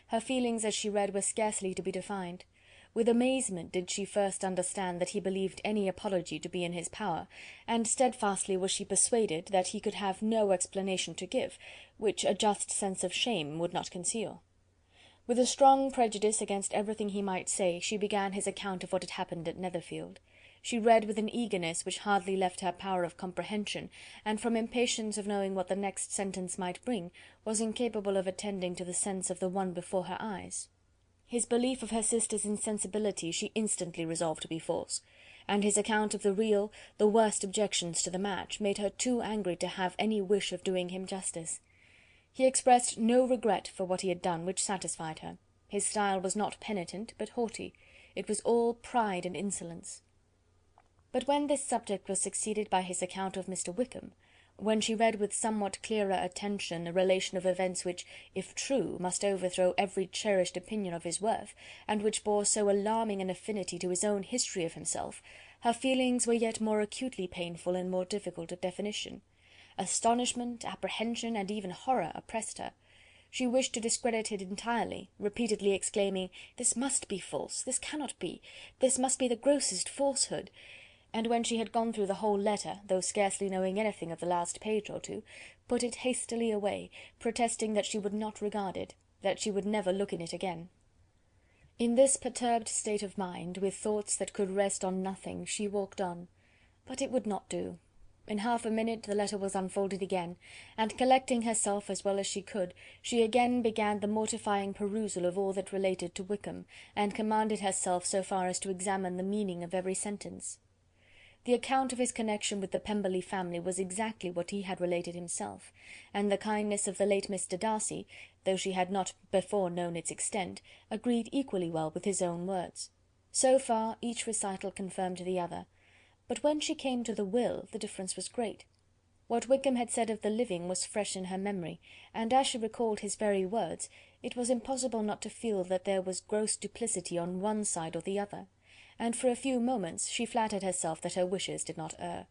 [SPEAKER 2] Her feelings as she read were scarcely to be defined. With amazement did she first understand that he believed any apology to be in his power, and steadfastly was she persuaded that he could have no explanation to give, which a just sense of shame would not conceal. With a strong prejudice against everything he might say, she began his account of what had happened at Netherfield. She read with an eagerness which hardly left her power of comprehension, and from impatience of knowing what the next sentence might bring, was incapable of attending to the sense of the one before her eyes. His belief of her sister's insensibility she instantly resolved to be false, and his account of the real, the worst objections to the match, made her too angry to have any wish of doing him justice. He expressed no regret for what he had done, which satisfied her. His style was not penitent, but haughty. It was all pride and insolence. But when this subject was succeeded by his account of Mr. Wickham, when she read with somewhat clearer attention a relation of events which, if true, must overthrow every cherished opinion of his worth, and which bore so alarming an affinity to his own history of himself, her feelings were yet more acutely painful and more difficult of definition. Astonishment, apprehension, and even horror oppressed her. She wished to discredit it entirely, repeatedly exclaiming, "This must be false, this cannot be, this must be the grossest falsehood," and when she had gone through the whole letter, though scarcely knowing anything of the last page or two, put it hastily away, protesting that she would not regard it, that she would never look in it again. In this perturbed state of mind, with thoughts that could rest on nothing, she walked on, but it would not do. In half a minute the letter was unfolded again, and collecting herself as well as she could, she again began the mortifying perusal of all that related to Wickham, and commanded herself so far as to examine the meaning of every sentence. The account of his connection with the Pemberley family was exactly what he had related himself, and the kindness of the late Mr. Darcy, though she had not before known its extent, agreed equally well with his own words. So far each recital confirmed the other, but when she came to the will, the difference was great. What Wickham had said of the living was fresh in her memory, and as she recalled his very words, it was impossible not to feel that there was gross duplicity on one side or the other, and for a few moments she flattered herself that her wishes did not err.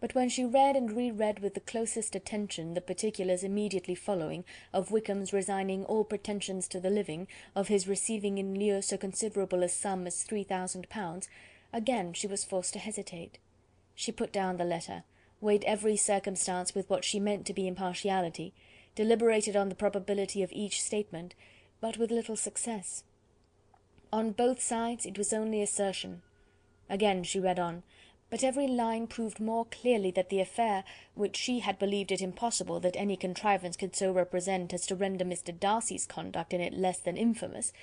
[SPEAKER 2] But when she read and re-read with the closest attention the particulars immediately following, of Wickham's resigning all pretensions to the living, of his receiving in lieu so considerable a sum as 3000 pounds, again she was forced to hesitate. She put down the letter, weighed every circumstance with what she meant to be impartiality, deliberated on the probability of each statement, but with little success. On both sides it was only assertion. Again she read on, but every line proved more clearly that the affair, which she had believed it impossible that any contrivance could so represent as to render Mr. Darcy's conduct in it less than infamous,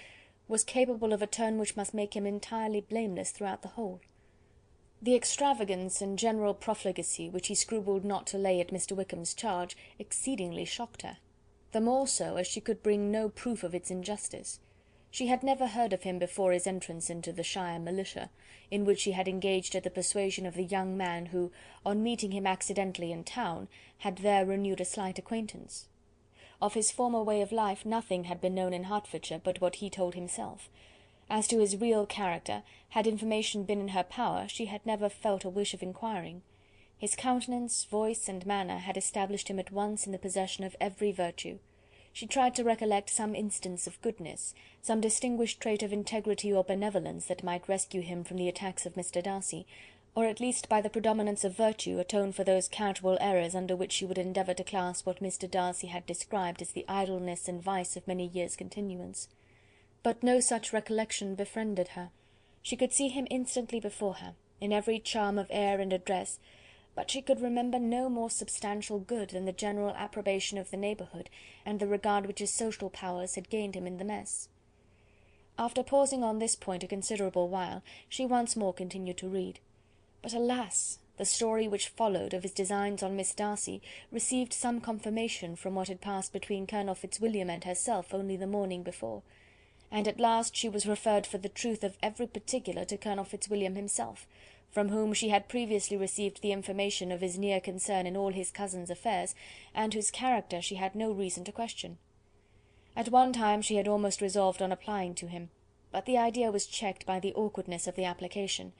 [SPEAKER 2] was capable of a turn which must make him entirely blameless throughout the whole. The extravagance and general profligacy which he scrupled not to lay at Mr. Wickham's charge exceedingly shocked her, the more so as she could bring no proof of its injustice. She had never heard of him before his entrance into the shire militia, in which he had engaged at the persuasion of the young man who, on meeting him accidentally in town, had there renewed a slight acquaintance. Of his former way of life nothing had been known in Hertfordshire but what he told himself. As to his real character, had information been in her power, she had never felt a wish of inquiring. His countenance, voice, and manner had established him at once in the possession of every virtue. She tried to recollect some instance of goodness, some distinguished trait of integrity or benevolence that might rescue him from the attacks of Mr. Darcy, or at least by the predominance of virtue atone for those charitable errors under which she would endeavour to class what Mr. Darcy had described as the idleness and vice of many years' continuance. But no such recollection befriended her. She could see him instantly before her, in every charm of air and address, but she could remember no more substantial good than the general approbation of the neighbourhood, and the regard which his social powers had gained him in the mess. After pausing on this point a considerable while, she once more continued to read. But alas! the story which followed of his designs on Miss Darcy received some confirmation from what had passed between Colonel Fitzwilliam and herself only the morning before, and at last she was referred for the truth of every particular to Colonel Fitzwilliam himself, from whom she had previously received the information of his near concern in all his cousin's affairs, and whose character she had no reason to question. At one time she had almost resolved on applying to him, but the idea was checked by the awkwardness of the application,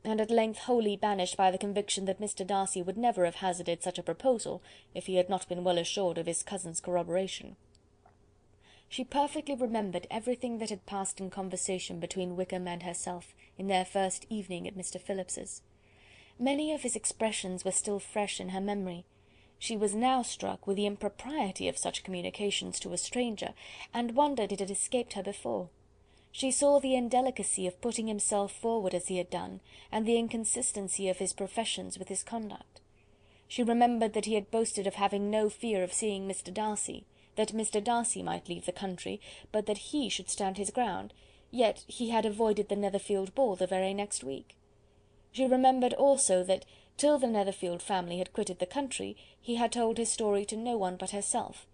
[SPEAKER 2] and at length wholly banished by the conviction that Mr. Darcy would never have hazarded such a proposal if he had not been well assured of his cousin's corroboration. She perfectly remembered everything that had passed in conversation between Wickham and herself in their first evening at Mr. Phillips's. Many of his expressions were still fresh in her memory. She was now struck with the impropriety of such communications to a stranger, and wondered it had escaped her before. She saw the indelicacy of putting himself forward as he had done, and the inconsistency of his professions with his conduct. She remembered that he had boasted of having no fear of seeing Mr. Darcy, that Mr. Darcy might leave the country, but that he should stand his ground, yet he had avoided the Netherfield ball the very next week. She remembered also that, till the Netherfield family had quitted the country, he had told his story to no one but herself,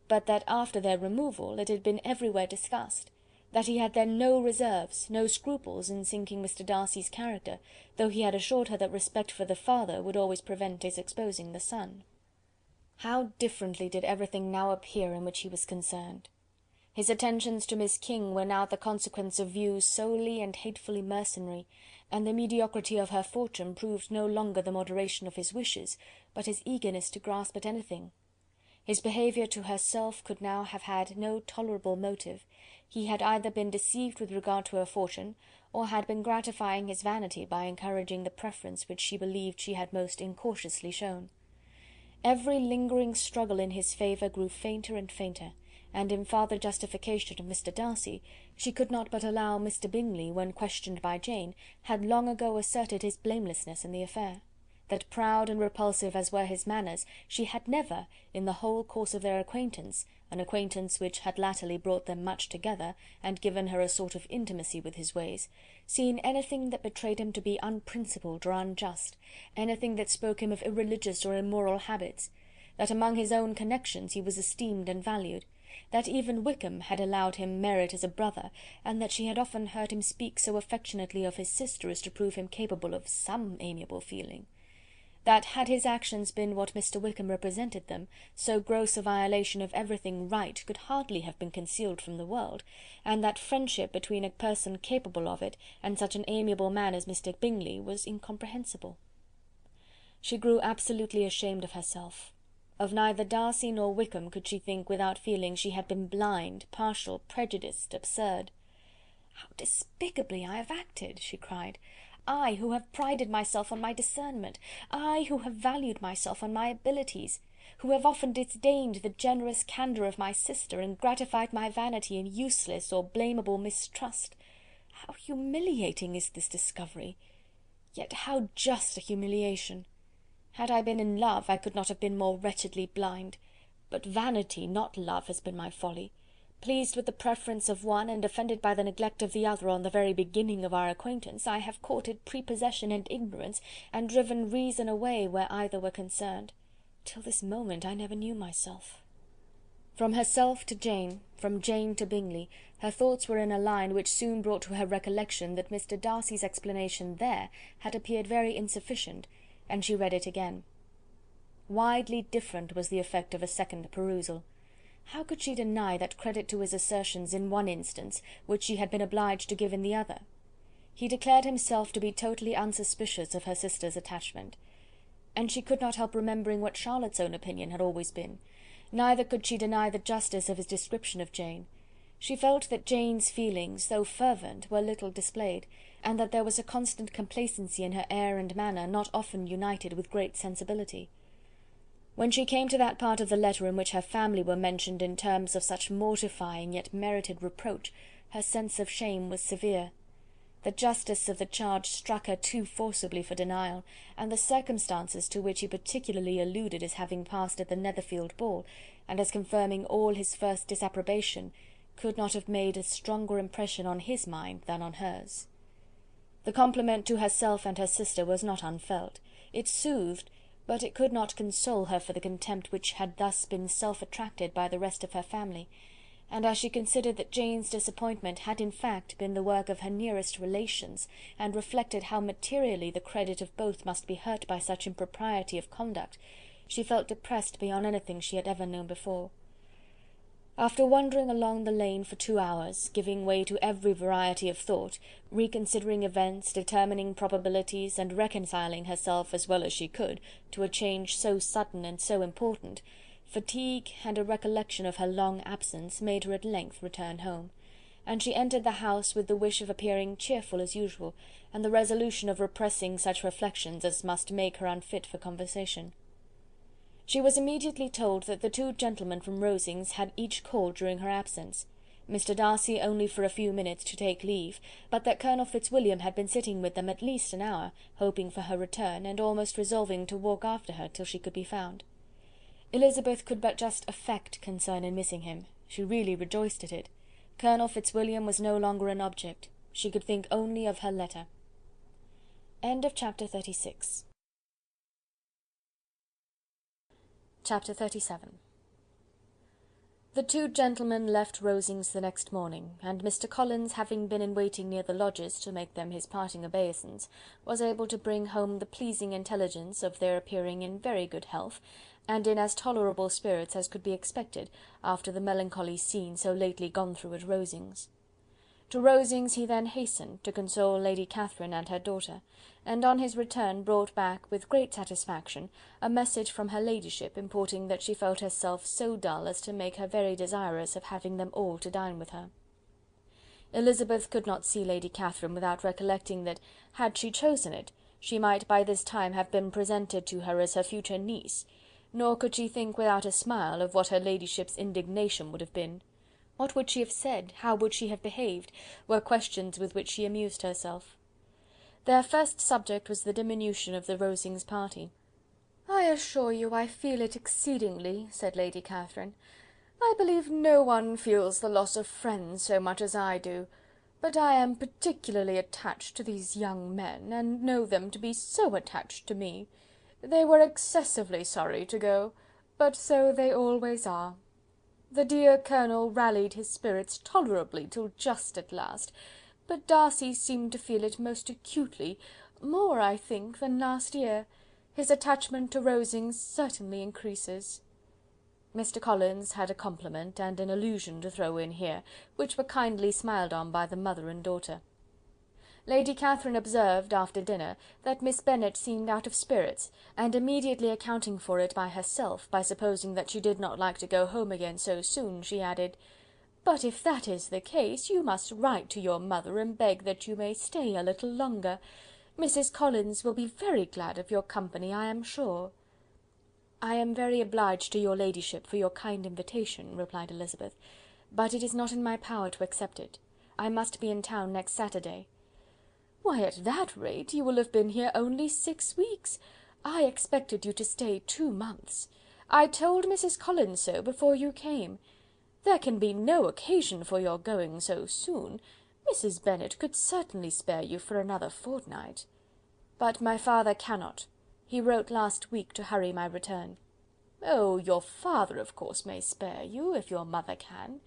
[SPEAKER 2] but that after their removal it had been everywhere discussed, that he had then no reserves, no scruples in sinking Mr. Darcy's character, though he had assured her that respect for the father would always prevent his exposing the son. How differently did everything now appear in which he was concerned! His attentions to Miss King were now the consequence of views solely and hatefully mercenary, and the mediocrity of her fortune proved no longer the moderation of his wishes, but his eagerness to grasp at anything. His behaviour to herself could now have had no tolerable motive. He had either been deceived with regard to her fortune, or had been gratifying his vanity by encouraging the preference which she believed she had most incautiously shown. Every lingering struggle in his favour grew fainter and fainter, and in farther justification of Mr. Darcy, she could not but allow Mr. Bingley, when questioned by Jane, had long ago asserted his blamelessness in the affair. That proud and repulsive as were his manners, she had never, in the whole course of their acquaintance, an acquaintance which had latterly brought them much together, and given her a sort of intimacy with his ways, seen anything that betrayed him to be unprincipled or unjust, anything that spoke him of irreligious or immoral habits, that among his own connections he was esteemed and valued, that even Wickham had allowed him merit as a brother, and that she had often heard him speak so affectionately of his sister as to prove him capable of some amiable feeling. That, had his actions been what Mr. Wickham represented them, so gross a violation of everything right could hardly have been concealed from the world, and that friendship between a person capable of it and such an amiable man as Mr. Bingley was incomprehensible. She grew absolutely ashamed of herself. Of neither Darcy nor Wickham could she think without feeling she had been blind, partial, prejudiced, absurd. "How despicably I have acted!" she cried. "I, who have prided myself on my discernment, I, who have valued myself on my abilities, who have often disdained the generous candour of my sister, and gratified my vanity in useless or blameable mistrust. How humiliating is this discovery! Yet how just a humiliation! Had I been in love, I could not have been more wretchedly blind. But vanity, not love, has been my folly. Pleased with the preference of one, and offended by the neglect of the other on the very beginning of our acquaintance, I have courted prepossession and ignorance, and driven reason away where either were concerned. Till this moment I never knew myself." From herself to Jane, from Jane to Bingley, her thoughts were in a line which soon brought to her recollection that Mr. Darcy's explanation there had appeared very insufficient, and she read it again. Widely different was the effect of a second perusal. How could she deny that credit to his assertions in one instance, which she had been obliged to give in the other? He declared himself to be totally unsuspicious of her sister's attachment, and she could not help remembering what Charlotte's own opinion had always been. Neither could she deny the justice of his description of Jane. She felt that Jane's feelings, though fervent, were little displayed, and that there was a constant complacency in her air and manner not often united with great sensibility. When she came to that part of the letter in which her family were mentioned in terms of such mortifying yet merited reproach, her sense of shame was severe. The justice of the charge struck her too forcibly for denial, and the circumstances to which he particularly alluded as having passed at the Netherfield ball, and as confirming all his first disapprobation, could not have made a stronger impression on his mind than on hers. The compliment to herself and her sister was not unfelt. It soothed, but it could not console her for the contempt which had thus been self-attracted by the rest of her family, and as she considered that Jane's disappointment had in fact been the work of her nearest relations, and reflected how materially the credit of both must be hurt by such impropriety of conduct, she felt depressed beyond anything she had ever known before. After wandering along the lane for 2 hours, giving way to every variety of thought, reconsidering events, determining probabilities, and reconciling herself as well as she could to a change so sudden and so important, fatigue and a recollection of her long absence made her at length return home, and she entered the house with the wish of appearing cheerful as usual, and the resolution of repressing such reflections as must make her unfit for conversation. She was immediately told that the 2 gentlemen from Rosings had each called during her absence, Mr. Darcy only for a few minutes to take leave, but that Colonel Fitzwilliam had been sitting with them at least an hour, hoping for her return, and almost resolving to walk after her till she could be found. Elizabeth could but just affect concern in missing him. She really rejoiced at it. Colonel Fitzwilliam was no longer an object. She could think only of her letter. End of chapter 36. Chapter 37. The 2 gentlemen left Rosings the next morning, and Mr. Collins, having been in waiting near the lodges to make them his parting obeisance, was able to bring home the pleasing intelligence of their appearing in very good health, and in as tolerable spirits as could be expected after the melancholy scene so lately gone through at Rosings. To Rosings he then hastened to console Lady Catherine and her daughter, and on his return brought back, with great satisfaction, a message from her ladyship, importing that she felt herself so dull as to make her very desirous of having them all to dine with her. Elizabeth could not see Lady Catherine without recollecting that, had she chosen it, she might by this time have been presented to her as her future niece, nor could she think without a smile of what her ladyship's indignation would have been. What would she have said, how would she have behaved, were questions with which she amused herself. Their first subject was the diminution of the Rosings party. "I assure you I feel it exceedingly," said Lady Catherine. "I believe no one feels the loss of friends so much as I do, but I am particularly attached to these young men, and know them to be so attached to me. They were excessively sorry to go, but so they always are. The dear Colonel rallied his spirits tolerably till just at last, but Darcy seemed to feel it most acutely, more, I think, than last year. His attachment to Rosings certainly increases." Mr. Collins had a compliment and an allusion to throw in here, which were kindly smiled on by the mother and daughter. Lady Catherine observed, after dinner, that Miss Bennet seemed out of spirits, and immediately accounting for it by herself, by supposing that she did not like to go home again so soon, she added, "But if that is the case, you must write to your mother and beg that you may stay a little longer. Mrs. Collins will be very glad of your company, I am sure." "I am very obliged to your ladyship for your kind invitation," replied Elizabeth, "but it is not in my power to accept it. I must be in town next Saturday." "Why, at that rate you will have been here only 6 weeks. I expected you to stay 2 months. I told Mrs. Collins so before you came. There can be no occasion for your going so soon. Mrs. Bennet could certainly spare you for another fortnight." "But my father cannot. He wrote last week to hurry my return." "Oh, your father, of course, may spare you, if your mother can.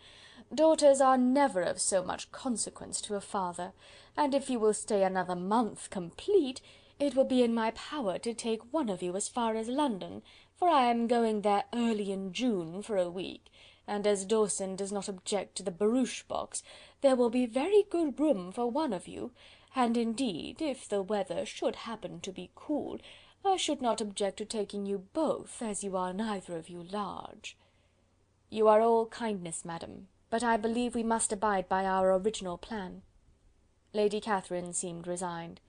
[SPEAKER 2] Daughters are never of so much consequence to a father, and if you will stay another month complete, it will be in my power to take one of you as far as London, for I am going there early in June for a week, and as Dawson does not object to the barouche box, there will be very good room for one of you, and indeed, if the weather should happen to be cool, I should not object to taking you both, as you are neither of you large." "You are all kindness, madam, but I believe we must abide by our original plan." Lady Catherine seemed resigned.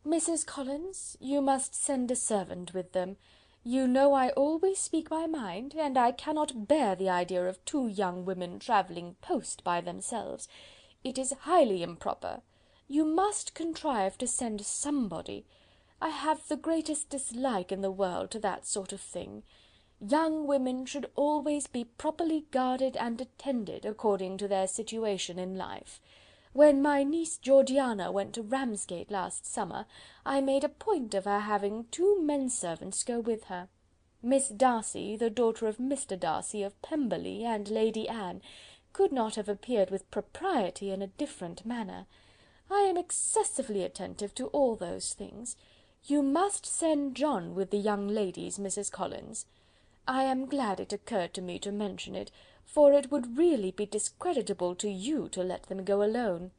[SPEAKER 2] "Mrs. Collins, you must send a servant with them. You know I always speak my mind, and I cannot bear the idea of two young women travelling post by themselves. It is highly improper. You must contrive to send somebody. I have the greatest dislike in the world to that sort of thing. Young women should always be properly guarded and attended, according to their situation in life. When my niece Georgiana went to Ramsgate last summer, I made a point of her having 2 men-servants go with her. Miss Darcy, the daughter of Mr. Darcy of Pemberley, and Lady Anne, could not have appeared with propriety in a different manner. I am excessively attentive to all those things. You must send John with the young ladies, Mrs. Collins. I am glad it occurred to me to mention it, for it would really be discreditable to you to let them go alone."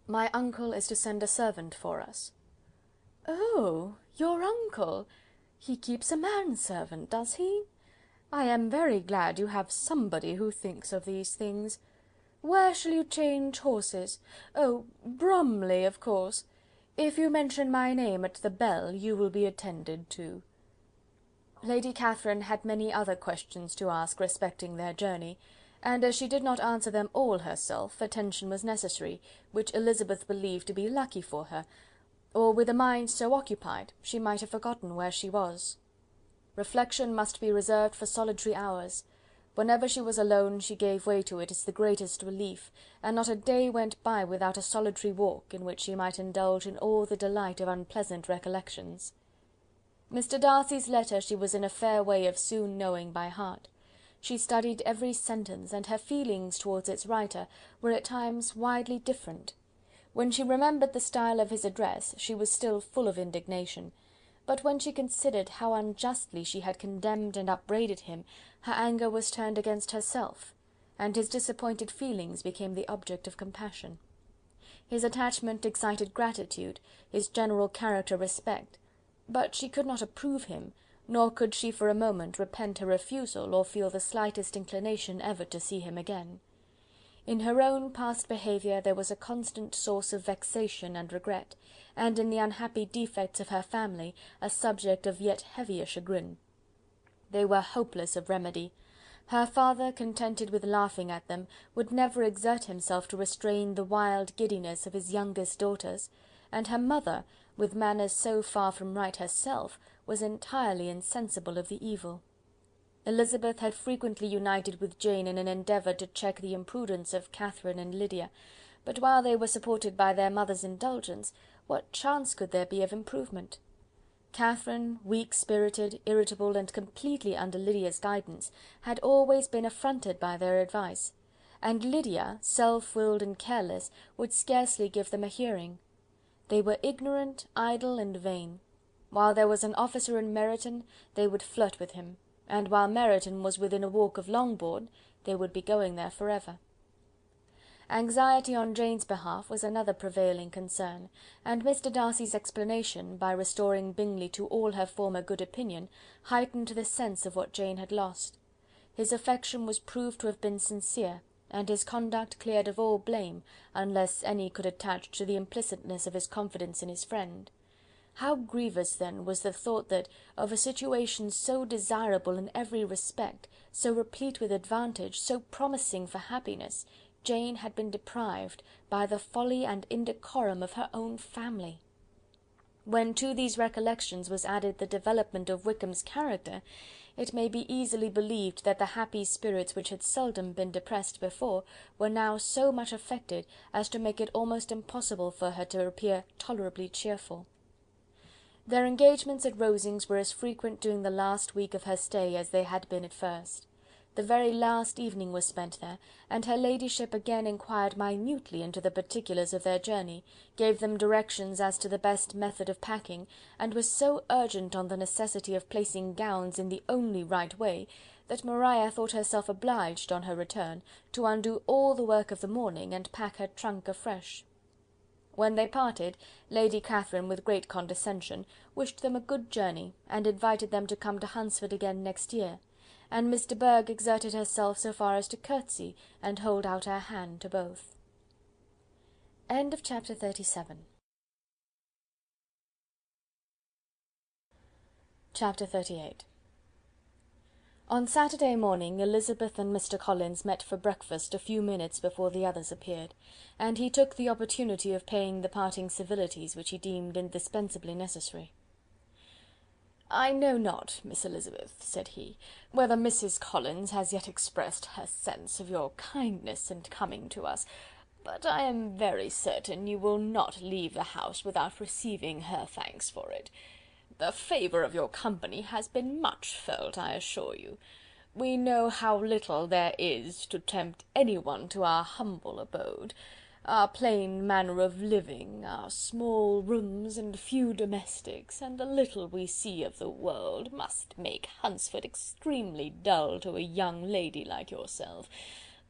[SPEAKER 2] "My uncle is to send a servant for us." "Oh, your uncle! He keeps a manservant, does he? I am very glad you have somebody who thinks of these things. Where shall you change horses? Oh, Bromley, of course. If you mention my name at the bell, you will be attended to." Lady Catherine had many other questions to ask respecting their journey, and as she did not answer them all herself, attention was necessary, which Elizabeth believed to be lucky for her, or with a mind so occupied she might have forgotten where she was. Reflection must be reserved for solitary hours. Whenever she was alone, she gave way to it as the greatest relief, and not a day went by without a solitary walk, in which she might indulge in all the delight of unpleasant recollections. Mr. Darcy's letter she was in a fair way of soon knowing by heart. She studied every sentence, and her feelings towards its writer were at times widely different. When she remembered the style of his address, she was still full of indignation, but when she considered how unjustly she had condemned and upbraided him, her anger was turned against herself, and his disappointed feelings became the object of compassion. His attachment excited gratitude, his general character respect, but she could not approve him, nor could she for a moment repent her refusal, or feel the slightest inclination ever to see him again. In her own past behaviour there was a constant source of vexation and regret, and in the unhappy defects of her family a subject of yet heavier chagrin. They were hopeless of remedy. Her father, contented with laughing at them, would never exert himself to restrain the wild giddiness of his youngest daughters, and her mother, with manners so far from right herself, was entirely insensible of the evil. Elizabeth had frequently united with Jane in an endeavour to check the imprudence of Catherine and Lydia, but while they were supported by their mother's indulgence, what chance could there be of improvement? Catherine, weak-spirited, irritable, and completely under Lydia's guidance, had always been affronted by their advice, and Lydia, self-willed and careless, would scarcely give them a hearing. They were ignorant, idle, and vain. While there was an officer in Meryton, they would flirt with him, and while Meryton was within a walk of Longbourn, they would be going there for ever. Anxiety on Jane's behalf was another prevailing concern, and Mr. Darcy's explanation, by restoring Bingley to all her former good opinion, heightened the sense of what Jane had lost. His affection was proved to have been sincere, and his conduct cleared of all blame, unless any could attach to the implicitness of his confidence in his friend. How grievous, then, was the thought that, of a situation so desirable in every respect, so replete with advantage, so promising for happiness, Jane had been deprived by the folly and indecorum of her own family! When to these recollections was added the development of Wickham's character, it may be easily believed that the happy spirits which had seldom been depressed before were now so much affected as to make it almost impossible for her to appear tolerably cheerful. Their engagements at Rosings were as frequent during the last week of her stay as they had been at first. The very last evening was spent there, and her ladyship again inquired minutely into the particulars of their journey, gave them directions as to the best method of packing, and was so urgent on the necessity of placing gowns in the only right way, that Maria thought herself obliged, on her return, to undo all the work of the morning, and pack her trunk afresh. When they parted, Lady Catherine, with great condescension, wished them a good journey, and invited them to come to Hunsford again next year, and Miss de Bourgh exerted herself so far as to curtsy and hold out her hand to both. End of chapter 37. Chapter 38. On Saturday morning Elizabeth and Mr. Collins met for breakfast a few minutes before the others appeared, and he took the opportunity of paying the parting civilities which he deemed indispensably necessary. "I know not, Miss Elizabeth," said he, "whether Mrs. Collins has yet expressed her sense of your kindness in coming to us, but I am very certain you will not leave the house without receiving her thanks for it. The favour of your company has been much felt, I assure you. We know how little there is to tempt anyone to our humble abode. Our plain manner of living, our small rooms and few domestics, and the little we see of the world, must make Hunsford extremely dull to a young lady like yourself.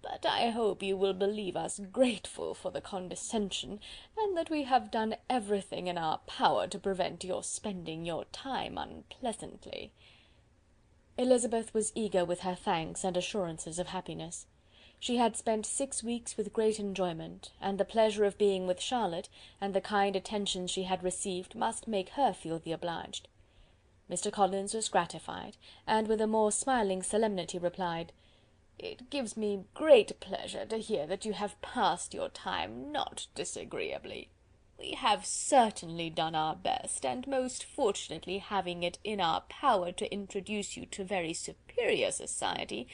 [SPEAKER 2] But I hope you will believe us grateful for the condescension, and that we have done everything in our power to prevent your spending your time unpleasantly." Elizabeth was eager with her thanks and assurances of happiness. She had spent 6 weeks with great enjoyment, and the pleasure of being with Charlotte, and the kind attentions she had received, must make her feel the obliged. Mr. Collins was gratified, and with a more smiling solemnity replied, "It gives me great pleasure to hear that you have passed your time not disagreeably. We have certainly done our best, and most fortunately having it in our power to introduce you to very superior society,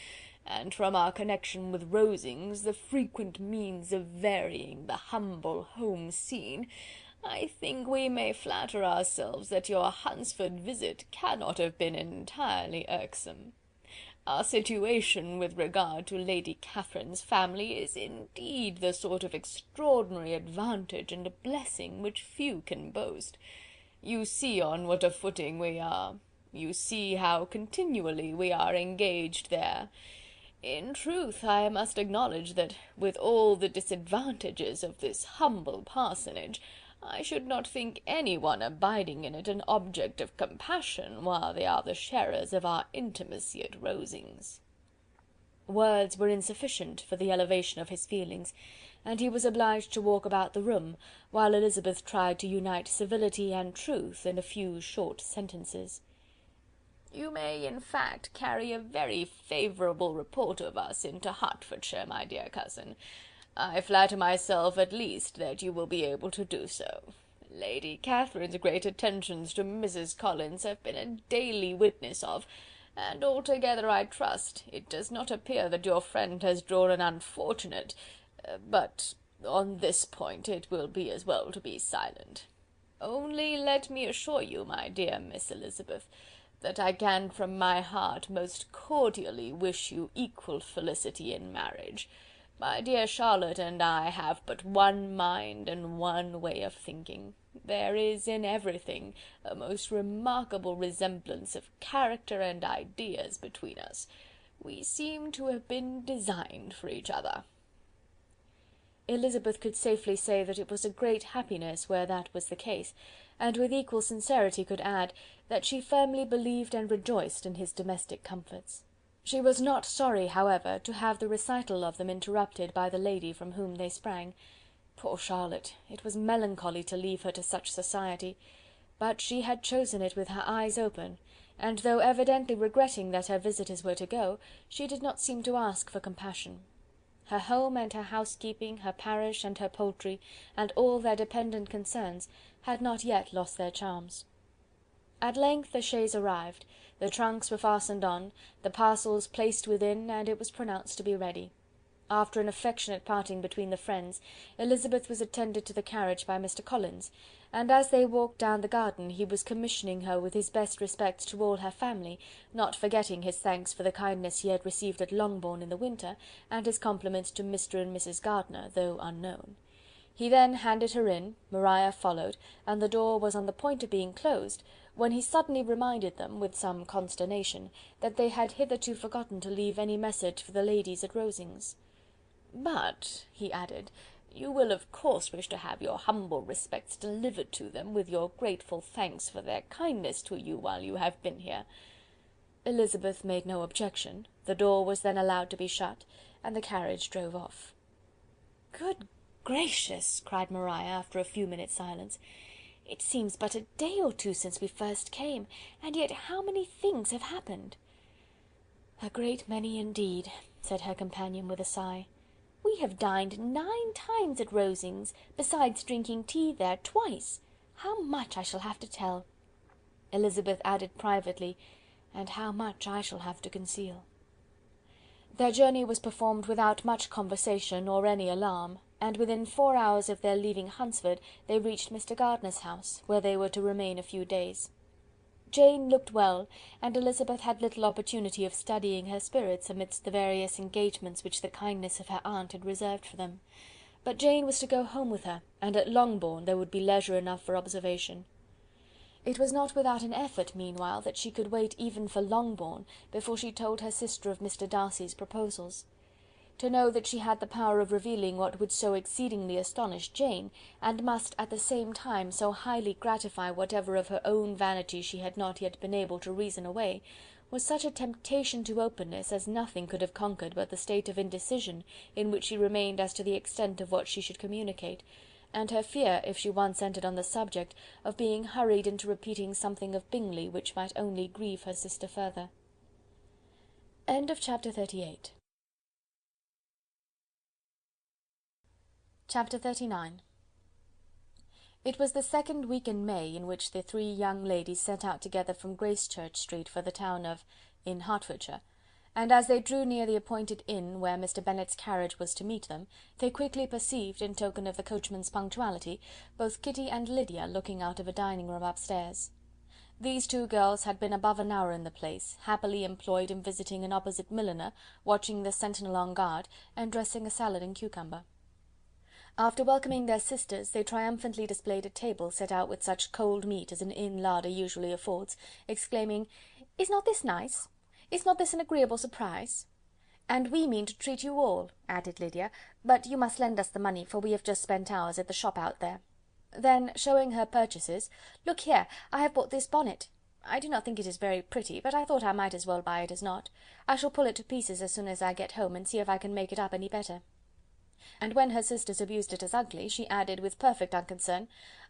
[SPEAKER 2] and from our connection with Rosings, the frequent means of varying the humble home scene, I think we may flatter ourselves that your Hunsford visit cannot have been entirely irksome. Our situation with regard to Lady Catherine's family is indeed the sort of extraordinary advantage and blessing which few can boast. You see on what a footing we are. You see how continually we are engaged there. In truth, I must acknowledge that, with all the disadvantages of this humble parsonage, I should not think anyone abiding in it an object of compassion, while they are the sharers of our intimacy at Rosings." Words were insufficient for the elevation of his feelings, and he was obliged to walk about the room, while Elizabeth tried to unite civility and truth in a few short sentences. "You may, in fact, carry a very favourable report of us into Hertfordshire, my dear cousin. I flatter myself, at least, that you will be able to do so. Lady Catherine's great attentions to Mrs. Collins have been a daily witness of, and altogether, I trust, it does not appear that your friend has drawn an unfortunate... but on this point it will be as well to be silent. Only let me assure you, my dear Miss Elizabeth, that I can from my heart most cordially wish you equal felicity in marriage. My dear Charlotte and I have but one mind and one way of thinking. There is in everything a most remarkable resemblance of character and ideas between us. We seem to have been designed for each other." Elizabeth could safely say that it was a great happiness where that was the case, and with equal sincerity could add, that she firmly believed and rejoiced in his domestic comforts. She was not sorry, however, to have the recital of them interrupted by the lady from whom they sprang. Poor Charlotte! It was melancholy to leave her to such society, but she had chosen it with her eyes open, and though evidently regretting that her visitors were to go, she did not seem to ask for compassion. Her home and her housekeeping, her parish and her poultry, and all their dependent concerns, had not yet lost their charms. At length the chaise arrived, the trunks were fastened on, the parcels placed within, and it was pronounced to be ready. After an affectionate parting between the friends, Elizabeth was attended to the carriage by Mr. Collins, and as they walked down the garden he was commissioning her with his best respects to all her family, not forgetting his thanks for the kindness he had received at Longbourn in the winter, and his compliments to Mr. and Mrs. Gardiner, though unknown. He then handed her in, Maria followed, and the door was on the point of being closed, when he suddenly reminded them, with some consternation, that they had hitherto forgotten to leave any message for the ladies at Rosings. "But," he added, "you will of course wish to have your humble respects delivered to them, with your grateful thanks for their kindness to you while you have been here." Elizabeth made no objection, the door was then allowed to be shut, and the carriage drove off. "Good gracious!" cried Maria, after a few minutes' silence, "it seems but a day or two since we first came, and yet how many things have happened!" "A great many indeed," said her companion with a sigh. "We have dined 9 times at Rosings, besides drinking tea there twice. How much I shall have to tell!" Elizabeth added privately, "and how much I shall have to conceal." Their journey was performed without much conversation or any alarm, and within 4 hours of their leaving Hunsford they reached Mr. Gardiner's house, where they were to remain a few days. Jane looked well, and Elizabeth had little opportunity of studying her spirits amidst the various engagements which the kindness of her aunt had reserved for them. But Jane was to go home with her, and at Longbourn there would be leisure enough for observation. It was not without an effort, meanwhile, that she could wait even for Longbourn before she told her sister of Mr. Darcy's proposals. To know that she had the power of revealing what would so exceedingly astonish Jane, and must at the same time so highly gratify whatever of her own vanity she had not yet been able to reason away, was such a temptation to openness as nothing could have conquered but the state of indecision in which she remained as to the extent of what she should communicate, and her fear, if she once entered on the subject, of being hurried into repeating something of Bingley which might only grieve her sister further. Chapter 38. Chapter 39. It was the second week in May in which the 3 young ladies set out together from Gracechurch Street for the town of in Hertfordshire, and as they drew near the appointed inn where Mr. Bennet's carriage was to meet them, they quickly perceived, in token of the coachman's punctuality, both Kitty and Lydia looking out of a dining-room upstairs. These 2 girls had been above an hour in the place, happily employed in visiting an opposite milliner, watching the sentinel on guard, and dressing a salad and cucumber. After welcoming their sisters, they triumphantly displayed a table set out with such cold meat as an inn larder usually affords, exclaiming, "Is not this nice? Is not this an agreeable surprise?" "And we mean to treat you all," added Lydia, "but you must lend us the money, for we have just spent ours at the shop out there." Then, showing her purchases, "Look here, I have bought this bonnet. I do not think it is very pretty, but I thought I might as well buy it as not. I shall pull it to pieces as soon as I get home, and see if I can make it up any better." And when her sisters abused it as ugly, she added, with perfect unconcern,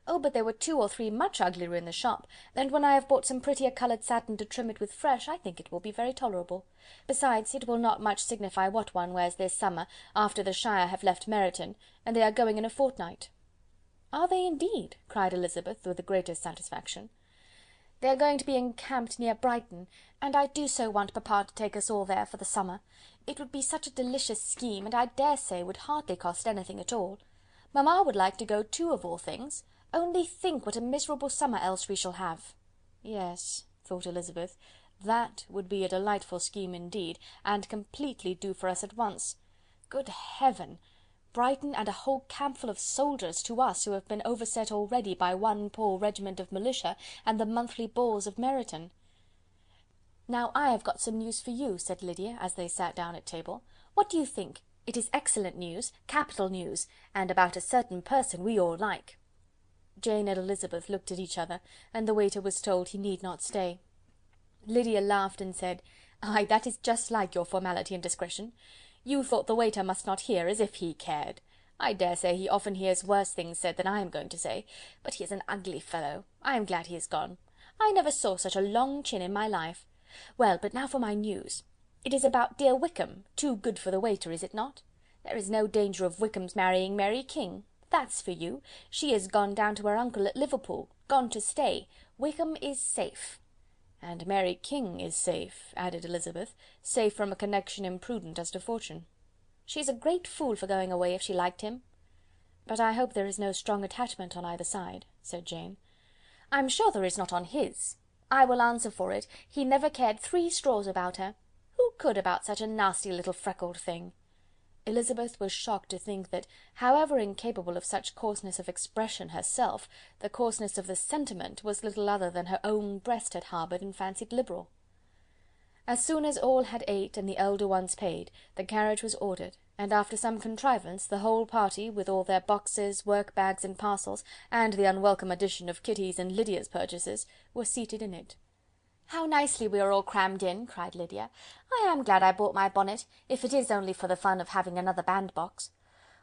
[SPEAKER 2] "Oh, but there were 2 or 3 much uglier in the shop, and when I have bought some prettier coloured satin to trim it with fresh, I think it will be very tolerable. Besides, it will not much signify what one wears this summer, after the Shire have left Meryton, and they are going in a fortnight." "Are they indeed?" cried Elizabeth, with the greatest satisfaction. "They are going to be encamped near Brighton, and I do so want papa to take us all there for the summer. It would be such a delicious scheme, and I dare say would hardly cost anything at all. Mamma would like to go too, of all things. Only think what a miserable summer else we shall have." Yes, thought Elizabeth, that would be a delightful scheme indeed, and completely do for us at once. Good heaven! Brighton and a whole campful of soldiers to us, who have been overset already by one poor regiment of militia and the monthly balls of Meryton. "Now I have got some news for you," said Lydia, as they sat down at table. "What do you think? It is excellent news, capital news, and about a certain person we all like." Jane and Elizabeth looked at each other, and the waiter was told he need not stay. Lydia laughed and said, "Ay, that is just like your formality and discretion. You thought the waiter must not hear, as if he cared. I dare say he often hears worse things said than I am going to say, but he is an ugly fellow. I am glad he is gone. I never saw such a long chin in my life. Well, but now for my news. It is about dear Wickham, too good for the waiter, is it not? There is no danger of Wickham's marrying Mary King. That's for you. She is gone down to her uncle at Liverpool, gone to stay. Wickham is safe." "And Mary King is safe," added Elizabeth, "safe from a connection imprudent as to fortune."
[SPEAKER 3] "She's a great fool for going away if she liked him."
[SPEAKER 2] "But I hope there is no strong attachment on either side," said Jane.
[SPEAKER 3] "I'm sure there is not on his. I will answer for it, he never cared 3 straws about her. Who could about such a nasty little freckled thing?"
[SPEAKER 2] Elizabeth was shocked to think that, however incapable of such coarseness of expression herself, the coarseness of the sentiment was little other than her own breast had harboured and fancied liberal. As soon as all had ate and the elder ones paid, the carriage was ordered, and after some contrivance, the whole party, with all their boxes, work-bags and parcels, and the unwelcome addition of Kitty's and Lydia's purchases, were seated in it.
[SPEAKER 3] "How nicely we are all crammed in," cried Lydia. "I am glad I bought my bonnet, if it is only for the fun of having another bandbox.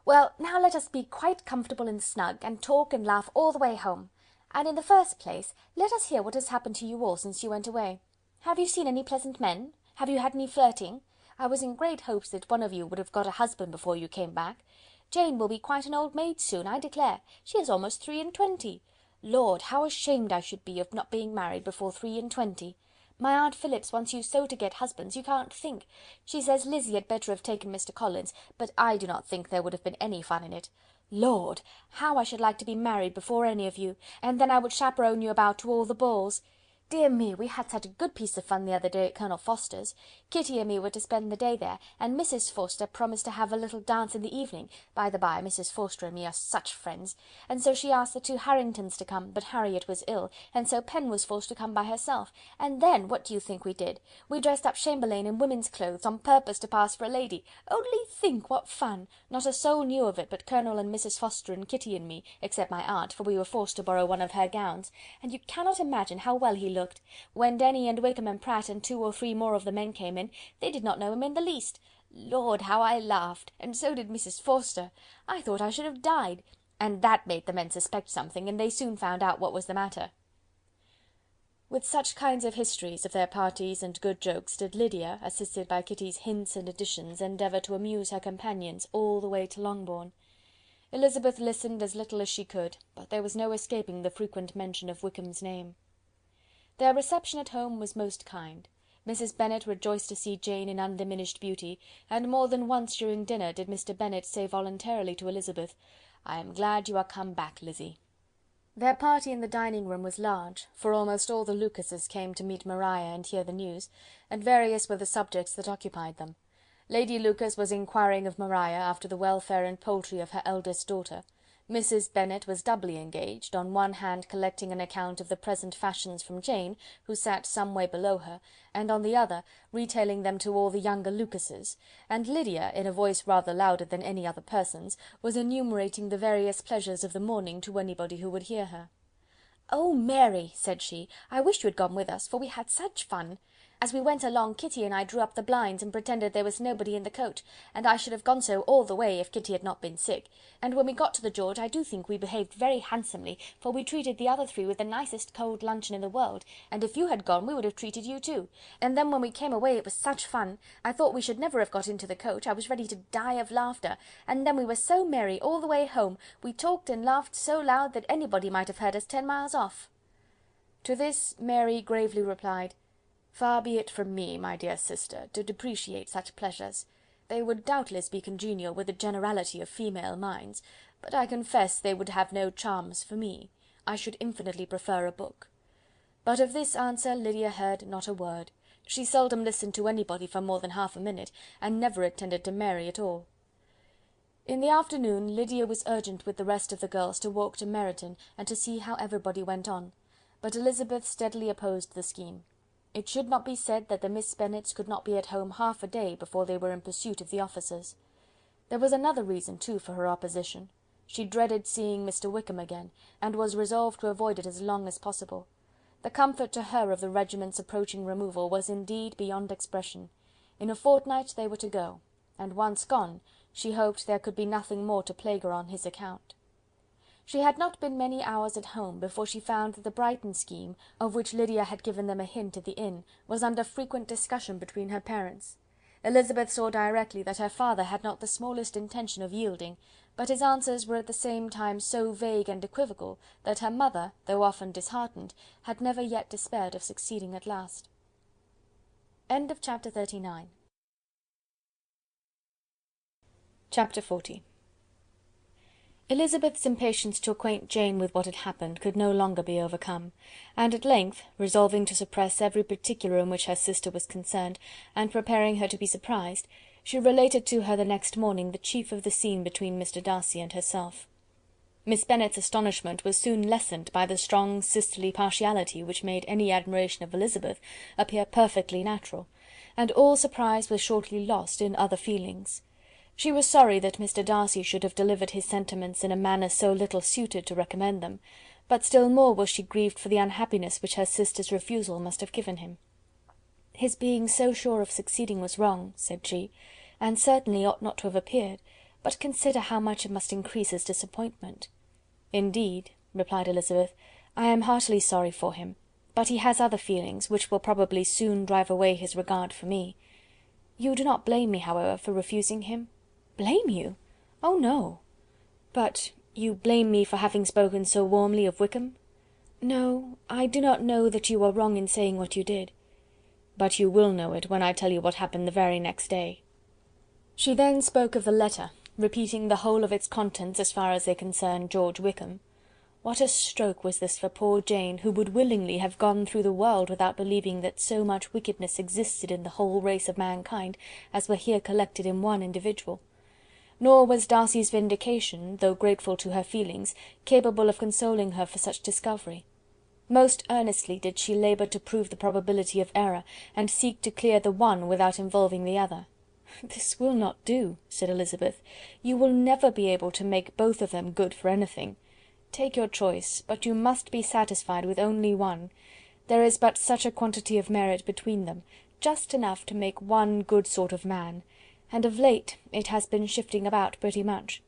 [SPEAKER 3] Well, now let us be quite comfortable and snug, and talk and laugh all the way home. And in the first place, let us hear what has happened to you all since you went away. Have you seen any pleasant men? Have you had any flirting? I was in great hopes that one of you would have got a husband before you came back. Jane will be quite an old maid soon, I declare. She is almost 23. Lord, how ashamed I should be of not being married before 23. My Aunt Phillips wants you so to get husbands, you can't think. She says Lizzie had better have taken Mr. Collins, but I do not think there would have been any fun in it. Lord, how I should like to be married before any of you, and then I would chaperone you about to all the balls. Dear me, we had such a good piece of fun the other day at Colonel Forster's. Kitty and me were to spend the day there, and Mrs. Forster promised to have a little dance in the evening. By the by, Mrs. Forster and me are such friends, and so she asked the 2 Harringtons to come, but Harriet was ill, and so Pen was forced to come by herself. And then, what do you think we did? We dressed up Chamberlain in women's clothes, on purpose to pass for a lady. Only think what fun! Not a soul knew of it but Colonel and Mrs. Forster and Kitty and me, except my aunt, for we were forced to borrow one of her gowns, and you cannot imagine how well he looked. When Denny and Wickham and Pratt and 2 or 3 more of the men came in, they did not know him in the least. Lord, how I laughed, and so did Mrs. Forster. I thought I should have died, and that made the men suspect something, and they soon found out what was the matter." With such kinds of histories of their parties and good jokes did Lydia, assisted by Kitty's hints and additions, endeavour to amuse her companions all the way to Longbourn. Elizabeth listened as little as she could, but there was no escaping the frequent mention of Wickham's name. Their reception at home was most kind. Mrs. Bennet rejoiced to see Jane in undiminished beauty, and more than once during dinner did Mr. Bennet say voluntarily to Elizabeth, "I am glad you are come back, Lizzie." Their party in the dining-room was large, for almost all the Lucases came to meet Maria and hear the news, and various were the subjects that occupied them. Lady Lucas was inquiring of Maria after the welfare and poultry of her eldest daughter. Mrs. Bennet was doubly engaged, on one hand collecting an account of the present fashions from Jane, who sat some way below her, and on the other retailing them to all the younger Lucases, and Lydia, in a voice rather louder than any other person's, was enumerating the various pleasures of the morning to anybody who would hear her. "Oh, Mary," said she, "I wish you had gone with us, for we had such fun. As we went along, Kitty and I drew up the blinds and pretended there was nobody in the coach, and I should have gone so all the way if Kitty had not been sick, and when we got to the George I do think we behaved very handsomely, for we treated the other 3 with the nicest cold luncheon in the world, and if you had gone we would have treated you too. And then when we came away it was such fun, I thought we should never have got into the coach, I was ready to die of laughter, and then we were so merry all the way home, we talked and laughed so loud that anybody might have heard us 10 miles off." To this Mary gravely replied, "Far be it from me, my dear sister, to depreciate such pleasures. They would doubtless be congenial with the generality of female minds, but I confess they would have no charms for me. I should infinitely prefer a book." But of this answer Lydia heard not a word. She seldom listened to anybody for more than half a minute, and never attended to Mary at all. In the afternoon Lydia was urgent with the rest of the girls to walk to Meryton, and to see how everybody went on, but Elizabeth steadily opposed the scheme. It should not be said that the Miss Bennets could not be at home half a day before they were in pursuit of the officers. There was another reason, too, for her opposition. She dreaded seeing Mr. Wickham again, and was resolved to avoid it as long as possible. The comfort to her of the regiment's approaching removal was indeed beyond expression. In a fortnight they were to go, and once gone, she hoped there could be nothing more to plague her on his account. She had not been many hours at home before she found that the Brighton scheme, of which Lydia had given them a hint at the inn, was under frequent discussion between her parents. Elizabeth saw directly that her father had not the smallest intention of yielding, but his answers were at the same time so vague and equivocal, that her mother, though often disheartened, had never yet despaired of succeeding at last. Chapter 39. Chapter 40. Elizabeth's impatience to acquaint Jane with what had happened could no longer be overcome, and at length, resolving to suppress every particular in which her sister was concerned, and preparing her to be surprised, she related to her the next morning the chief of the scene between Mr. Darcy and herself. Miss Bennet's astonishment was soon lessened by the strong sisterly partiality which made any admiration of Elizabeth appear perfectly natural, and all surprise was shortly lost in other feelings. She was sorry that Mr. Darcy should have delivered his sentiments in a manner so little suited to recommend them, but still more was she grieved for the unhappiness which her sister's refusal must have given him. "His being so sure of succeeding was wrong," said she, "and certainly ought not to have appeared, but consider how much it must increase his disappointment." "Indeed," replied Elizabeth, "I am heartily sorry for him, but he has other feelings, which will probably soon drive away his regard for me. You do not blame me, however, for refusing him?" "Blame you? Oh, no." "But you blame me for having spoken so warmly of Wickham?" "No, I do not know that you are wrong in saying what you did." "But you will know it when I tell you what happened the very next day." She then spoke of the letter, repeating the whole of its contents as far as they concerned George Wickham. What a stroke was this for poor Jane, who would willingly have gone through the world without believing that so much wickedness existed in the whole race of mankind as were here collected in one individual. Nor was Darcy's vindication, though grateful to her feelings, capable of consoling her for such discovery. Most earnestly did she labour to prove the probability of error, and seek to clear the one without involving the other. "This will not do," said Elizabeth. "You will never be able to make both of them good for anything. Take your choice, but you must be satisfied with only one. There is but such a quantity of merit between them, just enough to make one good sort of man, and of late it has been shifting about pretty much.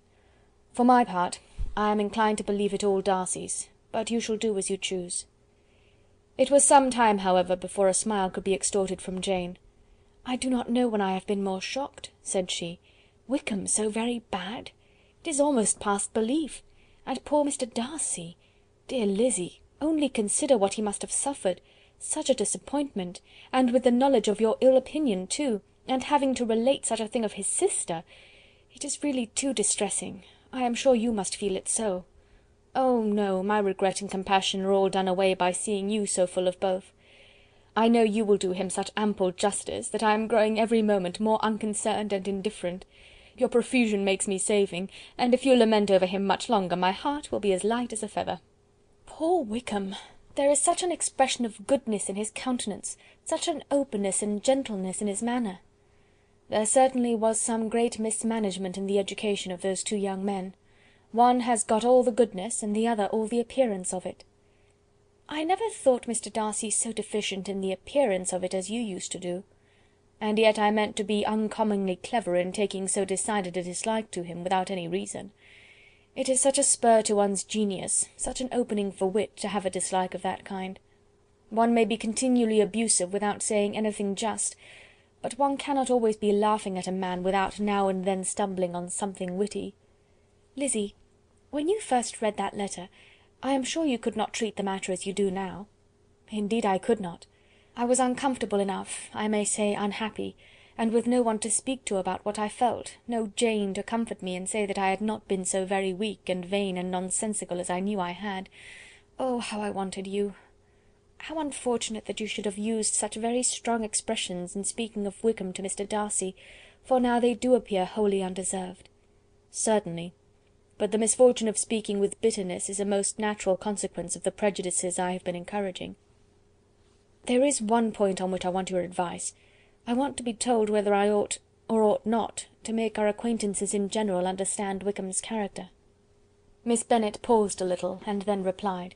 [SPEAKER 3] For my part, I am inclined to believe it all Darcy's, but you shall do as you choose." It was some time, however, before a smile could be extorted from Jane. "I do not know when I have been more shocked," said she. "Wickham so very bad? It is almost past belief. And poor Mr. Darcy! Dear Lizzy, only consider what he must have suffered. Such a disappointment, and with the knowledge of your ill opinion too, and having to relate such a thing of his sister. It is really too distressing. I am sure you must feel it so." "Oh, no, my regret and compassion are all done away by seeing you so full of both. I know you will do him such ample justice, that I am growing every moment more unconcerned and indifferent. Your profusion makes me saving, and if you lament over him much longer, my heart will be as light as a feather." "Poor Wickham! There is such an expression of goodness in his countenance, such an openness and gentleness in his manner." "There certainly was some great mismanagement in the education of those two young men. One has got all the goodness, and the other all the appearance of it." "I never thought Mr. Darcy so deficient in the appearance of it as you used to do." "And yet I meant to be uncommonly clever in taking so decided a dislike to him without any reason. It is such a spur to one's genius, such an opening for wit, to have a dislike of that kind. One may be continually abusive without saying anything just, but one cannot always be laughing at a man without now and then stumbling on something witty. Lizzy, when you first read that letter, I am sure you could not treat the matter as you do now." "Indeed I could not. I was uncomfortable enough, I may say unhappy, and with no one to speak to about what I felt, no Jane to comfort me and say that I had not been so very weak and vain and nonsensical as I knew I had. Oh, how I wanted you! How unfortunate that you should have used such very strong expressions in speaking of Wickham to Mr. Darcy, for now they do appear wholly undeserved." "Certainly, but the misfortune of speaking with bitterness is a most natural consequence of the prejudices I have been encouraging." "There is one point on which I want your advice. I want to be told whether I ought or ought not to make our acquaintances in general understand Wickham's character." Miss Bennet paused a little, and then replied,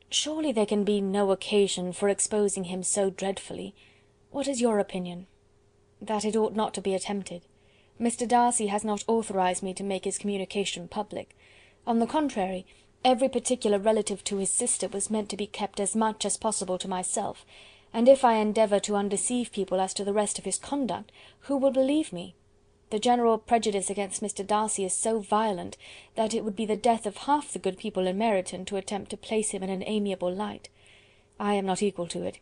[SPEAKER 3] "Surely there can be no occasion for exposing him so dreadfully. What is your opinion?" "That it ought not to be attempted. Mr. Darcy has not authorized me to make his communication public. On the contrary, every particular relative to his sister was meant to be kept as much as possible to myself,
[SPEAKER 2] and if I endeavour to undeceive people as to the rest of his conduct, who will believe me? The general prejudice against Mr. Darcy is so violent, that it would be the death of half the good people in Meryton to attempt to place him in an amiable light. I am not equal to it.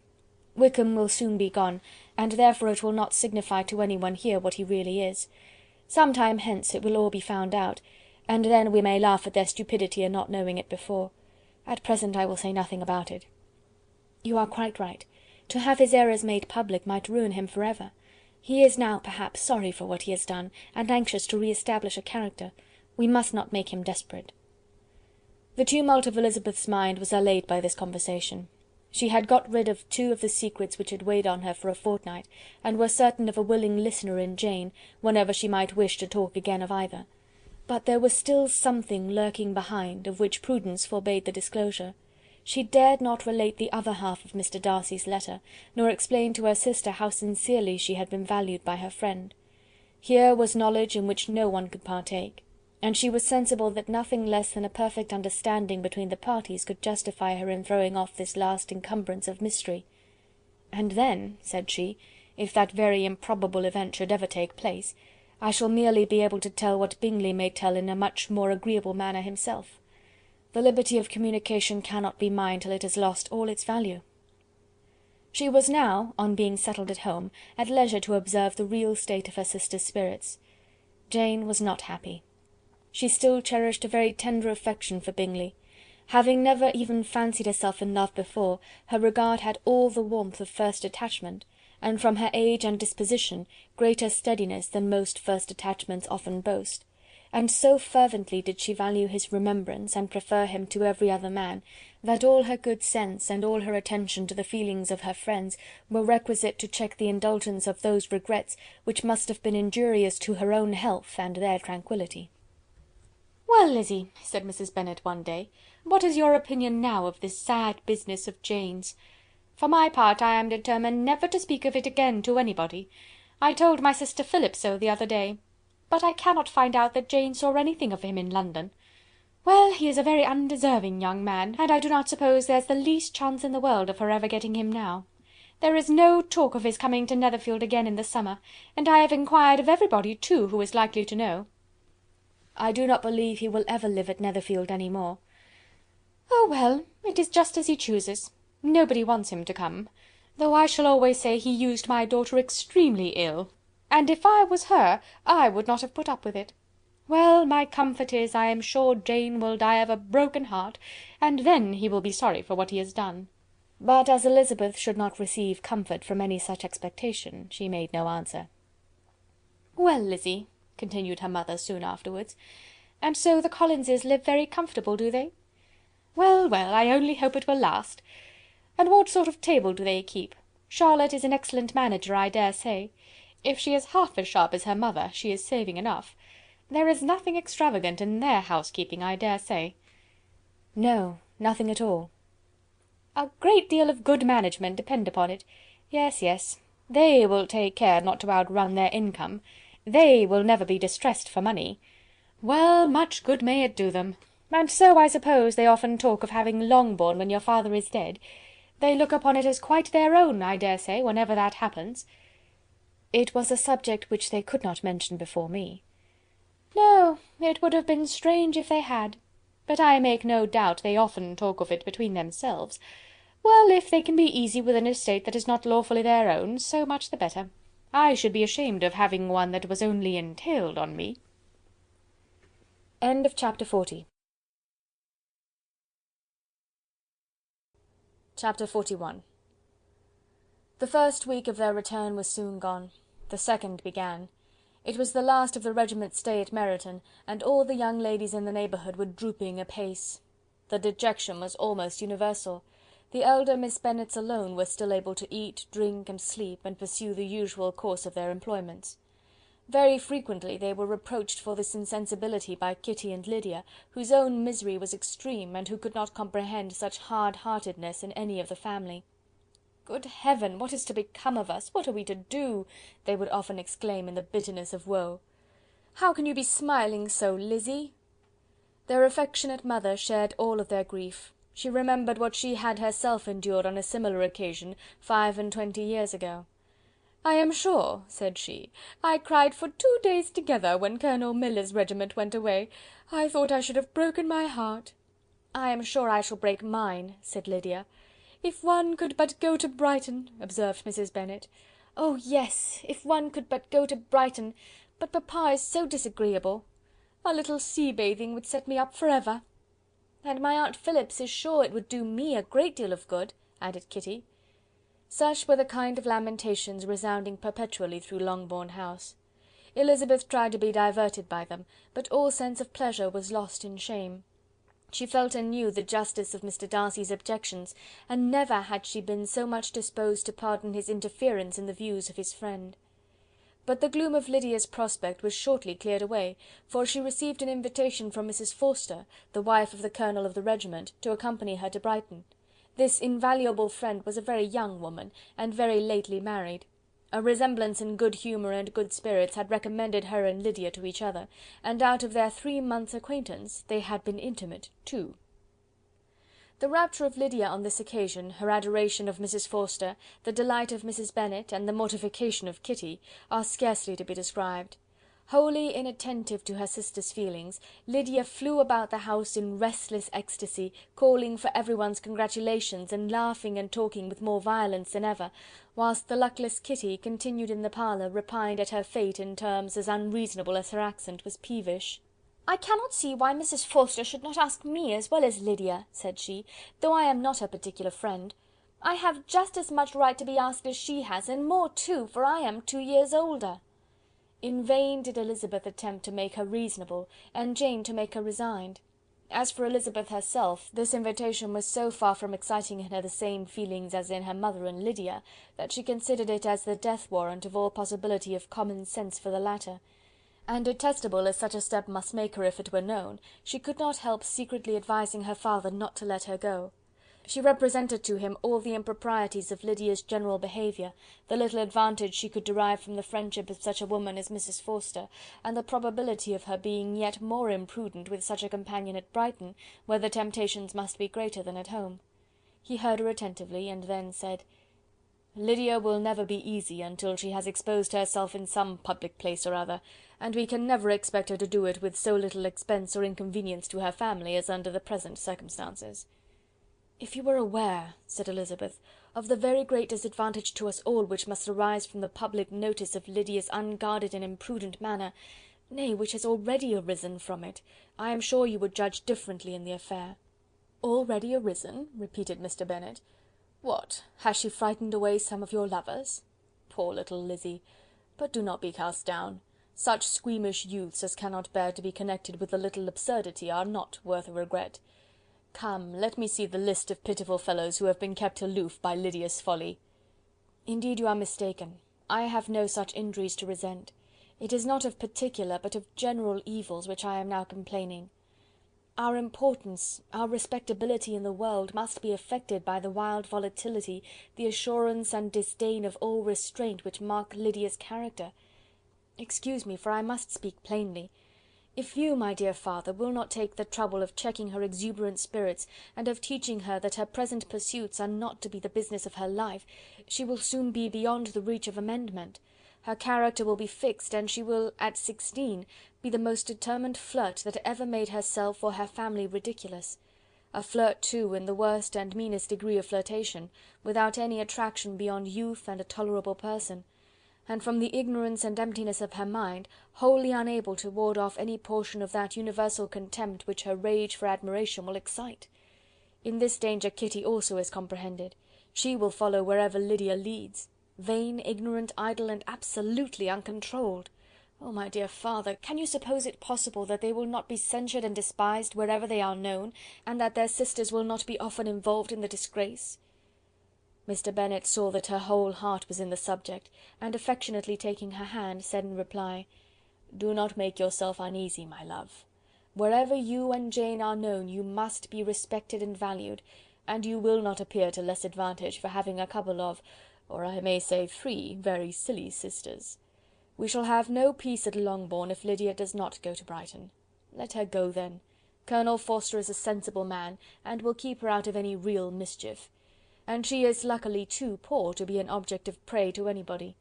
[SPEAKER 2] Wickham will soon be gone, and therefore it will not signify to any one here what he really is. Some time hence it will all be found out, and then we may laugh at their stupidity in not knowing it before. At present I will say nothing about it. You are quite right. To have his errors made public might ruin him for ever. He is now, perhaps, sorry for what he has done, and anxious to re-establish a character. We must not make him desperate. The tumult of Elizabeth's mind was allayed by this conversation. She had got rid of two of the secrets which had weighed on her for a fortnight, and was certain of a willing listener in Jane, whenever she might wish to talk again of either. But there was still something lurking behind, of which prudence forbade the disclosure. She dared not relate the other half of Mr. Darcy's letter, nor explain to her sister how sincerely she had been valued by her friend. Here was knowledge in which no one could partake, and she was sensible that nothing less than a perfect understanding between the parties could justify her in throwing off this last encumbrance of mystery. "And then," said she, "if that very improbable event should ever take place, I shall merely be able to tell what Bingley may tell in a much more agreeable manner himself. The liberty of communication cannot be mine till it has lost all its value." She was now, on being settled at home, at leisure to observe the real state of her sister's spirits. Jane was not happy. She still cherished a very tender affection for Bingley. Having never even fancied herself in love before, her regard had all the warmth of first attachment, and from her age and disposition, greater steadiness than most first attachments often boast. And so fervently did she value his remembrance, and prefer him to every other man, that all her good sense, and all her attention to the feelings of her friends, were requisite to check the indulgence of those regrets which must have been injurious to her own health and their tranquillity. "Well, Lizzy," said Mrs. Bennet one day, "what is your opinion now of this sad business of Jane's? For my part, I am determined never to speak of it again to anybody. I told my sister Philip so the other day. But I cannot find out that Jane saw anything of him in London. Well, he is a very undeserving young man, and I do not suppose there's the least chance in the world of her ever getting him now. There is no talk of his coming to Netherfield again in the summer, and I have inquired of everybody, too, who is likely to know." "I do not believe he will ever live at Netherfield any more." "Oh, well, it is just as he chooses. Nobody wants him to come, though I shall always say he used my daughter extremely ill, and if I was her, I would not have put up with it. Well, my comfort is, I am sure Jane will die of a broken heart, and then he will be sorry for what he has done." But as Elizabeth should not receive comfort from any such expectation, she made no answer. "Well, Lizzy," continued her mother soon afterwards, "and so the Collinses live very comfortable, do they? Well, well, I only hope it will last. And what sort of table do they keep? Charlotte is an excellent manager, I dare say. If she is half as sharp as her mother, she is saving enough. There is nothing extravagant in their housekeeping, I dare say." "No, nothing at all." "A great deal of good management, depend upon it. Yes, yes, they will take care not to outrun their income. They will never be distressed for money. Well, much good may it do them. And so, I suppose, they often talk of having Longbourn when your father is dead. They look upon it as quite their own, I dare say, whenever that happens." "It was a subject which they could not mention before me." "No, it would have been strange if they had. But I make no doubt they often talk of it between themselves. Well, if they can be easy with an estate that is not lawfully their own, so much the better. I should be ashamed of having one that was only entailed on me." End of chapter 40. Chapter 41. The first week of their return was soon gone. The second began. It was the last of the regiment's stay at Meryton, and all the young ladies in the neighbourhood were drooping apace. The dejection was almost universal. The elder Miss Bennets alone were still able to eat, drink, and sleep, and pursue the usual course of their employments. Very frequently they were reproached for this insensibility by Kitty and Lydia, whose own misery was extreme, and who could not comprehend such hard-heartedness in any of the family. "Good heaven! What is to become of us? What are we to do?" they would often exclaim in the bitterness of woe. "How can you be smiling so, Lizzy?" Their affectionate mother shared all of their grief. She remembered what she had herself endured on a similar occasion 25 years ago. "I am sure," said she, "I cried for 2 days together when Colonel Miller's regiment went away. I thought I should have broken my heart." "I am sure I shall break mine," said Lydia. "If one could but go to Brighton," observed Mrs. Bennet. "Oh yes, if one could but go to Brighton, but papa is so disagreeable. A little sea bathing would set me up for ever." "And my aunt Phillips is sure it would do me a great deal of good," added Kitty. Such were the kind of lamentations resounding perpetually through Longbourn House. Elizabeth tried to be diverted by them, but all sense of pleasure was lost in shame. She felt anew the justice of Mr. Darcy's objections, and never had she been so much disposed to pardon his interference in the views of his friend. But the gloom of Lydia's prospect was shortly cleared away, for she received an invitation from Mrs. Forster, the wife of the colonel of the regiment, to accompany her to Brighton. This invaluable friend was a very young woman, and very lately married. A resemblance in good humour and good spirits had recommended her and Lydia to each other, and out of their 3 months' acquaintance they had been intimate too. The rapture of Lydia on this occasion, her adoration of Mrs. Forster, the delight of Mrs. Bennet, and the mortification of Kitty, are scarcely to be described. Wholly inattentive to her sister's feelings, Lydia flew about the house in restless ecstasy, calling for everyone's congratulations, and laughing and talking with more violence than ever, whilst the luckless Kitty continued in the parlour, repined at her fate in terms as unreasonable as her accent was peevish. "I cannot see why Mrs. Forster should not ask me as well as Lydia," said she, "though I am not her particular friend. I have just as much right to be asked as she has, and more too, for I am 2 years older." In vain did Elizabeth attempt to make her reasonable, and Jane to make her resigned. As for Elizabeth herself, this invitation was so far from exciting in her the same feelings as in her mother and Lydia, that she considered it as the death warrant of all possibility of common sense for the latter; and detestable as such a step must make her if it were known, she could not help secretly advising her father not to let her go. She represented to him all the improprieties of Lydia's general behaviour, the little advantage she could derive from the friendship of such a woman as Mrs. Forster, and the probability of her being yet more imprudent with such a companion at Brighton, where the temptations must be greater than at home. He heard her attentively, and then said: "Lydia will never be easy until she has exposed herself in some public place or other, and we can never expect her to do it with so little expense or inconvenience to her family as under the present circumstances." "If you were aware," said Elizabeth, "of the very great disadvantage to us all which must arise from the public notice of Lydia's unguarded and imprudent manner, nay, which has already arisen from it, I am sure you would judge differently in the affair." "Already arisen?" repeated Mr. Bennet. "What, has she frightened away some of your lovers? Poor little Lizzy! But do not be cast down. Such squeamish youths as cannot bear to be connected with a little absurdity are not worth a regret. Come, let me see the list of pitiful fellows who have been kept aloof by Lydia's folly." "Indeed you are mistaken. I have no such injuries to resent. It is not of particular, but of general evils which I am now complaining. Our importance, our respectability in the world, must be affected by the wild volatility, the assurance and disdain of all restraint which mark Lydia's character. Excuse me, for I must speak plainly. If you, my dear father, will not take the trouble of checking her exuberant spirits, and of teaching her that her present pursuits are not to be the business of her life, she will soon be beyond the reach of amendment. Her character will be fixed, and she will, at 16, be the most determined flirt that ever made herself or her family ridiculous. A flirt, too, in the worst and meanest degree of flirtation, without any attraction beyond youth and a tolerable person, and from the ignorance and emptiness of her mind, wholly unable to ward off any portion of that universal contempt which her rage for admiration will excite. In this danger Kitty also is comprehended. She will follow wherever Lydia leads. Vain, ignorant, idle, and absolutely uncontrolled. Oh, my dear father, can you suppose it possible that they will not be censured and despised wherever they are known, and that their sisters will not be often involved in the disgrace?" Mr. Bennet saw that her whole heart was in the subject, and affectionately taking her hand, said in reply, "Do not make yourself uneasy, my love. Wherever you and Jane are known, you must be respected and valued, and you will not appear to less advantage for having a couple of, or I may say 3, very silly sisters. We shall have no peace at Longbourn if Lydia does not go to Brighton. Let her go then. Colonel Forster is a sensible man, and will keep her out of any real mischief. And she is luckily too poor to be an object of prey to anybody.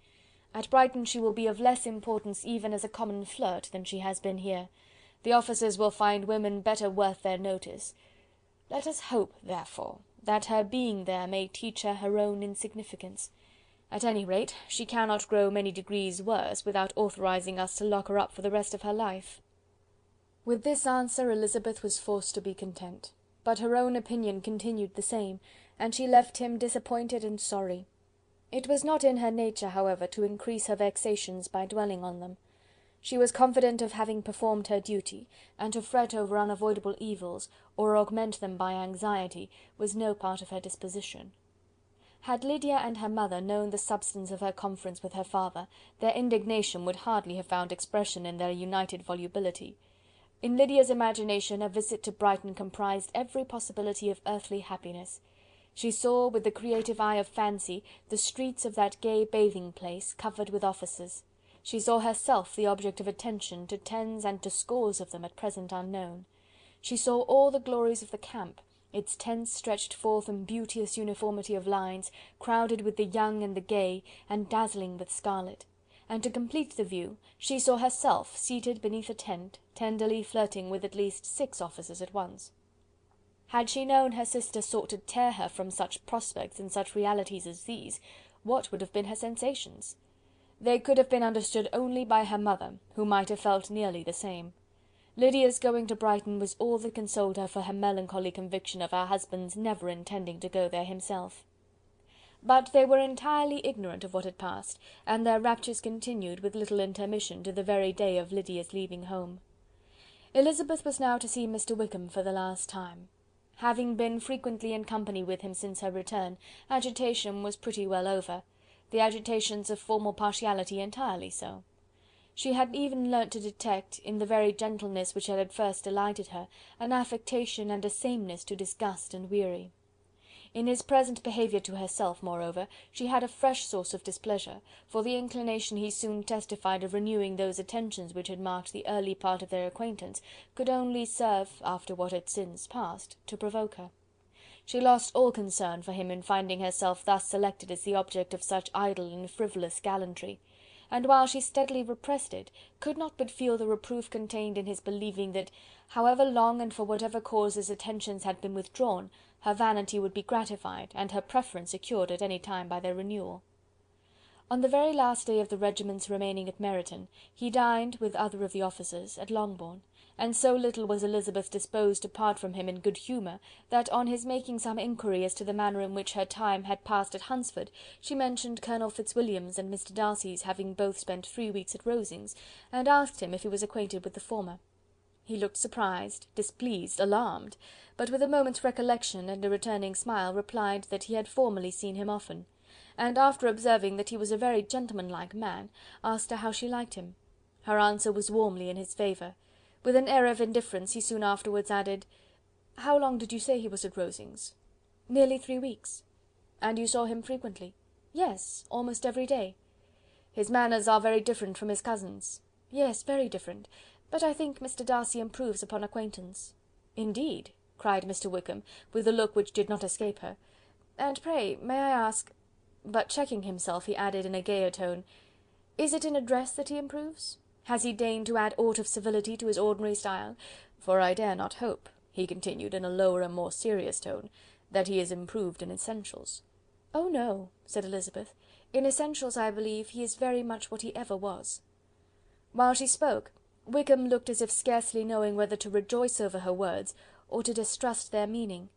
[SPEAKER 2] At Brighton she will be of less importance even as a common flirt than she has been here. The officers will find women better worth their notice. Let us hope, therefore, that her being there may teach her her own insignificance. At any rate, she cannot grow many degrees worse without authorizing us to lock her up for the rest of her life." With this answer Elizabeth was forced to be content, but her own opinion continued the same, and she left him disappointed and sorry. It was not in her nature, however, to increase her vexations by dwelling on them. She was confident of having performed her duty, and to fret over unavoidable evils, or augment them by anxiety, was no part of her disposition. Had Lydia and her mother known the substance of her conference with her father, their indignation would hardly have found expression in their united volubility. In Lydia's imagination a visit to Brighton comprised every possibility of earthly happiness. She saw, with the creative eye of fancy, the streets of that gay bathing place covered with officers. She saw herself the object of attention to tens and to scores of them at present unknown. She saw all the glories of the camp, its tents stretched forth in beauteous uniformity of lines, crowded with the young and the gay, and dazzling with scarlet. And to complete the view, she saw herself seated beneath a tent, tenderly flirting with at least 6 officers at once. Had she known her sister sought to tear her from such prospects and such realities as these, what would have been her sensations? They could have been understood only by her mother, who might have felt nearly the same. Lydia's going to Brighton was all that consoled her for her melancholy conviction of her husband's never intending to go there himself. But they were entirely ignorant of what had passed, and their raptures continued with little intermission to the very day of Lydia's leaving home. Elizabeth was now to see Mr. Wickham for the last time. Having been frequently in company with him since her return, agitation was pretty well over, the agitations of formal partiality entirely so. She had even learnt to detect, in the very gentleness which had at first delighted her, an affectation and a sameness to disgust and weary. In his present behaviour to herself, moreover, she had a fresh source of displeasure, for the inclination he soon testified of renewing those attentions which had marked the early part of their acquaintance could only serve, after what had since passed, to provoke her. She lost all concern for him in finding herself thus selected as the object of such idle and frivolous gallantry, and while she steadily repressed it, could not but feel the reproof contained in his believing that, however long and for whatever cause his attentions had been withdrawn, her vanity would be gratified, and her preference secured at any time by their renewal. On the very last day of the regiment's remaining at Meryton, he dined, with other of the officers, at Longbourn, and so little was Elizabeth disposed to part from him in good humour, that on his making some inquiry as to the manner in which her time had passed at Hunsford, she mentioned Colonel Fitzwilliam's and Mr. Darcy's having both spent 3 weeks at Rosings, and asked him if he was acquainted with the former. He looked surprised, displeased, alarmed, but with a moment's recollection and a returning smile replied that he had formerly seen him often, and after observing that he was a very gentlemanlike man, asked her how she liked him. Her answer was warmly in his favour. With an air of indifference he soon afterwards added, "How long did you say he was at Rosings?" "Nearly 3 weeks." "And you saw him frequently?" "Yes, almost every day." "His manners are very different from his cousin's." "Yes, very different, but I think Mr. Darcy improves upon acquaintance." "Indeed!" cried Mr. Wickham, with a look which did not escape her. "And pray, may I ask—" but checking himself, he added in a gayer tone, "is it in address that he improves? Has he deigned to add aught of civility to his ordinary style? For I dare not hope," he continued in a lower and more serious tone, "that he is improved in essentials." "Oh no," said Elizabeth, "in essentials, I believe, he is very much what he ever was." While she spoke, Wickham looked as if scarcely knowing whether to rejoice over her words, or to distrust their meaning.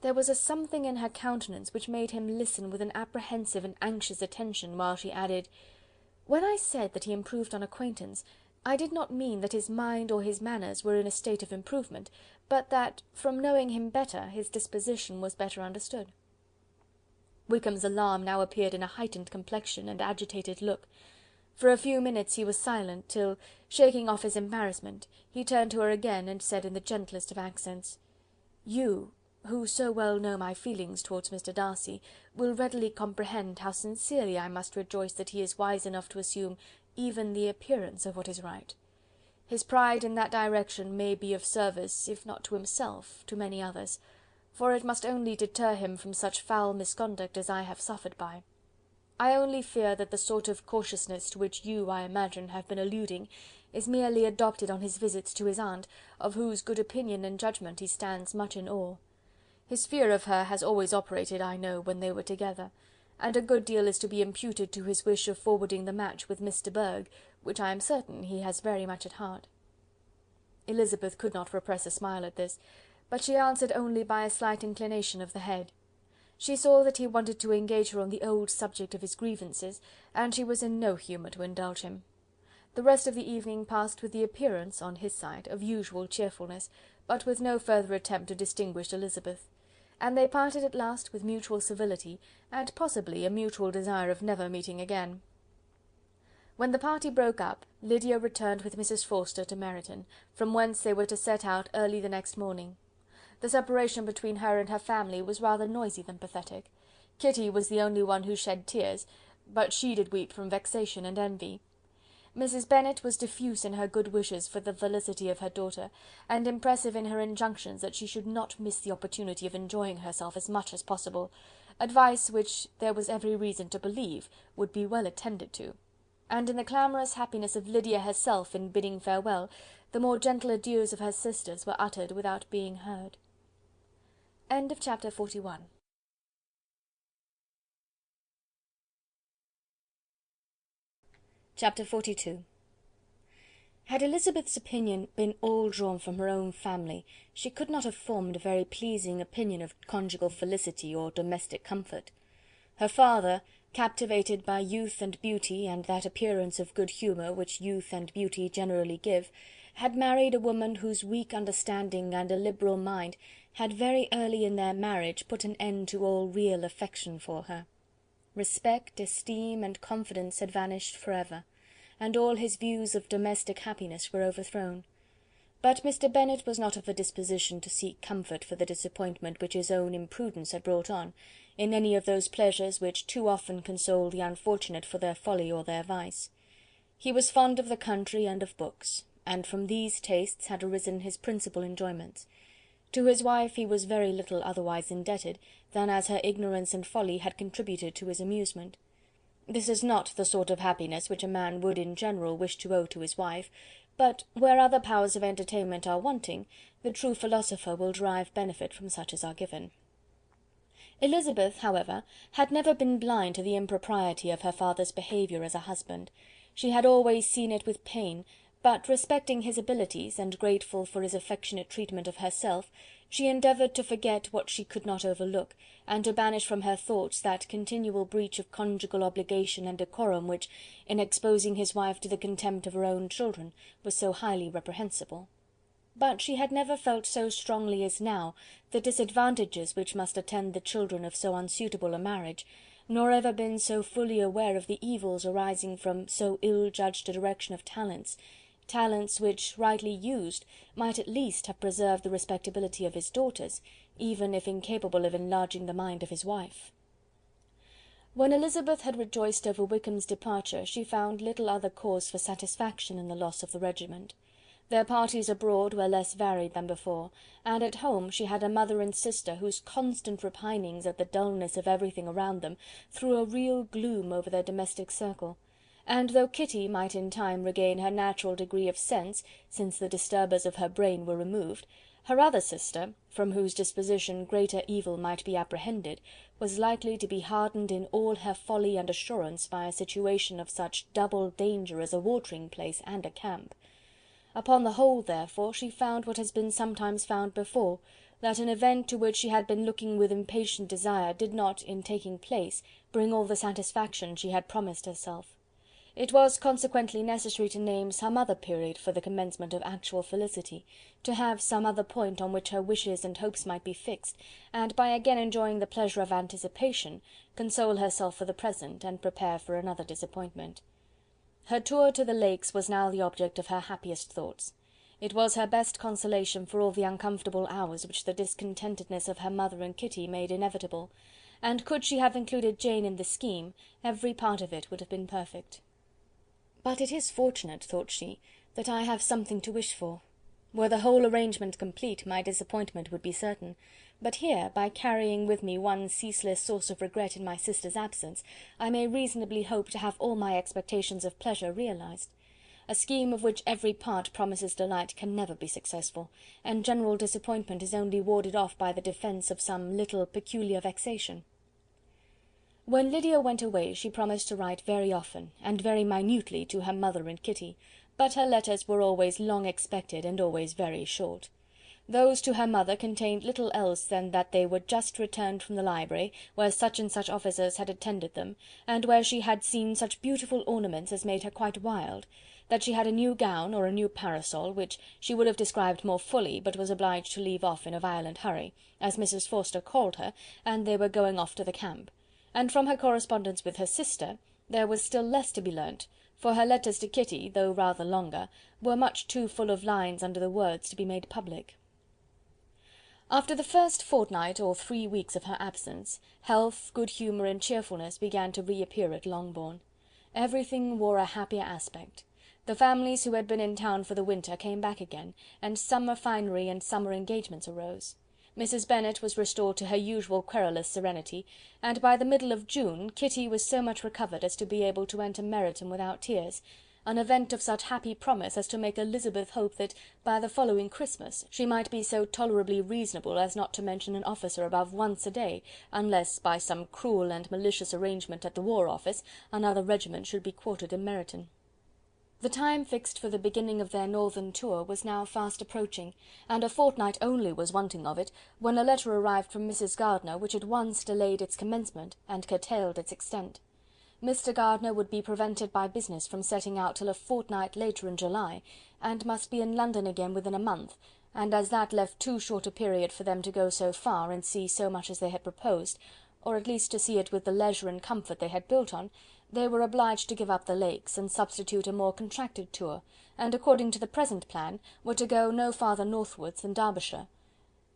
[SPEAKER 2] There was a something in her countenance which made him listen with an apprehensive and anxious attention, while she added, "When I said that he improved on acquaintance, I did not mean that his mind or his manners were in a state of improvement, but that, from knowing him better, his disposition was better understood." Wickham's alarm now appeared in a heightened complexion and agitated look. For a few minutes he was silent, till, shaking off his embarrassment, he turned to her again, and said in the gentlest of accents, "You, who so well know my feelings towards Mr. Darcy, will readily comprehend how sincerely I must rejoice that he is wise enough to assume even the appearance of what is right. His pride in that direction may be of service, if not to himself, to many others, for it must only deter him from such foul misconduct as I have suffered by. I only fear that the sort of cautiousness to which you, I imagine, have been alluding, is merely adopted on his visits to his aunt, of whose good opinion and judgment he stands much in awe. His fear of her has always operated, I know, when they were together, and a good deal is to be imputed to his wish of forwarding the match with Miss de Bourgh, which I am certain he has very much at heart." Elizabeth could not repress a smile at this, but she answered only by a slight inclination of the head. She saw that he wanted to engage her on the old subject of his grievances, and she was in no humour to indulge him. The rest of the evening passed with the appearance, on his side, of usual cheerfulness, but with no further attempt to distinguish Elizabeth, and they parted at last with mutual civility, and possibly a mutual desire of never meeting again. When the party broke up, Lydia returned with Mrs. Forster to Meryton, from whence they were to set out early the next morning. The separation between her and her family was rather noisy than pathetic. Kitty was the only one who shed tears, but she did weep from vexation and envy. Mrs. Bennet was diffuse in her good wishes for the felicity of her daughter, and impressive in her injunctions that she should not miss the opportunity of enjoying herself as much as possible, advice which there was every reason to believe would be well attended to; and in the clamorous happiness of Lydia herself in bidding farewell, the more gentle adieus of her sisters were uttered without being heard. Chapter 41. Chapter 42. Had Elizabeth's opinion been all drawn from her own family, she could not have formed a very pleasing opinion of conjugal felicity or domestic comfort. Her father, captivated by youth and beauty, and that appearance of good humour which youth and beauty generally give, had married a woman whose weak understanding and a liberal mind had very early in their marriage put an end to all real affection for her. Respect, esteem, and confidence had vanished for ever, and all his views of domestic happiness were overthrown. But Mr. Bennet was not of a disposition to seek comfort for the disappointment which his own imprudence had brought on, in any of those pleasures which too often console the unfortunate for their folly or their vice. He was fond of the country and of books, and from these tastes had arisen his principal enjoyments. To his wife he was very little otherwise indebted than as her ignorance and folly had contributed to his amusement. This is not the sort of happiness which a man would in general wish to owe to his wife, but where other powers of entertainment are wanting, the true philosopher will derive benefit from such as are given. Elizabeth, however, had never been blind to the impropriety of her father's behaviour as a husband. She had always seen it with pain, but respecting his abilities, and grateful for his affectionate treatment of herself, she endeavoured to forget what she could not overlook, and to banish from her thoughts that continual breach of conjugal obligation and decorum which, in exposing his wife to the contempt of her own children, was so highly reprehensible. But she had never felt so strongly as now the disadvantages which must attend the children of so unsuitable a marriage, nor ever been so fully aware of the evils arising from so ill-judged a direction of talents which, rightly used, might at least have preserved the respectability of his daughters, even if incapable of enlarging the mind of his wife. When Elizabeth had rejoiced over Wickham's departure, she found little other cause for satisfaction in the loss of the regiment. Their parties abroad were less varied than before, and at home she had a mother and sister whose constant repinings at the dullness of everything around them threw a real gloom over their domestic circle; and though Kitty might in time regain her natural degree of sense, since the disturbers of her brain were removed, her other sister, from whose disposition greater evil might be apprehended, was likely to be hardened in all her folly and assurance by a situation of such double danger as a watering-place and a camp. Upon the whole, therefore, she found what has been sometimes found before, that an event to which she had been looking with impatient desire did not, in taking place, bring all the satisfaction she had promised herself. It was consequently necessary to name some other period for the commencement of actual felicity, to have some other point on which her wishes and hopes might be fixed, and by again enjoying the pleasure of anticipation, console herself for the present, and prepare for another disappointment. Her tour to the Lakes was now the object of her happiest thoughts. It was her best consolation for all the uncomfortable hours which the discontentedness of her mother and Kitty made inevitable, and could she have included Jane in the scheme, every part of it would have been perfect. But it is fortunate, thought she, "that I have something to wish for. Were the whole arrangement complete, my disappointment would be certain, but here, by carrying with me one ceaseless source of regret in my sister's absence, I may reasonably hope to have all my expectations of pleasure realized. A scheme of which every part promises delight can never be successful, and general disappointment is only warded off by the defence of some little peculiar vexation." When Lydia went away, she promised to write very often, and very minutely, to her mother and Kitty, but her letters were always long expected and always very short. Those to her mother contained little else than that they were just returned from the library, where such and such officers had attended them, and where she had seen such beautiful ornaments as made her quite wild, that she had a new gown, or a new parasol, which she would have described more fully, but was obliged to leave off in a violent hurry, as Mrs. Forster called her, and they were going off to the camp; and from her correspondence with her sister there was still less to be learnt, for her letters to Kitty, though rather longer, were much too full of lines under the words to be made public. After the first fortnight or 3 weeks of her absence, health, good humour, and cheerfulness began to reappear at Longbourn. Everything wore a happier aspect. The families who had been in town for the winter came back again, and summer finery and summer engagements arose. Mrs. Bennet was restored to her usual querulous serenity, and by the middle of June Kitty was so much recovered as to be able to enter Meryton without tears, an event of such happy promise as to make Elizabeth hope that by the following Christmas she might be so tolerably reasonable as not to mention an officer above once a day, unless, by some cruel and malicious arrangement at the War Office, another regiment should be quartered in Meryton. The time fixed for the beginning of their northern tour was now fast approaching, and a fortnight only was wanting of it, when a letter arrived from Mrs. Gardiner, which at once delayed its commencement and curtailed its extent. Mr. Gardiner would be prevented by business from setting out till a fortnight later in July, and must be in London again within a month, and as that left too short a period for them to go so far and see so much as they had proposed, or at least to see it with the leisure and comfort they had built on, they were obliged to give up the Lakes, and substitute a more contracted tour, and according to the present plan, were to go no farther northwards than Derbyshire.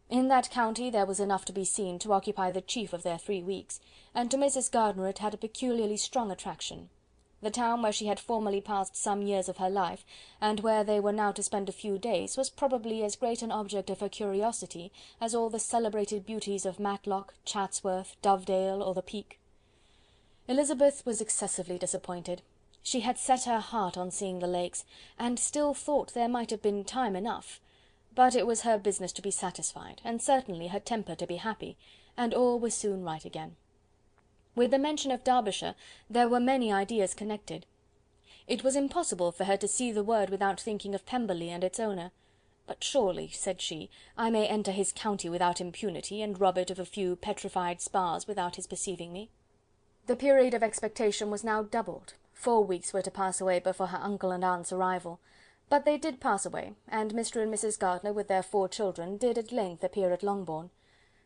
[SPEAKER 2] In that county there was enough to be seen to occupy the chief of their 3 weeks, and to Mrs. Gardiner it had a peculiarly strong attraction. The town where she had formerly passed some years of her life, and where they were now to spend a few days, was probably as great an object of her curiosity as all the celebrated beauties of Matlock, Chatsworth, Dovedale, or the Peak. Elizabeth was excessively disappointed. She had set her heart on seeing the Lakes, and still thought there might have been time enough; but it was her business to be satisfied, and certainly her temper to be happy, and all was soon right again. With the mention of Derbyshire there were many ideas connected. It was impossible for her to see the word without thinking of Pemberley and its owner. "But surely," said she, "I may enter his county without impunity, and rob it of a few petrified spars without his perceiving me." The period of expectation was now doubled. 4 weeks were to pass away before her uncle and aunt's arrival. But they did pass away, and Mr. and Mrs. Gardiner, with their 4 children, did at length appear at Longbourn.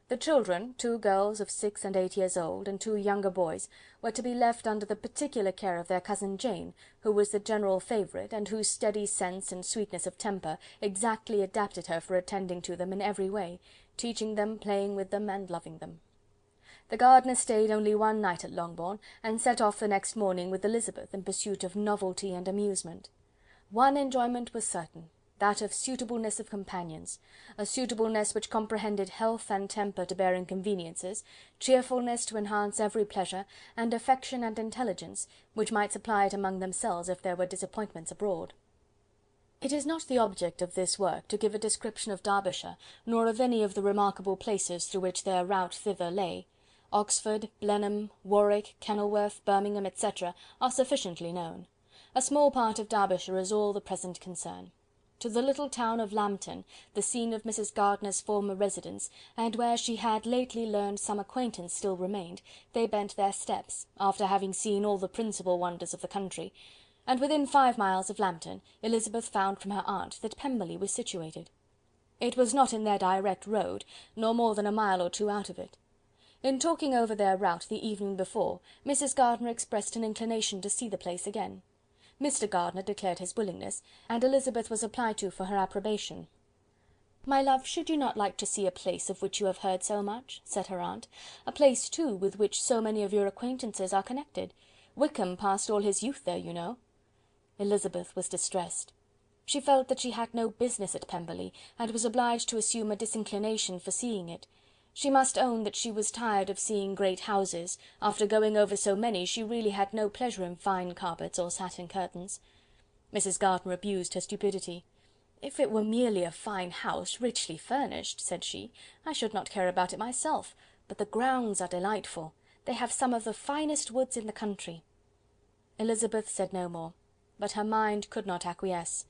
[SPEAKER 2] The children, 2 girls of 6 and 8 years old, and 2 younger boys, were to be left under the particular care of their cousin Jane, who was the general favourite, and whose steady sense and sweetness of temper exactly adapted her for attending to them in every way, teaching them, playing with them, and loving them. The Gardiners stayed only 1 night at Longbourn, and set off the next morning with Elizabeth in pursuit of novelty and amusement. One enjoyment was certain, that of suitableness of companions, a suitableness which comprehended health and temper to bear inconveniences, cheerfulness to enhance every pleasure, and affection and intelligence, which might supply it among themselves if there were disappointments abroad. It is not the object of this work to give a description of Derbyshire, nor of any of the remarkable places through which their route thither lay. Oxford, Blenheim, Warwick, Kenilworth, Birmingham, etc., are sufficiently known. A small part of Derbyshire is all the present concern. To the little town of Lambton, the scene of Mrs. Gardiner's former residence, and where she had lately learned some acquaintance still remained, they bent their steps, after having seen all the principal wonders of the country, and within 5 miles of Lambton, Elizabeth found from her aunt that Pemberley was situated. It was not in their direct road, nor more than a mile or 2 out of it. In talking over their route the evening before, Mrs. Gardiner expressed an inclination to see the place again. Mr. Gardiner declared his willingness, and Elizabeth was applied to for her approbation. "My love, should you not like to see a place of which you have heard so much?" said her aunt. "A place, too, with which so many of your acquaintances are connected. Wickham passed all his youth there, you know." Elizabeth was distressed.
[SPEAKER 3] She felt that she had no business at Pemberley, and was obliged to assume a disinclination for seeing it. She must own that she was tired of seeing great houses; after going over so many, she really had no pleasure in fine carpets or satin curtains. Mrs. Gardiner abused her stupidity. "If it were merely a fine house, richly furnished," said she, "I should not care about it myself, but the grounds are delightful. They have some of the finest woods in the country." Elizabeth said no more, but her mind could not acquiesce.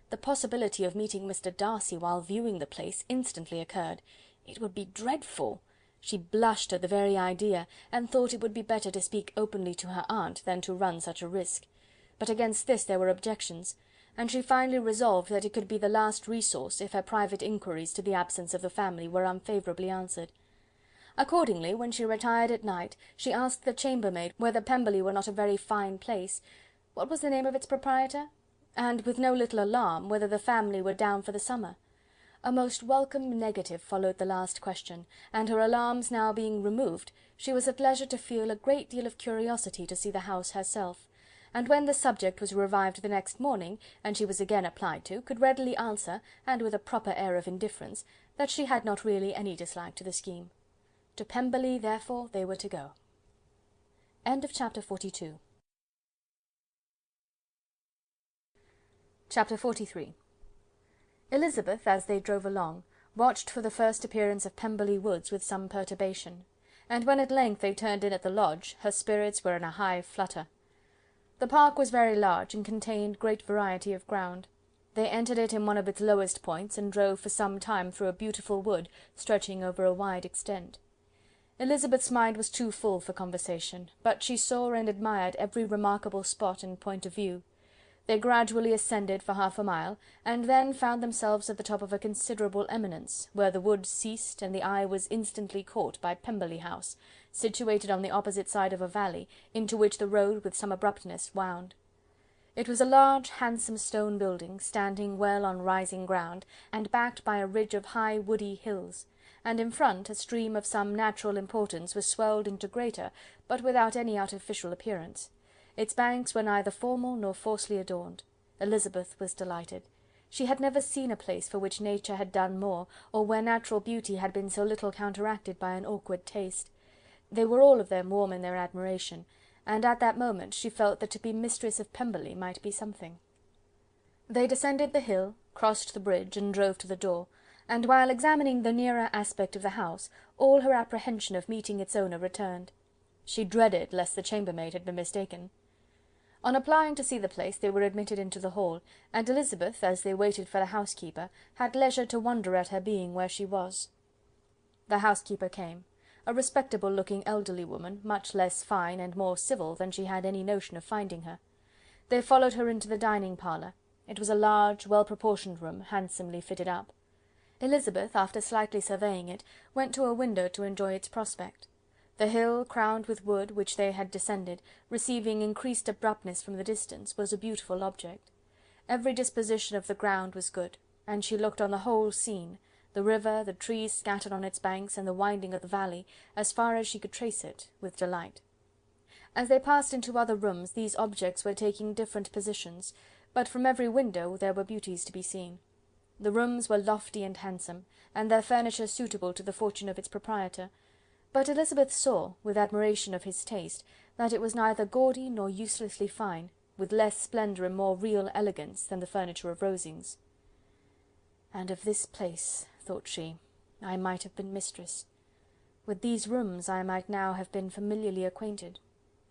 [SPEAKER 3] The possibility of meeting Mr. Darcy while viewing the place instantly occurred. It would be dreadful! She blushed at the very idea, and thought it would be better to speak openly to her aunt than to run such a risk. But against this there were objections, and she finally resolved that it could be the last resource if her private inquiries to the absence of the family were unfavourably answered. Accordingly, when she retired at night, she asked the chambermaid whether Pemberley were not a very fine place. What was the name of its proprietor? And, with no little alarm, whether the family were down for the summer. A most welcome negative followed the last question, and her alarms now being removed, she was at leisure to feel a great deal of curiosity to see the house herself, and when the subject was revived the next morning, and she was again applied to, could readily answer, and with a proper air of indifference, that she had not really any dislike to the scheme. To Pemberley, therefore, they were to go. End of chapter 42. Chapter 43. Elizabeth, as they drove along, watched for the first appearance of Pemberley Woods with some perturbation, and when at length they turned in at the lodge, her spirits were in a high flutter. The park was very large, and contained great variety of ground. They entered it in one of its lowest points, and drove for some time through a beautiful wood, stretching over a wide extent. Elizabeth's mind was too full for conversation, but she saw and admired every remarkable spot and point of view. They gradually ascended for half a mile, and then found themselves at the top of a considerable eminence, where the wood ceased, and the eye was instantly caught by Pemberley House, situated on the opposite side of a valley, into which the road with some abruptness wound. It was a large, handsome stone building, standing well on rising ground, and backed by a ridge of high woody hills, and in front a stream of some natural importance was swelled into greater, but without any artificial appearance. Its banks were neither formal nor falsely adorned. Elizabeth was delighted. She had never seen a place for which nature had done more, or where natural beauty had been so little counteracted by an awkward taste. They were all of them warm in their admiration, and at that moment she felt that to be mistress of Pemberley might be something. They descended the hill, crossed the bridge, and drove to the door, and while examining the nearer aspect of the house, all her apprehension of meeting its owner returned. She dreaded lest the chambermaid had been mistaken. On applying to see the place, they were admitted into the hall, and Elizabeth, as they waited for the housekeeper, had leisure to wonder at her being where she was. The housekeeper came, a respectable-looking elderly woman, much less fine and more civil than she had any notion of finding her. They followed her into the dining parlour. It was a large, well-proportioned room, handsomely fitted up. Elizabeth, after slightly surveying it, went to a window to enjoy its prospect. The hill, crowned with wood, which they had descended, receiving increased abruptness from the distance, was a beautiful object. Every disposition of the ground was good, and she looked on the whole scene, the river, the trees scattered on its banks, and the winding of the valley, as far as she could trace it, with delight. As they passed into other rooms, these objects were taking different positions, but from every window there were beauties to be seen. The rooms were lofty and handsome, and their furniture suitable to the fortune of its proprietor, but Elizabeth saw, with admiration of his taste, that it was neither gaudy nor uselessly fine, with less splendour and more real elegance than the furniture of Rosings. "And of this place," thought she, "I might have been mistress. With these rooms I might now have been familiarly acquainted.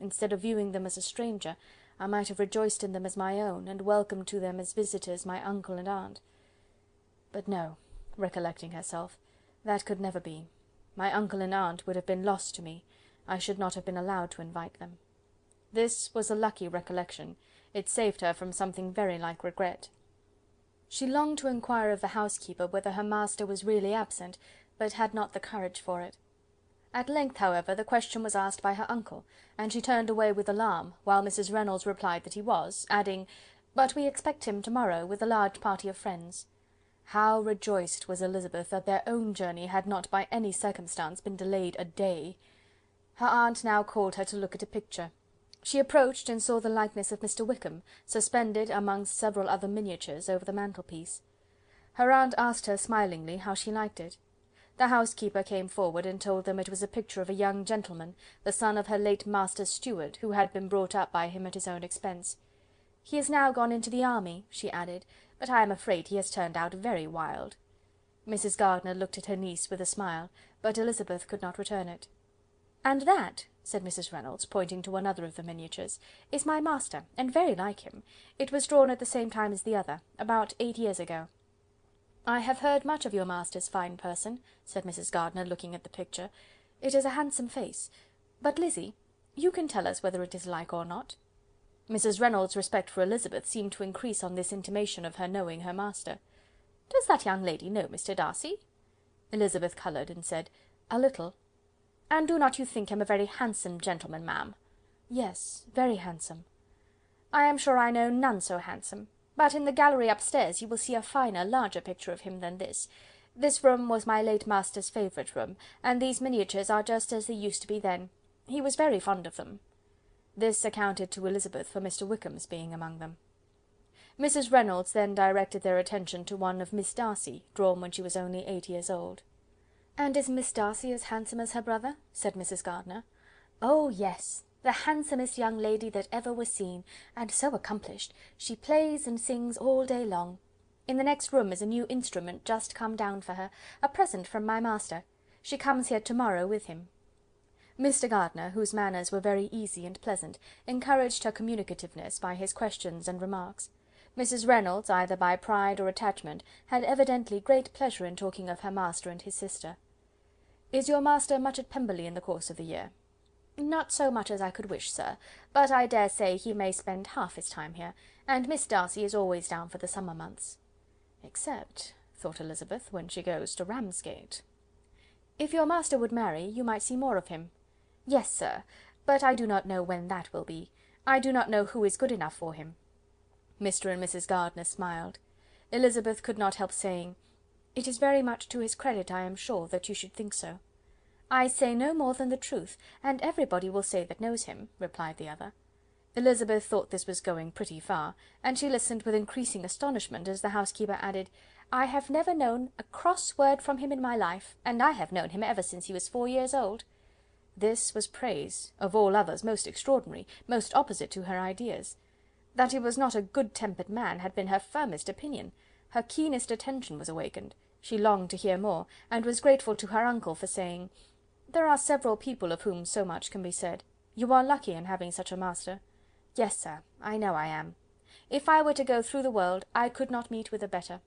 [SPEAKER 3] Instead of viewing them as a stranger, I might have rejoiced in them as my own, and welcomed to them as visitors my uncle and aunt. But no," recollecting herself, "that could never be. My uncle and aunt would have been lost to me. I should not have been allowed to invite them." This was a lucky recollection. It saved her from something very like regret. She longed to inquire of the housekeeper whether her master was really absent, but had not the courage for it. At length, however, the question was asked by her uncle, and she turned away with alarm, while Mrs. Reynolds replied that he was, adding, "But we expect him to-morrow, with a large party of friends." How rejoiced was Elizabeth that their own journey had not by any circumstance been delayed a day! Her aunt now called her to look at a picture.
[SPEAKER 2] She approached and saw the likeness of Mr. Wickham, suspended amongst several other miniatures, over the mantelpiece. Her aunt asked her smilingly how she liked it. The housekeeper came forward and told them it was a picture of a young gentleman, the son of her late master's steward, who had been brought up by him at his own expense. "He is now gone into the army," she added, "but I am afraid he has turned out very wild." Mrs. Gardiner looked at her niece with a smile, but Elizabeth could not return it. "And that," said Mrs. Reynolds, pointing to another of the miniatures, "is my master, and very like him. It was drawn at the same time as the other, about 8 years ago." "I have heard much of your master's fine person," said Mrs. Gardiner, looking at the picture. "It is a handsome face. But, Lizzy, you can tell us whether it is like or not." Mrs. Reynolds' respect for Elizabeth seemed to increase on this intimation of her knowing her master. "Does that young lady know Mr. Darcy?" Elizabeth coloured, and said, "A little." "And do not you think him a very handsome gentleman, ma'am?" "Yes, very handsome." "I am sure I know none so handsome. But in the gallery upstairs you will see a finer, larger picture of him than this. This room was my late master's favourite room, and these miniatures are just as they used to be then. He was very fond of them." This accounted to Elizabeth for Mr. Wickham's being among them. Mrs. Reynolds then directed their attention to one of Miss Darcy, drawn when she was only 8 years old. "And is Miss Darcy as handsome as her brother?" said Mrs. Gardiner. "Oh, yes! The handsomest young lady that ever was seen, and so accomplished. She plays and sings all day long. In the next room is a new instrument just come down for her, a present from my master. She comes here to-morrow with him." Mr. Gardiner, whose manners were very easy and pleasant, encouraged her communicativeness by his questions and remarks. Mrs. Reynolds, either by pride or attachment, had evidently great pleasure in talking of her master and his sister. "Is your master much at Pemberley in the course of the year?" "Not so much as I could wish, sir, but I dare say he may spend half his time here, and Miss Darcy is always down for the summer months." "Except," thought Elizabeth, "when she goes to Ramsgate." "If your master would marry, you might see more of him." "Yes, sir, but I do not know when that will be. I do not know who is good enough for him." Mr. and Mrs. Gardiner smiled. Elizabeth could not help saying, "It is very much to his credit, I am sure, that you should think so." "I say no more than the truth, and everybody will say that knows him," replied the other. Elizabeth thought this was going pretty far, and she listened with increasing astonishment as the housekeeper added, "I have never known a cross word from him in my life, and I have known him ever since he was 4 years old." This was praise, of all others most extraordinary, most opposite to her ideas. That he was not a good-tempered man had been her firmest opinion. Her keenest attention was awakened. She longed to hear more, and was grateful to her uncle for saying, "There are several people of whom so much can be said. You are lucky in having such a master." "Yes, sir, I know I am. If I were to go through the world, I could not meet with a better.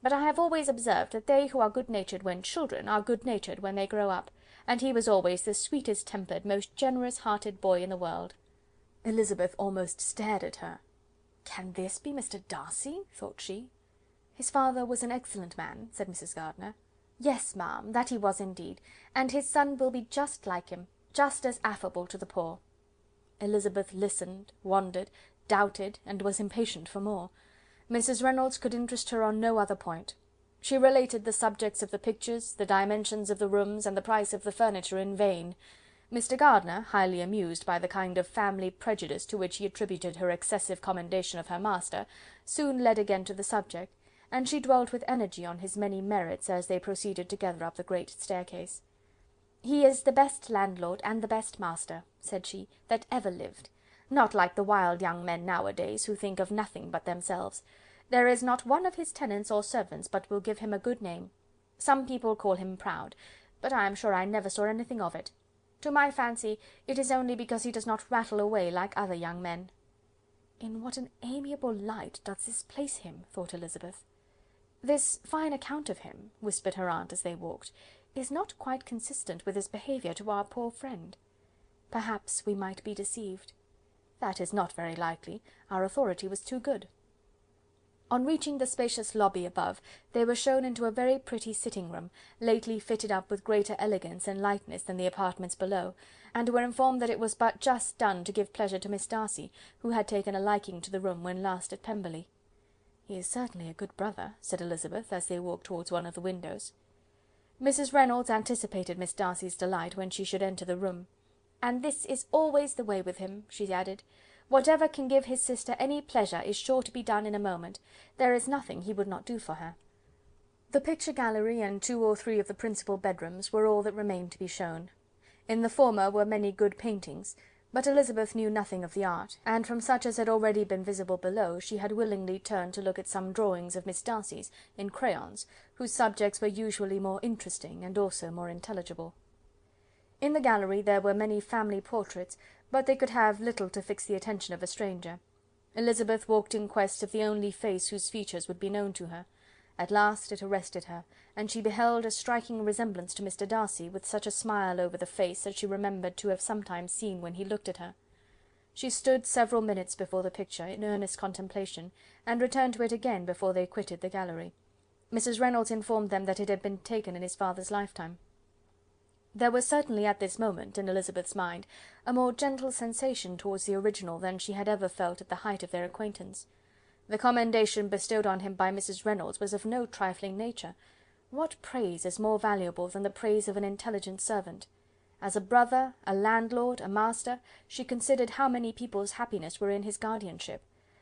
[SPEAKER 2] But I have always observed that they who are good-natured when children are good-natured when they grow up, and he was always the sweetest-tempered, most generous-hearted boy in the world." Elizabeth almost stared at her. "Can this be Mr. Darcy?" thought she. "His father was an excellent man," said Mrs. Gardiner. "Yes, ma'am, that he was indeed, and his son will be just like him, just as affable to the poor." Elizabeth listened, wondered, doubted, and was impatient for more. Mrs. Reynolds could interest her on no other point. She related the subjects of the pictures, the dimensions of the rooms, and the price of the furniture in vain. Mr. Gardiner, highly amused by the kind of family prejudice to which he attributed her excessive commendation of her master, soon led again to the subject, and she dwelt with energy on his many merits as they proceeded together up the great staircase. "He is the best landlord and the best master," said she, "that ever lived. Not like the wild young men nowadays, who think of nothing but themselves. There is not one of his tenants or servants but will give him a good name. Some people call him proud, but I am sure I never saw anything of it. To my fancy, it is only because he does not rattle away like other young men." "In what an amiable light does this place him?" thought Elizabeth. "This fine account of him," whispered her aunt as they walked, "is not quite consistent with his behaviour to our poor friend. Perhaps we might be deceived. That is not very likely. Our authority was too good." On reaching the spacious lobby above, they were shown into a very pretty sitting-room, lately fitted up with greater elegance and lightness than the apartments below, and were informed that it was but just done to give pleasure to Miss Darcy, who had taken a liking to the room when last at Pemberley. "He is certainly a good brother," said Elizabeth, as they walked towards one of the windows. Mrs. Reynolds anticipated Miss Darcy's delight when she should enter the room. "And this is always the way with him," she added. "Whatever can give his sister any pleasure is sure to be done in a moment. There is nothing he would not do for her." The picture gallery and 2 or 3 of the principal bedrooms were all that remained to be shown. In the former were many good paintings, but Elizabeth knew nothing of the art, and from such as had already been visible below, she had willingly turned to look at some drawings of Miss Darcy's, in crayons, whose subjects were usually more interesting and also more intelligible. In the gallery there were many family portraits, but they could have little to fix the attention of a stranger. Elizabeth walked in quest of the only face whose features would be known to her. At last it arrested her, and she beheld a striking resemblance to Mr. Darcy, with such a smile over the face as she remembered to have sometimes seen when he looked at her. She stood several minutes before the picture, in earnest contemplation, and returned to it again before they quitted the gallery. Mrs. Reynolds informed them that it had been taken in his father's lifetime. There was certainly at this moment, in Elizabeth's mind, a more gentle sensation towards the original than she had ever felt at the height of their acquaintance. The commendation bestowed on him by Mrs. Reynolds was of no trifling nature. What praise is more valuable than the praise of an intelligent servant? As a brother, a landlord, a master, she considered how many people's happiness were in his guardianship.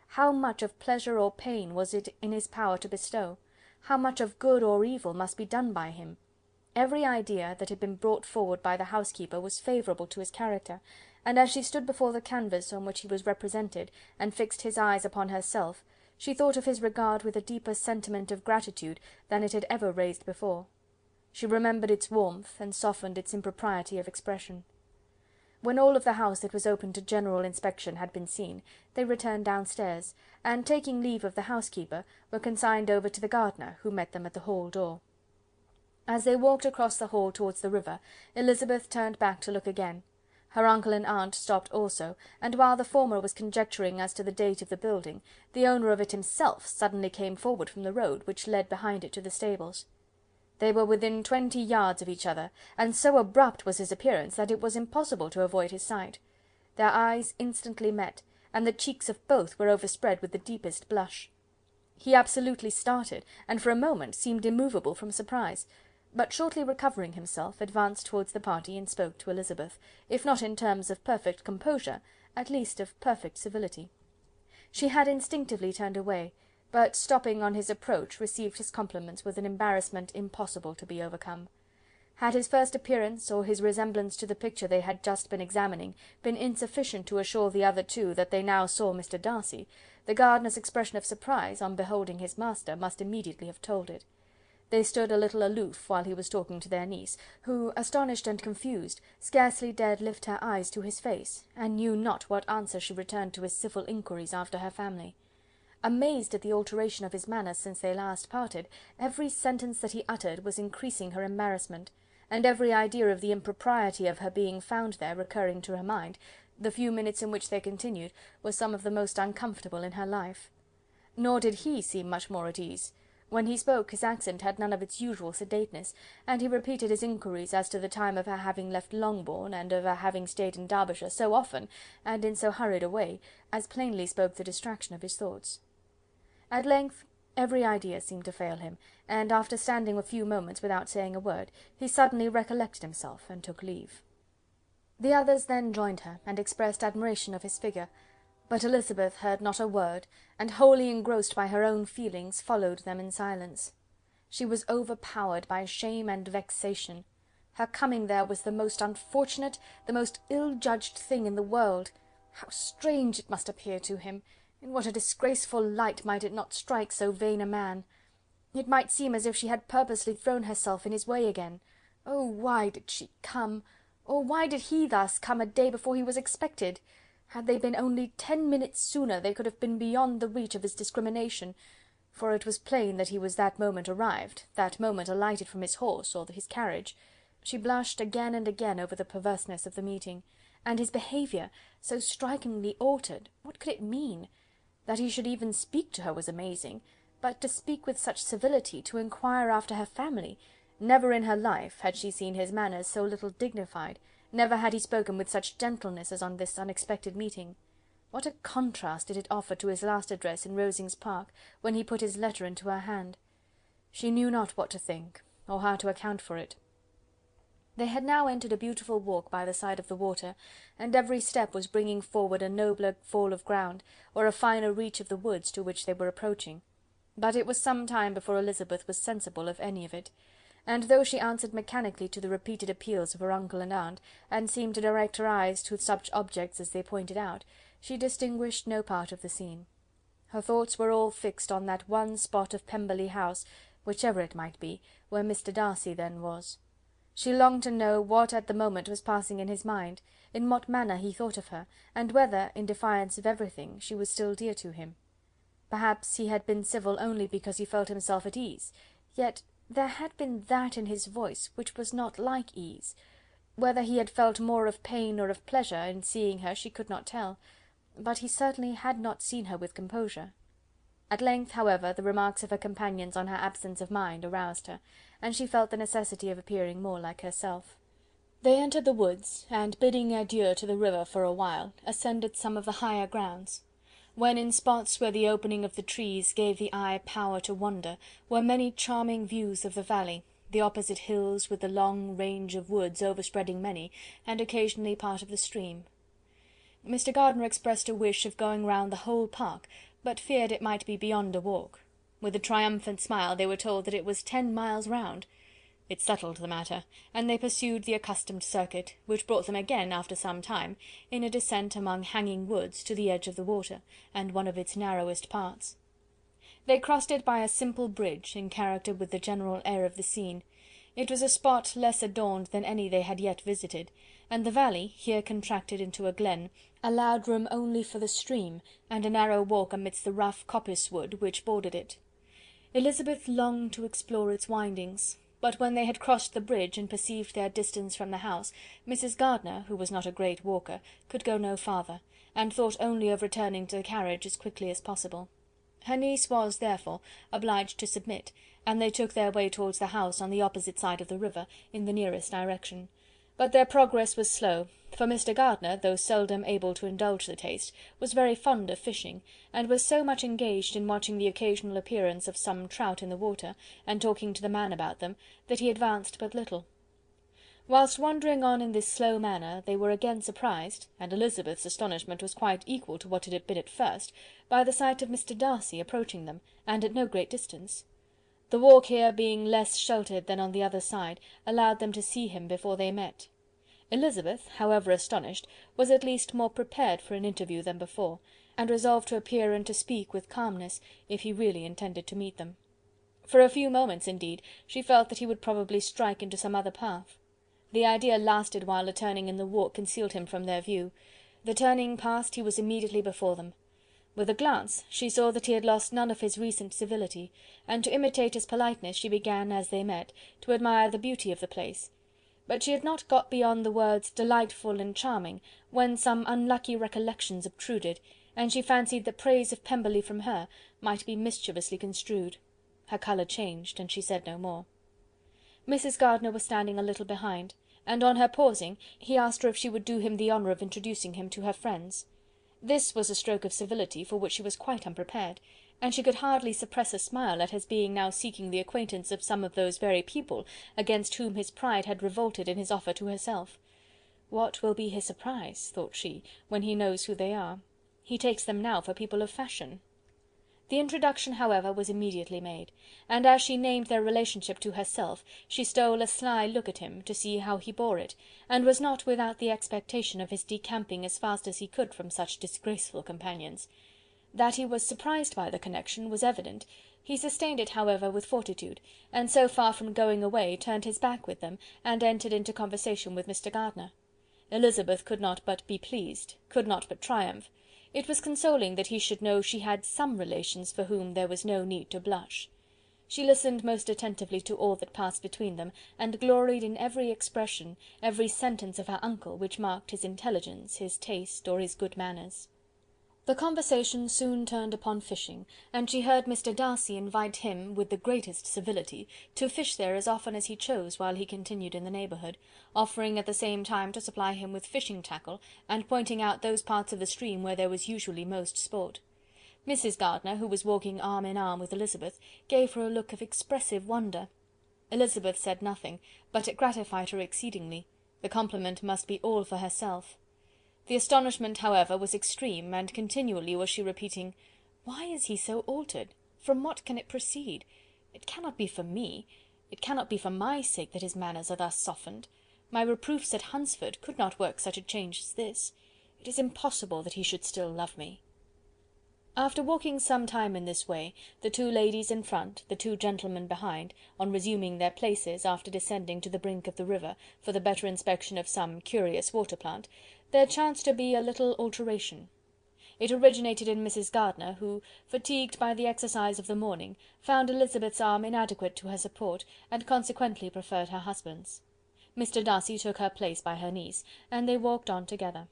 [SPEAKER 2] How much of pleasure or pain was it in his power to bestow? How much of good or evil must be done by him? Every idea that had been brought forward by the housekeeper was favourable to his character, and as she stood before the canvas on which he was represented, and fixed his eyes upon herself, she thought of his regard with a deeper sentiment of gratitude than it had ever raised before. She remembered its warmth, and softened its impropriety of expression. When all of the house that was open to general inspection had been seen, they returned downstairs, and taking leave of the housekeeper, were consigned over to the gardener, who met them at the hall door. As they walked across the hall towards the river, Elizabeth turned back to look again. Her uncle and aunt stopped also, and while the former was conjecturing as to the date of the building, the owner of it himself suddenly came forward from the road, which led behind it to the stables. They were within 20 yards of each other, and so abrupt was his appearance that it was impossible to avoid his sight. Their eyes instantly met, and the cheeks of both were overspread with the deepest blush. He absolutely started, and for a moment seemed immovable from surprise, but shortly recovering himself, advanced towards the party and spoke to Elizabeth, if not in terms of perfect composure, at least of perfect civility. She had instinctively turned away, but stopping on his approach, received his compliments with an embarrassment impossible to be overcome. Had his first appearance, or his resemblance to the picture they had just been examining, been insufficient to assure the other two that they now saw Mr. Darcy, the gardener's expression of surprise, on beholding his master, must immediately have told it. They stood a little aloof while he was talking to their niece, who, astonished and confused, scarcely dared lift her eyes to his face, and knew not what answer she returned to his civil inquiries after her family. Amazed at the alteration of his manner since they last parted, every sentence that he uttered was increasing her embarrassment, and every idea of the impropriety of her being found there recurring to her mind, the few minutes in which they continued were some of the most uncomfortable in her life. Nor did he seem much more at ease. When he spoke, his accent had none of its usual sedateness, and he repeated his inquiries as to the time of her having left Longbourn, and of her having stayed in Derbyshire so often, and in so hurried a way, as plainly spoke the distraction of his thoughts. At length every idea seemed to fail him, and after standing a few moments without saying a word, he suddenly recollected himself, and took leave. The others then joined her, and expressed admiration of his figure, but Elizabeth heard not a word, and wholly engrossed by her own feelings, followed them in silence. She was overpowered by shame and vexation. Her coming there was the most unfortunate, the most ill-judged thing in the world. How strange it must appear to him! In what a disgraceful light might it not strike so vain a man! It might seem as if she had purposely thrown herself in his way again. Oh, why did she come? Or why did he thus come a day before he was expected? Had they been only 10 minutes sooner, they could have been beyond the reach of his discrimination, for it was plain that he was that moment arrived, that moment alighted from his horse, or his carriage. She blushed again and again over the perverseness of the meeting, and his behaviour, so strikingly altered, what could it mean? That he should even speak to her was amazing, but to speak with such civility, to inquire after her family, never in her life had she seen his manners so little dignified, never had he spoken with such gentleness as on this unexpected meeting. What a contrast did it offer to his last address in Rosings Park, when he put his letter into her hand! She knew not what to think, or how to account for it. They had now entered a beautiful walk by the side of the water, and every step was bringing forward a nobler fall of ground, or a finer reach of the woods to which they were approaching. But it was some time before Elizabeth was sensible of any of it, and though she answered mechanically to the repeated appeals of her uncle and aunt, and seemed to direct her eyes to such objects as they pointed out, she distinguished no part of the scene. Her thoughts were all fixed on that one spot of Pemberley House, whichever it might be, where Mr. Darcy then was. She longed to know what at the moment was passing in his mind, in what manner he thought of her, and whether, in defiance of everything, she was still dear to him. Perhaps he had been civil only because he felt himself at ease, yet there had been that in his voice which was not like ease. Whether he had felt more of pain or of pleasure in seeing her she could not tell, but he certainly had not seen her with composure. At length, however, the remarks of her companions on her absence of mind aroused her, and she felt the necessity of appearing more like herself. They entered the woods, and bidding adieu to the river for a while, ascended some of the higher grounds, when in spots where the opening of the trees gave the eye power to wander, were many charming views of the valley, the opposite hills with the long range of woods overspreading many, and occasionally part of the stream. Mr. Gardiner expressed a wish of going round the whole park, but feared it might be beyond a walk. With a triumphant smile they were told that it was 10 miles round. It settled the matter, and they pursued the accustomed circuit, which brought them again, after some time, in a descent among hanging woods, to the edge of the water, and one of its narrowest parts. They crossed it by a simple bridge, in character with the general air of the scene. It was a spot less adorned than any they had yet visited, and the valley, here contracted into a glen, allowed room only for the stream, and a narrow walk amidst the rough coppice wood which bordered it. Elizabeth longed to explore its windings, but when they had crossed the bridge and perceived their distance from the house, Mrs. Gardiner, who was not a great walker, could go no farther, and thought only of returning to the carriage as quickly as possible. Her niece was, therefore, obliged to submit, and they took their way towards the house on the opposite side of the river, in the nearest direction. But their progress was slow, for Mr. Gardiner, though seldom able to indulge the taste, was very fond of fishing, and was so much engaged in watching the occasional appearance of some trout in the water, and talking to the man about them, that he advanced but little. Whilst wandering on in this slow manner, they were again surprised, and Elizabeth's astonishment was quite equal to what it had been at first, by the sight of Mr. Darcy approaching them, and at no great distance. The walk here being less sheltered than on the other side, allowed them to see him before they met. Elizabeth, however astonished, was at least more prepared for an interview than before, and resolved to appear and to speak with calmness, if he really intended to meet them. For a few moments, indeed, she felt that he would probably strike into some other path. The idea lasted while a turning in the walk concealed him from their view. The turning past, he was immediately before them. With a glance she saw that he had lost none of his recent civility, and to imitate his politeness she began, as they met, to admire the beauty of the place. But she had not got beyond the words delightful and charming, when some unlucky recollections obtruded, and she fancied that praise of Pemberley from her might be mischievously construed. Her colour changed, and she said no more. Mrs. Gardiner was standing a little behind, and on her pausing, he asked her if she would do him the honour of introducing him to her friends. This was a stroke of civility for which she was quite unprepared, and she could hardly suppress a smile at his being now seeking the acquaintance of some of those very people against whom his pride had revolted in his offer to herself. What will be his surprise, thought she, when he knows who they are? He takes them now for people of fashion. The introduction, however, was immediately made, and as she named their relationship to herself, she stole a sly look at him, to see how he bore it, and was not without the expectation of his decamping as fast as he could from such disgraceful companions. That he was surprised by the connection was evident. He sustained it, however, with fortitude, and so far from going away, turned his back with them, and entered into conversation with Mr. Gardiner. Elizabeth could not but be pleased, could not but triumph. It was consoling that he should know she had some relations for whom there was no need to blush. She listened most attentively to all that passed between them, and gloried in every expression, every sentence of her uncle, which marked his intelligence, his taste, or his good manners. The conversation soon turned upon fishing, and she heard Mr. Darcy invite him, with the greatest civility, to fish there as often as he chose while he continued in the neighbourhood, offering at the same time to supply him with fishing tackle, and pointing out those parts of the stream where there was usually most sport. Mrs. Gardiner, who was walking arm in arm with Elizabeth, gave her a look of expressive wonder.
[SPEAKER 3] Elizabeth said nothing, but it gratified her exceedingly. The compliment must be all for herself. The astonishment, however, was extreme, and continually was she repeating, "Why is he so altered? From what can it proceed? It cannot be for me, it cannot be for my sake that his manners are thus softened. My reproofs at Hunsford could not work such a change as this. It is impossible that he should still love me." After walking some time in this way, the two ladies in front, the two gentlemen behind, on resuming their places, after descending to the brink of the river, for the better inspection of some curious water plant, there chanced to be a little alteration. It originated in Mrs. Gardiner, who, fatigued by the exercise of the morning, found Elizabeth's arm inadequate to her support, and consequently preferred her husband's. Mr. Darcy took her place by her niece, and they walked on together.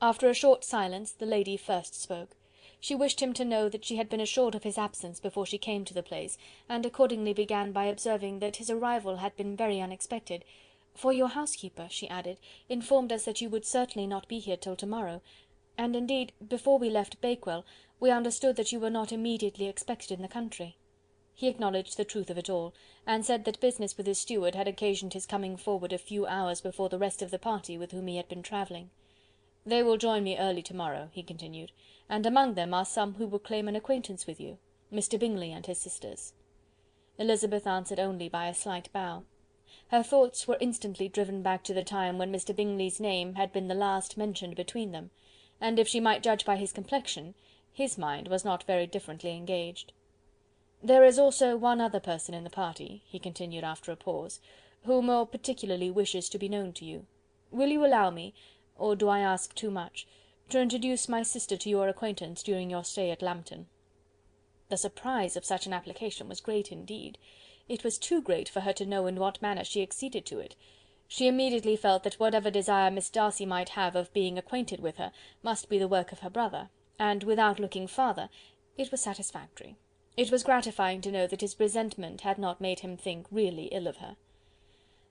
[SPEAKER 3] After a short silence, the lady first spoke. She wished him to know that she had been assured of his absence before she came to the place, and accordingly began by observing that his arrival had been very unexpected, "for your housekeeper," she added, "informed us that you would certainly not be here till to-morrow, and indeed, before we left Bakewell, we understood that you were not immediately expected in the country." He acknowledged the truth of it all, and said that business with his steward had occasioned his coming forward a few hours before the rest of the party with whom he had been travelling. "They will join me early to-morrow," he continued, "and among them are some who will claim an acquaintance with you, Mr. Bingley and his sisters." Elizabeth answered only by a slight bow. Her thoughts were instantly driven back to the time when Mr. Bingley's name had been the last mentioned between them, and if she might judge by his complexion, his mind was not very differently engaged. "There is also one other person in the party," he continued after a pause, "who more particularly wishes to be known to you. Will you allow me, or do I ask too much, to introduce my sister to your acquaintance during your stay at Lambton?" The surprise of such an application was great indeed. It was too great for her to know in what manner she acceded to it. She immediately felt that whatever desire Miss Darcy might have of being acquainted with her must be the work of her brother, and without looking farther, it was satisfactory. It was gratifying to know that his resentment had not made him think really ill of her.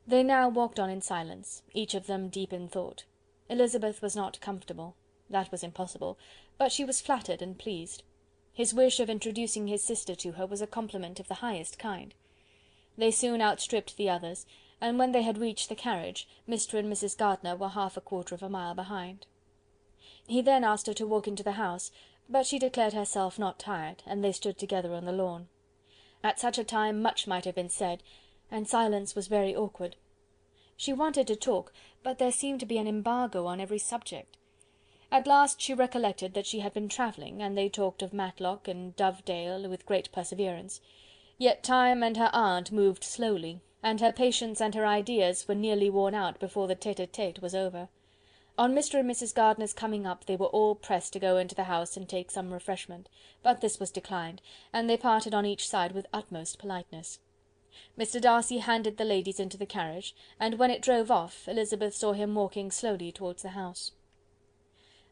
[SPEAKER 3] They now walked on in silence, each of them deep in thought. Elizabeth was not comfortable. That was impossible, but she was flattered and pleased. His wish of introducing his sister to her was a compliment of the highest kind. They soon outstripped the others, and when they had reached the carriage, Mr. and Mrs. Gardiner were half a quarter of a mile behind. He then asked her to walk into the house, but she declared herself not tired, and they stood together on the lawn. At such a time much might have been said, and silence was very awkward. She wanted to talk, but there seemed to be an embargo on every subject. At last she recollected that she had been travelling, and they talked of Matlock and Dovedale with great perseverance. Yet time and her aunt moved slowly, and her patience and her ideas were nearly worn out before the tete-a-tete was over. On Mr. and Mrs. Gardiner's coming up, they were all pressed to go into the house and take some refreshment, but this was declined, and they parted on each side with utmost politeness. Mr. Darcy handed the ladies into the carriage, and when it drove off, Elizabeth saw him walking slowly towards the house.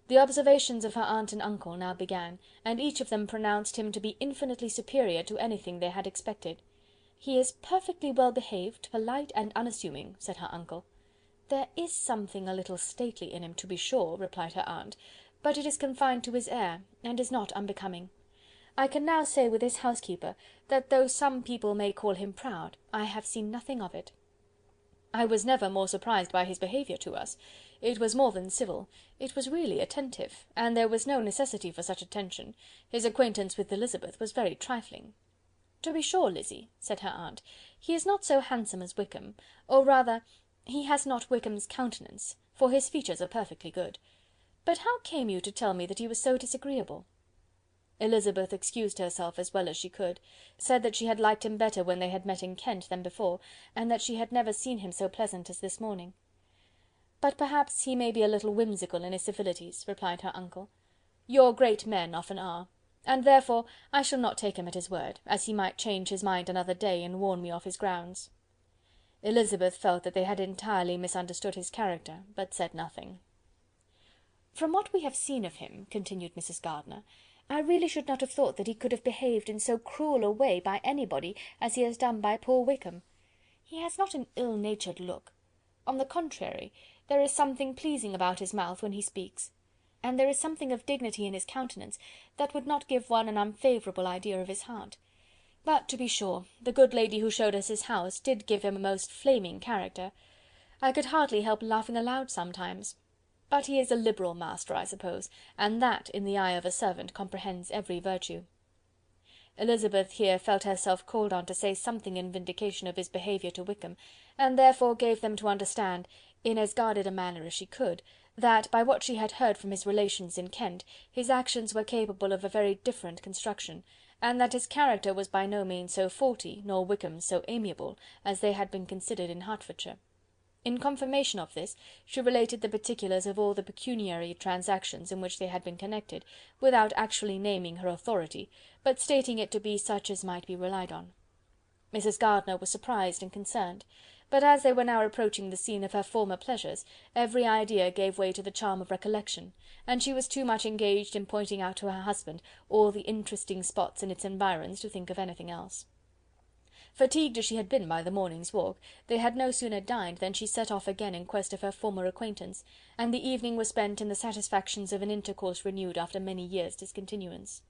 [SPEAKER 3] The observations of her aunt and uncle now began, and each of them pronounced him to be infinitely superior to anything they had expected. "He is perfectly well behaved, polite and unassuming," said her uncle. "There is something a little stately in him, to be sure," replied her aunt, "but it is confined to his air, and is not unbecoming. I can now say with his housekeeper, that though some people may call him proud, I have seen nothing of it. I was never more surprised by his behaviour to us. It was more than civil, it was really attentive, and there was no necessity for such attention. His acquaintance with Elizabeth was very trifling." "To be sure, Lizzy," said her aunt, "he is not so handsome as Wickham, or rather, he has not Wickham's countenance, for his features are perfectly good. But how came you to tell me that he was so disagreeable?" Elizabeth excused herself as well as she could, said that she had liked him better when they had met in Kent than before, and that she had never seen him so pleasant as this morning. "But perhaps he may be a little whimsical in his civilities," replied her uncle. "Your great men often are, and therefore I shall not take him at his word, as he might change his mind another day and warn me off his grounds." Elizabeth felt that they had entirely misunderstood his character, but said nothing. "From what we have seen of him," continued Mrs. Gardiner, "I really should not have thought that he could have behaved in so cruel a way by anybody as he has done by poor Wickham. He has not an ill-natured look. On the contrary, there is something pleasing about his mouth when he speaks, and there is something of dignity in his countenance that would not give one an unfavourable idea of his heart. But, to be sure, the good lady who showed us his house did give him a most flaming character. I could hardly help laughing aloud sometimes. But he is a liberal master, I suppose, and that, in the eye of a servant, comprehends every virtue." Elizabeth here felt herself called on to say something in vindication of his behaviour to Wickham, and therefore gave them to understand, in as guarded a manner as she could, that, by what she had heard from his relations in Kent, his actions were capable of a very different construction, and that his character was by no means so faulty, nor Wickham's so amiable, as they had been considered in Hertfordshire. In confirmation of this, she related the particulars of all the pecuniary transactions in which they had been connected, without actually naming her authority, but stating it to be such as might be relied on. Mrs. Gardiner was surprised and concerned, but as they were now approaching the scene of her former pleasures, every idea gave way to the charm of recollection, and she was too much engaged in pointing out to her husband all the interesting spots in its environs to think of anything else. Fatigued as she had been by the morning's walk, they had no sooner dined than she set off again in quest of her former acquaintance, and the evening was spent in the satisfactions of an intercourse renewed after many years' discontinuance.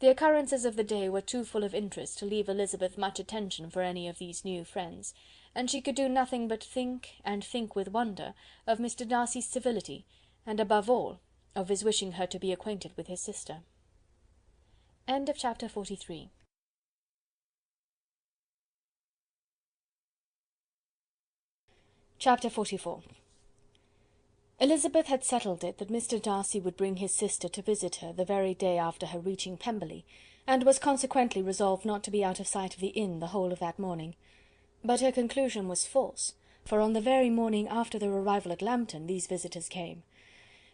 [SPEAKER 3] The occurrences of the day were too full of interest to leave Elizabeth much attention for any of these new friends, and she could do nothing but think, and think with wonder, of Mr. Darcy's civility, and above all, of his wishing her to be acquainted with his sister. End of chapter 43. Chapter 44. Elizabeth had settled it that Mr. Darcy would bring his sister to visit her the very day after her reaching Pemberley, and was consequently resolved not to be out of sight of the inn the whole of that morning. But her conclusion was false, for on the very morning after their arrival at Lambton these visitors came.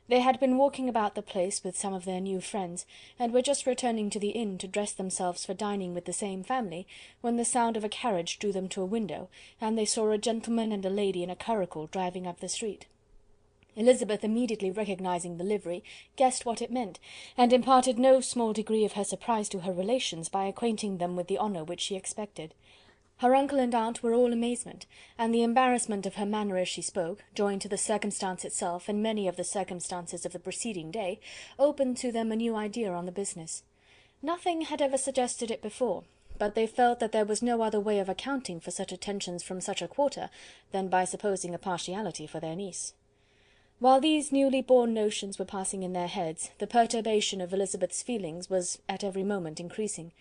[SPEAKER 3] They had been walking about the place with some of their new friends, and were just returning to the inn to dress themselves for dining with the same family, when the sound of a carriage drew them to a window, and they saw a gentleman and a lady in a curricle driving up the street. Elizabeth, immediately recognising the livery, guessed what it meant, and imparted no small degree of her surprise to her relations by acquainting them with the honour which she expected. Her uncle and aunt were all amazement, and the embarrassment of her manner as she spoke, joined to the circumstance itself and many of the circumstances of the preceding day, opened to them a new idea on the business. Nothing had ever suggested it before, but they felt that there was no other way of accounting for such attentions from such a quarter than by supposing a partiality for their niece. While these newly born notions were passing in their heads, the perturbation of Elizabeth's feelings was at every moment increasing.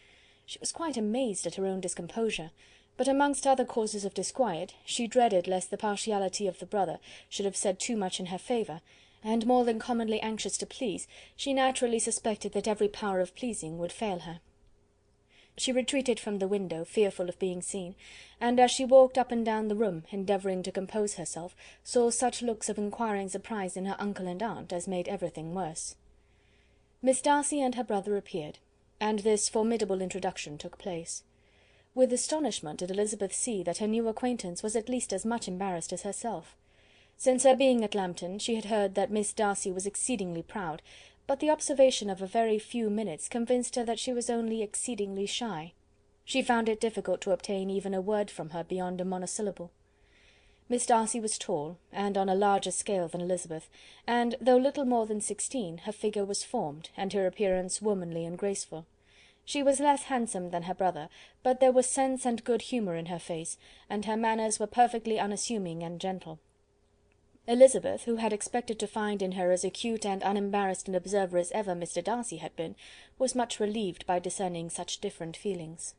[SPEAKER 3] She was quite amazed at her own discomposure, but amongst other causes of disquiet, she dreaded lest the partiality of the brother should have said too much in her favour, and more than commonly anxious to please, she naturally suspected that every power of pleasing would fail her. She retreated from the window, fearful of being seen, and as she walked up and down the room, endeavouring to compose herself, saw such looks of inquiring surprise in her uncle and aunt as made everything worse. Miss Darcy and her brother appeared, and this formidable introduction took place. With astonishment did Elizabeth see that her new acquaintance was at least as much embarrassed as herself. Since her being at Lambton, she had heard that Miss Darcy was exceedingly proud, but the observation of a very few minutes convinced her that she was only exceedingly shy. She found it difficult to obtain even a word from her beyond a monosyllable. Miss Darcy was tall, and on a larger scale than Elizabeth, and, though little more than 16, her figure was formed, and her appearance womanly and graceful. She was less handsome than her brother, but there was sense and good humour in her face, and her manners were perfectly unassuming and gentle. Elizabeth, who had expected to find in her as acute and unembarrassed an observer as ever Mr. Darcy had been, was much relieved by discerning such different feelings.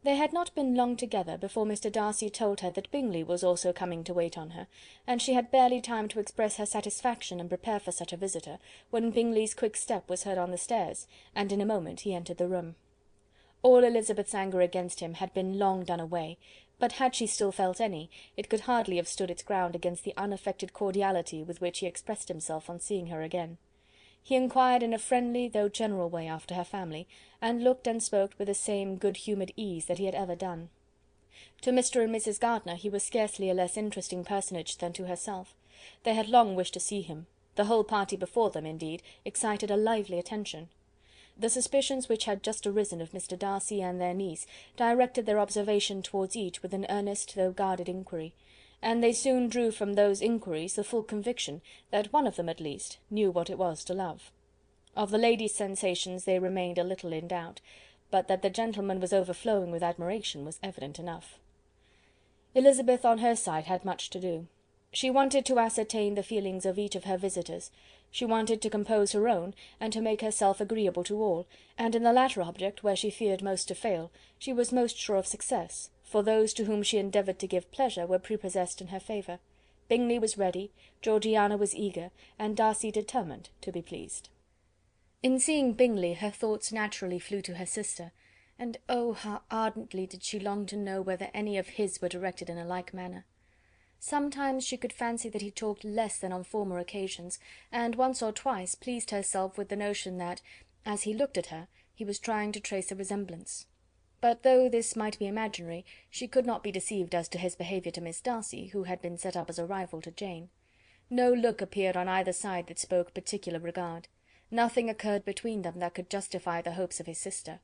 [SPEAKER 3] They had not been long together before Mr. Darcy told her that Bingley was also coming to wait on her, and she had barely time to express her satisfaction and prepare for such a visitor, when Bingley's quick step was heard on the stairs, and in a moment he entered the room. All Elizabeth's anger against him had been long done away, but had she still felt any, it could hardly have stood its ground against the unaffected cordiality with which he expressed himself on seeing her again. He inquired in a friendly though general way after her family, and looked and spoke with the same good-humoured ease that he had ever done. To Mr. and Mrs. Gardiner he was scarcely a less interesting personage than to herself. They had long wished to see him. The whole party before them, indeed, excited a lively attention. The suspicions which had just arisen of Mr. Darcy and their niece directed their observation towards each with an earnest though guarded inquiry, and they soon drew from those inquiries the full conviction that one of them at least knew what it was to love. Of the lady's sensations they remained a little in doubt,
[SPEAKER 2] but that the gentleman was overflowing with admiration was evident enough. Elizabeth on her side had much to do. She wanted to ascertain the feelings of each of her visitors, she wanted to compose her own, and to make herself agreeable to all, and in the latter object, where she feared most to fail, she was most sure of success, for those to whom she endeavoured to give pleasure were prepossessed in her favour. Bingley was ready, Georgiana was eager, and Darcy determined to be pleased. In seeing Bingley, her thoughts naturally flew to her sister, and oh, how ardently did she long to know whether any of his were directed in a like manner. Sometimes she could fancy that he talked less than on former occasions, and once or twice pleased herself with the notion that, as he looked at her, he was trying to trace a resemblance. But though this might be imaginary, she could not be deceived as to his behaviour to Miss Darcy, who had been set up as a rival to Jane. No look appeared on either side that spoke particular regard. Nothing occurred between them that could justify the hopes of his sister.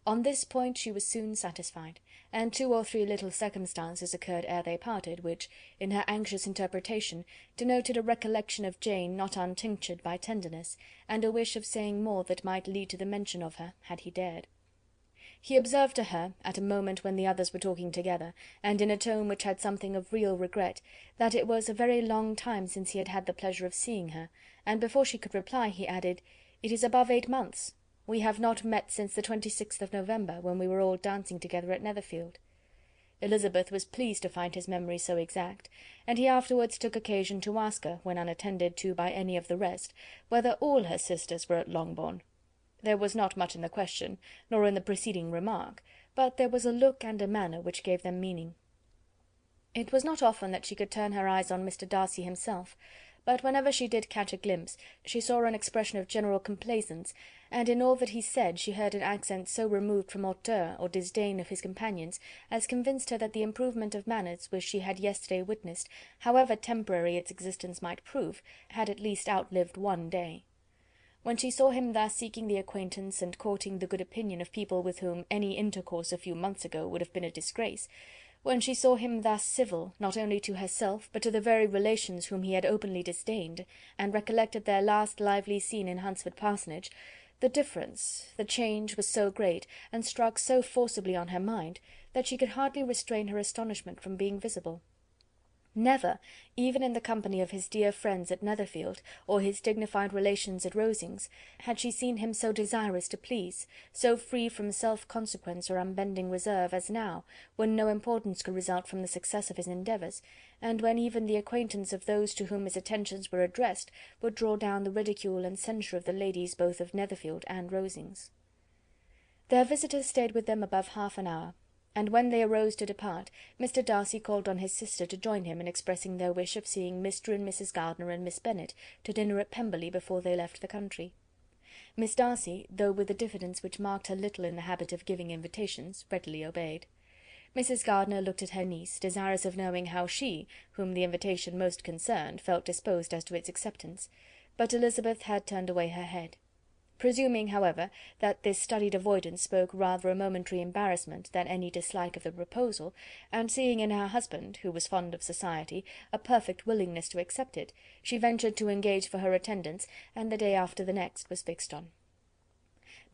[SPEAKER 2] On this point she was soon satisfied, and 2 or 3 little circumstances occurred ere they parted, which, in her anxious interpretation, denoted a recollection of Jane not untinctured by tenderness, and a wish of saying more that might lead to the mention of her, had he dared. He observed to her, at a moment when the others were talking together, and in a tone which had something of real regret, that it was a very long time since he had had the pleasure of seeing her, and before she could reply, he added, "It is above 8 months. We have not met since the 26th of November, when we were all dancing together at Netherfield." Elizabeth was pleased to find his memory so exact, and he afterwards took occasion to ask her, when unattended to by any of the rest, whether all her sisters were at Longbourn. There was not much in the question, nor in the preceding remark, but there was a look and a manner which gave them meaning. It was not often that she could turn her eyes on Mr. Darcy himself, but whenever she did catch a glimpse, she saw an expression of general complaisance, and in all that he said she heard an accent so removed from hauteur or disdain of his companions, as convinced her that the improvement of manners which she had yesterday witnessed, however temporary its existence might prove, had at least outlived 1 day. When she saw him thus seeking the acquaintance and courting the good opinion of people with whom any intercourse a few months ago would have been a disgrace, when she saw him thus civil, not only to herself, but to the very relations whom he had openly disdained, and recollected their last lively scene in Hunsford Parsonage, the difference, the change was so great, and struck so forcibly on her mind, that she could hardly restrain her astonishment from being visible. Never, even in the company of his dear friends at Netherfield, or his dignified relations at Rosings, had she seen him so desirous to please, so free from self-consequence or unbending reserve, as now, when no importance could result from the success of his endeavours, and when even the acquaintance of those to whom his attentions were addressed would draw down the ridicule and censure of the ladies both of Netherfield and Rosings. Their visitors stayed with them above half an hour, and when they arose to depart, Mr. Darcy called on his sister to join him in expressing their wish of seeing Mr. and Mrs. Gardiner and Miss Bennet to dinner at Pemberley before they left the country. Miss Darcy, though with a diffidence which marked her little in the habit of giving invitations, readily obeyed. Mrs. Gardiner looked at her niece, desirous of knowing how she, whom the invitation most concerned, felt disposed as to its acceptance, but Elizabeth had turned away her head. Presuming, however, that this studied avoidance spoke rather a momentary embarrassment than any dislike of the proposal, and seeing in her husband, who was fond of society, a perfect willingness to accept it, she ventured to engage for her attendance, and the day after the next was fixed on.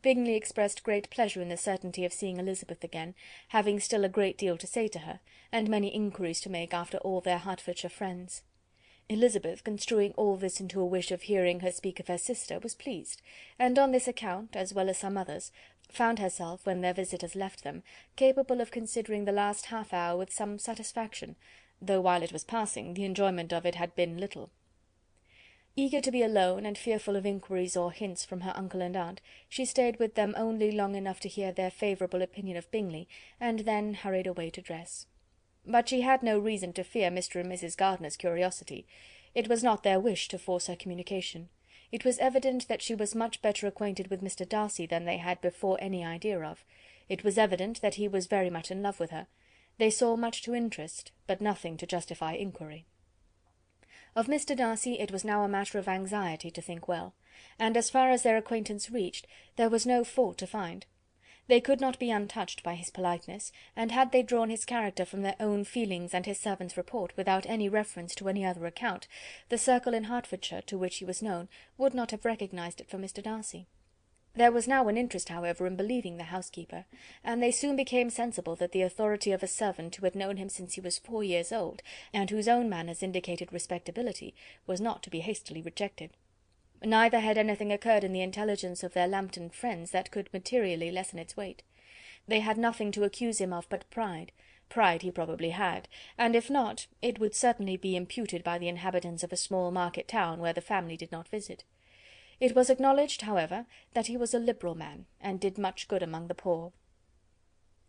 [SPEAKER 2] Bingley expressed great pleasure in the certainty of seeing Elizabeth again, having still a great deal to say to her, and many inquiries to make after all their Hertfordshire friends. Elizabeth, construing all this into a wish of hearing her speak of her sister, was pleased, and on this account, as well as some others, found herself, when their visitors left them, capable of considering the last half-hour with some satisfaction, though while it was passing, the enjoyment of it had been little. Eager to be alone, and fearful of inquiries or hints from her uncle and aunt, she stayed with them only long enough to hear their favourable opinion of Bingley, and then hurried away to dress. But she had no reason to fear Mr. and Mrs. Gardiner's curiosity. It was not their wish to force her communication. It was evident that she was much better acquainted with Mr. Darcy than they had before any idea of. It was evident that he was very much in love with her. They saw much to interest, but nothing to justify inquiry. Of Mr. Darcy it was now a matter of anxiety to think well, and as far as their acquaintance reached, there was no fault to find. They could not be untouched by his politeness, and had they drawn his character from their own feelings and his servant's report, without any reference to any other account, the circle in Hertfordshire, to which he was known, would not have recognised it for Mr. Darcy. There was now an interest, however, in believing the housekeeper, and they soon became sensible that the authority of a servant who had known him since he was 4 years old, and whose own manners indicated respectability, was not to be hastily rejected. Neither had anything occurred in the intelligence of their Lambton friends that could materially lessen its weight. They had nothing to accuse him of but pride. Pride he probably had, and if not, it would certainly be imputed by the inhabitants of a small market town where the family did not visit. It was acknowledged, however, that he was a liberal man, and did much good among the poor.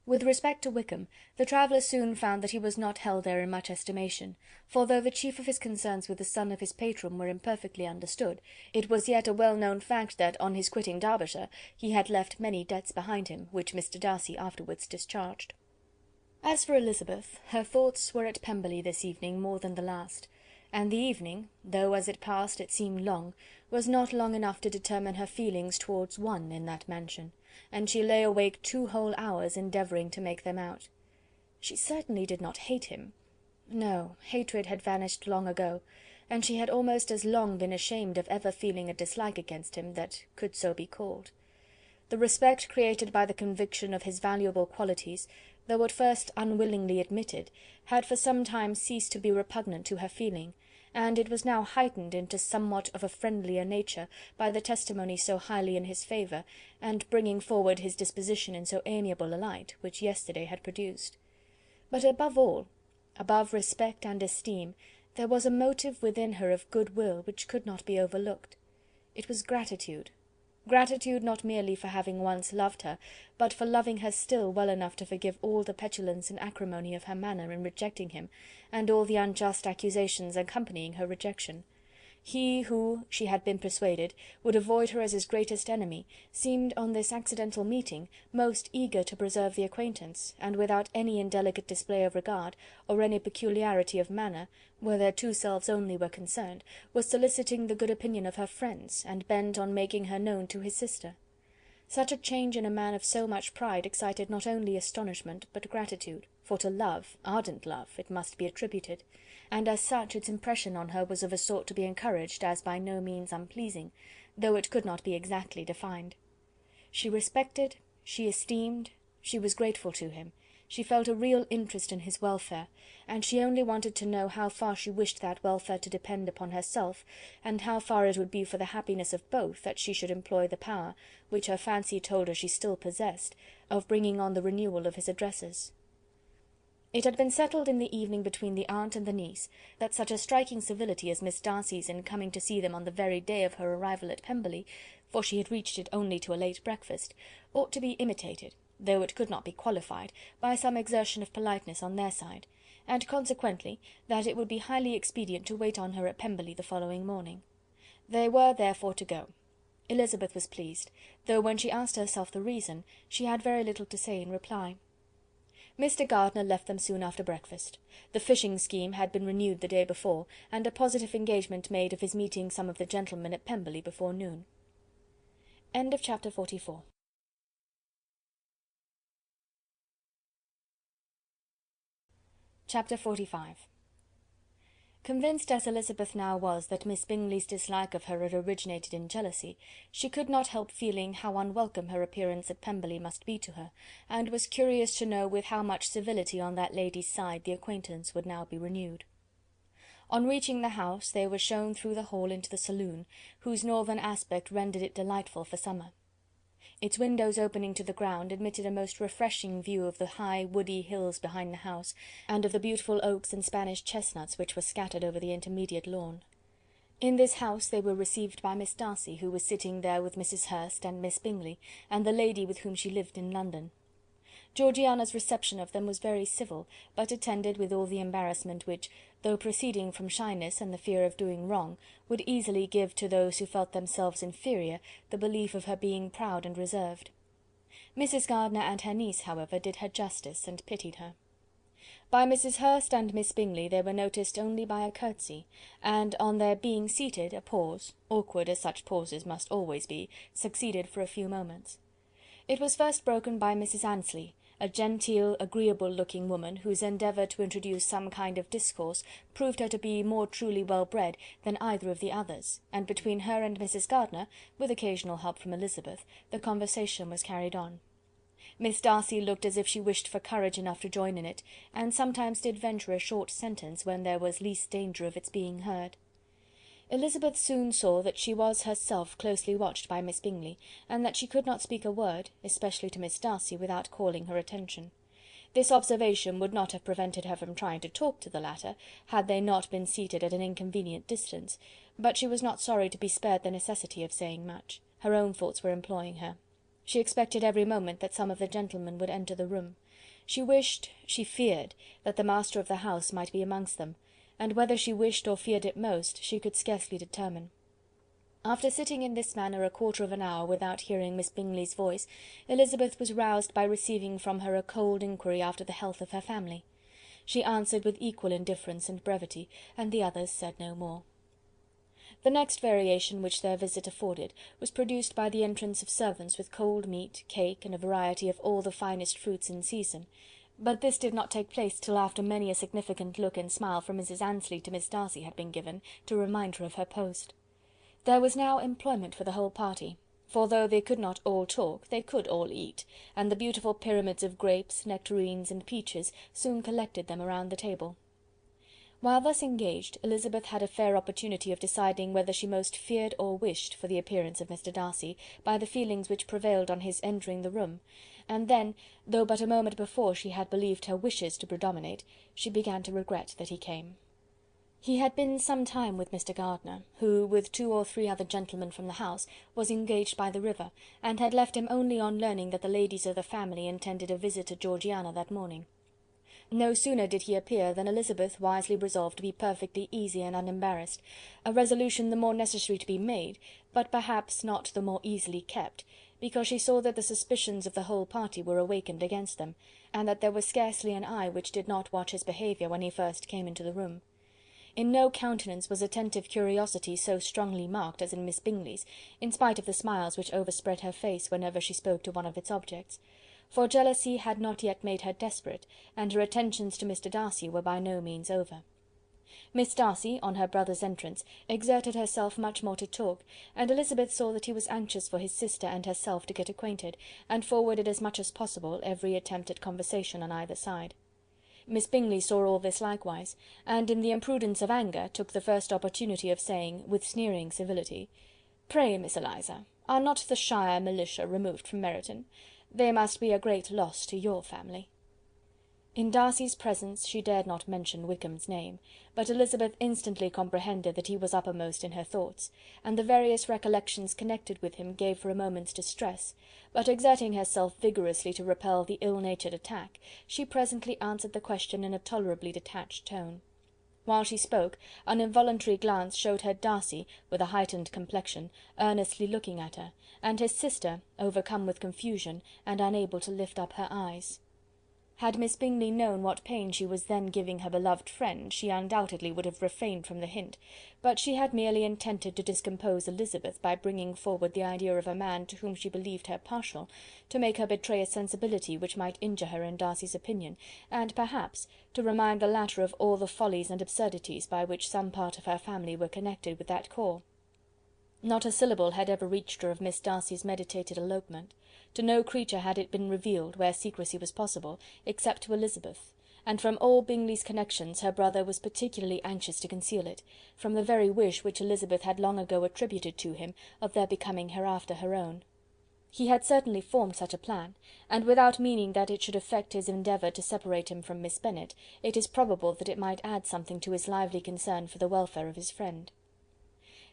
[SPEAKER 2] With respect to Wickham, the traveller soon found that he was not held there in much estimation, for though the chief of his concerns with the son of his patron were imperfectly understood, it was yet a well-known fact that, on his quitting Derbyshire, he had left many debts behind him, which Mr. Darcy afterwards discharged. As for Elizabeth, her thoughts were at Pemberley this evening more than the last, and the evening, though as it passed it seemed long, was not long enough to determine her feelings towards one in that mansion, and she lay awake 2 whole hours endeavouring to make them out. She certainly did not hate him. No, hatred had vanished long ago, and she had almost as long been ashamed of ever feeling a dislike against him that could so be called. The respect created by the conviction of his valuable qualities, though at first unwillingly admitted, had for some time ceased to be repugnant to her feeling, and it was now heightened into somewhat of a friendlier nature by the testimony so highly in his favour, and bringing forward his disposition in so amiable a light, which yesterday had produced. But above all, above respect and esteem, there was a motive within her of goodwill which could not be overlooked. It was gratitude. Gratitude not merely for having once loved her, but for loving her still well enough to forgive all the petulance and acrimony of her manner in rejecting him, and all the unjust accusations accompanying her rejection. He who, she had been persuaded, would avoid her as his greatest enemy, seemed on this accidental meeting most eager to preserve the acquaintance, and without any indelicate display of regard, or any peculiarity of manner, where their 2 selves only were concerned, was soliciting the good opinion of her friends, and bent on making her known to his sister. Such a change in a man of so much pride excited not only astonishment but gratitude, for to love, ardent love, it must be attributed, and as such its impression on her was of a sort to be encouraged as by no means unpleasing, though it could not be exactly defined. She respected, she esteemed, she was grateful to him, she felt a real interest in his welfare, and she only wanted to know how far she wished that welfare to depend upon herself, and how far it would be for the happiness of both that she should employ the power, which her fancy told her she still possessed, of bringing on the renewal of his addresses. It had been settled in the evening between the aunt and the niece, that such a striking civility as Miss Darcy's in coming to see them on the very day of her arrival at Pemberley, for she had reached it only to a late breakfast, ought to be imitated, though it could not be qualified, by some exertion of politeness on their side, and consequently that it would be highly expedient to wait on her at Pemberley the following morning. They were therefore to go. Elizabeth was pleased, though when she asked herself the reason, she had very little to say in reply. Mr. Gardiner left them soon after breakfast. The fishing scheme had been renewed the day before, and a positive engagement made of his meeting some of the gentlemen at Pemberley before noon. End of chapter 44. Chapter 45. Convinced as Elizabeth now was that Miss Bingley's dislike of her had originated in jealousy, she could not help feeling how unwelcome her appearance at Pemberley must be to her, and was curious to know with how much civility on that lady's side the acquaintance would now be renewed. On reaching the house, they were shown through the hall into the saloon, whose northern aspect rendered it delightful for summer. Its windows opening to the ground admitted a most refreshing view of the high woody hills behind the house, and of the beautiful oaks and Spanish chestnuts which were scattered over the intermediate lawn. In this house they were received by Miss Darcy, who was sitting there with Mrs. Hurst and Miss Bingley, and the lady with whom she lived in London. Georgiana's reception of them was very civil, but attended with all the embarrassment which, though proceeding from shyness and the fear of doing wrong, would easily give to those who felt themselves inferior the belief of her being proud and reserved. Mrs. Gardiner and her niece, however, did her justice, and pitied her. By Mrs. Hurst and Miss Bingley they were noticed only by a curtsy, and on their being seated a pause, awkward as such pauses must always be, succeeded for a few moments. It was first broken by Mrs. Annesley, a genteel, agreeable-looking woman, whose endeavour to introduce some kind of discourse proved her to be more truly well-bred than either of the others, and between her and Mrs. Gardiner, with occasional help from Elizabeth, the conversation was carried on. Miss Darcy looked as if she wished for courage enough to join in it, and sometimes did venture a short sentence when there was least danger of its being heard. Elizabeth soon saw that she was herself closely watched by Miss Bingley, and that she could not speak a word, especially to Miss Darcy, without calling her attention. This observation would not have prevented her from trying to talk to the latter, had they not been seated at an inconvenient distance, but she was not sorry to be spared the necessity of saying much. Her own thoughts were employing her. She expected every moment that some of the gentlemen would enter the room. She wished, she feared, that the master of the house might be amongst them, and whether she wished or feared it most, she could scarcely determine. After sitting in this manner a quarter of an hour without hearing Miss Bingley's voice, Elizabeth was roused by receiving from her a cold inquiry after the health of her family. She answered with equal indifference and brevity, and the others said no more. The next variation which their visit afforded was produced by the entrance of servants with cold meat, cake, and a variety of all the finest fruits in season, but this did not take place till after many a significant look and smile from Mrs. Annesley to Miss Darcy had been given, to remind her of her post. There was now employment for the whole party, for though they could not all talk, they could all eat, and the beautiful pyramids of grapes, nectarines, and peaches soon collected them around the table. While thus engaged, Elizabeth had a fair opportunity of deciding whether she most feared or wished for the appearance of Mr. Darcy, by the feelings which prevailed on his entering the room, and then, though but a moment before she had believed her wishes to predominate, she began to regret that he came. He had been some time with Mr. Gardiner, who, with 2 or 3 other gentlemen from the house, was engaged by the river, and had left him only on learning that the ladies of the family intended a visit to Georgiana that morning. No sooner did he appear than Elizabeth wisely resolved to be perfectly easy and unembarrassed, a resolution the more necessary to be made, but perhaps not the more easily kept, because she saw that the suspicions of the whole party were awakened against them, and that there was scarcely an eye which did not watch his behaviour when he first came into the room. In no countenance was attentive curiosity so strongly marked as in Miss Bingley's, in spite of the smiles which overspread her face whenever she spoke to one of its objects, for jealousy had not yet made her desperate, and her attentions to Mr. Darcy were by no means over. Miss Darcy, on her brother's entrance, exerted herself much more to talk, and Elizabeth saw that he was anxious for his sister and herself to get acquainted, and forwarded as much as possible every attempt at conversation on either side. Miss Bingley saw all this likewise, and in the imprudence of anger took the first opportunity of saying, with sneering civility, "Pray, Miss Eliza, are not the shire militia removed from Meryton? They must be a great loss to your family." In Darcy's presence she dared not mention Wickham's name, but Elizabeth instantly comprehended that he was uppermost in her thoughts, and the various recollections connected with him gave her a moment's distress, but exerting herself vigorously to repel the ill-natured attack, she presently answered the question in a tolerably detached tone. While she spoke, an involuntary glance showed her Darcy, with a heightened complexion, earnestly looking at her, and his sister, overcome with confusion, and unable to lift up her eyes. Had Miss Bingley known what pain she was then giving her beloved friend, she undoubtedly would have refrained from the hint, but she had merely intended to discompose Elizabeth by bringing forward the idea of a man to whom she believed her partial, to make her betray a sensibility which might injure her in Darcy's opinion, and perhaps to remind the latter of all the follies and absurdities by which some part of her family were connected with that corps. Not a syllable had ever reached her of Miss Darcy's meditated elopement. To no creature had it been revealed, where secrecy was possible, except to Elizabeth, and from all Bingley's connections her brother was particularly anxious to conceal it, from the very wish which Elizabeth had long ago attributed to him of their becoming hereafter her own. He had certainly formed such a plan, and without meaning that it should affect his endeavour to separate him from Miss Bennet, it is probable that it might add something to his lively concern for the welfare of his friend.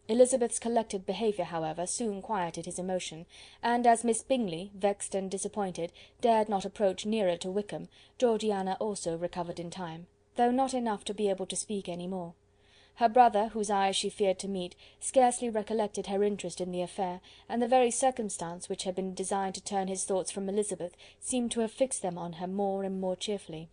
[SPEAKER 2] Elizabeth's collected behaviour, however, soon quieted his emotion, and as Miss Bingley, vexed and disappointed, dared not approach nearer to Wickham, Georgiana also recovered in time, though not enough to be able to speak any more. Her brother, whose eyes she feared to meet, scarcely recollected her interest in the affair, and the very circumstance which had been designed to turn his thoughts from Elizabeth seemed to have fixed them on her more and more cheerfully.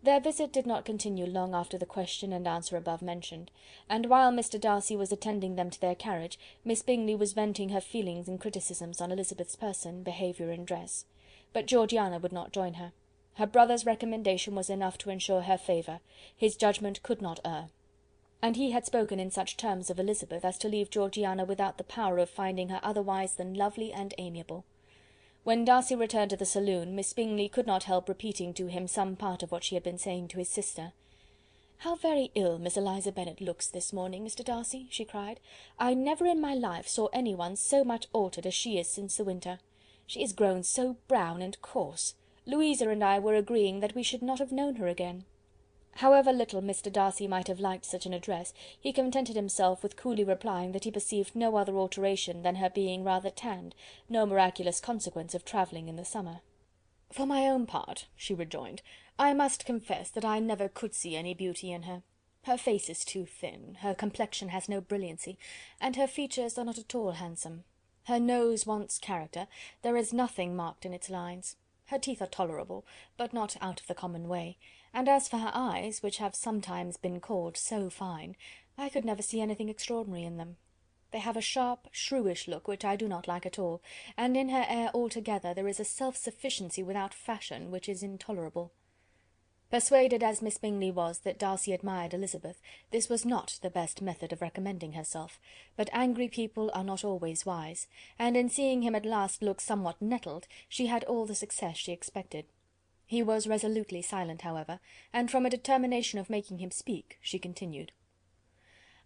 [SPEAKER 2] Their visit did not continue long after the question and answer above mentioned, and while Mr. Darcy was attending them to their carriage, Miss Bingley was venting her feelings and criticisms on Elizabeth's person, behaviour, and dress. but Georgiana would not join her. Her brother's recommendation was enough to ensure her favour. His judgment could not err. And he had spoken in such terms of Elizabeth as to leave Georgiana without the power of finding her otherwise than lovely and amiable. When Darcy returned to the saloon, Miss Bingley could not help repeating to him some part of what she had been saying to his sister. "How very ill Miss Eliza Bennet looks this morning, Mr. Darcy," she cried. "I never in my life saw any one so much altered as she is since the winter. She is grown so brown and coarse. Louisa and I were agreeing that we should not have known her again." However little Mr. Darcy might have liked such an address, he contented himself with coolly replying that he perceived no other alteration than her being rather tanned, no miraculous consequence of travelling in the summer. "For my own part," she rejoined, "I must confess that I never could see any beauty in her. Her face is too thin, her complexion has no brilliancy, and her features are not at all handsome. Her nose wants character, there is nothing marked in its lines. Her teeth are tolerable, but not out of the common way, and as for her eyes, which have sometimes been called so fine, I could never see anything extraordinary in them. They have a sharp, shrewish look, which I do not like at all, and in her air altogether there is a self-sufficiency without fashion, which is intolerable." Persuaded as Miss Bingley was that Darcy admired Elizabeth, this was not the best method of recommending herself, but angry people are not always wise, and in seeing him at last look somewhat nettled, she had all the success she expected. He was resolutely silent, however, and from a determination of making him speak, she continued.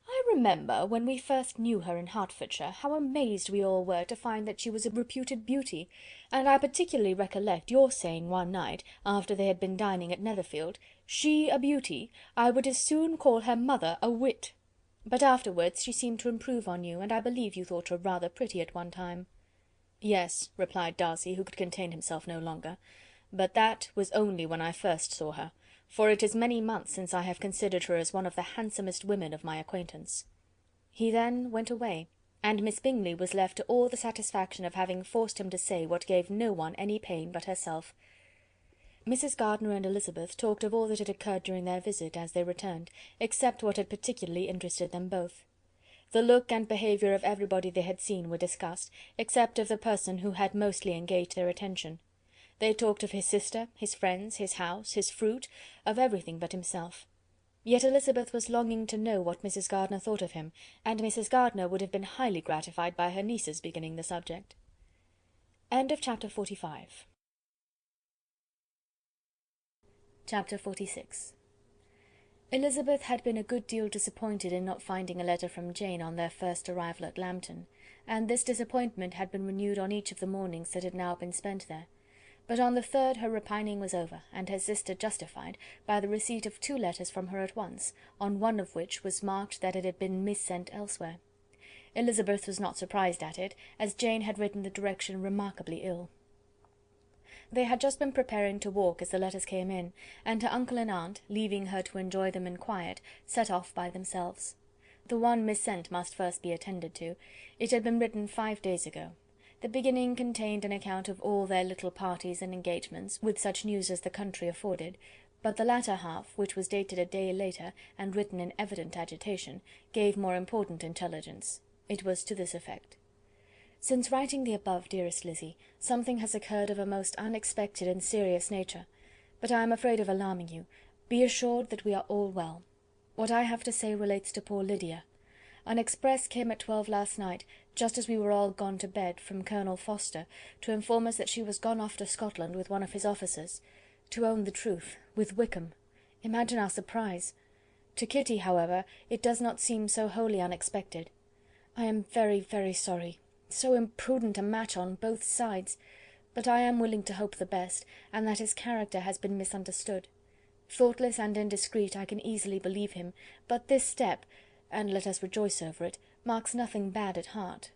[SPEAKER 2] "I remember, when we first knew her in Hertfordshire, how amazed we all were to find that she was a reputed beauty, and I particularly recollect your saying one night, after they had been dining at Netherfield, 'She a beauty! I would as soon call her mother a wit.' But afterwards she seemed to improve on you, and I believe you thought her rather pretty at one time." "Yes," replied Darcy, who could contain himself no longer, "but that was only when I first saw her, for it is many months since I have considered her as one of the handsomest women of my acquaintance." He then went away, and Miss Bingley was left to all the satisfaction of having forced him to say what gave no one any pain but herself. Mrs. Gardiner and Elizabeth talked of all that had occurred during their visit, as they returned, except what had particularly interested them both. The look and behaviour of everybody they had seen were discussed, except of the person who had mostly engaged their attention. They talked of his sister, his friends, his house, his fruit, of everything but himself. Yet Elizabeth was longing to know what Mrs. Gardiner thought of him, and Mrs. Gardiner would have been highly gratified by her niece's beginning the subject. Chapter 45. Chapter 46. Elizabeth had been a good deal disappointed in not finding a letter from Jane on their first arrival at Lambton, and this disappointment had been renewed on each of the mornings that had now been spent there. But on the third her repining was over, and her sister justified, by the receipt of 2 letters from her at once, on one of which was marked that it had been missent elsewhere. Elizabeth was not surprised at it, as Jane had written the direction remarkably ill. They had just been preparing to walk as the letters came in, and her uncle and aunt, leaving her to enjoy them in quiet, set off by themselves. The one missent must first be attended to. It had been written 5 days ago. The beginning contained an account of all their little parties and engagements, with such news as the country afforded, but the latter half, which was dated a day later, and written in evident agitation, gave more important intelligence. It was to this effect: "Since writing the above, dearest Lizzy, something has occurred of a most unexpected and serious nature, but I am afraid of alarming you. Be assured that we are all well. What I have to say relates to poor Lydia. An express came at 12 last night, just as we were all gone to bed, from Colonel Forster, to inform us that she was gone off to Scotland with one of his officers. To own the truth, with Wickham. Imagine our surprise. To Kitty, however, it does not seem so wholly unexpected. I am very, very sorry. So imprudent a match on both sides. But I am willing to hope the best, and that his character has been misunderstood. Thoughtless and indiscreet, I can easily believe him, but this step, and let us rejoice over it, marks nothing bad at heart.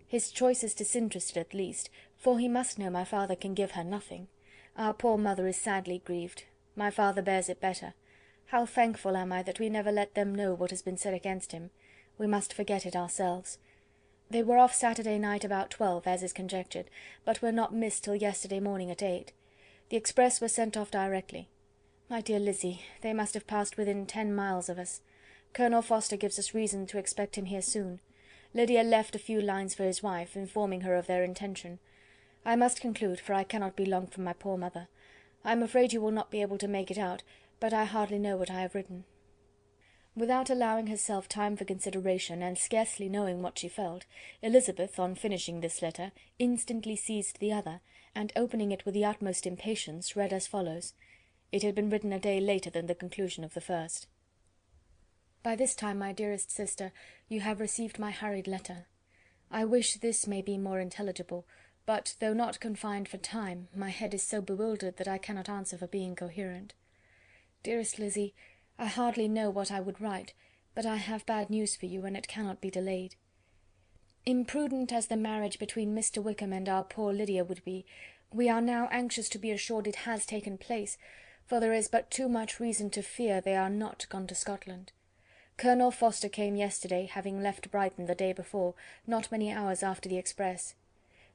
[SPEAKER 2] His choice is disinterested at least, for he must know my father can give her nothing. Our poor mother is sadly grieved. My father bears it better. How thankful am I that we never let them know what has been said against him. We must forget it ourselves. They were off Saturday night about 12, as is conjectured, but were not missed till yesterday morning at 8. The express was sent off directly. My dear Lizzy, they must have passed within 10 miles of us. Colonel Forster gives us reason to expect him here soon. Lydia left a few lines for his wife, informing her of their intention. I must conclude, for I cannot be long from my poor mother. I am afraid you will not be able to make it out, but I hardly know what I have written." Without allowing herself time for consideration, and scarcely knowing what she felt, Elizabeth, on finishing this letter, instantly seized the other, and opening it with the utmost impatience, read as follows. It had been written a day later than the conclusion of the first. "By this time, my dearest sister, you have received my hurried letter. I wish this may be more intelligible, but, though not confined for time, my head is so bewildered that I cannot answer for being coherent. Dearest Lizzy, I hardly know what I would write, but I have bad news for you, and it cannot be delayed. Imprudent as the marriage between Mr. Wickham and our poor Lydia would be, we are now anxious to be assured it has taken place, for there is but too much reason to fear they are not gone to Scotland. Colonel Forster came yesterday, having left Brighton the day before, not many hours after the express.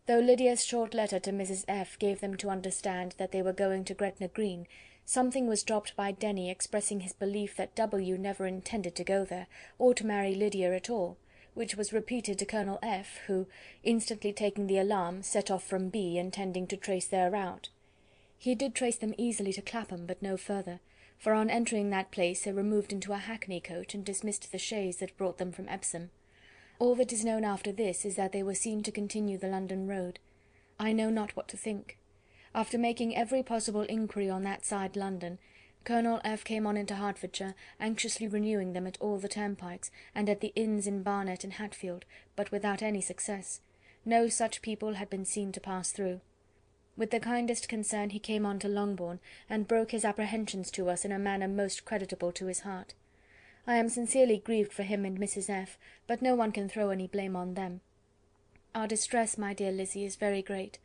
[SPEAKER 2] Though Lydia's short letter to Mrs. F. gave them to understand that they were going to Gretna Green, something was dropped by Denny expressing his belief that W. never intended to go there, or to marry Lydia at all, which was repeated to Colonel F., who, instantly taking the alarm, set off from B., intending to trace their route. He did trace them easily to Clapham, but no further, for on entering that place they removed into a hackney coach, and dismissed the chaise that brought them from Epsom. All that is known after this is that they were seen to continue the London road. I know not what to think. After making every possible inquiry on that side London, Colonel F. came on into Hertfordshire, anxiously renewing them at all the turnpikes, and at the inns in Barnet and Hatfield, but without any success. No such people had been seen to pass through. With the kindest concern he came on to Longbourn, and broke his apprehensions to us in a manner most creditable to his heart. I am sincerely grieved for him and Mrs. F., but no one can throw any blame on them. Our distress, my dear Lizzy, is very great.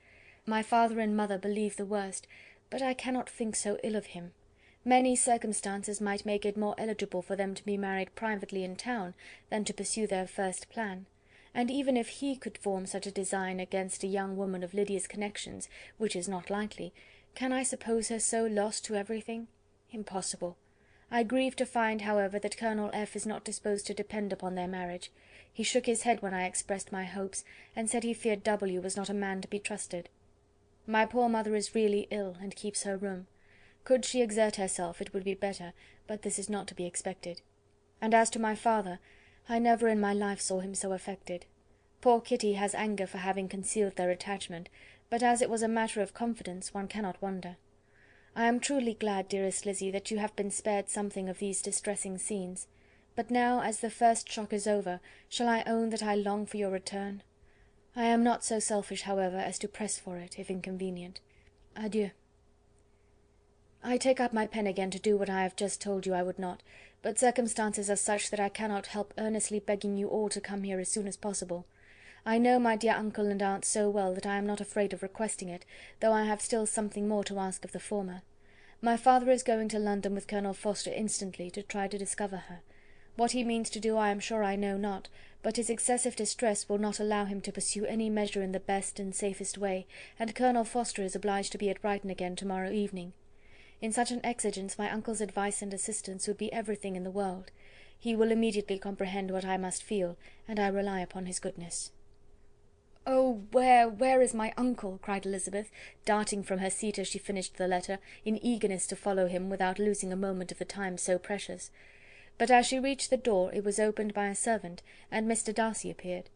[SPEAKER 2] My father and mother believe the worst, but I cannot think so ill of him. Many circumstances might make it more eligible for them to be married privately in town than to pursue their first plan, and even if he could form such a design against a young woman of Lydia's connections, which is not likely, can I suppose her so lost to everything? Impossible. I grieve to find, however, that Colonel F. is not disposed to depend upon their marriage. He shook his head when I expressed my hopes, and said he feared W. was not a man to be trusted. My poor mother is really ill, and keeps her room. Could she exert herself, it would be better, but this is not to be expected. And as to my father, I never in my life saw him so affected. Poor Kitty has anger for having concealed their attachment, but as it was a matter of confidence, one cannot wonder. I am truly glad, dearest Lizzy, that you have been spared something of these distressing scenes. But now, as the first shock is over, shall I own that I long for your return? I am not so selfish, however, as to press for it, if inconvenient. Adieu. I take up my pen again to do what I have just told you I would not, but circumstances are such that I cannot help earnestly begging you all to come here as soon as possible. I know my dear uncle and aunt so well that I am not afraid of requesting it, though I have still something more to ask of the former. My father is going to London with Colonel Forster instantly, to try to discover her. What he means to do I am sure I know not, but his excessive distress will not allow him to pursue any measure in the best and safest way, and Colonel Forster is obliged to be at Brighton again to-morrow evening. In such an exigence my uncle's advice and assistance would be everything in the world. He will immediately comprehend what I must feel, and I rely upon his goodness. "Oh, where is my uncle?" cried Elizabeth, darting from her seat as she finished the letter, in eagerness to follow him without losing a moment of the time so precious. But as she reached the door it was opened by a servant, and Mr. Darcy appeared.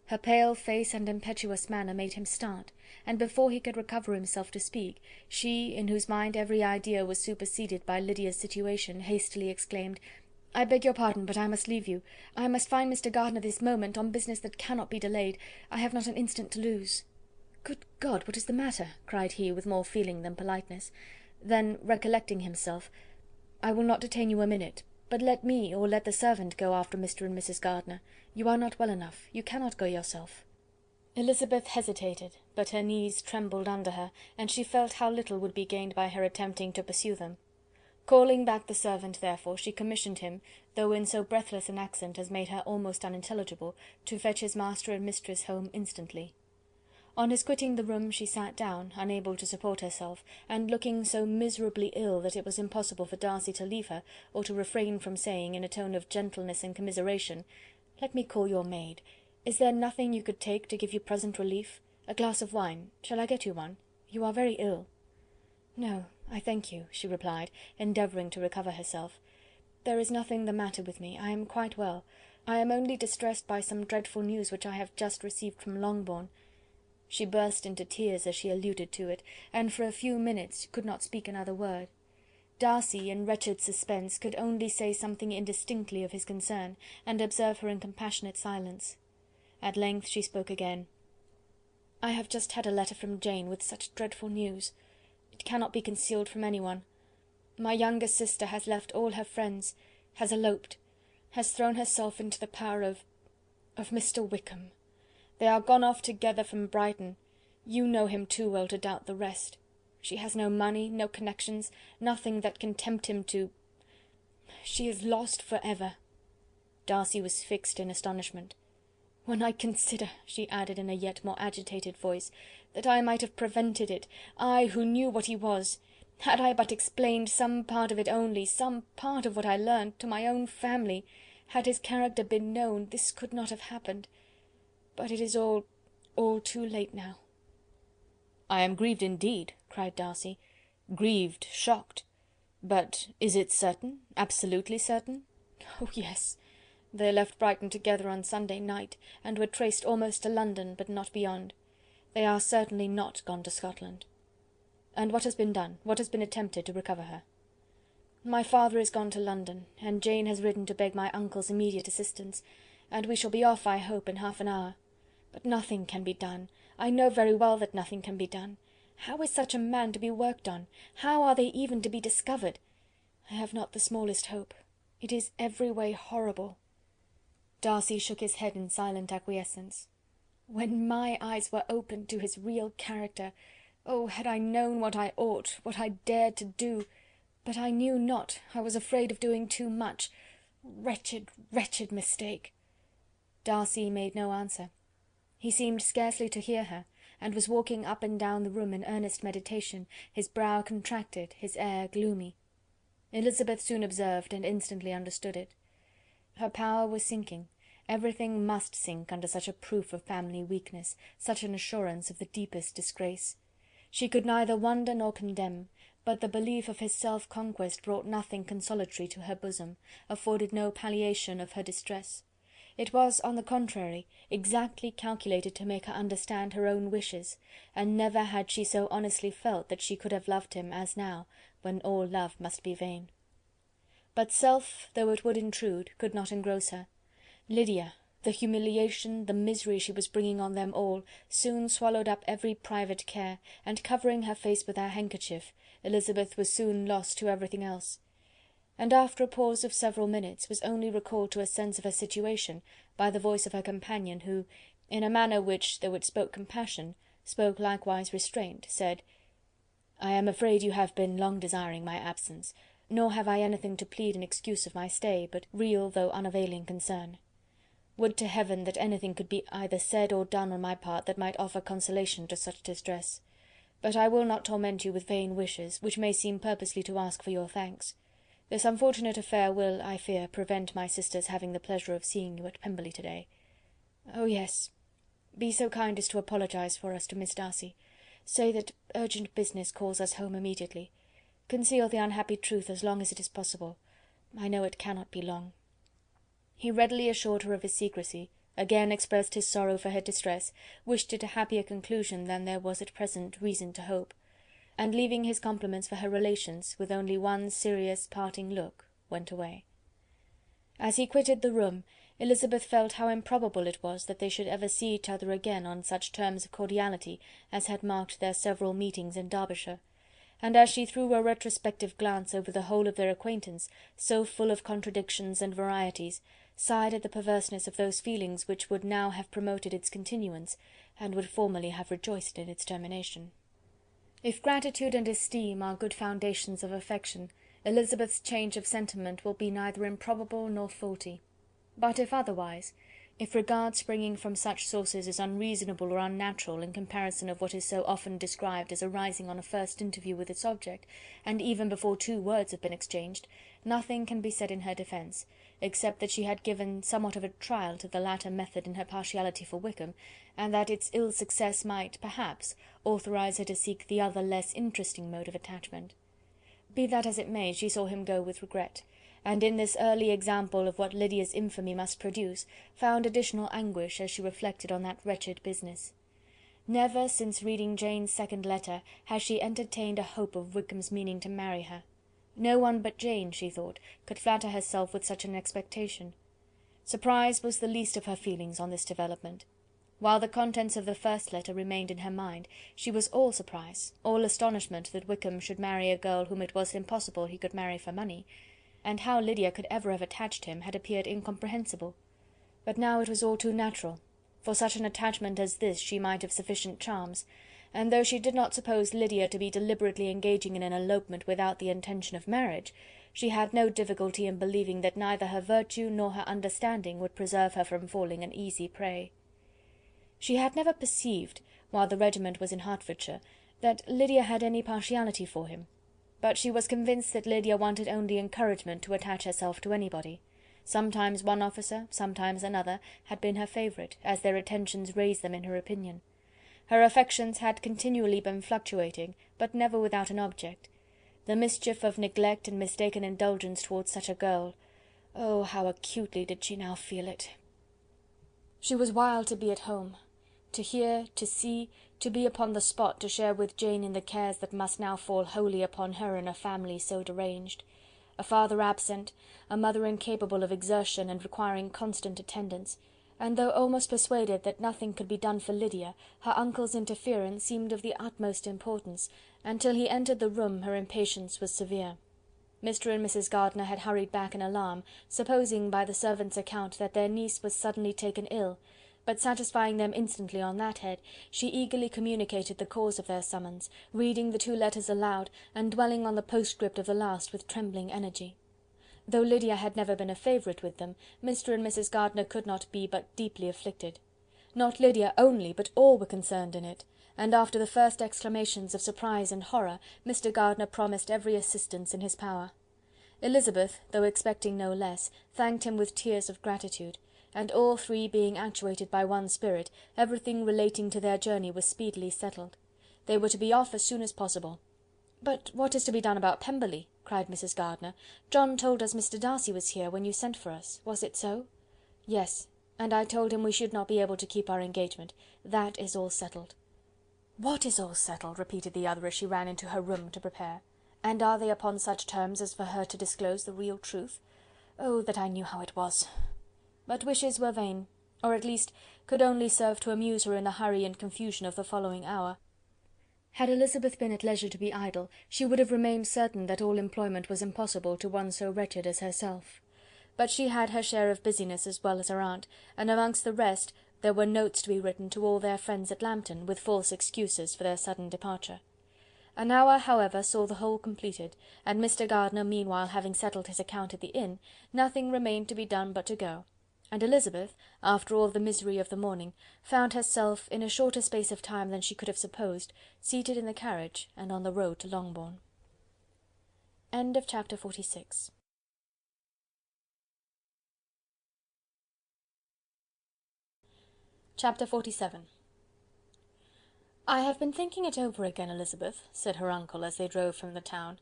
[SPEAKER 2] Her pale face and impetuous manner made him start, and before he could recover himself to speak, she, in whose mind every idea was superseded by Lydia's situation, hastily exclaimed, "I beg your pardon, but I must leave you. I must find Mr. Gardiner this moment, on business that cannot be delayed. I have not an instant to lose." "Good God, what is the matter?" cried he, with more feeling than politeness. Then, recollecting himself, "I will not detain you a minute, but let me, or let the servant, go after Mr. and Mrs. Gardiner. You are not well enough. You cannot go yourself." Elizabeth hesitated, but her knees trembled under her, and she felt how little would be gained by her attempting to pursue them. Calling back the servant, therefore, she commissioned him, though in so breathless an accent as made her almost unintelligible, to fetch his master and mistress home instantly. On his quitting the room she sat down, unable to support herself, and looking so miserably ill that it was impossible for Darcy to leave her, or to refrain from saying, in a tone of gentleness and commiseration, "Let me call your maid. Is there nothing you could take to give you present relief? "A glass of wine. Shall I get you one? You are very ill." "No, I thank you," she replied, endeavouring to recover herself. "There is nothing the matter with me. I am quite well. I am only distressed by some dreadful news which I have just received from Longbourn." She burst into tears as she alluded to it, and for a few minutes could not speak another word. Darcy, in wretched suspense, could only say something indistinctly of his concern, and observe her in compassionate silence. At length she spoke again. "I have just had a letter from Jane with such dreadful news. It cannot be concealed from anyone. My younger sister has left all her friends, has eloped, has thrown herself into the power of Mr. Wickham. They are gone off together from Brighton. You know him too well to doubt the rest. She has no money, no connections, nothing that can tempt him to... She is lost for ever." Darcy was fixed in astonishment. "When I consider," she added in a yet more agitated voice, "that I might have prevented it, I who knew what he was. Had I but explained some part of it only, some part of what I learned, to my own family, had his character been known, this could not have happened. But it is all too late now." "I am grieved indeed," cried Darcy, "grieved, shocked. But is it certain, absolutely certain?"
[SPEAKER 3] "Oh, yes. They left Brighton together on Sunday night, and were traced almost to London, but not beyond. They are certainly not gone to Scotland."
[SPEAKER 2] "And what has been done, what has been attempted to recover her?"
[SPEAKER 3] "My father is gone to London, and Jane has ridden to beg my uncle's immediate assistance, and we shall be off, I hope, in half an hour. But nothing can be done. I know very well that nothing can be done. How is such a man to be worked on? How are they even to be discovered? I have not the smallest hope. It is every way horrible."
[SPEAKER 2] Darcy shook his head in silent acquiescence.
[SPEAKER 3] "When my eyes were opened to his real character, oh, had I known what I ought, what I dared to do! But I knew not, I was afraid of doing too much. Wretched, wretched mistake!"
[SPEAKER 2] Darcy made no answer. He seemed scarcely to hear her, and was walking up and down the room in earnest meditation, his brow contracted, his air gloomy. Elizabeth soon observed, and instantly understood it. Her power was sinking. Everything must sink under such a proof of family weakness, such an assurance of the deepest disgrace. She could neither wonder nor condemn, but the belief of his self-conquest brought nothing consolatory to her bosom, afforded no palliation of her distress. It was, on the contrary, exactly calculated to make her understand her own wishes, and never had she so honestly felt that she could have loved him as now, when all love must be vain. But self, though it would intrude, could not engross her. Lydia, the humiliation, the misery she was bringing on them all, soon swallowed up every private care, and covering her face with her handkerchief, Elizabeth was soon lost to everything else, and after a pause of several minutes was only recalled to a sense of her situation by the voice of her companion, who, in a manner which, though it spoke compassion, spoke likewise restraint, said, "I am afraid you have been long desiring my absence, nor have I anything to plead in excuse of my stay, but real though unavailing concern. Would to heaven that anything could be either said or done on my part that might offer consolation to such distress. But I will not torment you with vain wishes, which may seem purposely to ask for your thanks. This unfortunate affair will, I fear, prevent my sister's having the pleasure of seeing you at Pemberley to-day. Oh yes, be so kind as to apologize for us to Miss Darcy. Say that urgent business calls us home immediately. Conceal the unhappy truth as long as it is possible. I know it cannot be long." He readily assured her of his secrecy, again expressed his sorrow for her distress, wished it a happier conclusion than there was at present reason to hope, and leaving his compliments for her relations, with only one serious parting look, went away. As he quitted the room, Elizabeth felt how improbable it was that they should ever see each other again on such terms of cordiality as had marked their several meetings in Derbyshire, and as she threw a retrospective glance over the whole of their acquaintance, so full of contradictions and varieties, sighed at the perverseness of those feelings which would now have promoted its continuance, and would formerly have rejoiced in its termination. If gratitude and esteem are good foundations of affection, Elizabeth's change of sentiment will be neither improbable nor faulty. But if otherwise, If regard springing from such sources is unreasonable or unnatural in comparison of what is so often described as arising on a first interview with its object, and even before 2 words have been exchanged, nothing can be said in her defence, except that she had given somewhat of a trial to the latter method in her partiality for Wickham, and that its ill success might, perhaps, authorise her to seek the other less interesting mode of attachment. Be that as it may, she saw him go with regret, and in this early example of what Lydia's infamy must produce, found additional anguish as she reflected on that wretched business. Never, since reading Jane's second letter, had she entertained a hope of Wickham's meaning to marry her. No one but Jane, she thought, could flatter herself with such an expectation. Surprise was the least of her feelings on this development. While the contents of the first letter remained in her mind, she was all surprise, all astonishment that Wickham should marry a girl whom it was impossible he could marry for money, and how Lydia could ever have attached him had appeared incomprehensible. But now it was all too natural. For such an attachment as this she might have sufficient charms, and though she did not suppose Lydia to be deliberately engaging in an elopement without the intention of marriage, she had no difficulty in believing that neither her virtue nor her understanding would preserve her from falling an easy prey. She had never perceived, while the regiment was in Hertfordshire, that Lydia had any partiality for him, but she was convinced that Lydia wanted only encouragement to attach herself to anybody. Sometimes one officer, sometimes another, had been her favourite, as their attentions raised them in her opinion. Her affections had continually been fluctuating, but never without an object. The mischief of neglect and mistaken indulgence towards such a girl, oh, how acutely did she now feel it! She was wild to be at home, to hear, to see, to be upon the spot to share with Jane in the cares that must now fall wholly upon her in a family so deranged. A father absent, a mother incapable of exertion and requiring constant attendance, and though almost persuaded that nothing could be done for Lydia, her uncle's interference seemed of the utmost importance, and till he entered the room her impatience was severe. Mr. and Mrs. Gardiner had hurried back in alarm, supposing by the servant's account that their niece was suddenly taken ill, but satisfying them instantly on that head, she eagerly communicated the cause of their summons, reading the 2 letters aloud, and dwelling on the postscript of the last with trembling energy. Though Lydia had never been a favourite with them, Mr. and Mrs. Gardiner could not be but deeply afflicted. Not Lydia only, but all were concerned in it, and after the first exclamations of surprise and horror, Mr. Gardiner promised every assistance in his power. Elizabeth, though expecting no less, thanked him with tears of gratitude, and all 3 being actuated by one spirit, everything relating to their journey was speedily settled. They were to be off as soon as possible. "But what is to be done about Pemberley?" cried Mrs. Gardiner. "John told us Mr. Darcy was here when you sent for us. Was it so?" "Yes, and I told him we should not be able to keep our engagement. That is all settled." "What is all settled?" repeated the other as she ran into her room to prepare. "And are they upon such terms as for her to disclose the real truth? Oh, that I knew how it was!" But wishes were vain, or at least could only serve to amuse her in the hurry and confusion of the following hour. Had Elizabeth been at leisure to be idle, she would have remained certain that all employment was impossible to one so wretched as herself. But she had her share of business as well as her aunt, and amongst the rest there were notes to be written to all their friends at Lambton, with false excuses for their sudden departure. An hour, however, saw the whole completed, and Mr. Gardiner meanwhile having settled his account at the inn, nothing remained to be done but to go, and Elizabeth, after all the misery of the morning, found herself, in a shorter space of time than she could have supposed, seated in the carriage and on the road to Longbourn. Chapter 46. Chapter 47. "I have been thinking it over again, Elizabeth," said her uncle, as they drove from the town,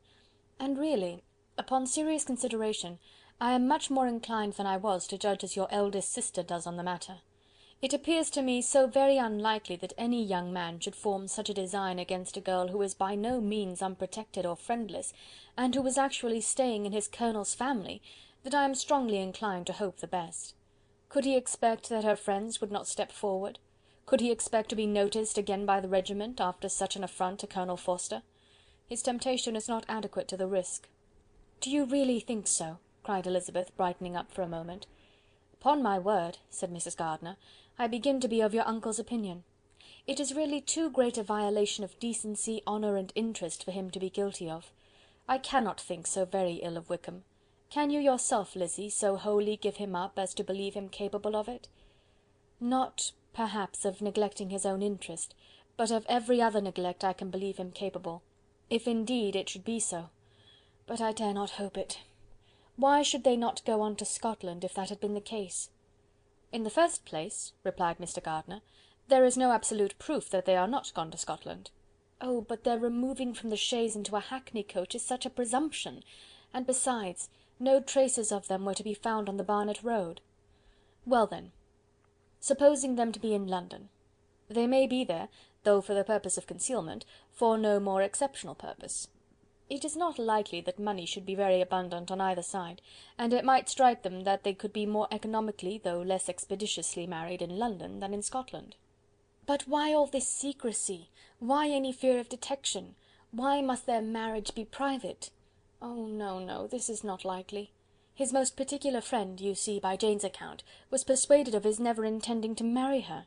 [SPEAKER 2] "and really, upon serious consideration, I am much more inclined than I was to judge as your eldest sister does on the matter. It appears to me so very unlikely that any young man should form such a design against a girl who is by no means unprotected or friendless, and who is actually staying in his colonel's family, that I am strongly inclined to hope the best. Could he expect that her friends would not step forward? Could he expect to be noticed again by the regiment, after such an affront to Colonel Forster? His temptation is not adequate to the risk." "Do you really think so?" cried Elizabeth, brightening up for a moment. "Upon my word," said Mrs. Gardiner, "I begin to be of your uncle's opinion. It is really too great a violation of decency, honour, and interest for him to be guilty of. I cannot think so very ill of Wickham. Can you yourself, Lizzy, so wholly give him up as to believe him capable of it?" Not, perhaps, of neglecting his own interest, but of every other neglect I can believe him capable, if indeed it should be so. But I dare not hope it. Why should they not go on to Scotland, if that had been the case?" "In the first place," replied Mr. Gardiner, "there is no absolute proof that they are not gone to Scotland." "Oh, but their removing from the chaise into a hackney coach is such a presumption! And besides, no traces of them were to be found on the Barnet road." "Well then, supposing them to be in London. They may be there, though for the purpose of concealment, for no more exceptional purpose. It is not likely that money should be very abundant on either side, and it might strike them that they could be more economically, though less expeditiously married in London than in Scotland." "But why all this secrecy? Why any fear of detection? Why must their marriage be private? Oh no, no, this is not likely. His most particular friend, you see by Jane's account, was persuaded of his never intending to marry her.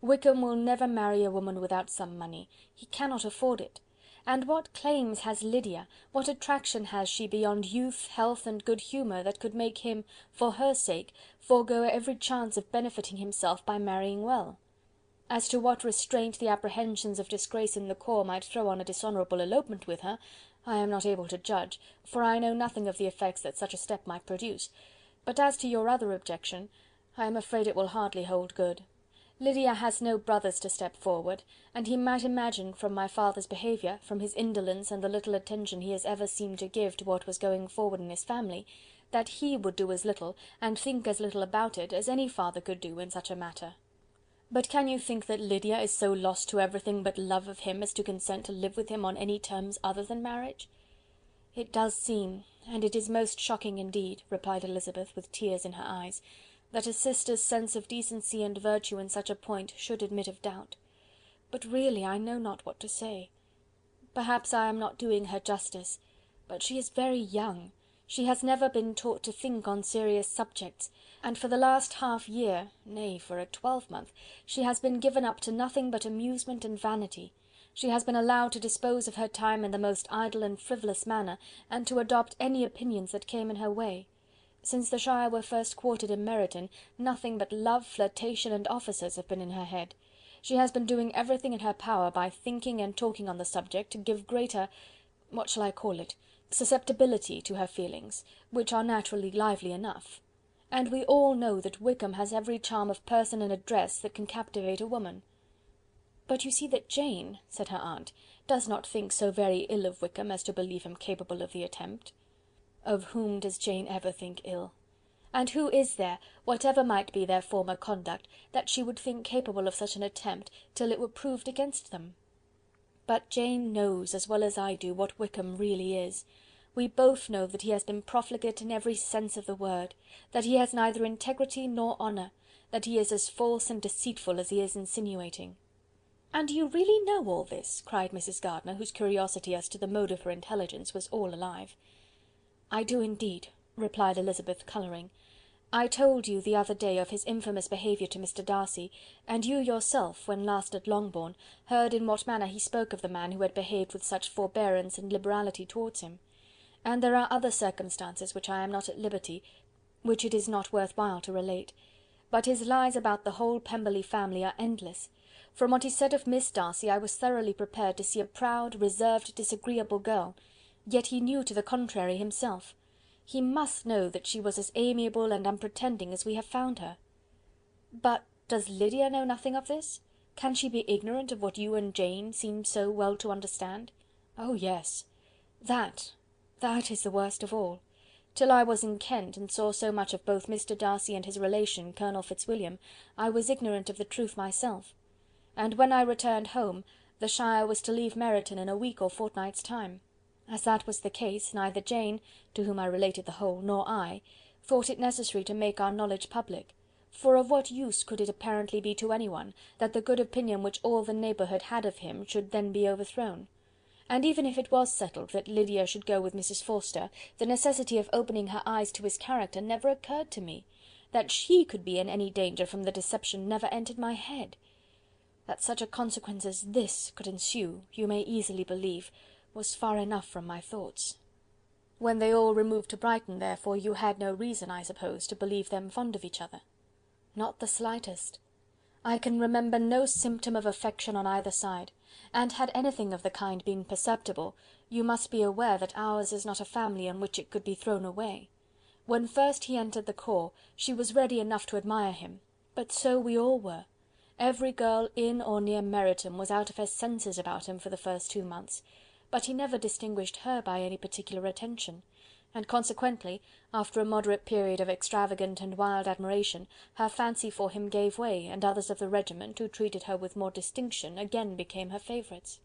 [SPEAKER 2] Wickham will never marry a woman without some money. He cannot afford it. And what claims has Lydia, what attraction has she beyond youth, health, and good humour, that could make him, for her sake, forego every chance of benefiting himself by marrying well? As to what restraint the apprehensions of disgrace in the corps might throw on a dishonourable elopement with her, I am not able to judge, for I know nothing of the effects that such a step might produce. But as to your other objection, I am afraid it will hardly hold good. Lydia has no brothers to step forward, and he might imagine from my father's behaviour, from his indolence and the little attention he has ever seemed to give to what was going forward in his family, that he would do as little, and think as little about it, as any father could do in such a matter. But can you think that Lydia is so lost to everything but love of him as to consent to live with him on any terms other than marriage?" "It does seem, and it is most shocking indeed," replied Elizabeth, with tears in her eyes, "that a sister's sense of decency and virtue in such a point should admit of doubt. But really I know not what to say. Perhaps I am not doing her justice, but she is very young. She has never been taught to think on serious subjects, and for the last half year, nay, for a twelvemonth, she has been given up to nothing but amusement and vanity. She has been allowed to dispose of her time in the most idle and frivolous manner, and to adopt any opinions that came in her way. Since the Shire were first quartered in Meryton, nothing but love, flirtation, and officers have been in her head. She has been doing everything in her power by thinking and talking on the subject, to give greater, what shall I call it, susceptibility to her feelings, which are naturally lively enough. And we all know that Wickham has every charm of person and address that can captivate a woman." "But you see that Jane," said her aunt, "does not think so very ill of Wickham as to believe him capable of the attempt." "Of whom does Jane ever think ill? And who is there, whatever might be their former conduct, that she would think capable of such an attempt, till it were proved against them? But Jane knows, as well as I do, what Wickham really is. We both know that he has been profligate in every sense of the word, that he has neither integrity nor honour, that he is as false and deceitful as he is insinuating." "And you really know all this?" cried Mrs. Gardiner, whose curiosity as to the mode of her intelligence was all alive. "I do indeed," replied Elizabeth, colouring. "I told you the other day of his infamous behaviour to Mr. Darcy, and you yourself, when last at Longbourn, heard in what manner he spoke of the man who had behaved with such forbearance and liberality towards him. And there are other circumstances which I am not at liberty, which it is not worth while to relate. But his lies about the whole Pemberley family are endless. From what he said of Miss Darcy, I was thoroughly prepared to see a proud, reserved, disagreeable girl, yet he knew to the contrary himself. He must know that she was as amiable and unpretending as we have found her." "But does Lydia know nothing of this? Can she be ignorant of what you and Jane seem so well to understand?" "Oh yes. That is the worst of all. Till I was in Kent, and saw so much of both Mr. Darcy and his relation, Colonel Fitzwilliam, I was ignorant of the truth myself. And when I returned home, the Shire was to leave Meryton in a week or fortnight's time. As that was the case, neither Jane, to whom I related the whole, nor I, thought it necessary to make our knowledge public, for of what use could it apparently be to anyone, that the good opinion which all the neighbourhood had of him should then be overthrown? And even if it was settled that Lydia should go with Mrs. Forster, the necessity of opening her eyes to his character never occurred to me. That she could be in any danger from the deception never entered my head. That such a consequence as this could ensue, you may easily believe, was far enough from my thoughts." "When they all removed to Brighton, therefore, you had no reason, I suppose, to believe them fond of each other?" "Not the slightest.
[SPEAKER 3] I can remember no symptom of affection on either side, and had anything of the kind been perceptible, you must be aware that ours is not a family on which it could be thrown away. When first he entered the corps, she was ready enough to admire him, but so we all were. Every girl in or near Meryton was out of her senses about him for the first 2 months, but he never distinguished her by any particular attention, and consequently, after a moderate period of extravagant and wild admiration, her fancy for him gave way, and others of the regiment, who treated her with more distinction, again became her favourites.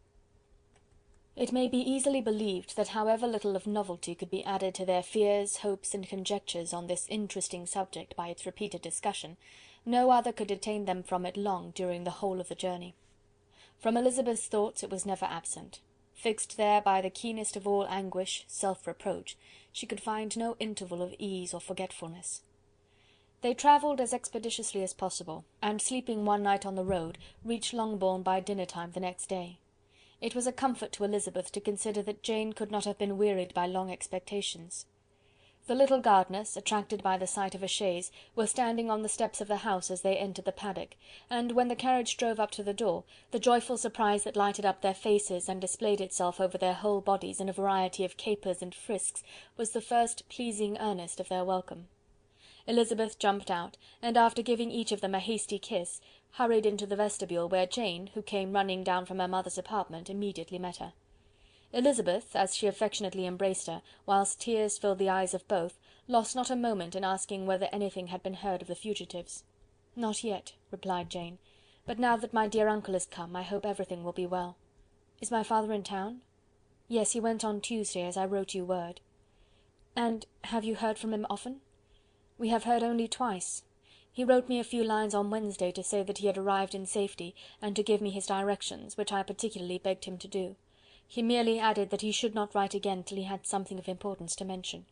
[SPEAKER 3] It may be easily believed that however little of novelty could be added to their fears, hopes, and conjectures on this interesting subject by its repeated discussion, no other could detain them from it long during the whole of the journey. From Elizabeth's thoughts it was never absent. Fixed there by the keenest of all anguish, self-reproach, she could find no interval of ease or forgetfulness. They travelled as expeditiously as possible, and sleeping one night on the road, reached Longbourn by dinner-time the next day. It was a comfort to Elizabeth to consider that Jane could not have been wearied by long expectations. The little gardeners, attracted by the sight of a chaise, were standing on the steps of the house as they entered the paddock, and when the carriage drove up to the door, the joyful surprise that lighted up their faces and displayed itself over their whole bodies in a variety of capers and frisks was the first pleasing earnest of their welcome. Elizabeth jumped out, and after giving each of them a hasty kiss, hurried into the vestibule, where Jane, who came running down from her mother's apartment, immediately met her. Elizabeth, as she affectionately embraced her, whilst tears filled the eyes of both, lost not a moment in asking whether anything had been heard of the fugitives. "Not yet," replied Jane, "but now that my dear uncle has come, I hope everything will be well. Is my father in town?" "Yes, he went on Tuesday, as I wrote you word." "And have you heard from him often?" "We have heard only twice. He wrote me a few lines on Wednesday to say that he had arrived in safety, and to give me his directions, which I particularly begged him to do. He merely added that he should not write again till he had something of importance to mention."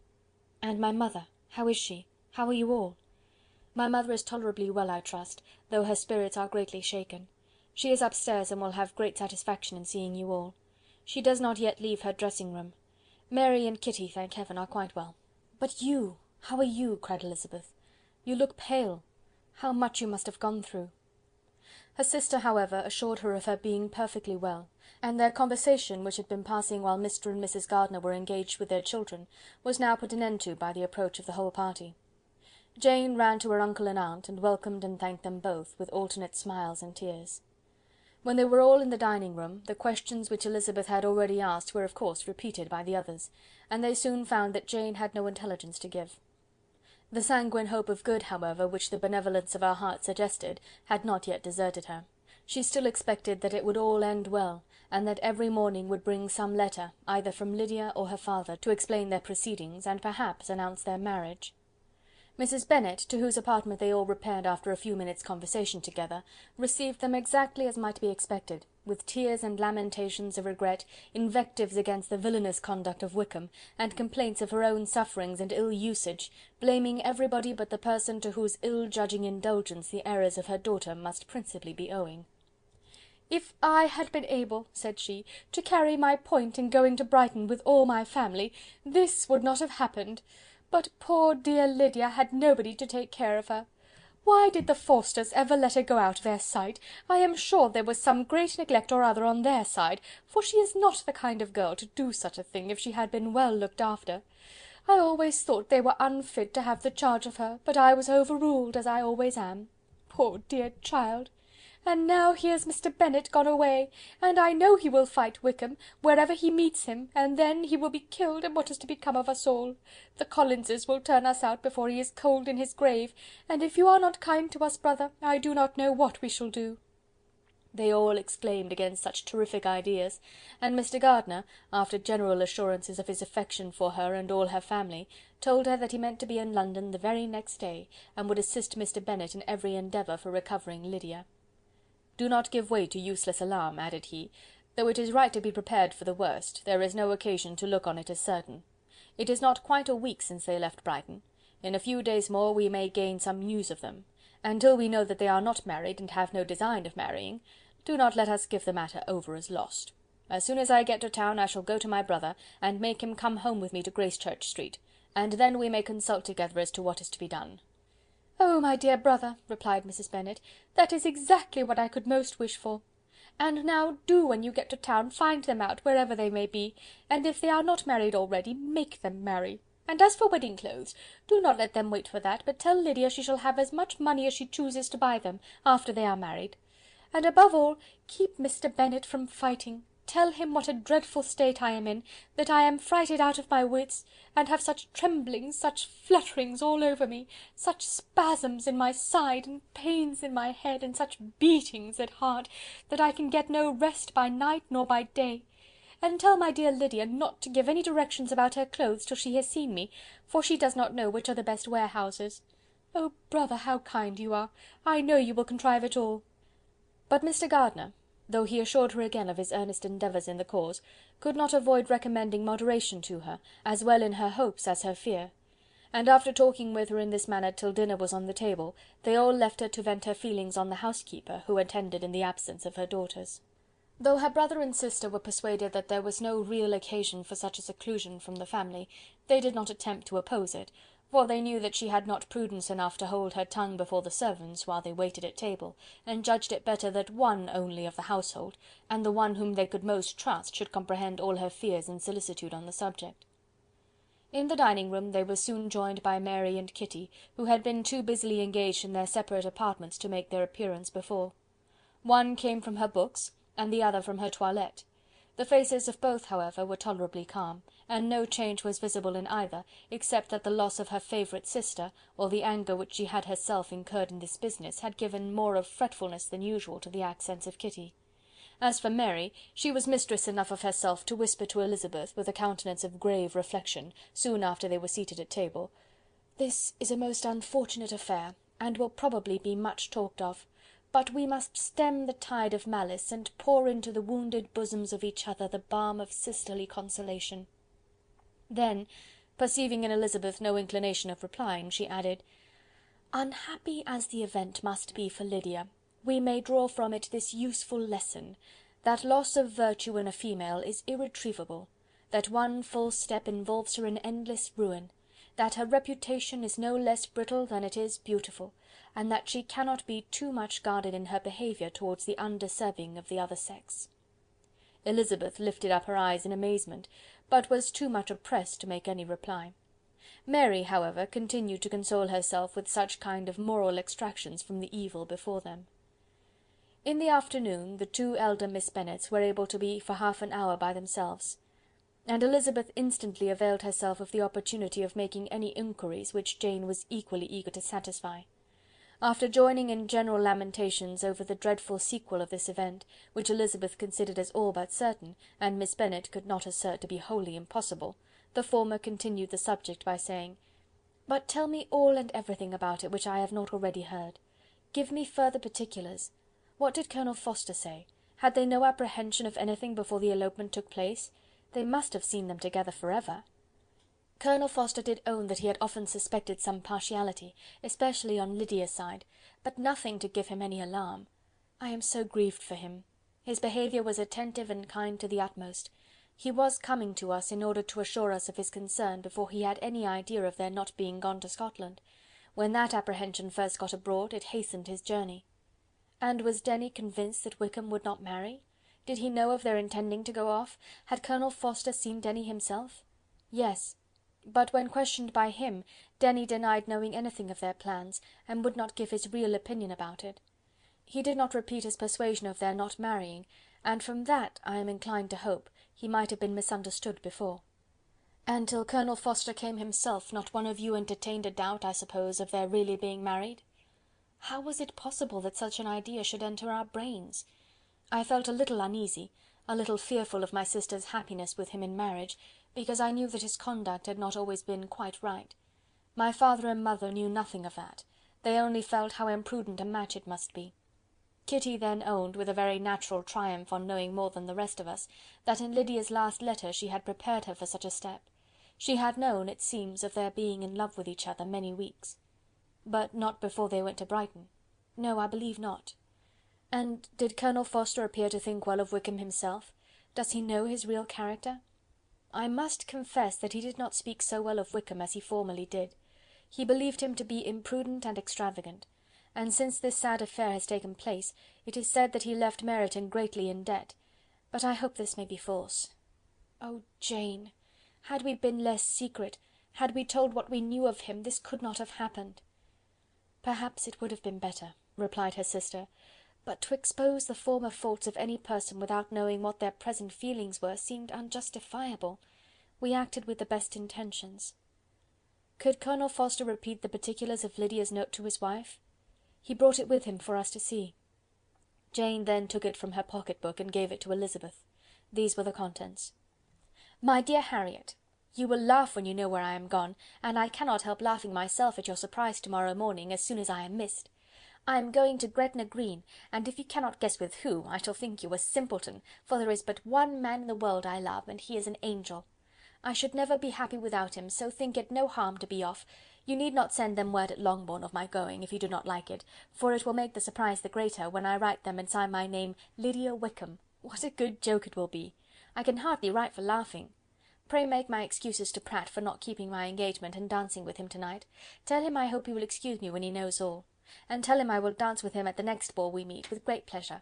[SPEAKER 3] "And my mother, how is she? How are you all?" "My mother is tolerably well, I trust, though her spirits are greatly shaken. She is upstairs, and will have great satisfaction in seeing you all. She does not yet leave her dressing-room. Mary and Kitty, thank heaven, are quite well." "But you, how are you?" cried Elizabeth. "You look pale. How much you must have gone through." Her sister, however, assured her of her being perfectly well, and their conversation, which had been passing while Mr. and Mrs. Gardiner were engaged with their children, was now put an end to by the approach of the whole party. Jane ran to her uncle and aunt, and welcomed and thanked them both, with alternate smiles and tears. When they were all in the dining-room, the questions which Elizabeth had already asked were of course repeated by the others, and they soon found that Jane had no intelligence to give. The sanguine hope of good, however, which the benevolence of her heart suggested, had not yet deserted her. She still expected that it would all end well, and that every morning would bring some letter, either from Lydia or her father, to explain their proceedings, and perhaps announce their marriage. Mrs. Bennet, to whose apartment they all repaired after a few minutes' conversation together, received them exactly as might be expected, with tears and lamentations of regret, invectives against the villainous conduct of Wickham, and complaints of her own sufferings and ill usage, blaming everybody but the person to whose ill-judging indulgence the errors of her daughter must principally be owing. "If I had been able," said she, "to carry my point in going to Brighton with all my family, this would not have happened. But poor dear Lydia had nobody to take care of her. Why did the Forsters ever let her go out of their sight? I am sure there was some great neglect or other on their side, for she is not the kind of girl to do such a thing if she had been well looked after. I always thought they were unfit to have the charge of her, but I was overruled, as I always am. Poor dear child! And now here's Mr. Bennet gone away, and I know he will fight Wickham, wherever he meets him, and then he will be killed, and what is to become of us all? The Collinses will turn us out before he is cold in his grave, and if you are not kind to us, brother, I do not know what we shall do." They all exclaimed against such terrific ideas, and Mr. Gardiner, after general assurances of his affection for her and all her family, told her that he meant to be in London the very next day, and would assist Mr. Bennet in every endeavour for recovering Lydia. "Do not give way to useless alarm," added he. "Though it is right to be prepared for the worst, there is no occasion to look on it as certain. It is not quite a week since they left Brighton. In a few days more we may gain some news of them. Until we know that they are not married, and have no design of marrying, do not let us give the matter over as lost. As soon as I get to town I shall go to my brother, and make him come home with me to Gracechurch Street, and then we may consult together as to what is to be done." "Oh, my dear brother," replied Mrs. Bennet, "that is exactly what I could most wish for. And now do, when you get to town, find them out, wherever they may be, and if they are not married already, make them marry. And as for wedding clothes, do not let them wait for that, but tell Lydia she shall have as much money as she chooses to buy them, after they are married. And above all, keep Mr. Bennet from fighting. Tell him what a dreadful state I am in, that I am frighted out of my wits, and have such tremblings, such flutterings all over me, such spasms in my side, and pains in my head, and such beatings at heart, that I can get no rest by night nor by day. And tell my dear Lydia not to give any directions about her clothes till she has seen me, for she does not know which are the best warehouses. Oh, brother, how kind you are! I know you will contrive it all."
[SPEAKER 2] But Mr. Gardiner, though he assured her again of his earnest endeavours in the cause, could not avoid recommending moderation to her, as well in her hopes as her fear; and after talking with her in this manner till dinner was on the table, they all left her to vent her feelings on the housekeeper, who attended in the absence of her daughters. Though her brother and sister were persuaded that there was no real occasion for such a seclusion from the family, they did not attempt to oppose it, for they knew that she had not prudence enough to hold her tongue before the servants while they waited at table, and judged it better that one only of the household, and the one whom they could most trust, should comprehend all her fears and solicitude on the subject. In the dining-room they were soon joined by Mary and Kitty, who had been too busily engaged in their separate apartments to make their appearance before. One came from her books, and the other from her toilette. The faces of both, however, were tolerably calm, and no change was visible in either, except that the loss of her favourite sister, or the anger which she had herself incurred in this business, had given more of fretfulness than usual to the accents of Kitty. As for Mary, she was mistress enough of herself to whisper to Elizabeth, with a countenance of grave reflection, soon after they were seated at table, "This is a most unfortunate affair, and will probably be much talked of. But we must stem the tide of malice, and pour into the wounded bosoms of each other the balm of sisterly consolation." Then, perceiving in Elizabeth no inclination of replying, she added, "Unhappy as the event must be for Lydia, we may draw from it this useful lesson, that loss of virtue in a female is irretrievable, that one false step involves her in endless ruin, that her reputation is no less brittle than it is beautiful, and that she cannot be too much guarded in her behaviour towards the undeserving of the other sex." Elizabeth lifted up her eyes in amazement, but was too much oppressed to make any reply. Mary, however, continued to console herself with such kind of moral extractions from the evil before them. In the afternoon the two elder Miss Bennets were able to be for half an hour by themselves, and Elizabeth instantly availed herself of the opportunity of making any inquiries which Jane was equally eager to satisfy. After joining in general lamentations over the dreadful sequel of this event, which Elizabeth considered as all but certain, and Miss Bennet could not assert to be wholly impossible, the former continued the subject by saying, "But tell me all and everything about it which I have not already heard. Give me further particulars. What did Colonel Forster say? Had they no apprehension of anything before the elopement took place? They must have seen them together for ever." Colonel Forster did own that he had often suspected some partiality, especially on Lydia's side, but nothing to give him any alarm. I am so grieved for him. His behaviour was attentive and kind to the utmost. He was coming to us in order to assure us of his concern before he had any idea of their not being gone to Scotland. When that apprehension first got abroad, it hastened his journey. And was Denny convinced that Wickham would not marry? Did he know of their intending to go off? Had Colonel Forster seen Denny himself? Yes. But when questioned by him, Denny denied knowing anything of their plans, and would not give his real opinion about it. He did not repeat his persuasion of their not marrying, and from that, I am inclined to hope, he might have been misunderstood before. And till Colonel Forster came himself, not one of you entertained a doubt, I suppose, of their really being married? How was it possible that such an idea should enter our brains? I felt a little uneasy, a little fearful of my sister's happiness with him in marriage, because I knew that his conduct had not always been quite right. My father and mother knew nothing of that. They only felt how imprudent a match it must be. Kitty then owned, with a very natural triumph on knowing more than the rest of us, that in Lydia's last letter she had prepared her for such a step. She had known, it seems, of their being in love with each other many weeks. But not before they went to Brighton. No, I believe not. And did Colonel Forster appear to think well of Wickham himself? Does he know his real character? I must confess that he did not speak so well of Wickham as he formerly did.
[SPEAKER 3] He believed him to be imprudent and extravagant, and since this sad affair has taken place, it is said that he left Meryton greatly in debt, but I hope this may be false. Oh, Jane! Had we been less secret, had we told what we knew of him, this could not have happened." "Perhaps it would have been better," replied her sister, "but to expose the former faults of any person without knowing what their present feelings were seemed unjustifiable. We acted with the best intentions." "Could Colonel Forster repeat the particulars of Lydia's note to his wife?" "He brought it with him for us to see." Jane then took it from her pocket book and gave it to Elizabeth. These were the contents: "My dear Harriet, you will laugh when you know where I am gone, and I cannot help laughing myself at your surprise to-morrow morning, as soon as I am missed. I am going to Gretna Green, and if you cannot guess with who, I shall think you a simpleton, for there is but one man in the world I love, and he is an angel. I should never be happy without him, so think it no harm to be off. You need not send them word at Longbourn of my going, if you do not like it, for it will make the surprise the greater, when I write them and sign my name Lydia Wickham. What a good joke it will be! I can hardly write for laughing. Pray make my excuses to Pratt for not keeping my engagement and dancing with him tonight. Tell him I hope he will excuse me when he knows all. And tell him I will dance with him at the next ball we meet, with great pleasure.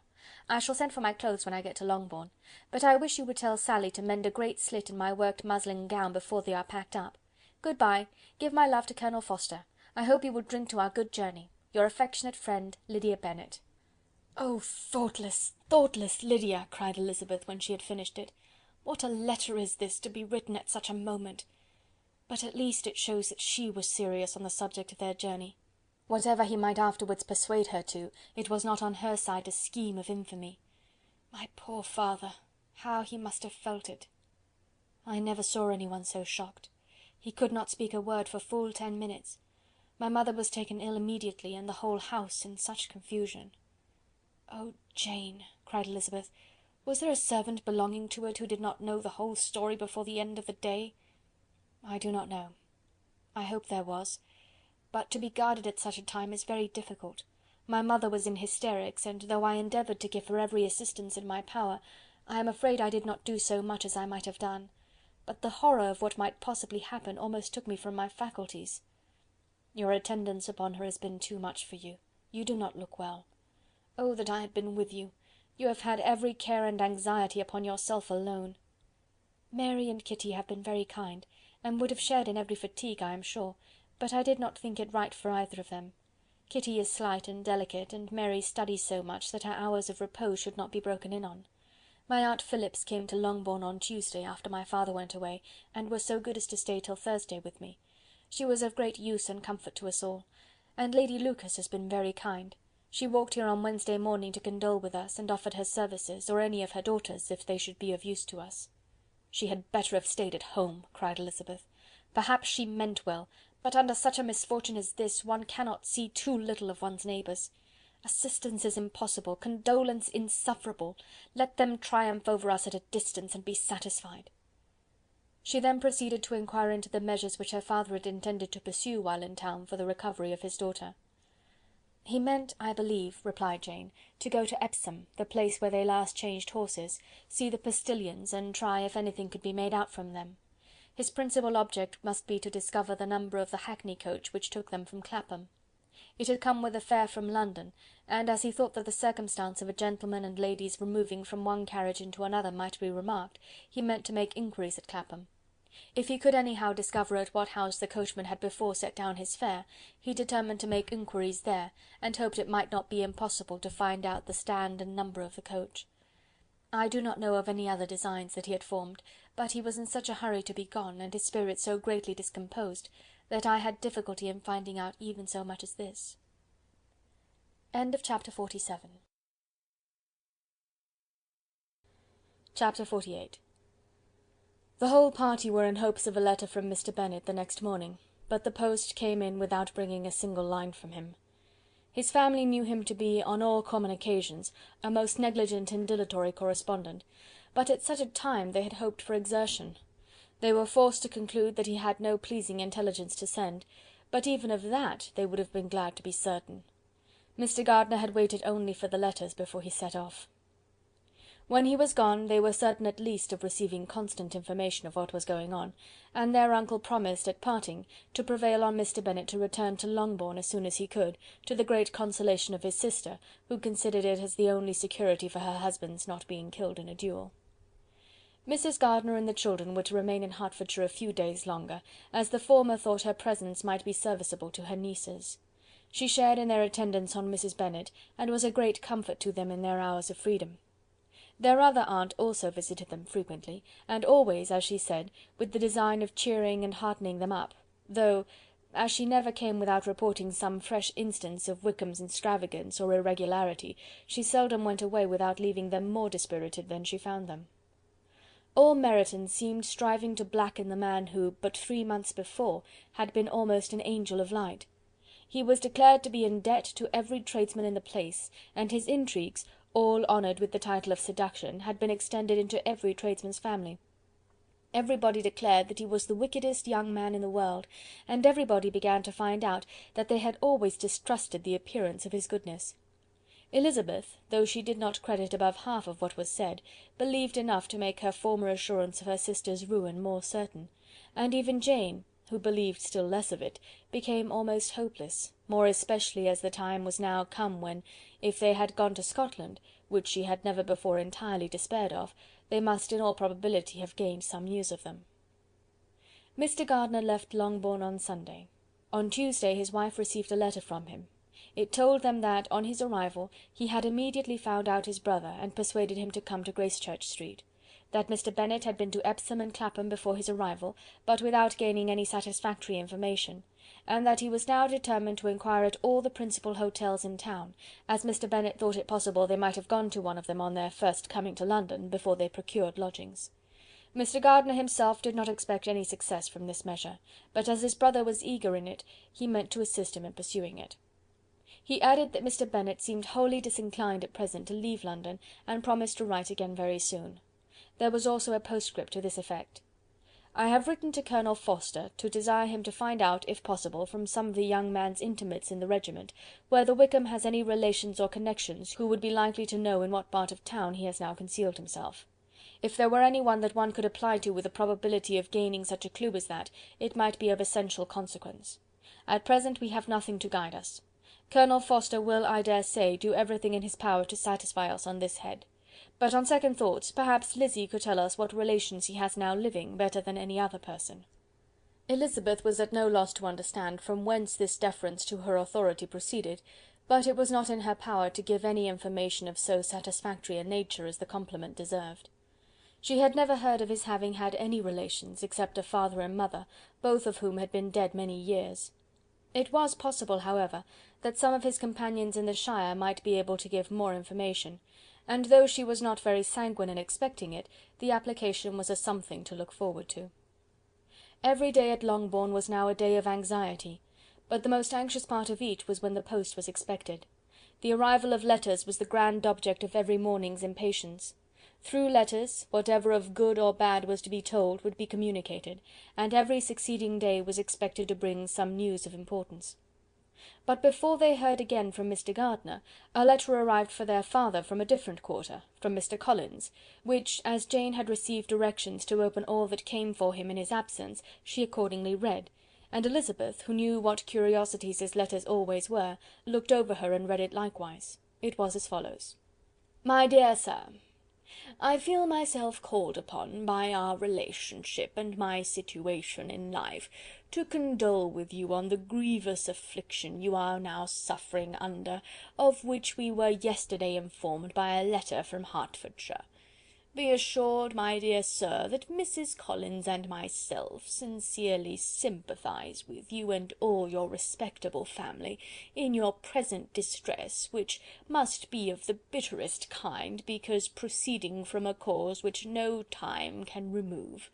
[SPEAKER 3] I shall send for my clothes when I get to Longbourn. But I wish you would tell Sally to mend a great slit in my worked muslin gown before they are packed up. Good-bye. Give my love to Colonel Forster. I hope you will drink to our good journey. Your affectionate friend, Lydia Bennet." "Oh, thoughtless, thoughtless Lydia!" cried Elizabeth, when she had finished it. "What a letter is this, to be written at such a moment! But at least it shows that she was serious on the subject of their journey. Whatever he might afterwards persuade her to, it was not on her side a scheme of infamy. My poor father, how he must have felt it! I never saw anyone so shocked. He could not speak a word for full 10 minutes. My mother was taken ill immediately, and the whole house in such confusion." "Oh, Jane!" cried Elizabeth, "was there a servant belonging to it who did not know the whole story before the end of the day?" "I do not know. I hope there was, but to be guarded at such a time is very difficult. My mother was in hysterics, and though I endeavoured to give her every assistance in my power, I am afraid I did not do so much as I might have done. But the horror of what might possibly happen almost took me from my faculties." "Your attendance upon her has been too much for you. You do not look well. Oh, that I had been with you! You have had every care and anxiety upon yourself alone." "Mary and Kitty have been very kind, and would have shared in every fatigue, I am sure, but I did not think it right for either of them. Kitty is slight and delicate, and Mary studies so much that her hours of repose should not be broken in on. My aunt Phillips came to Longbourn on Tuesday, after my father went away, and was so good as to stay till Thursday with me. She was of great use and comfort to us all, and Lady Lucas has been very kind. She walked here on Wednesday morning to condole with us, and offered her services, or any of her daughters, if they should be of use to us." "She had better have stayed at home," cried Elizabeth. "Perhaps she meant well, but under such a misfortune as this, one cannot see too little of one's neighbours. Assistance is impossible, condolence insufferable. Let them triumph over us at a distance, and be satisfied." She then proceeded to inquire into the measures which her father had intended to pursue while in town for the recovery of his daughter. "He meant, I believe," replied Jane, "to go to Epsom, the place where they last changed horses, see the postillions, and try if anything could be made out from them. His principal object must be to discover the number of the hackney coach which took them from Clapham. It had come with a fare from London, and as he thought that the circumstance of a gentleman and ladies removing from one carriage into another might be remarked, he meant to make inquiries at Clapham. If he could anyhow discover at what house the coachman had before set down his fare, he determined to make inquiries there, and hoped it might not be impossible to find out the stand and number of the coach. I do not know of any other designs that he had formed, but he was in such a hurry to be gone, and his spirits so greatly discomposed, that I had difficulty in finding out even so much as this." Chapter 47. Chapter 48. The whole party were in hopes of a letter from Mr. Bennet the next morning, but the post came in without bringing a single line from him. His family knew him to be, on all common occasions, a most negligent and dilatory correspondent, but at such a time they had hoped for exertion. They were forced to conclude that he had no pleasing intelligence to send, but even of that they would have been glad to be certain. Mr. Gardiner had waited only for the letters before he set off. When he was gone, they were certain at least of receiving constant information of what was going on, and their uncle promised, at parting, to prevail on Mr. Bennet to return to Longbourn as soon as he could, to the great consolation of his sister, who considered it as the only security for her husband's not being killed in a duel. Mrs. Gardiner and the children were to remain in Hertfordshire a few days longer, as the former thought her presence might be serviceable to her nieces. She shared in their attendance on Mrs. Bennet, and was a great comfort to them in their hours of freedom. Their other aunt also visited them frequently, and always, as she said, with the design of cheering and heartening them up, though, as she never came without reporting some fresh instance of Wickham's extravagance or irregularity, she seldom went away without leaving them more dispirited than she found them. All Meryton seemed striving to blacken the man who, but 3 months before, had been almost an angel of light. He was declared to be in debt to every tradesman in the place, and his intrigues, all honoured with the title of seduction, had been extended into every tradesman's family. Everybody declared that he was the wickedest young man in the world, and everybody began to find out that they had always distrusted the appearance of his goodness. Elizabeth, though she did not credit above half of what was said, believed enough to make her former assurance of her sister's ruin more certain, and even Jane, who believed still less of it, became almost hopeless, more especially as the time was now come when, if they had gone to Scotland, which she had never before entirely despaired of, they must in all probability have gained some news of them. Mr. Gardiner left Longbourn on Sunday. On Tuesday his wife received a letter from him. It told them that, on his arrival, he had immediately found out his brother, and persuaded him to come to Gracechurch Street; that Mr. Bennet had been to Epsom and Clapham before his arrival, but without gaining any satisfactory information, and that he was now determined to inquire at all the principal hotels in town, as Mr. Bennet thought it possible they might have gone to one of them on their first coming to London, before they procured lodgings. Mr. Gardiner himself did not expect any success from this measure, but as his brother was eager in it, he meant to assist him in pursuing it. He added that Mr. Bennet seemed wholly disinclined at present to leave London, and promised to write again very soon. There was also a postscript to this effect: "I have written to Colonel Forster to desire him to find out, if possible, from some of the young man's intimates in the regiment, whether Wickham has any relations or connections who would be likely to know in what part of town he has now concealed himself. If there were any one that one could apply to with a probability of gaining such a clue as that, it might be of essential consequence. At present we have nothing to guide us. Colonel Forster will, I dare say, do everything in his power to satisfy us on this head. But on second thoughts, perhaps Lizzie could tell us what relations he has now living, better than any other person." Elizabeth was at no loss to understand from whence this deference to her authority proceeded, but it was not in her power to give any information of so satisfactory a nature as the compliment deserved. She had never heard of his having had any relations, except a father and mother, both of whom had been dead many years. It was possible, however, that some of his companions in the shire might be able to give more information, and though she was not very sanguine in expecting it, the application was a something to look forward to. Every day at Longbourn was now a day of anxiety, but the most anxious part of each was when the post was expected. The arrival of letters was the grand object of every morning's impatience. Through letters, whatever of good or bad was to be told would be communicated, and every succeeding day was expected to bring some news of importance. But before they heard again from Mr. Gardiner, a letter arrived for their father from a different quarter, from Mr. Collins, which, as Jane had received directions to open all that came for him in his absence, she accordingly read, and Elizabeth, who knew what curiosities his letters always were, looked over her and read it likewise. It was as follows: "My dear Sir, I feel myself called upon by our relationship and my situation in life to condole with you on the grievous affliction you are now suffering under, of which we were yesterday informed by a letter from Hertfordshire. Be assured, my dear sir, that Mrs. Collins and myself sincerely sympathise with you and all your respectable family in your present distress, which must be of the bitterest kind, because proceeding from a cause which no time can remove.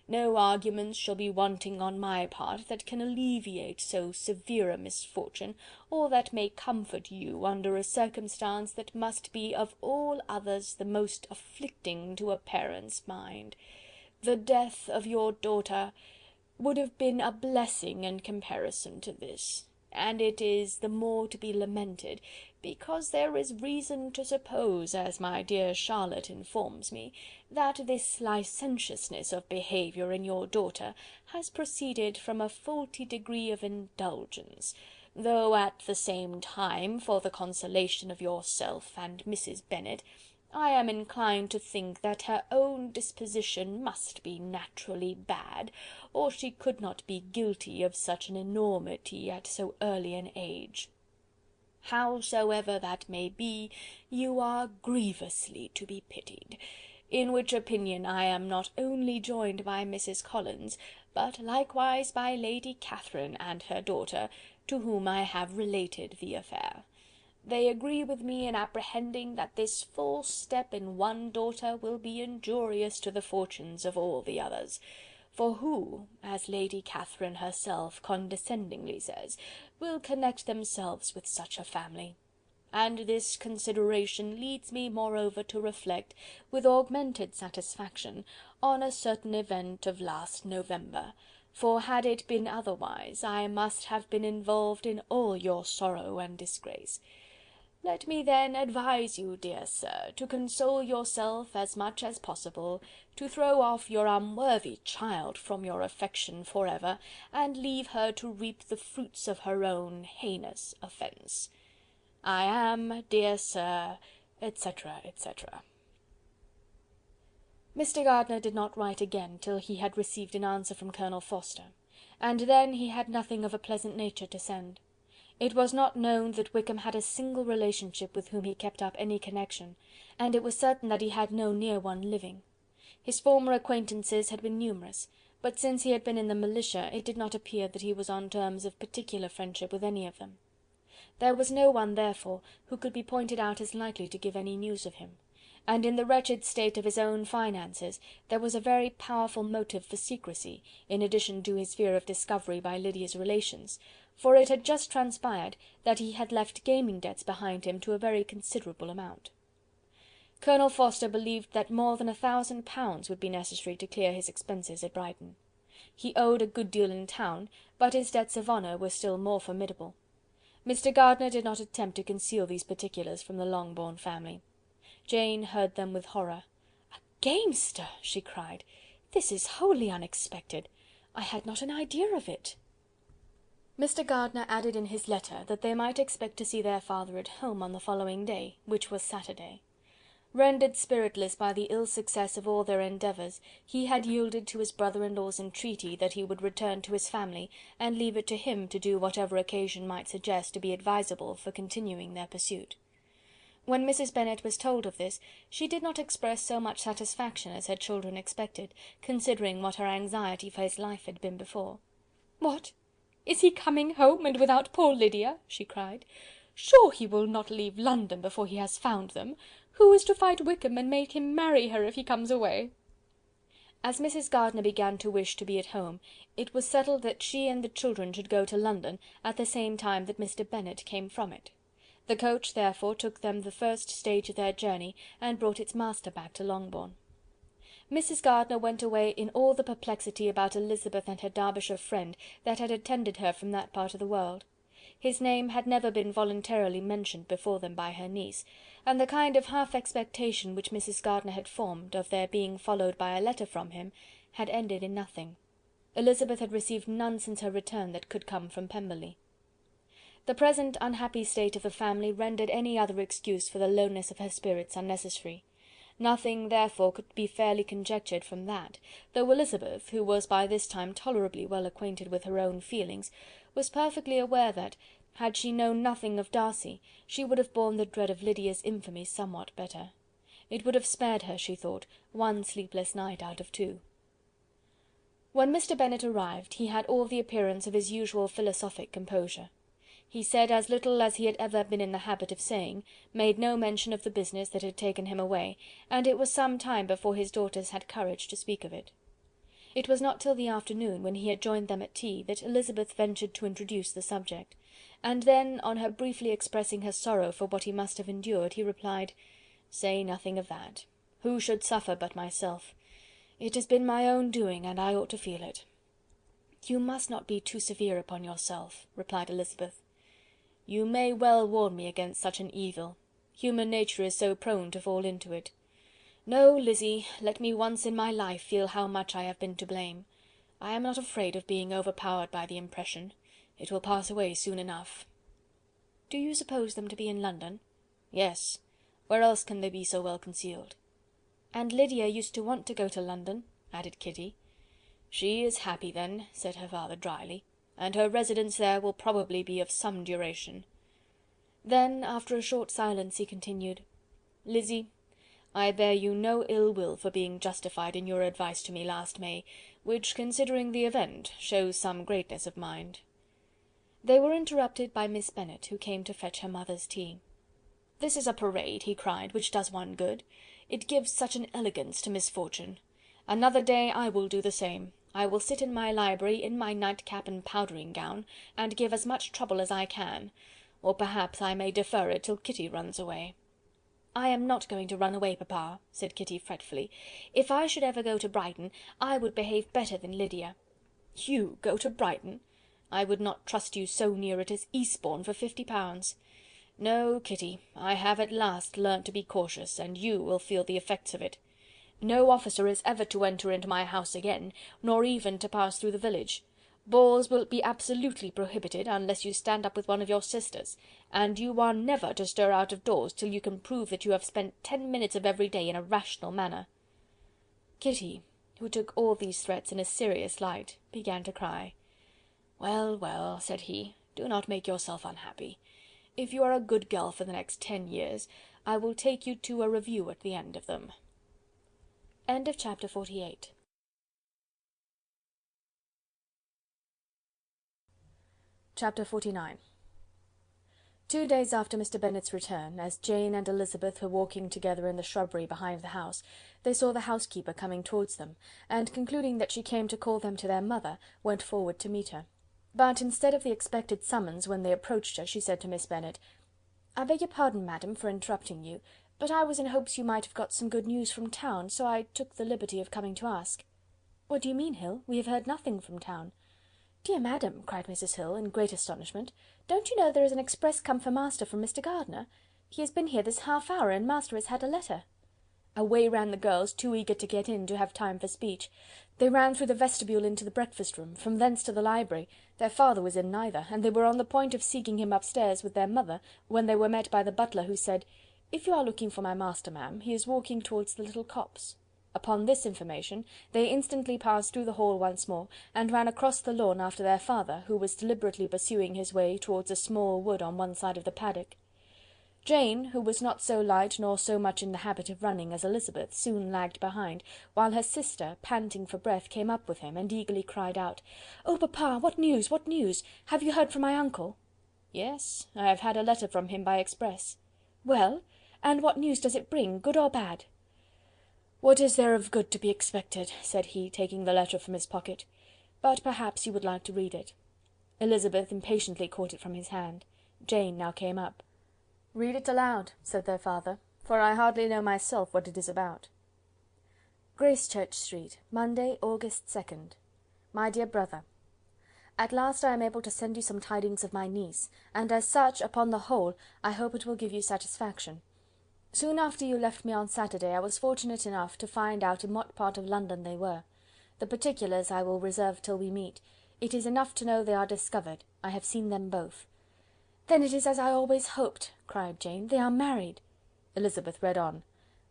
[SPEAKER 3] No arguments shall be wanting on my part that can alleviate so severe a misfortune, or that may comfort you under a circumstance that must be of all others the most afflicting to a parent's mind. The death of your daughter would have been a blessing in comparison to this,
[SPEAKER 2] and it is the more to be lamented, because there is reason to suppose, as my dear Charlotte informs me, that this licentiousness of behaviour in your daughter has proceeded from a faulty degree of indulgence, though at the same time, for the consolation of yourself and Mrs. Bennet, I am inclined to think that her own disposition must be naturally bad, or she could not be guilty of such an enormity at so early an age. Howsoever that may be, you are grievously to be pitied, in which opinion I am not only joined by Mrs. Collins, but likewise by Lady Catherine and her daughter, to whom I have related the affair. They agree with me in apprehending that this false step in one daughter will be injurious to the fortunes of all the others. For who, as Lady Catherine herself condescendingly says, will connect themselves with such a family? And this consideration leads me moreover to reflect, with augmented satisfaction, on a certain event of last November, for had it been otherwise, I must have been involved in all your sorrow and disgrace. Let me then advise you, dear sir, to console yourself as much as possible, to throw off your unworthy child from your affection for ever, and leave her to reap the fruits of her own heinous offence. I am, dear sir, etc., etc.
[SPEAKER 3] Mr. Gardiner did not write again till he had received an answer from Colonel Forster, and then he had nothing of a pleasant nature to send. It was not known that Wickham had a single relationship with whom he kept up any connection, and it was certain that he had no near one living. His former acquaintances had been numerous, but since he had been in the militia it did not appear that he was on terms of particular friendship with any of them. There was no one, therefore, who could be pointed out as likely to give any news of him, and in the wretched state of his own finances there was a very powerful motive for secrecy, in addition to his fear of discovery by Lydia's relations, for it had just transpired that he had left gaming debts behind him to a very considerable amount. Colonel Forster believed that more than £1,000 would be necessary to clear his expenses at Brighton. He owed a good deal in town, but his debts of honour were still more formidable. Mr. Gardiner did not attempt to conceal these particulars from the Longbourn family. Jane heard them with horror. "A gamester!" she cried. "This is wholly unexpected. I had not an idea of it." Mr. Gardiner added in his letter that they might expect to see their father at home on the following day, which was Saturday. Rendered spiritless by the ill success of all their endeavours, he had yielded to his brother-in-law's entreaty that he would return to his family, and leave it to him to do whatever occasion might suggest to be advisable for continuing their pursuit. When Mrs. Bennet was told of this, she did not express so much satisfaction as her children expected, considering what her anxiety for his life had been before. "What! Is he coming home, and without poor Lydia?" she cried. "Sure he will not leave London before he has found them. Who is to fight Wickham and make him marry her if he comes away?" As Mrs. Gardiner began to wish to be at home, it was settled that she and the children should go to London at the same time that Mr. Bennet came from it. The coach, therefore, took them the first stage of their journey, and brought its master back to Longbourn. Mrs. Gardiner went away in all the perplexity about Elizabeth and her Derbyshire friend that had attended her from that part of the world. His name had never been voluntarily mentioned before them by her niece, and the kind of half-expectation which Mrs. Gardiner had formed, of their being followed by a letter from him, had ended in nothing. Elizabeth had received none since her return that could come from Pemberley. The present unhappy state of the family rendered any other excuse for the lowness of her spirits unnecessary. Nothing, therefore, could be fairly conjectured from that, though Elizabeth, who was by this time tolerably well acquainted with her own feelings, was perfectly aware that, had she known nothing of Darcy, she would have borne the dread of Lydia's infamy somewhat better. It would have spared her, she thought, one sleepless night out of 2. When Mr. Bennet arrived, he had all the appearance of his usual philosophic composure. He said as little as he had ever been in the habit of saying, made no mention of the business that had taken him away, and it was some time before his daughters had courage to speak of it. It was not till the afternoon, when he had joined them at tea, that Elizabeth ventured to introduce the subject, and then, on her briefly expressing her sorrow for what he must have endured, he replied, "Say nothing of that. Who should suffer but myself? It has been my own doing, and I ought to feel it." "You must not be too severe upon yourself," replied Elizabeth. You may well warn me against such an evil. Human nature is so prone to fall into it. No, Lizzy, let me once in my life feel how much I have been to blame. I am not afraid of being overpowered by the impression. It will pass away soon enough." "Do you suppose them to be in London?" "Yes. Where else can they be so well concealed?" "And Lydia used to want to go to London," added Kitty. "She is happy, then," said her father drily, "and her residence there will probably be of some duration." Then, after a short silence, he continued, "Lizzy, I bear you no ill will for being justified in your advice to me last May, which, considering the event, shows some greatness of mind." They were interrupted by Miss Bennet, who came to fetch her mother's tea. "This is a parade," he cried, "which does one good. It gives such an elegance to misfortune. Another day I will do the same. I will sit in my library, in my nightcap and powdering gown, and give as much trouble as I can, or perhaps I may defer it till Kitty runs away." "I am not going to run away, papa," said Kitty fretfully. "If I should ever go to Brighton, I would behave better than Lydia." "You go to Brighton! I would not trust you so near it as Eastbourne for £50. No, Kitty, I have at last learnt to be cautious, and you will feel the effects of it. No officer is ever to enter into my house again, nor even to pass through the village. Balls will be absolutely prohibited, unless you stand up with one of your sisters, and you are never to stir out of doors till you can prove that you have spent 10 minutes of every day in a rational manner." Kitty, who took all these threats in a serious light, began to cry. "Well, well," said he, "do not make yourself unhappy. If you are a good girl for the next 10 years, I will take you to a review at the end of them."
[SPEAKER 2] Chapter 48. Chapter 49. 2 days after Mr. Bennet's return, as Jane and Elizabeth were walking together in the shrubbery behind the house, they saw the housekeeper coming towards them, and concluding that she came to call them to their mother, went forward to meet her. But instead of the expected summons, when they approached her, she said to Miss Bennet, "I beg your pardon, madam, for interrupting you, but I was in hopes you might have got some good news from town, so I took the liberty of coming to ask." "What do you mean, Hill? We have heard nothing from town." "Dear madam," cried Mrs. Hill, in great astonishment, "don't you know there is an express come for master from Mr. Gardiner? He has been here this half hour, and master has had a letter." Away ran the girls, too eager to get in to have time for speech. They ran through the vestibule into the breakfast room, from thence to the library. Their father was in neither, and they were on the point of seeking him upstairs with their mother, when they were met by the butler, who said, "If you are looking for my master, ma'am, he is walking towards the little copse." Upon this information, they instantly passed through the hall once more, and ran across the lawn after their father, who was deliberately pursuing his way towards a small wood on one side of the paddock. Jane, who was not so light nor so much in the habit of running as Elizabeth, soon lagged behind, while her sister, panting for breath, came up with him, and eagerly cried out, "Oh, papa, what news? What news? Have you heard from my uncle?" "Yes, I have had a letter from him by express." "Well, and what news does it bring, good or bad?" "What is there of good to be expected?" said he, taking the letter from his pocket. "But perhaps you would like to read it." Elizabeth impatiently caught it from his hand. Jane now came up. "Read it aloud," said their father, "for I hardly know myself what it is about." Gracechurch Street, Monday, August 2nd. My dear brother, at last I am able to send you some tidings of my niece, and as such, upon the whole, I hope it will give you satisfaction. Soon after you left me on Saturday, I was fortunate enough to find out in what part of London they were. The particulars I will reserve till we meet. It is enough to know they are discovered. I have seen them both. "Then it is as I always hoped," cried Jane. "They are married." Elizabeth read on.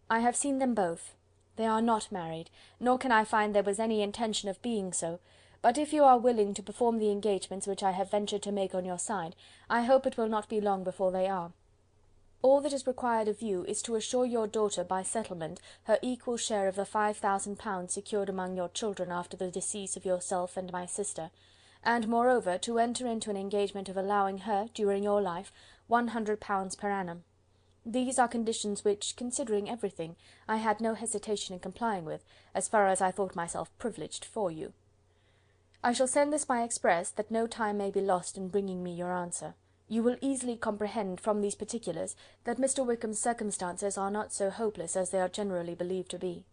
[SPEAKER 2] "I have seen them both. They are not married, nor can I find there was any intention of being so, but if you are willing to perform the engagements which I have ventured to make on your side, I hope it will not be long before they are. All that is required of you is to assure your daughter by settlement her equal share of the £5000 secured among your children after the decease of yourself and my sister, and moreover to enter into an engagement of allowing her, during your life, £100 per annum. These are conditions which, considering everything, I had no hesitation in complying with, as far as I thought myself privileged for you. I shall send this by express, that no time may be lost in bringing me your answer. You will easily comprehend from these particulars that Mr. Wickham's circumstances are not so hopeless as they are generally believed to be.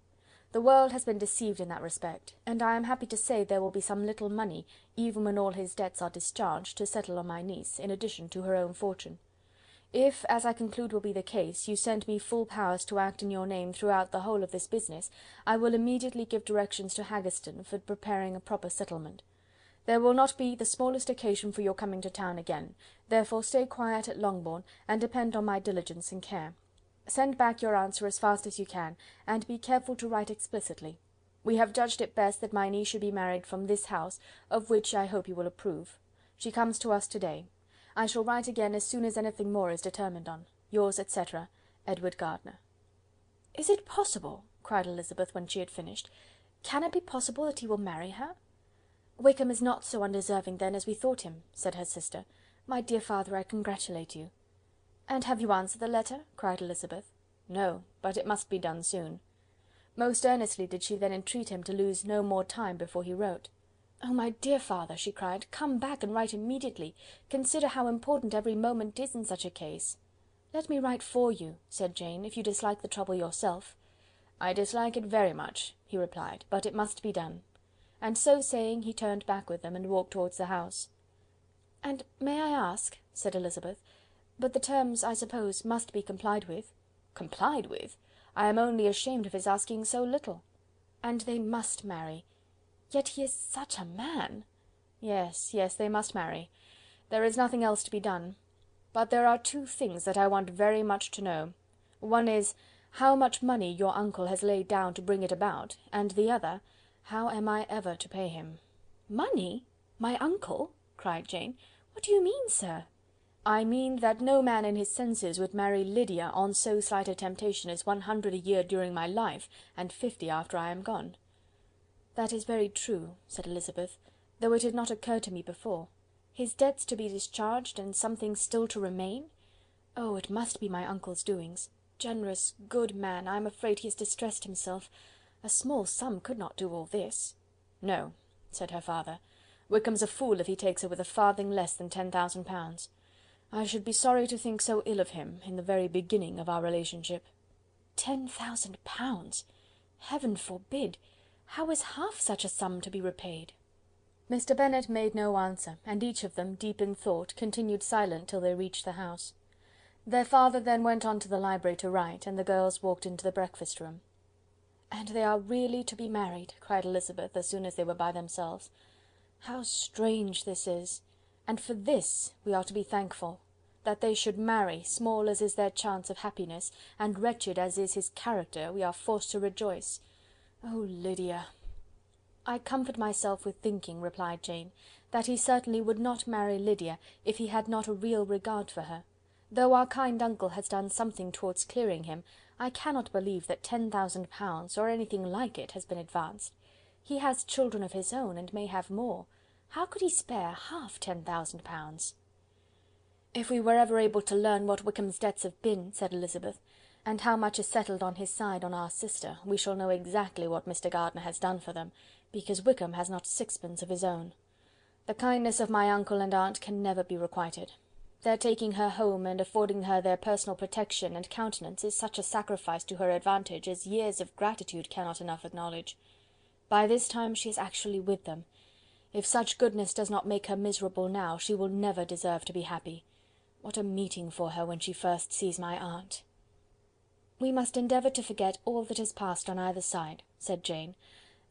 [SPEAKER 2] The world has been deceived in that respect, and I am happy to say there will be some little money, even when all his debts are discharged, to settle on my niece, in addition to her own fortune. If, as I conclude will be the case, you send me full powers to act in your name throughout the whole of this business, I will immediately give directions to Haggerston for preparing a proper settlement. There will not be the smallest occasion for your coming to town again, therefore stay quiet at Longbourn, and depend on my diligence and care. Send back your answer as fast as you can, and be careful to write explicitly. We have judged it best that my niece should be married from this house, of which I hope you will approve. She comes to us to-day. I shall write again as soon as anything more is determined on. Yours, etc., Edward Gardiner. "Is it possible?" cried Elizabeth, when she had finished. "Can it be possible that he will marry her?" "Wickham is not so undeserving, then, as we thought him," said her sister. "My dear father, I congratulate you." "And have you answered the letter?" cried Elizabeth. "No, but it must be done soon." Most earnestly did she then entreat him to lose no more time before he wrote. "Oh, my dear father," she cried, "come back and write immediately. Consider how important every moment is in such a case." "Let me write for you," said Jane, "if you dislike the trouble yourself." "I dislike it very much," he replied, "but it must be done." And so saying, he turned back with them, and walked towards the house. "And may I ask," said Elizabeth, "but the terms, I suppose, must be complied with?" "Complied with? I am only ashamed of his asking so little." "And they must marry. Yet he is such a man!" "Yes, yes, they must marry. There is nothing else to be done. But there are two things that I want very much to know. One is, how much money your uncle has laid down to bring it about, and the other, how am I ever to pay him?" "Money? My uncle?" cried Jane. "What do you mean, sir?" "I mean that no man in his senses would marry Lydia on so slight a temptation as 100 a year during my life, and 50 after I am gone." "That is very true," said Elizabeth, "though it had not occurred to me before. His debts to be discharged, and something still to remain! Oh, it must be my uncle's doings. Generous, good man, I am afraid he has distressed himself. A small sum could not do all this." "No," said her father. "Wickham's a fool if he takes her with a farthing less than £10,000. I should be sorry to think so ill of him in the very beginning of our relationship." £10,000! Heaven forbid! How is half such a sum to be repaid? Mr. Bennet made no answer, and each of them, deep in thought, continued silent till they reached the house. Their father then went on to the library to write, and the girls walked into the breakfast room. "And they are really to be married," cried Elizabeth, as soon as they were by themselves. "How strange this is! And for this we are to be thankful. That they should marry, small as is their chance of happiness, and wretched as is his character, we are forced to rejoice. Oh, Lydia!" "I comfort myself with thinking," replied Jane, "that he certainly would not marry Lydia if he had not a real regard for her. Though our kind uncle has done something towards clearing him, I cannot believe that £10,000, or anything like it, has been advanced. He has children of his own, and may have more. How could he spare half £10,000? "If we were ever able to learn what Wickham's debts have been," said Elizabeth, "and how much is settled on his side on our sister, we shall know exactly what Mr. Gardiner has done for them, because Wickham has not sixpence of his own. The kindness of my uncle and aunt can never be requited. Their taking her home and affording her their personal protection and countenance is such a sacrifice to her advantage as years of gratitude cannot enough acknowledge. By this time she is actually with them. If such goodness does not make her miserable now, she will never deserve to be happy. What a meeting for her when she first sees my aunt!" "We must endeavour to forget all that has passed on either side," said Jane.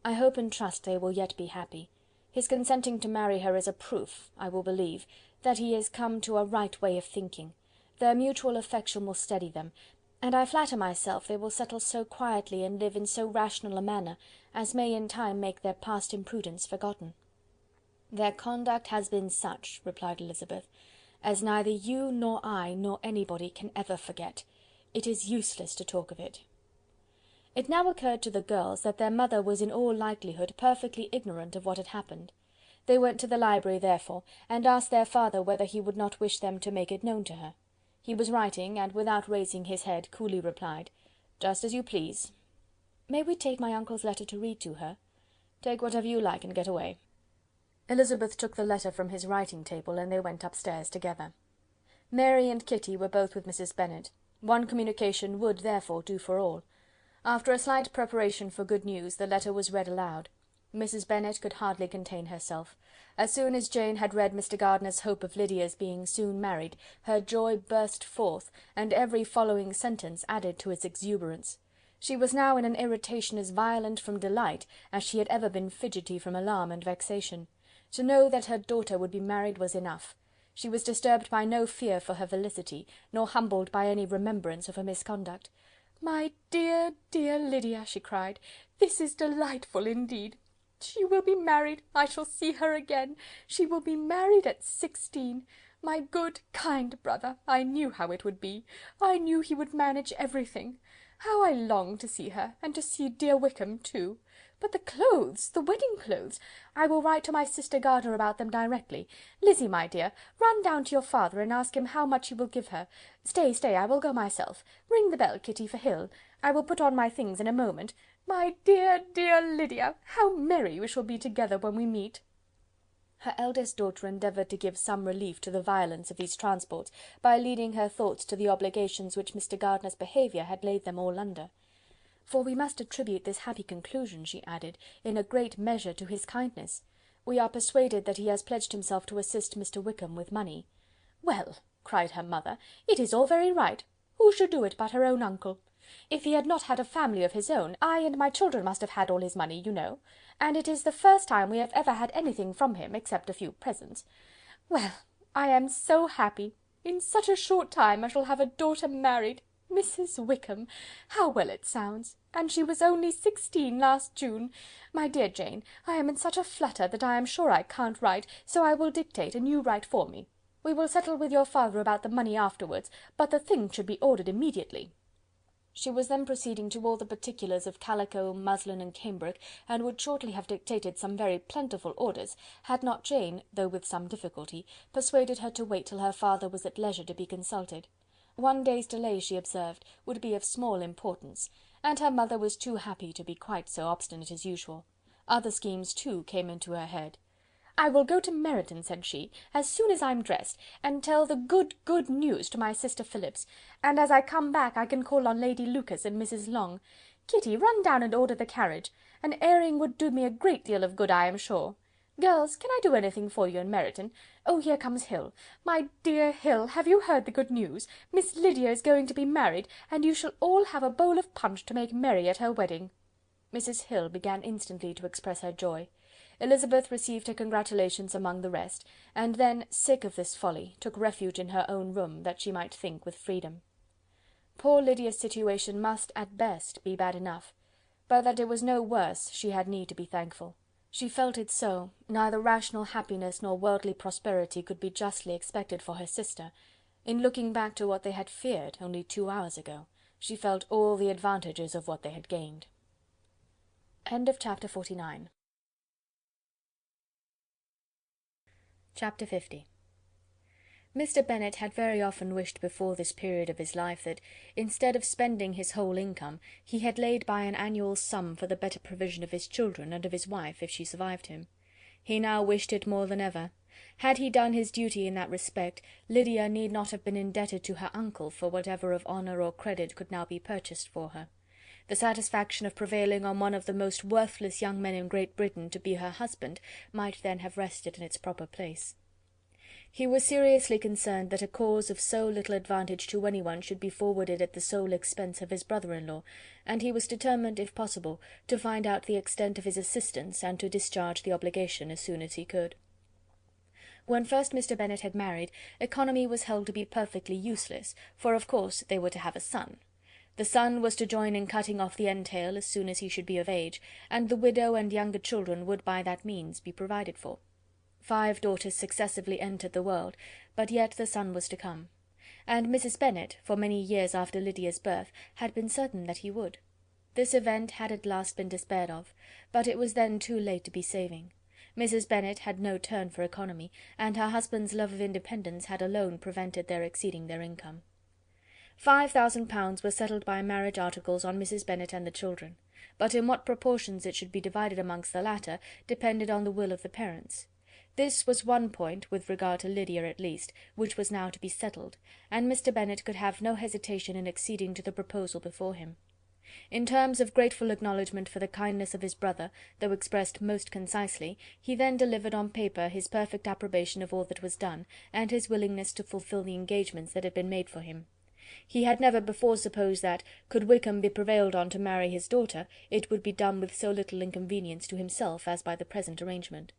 [SPEAKER 2] "I hope and trust they will yet be happy. His consenting to marry her is a proof, I will believe, that he is come to a right way of thinking. Their mutual affection will steady them, and I flatter myself they will settle so quietly and live in so rational a manner as may in time make their past imprudence forgotten." "Their conduct has been such," replied Elizabeth, "as neither you nor I nor anybody can ever forget. It is useless to talk of it." It now occurred to the girls that their mother was in all likelihood perfectly ignorant of what had happened. They went to the library, therefore, and asked their father whether he would not wish them to make it known to her. He was writing, and without raising his head, coolly replied, "Just as you please." "May we take my uncle's letter to read to her?" "Take whatever you like and get away." Elizabeth took the letter from his writing table, and they went upstairs together. Mary and Kitty were both with Mrs. Bennet. One communication would, therefore, do for all. After a slight preparation for good news, the letter was read aloud. Mrs. Bennet could hardly contain herself. As soon as Jane had read Mr. Gardiner's hope of Lydia's being soon married, her joy burst forth, and every following sentence added to its exuberance. She was now in an irritation as violent from delight as she had ever been fidgety from alarm and vexation. To know that her daughter would be married was enough. She was disturbed by no fear for her felicity, nor humbled by any remembrance of her misconduct. "My dear, dear Lydia," she cried, "this is delightful indeed! She will be married, I shall see her again. She will be married at 16. My good, kind brother, I knew how it would be. I knew he would manage everything. How I long to see her, and to see dear Wickham too! But the clothes, the wedding clothes! I will write to my sister Gardiner about them directly. Lizzy, my dear, run down to your father and ask him how much he will give her. Stay, stay, I will go myself. Ring the bell, Kitty, for Hill. I will put on my things in a moment. My dear, dear Lydia, how merry we shall be together when we meet!" Her eldest daughter endeavoured to give some relief to the violence of these transports by leading her thoughts to the obligations which Mr. Gardiner's behaviour had laid them all under. "For we must attribute this happy conclusion," she added, "in a great measure to his kindness. We are persuaded that he has pledged himself to assist Mr. Wickham with money." "Well," cried her mother, "it is all very right. Who should do it but her own uncle? If he had not had a family of his own, I and my children must have had all his money, you know, and it is the first time we have ever had anything from him, except a few presents. Well, I am so happy! In such a short time I shall have a daughter married. Mrs. Wickham! How well it sounds! And she was only 16 last June. My dear Jane, I am in such a flutter that I am sure I can't write, so I will dictate and you write for me. We will settle with your father about the money afterwards, but the things should be ordered immediately." She was then proceeding to all the particulars of calico, muslin, and cambric, and would shortly have dictated some very plentiful orders, had not Jane, though with some difficulty, persuaded her to wait till her father was at leisure to be consulted. One day's delay, she observed, would be of small importance, and her mother was too happy to be quite so obstinate as usual. Other schemes, too, came into her head. "I will go to Meryton," said she, "as soon as I'm dressed, and tell the good news to my sister Phillips, and as I come back I can call on Lady Lucas and Mrs. Long. Kitty, run down and order the carriage. An airing would do me a great deal of good, I am sure. Girls, can I do anything for you in Meryton? Oh, here comes Hill. My dear Hill, have you heard the good news? Miss Lydia is going to be married, and you shall all have a bowl of punch to make merry at her wedding." Mrs. Hill began instantly to express her joy. Elizabeth received her congratulations among the rest, and then, sick of this folly, took refuge in her own room, that she might think with freedom. Poor Lydia's situation must, at best, be bad enough, but that it was no worse she had need to be thankful. She felt it so, neither rational happiness nor worldly prosperity could be justly expected for her sister. In looking back to what they had feared only 2 hours ago, she felt all the advantages of what they had gained. End of chapter 49. Chapter 50. Mr. Bennet had very often wished before this period of his life that, instead of spending his whole income, he had laid by an annual sum for the better provision of his children and of his wife, if she survived him. He now wished it more than ever. Had he done his duty in that respect, Lydia need not have been indebted to her uncle for whatever of honour or credit could now be purchased for her. The satisfaction of prevailing on one of the most worthless young men in Great Britain to be her husband might then have rested in its proper place. He was seriously concerned that a cause of so little advantage to anyone should be forwarded at the sole expense of his brother-in-law, and he was determined, if possible, to find out the extent of his assistance, and to discharge the obligation as soon as he could. When first Mr. Bennet had married, economy was held to be perfectly useless, for of course they were to have a son. The son was to join in cutting off the entail as soon as he should be of age, and the widow and younger children would by that means be provided for. 5 daughters successively entered the world, but yet the son was to come; and Mrs. Bennet, for many years after Lydia's birth, had been certain that he would. This event had at last been despaired of, but it was then too late to be saving. Mrs. Bennet had no turn for economy, and her husband's love of independence had alone prevented their exceeding their income. £5,000 were settled by marriage articles on Mrs. Bennet and the children, but in what proportions it should be divided amongst the latter depended on the will of the parents. This was one point, with regard to Lydia at least, which was now to be settled, and Mr. Bennet could have no hesitation in acceding to the proposal before him. In terms of grateful acknowledgment for the kindness of his brother, though expressed most concisely, he then delivered on paper his perfect approbation of all that was done, and his willingness to fulfil the engagements that had been made for him. He had never before supposed that, could Wickham be prevailed on to marry his daughter, it would be done with so little inconvenience to himself as by the present arrangement.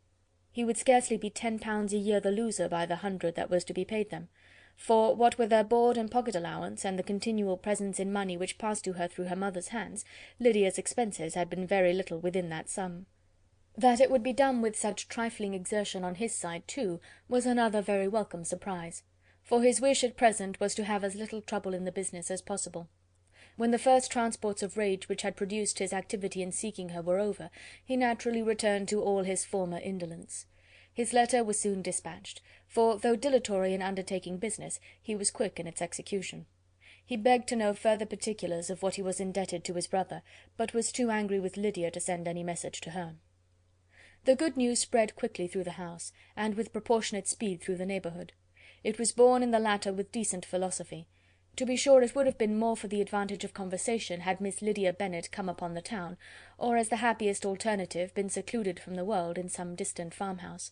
[SPEAKER 2] He would scarcely be £10 a year the loser by the 100 that was to be paid them; for, what with their board and pocket allowance, and the continual presents in money which passed to her through her mother's hands, Lydia's expenses had been very little within that sum. That it would be done with such trifling exertion on his side, too, was another very welcome surprise, for his wish at present was to have as little trouble in the business as possible. When the first transports of rage which had produced his activity in seeking her were over, he naturally returned to all his former indolence. His letter was soon dispatched, for, though dilatory in undertaking business, he was quick in its execution. He begged to know further particulars of what he was indebted to his brother, but was too angry with Lydia to send any message to her. The good news spread quickly through the house, and with proportionate speed through the neighbourhood. It was borne in the latter with decent philosophy. To be sure, it would have been more for the advantage of conversation had Miss Lydia Bennet come upon the town, or, as the happiest alternative, been secluded from the world in some distant farmhouse.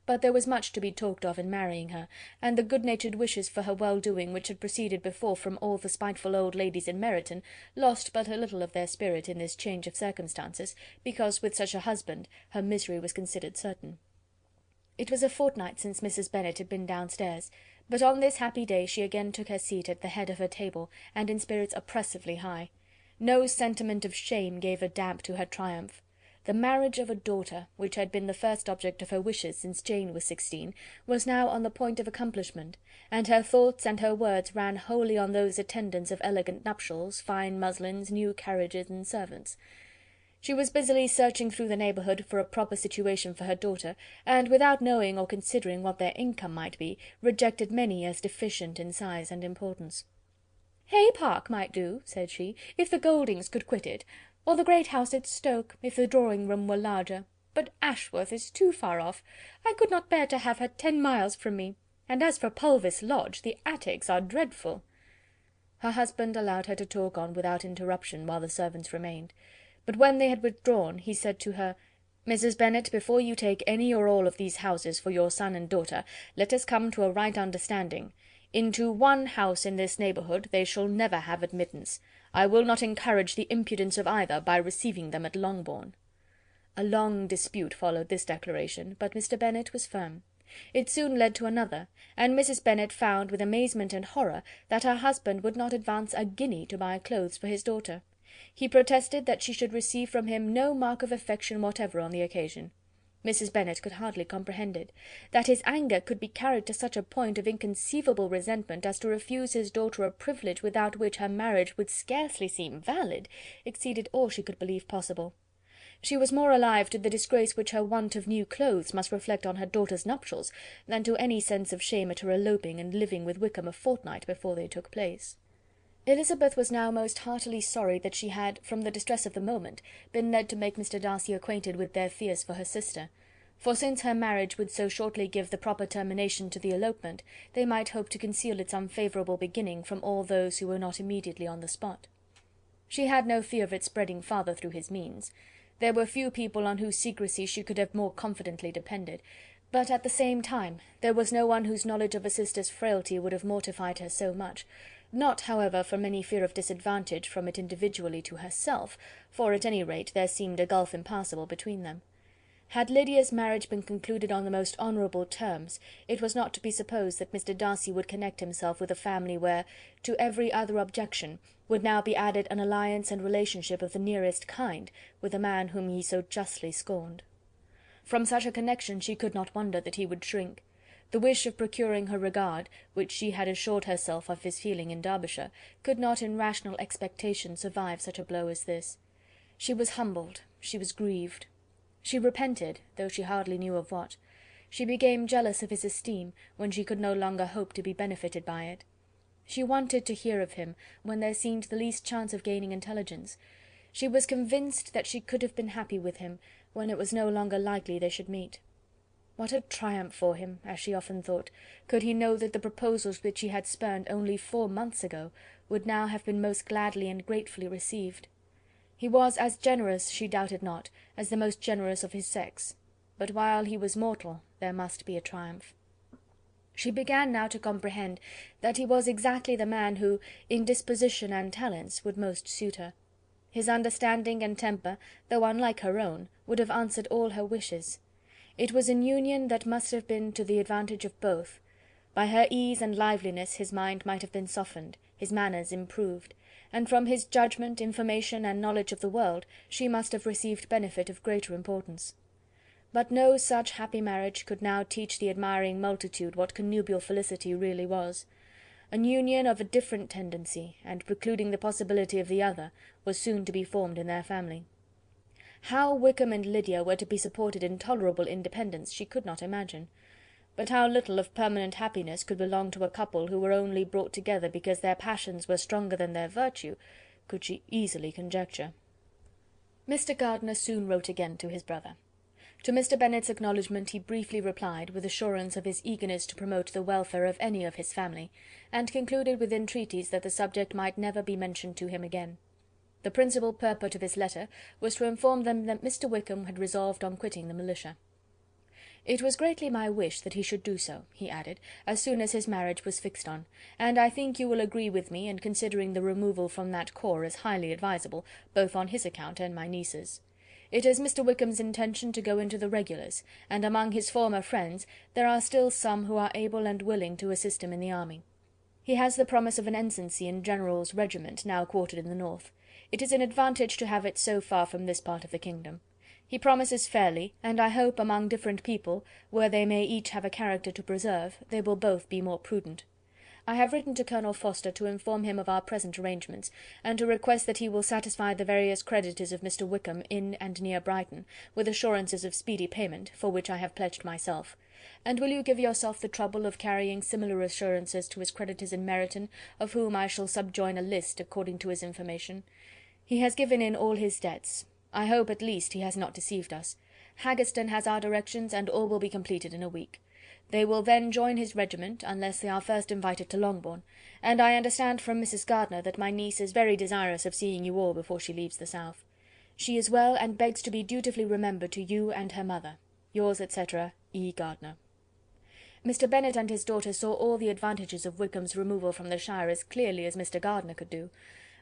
[SPEAKER 2] But there was much to be talked of in marrying her, and the good-natured wishes for her well-doing which had proceeded before from all the spiteful old ladies in Meryton lost but a little of their spirit in this change of circumstances, because with such a husband her misery was considered certain. It was a fortnight since Mrs. Bennet had been downstairs, but on this happy day she again took her seat at the head of her table, and in spirits oppressively high. No sentiment of shame gave a damp to her triumph. The marriage of a daughter, which had been the first object of her wishes since Jane was 16, was now on the point of accomplishment, and her thoughts and her words ran wholly on those attendants of elegant nuptials, fine muslins, new carriages, and servants. She was busily searching through the neighbourhood for a proper situation for her daughter, and, without knowing or considering what their income might be, rejected many as deficient in size and importance. "Hay Park might do," said she, "if the Gouldings could quit it, or the great house at Stoke, if the drawing-room were larger. But Ashworth is too far off. I could not bear to have her 10 miles from me. And as for Pulvis Lodge, the attics are dreadful." Her husband allowed her to talk on without interruption while the servants remained. But when they had withdrawn, he said to her, "Mrs. Bennet, before you take any or all of these houses for your son and daughter, let us come to a right understanding. Into one house in this neighbourhood they shall never have admittance. I will not encourage the impudence of either by receiving them at Longbourn." A long dispute followed this declaration, but Mr. Bennet was firm. It soon led to another, and Mrs. Bennet found with amazement and horror that her husband would not advance a guinea to buy clothes for his daughter. He protested that she should receive from him no mark of affection whatever on the occasion. Mrs. Bennet could hardly comprehend it. That his anger could be carried to such a point of inconceivable resentment as to refuse his daughter a privilege without which her marriage would scarcely seem valid, exceeded all she could believe possible. She was more alive to the disgrace which her want of new clothes must reflect on her daughter's nuptials, than to any sense of shame at her eloping and living with Wickham a fortnight before they took place. Elizabeth was now most heartily sorry that she had, from the distress of the moment, been led to make Mr. Darcy acquainted with their fears for her sister, for since her marriage would so shortly give the proper termination to the elopement, they might hope to conceal its unfavourable beginning from all those who were not immediately on the spot. She had no fear of its spreading farther through his means. There were few people on whose secrecy she could have more confidently depended, but at the same time there was no one whose knowledge of a sister's frailty would have mortified her so much, not, however, from any fear of disadvantage from it individually to herself, for at any rate there seemed a gulf impassable between them. Had Lydia's marriage been concluded on the most honourable terms, it was not to be supposed that Mr. Darcy would connect himself with a family where, to every other objection, would now be added an alliance and relationship of the nearest kind with a man whom he so justly scorned. From such a connection she could not wonder that he would shrink. The wish of procuring her regard, which she had assured herself of his feeling in Derbyshire, could not in rational expectation survive such a blow as this. She was humbled, she was grieved. She repented, though she hardly knew of what. She became jealous of his esteem, when she could no longer hope to be benefited by it. She wanted to hear of him, when there seemed the least chance of gaining intelligence. She was convinced that she could have been happy with him, when it was no longer likely they should meet. What a triumph for him, as she often thought, could he know that the proposals which he had spurned only 4 months ago would now have been most gladly and gratefully received. He was as generous, she doubted not, as the most generous of his sex, but while he was mortal there must be a triumph. She began now to comprehend that he was exactly the man who, in disposition and talents, would most suit her. His understanding and temper, though unlike her own, would have answered all her wishes. It was an union that must have been to the advantage of both. By her ease and liveliness his mind might have been softened, his manners improved, and from his judgment, information, and knowledge of the world, she must have received benefit of greater importance. But no such happy marriage could now teach the admiring multitude what connubial felicity really was. An union of a different tendency, and precluding the possibility of the other, was soon to be formed in their family. How Wickham and Lydia were to be supported in tolerable independence she could not imagine. But how little of permanent happiness could belong to a couple who were only brought together because their passions were stronger than their virtue, could she easily conjecture. Mr. Gardiner soon wrote again to his brother. To Mr. Bennet's acknowledgment he briefly replied, with assurance of his eagerness to promote the welfare of any of his family, and concluded with entreaties that the subject might never be mentioned to him again. The principal purport of his letter was to inform them that Mr. Wickham had resolved on quitting the militia. "It was greatly my wish that he should do so," he added, "as soon as his marriage was fixed on, and I think you will agree with me in considering the removal from that corps as highly advisable, both on his account and my niece's. It is Mr. Wickham's intention to go into the regulars, and among his former friends there are still some who are able and willing to assist him in the army. He has the promise of an ensigncy in General's regiment now quartered in the north. It is an advantage to have it so far from this part of the kingdom. He promises fairly, and I hope among different people, where they may each have a character to preserve, they will both be more prudent. I have written to Colonel Forster to inform him of our present arrangements, and to request that he will satisfy the various creditors of Mr. Wickham in and near Brighton, with assurances of speedy payment, for which I have pledged myself. And will you give yourself the trouble of carrying similar assurances to his creditors in Meryton, of whom I shall subjoin a list according to his information? He has given in all his debts. I hope at least he has not deceived us. Haggerston has our directions, and all will be completed in a week. They will then join his regiment, unless they are first invited to Longbourn, and I understand from Mrs. Gardiner that my niece is very desirous of seeing you all before she leaves the south. She is well, and begs to be dutifully remembered to you and her mother. Yours, etc., E. Gardiner." Mr. Bennet and his daughter saw all the advantages of Wickham's removal from the shire as clearly as Mr. Gardiner could do,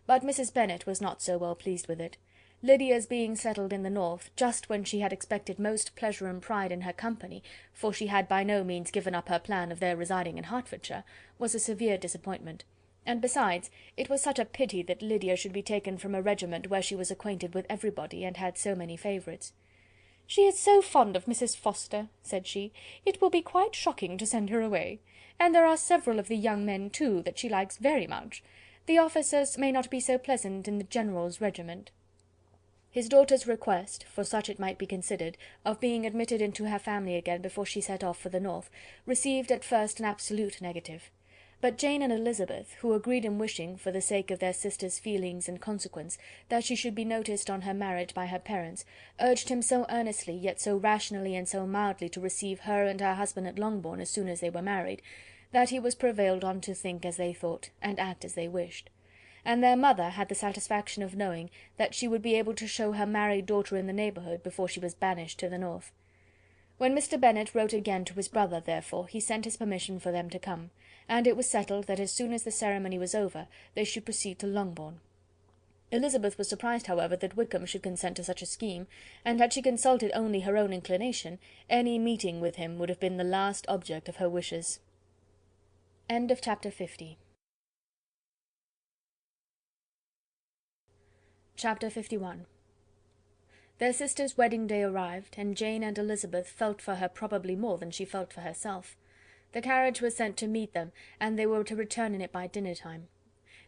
[SPEAKER 2] but Mrs. Bennet was not so well pleased with it. Lydia's being settled in the north, just when she had expected most pleasure and pride in her company, for she had by no means given up her plan of their residing in Hertfordshire, was a severe disappointment; and besides, it was such a pity that Lydia should be taken from a regiment where she was acquainted with everybody, and had so many favourites. "She is so fond of Mrs. Forster," said she, "it will be quite shocking to send her away. And there are several of the young men, too, that she likes very much. The officers may not be so pleasant in the General's regiment." His daughter's request, for such it might be considered, of being admitted into her family again before she set off for the north, received at first an absolute negative; but Jane and Elizabeth, who agreed in wishing, for the sake of their sister's feelings and consequence, that she should be noticed on her marriage by her parents, urged him so earnestly, yet so rationally and so mildly, to receive her and her husband at Longbourn as soon as they were married, that he was prevailed on to think as they thought, and act as they wished. And their mother had the satisfaction of knowing that she would be able to show her married daughter in the neighbourhood before she was banished to the north. When Mr. Bennet wrote again to his brother, therefore, he sent his permission for them to come, and it was settled that as soon as the ceremony was over they should proceed to Longbourn. Elizabeth was surprised, however, that Wickham should consent to such a scheme, and had she consulted only her own inclination, any meeting with him would have been the last object of her wishes. End of chapter 50. Chapter 51. Their sister's wedding day arrived, and Jane and Elizabeth felt for her probably more than she felt for herself. The carriage was sent to meet them, and they were to return in it by dinner time.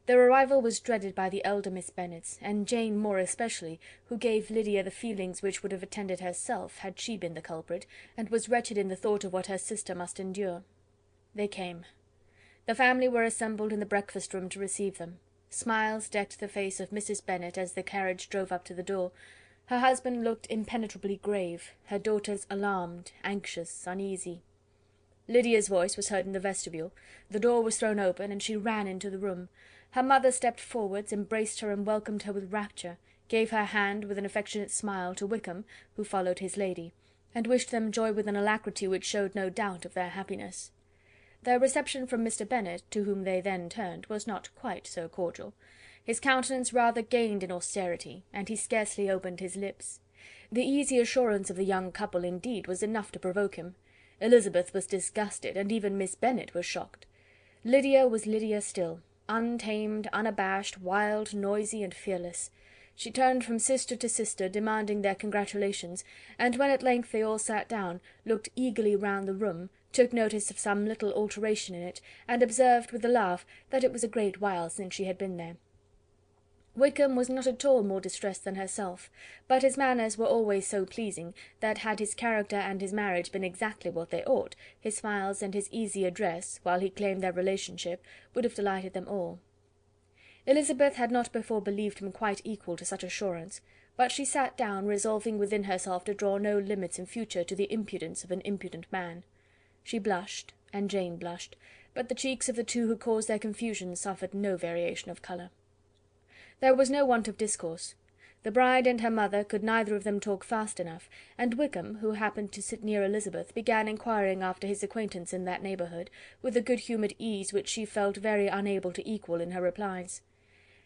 [SPEAKER 2] Their arrival was dreaded by the elder Miss Bennets, and Jane more especially, who gave Lydia the feelings which would have attended herself, had she been the culprit, and was wretched in the thought of what her sister must endure. They came. The family were assembled in the breakfast-room to receive them. Smiles decked the face of Mrs. Bennet as the carriage drove up to the door. Her husband looked impenetrably grave, her daughters alarmed, anxious, uneasy. Lydia's voice was heard in the vestibule, the door was thrown open, and she ran into the room. Her mother stepped forwards, embraced her and welcomed her with rapture, gave her hand with an affectionate smile to Wickham, who followed his lady, and wished them joy with an alacrity which showed no doubt of their happiness. Their reception from Mr. Bennet, to whom they then turned, was not quite so cordial. His countenance rather gained in austerity, and he scarcely opened his lips. The easy assurance of the young couple, indeed, was enough to provoke him. Elizabeth was disgusted, and even Miss Bennet was shocked. Lydia was Lydia still, untamed, unabashed, wild, noisy, and fearless. She turned from sister to sister, demanding their congratulations, and when at length they all sat down, looked eagerly round the room, took notice of some little alteration in it, and observed with a laugh that it was a great while since she had been there. Wickham was not at all more distressed than herself, but his manners were always so pleasing, that had his character and his marriage been exactly what they ought, his smiles and his easy address, while he claimed their relationship, would have delighted them all. Elizabeth had not before believed him quite equal to such assurance, but she sat down, resolving within herself to draw no limits in future to the impudence of an impudent man. She blushed, and Jane blushed, but the cheeks of the two who caused their confusion suffered no variation of colour. There was no want of discourse. The bride and her mother could neither of them talk fast enough, and Wickham, who happened to sit near Elizabeth, began inquiring after his acquaintance in that neighbourhood, with a good-humoured ease which she felt very unable to equal in her replies.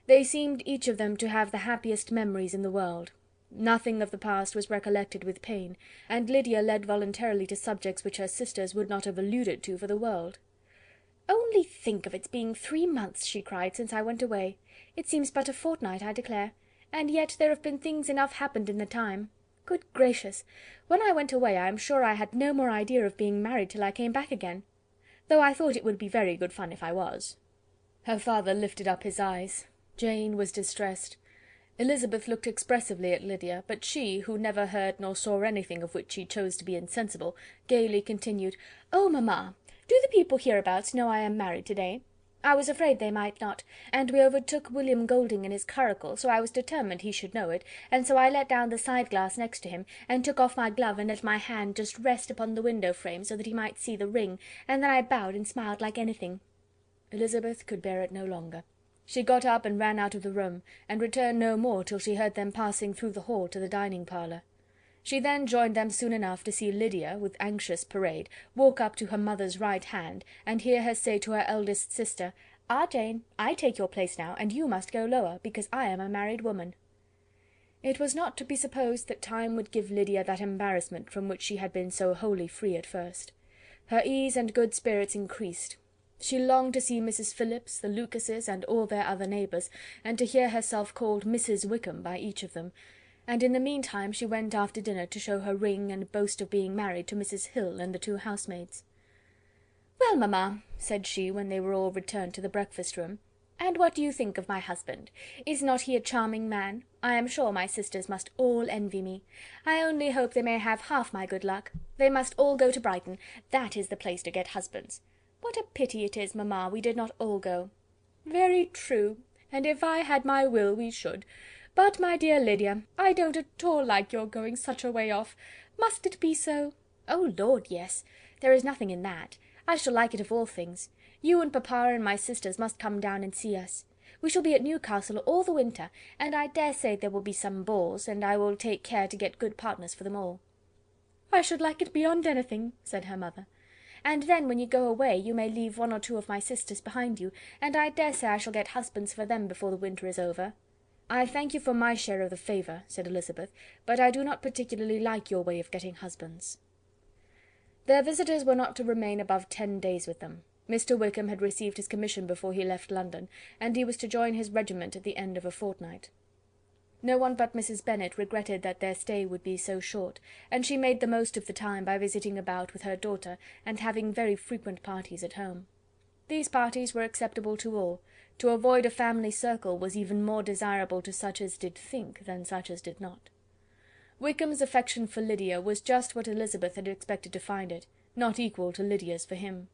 [SPEAKER 2] They seemed each of them to have the happiest memories in the world. Nothing of the past was recollected with pain, and Lydia led voluntarily to subjects which her sisters would not have alluded to for the world. "Only think of its being 3 months," she cried, "since I went away! It seems but a fortnight, I declare, and yet there have been things enough happened in the time. Good gracious! When I went away I am sure I had no more idea of being married till I came back again, though I thought it would be very good fun if I was." Her father lifted up his eyes. Jane was distressed. Elizabeth looked expressively at Lydia, but she, who never heard nor saw anything of which she chose to be insensible, gaily continued, "Oh, mamma! Do the people hereabouts know I am married to-day? I was afraid they might not, and we overtook William Golding in his curricle, so I was determined he should know it, and so I let down the side-glass next to him, and took off my glove and let my hand just rest upon the window-frame, so that he might see the ring, and then I bowed and smiled like anything." Elizabeth could bear it no longer. She got up and ran out of the room, and returned no more till she heard them passing through the hall to the dining-parlour. She then joined them soon enough to see Lydia, with anxious parade, walk up to her mother's right hand, and hear her say to her eldest sister, "Ah, Jane, I take your place now, and you must go lower, because I am a married woman." It was not to be supposed that time would give Lydia that embarrassment from which she had been so wholly free at first. Her ease and good spirits increased. She longed to see Mrs. Phillips, the Lucases, and all their other neighbours, and to hear herself called Mrs. Wickham by each of them, and in the meantime she went after dinner to show her ring and boast of being married to Mrs. Hill and the 2 housemaids. "Well, mamma," said she, when they were all returned to the breakfast-room, "and what do you think of my husband? Is not he a charming man? I am sure my sisters must all envy me. I only hope they may have half my good luck. They must all go to Brighton. That is the place to get husbands. What a pity it is, mamma, we did not all go." "Very true, and if I had my will we should. But, my dear Lydia, I don't at all like your going such a way off. Must it be so?" "Oh, Lord, yes! There is nothing in that. I shall like it of all things. You and papa and my sisters must come down and see us. We shall be at Newcastle all the winter, and I dare say there will be some balls, and I will take care to get good partners for them all." "I should like it beyond anything," said her mother. "And then, when you go away, you may leave 1 or 2 of my sisters behind you, and I dare say I shall get husbands for them before the winter is over." "I thank you for my share of the favour," said Elizabeth, "but I do not particularly like your way of getting husbands." Their visitors were not to remain above 10 days with them. Mr. Wickham had received his commission before he left London, and he was to join his regiment at the end of a fortnight. No one but Mrs. Bennet regretted that their stay would be so short, and she made the most of the time by visiting about with her daughter, and having very frequent parties at home. These parties were acceptable to all. To avoid a family circle was even more desirable to such as did think than such as did not. Wickham's affection for Lydia was just what Elizabeth had expected to find it, not equal to Lydia's for him.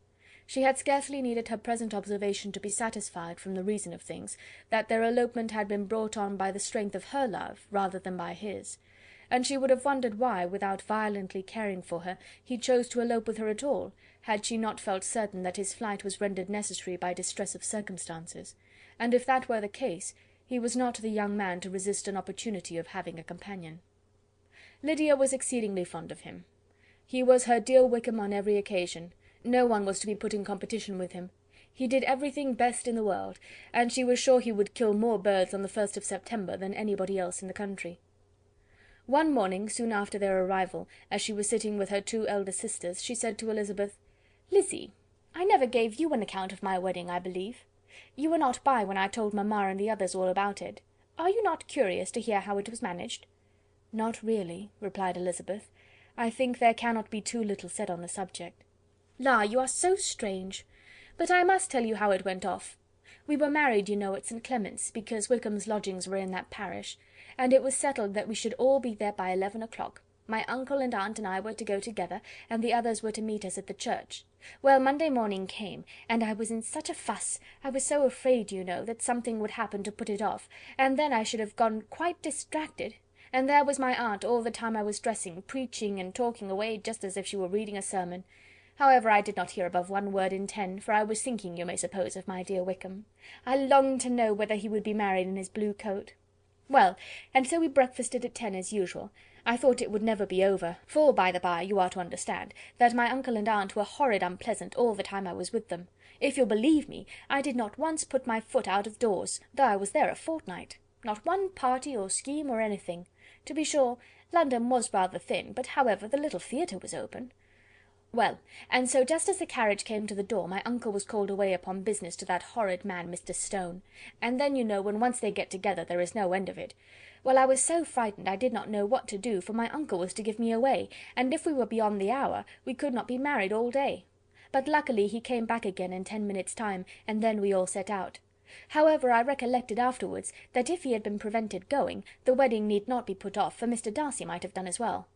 [SPEAKER 2] She had scarcely needed her present observation to be satisfied, from the reason of things, that their elopement had been brought on by the strength of her love rather than by his, and she would have wondered why, without violently caring for her, he chose to elope with her at all, had she not felt certain that his flight was rendered necessary by distress of circumstances, and if that were the case, he was not the young man to resist an opportunity of having a companion. Lydia was exceedingly fond of him. He was her dear Wickham on every occasion. No one was to be put in competition with him. He did everything best in the world, and she was sure he would kill more birds on the 1st of September than anybody else in the country. One morning, soon after their arrival, as she was sitting with her 2 elder sisters, she said to Elizabeth, "Lizzy, I never gave you an account of my wedding, I believe. You were not by when I told mamma and the others all about it. Are you not curious to hear how it was managed?" "Not really," replied Elizabeth. "I think there cannot be too little said on the subject." "La, you are so strange! But I must tell you how it went off. We were married, you know, at St. Clement's, because Wickham's lodgings were in that parish, and it was settled that we should all be there by 11 o'clock. My uncle and aunt and I were to go together, and the others were to meet us at the church. Well, Monday morning came, and I was in such a fuss, I was so afraid, you know, that something would happen to put it off, and then I should have gone quite distracted, and there was my aunt all the time I was dressing, preaching and talking away just as if she were reading a sermon. However, I did not hear above 1 word in 10, for I was thinking, you may suppose, of my dear Wickham. I longed to know whether he would be married in his blue coat. Well, and so we breakfasted at 10 as usual. I thought it would never be over, for, by the by, you are to understand, that my uncle and aunt were horrid unpleasant all the time I was with them. If you'll believe me, I did not once put my foot out of doors, though I was there a fortnight. Not one party or scheme or anything. To be sure, London was rather thin, but however, the little theatre was open. Well, and so just as the carriage came to the door, my uncle was called away upon business to that horrid man, Mr. Stone, and then, you know, when once they get together, there is no end of it. Well, I was so frightened I did not know what to do, for my uncle was to give me away, and if we were beyond the hour, we could not be married all day. But luckily he came back again in 10 minutes' time, and then we all set out. However, I recollected afterwards that if he had been prevented going, the wedding need not be put off, for Mr. Darcy might have done as well.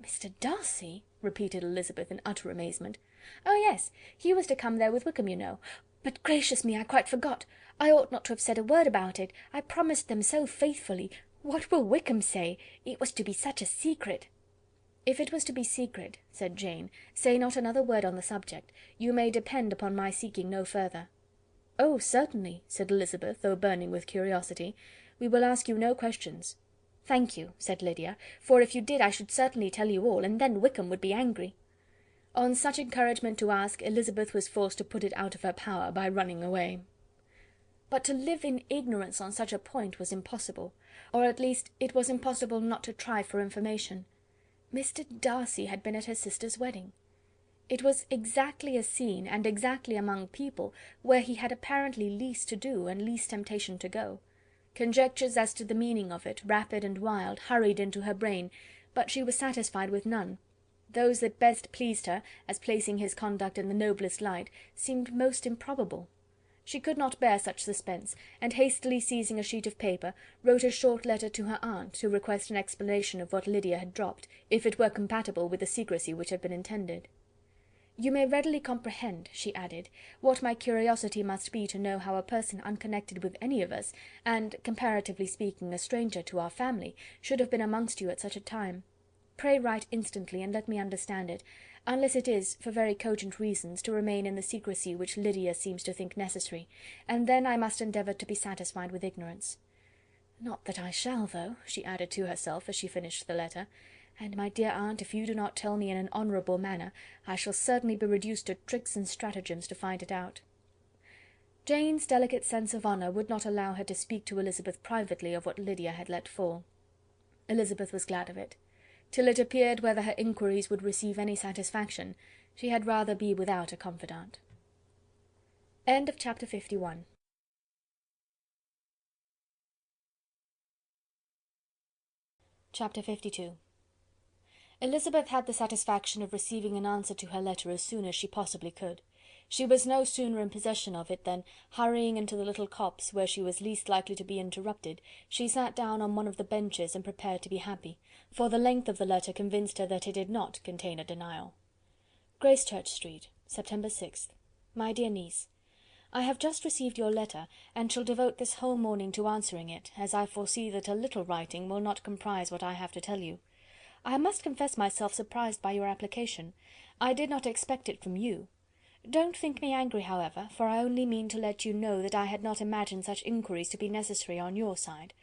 [SPEAKER 2] "Mr. Darcy?" repeated Elizabeth in utter amazement. "Oh, yes, he was to come there with Wickham, you know. But gracious me, I quite forgot. I ought not to have said a word about it. I promised them so faithfully. What will Wickham say? It was to be such a secret." "If it was to be secret," said Jane, "say not another word on the subject. You may depend upon my seeking no further." "Oh, certainly," said Elizabeth, though burning with curiosity. "We will ask you no questions." "Thank you," said Lydia, "for if you did I should certainly tell you all, and then Wickham would be angry." On such encouragement to ask, Elizabeth was forced to put it out of her power by running away. But to live in ignorance on such a point was impossible, or at least it was impossible not to try for information. Mr. Darcy had been at her sister's wedding. It was exactly a scene, and exactly among people, where he had apparently least to do and least temptation to go. Conjectures as to the meaning of it, rapid and wild, hurried into her brain, but she was satisfied with none. Those that best pleased her, as placing his conduct in the noblest light, seemed most improbable. She could not bear such suspense, and hastily seizing a sheet of paper, wrote a short letter to her aunt, to request an explanation of what Lydia had dropped, if it were compatible with the secrecy which had been intended. "You may readily comprehend," she added, "what my curiosity must be to know how a person unconnected with any of us, and, comparatively speaking, a stranger to our family, should have been amongst you at such a time. Pray write instantly, and let me understand it, unless it is, for very cogent reasons, to remain in the secrecy which Lydia seems to think necessary, and then I must endeavour to be satisfied with ignorance. Not that I shall, though," she added to herself, as she finished the letter, "and, my dear aunt, if you do not tell me in an honourable manner, I shall certainly be reduced to tricks and stratagems to find it out." Jane's delicate sense of honour would not allow her to speak to Elizabeth privately of what Lydia had let fall. Elizabeth was glad of it. Till it appeared whether her inquiries would receive any satisfaction, she had rather be without a confidant. End of chapter 51. Chapter 52. Elizabeth had the satisfaction of receiving an answer to her letter as soon as she possibly could. She was no sooner in possession of it than, hurrying into the little copse where she was least likely to be interrupted, she sat down on one of the benches and prepared to be happy, for the length of the letter convinced her that it did not contain a denial. Gracechurch Street, September 6th. My dear niece, I have just received your letter, and shall devote this whole morning to answering it, as I foresee that a little writing will not comprise what I have to tell you. I must confess myself surprised by your application. I did not expect it from you.
[SPEAKER 3] Don't think me angry, however, for I only mean to let you know that I had not imagined such inquiries to be necessary on your side.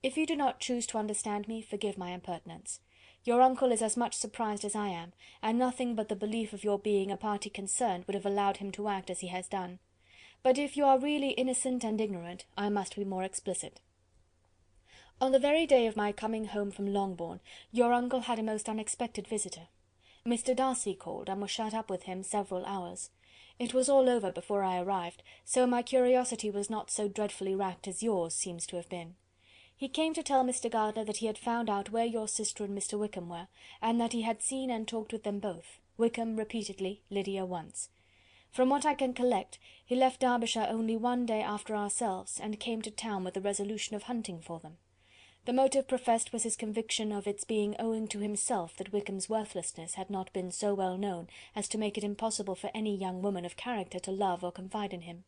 [SPEAKER 3] If you do not choose to understand me, forgive my impertinence. Your uncle is as much surprised as I am, and nothing but the belief of your being a party concerned would have allowed him to act as he has done. But if you are really innocent and ignorant, I must be more explicit. On the very day of my coming home from Longbourn, your uncle had a most unexpected visitor. Mr. Darcy called, and was shut up with him several hours. It was all over before I arrived, so my curiosity was not so dreadfully racked as yours seems to have been. He came to tell Mr. Gardiner that he had found out where your sister and Mr. Wickham were, and that he had seen and talked with them both, Wickham repeatedly, Lydia once. From what I can collect, he left Derbyshire only one day after ourselves, and came to town with the resolution of hunting for them. The motive professed was his conviction of its being owing to himself that Wickham's worthlessness had not been so well known as to make it impossible for any young woman of character to love or confide in him.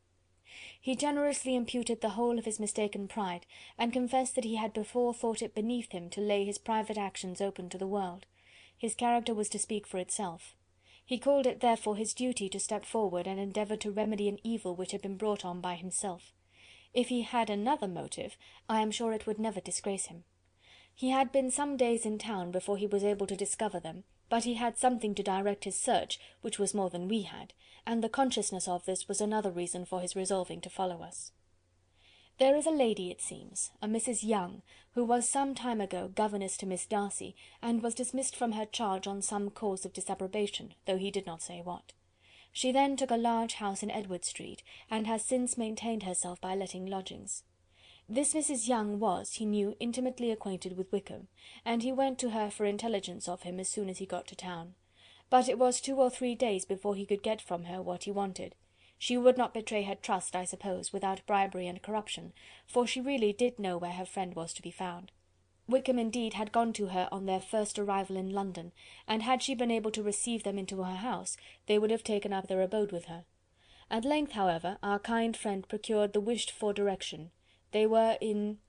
[SPEAKER 3] He generously imputed the whole of his mistaken pride, and confessed that he had before thought it beneath him to lay his private actions open to the world. His character was to speak for itself. He called it therefore his duty to step forward and endeavour to remedy an evil which had been brought on by himself. If he had another motive, I am sure it would never disgrace him. He had been some days in town before he was able to discover them, but he had something to direct his search, which was more than we had, and the consciousness of this was another reason for his resolving to follow us. There is a lady, it seems, a Mrs. Young, who was some time ago governess to Miss Darcy, and was dismissed from her charge on some cause of disapprobation, though he did not say what. She then took a large house in Edward Street, and has since maintained herself by letting lodgings. This Mrs. Young was, he knew, intimately acquainted with Wickham, and he went to her for intelligence of him as soon as he got to town. But it was 2 or 3 days before he could get from her what he wanted. She would not betray her trust, I suppose, without bribery and corruption, for she really did know where her friend was to be found. Wickham indeed had gone to her on their first arrival in London, and had she been able to receive them into her house, they would have taken up their abode with her. At length, however, our kind friend procured the wished-for direction. They were in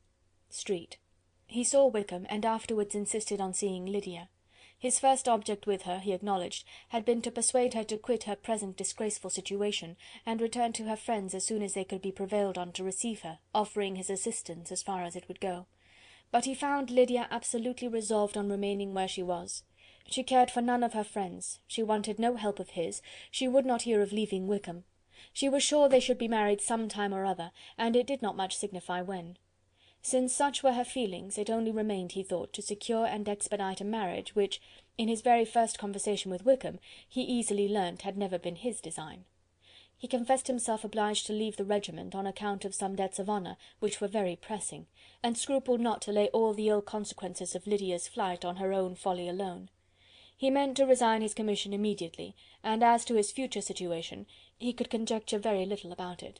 [SPEAKER 3] Street. He saw Wickham, and afterwards insisted on seeing Lydia. His first object with her, he acknowledged, had been to persuade her to quit her present disgraceful situation, and return to her friends as soon as they could be prevailed on to receive her, offering his assistance as far as it would go. But he found Lydia absolutely resolved on remaining where she was. She cared for none of her friends, she wanted no help of his, she would not hear of leaving Wickham. She was sure they should be married some time or other, and it did not much signify when. Since such were her feelings, it only remained, he thought, to secure and expedite a marriage, which, in his very first conversation with Wickham, he easily learnt had never been his design. He confessed himself obliged to leave the regiment on account of some debts of honour, which were very pressing, and scrupled not to lay all the ill consequences of Lydia's flight on her own folly alone. He meant to resign his commission immediately, and as to his future situation, he could conjecture very little about it.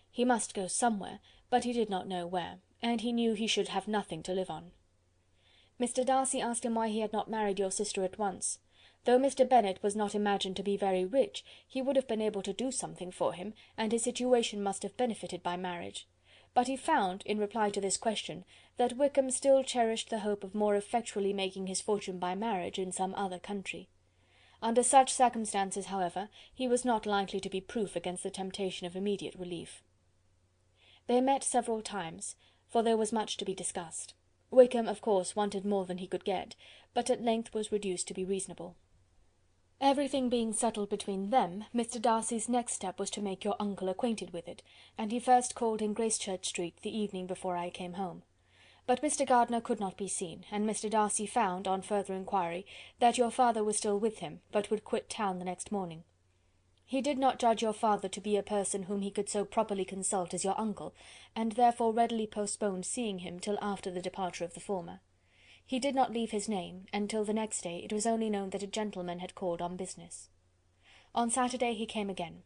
[SPEAKER 3] He must go somewhere, but he did not know where, and he knew he should have nothing to live on. Mr. Darcy asked him why he had not married your sister at once. Though Mr. Bennet was not imagined to be very rich, he would have been able to do something for him, and his situation must have benefited by marriage. But he found, in reply to this question, that Wickham still cherished the hope of more effectually making his fortune by marriage in some other country. Under such circumstances, however, he was not likely to be proof against the temptation of immediate relief. They met several times, for there was much to be discussed. Wickham, of course, wanted more than he could get, but at length was reduced to be reasonable. Everything being settled between them, Mr. Darcy's next step was to make your uncle acquainted with it, and he first called in Gracechurch Street the evening before I came home. But Mr. Gardiner could not be seen, and Mr. Darcy found, on further inquiry, that your father was still with him, but would quit town the next morning. He did not judge your father to be a person whom he could so properly consult as your uncle, and therefore readily postponed seeing him till after the departure of the former. He did not leave his name, and till the next day it was only known that a gentleman had called on business. On Saturday he came again.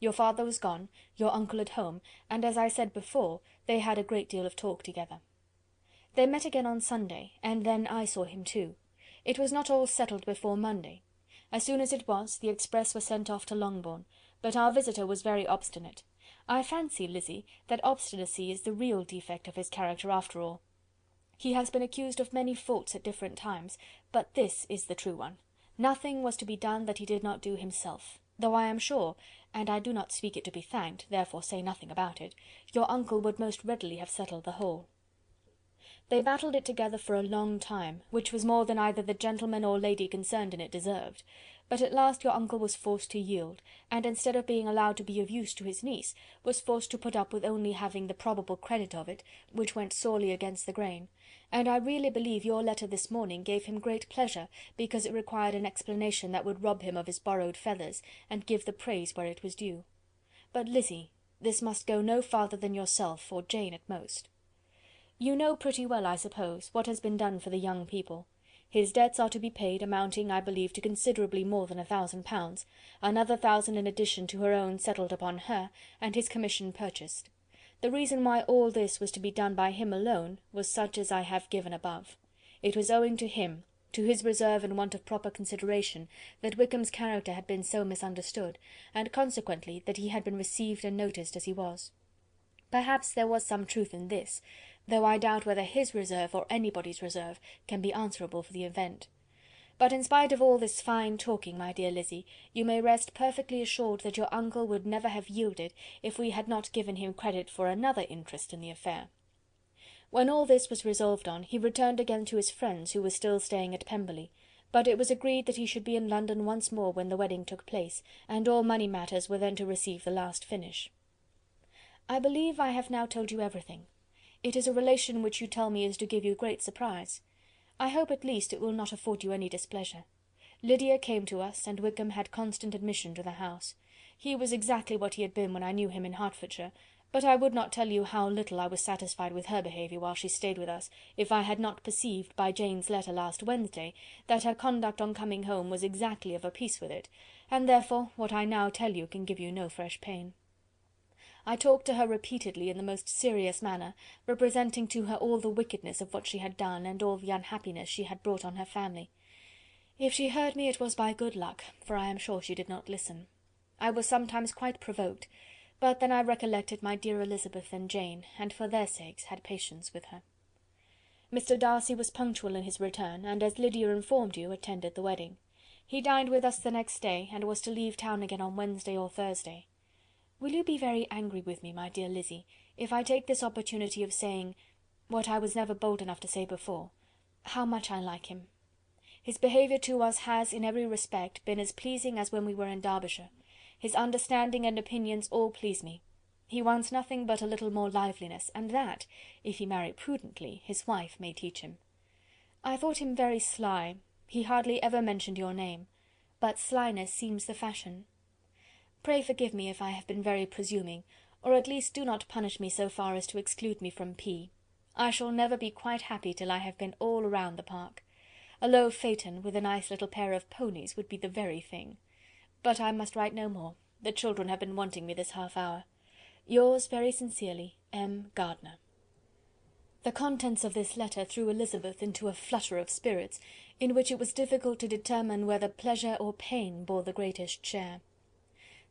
[SPEAKER 3] Your father was gone, your uncle at home, and, as I said before, they had a great deal of talk together. They met again on Sunday, and then I saw him too. It was not all settled before Monday. As soon as it was, the express was sent off to Longbourn, but our visitor was very obstinate. I fancy, Lizzie, that obstinacy is the real defect of his character after all. He has been accused of many faults at different times, but this is the true one. Nothing was to be done that he did not do himself. though I am sure, and I do not speak it to be thanked, therefore say nothing about it, your uncle would most readily have settled the whole. They battled it together for a long time, which was more than either the gentleman or lady concerned in it deserved, but at last your uncle was forced to yield, and instead of being allowed to be of use to his niece, was forced to put up with only having the probable credit of it, which went sorely against the grain, and I really believe your letter this morning gave him great pleasure, because it required an explanation that would rob him of his borrowed feathers, and give the praise where it was due. But, Lizzy, this must go no farther than yourself, or Jane at most. You know pretty well, I suppose, what has been done for the young people. His debts are to be paid, amounting, I believe, to considerably more than £1,000, another 1,000 in addition to her own settled upon her, and his commission purchased. The reason why all this was to be done by him alone was such as I have given above. It was owing to him, to his reserve and want of proper consideration, that Wickham's character had been so misunderstood, and consequently that he had been received and noticed as he was. Perhaps there was some truth in this, though I doubt whether his reserve or anybody's reserve can be answerable for the event. But in spite of all this fine talking, my dear Lizzy, you may rest perfectly assured that your uncle would never have yielded if we had not given him credit for another interest in the affair. When all this was resolved on, he returned again to his friends who were still staying at Pemberley, but it was agreed that he should be in London once more when the wedding took place, and all money matters were then to receive the last finish. I believe I have now told you everything. It is a relation which you tell me is to give you great surprise. I hope at least it will not afford you any displeasure. Lydia came to us, and Wickham had constant admission to the house. He was exactly what he had been when I knew him in Hertfordshire, but I would not tell you how little I was satisfied with her behaviour while she stayed with us, if I had not perceived, by Jane's letter last Wednesday, that her conduct on coming home was exactly of a piece with it, and therefore what I now tell you can give you no fresh pain. I talked to her repeatedly in the most serious manner, representing to her all the wickedness of what she had done, and all the unhappiness she had brought on her family. If she heard me, it was by good luck, for I am sure she did not listen. I was sometimes quite provoked, but then I recollected my dear Elizabeth and Jane, and for their sakes had patience with her. Mr. Darcy was punctual in his return, and, as Lydia informed you, attended the wedding. He dined with us the next day, and was to leave town again on Wednesday or Thursday. Will you be very angry with me, my dear Lizzy, if I take this opportunity of saying, what I was never bold enough to say before, how much I like him? His behaviour to us has, in every respect, been as pleasing as when we were in Derbyshire. His understanding and opinions all please me. He wants nothing but a little more liveliness, and that, if he marry prudently, his wife may teach him. I thought him very sly. He hardly ever mentioned your name, but slyness seems the fashion. Pray forgive me if I have been very presuming, or at least do not punish me so far as to exclude me from P. I shall never be quite happy till I have been all round the park. A low phaeton, with a nice little pair of ponies, would be the very thing. But I must write no more. The children have been wanting me this half-hour. Yours very sincerely, M. Gardiner. The contents of this letter threw Elizabeth into a flutter of spirits, in which it was difficult to determine whether pleasure or pain bore the greatest share.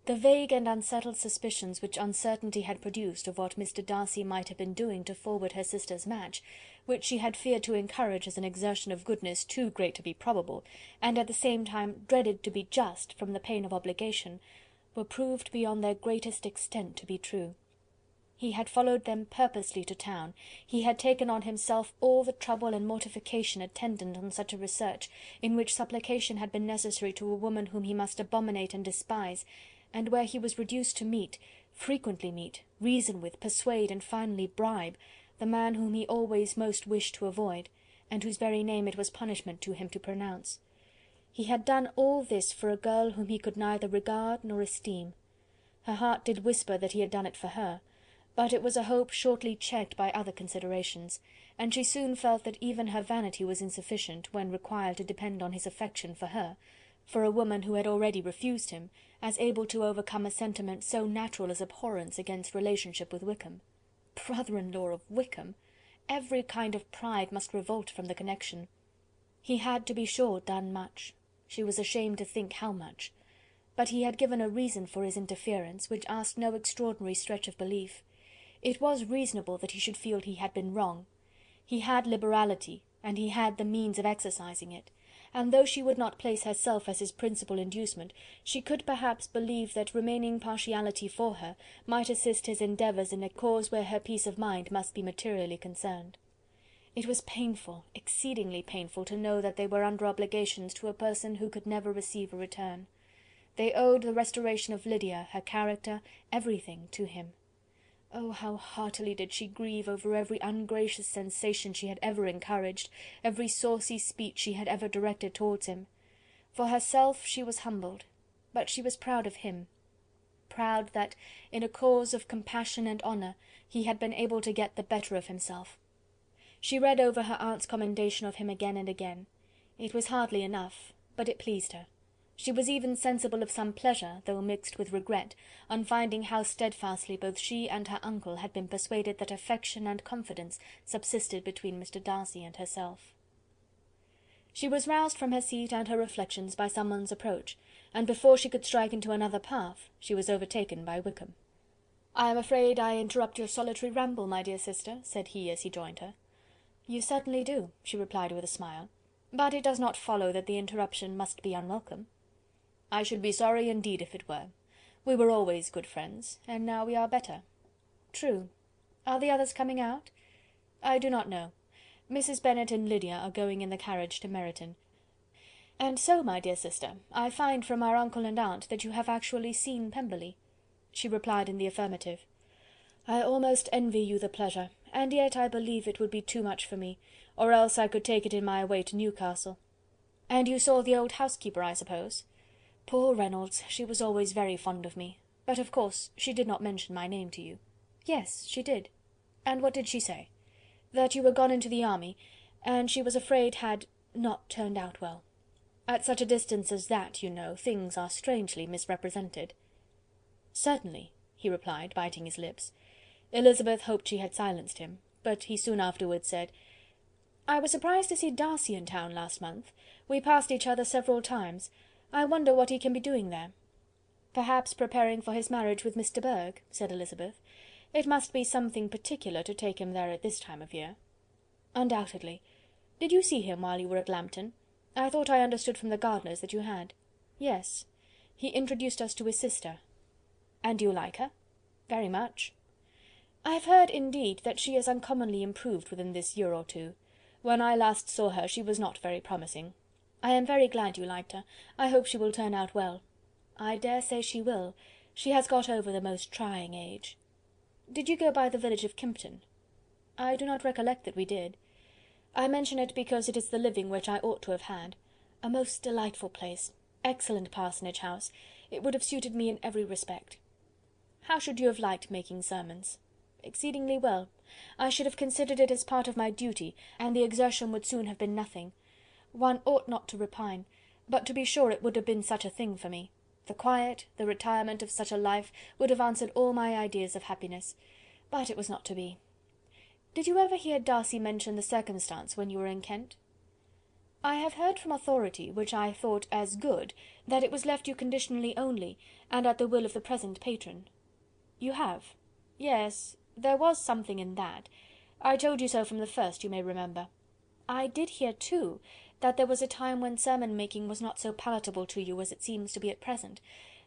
[SPEAKER 3] The vague and unsettled suspicions which uncertainty had produced of what Mr. Darcy might have been doing to forward her sister's match, which she had feared to encourage as an exertion of goodness too great to be probable, and at the same time dreaded to be just from the pain of obligation, were proved beyond their greatest extent to be true. He had followed them purposely to town, he had taken on himself all the trouble and mortification attendant on such a research, in which supplication had been necessary to a woman whom he must abominate and despise, and where he was reduced to meet, frequently meet, reason with, persuade, and finally bribe, the man whom he always most wished to avoid, and whose very name it was punishment to him to pronounce. He had done all this for a girl whom he could neither regard nor esteem. Her heart did whisper that he had done it for her, but it was a hope shortly checked by other considerations, and she soon felt that even her vanity was insufficient, when required to depend on his affection for her, for a woman who had already refused him, as able to overcome a sentiment so natural as abhorrence against relationship with Wickham. Brother-in-law of Wickham! Every kind of pride must revolt from the connection. He had, to be sure, done much. She was ashamed to think how much. But he had given a reason for his interference, which asked no extraordinary stretch of belief. It was reasonable that he should feel he had been wrong. He had liberality, and he had the means of exercising it,
[SPEAKER 2] and though she would not place herself as his principal inducement, she could perhaps believe that remaining partiality for her might assist his endeavours in a cause where her peace of mind must be materially concerned. It was painful, exceedingly painful, to know that they were under obligations to a person who could never receive a return. They owed the restoration of Lydia, her character, everything, to him. Oh, how heartily did she grieve over every ungracious sensation she had ever encouraged, every saucy speech she had ever directed towards him! For herself she was humbled, but she was proud of him, proud that, in a cause of compassion and honour, he had been able to get the better of himself. She read over her aunt's commendation of him again and again. It was hardly enough, but it pleased her. She was even sensible of some pleasure, though mixed with regret, on finding how steadfastly both she and her uncle had been persuaded that affection and confidence subsisted between Mr. Darcy and herself. She was roused from her seat and her reflections by someone's approach, and before she could strike into another path, she was overtaken by Wickham. "I am afraid I interrupt your solitary ramble, my dear sister," said he as he joined her. "You certainly do," she replied with a smile, "but it does not follow that the interruption must be unwelcome." "I should be sorry indeed if it were. We were always good friends, and now we are better." "True. Are the others coming out?" "I do not know. Mrs. Bennet and Lydia are going in the carriage to Meryton. And so, my dear sister, I find from our uncle and aunt that you have actually seen Pemberley." She replied in the affirmative. "I almost envy you the pleasure, and yet I believe it would be too much for me, or else I could take it in my way to Newcastle." "And you saw the old housekeeper, I suppose?" "Poor Reynolds, she was always very fond of me, but of course she did not mention my name to you." "Yes, she did." "And what did she say?" "That you were gone into the army, and she was afraid had not turned out well. At such a distance as that, you know, things are strangely misrepresented." "Certainly," he replied, biting his lips. Elizabeth hoped she had silenced him, but he soon afterwards said, "I was surprised to see Darcy in town last month. We passed each other several times. I wonder what he can be doing there." "Perhaps preparing for his marriage with Mr. Burgh," said Elizabeth. "It must be something particular to take him there at this time of year." "Undoubtedly. Did you see him while you were at Lambton? I thought I understood from the gardeners that you had." "Yes. He introduced us to his sister." "And do you like her?" "Very much." "I have heard, indeed, that she is uncommonly improved within this year or two. When I last saw her she was not very promising. I am very glad you liked her. I hope she will turn out well." "I dare say she will. She has got over the most trying age." "Did you go by the village of Kympton?" "I do not recollect that we did. I mention it because it is the living which I ought to have had. A most delightful place. Excellent parsonage house. It would have suited me in every respect." "How should you have liked making sermons?" "Exceedingly well. I should have considered it as part of my duty, and the exertion would soon have been nothing. One ought not to repine, but to be sure it would have been such a thing for me. The quiet, the retirement of such a life would have answered all my ideas of happiness, but it was not to be. Did you ever hear Darcy mention the circumstance when you were in Kent?" "I have heard from authority, which I thought as good, that it was left you conditionally only, and at the will of the present patron." "You have?" "Yes, there was something in that. I told you so from the first, you may remember. I did hear, too, that there was a time when sermon making was not so palatable to you as it seems to be at present,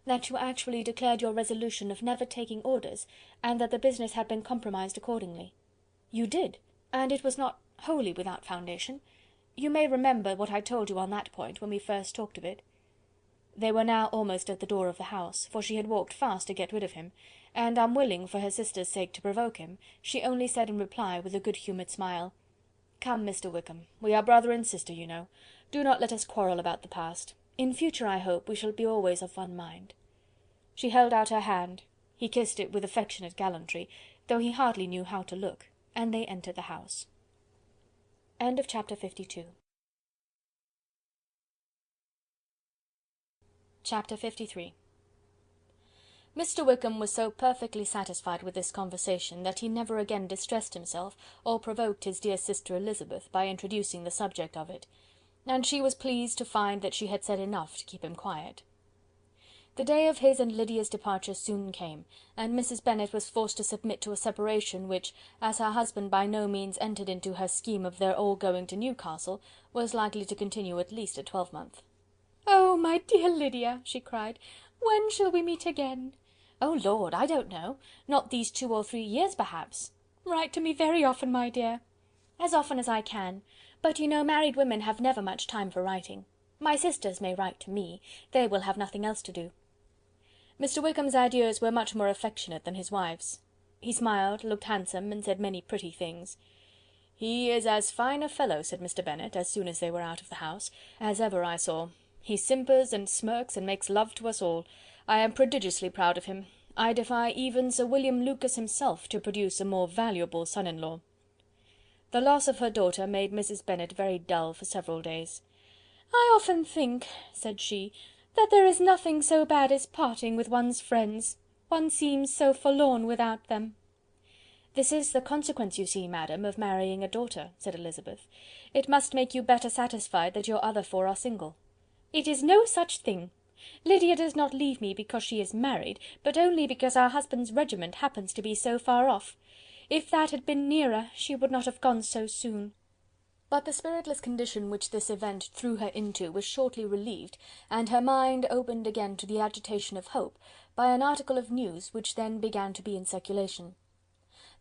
[SPEAKER 2] that you actually declared your resolution of never taking orders, and that the business had been compromised accordingly." "You did, and it was not wholly without foundation. You may remember what I told you on that point when we first talked of it." They were now almost at the door of the house, for she had walked fast to get rid of him, and unwilling for her sister's sake to provoke him, she only said in reply, with a good-humoured smile, "Come, Mr. Wickham, we are brother and sister, you know. Do not let us quarrel about the past. In future, I hope, we shall be always of one mind." She held out her hand. He kissed it with affectionate gallantry, though he hardly knew how to look, and they entered the house. End of chapter 52. Chapter 53. Mr. Wickham was so perfectly satisfied with this conversation that he never again distressed himself or provoked his dear sister Elizabeth by introducing the subject of it, and she was pleased to find that she had said enough to keep him quiet. The day of his and Lydia's departure soon came, and Mrs. Bennet was forced to submit to a separation which, as her husband by no means entered into her scheme of their all going to Newcastle, was likely to continue at least a twelvemonth.
[SPEAKER 3] "Oh, my dear Lydia!" she cried, "when shall we meet again?"
[SPEAKER 2] "Oh Lord, I don't know. Not these 2 or 3 years, perhaps."
[SPEAKER 3] "Write to me very often, my dear."
[SPEAKER 2] "As often as I can. But you know married women have never much time for writing. My sisters may write to me. They will have nothing else to do." Mr. Wickham's adieus were much more affectionate than his wife's. He smiled, looked handsome, and said many pretty things. "He is as fine a fellow," said Mr. Bennet, as soon as they were out of the house, "as ever I saw. He simpers and smirks and makes love to us all. I am prodigiously proud of him. I defy even Sir William Lucas himself to produce a more valuable son-in-law." The loss of her daughter made Mrs. Bennet very dull for several days.
[SPEAKER 3] "I often think," said she, "that there is nothing so bad as parting with one's friends. One seems so forlorn without them."
[SPEAKER 2] "This is the consequence, you see, madam, of marrying a daughter," said Elizabeth. "It must make you better satisfied that your other 4 are single."
[SPEAKER 3] "It is no such thing. Lydia does not leave me because she is married, but only because our husband's regiment happens to be so far off. If that had been nearer, she would not have gone so soon."
[SPEAKER 2] But the spiritless condition which this event threw her into was shortly relieved, and her mind opened again to the agitation of hope, by an article of news which then began to be in circulation.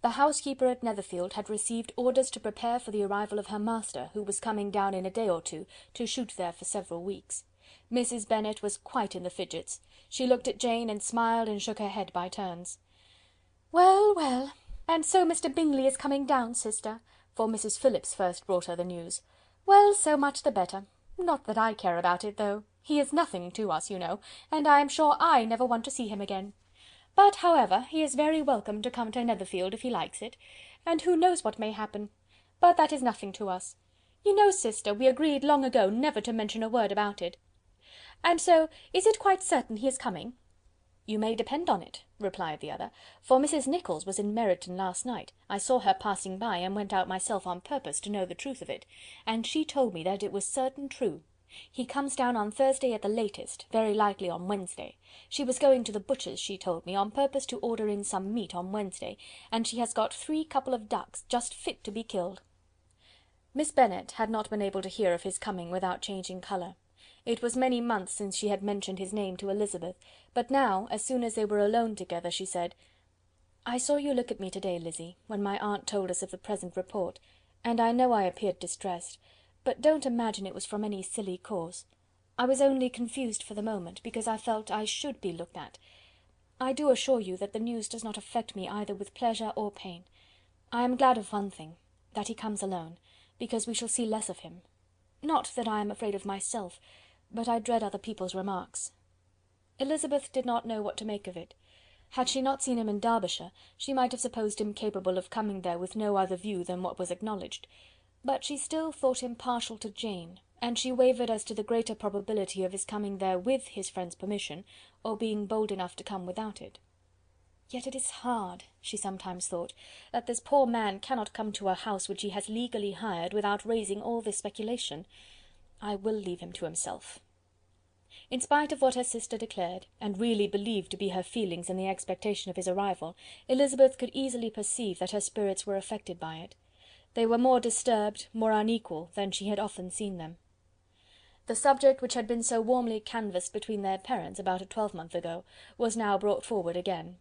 [SPEAKER 2] The housekeeper at Netherfield had received orders to prepare for the arrival of her master, who was coming down in a day or two, to shoot there for several weeks. Mrs. Bennet was quite in the fidgets. She looked at Jane, and smiled and shook her head by turns.
[SPEAKER 3] "Well, well, and so Mr. Bingley is coming down, sister?"
[SPEAKER 2] for Mrs. Phillips first brought her the news.
[SPEAKER 3] "Well, so much the better. Not that I care about it, though. He is nothing to us, you know, and I am sure I never want to see him again. But, however, he is very welcome to come to Netherfield if he likes it, and who knows what may happen? But that is nothing to us. You know, sister, we agreed long ago never to mention a word about it. And so, is it quite certain he is coming?"
[SPEAKER 2] "You may depend on it," replied the other, "for Mrs. Nicholls was in Meryton last night. I saw her passing by, and went out myself on purpose to know the truth of it, and she told me that it was certain true. He comes down on Thursday at the latest, very likely on Wednesday. She was going to the butcher's, she told me, on purpose to order in some meat on Wednesday, and she has got 3 couple of ducks, just fit to be killed." Miss Bennet had not been able to hear of his coming without changing colour. It was many months since she had mentioned his name to Elizabeth, but now, as soon as they were alone together, she said, "I saw you look at me to-day, Lizzy, when my aunt told us of the present report, and I know I appeared distressed, but don't imagine it was from any silly cause. I was only confused for the moment, because I felt I should be looked at. I do assure you that the news does not affect me either with pleasure or pain. I am glad of one thing, that he comes alone, because we shall see less of him. Not that I am afraid of myself, but I dread other people's remarks." Elizabeth did not know what to make of it. Had she not seen him in Derbyshire, she might have supposed him capable of coming there with no other view than what was acknowledged, but she still thought him partial to Jane, and she wavered as to the greater probability of his coming there with his friend's permission, or being bold enough to come without it. Yet it is hard, she sometimes thought, that this poor man cannot come to a house which he has legally hired without raising all this speculation. I will leave him to himself. In spite of what her sister declared, and really believed to be her feelings in the expectation of his arrival, Elizabeth could easily perceive that her spirits were affected by it. They were more disturbed, more unequal, than she had often seen them. The subject which had been so warmly canvassed between their parents about a twelvemonth ago, was now brought forward again.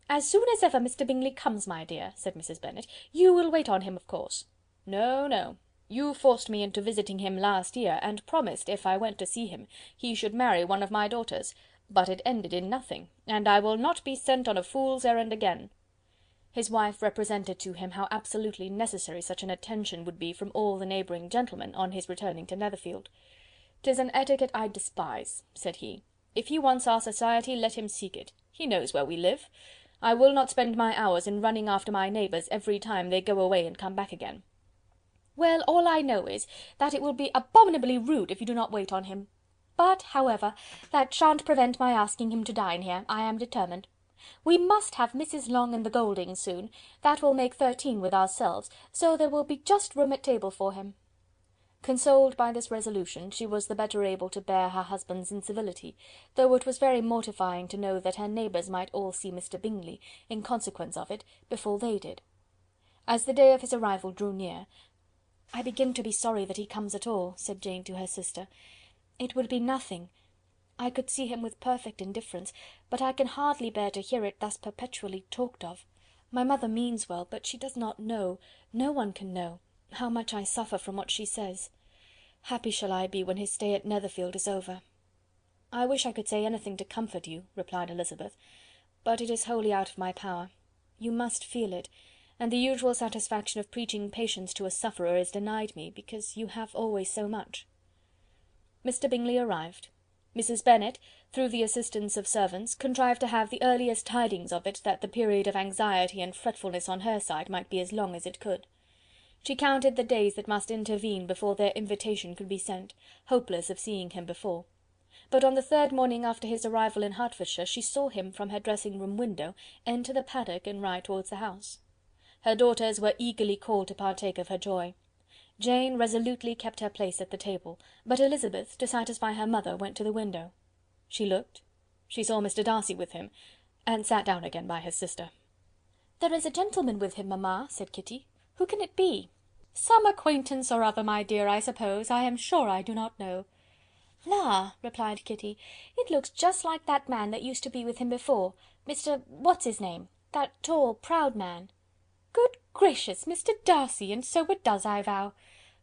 [SPEAKER 2] "As soon as ever Mr. Bingley comes, my dear," said Mrs. Bennet, "you will wait on him, of course." "No, no. You forced me into visiting him last year, and promised, if I went to see him, he should marry one of my daughters, but it ended in nothing, and I will not be sent on a fool's errand again." His wife represented to him how absolutely necessary such an attention would be from all the neighbouring gentlemen, on his returning to Netherfield. "'Tis an etiquette I despise," said he. "If he wants our society, let him seek it. He knows where we live. I will not spend my hours in running after my neighbours every time they go away and come back again." "Well, all I know is, that it will be abominably rude if you do not wait on him. But, however, that shan't prevent my asking him to dine here, I am determined. We must have Mrs. Long and the Gouldings soon. That will make 13 with ourselves, so there will be just room at table for him." Consoled by this resolution, she was the better able to bear her husband's incivility, though it was very mortifying to know that her neighbours might all see Mr. Bingley, in consequence of it, before they did. As the day of his arrival drew near— "I begin to be sorry that he comes at all," said Jane to her sister. "It would be nothing. I could see him with perfect indifference, but I can hardly bear to hear it thus perpetually talked of. My mother means well, but she does not know, no one can know, how much I suffer from what she says. Happy shall I be when his stay at Netherfield is over." "I wish I could say anything to comfort you," replied Elizabeth, "but it is wholly out of my power. You must feel it, and the usual satisfaction of preaching patience to a sufferer is denied me, because you have always so much." Mr. Bingley arrived. Mrs. Bennet, through the assistance of servants, contrived to have the earliest tidings of it, that the period of anxiety and fretfulness on her side might be as long as it could. She counted the days that must intervene before their invitation could be sent, hopeless of seeing him before. But on the third morning after his arrival in Hertfordshire, she saw him, from her dressing-room window, enter the paddock and ride towards the house. Her daughters were eagerly called to partake of her joy. Jane resolutely kept her place at the table, but Elizabeth, to satisfy her mother, went to the window. She looked, she saw Mr. Darcy with him, and sat down again by her sister. "There is a gentleman with him, mamma," said Kitty. "Who can it be?" "Some acquaintance or other, my dear, I suppose. I am sure I do not know." "La!" replied Kitty, "it looks just like that man that used to be with him before, Mr. What's his name, that tall, proud man." "Good gracious! Mr. Darcy, and so it does, I vow.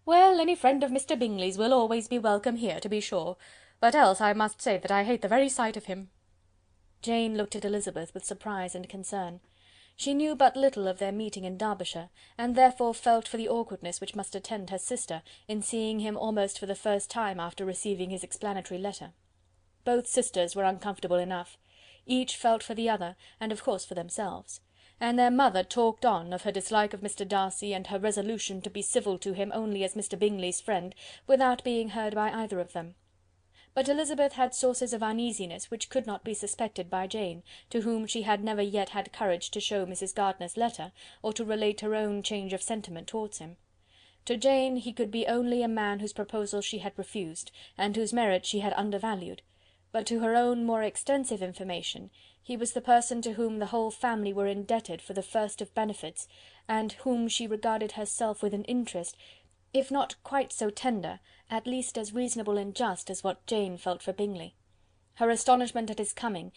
[SPEAKER 2] Well, any friend of Mr. Bingley's will always be welcome here, to be sure, but else I must say that I hate the very sight of him." Jane looked at Elizabeth with surprise and concern. She knew but little of their meeting in Derbyshire, and therefore felt for the awkwardness which must attend her sister in seeing him almost for the first time after receiving his explanatory letter. Both sisters were uncomfortable enough. Each felt for the other, and of course for themselves; and their mother talked on of her dislike of Mr. Darcy, and her resolution to be civil to him only as Mr. Bingley's friend, without being heard by either of them. But Elizabeth had sources of uneasiness which could not be suspected by Jane, to whom she had never yet had courage to show Mrs. Gardiner's letter, or to relate her own change of sentiment towards him. To Jane he could be only a man whose proposals she had refused, and whose merit she had undervalued; but to her own more extensive information, he was the person to whom the whole family were indebted for the first of benefits, and whom she regarded herself with an interest, if not quite so tender, at least as reasonable and just as what Jane felt for Bingley. Her astonishment at his coming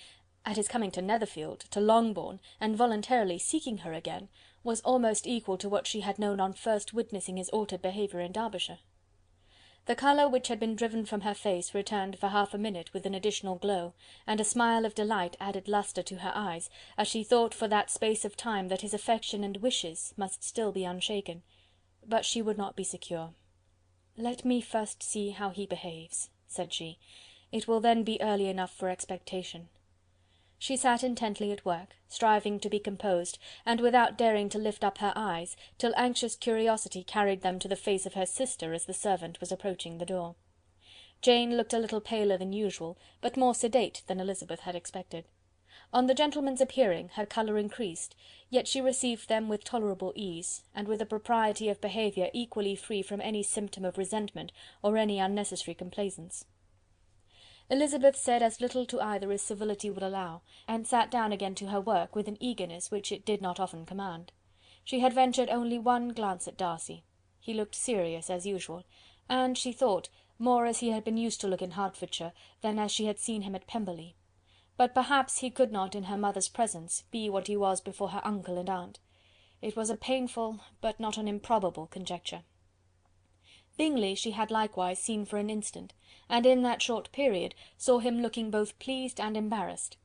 [SPEAKER 2] to Netherfield, to Longbourn, and voluntarily seeking her again, was almost equal to what she had known on first witnessing his altered behaviour in Derbyshire. The colour which had been driven from her face returned for half a minute with an additional glow, and a smile of delight added lustre to her eyes, as she thought for that space of time that his affection and wishes must still be unshaken. But she would not be secure. "Let me first see how he behaves," said she. "It will then be early enough for expectation." She sat intently at work, striving to be composed, and without daring to lift up her eyes, till anxious curiosity carried them to the face of her sister as the servant was approaching the door. Jane looked a little paler than usual, but more sedate than Elizabeth had expected. On the gentlemen's appearing, her colour increased, yet she received them with tolerable ease, and with a propriety of behaviour equally free from any symptom of resentment or any unnecessary complaisance. Elizabeth said as little to either as civility would allow, and sat down again to her work with an eagerness which it did not often command. She had ventured only one glance at Darcy. He looked serious as usual, and, she thought, more as he had been used to look in Hertfordshire than as she had seen him at Pemberley. But perhaps he could not, in her mother's presence, be what he was before her uncle and aunt. It was a painful, but not an improbable conjecture. Bingley she had likewise seen for an instant, and in that short period saw him looking both pleased and embarrassed.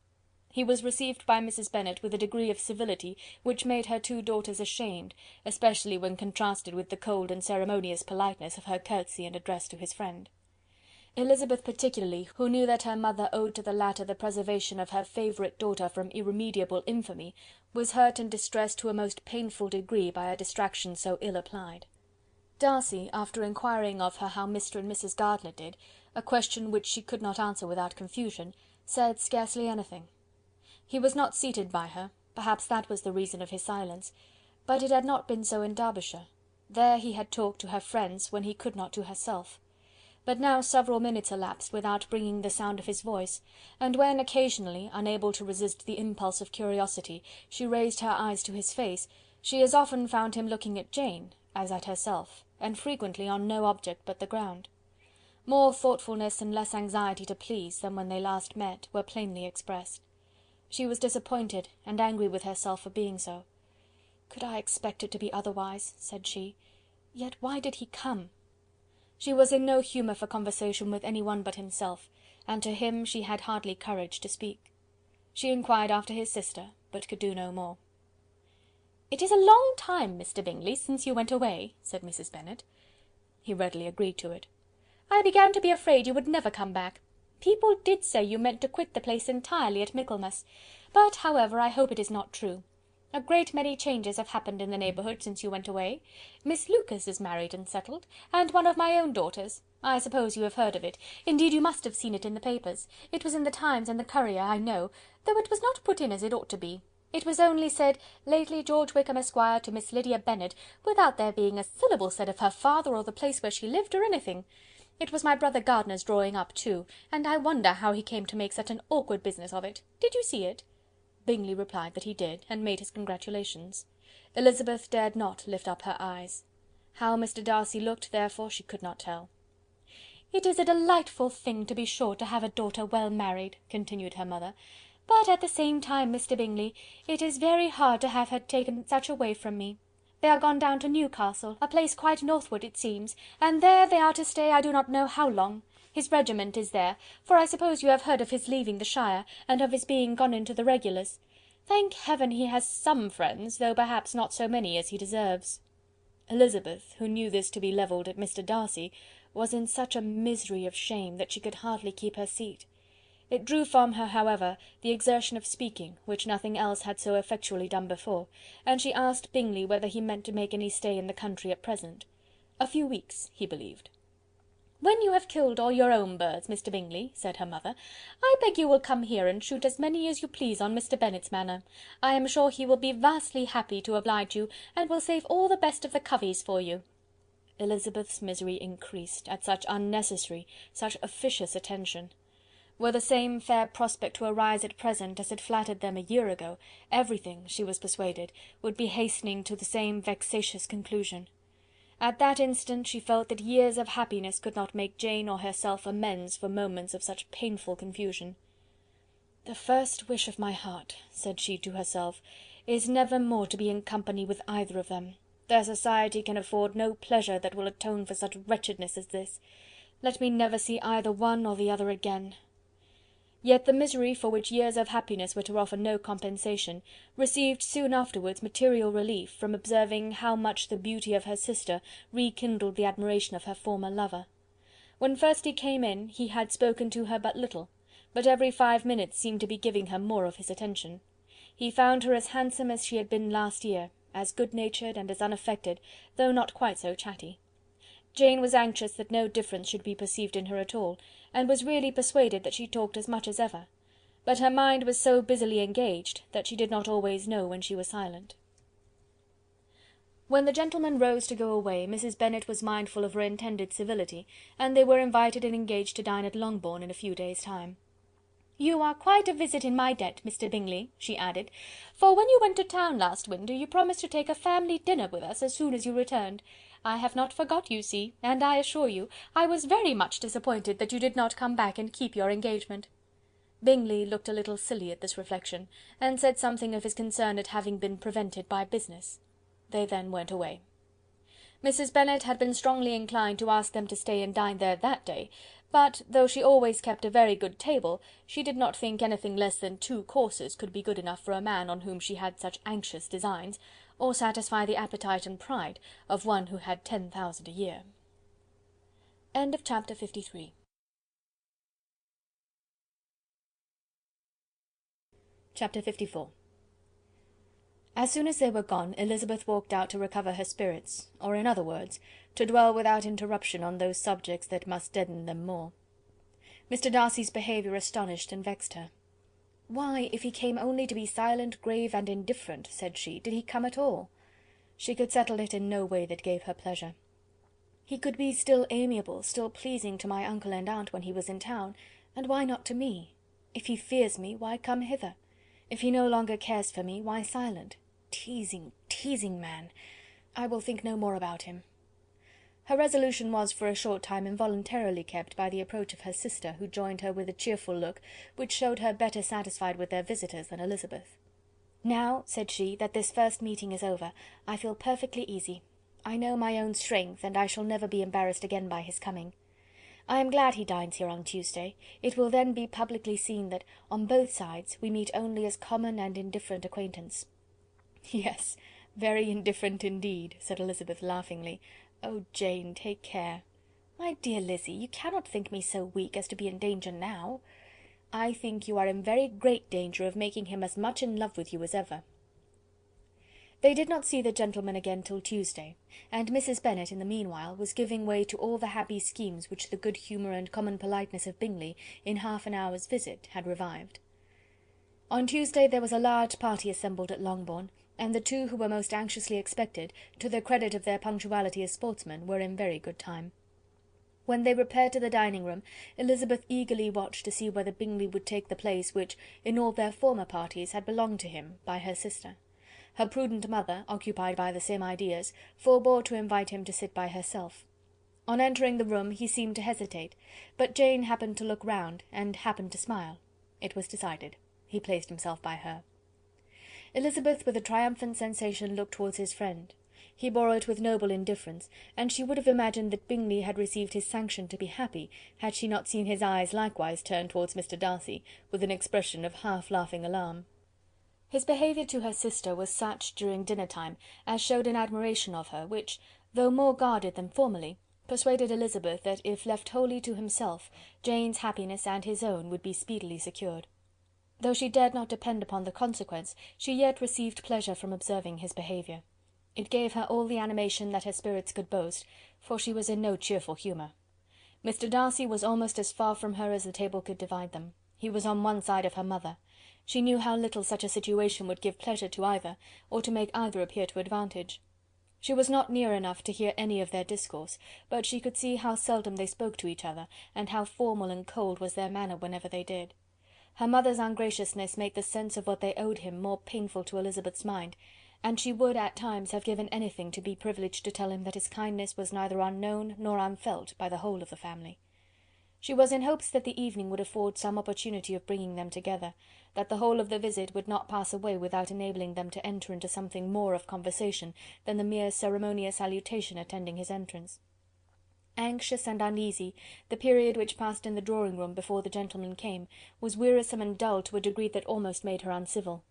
[SPEAKER 2] He was received by Mrs. Bennet with a degree of civility which made her two daughters ashamed, especially when contrasted with the cold and ceremonious politeness of her curtsey and address to his friend. Elizabeth particularly, who knew that her mother owed to the latter the preservation of her favourite daughter from irremediable infamy, was hurt and distressed to a most painful degree by a distraction so ill applied. Darcy, after inquiring of her how Mr. and Mrs. Gardiner did, a question which she could not answer without confusion, said scarcely anything. He was not seated by her, perhaps that was the reason of his silence, but it had not been so in Derbyshire.
[SPEAKER 3] There he had talked to her friends when he could not to herself. But now several minutes elapsed without bringing the sound of his voice, and when occasionally, unable to resist the impulse of curiosity, she raised her eyes to his face, she as often found him looking at Jane as at herself, and frequently on no object but the ground. More thoughtfulness and less anxiety to please than when they last met were plainly expressed. She was disappointed and angry with herself for being so. "Could I expect it to be otherwise?" said she. "Yet why did he come?" She was in no humour for conversation with any one but himself, and to him she had hardly courage to speak. She inquired after his sister, but could do no more. "It is a long time, Mr. Bingley, since you went away," said Mrs. Bennet. He readily agreed to it. "I began to be afraid you would never come back. People did say you meant to quit the place entirely at Michaelmas, but, however, I hope it is not true. A great many changes have happened in the neighbourhood since you went away. Miss Lucas is married and settled, and one of my own daughters. I suppose you have heard of it. Indeed, you must have seen it in the papers. It was in the Times and the Courier, I know, though it was not put in as it ought to be. It was only said, 'Lately George Wickham, Esquire, to Miss Lydia Bennet,' without there being a syllable said of her father or the place where she lived, or anything. It was my brother Gardiner's drawing up too, and I wonder how he came to make such an awkward business of it. Did you see it?" Bingley replied that he did, and made his congratulations. Elizabeth dared not lift up her eyes. How Mr. Darcy looked, therefore, she could not tell. "It is a delightful thing, to be sure, to have a daughter well married," continued her mother, "but at the same time, Mr. Bingley, it is very hard to have her taken such away from me. They are gone down to Newcastle, a place quite northward it seems, and there they are to stay I do not know how long. His regiment is there, for I suppose you have heard of his leaving the shire, and of his being gone into the regulars. Thank heaven he has some friends, though perhaps not so many as he deserves." Elizabeth, who knew this to be levelled at Mr. Darcy, was in such a misery of shame that she could hardly keep her seat. It drew from her, however, the exertion of speaking, which nothing else had so effectually done before, and she asked Bingley whether he meant to make any stay in the country at present. A few weeks, he believed. "When you have killed all your own birds, Mr. Bingley," said her mother, "I beg you will come here and shoot as many as you please on Mr. Bennet's manor. I am sure he will be vastly happy to oblige you, and will save all the best of the coveys for you." Elizabeth's misery increased, at such unnecessary, such officious attention. Were the same fair prospect to arise at present as had flattered them a year ago, everything, she was persuaded, would be hastening to the same vexatious conclusion. At that instant she felt that years of happiness could not make Jane or herself amends for moments of such painful confusion. "The first wish of my heart," said she to herself, "is never more to be in company with either of them. Their society can afford no pleasure that will atone for such wretchedness as this. Let me never see either one or the other again." Yet the misery for which years of happiness were to offer no compensation, received soon afterwards material relief from observing how much the beauty of her sister rekindled the admiration of her former lover. When first he came in, he had spoken to her but little, but every 5 minutes seemed to be giving her more of his attention. He found her as handsome as she had been last year, as good-natured and as unaffected, though not quite so chatty. Jane was anxious that no difference should be perceived in her at all, and was really persuaded that she talked as much as ever; but her mind was so busily engaged that she did not always know when she was silent. When the gentlemen rose to go away, Mrs. Bennet was mindful of her intended civility, and they were invited and engaged to dine at Longbourn in a few days' time. "You are quite a visit in my debt, Mr. Bingley," she added, "for when you went to town last winter, you promised to take a family dinner with us as soon as you returned. I have not forgot, you see, and I assure you, I was very much disappointed that you did not come back and keep your engagement." Bingley looked a little silly at this reflection, and said something of his concern at having been prevented by business. They then went away. Mrs. Bennet had been strongly inclined to ask them to stay and dine there that day, but, though she always kept a very good table, she did not think anything less than 2 courses could be good enough for a man on whom she had such anxious designs, or satisfy the appetite and pride of one who had 10,000 a year. Chapter 53. Chapter 54. As soon as they were gone, Elizabeth walked out to recover her spirits, or in other words, to dwell without interruption on those subjects that must deaden them more. Mr. Darcy's behaviour astonished and vexed her. "Why, if he came only to be silent, grave, and indifferent," said she, "did he come at all?"
[SPEAKER 2] She could settle it in no way that gave her pleasure. He could be still amiable, still pleasing to my uncle and aunt when he was in town, and why not to me? If he fears me, why come hither? If he no longer cares for me, why silent? Teasing, teasing man! I will think no more about him. Her resolution was for a short time involuntarily kept by the approach of her sister, who joined her with a cheerful look, which showed her better satisfied with their visitors than Elizabeth. "Now," said she, "that this first meeting is over, I feel perfectly easy. I know my own strength, and I shall never be embarrassed again by his coming. I am glad he dines here on Tuesday. It will then be publicly seen that, on both sides, we meet only as common and indifferent acquaintance." "Yes, very indifferent indeed," said Elizabeth laughingly. "Oh, Jane, take care." "My dear Lizzy, you cannot think me so weak as to be in danger now." "I think you are in very great danger of making him as much in love with you as ever." They did not see the gentleman again till Tuesday, and Mrs. Bennet, in the meanwhile, was giving way to all the happy schemes which the good humour and common politeness of Bingley, in half an hour's visit, had revived. On Tuesday there was a large party assembled at Longbourn, and the two who were most anxiously expected, to the credit of their punctuality as sportsmen, were in very good time. When they repaired to the dining-room, Elizabeth eagerly watched to see whether Bingley would take the place which, in all their former parties, had belonged to him, by her sister. Her prudent mother, occupied by the same ideas, forbore to invite him to sit by herself. On entering the room he seemed to hesitate, but Jane happened to look round, and happened to smile. It was decided. He placed himself by her. Elizabeth, with a triumphant sensation, looked towards his friend. He bore it with noble indifference, and she would have imagined that Bingley had received his sanction to be happy, had she not seen his eyes likewise turn towards Mr. Darcy, with an expression of half-laughing alarm. His behaviour to her sister was such, during dinner-time, as showed an admiration of her, which, though more guarded than formerly, persuaded Elizabeth that, if left wholly to himself, Jane's happiness and his own would be speedily secured. Though she dared not depend upon the consequence, she yet received pleasure from observing his behaviour. It gave her all the animation that her spirits could boast, for she was in no cheerful humour. Mr. Darcy was almost as far from her as the table could divide them. He was on one side of her mother. She knew how little such a situation would give pleasure to either, or to make either appear to advantage. She was not near enough to hear any of their discourse, but she could see how seldom they spoke to each other, and how formal and cold was their manner whenever they did. Her mother's ungraciousness made the sense of what they owed him more painful to Elizabeth's mind, and she would at times have given anything to be privileged to tell him that his kindness was neither unknown nor unfelt by the whole of the family. She was in hopes that the evening would afford some opportunity of bringing them together, that the whole of the visit would not pass away without enabling them to enter into something more of conversation than the mere ceremonious salutation attending his entrance. Anxious and uneasy, the period which passed in the drawing-room before the gentlemen came was wearisome and dull to a degree that almost made her uncivil.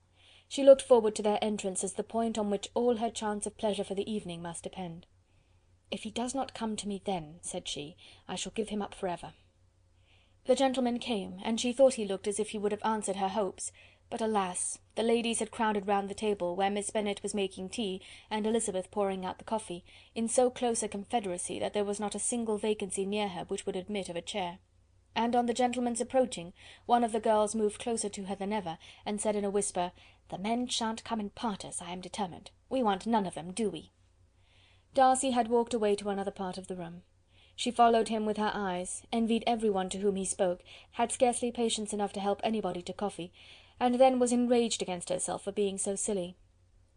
[SPEAKER 2] She looked forward to their entrance as the point on which all her chance of pleasure for the evening must depend. "If he does not come to me then," said she, "I shall give him up for ever." The gentleman came, and she thought he looked as if he would have answered her hopes, but alas! the ladies had crowded round the table, where Miss Bennet was making tea, and Elizabeth pouring out the coffee, in so close a confederacy that there was not a single vacancy near her which would admit of a chair. And on the gentleman's approaching, one of the girls moved closer to her than ever, and said in a whisper, "The men shan't come and part us, I am determined. We want none of them, do we?" Darcy had walked away to another part of the room. She followed him with her eyes, envied everyone to whom he spoke, had scarcely patience enough to help anybody to coffee, and then was enraged against herself for being so silly.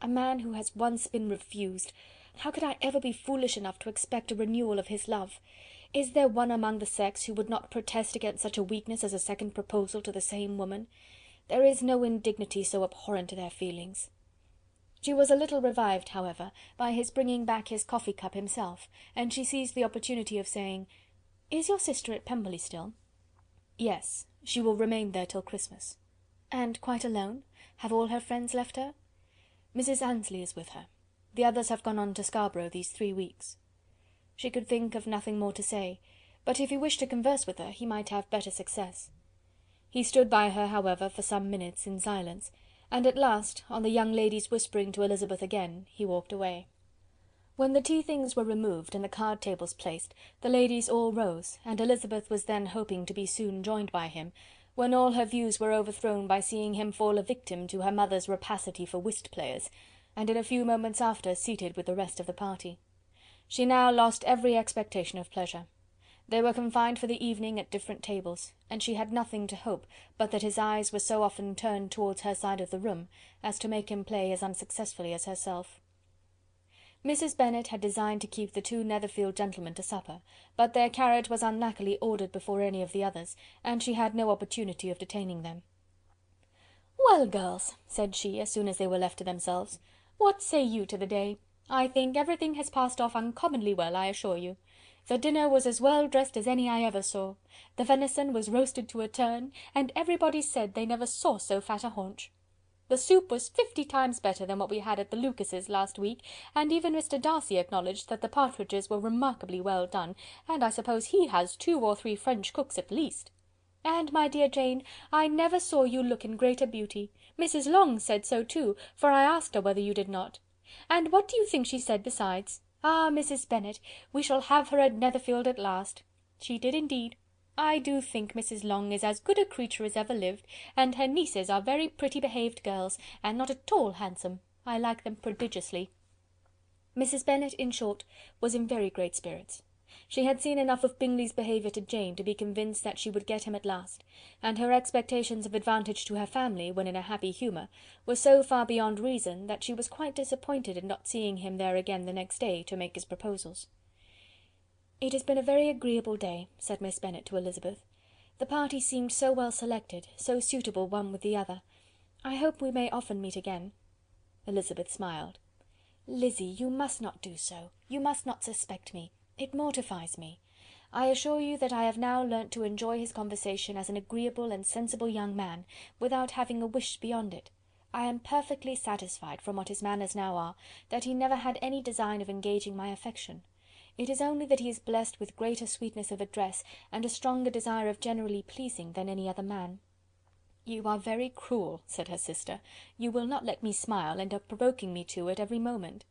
[SPEAKER 2] A man who has once been refused! How could I ever be foolish enough to expect a renewal of his love? Is there one among the sex who would not protest against such a weakness as a second proposal to the same woman? There is no indignity so abhorrent to their feelings. She was a little revived, however, by his bringing back his coffee-cup himself, and she seized the opportunity of saying, "Is your sister at Pemberley still?" "Yes, she will remain there till Christmas." "And quite alone? Have all her friends left her?" "Mrs. Annesley is with her. The others have gone on to Scarborough these 3 weeks." She could think of nothing more to say, but if he wished to converse with her, he might have better success. He stood by her, however, for some minutes in silence, and at last, on the young lady's whispering to Elizabeth again, he walked away. When the tea-things were removed and the card-tables placed, the ladies all rose, and Elizabeth was then hoping to be soon joined by him, when all her views were overthrown by seeing him fall a victim to her mother's rapacity for whist-players, and in a few moments after seated with the rest of the party. She now lost every expectation of pleasure. They were confined for the evening at different tables, and she had nothing to hope but that his eyes were so often turned towards her side of the room as to make him play as unsuccessfully as herself. Mrs. Bennet had designed to keep the two Netherfield gentlemen to supper, but their carriage was unluckily ordered before any of the others, and she had no opportunity of detaining them. "Well, girls," said she, as soon as they were left to themselves, "what say you to the day? I think everything has passed off uncommonly well, I assure you. The dinner was as well dressed as any I ever saw. The venison was roasted to a turn, and everybody said they never saw so fat a haunch. The soup was 50 times better than what we had at the Lucases last week, and even Mr. Darcy acknowledged that the partridges were remarkably well done, and I suppose he has 2 or 3 French cooks at least. And, my dear Jane, I never saw you look in greater beauty. Mrs. Long said so too, for I asked her whether you did not. And what do you think she said besides? Ah, Mrs. Bennet, we shall have her at Netherfield at last. She did indeed. I do think Mrs. Long is as good a creature as ever lived, and her nieces are very pretty behaved girls, and not at all handsome. I like them prodigiously." Mrs. Bennet, in short, was in very great spirits. She had seen enough of Bingley's behaviour to Jane to be convinced that she would get him at last, and her expectations of advantage to her family, when in a happy humour, were so far beyond reason, that she was quite disappointed in not seeing him there again the next day to make his proposals. "It has been a very agreeable day," said Miss Bennet to Elizabeth. "The party seemed so well selected, so suitable one with the other. I hope we may often meet again." Elizabeth smiled. "Lizzy, you must not do so. You must not suspect me. It mortifies me. I assure you that I have now learnt to enjoy his conversation as an agreeable and sensible young man, without having a wish beyond it. I am perfectly satisfied, from what his manners now are, that he never had any design of engaging my affection. It is only that he is blessed with greater sweetness of address, and a stronger desire of generally pleasing, than any other man." "You are very cruel," said her sister. "You will not let me smile, and are provoking me to it every moment."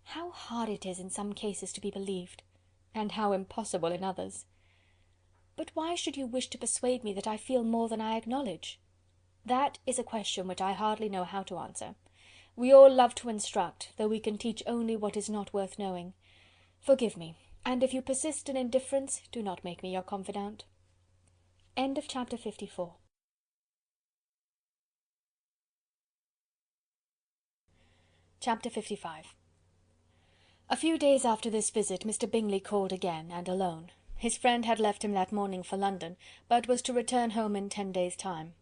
[SPEAKER 2] "How hard it is in some cases to be believed!" "And how impossible in others." "But why should you wish to persuade me that I feel more than I acknowledge?" "That is a question which I hardly know how to answer. We all love to instruct, though we can teach only what is not worth knowing. Forgive me, and if you persist in indifference, do not make me your confidante." End of chapter 54. Chapter 55. A few days after this visit Mr. Bingley called again, and alone. His friend had left him that morning for London, but was to return home in 10 days' time.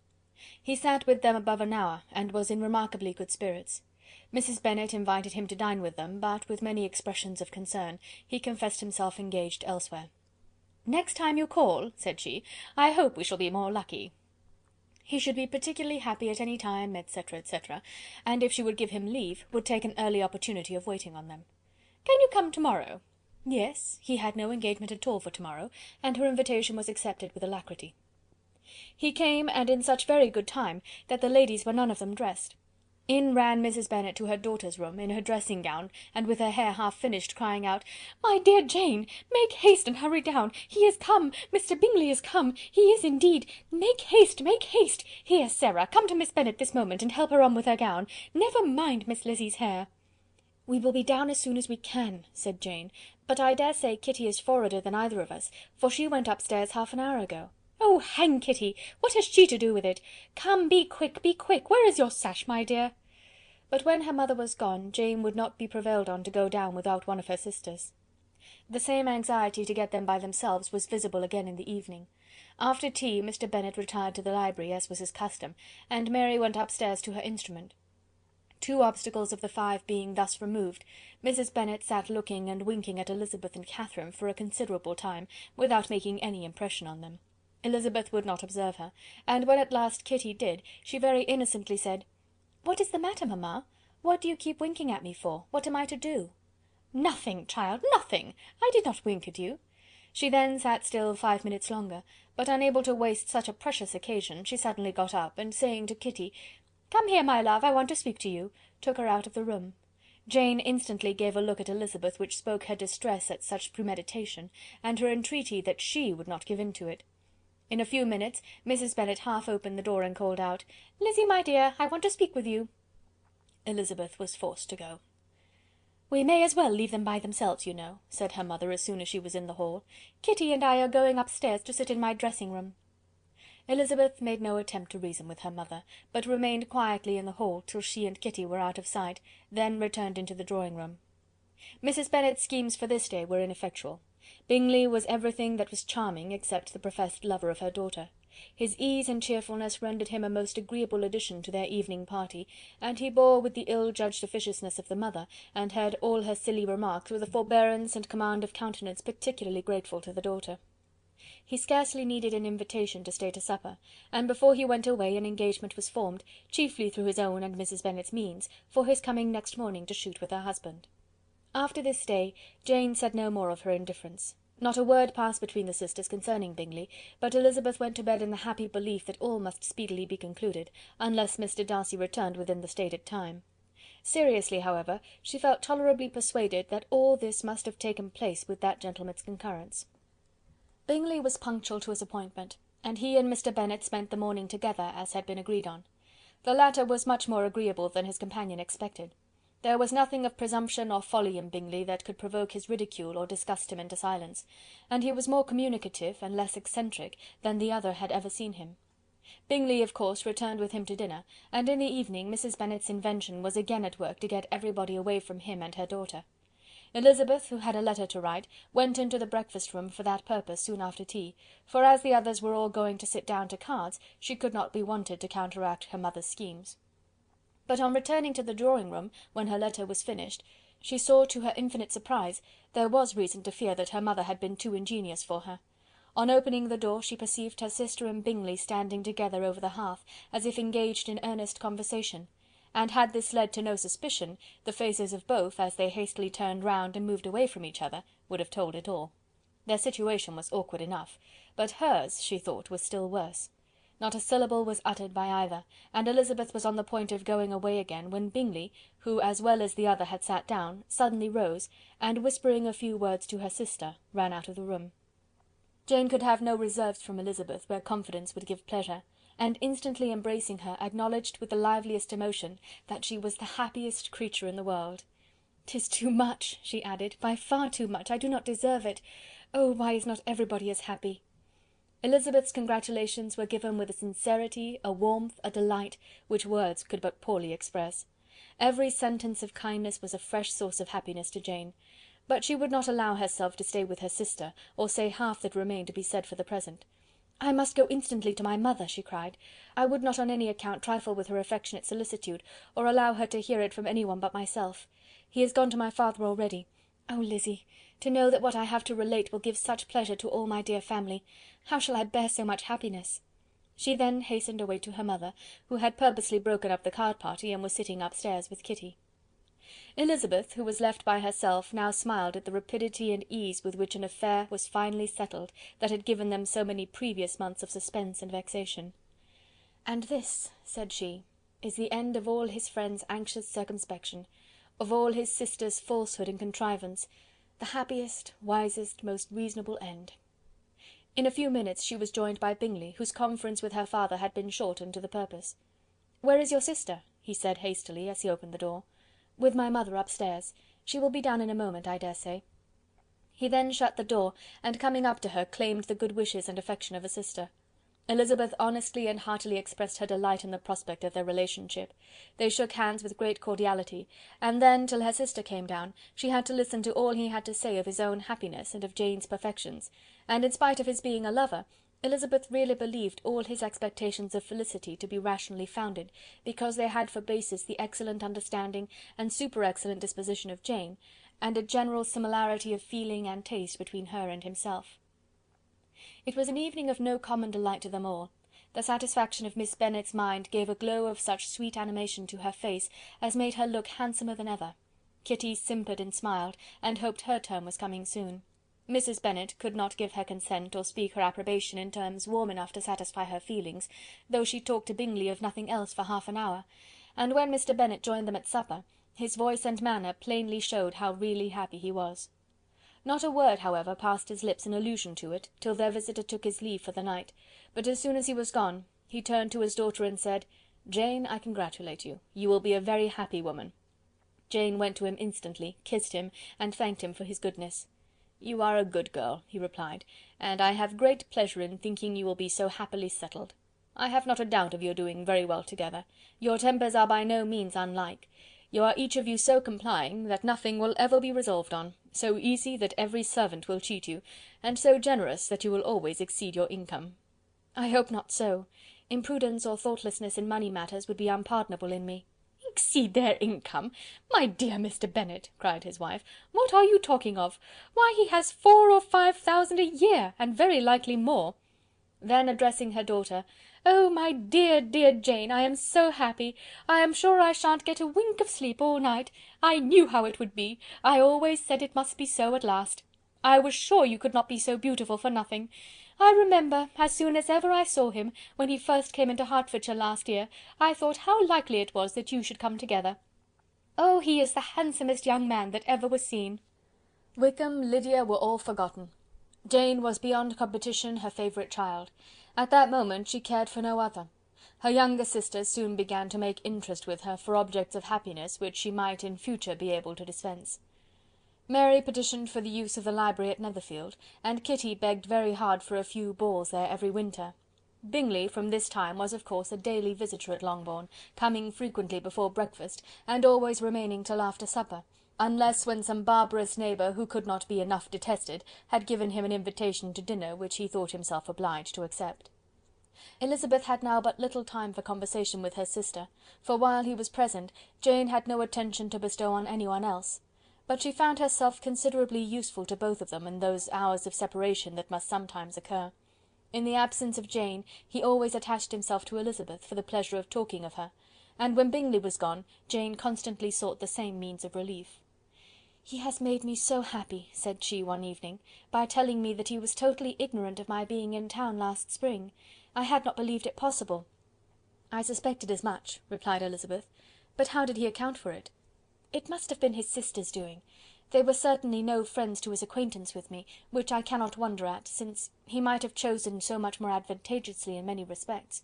[SPEAKER 2] He sat with them above an hour, and was in remarkably good spirits. Mrs. Bennet invited him to dine with them, but, with many expressions of concern, he confessed himself engaged elsewhere. "Next time you call," said she, "I hope we shall be more lucky." He should be particularly happy at any time, etc., etc., and if she would give him leave, would take an early opportunity of waiting on them. "Can you come to-morrow?" Yes, he had no engagement at all for to-morrow, and her invitation was accepted with alacrity. He came, and in such very good time, that the ladies were none of them dressed. In ran Mrs. Bennet to her daughter's room, in her dressing gown, and with her hair half finished, crying out, "My dear Jane, make haste and hurry down. He is come, Mr. Bingley is come, he is indeed. Make haste, make haste. Here, Sarah, come to Miss Bennet this moment, and help her on with her gown. Never mind Miss Lizzie's hair." "We will be down as soon as we can," said Jane, "but I dare say Kitty is forwarder than either of us, for she went upstairs half an hour ago." "Oh, hang Kitty! What has she to do with it? Come, be quick, be quick. Where is your sash, my dear?" But when her mother was gone, Jane would not be prevailed on to go down without one of her sisters. The same anxiety to get them by themselves was visible again in the evening. After tea, Mr. Bennet retired to the library, as was his custom, and Mary went upstairs to her instrument. 2 obstacles of the 5 being thus removed, Mrs. Bennet sat looking and winking at Elizabeth and Catherine for a considerable time, without making any impression on them. Elizabeth would not observe her, and when at last Kitty did, she very innocently said, "What is the matter, mamma? What do you keep winking at me for? What am I to do?" "Nothing, child, nothing. I did not wink at you." She then sat still 5 minutes longer, but unable to waste such a precious occasion, she suddenly got up, and saying to Kitty, "Come here, my love, I want to speak to you," took her out of the room. Jane instantly gave a look at Elizabeth which spoke her distress at such premeditation, and her entreaty that she would not give in to it. In a few minutes Mrs. Bennet half opened the door and called out, "Lizzie, my dear, I want to speak with you."
[SPEAKER 3] Elizabeth was forced to go. "We may as well leave them by themselves, you know," said her mother as soon as she was in the hall. "Kitty and I are going upstairs to sit in my dressing-room." Elizabeth made no attempt to reason with her mother, but remained quietly in the hall till she and Kitty were out of sight, then returned into the drawing-room. Mrs. Bennet's schemes for this day were ineffectual. Bingley was everything that was charming except the professed lover of her daughter. His ease and cheerfulness rendered him a most agreeable addition to their evening party, and he bore with the ill-judged officiousness of the mother, and heard all her silly remarks with a forbearance and command of countenance particularly grateful to the daughter. He scarcely needed an invitation to stay to supper, and before he went away an engagement was formed, chiefly through his own and Mrs. Bennet's means, for his coming next morning to shoot with her husband. After this day, Jane said no more of her indifference. Not a word passed between the sisters concerning Bingley, but Elizabeth went to bed in the happy belief that all must speedily be concluded, unless Mr. Darcy returned within the stated time. Seriously, however, she felt tolerably persuaded that all this must have taken place with that gentleman's concurrence. Bingley was punctual to his appointment, and he and Mr. Bennet spent the morning together, as had been agreed on. The latter was much more agreeable than his companion expected. There was nothing of presumption or folly in Bingley that could provoke his ridicule or disgust him into silence, and he was more communicative and less eccentric than the other had ever seen him. Bingley, of course, returned with him to dinner, and in the evening Mrs. Bennet's invention was again at work to get everybody away from him and her daughter. Elizabeth, who had a letter to write, went into the breakfast-room for that purpose soon after tea, for as the others were all going to sit down to cards, she could not be wanted to counteract her mother's schemes. But on returning to the drawing-room, when her letter was finished, she saw, to her infinite surprise, there was reason to fear that her mother had been too ingenious for her. On opening the door, she perceived her sister and Bingley standing together over the hearth, as if engaged in earnest conversation, and had this led to no suspicion, the faces of both, as they hastily turned round and moved away from each other, would have told it all. Their situation was awkward enough, but hers, she thought, was still worse. Not a syllable was uttered by either, and Elizabeth was on the point of going away again, when Bingley, who as well as the other had sat down, suddenly rose, and whispering a few words to her sister, ran out of the room. Jane could have no reserves from Elizabeth where confidence would give pleasure, and instantly embracing her, acknowledged with the liveliest emotion that she was the happiest creature in the world. "'Tis too much," she added, "by far too much. I do not deserve it. Oh, why is not everybody as happy?" Elizabeth's congratulations were given with a sincerity, a warmth, a delight, which words could but poorly express. Every sentence of kindness was a fresh source of happiness to Jane, but she would not allow herself to stay with her sister, or say half that remained to be said for the present. "I must go instantly to my mother," she cried. "I would not on any account trifle with her affectionate solicitude, or allow her to hear it from any one but myself. He is gone to my father already. Oh, Lizzy! to know that what I have to relate will give such pleasure to all my dear family! How shall I bear so much happiness?" She then hastened away to her mother, who had purposely broken up the card party, and was sitting upstairs with Kitty. Elizabeth, who was left by herself, now smiled at the rapidity and ease with which an affair was finally settled that had given them so many previous months of suspense and vexation. "And this," said she, "is the end of all his friends' anxious circumspection, of all his sister's falsehood and contrivance, the happiest, wisest, most reasonable end." In a few minutes she was joined by Bingley, whose conference with her father had been short and to the purpose. "Where is your sister?" he said hastily, as he opened the door. "With my mother upstairs. She will be down in a moment, I dare say." He then shut the door, and coming up to her, claimed the good wishes and affection of a sister. Elizabeth honestly and heartily expressed her delight in the prospect of their relationship. They shook hands with great cordiality, and then, till her sister came down, she had to listen to all he had to say of his own happiness and of Jane's perfections, and in spite of his being a lover, Elizabeth really believed all his expectations of felicity to be rationally founded, because they had for basis the excellent understanding and super-excellent disposition of Jane, and a general similarity of feeling and taste between her and himself. It was an evening of no common delight to them all. The satisfaction of Miss Bennet's mind gave a glow of such sweet animation to her face as made her look handsomer than ever. Kitty simpered and smiled, and hoped her turn was coming soon. Mrs. Bennet could not give her consent or speak her approbation in terms warm enough to satisfy her feelings, though she talked to Bingley of nothing else for half an hour, and when Mr. Bennet joined them at supper, his voice and manner plainly showed how really happy he was. Not a word, however, passed his lips in allusion to it, till their visitor took his leave for the night, but as soon as he was gone, he turned to his daughter and said,
[SPEAKER 2] Jane, I congratulate you. You will be a very happy woman." Jane went to him instantly, kissed him, and thanked him for his goodness. "You are a good girl," he replied, "and I have great pleasure in thinking you will be so happily settled. I have not a doubt of your doing very well together. Your tempers are by no means unlike. You are each of you so complying, that nothing will ever be resolved on, so easy that every servant will cheat you, and so generous that you will always exceed your income."
[SPEAKER 3] "I hope not so. Imprudence or thoughtlessness in money matters would be unpardonable in me."
[SPEAKER 2] "Exceed their income! My dear Mr. Bennet," cried his wife, "what are you talking of? Why, he has 4,000 or 5,000 a year, and very likely more." Then addressing her daughter, "Oh, my dear, dear Jane, I am so happy! I am sure I shan't get a wink of sleep all night. I knew how it would be. I always said it must be so at last. I was sure you could not be so beautiful for nothing. I remember, as soon as ever I saw him, when he first came into Hertfordshire last year, I thought how likely it was that you should come together. Oh, he is the handsomest young man that ever was seen." Wickham, Lydia were all forgotten. Jane was beyond competition her favourite child. At that moment she cared for no other. Her younger sisters soon began to make interest with her for objects of happiness which she might in future be able to dispense. Mary petitioned for the use of the library at Netherfield, and Kitty begged very hard for a few balls there every winter. Bingley from this time was of course a daily visitor at Longbourn, coming frequently before breakfast, and always remaining till after supper, unless when some barbarous neighbour, who could not be enough detested, had given him an invitation to dinner which he thought himself obliged to accept. Elizabeth had now but little time for conversation with her sister, for while he was present, Jane had no attention to bestow on anyone else. But she found herself considerably useful to both of them in those hours of separation that must sometimes occur. In the absence of Jane, he always attached himself to Elizabeth for the pleasure of talking of her, and when Bingley was gone, Jane constantly sought the same means of relief. "He has made me so happy," said she one evening, "by telling me that he was totally ignorant of my being in town last spring. I had not believed it possible." "I suspected as much," replied Elizabeth, "but how did he account for it?" "It must have been his sisters' doing. They were certainly no friends to his acquaintance with me, which I cannot wonder at, since he might have chosen so much more advantageously in many respects.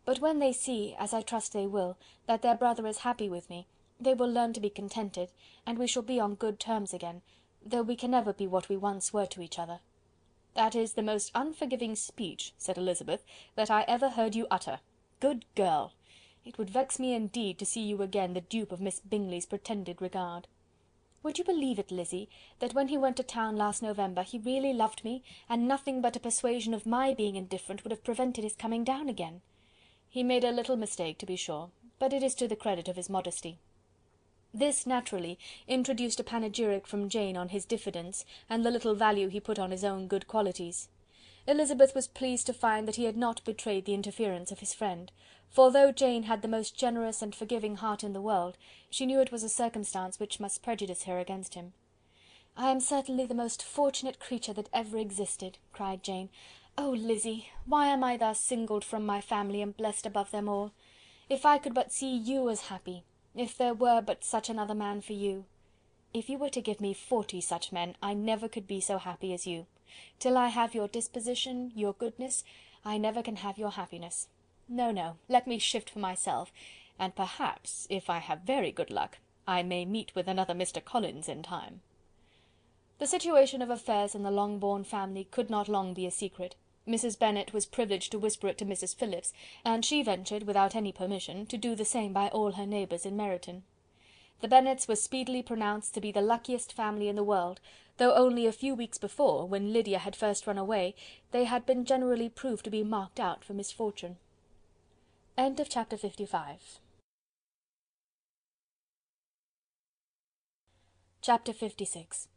[SPEAKER 2] But when they see, as I trust they will, that their brother is happy with me, they will learn to be contented, and we shall be on good terms again, though we can never be what we once were to each other." "That is the most unforgiving speech," said Elizabeth, "that I ever heard you utter. Good girl! It would vex me indeed to see you again the dupe of Miss Bingley's pretended regard." "Would you believe it, Lizzy, that when he went to town last November he really loved me, and nothing but a persuasion of my being indifferent would have prevented his coming down again?" "He made a little mistake, to be sure, but it is to the credit of his modesty." This, naturally, introduced a panegyric from Jane on his diffidence, and the little value he put on his own good qualities. Elizabeth was pleased to find that he had not betrayed the interference of his friend, for though Jane had the most generous and forgiving heart in the world, she knew it was a circumstance which must prejudice her against him. "I am certainly the most fortunate creature that ever existed," cried Jane. "Oh, Lizzy, why am I thus singled from my family and blessed above them all? If I could but see you as happy, if there were but such another man for you! If you were to give me 40 such men, I never could be so happy as you. Till I have your disposition, your goodness, I never can have your happiness. No, no, let me shift for myself, and perhaps, if I have very good luck, I may meet with another Mr. Collins in time." The situation of affairs in the Longbourn family could not long be a secret. Mrs. Bennet was privileged to whisper it to Mrs. Phillips, and she ventured, without any permission, to do the same by all her neighbours in Meryton. The Bennets were speedily pronounced to be the luckiest family in the world, though only a few weeks before, when Lydia had first run away, they had been generally proved to be marked out for misfortune. End of chapter 55. Chapter 56.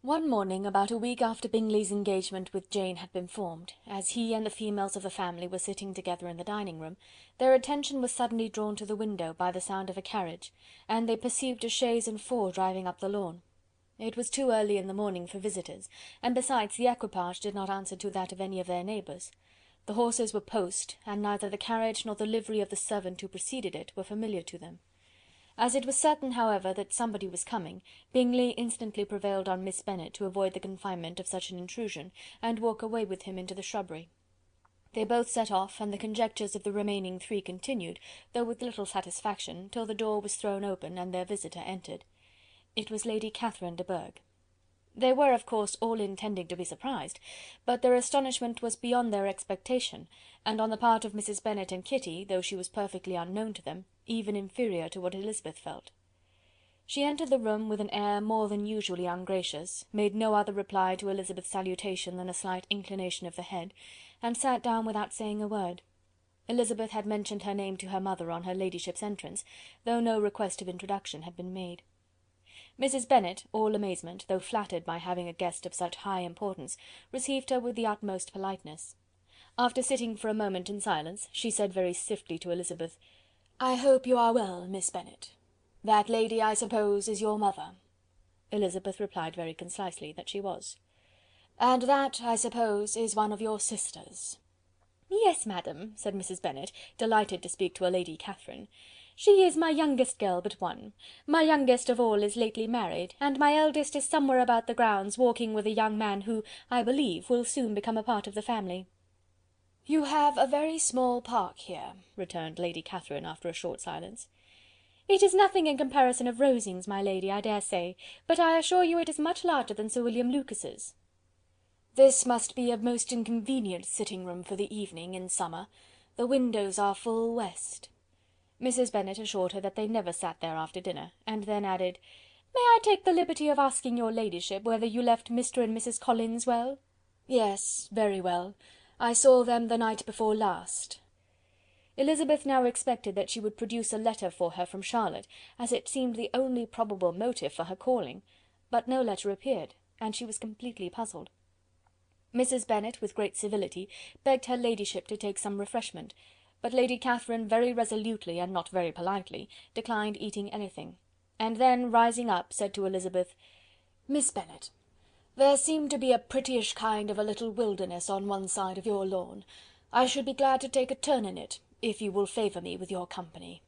[SPEAKER 2] One morning, about a week after Bingley's engagement with Jane had been formed, as he and the females of the family were sitting together in the dining-room, their attention was suddenly drawn to the window by the sound of a carriage, and they perceived a chaise and four driving up the lawn. It was too early in the morning for visitors, and besides the equipage did not answer to that of any of their neighbours. The horses were post, and neither the carriage nor the livery of the servant who preceded it were familiar to them. As it was certain, however, that somebody was coming, Bingley instantly prevailed on Miss Bennet to avoid the confinement of such an intrusion, and walk away with him into the shrubbery.
[SPEAKER 3] They both set off, and the conjectures of the remaining three continued, though with little satisfaction, till the door was thrown open, and their visitor entered. It was Lady Catherine de Bourgh. They were, of course, all intending to be surprised, but their astonishment was beyond their expectation, and on the part of Mrs. Bennet and Kitty, though she was perfectly unknown to them, even inferior to what Elizabeth felt. She entered the room with an air more than usually ungracious, made no other reply to Elizabeth's salutation than a slight inclination of the head, and sat down without saying a word. Elizabeth had mentioned her name to her mother on her ladyship's entrance, though no request of introduction had been made. Mrs. Bennet, all amazement, though flattered by having a guest of such high importance, received her with the utmost politeness. After sitting for a moment in silence, she said very stiffly to Elizabeth, "I hope you are well, Miss Bennet. That lady, I suppose, is your mother?" Elizabeth replied very concisely that she was. "And that, I suppose, is one of your sisters?" "Yes, madam," said Mrs. Bennet, delighted to speak to a Lady Catherine. "She is my youngest girl but one. My youngest of all is lately married, and my eldest is somewhere about the grounds, walking with a young man who, I believe, will soon become a part of the family." "You have a very small park here," returned Lady Catherine after a short silence. "It is nothing in comparison of Rosings, my lady, I dare say, but I assure you it is much larger than Sir William Lucas's." "This must be a most inconvenient sitting-room for the evening, in summer. The windows are full west." Mrs. Bennet assured her that they never sat there after dinner, and then added, "May I take the liberty of asking your ladyship whether you left Mr. and Mrs. Collins well?" "Yes, very well. I saw them the night before last." Elizabeth now expected that she would produce a letter for her from Charlotte, as it seemed the only probable motive for her calling, but no letter appeared, and she was completely puzzled. Mrs. Bennet, with great civility, begged her ladyship to take some refreshment, but Lady Catherine very resolutely, and not very politely, declined eating anything, and then, rising up, said to Elizabeth, "Miss Bennet, there seemed to be a prettyish kind of a little wilderness on one side of your lawn. I should be glad to take a turn in it, if you will favour me with your company."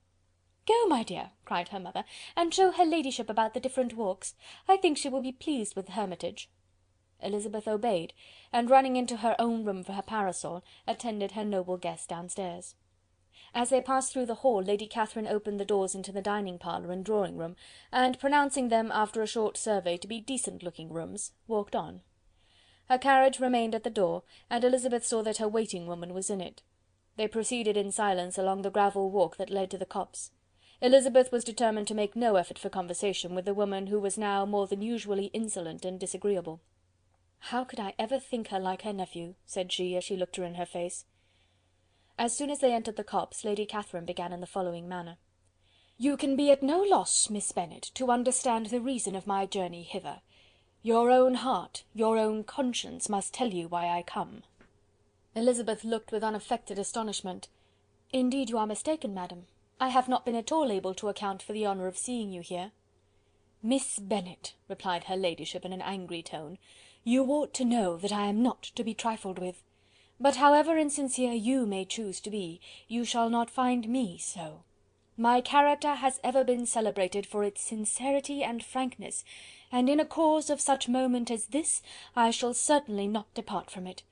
[SPEAKER 3] "Go, my dear," cried her mother, "and show her ladyship about the different walks. I think she will be pleased with the hermitage." Elizabeth obeyed, and running into her own room for her parasol, attended her noble guest downstairs. As they passed through the hall, Lady Catherine opened the doors into the dining parlour and drawing room, and pronouncing them, after a short survey, to be decent-looking rooms, walked on. Her carriage remained at the door, and Elizabeth saw that her waiting-woman was in it. They proceeded in silence along the gravel walk that led to the copse. Elizabeth was determined to make no effort for conversation with the woman who was now more than usually insolent and disagreeable. "How could I ever think her like her nephew?" said she, as she looked her in her face. As soon as they entered the copse, Lady Catherine began in the following manner. "You can be at no loss, Miss Bennet, to understand the reason of my journey hither. Your own heart, your own conscience must tell you why I come." Elizabeth looked with unaffected astonishment. "Indeed you are mistaken, madam. I have not been at all able to account for the honour of seeing you here." "Miss Bennet," replied her ladyship in an angry tone, "you ought to know that I am not to be trifled with. But however insincere you may choose to be, you shall not find me so. My character has ever been celebrated for its sincerity and frankness, and in a cause of such moment as this, I shall certainly not depart from it.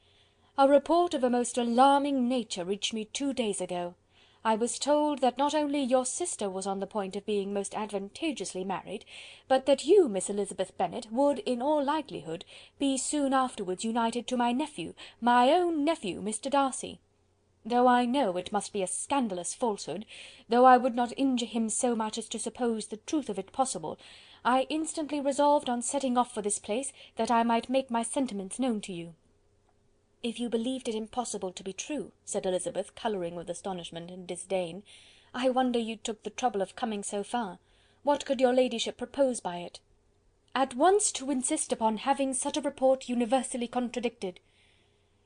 [SPEAKER 3] A report of a most alarming nature reached me 2 days ago. I was told that not only your sister was on the point of being most advantageously married, but that you, Miss Elizabeth Bennet, would, in all likelihood, be soon afterwards united to my nephew, my own nephew, Mr. Darcy. Though I know it must be a scandalous falsehood, though I would not injure him so much as to suppose the truth of it possible, I instantly resolved on setting off for this place, that I might make my sentiments known to you." "If you believed it impossible to be true," said Elizabeth, colouring with astonishment and disdain, "I wonder you took the trouble of coming so far. What could your ladyship propose by it?" "At once to insist upon having such a report universally contradicted."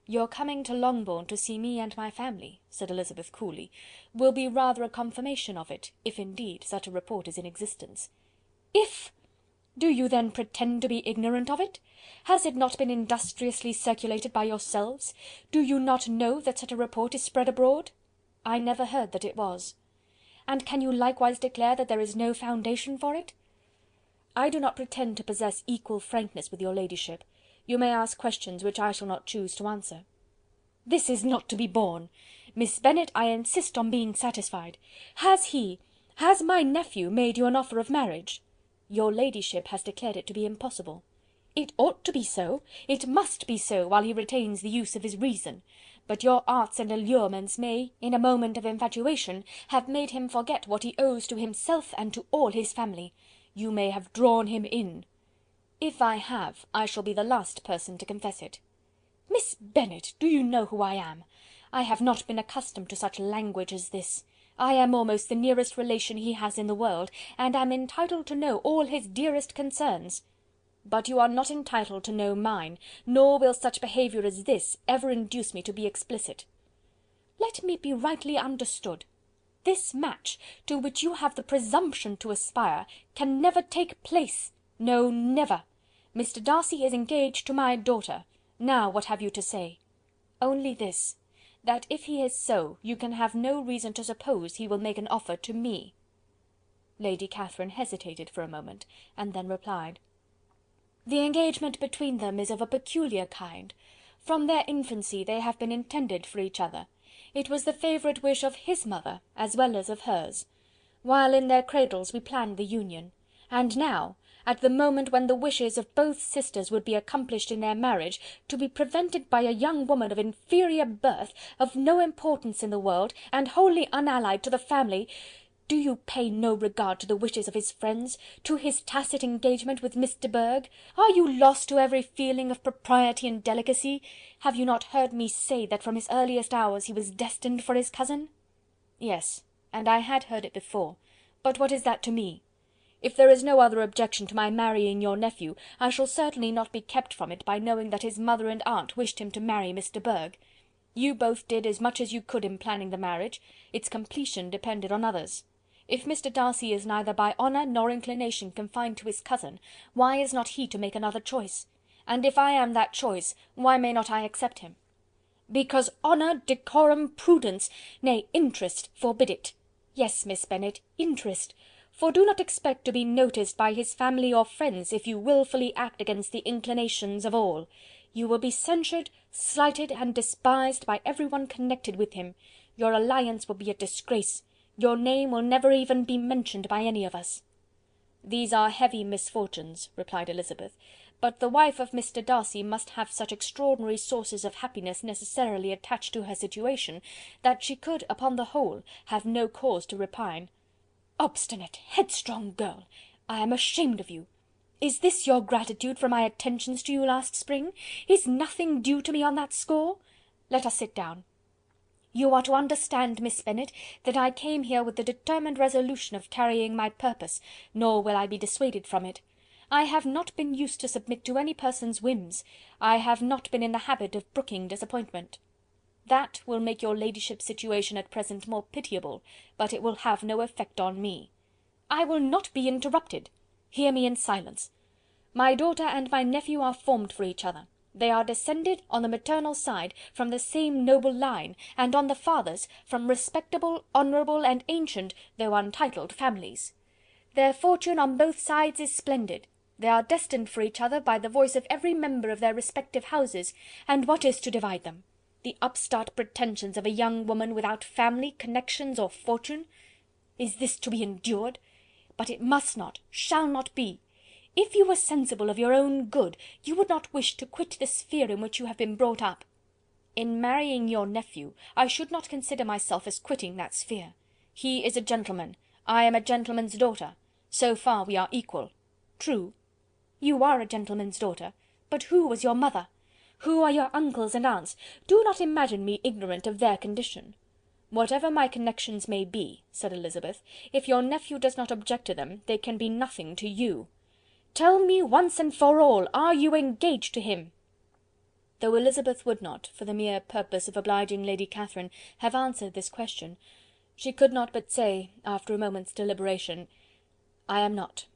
[SPEAKER 3] "Your coming to Longbourn to see me and my family," said Elizabeth coolly, "will be rather a confirmation of it, if indeed such a report is in existence." "If! Do you then pretend to be ignorant of it? Has it not been industriously circulated by yourselves? Do you not know that such a report is spread abroad?" "I never heard that it was." "And can you likewise declare that there is no foundation for it?" "I do not pretend to possess equal frankness with your ladyship. You may ask questions which I shall not choose to answer." This is not to be borne. Miss Bennet, I insist on being satisfied. Has my nephew made you an offer of marriage?" "Your ladyship has declared it to be impossible." "It ought to be so. It must be so, while he retains the use of his reason. But your arts and allurements may, in a moment of infatuation, have made him forget what he owes to himself and to all his family. You may have drawn him in." "If I have, I shall be the last person to confess it." "Miss Bennet, do you know who I am? I have not been accustomed to such language as this. I am almost the nearest relation he has in the world, and am entitled to know all his dearest concerns." "But you are not entitled to know mine, nor will such behaviour as this ever induce me to be explicit." "Let me be rightly understood. This match, to which you have the presumption to aspire, can never take place. No, never. Mr. Darcy is engaged to my daughter. Now what have you to say?" "Only this, that if he is so, you can have no reason to suppose he will make an offer to me." Lady Catherine hesitated for a moment, and then replied: "The engagement between them is of a peculiar kind. From their infancy they have been intended for each other. It was the favourite wish of his mother as well as of hers. While in their cradles we planned the union, and now, at the moment when the wishes of both sisters would be accomplished in their marriage, to be prevented by a young woman of inferior birth, of no importance in the world, and wholly unallied to the family. Do you pay no regard to the wishes of his friends, to his tacit engagement with Miss de Bourgh? Are you lost to every feeling of propriety and delicacy? Have you not heard me say that from his earliest hours he was destined for his cousin?" "Yes, and I had heard it before, but what is that to me? If there is no other objection to my marrying your nephew, I shall certainly not be kept from it by knowing that his mother and aunt wished him to marry Miss de Bourgh. You both did as much as you could in planning the marriage. Its completion depended on others. If Mr. Darcy is neither by honour nor inclination confined to his cousin, why is not he to make another choice? And if I am that choice, why may not I accept him?" "Because honour, decorum, prudence, nay, interest, forbid it. Yes, Miss Bennet, interest. For do not expect to be noticed by his family or friends if you wilfully act against the inclinations of all. You will be censured, slighted, and despised by every one connected with him. Your alliance will be a disgrace. Your name will never even be mentioned by any of us." "These are heavy misfortunes," replied Elizabeth, "but the wife of Mr. Darcy must have such extraordinary sources of happiness necessarily attached to her situation, that she could, upon the whole, have no cause to repine." "Obstinate, headstrong girl! I am ashamed of you. Is this your gratitude for my attentions to you last spring? Is nothing due to me on that score? Let us sit down. You are to understand, Miss Bennet, that I came here with the determined resolution of carrying my purpose, nor will I be dissuaded from it. I have not been used to submit to any person's whims. I have not been in the habit of brooking disappointment. That will make your ladyship's situation at present more pitiable, but it will have no effect on me." "I will not be interrupted. Hear me in silence. My daughter and my nephew are formed for each other. They are descended, on the maternal side, from the same noble line, and on the father's, from respectable, honourable, and ancient, though untitled families. Their fortune on both sides is splendid. They are destined for each other by the voice of every member of their respective houses, and what is to divide them? The upstart pretensions of a young woman without family, connections, or fortune? Is this to be endured? But it must not, shall not be. If you were sensible of your own good, you would not wish to quit the sphere in which you have been brought up. In marrying your nephew, I should not consider myself as quitting that sphere. He is a gentleman, I am a gentleman's daughter. So far we are equal. True. You are a gentleman's daughter, but who was your mother? Who are your uncles and aunts? Do not imagine me ignorant of their condition." "Whatever my connections may be," said Elizabeth, "if your nephew does not object to them, they can be nothing to you. Tell me once and for all, are you engaged to him?" Though Elizabeth would not, for the mere purpose of obliging Lady Catherine, have answered this question, she could not but say, after a moment's deliberation, "I am not."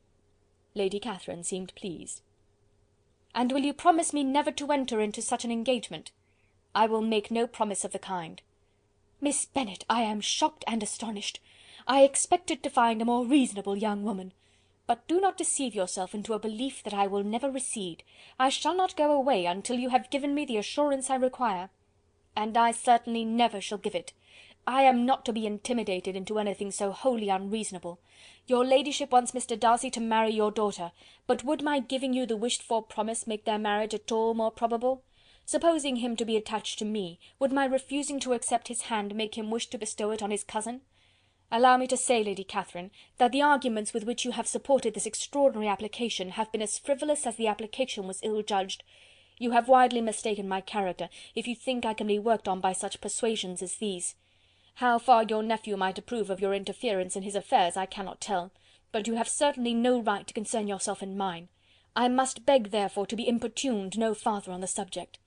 [SPEAKER 3] Lady Catherine seemed pleased. "And will you promise me never to enter into such an engagement?" "I will make no promise of the kind." "Miss Bennet, I am shocked and astonished. I expected to find a more reasonable young woman. But do not deceive yourself into a belief that I will never recede. I shall not go away until you have given me the assurance I require." and I certainly never shall give it. I am not to be intimidated into anything so wholly unreasonable. Your ladyship wants Mr. Darcy to marry your daughter, but would my giving you the wished-for promise make their marriage at all more probable? Supposing him to be attached to me, would my refusing to accept his hand make him wish to bestow it on his cousin? Allow me to say, Lady Catherine, that the arguments with which you have supported this extraordinary application have been as frivolous as the application was ill-judged. You have widely mistaken my character, if you think I can be worked on by such persuasions as these. How far your nephew might approve of your interference in his affairs I cannot tell, but you have certainly no right to concern yourself in mine. I must beg, therefore, to be importuned no farther on the subject.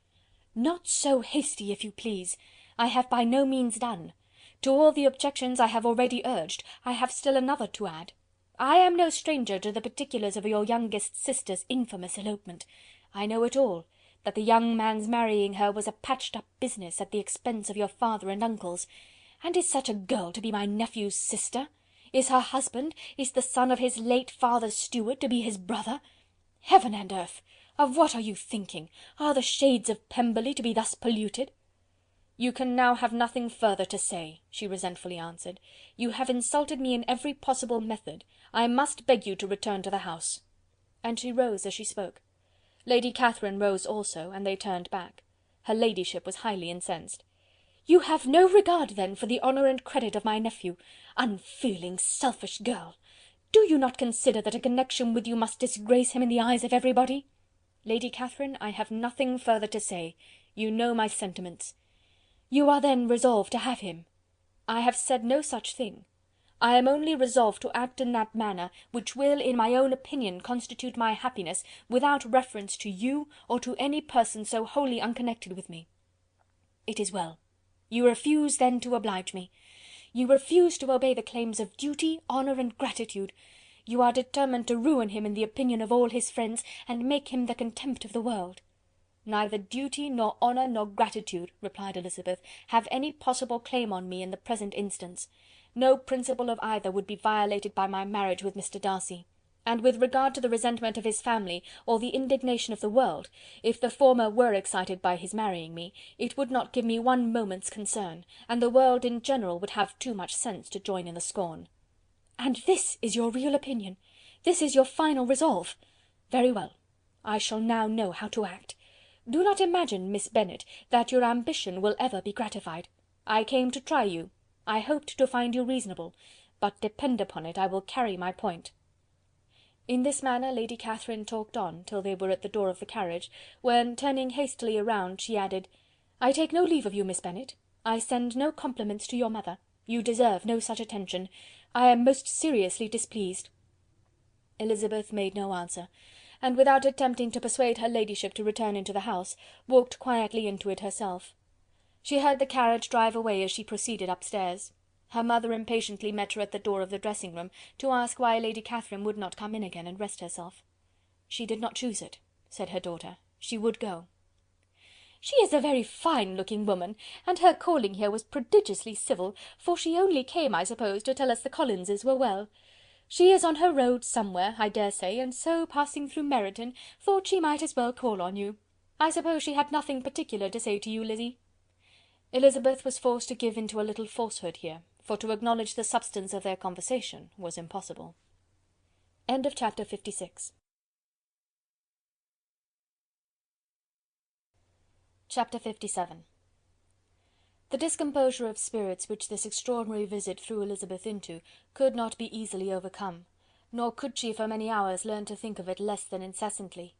[SPEAKER 3] Not so hasty, if you please. I have by no means done. To all the objections I have already urged, I have still another to add. I am no stranger to the particulars of your youngest sister's infamous elopement. I know it all, that the young man's marrying her was a patched-up business at the expense of your father and uncles. And is such a girl to be my nephew's sister? Is her husband, is the son of his late father's steward, to be his brother? Heaven and earth! Of what are you thinking? Are the shades of Pemberley to be thus polluted? "You can now have nothing further to say," she resentfully answered. "You have insulted me in every possible method. I must beg you to return to the house." And she rose as she spoke. Lady Catherine rose also, and they turned back. Her ladyship was highly incensed. "You have no regard, then, for the honour and credit of my nephew. Unfeeling, selfish girl! Do you not consider that a connection with you must disgrace him in the eyes of everybody?" "Lady Catherine, I have nothing further to say. You know my sentiments." "You are then resolved to have him?" "I have said no such thing. I am only resolved to act in that manner which will, in my own opinion, constitute my happiness, without reference to you, or to any person so wholly unconnected with me." "It is well. You refuse, then, to oblige me. You refuse to obey the claims of duty, honour, and gratitude. You are determined to ruin him in the opinion of all his friends, and make him the contempt of the world." "Neither duty, nor honour, nor gratitude," replied Elizabeth, "have any possible claim on me in the present instance. No principle of either would be violated by my marriage with Mr. Darcy. And with regard to the resentment of his family, or the indignation of the world, if the former were excited by his marrying me, it would not give me one moment's concern, and the world in general would have too much sense to join in the scorn." "And this is your real opinion? This is your final resolve? Very well. I shall now know how to act. Do not imagine, Miss Bennet, that your ambition will ever be gratified. I came to try you. I hoped to find you reasonable, but depend upon it I will carry my point." In this manner Lady Catherine talked on, till they were at the door of the carriage, when, turning hastily round, she added, "I take no leave of you, Miss Bennet. I send no compliments to your mother. You deserve no such attention. I am most seriously displeased." Elizabeth made no answer, and without attempting to persuade her ladyship to return into the house, walked quietly into it herself. She heard the carriage drive away as she proceeded upstairs. Her mother impatiently met her at the door of the dressing-room, to ask why Lady Catherine would not come in again and rest herself. "She did not choose it," said her daughter. "She would go." "She is a very fine-looking woman, and her calling here was prodigiously civil, for she only came, I suppose, to tell us the Collinses were well. She is on her road somewhere, I dare say, and so, passing through Meryton, thought she might as well call on you. I suppose she had nothing particular to say to you, Lizzy?" Elizabeth was forced to give into a little falsehood here, for to acknowledge the substance of their conversation was impossible. Chapter 57. The discomposure of spirits which this extraordinary visit threw Elizabeth into could not be easily overcome, nor could she for many hours learn to think of it less than incessantly.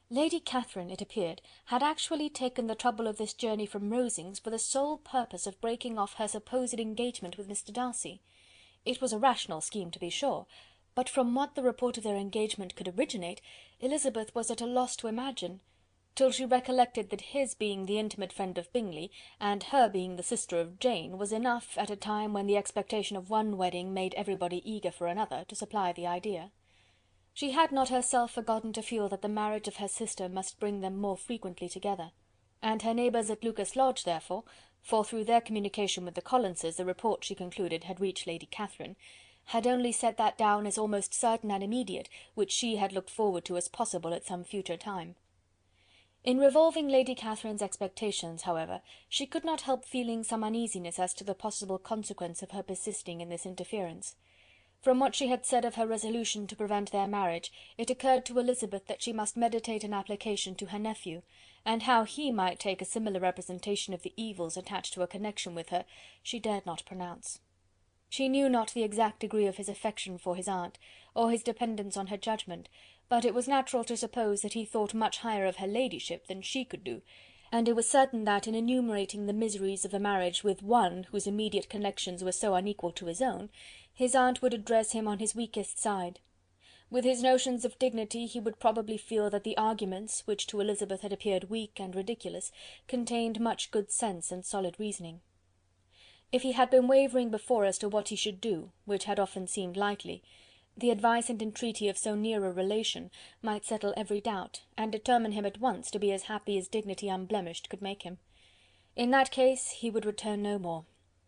[SPEAKER 3] Lady Catherine, it appeared, had actually taken the trouble of this journey from Rosings for the sole purpose of breaking off her supposed engagement with Mr. Darcy. It was a rational scheme, to be sure, but from what the report of their engagement could originate, Elizabeth was at a loss to imagine, till she recollected that his being the intimate friend of Bingley, and her being the sister of Jane, was enough, at a time when the expectation of one wedding made everybody eager for another, to supply the idea. She had not herself forgotten to feel that the marriage of her sister must bring them more frequently together, and her neighbours at Lucas Lodge, therefore, for through their communication with the Collinses the report, she concluded, had reached Lady Catherine, had only set that down as almost certain and immediate, which she had looked forward to as possible at some future time. In revolving Lady Catherine's expectations, however, she could not help feeling some uneasiness as to the possible consequence of her persisting in this interference. From what she had said of her resolution to prevent their marriage, it occurred to Elizabeth that she must meditate an application to her nephew, and how he might take a similar representation of the evils attached to a connection with her, she dared not pronounce. She knew not the exact degree of his affection for his aunt, or his dependence on her judgment, but it was natural to suppose that he thought much higher of her ladyship than she could do, and it was certain that, in enumerating the miseries of a marriage with one whose immediate connections were so unequal to his own, his aunt would address him on his weakest side. With his notions of dignity, he would probably feel that the arguments, which to Elizabeth had appeared weak and ridiculous, contained much good sense and solid reasoning. If he had been wavering before as to what he should do, which had often seemed likely, the advice and entreaty of so near a relation might settle every doubt, and determine him at once to be as happy as dignity unblemished could make him. In that case he would return no more.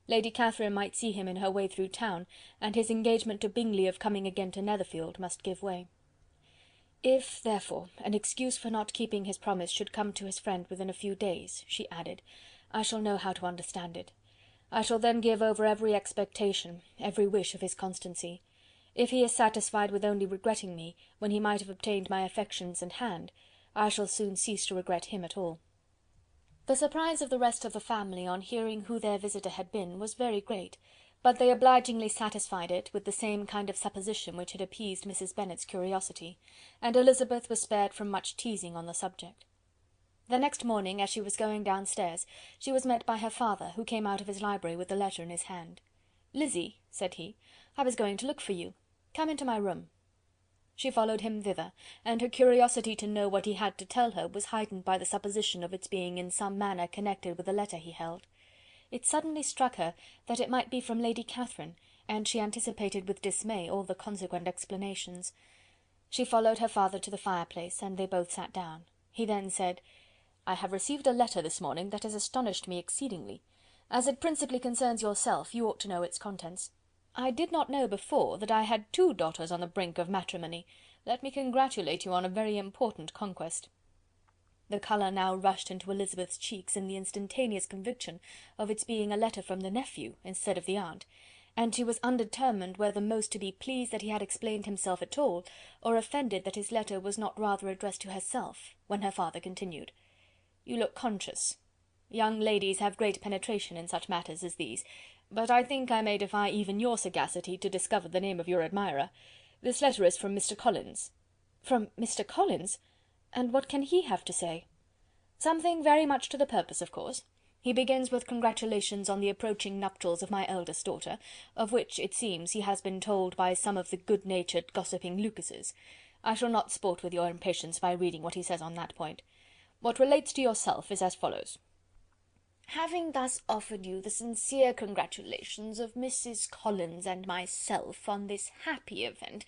[SPEAKER 3] Lady Catherine might see him in her way through town, and his engagement to Bingley of coming again to Netherfield must give way. If, therefore, an excuse for not keeping his promise should come to his friend within a few days, she added, I shall know how to understand it. I shall then give over every expectation, every wish of his constancy. If he is satisfied with only regretting me, when he might have obtained my affections and hand, I shall soon cease to regret him at all. The surprise of the rest of the family on hearing who their visitor had been was very great, but they obligingly satisfied it with the same kind of supposition which had appeased Mrs. Bennet's curiosity, and Elizabeth was spared from much teasing on the subject. The next morning, as she was going downstairs, she was met by her father, who came out of his library with the letter in his hand. "Lizzy," said he, "I was going to look for you. Come into my room." She followed him thither, and her curiosity to know what he had to tell her was heightened by the supposition of its being in some manner connected with the letter he held. It suddenly struck her that it might be from Lady Catherine, and she anticipated with dismay all the consequent explanations. She followed her father to the fireplace, and they both sat down. He then said, "I have received a letter this morning that has astonished me exceedingly. As it principally concerns yourself, you ought to know its contents. I did not know before that I had 2 daughters on the brink of matrimony. Let me congratulate you on a very important conquest." The colour now rushed into Elizabeth's cheeks in the instantaneous conviction of its being a letter from the nephew instead of the aunt, and she was undetermined whether most to be pleased that he had explained himself at all, or offended that his letter was not rather addressed to herself, when her father continued, "You look conscious. Young ladies have great penetration in such matters as these, but I think I may defy even your sagacity to discover the name of your admirer. This letter is from Mr. Collins." "From Mr. Collins? And what can he have to say?" "Something very much to the purpose, of course. He begins with congratulations on the approaching nuptials of my eldest daughter, of which, it seems, he has been told by some of the good-natured gossiping Lucases. I shall not sport with your impatience by reading what he says on that point. What relates to yourself is as follows: "Having thus offered you the sincere congratulations of Mrs. Collins and myself on this happy event,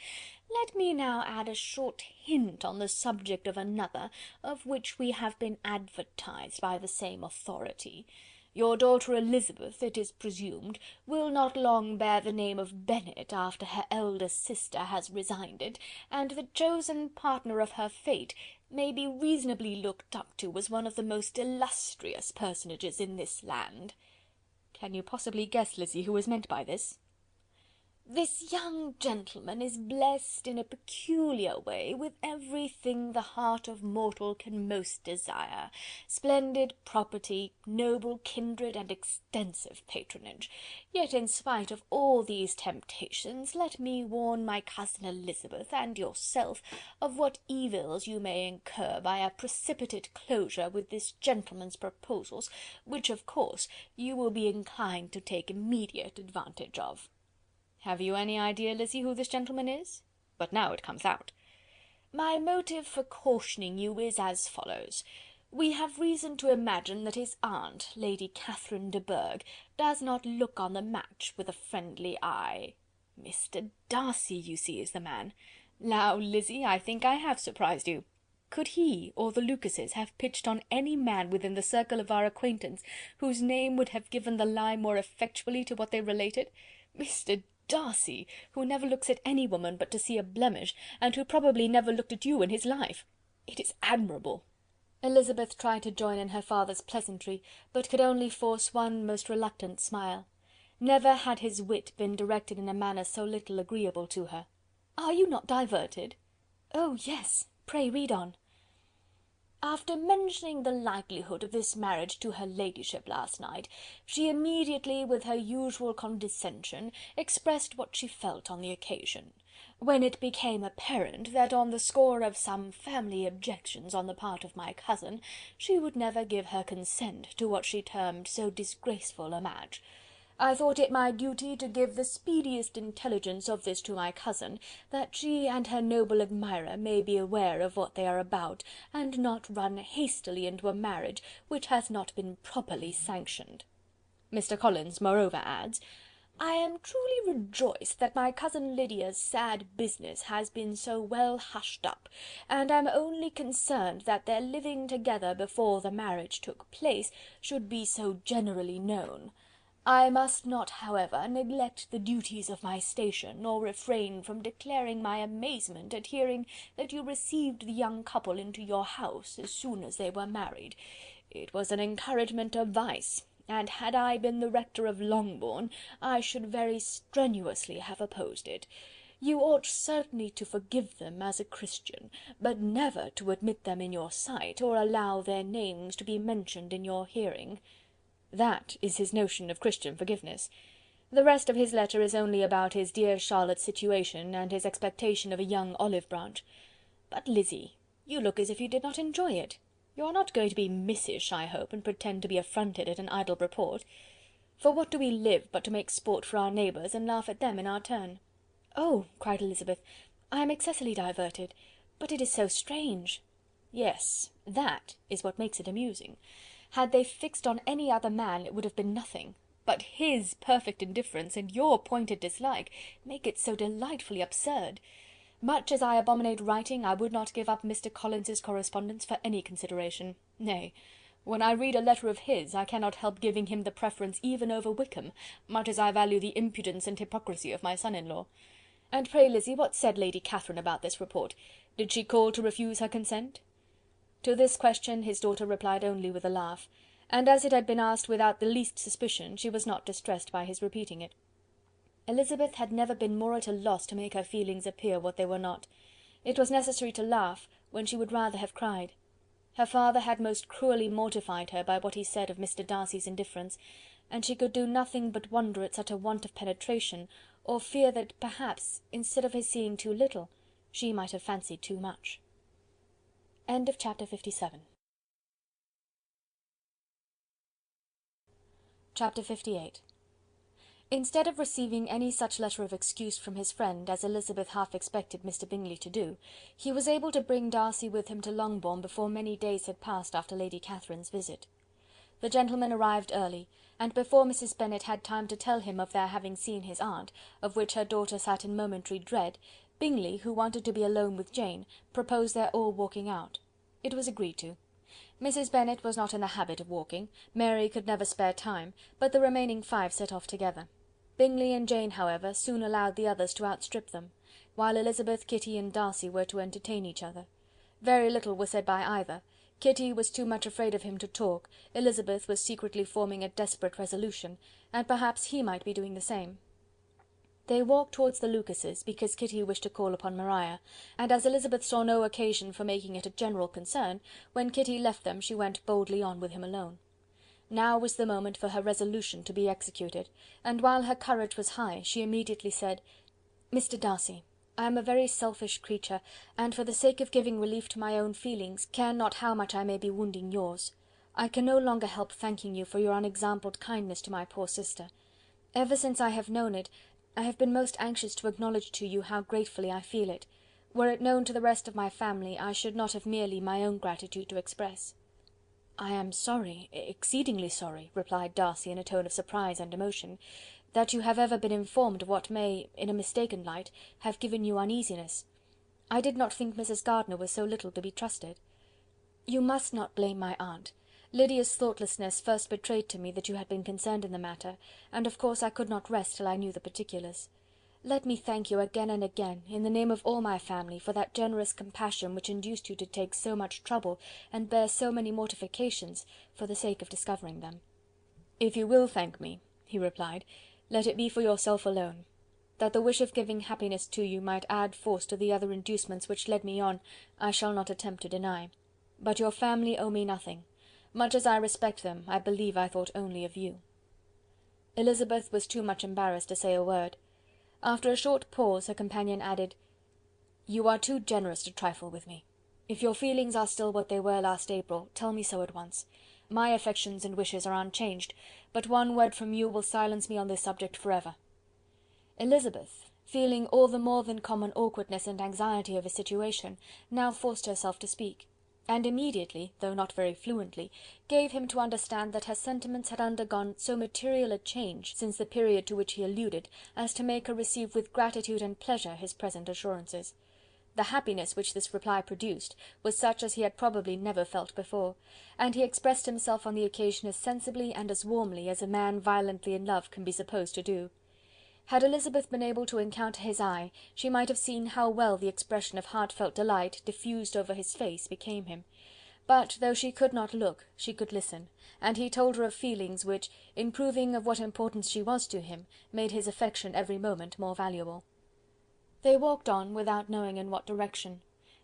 [SPEAKER 3] let me now add a short hint on the subject of another, of which we have been advertised by the same authority. Your daughter Elizabeth, it is presumed, will not long bear the name of Bennet after her eldest sister has resigned it, and the chosen partner of her fate may be reasonably looked up to as one of the most illustrious personages in this land." "Can you possibly guess, Lizzy, who is meant by this?" "This young gentleman is blessed in a peculiar way with everything the heart of mortal can most desire: splendid property, noble kindred, and extensive patronage. Yet, in spite of all these temptations, let me warn my cousin Elizabeth, and yourself, of what evils you may incur by a precipitate closure with this gentleman's proposals, which, of course, you will be inclined to take immediate advantage of." "Have you any idea, Lizzy, who this gentleman is? But now it comes out." "My motive for cautioning you is as follows. We have reason to imagine that his aunt, Lady Catherine de Bourgh, does not look on the match with a friendly eye. Mr. Darcy, you see, is the man. Now, Lizzy, I think I have surprised you. Could he or the Lucases have pitched on any man within the circle of our acquaintance, whose name would have given the lie more effectually to what they related? Mr. Darcy, who never looks at any woman but to see a blemish, and who probably never looked at you in his life. It is admirable." Elizabeth tried to join in her father's pleasantry, but could only force one most reluctant smile. Never had his wit been directed in a manner so little agreeable to her. "Are you not diverted?" "Oh, yes! Pray read on." "After mentioning the likelihood of this marriage to her ladyship last night, she immediately, with her usual condescension, expressed what she felt on the occasion. When it became apparent that on the score of some family objections on the part of my cousin, she would never give her consent to what she termed so disgraceful a match, I thought it my duty to give the speediest intelligence of this to my cousin, that she and her noble admirer may be aware of what they are about, and not run hastily into a marriage which has not been properly sanctioned." Mr. Collins moreover adds, "I am truly rejoiced that my cousin Lydia's sad business has been so well hushed up, and am only concerned that their living together before the marriage took place should be so generally known. I must not, however, neglect the duties of my station, nor refrain from declaring my amazement at hearing that you received the young couple into your house as soon as they were married. It was an encouragement of vice, and had I been the rector of Longbourn, I should very strenuously have opposed it. You ought certainly to forgive them as a Christian, but never to admit them in your sight, or allow their names to be mentioned in your hearing." That is his notion of Christian forgiveness. The rest of his letter is only about his dear Charlotte's situation, and his expectation of a young olive branch. But, Lizzy, you look as if you did not enjoy it. You are not going to be missish, I hope, and pretend to be affronted at an idle report. For what do we live but to make sport for our neighbours, and laugh at them in our turn? "Oh!" cried Elizabeth, "I am excessively diverted, but it is so strange." "Yes, that is what makes it amusing. Had they fixed on any other man it would have been nothing, but his perfect indifference and your pointed dislike make it so delightfully absurd. Much as I abominate writing, I would not give up Mr. Collins's correspondence for any consideration. Nay, when I read a letter of his, I cannot help giving him the preference even over Wickham, much as I value the impudence and hypocrisy of my son-in-law. And pray, Lizzy, what said Lady Catherine about this report? Did she call to refuse her consent?" To this question his daughter replied only with a laugh, and as it had been asked without the least suspicion, she was not distressed by his repeating it. Elizabeth had never been more at a loss to make her feelings appear what they were not. It was necessary to laugh, when she would rather have cried. Her father had most cruelly mortified her by what he said of Mr. Darcy's indifference, and she could do nothing but wonder at such a want of penetration, or fear that, perhaps, instead of his seeing too little, she might have fancied too much. End of chapter 57. Chapter 58. Instead of receiving any such letter of excuse from his friend as Elizabeth half expected Mr. Bingley to do, he was able to bring Darcy with him to Longbourn before many days had passed after Lady Catherine's visit. The gentleman arrived early, and before Mrs. Bennet had time to tell him of their having seen his aunt, of which her daughter sat in momentary dread, Bingley, who wanted to be alone with Jane, proposed their all walking out. It was agreed to. Mrs. Bennet was not in the habit of walking, Mary could never spare time, but the remaining 5 set off together. Bingley and Jane, however, soon allowed the others to outstrip them, while Elizabeth, Kitty, and Darcy were to entertain each other. Very little was said by either. Kitty was too much afraid of him to talk, Elizabeth was secretly forming a desperate resolution, and perhaps he might be doing the same. They walked towards the Lucases, because Kitty wished to call upon Maria, and as Elizabeth saw no occasion for making it a general concern, when Kitty left them she went boldly on with him alone. Now was the moment for her resolution to be executed, and while her courage was high, she immediately said, "Mr. Darcy, I am a very selfish creature, and for the sake of giving relief to my own feelings, care not how much I may be wounding yours. I can no longer help thanking you for your unexampled kindness to my poor sister. Ever since I have known it, I have been most anxious to acknowledge to you how gratefully I feel it. Were it known to the rest of my family, I should not have merely my own gratitude to express." "I am sorry, exceedingly sorry," replied Darcy in a tone of surprise and emotion, "that you have ever been informed of what may, in a mistaken light, have given you uneasiness. I did not think Mrs. Gardiner was so little to be trusted. You must not blame my aunt. Lydia's thoughtlessness first betrayed to me that you had been concerned in the matter, and of course I could not rest till I knew the particulars.
[SPEAKER 2] Let me thank you again and again, in the name of all my family, for that generous compassion which induced you to take so much trouble, and bear so many mortifications, for the sake of discovering them." "If you will thank me," he replied, "let it be for yourself alone. That the wish of giving happiness to you might add force to the other inducements which led me on, I shall not attempt to deny. But your family owe me nothing. Much as I respect them, I believe I thought only of you." Elizabeth was too much embarrassed to say a word. After a short pause, her companion added, "You are too generous to trifle with me. If your feelings are still what they were last April, tell me so at once. My affections and wishes are unchanged, but one word from you will silence me on this subject for ever." Elizabeth, feeling all the more than common awkwardness and anxiety of his situation, now forced herself to speak, and immediately, though not very fluently, gave him to understand that her sentiments had undergone so material a change since the period to which he alluded, as to make her receive with gratitude and pleasure his present assurances. The happiness which this reply produced was such as he had probably never felt before, and he expressed himself on the occasion as sensibly and as warmly as a man violently in love can be supposed to do. Had Elizabeth been able to encounter his eye, she might have seen how well the expression of heartfelt delight diffused over his face became him. But though she could not look, she could listen, and he told her of feelings which, in proving of what importance she was to him, made his affection every moment more valuable. They walked on without knowing in what direction.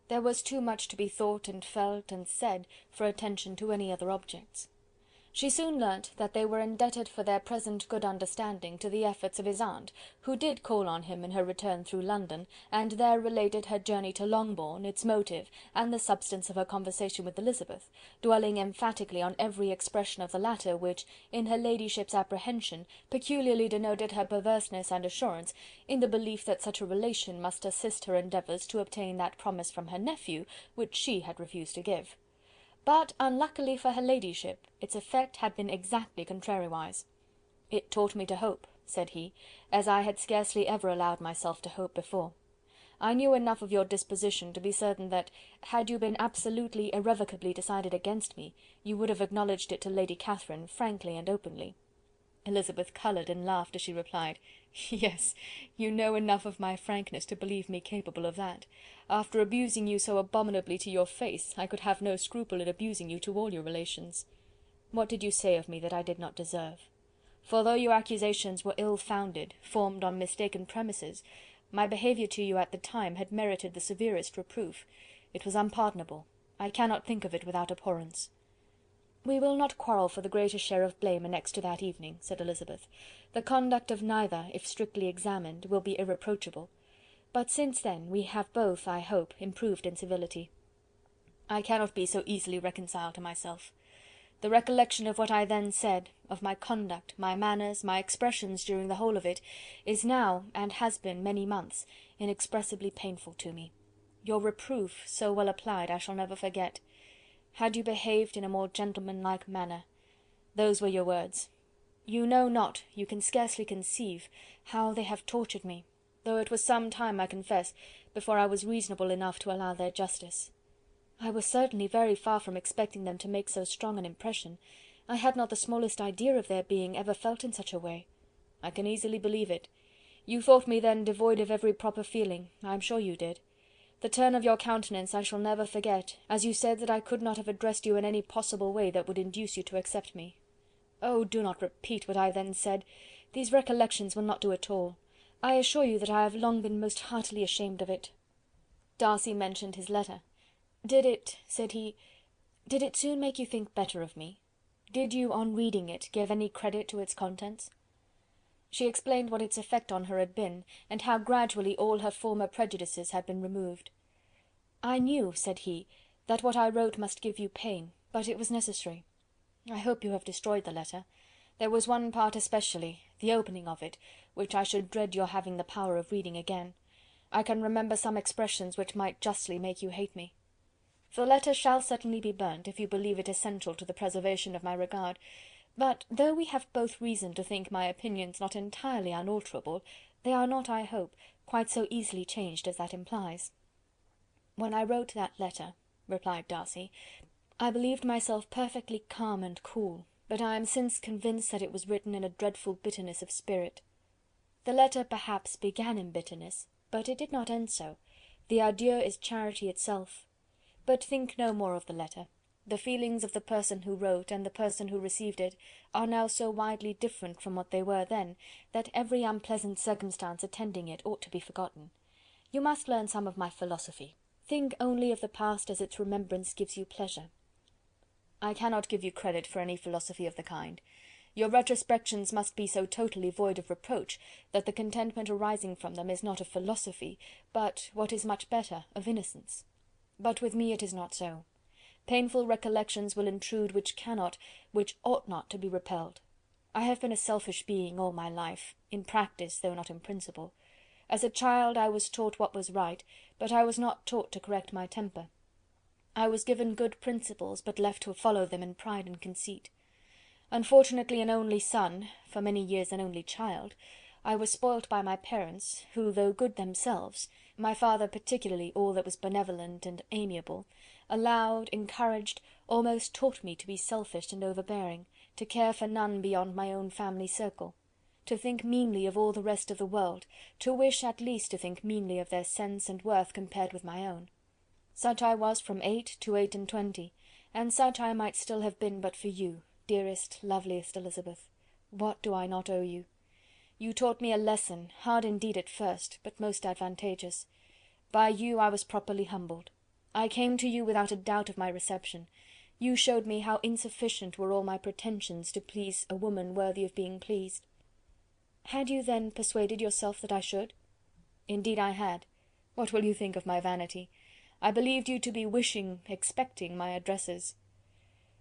[SPEAKER 2] There was too much to be thought and felt and said for attention to any other objects. She soon learnt that they were indebted for their present good understanding to the efforts of his aunt, who did call on him in her return through London, and there related her journey to Longbourn, its motive, and the substance of her conversation with Elizabeth, dwelling emphatically on every expression of the latter which, in her ladyship's apprehension, peculiarly denoted her perverseness and assurance, in the belief that such a relation must assist her endeavours to obtain that promise from her nephew, which she had refused to give. But, unluckily for her ladyship, its effect had been exactly contrariwise. "It taught me to hope," said he, "as I had scarcely ever allowed myself to hope before. I knew enough of your disposition to be certain that, had you been absolutely, irrevocably decided against me, you would have acknowledged it to Lady Catherine frankly and openly." Elizabeth coloured and laughed as she replied, "Yes, you know enough of my frankness to believe me capable of that. After abusing you so abominably to your face, I could have no scruple in abusing you to all your relations. What did you say of me that I did not deserve? For though your accusations were ill-founded, formed on mistaken premises, my behaviour to you at the time had merited the severest reproof. It was unpardonable. I cannot think of it without abhorrence." "We will not quarrel for the greater share of blame annexed to that evening," said Elizabeth. "The conduct of neither, if strictly examined, will be irreproachable. But since then we have both, I hope, improved in civility. I cannot be so easily reconciled to myself. The recollection of what I then said, of my conduct, my manners, my expressions during the whole of it, is now, and has been many months, inexpressibly painful to me. Your reproof, so well applied, I shall never forget. Had you behaved in a more gentlemanlike manner, those were your words. You know not, you can scarcely conceive, how they have tortured me, though it was some time, I confess, before I was reasonable enough to allow their justice. I was certainly very far from expecting them to make so strong an impression. I had not the smallest idea of their being ever felt in such a way." "I can easily believe it. You thought me then devoid of every proper feeling, I am sure you did. The turn of your countenance I shall never forget, as you said that I could not have addressed you in any possible way that would induce you to accept me. Oh, do not repeat what I then said. These recollections will not do at all. I assure you that I have long been most heartily ashamed of it." Darcy mentioned his letter. "Did it," said he, "did it soon make you think better of me? Did you, on reading it, give any credit to its contents?" She explained what its effect on her had been, and how gradually all her former prejudices had been removed. "I knew," said he, "that what I wrote must give you pain, but it was necessary. I hope you have destroyed the letter. There was one part especially, the opening of it, which I should dread your having the power of reading again. I can remember some expressions which might justly make you hate me. The letter shall certainly be burnt, if you believe it essential to the preservation of my regard, but though we have both reason to think my opinions not entirely unalterable, they are not, I hope, quite so easily changed as that implies." "When I wrote that letter," replied Darcy, "I believed myself perfectly calm and cool, but I am since convinced that it was written in a dreadful bitterness of spirit." The letter perhaps began in bitterness, but it did not end so. The adieu is charity itself. But think no more of the letter. The feelings of the person who wrote and the person who received it are now so widely different from what they were then, that every unpleasant circumstance attending it ought to be forgotten. You must learn some of my philosophy. Think only of the past as its remembrance gives you pleasure. I cannot give you credit for any philosophy of the kind. Your retrospections must be so totally void of reproach, that the contentment arising from them is not of philosophy, but, what is much better, of innocence. But with me it is not so. Painful recollections will intrude which cannot, which ought not to be repelled. I have been a selfish being all my life, in practice though not in principle. As a child I was taught what was right, but I was not taught to correct my temper. I was given good principles, but left to follow them in pride and conceit. Unfortunately an only son, for many years an only child, I was spoilt by my parents, who, though good themselves, my father particularly all that was benevolent and amiable, allowed, encouraged, almost taught me to be selfish and overbearing, to care for none beyond my own family circle, to think meanly of all the rest of the world, to wish at least to think meanly of their sense and worth compared with my own. Such I was from 8 to 28, and such I might still have been but for you, dearest, loveliest Elizabeth. What do I not owe you? You taught me a lesson, hard indeed at first, but most advantageous. By you I was properly humbled. I came to you without a doubt of my reception. You showed me how insufficient were all my pretensions to please a woman worthy of being pleased. Had you then persuaded yourself that I should? Indeed I had. What will you think of my vanity? I believed you to be wishing, expecting my addresses.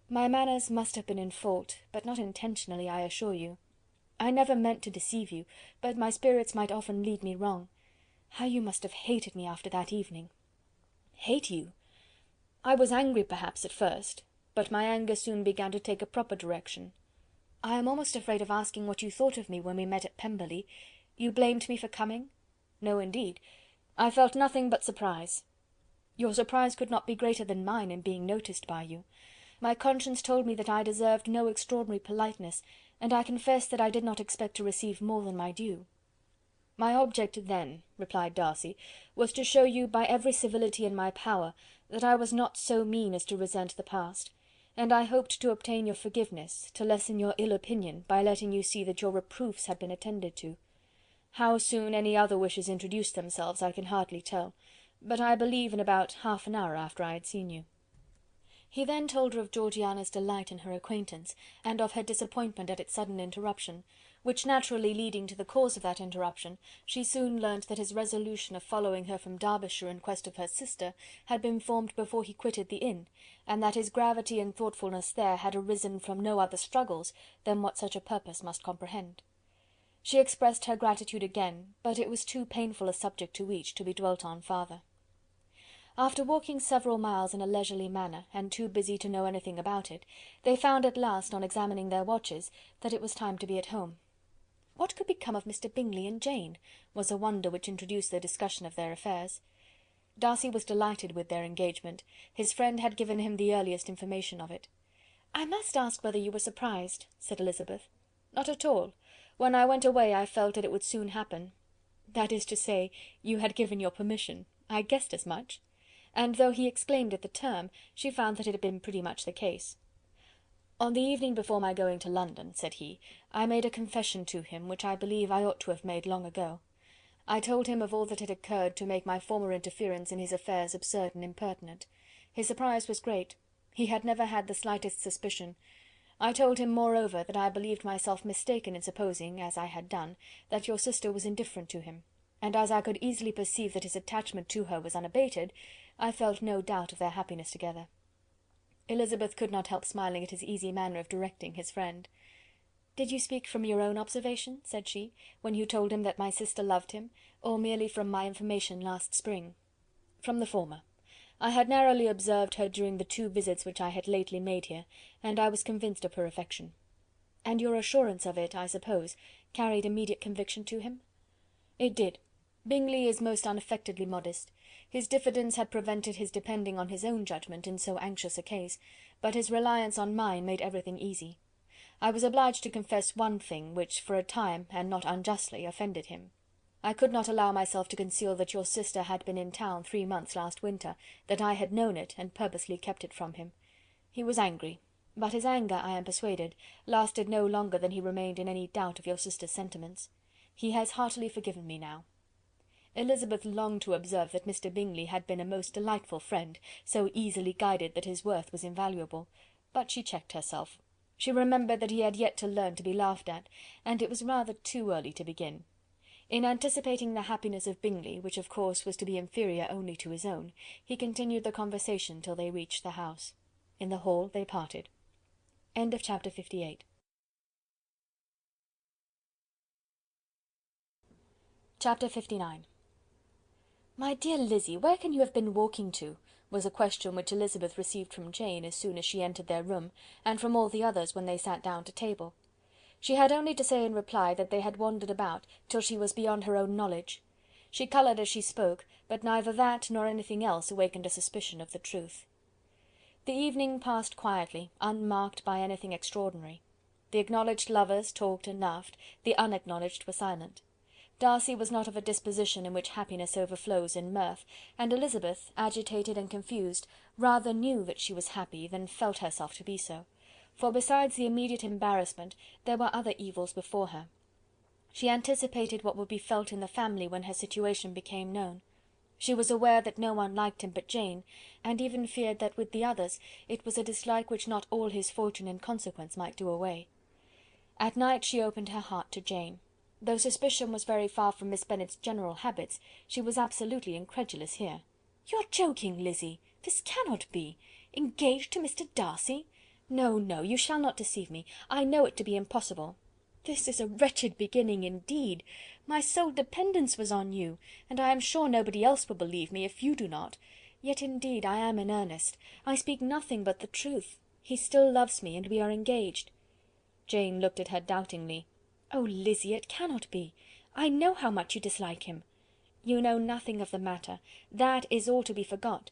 [SPEAKER 2] My manners must have been in fault, but not intentionally, I assure you. I never meant to deceive you, but my spirits might often lead me wrong. How you must have hated me after that evening! Hate you? I was angry perhaps at first, but my anger soon began to take a proper direction. I am almost afraid of asking what you thought of me when we met at Pemberley. You blamed me for coming? No, indeed. I felt nothing but surprise. Your surprise could not be greater than mine in being noticed by you. My conscience told me that I deserved no extraordinary politeness, and I confess that I did not expect to receive more than my due. My object then, replied Darcy, was to show you by every civility in my power that I was not so mean as to resent the past, and I hoped to obtain your forgiveness, to lessen your ill opinion, by letting you see that your reproofs had been attended to. How soon any other wishes introduced themselves I can hardly tell, but I believe in about half an hour after I had seen you. He then told her of Georgiana's delight in her acquaintance, and of her disappointment at its sudden interruption, which naturally leading to the cause of that interruption, she soon learnt that his resolution of following her from Derbyshire in quest of her sister had been formed before he quitted the inn, and that his gravity and thoughtfulness there had arisen from no other struggles than what such a purpose must comprehend. She expressed her gratitude again, but it was too painful a subject to each to be dwelt on farther. After walking several miles in a leisurely manner, and too busy to know anything about it, they found at last, on examining their watches, that it was time to be at home. What could become of Mr. Bingley and Jane, was a wonder which introduced the discussion of their affairs. Darcy was delighted with their engagement. His friend had given him the earliest information of it. "I must ask whether you were surprised," said Elizabeth. "Not at all. When I went away I felt that it would soon happen. That is to say, you had given your permission. I guessed as much." And though he exclaimed at the term, she found that it had been pretty much the case. "On the evening before my going to London," said he, "I made a confession to him, which I believe I ought to have made long ago. I told him of all that had occurred to make my former interference in his affairs absurd and impertinent. His surprise was great. He had never had the slightest suspicion. I told him, moreover, that I believed myself mistaken in supposing, as I had done, that your sister was indifferent to him, and as I could easily perceive that his attachment to her was unabated, I felt no doubt of their happiness together." Elizabeth could not help smiling at his easy manner of directing his friend. "Did you speak from your own observation," said she, "when you told him that my sister loved him, or merely from my information last spring?" "From the former. I had narrowly observed her during the 2 visits which I had lately made here, and I was convinced of her affection." "And your assurance of it, I suppose, carried immediate conviction to him?" "It did. Bingley is most unaffectedly modest. His diffidence had prevented his depending on his own judgment in so anxious a case, but his reliance on mine made everything easy. I was obliged to confess one thing, which for a time, and not unjustly, offended him. I could not allow myself to conceal that your sister had been in town 3 months last winter, that I had known it, and purposely kept it from him. He was angry, but his anger, I am persuaded, lasted no longer than he remained in any doubt of your sister's sentiments. He has heartily forgiven me now. Elizabeth longed to observe that Mr. Bingley had been a most delightful friend, so easily guided that his worth was invaluable, but she checked herself. She remembered that he had yet to learn to be laughed at, and it was rather too early to begin. In anticipating the happiness of Bingley, which of course was to be inferior only to his own, he continued the conversation till they reached the house. In the hall they parted. End of chapter 58. Chapter 59. "My dear Lizzy, where can you have been walking to?" was a question which Elizabeth received from Jane as soon as she entered their room, and from all the others when they sat down to table. She had only to say in reply that they had wandered about till she was beyond her own knowledge. She coloured as she spoke, but neither that nor anything else awakened a suspicion of the truth. The evening passed quietly, unmarked by anything extraordinary. The acknowledged lovers talked and laughed, the unacknowledged were silent. Darcy was not of a disposition in which happiness overflows in mirth, and Elizabeth, agitated and confused, rather knew that she was happy than felt herself to be so, for besides the immediate embarrassment, there were other evils before her. She anticipated what would be felt in the family when her situation became known. She was aware that no one liked him but Jane, and even feared that with the others it was a dislike which not all his fortune and consequence might do away. At night she opened her heart to Jane. Though suspicion was very far from Miss Bennet's general habits, she was absolutely incredulous here. "You're joking, Lizzy! This cannot be! Engaged to Mr. Darcy? No, no, you shall not deceive me. I know it to be impossible. This is a wretched beginning indeed. My sole dependence was on you, and I am sure nobody else will believe me, if you do not. Yet indeed I am in earnest. I speak nothing but the truth. He still loves me, and we are engaged." Jane looked at her doubtingly. "Oh, Lizzy, it cannot be. I know how much you dislike him." "You know nothing of the matter. That is all to be forgot.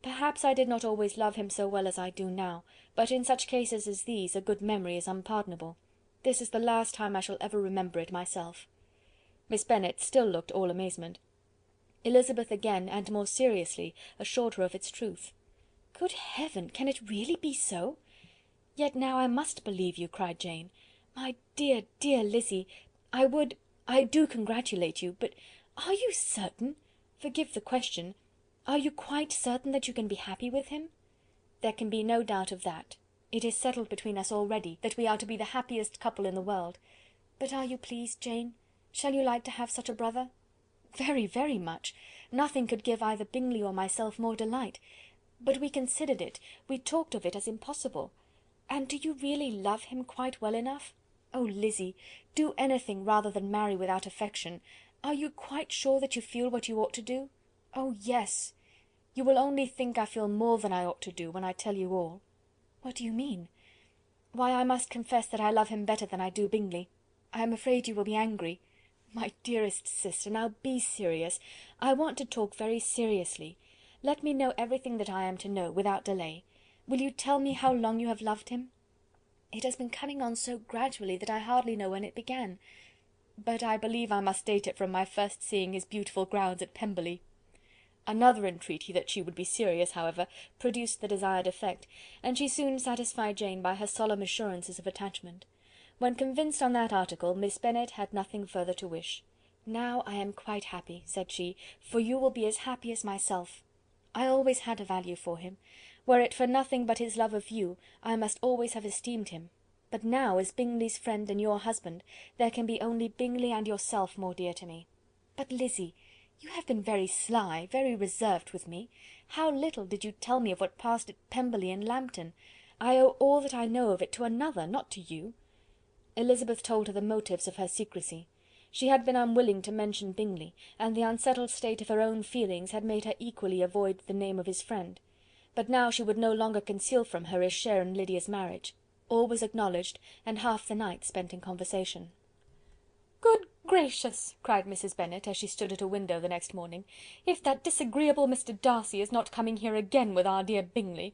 [SPEAKER 2] Perhaps I did not always love him so well as I do now, but in such cases as these a good memory is unpardonable. This is the last time I shall ever remember it myself." Miss Bennet still looked all amazement. Elizabeth again, and more seriously, assured her of its truth. "Good heaven! Can it really be so? Yet now I must believe you," cried Jane. "My dear, dear Lizzy, I do congratulate you, but are you certain? Forgive the question. Are you quite certain that you can be happy with him?" "There can be no doubt of that. It is settled between us already that we are to be the happiest couple in the world. But are you pleased, Jane? Shall you like to have such a brother?" "Very, very much. Nothing could give either Bingley or myself more delight. But we considered it, we talked of it as impossible. And do you really love him quite well enough? Oh, Lizzy, do anything rather than marry without affection. Are you quite sure that you feel what you ought to do?" "Oh, yes." "You will only think I feel more than I ought to do, when I tell you all." "What do you mean?" "Why, I must confess that I love him better than I do Bingley. I am afraid you will be angry." "My dearest sister, now be serious. I want to talk very seriously. Let me know everything that I am to know, without delay. Will you tell me how long you have loved him?" "It has been coming on so gradually that I hardly know when it began. But I believe I must date it from my first seeing his beautiful grounds at Pemberley." Another entreaty that she would be serious, however, produced the desired effect, and she soon satisfied Jane by her solemn assurances of attachment. When convinced on that article, Miss Bennet had nothing further to wish. "Now I am quite happy," said she, "for you will be as happy as myself. I always had a value for him. Were it for nothing but his love of you, I must always have esteemed him. But now, as Bingley's friend and your husband, there can be only Bingley and yourself more dear to me. But, Lizzy, you have been very sly, very reserved with me. How little did you tell me of what passed at Pemberley and Lambton! I owe all that I know of it to another, not to you." Elizabeth told her the motives of her secrecy. She had been unwilling to mention Bingley, and the unsettled state of her own feelings had made her equally avoid the name of his friend. But now she would no longer conceal from her his share in Lydia's marriage. All was acknowledged, and half the night spent in conversation. "Good gracious!" cried Mrs. Bennet, as she stood at a window the next morning, "if that disagreeable Mr. Darcy is not coming here again with our dear Bingley!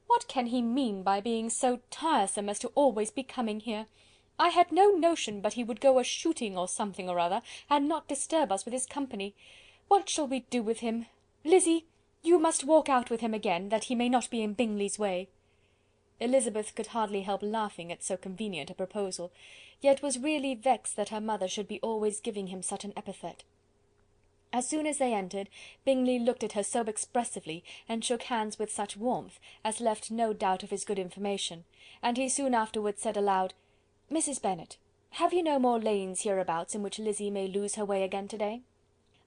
[SPEAKER 3] What can he mean by being so tiresome as to always be coming here? I had no notion but he would go a-shooting or something or other, and not disturb us with his company. What shall we do with him? Lizzy, you must walk out with him again, that he may not be in Bingley's way." Elizabeth could hardly help laughing at so convenient a proposal, yet was really vexed that her mother should be always giving him such an epithet. As soon as they entered, Bingley looked at her so expressively, and shook hands with such warmth, as left no doubt of his good information, and he soon afterwards said aloud, "Mrs. Bennet, have you no more lanes hereabouts in which Lizzy may lose her way again to-day?"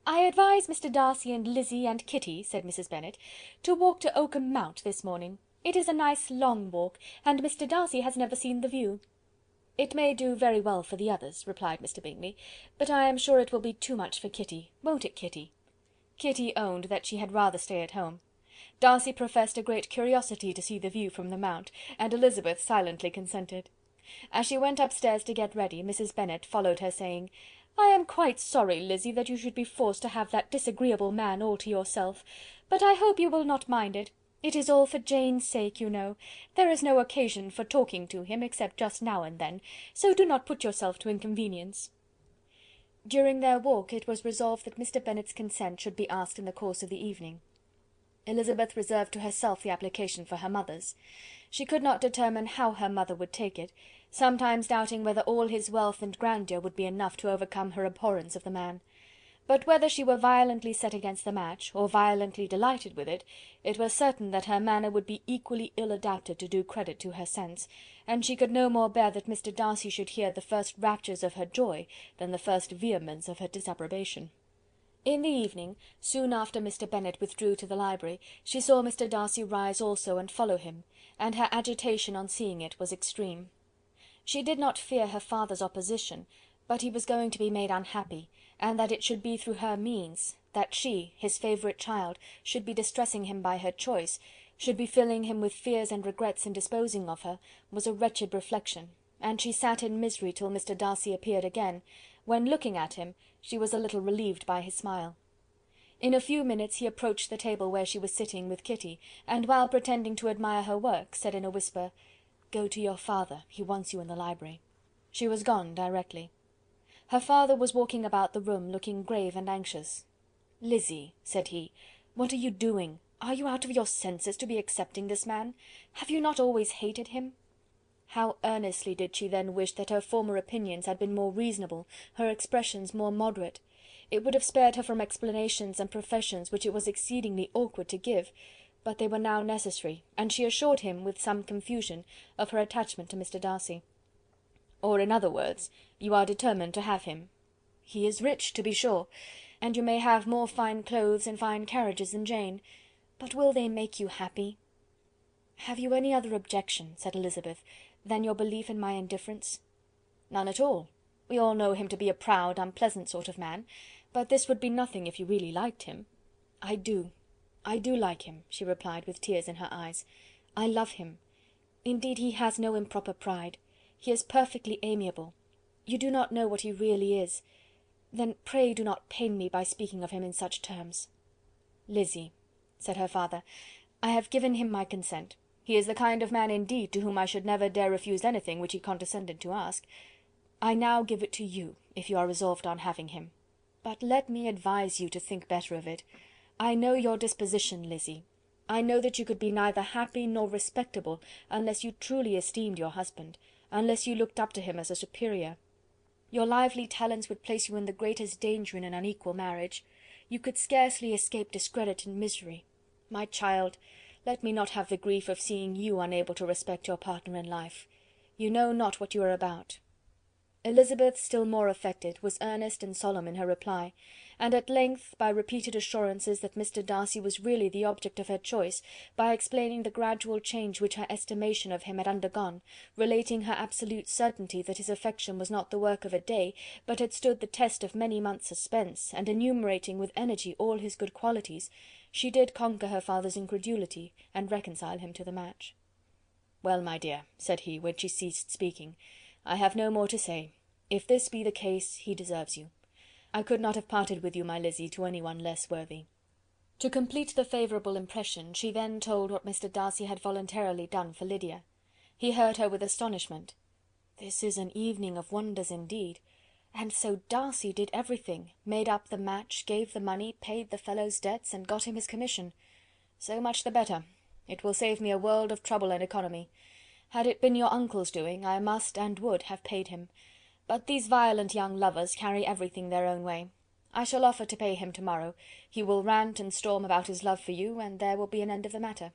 [SPEAKER 3] "I advise Mr. Darcy and Lizzy and Kitty," said Mrs. Bennet, "to walk to Oakham Mount this morning. It is a nice long walk, and Mr. Darcy has never seen the view." "It may do very well for the others," replied Mr. Bingley, "but I am sure it will be too much for Kitty. Won't it, Kitty?" Kitty owned that she had rather stay at home. Darcy professed a great curiosity to see the view from the Mount, and Elizabeth silently consented. As she went upstairs to get ready, Mrs. Bennet followed her, saying, "I am quite sorry, Lizzy, that you should be forced to have that disagreeable man all to yourself, but I hope you will not mind it. It is all for Jane's sake, you know. There is no occasion for talking to him, except just now and then, so do not put yourself to inconvenience." During their walk it was resolved that Mr. Bennet's consent should be asked in the course of the evening. Elizabeth reserved to herself the application for her mother's. She could not determine how her mother would take it, sometimes doubting whether all his wealth and grandeur would be enough to overcome her abhorrence of the man. But whether she were violently set against the match, or violently delighted with it, it was certain that her manner would be equally ill adapted to do credit to her sense, and she could no more bear that Mr. Darcy should hear the first raptures of her joy than the first vehemence of her disapprobation. In the evening, soon after Mr. Bennet withdrew to the library, she saw Mr. Darcy rise also and follow him, and her agitation on seeing it was extreme. She did not fear her father's opposition, but he was going to be made unhappy, and that it should be through her means, that she, his favourite child, should be distressing him by her choice, should be filling him with fears and regrets in disposing of her, was a wretched reflection, and she sat in misery till Mr. Darcy appeared again, when, looking at him, she was a little relieved by his smile. In a few minutes he approached the table where she was sitting with Kitty, and while pretending to admire her work, said in a whisper, "Go to your father, he wants you in the library." She was gone directly. Her father was walking about the room, looking grave and anxious. "Lizzy," said he, "what are you doing? Are you out of your senses to be accepting this man? Have you not always hated him?" How earnestly did she then wish that her former opinions had been more reasonable, her expressions more moderate! It would have spared her from explanations and professions which it was exceedingly awkward to give, but they were now necessary, and she assured him, with some confusion, of her attachment to Mr. Darcy. "Or, in other words, you are determined to have him. He is rich, to be sure, and you may have more fine clothes and fine carriages than Jane, but will they make you happy?" "Have you any other objection," said Elizabeth, "than your belief in my indifference?" "None at all. We all know him to be a proud, unpleasant sort of man, but this would be nothing if you really liked him." "I do like him," she replied, with tears in her eyes. "I love him. Indeed, he has no improper pride. He is perfectly amiable. You do not know what he really is. Then pray do not pain me by speaking of him in such terms." "Lizzy," said her father, "I have given him my consent. He is the kind of man indeed to whom I should never dare refuse anything which he condescended to ask. I now give it to you, if you are resolved on having him. But let me advise you to think better of it. I know your disposition, Lizzy. I know that you could be neither happy nor respectable unless you truly esteemed your husband, unless you looked up to him as a superior. Your lively talents would place you in the greatest danger in an unequal marriage. You could scarcely escape discredit and misery. My child, let me not have the grief of seeing you unable to respect your partner in life. You know not what you are about." Elizabeth, still more affected, was earnest and solemn in her reply, and at length, by repeated assurances that Mr. Darcy was really the object of her choice, by explaining the gradual change which her estimation of him had undergone, relating her absolute certainty that his affection was not the work of a day, but had stood the test of many months' suspense, and enumerating with energy all his good qualities, she did conquer her father's incredulity, and reconcile him to the match. "Well, my dear," said he, when she ceased speaking, "I have no more to say. If this be the case, he deserves you. I could not have parted with you, my Lizzy, to any one less worthy." To complete the favourable impression, she then told what Mr. Darcy had voluntarily done for Lydia. He heard her with astonishment. "This is an evening of wonders indeed! And so Darcy did everything, made up the match, gave the money, paid the fellow's debts, and got him his commission. So much the better. It will save me a world of trouble and economy. Had it been your uncle's doing, I must and would have paid him. But these violent young lovers carry everything their own way. I shall offer to pay him to-morrow. He will rant and storm about his love for you, and there will be an end of the matter."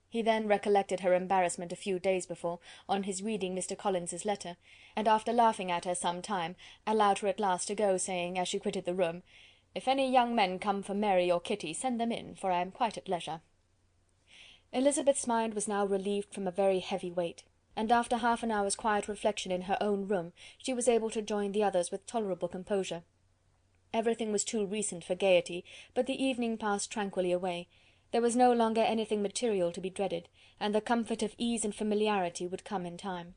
[SPEAKER 3] He then recollected her embarrassment a few days before, on his reading Mr. Collins's letter, and after laughing at her some time, allowed her at last to go, saying, as she quitted the room, "If any young men come for Mary or Kitty, send them in, for I am quite at leisure." Elizabeth's mind was now relieved from a very heavy weight, and after half an hour's quiet reflection in her own room, she was able to join the others with tolerable composure. Everything was too recent for gaiety, but the evening passed tranquilly away. There was no longer anything material to be dreaded, and the comfort of ease and familiarity would come in time.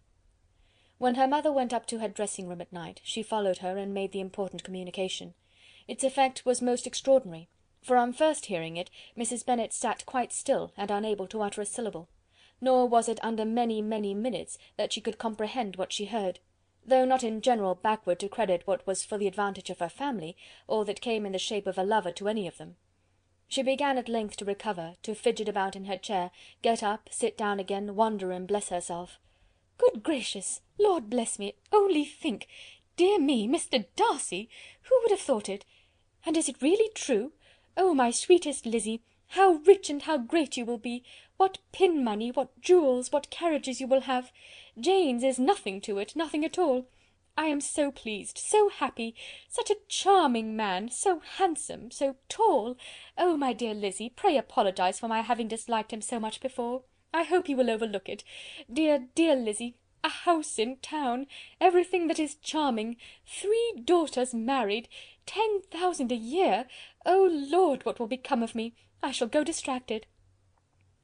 [SPEAKER 3] When her mother went up to her dressing-room at night, she followed her and made the important communication. Its effect was most extraordinary, for on first hearing it, Mrs. Bennet sat quite still and unable to utter a syllable; nor was it under many, many minutes that she could comprehend what she heard, though not in general backward to credit what was for the advantage of her family, or that came in the shape of a lover to any of them. She began at length to recover, to fidget about in her chair, get up, sit down again, wonder and bless herself. "Good gracious! Lord bless me! Only think! Dear me, Mr. Darcy! Who would have thought it? And is it really true? Oh, my sweetest Lizzy, how rich and how great you will be! What pin money, what jewels, what carriages you will have! Jane's is nothing to it, nothing at all. I am so pleased, so happy! Such a charming man, so handsome, so tall! Oh, my dear Lizzy, pray apologise for my having disliked him so much before. I hope you will overlook it. Dear, dear Lizzy, a house in town, everything that is charming, 3 daughters married, 10,000 a year! Oh Lord, what will become of me? I shall go distracted."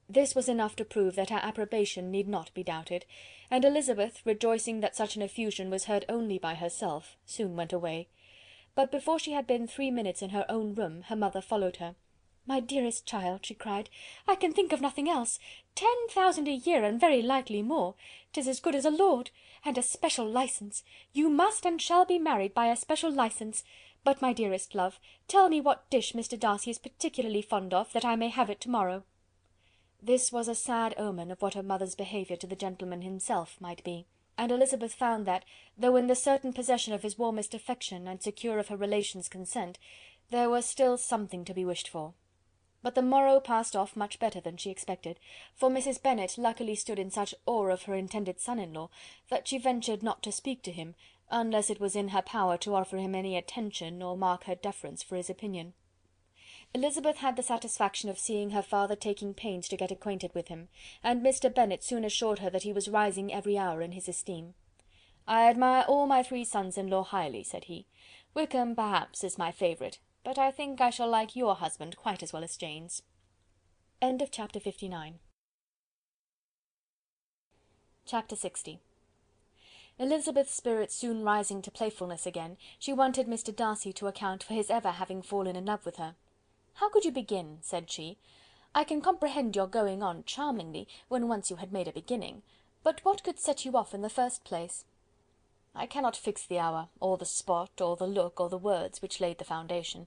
[SPEAKER 3] This was enough to prove that her approbation need not be doubted, and Elizabeth, rejoicing that such an effusion was heard only by herself, soon went away. But before she had been 3 minutes in her own room, her mother followed her. "My dearest child," she cried, "I can think of nothing else. 10,000 a year, and very likely more. 'Tis as good as a lord. And a special licence. You must and shall be married by a special licence. But, my dearest love, tell me what dish Mr. Darcy is particularly fond of, that I may have it to-morrow." This was a sad omen of what her mother's behaviour to the gentleman himself might be, and Elizabeth found that, though in the certain possession of his warmest affection, and secure of her relations' consent, there was still something to be wished for. But the morrow passed off much better than she expected, for Mrs. Bennet luckily stood in such awe of her intended son-in-law, that she ventured not to speak to him, unless it was in her power to offer him any attention, or mark her deference for his opinion. Elizabeth had the satisfaction of seeing her father taking pains to get acquainted with him, and Mr. Bennet soon assured her that he was rising every hour in his esteem. "I admire all my 3 sons-in-law highly," said he. "Wickham, perhaps, is my favourite, but I think I shall like your husband quite as well as Jane's." Chapter 59. Chapter 60. Elizabeth's spirits soon rising to playfulness again, she wanted Mr. Darcy to account for his ever having fallen in love with her. "How could you begin?" said she. "I can comprehend your going on charmingly, when once you had made a beginning, but what could set you off in the first place?" "I cannot fix the hour, or the spot, or the look, or the words, which laid the foundation.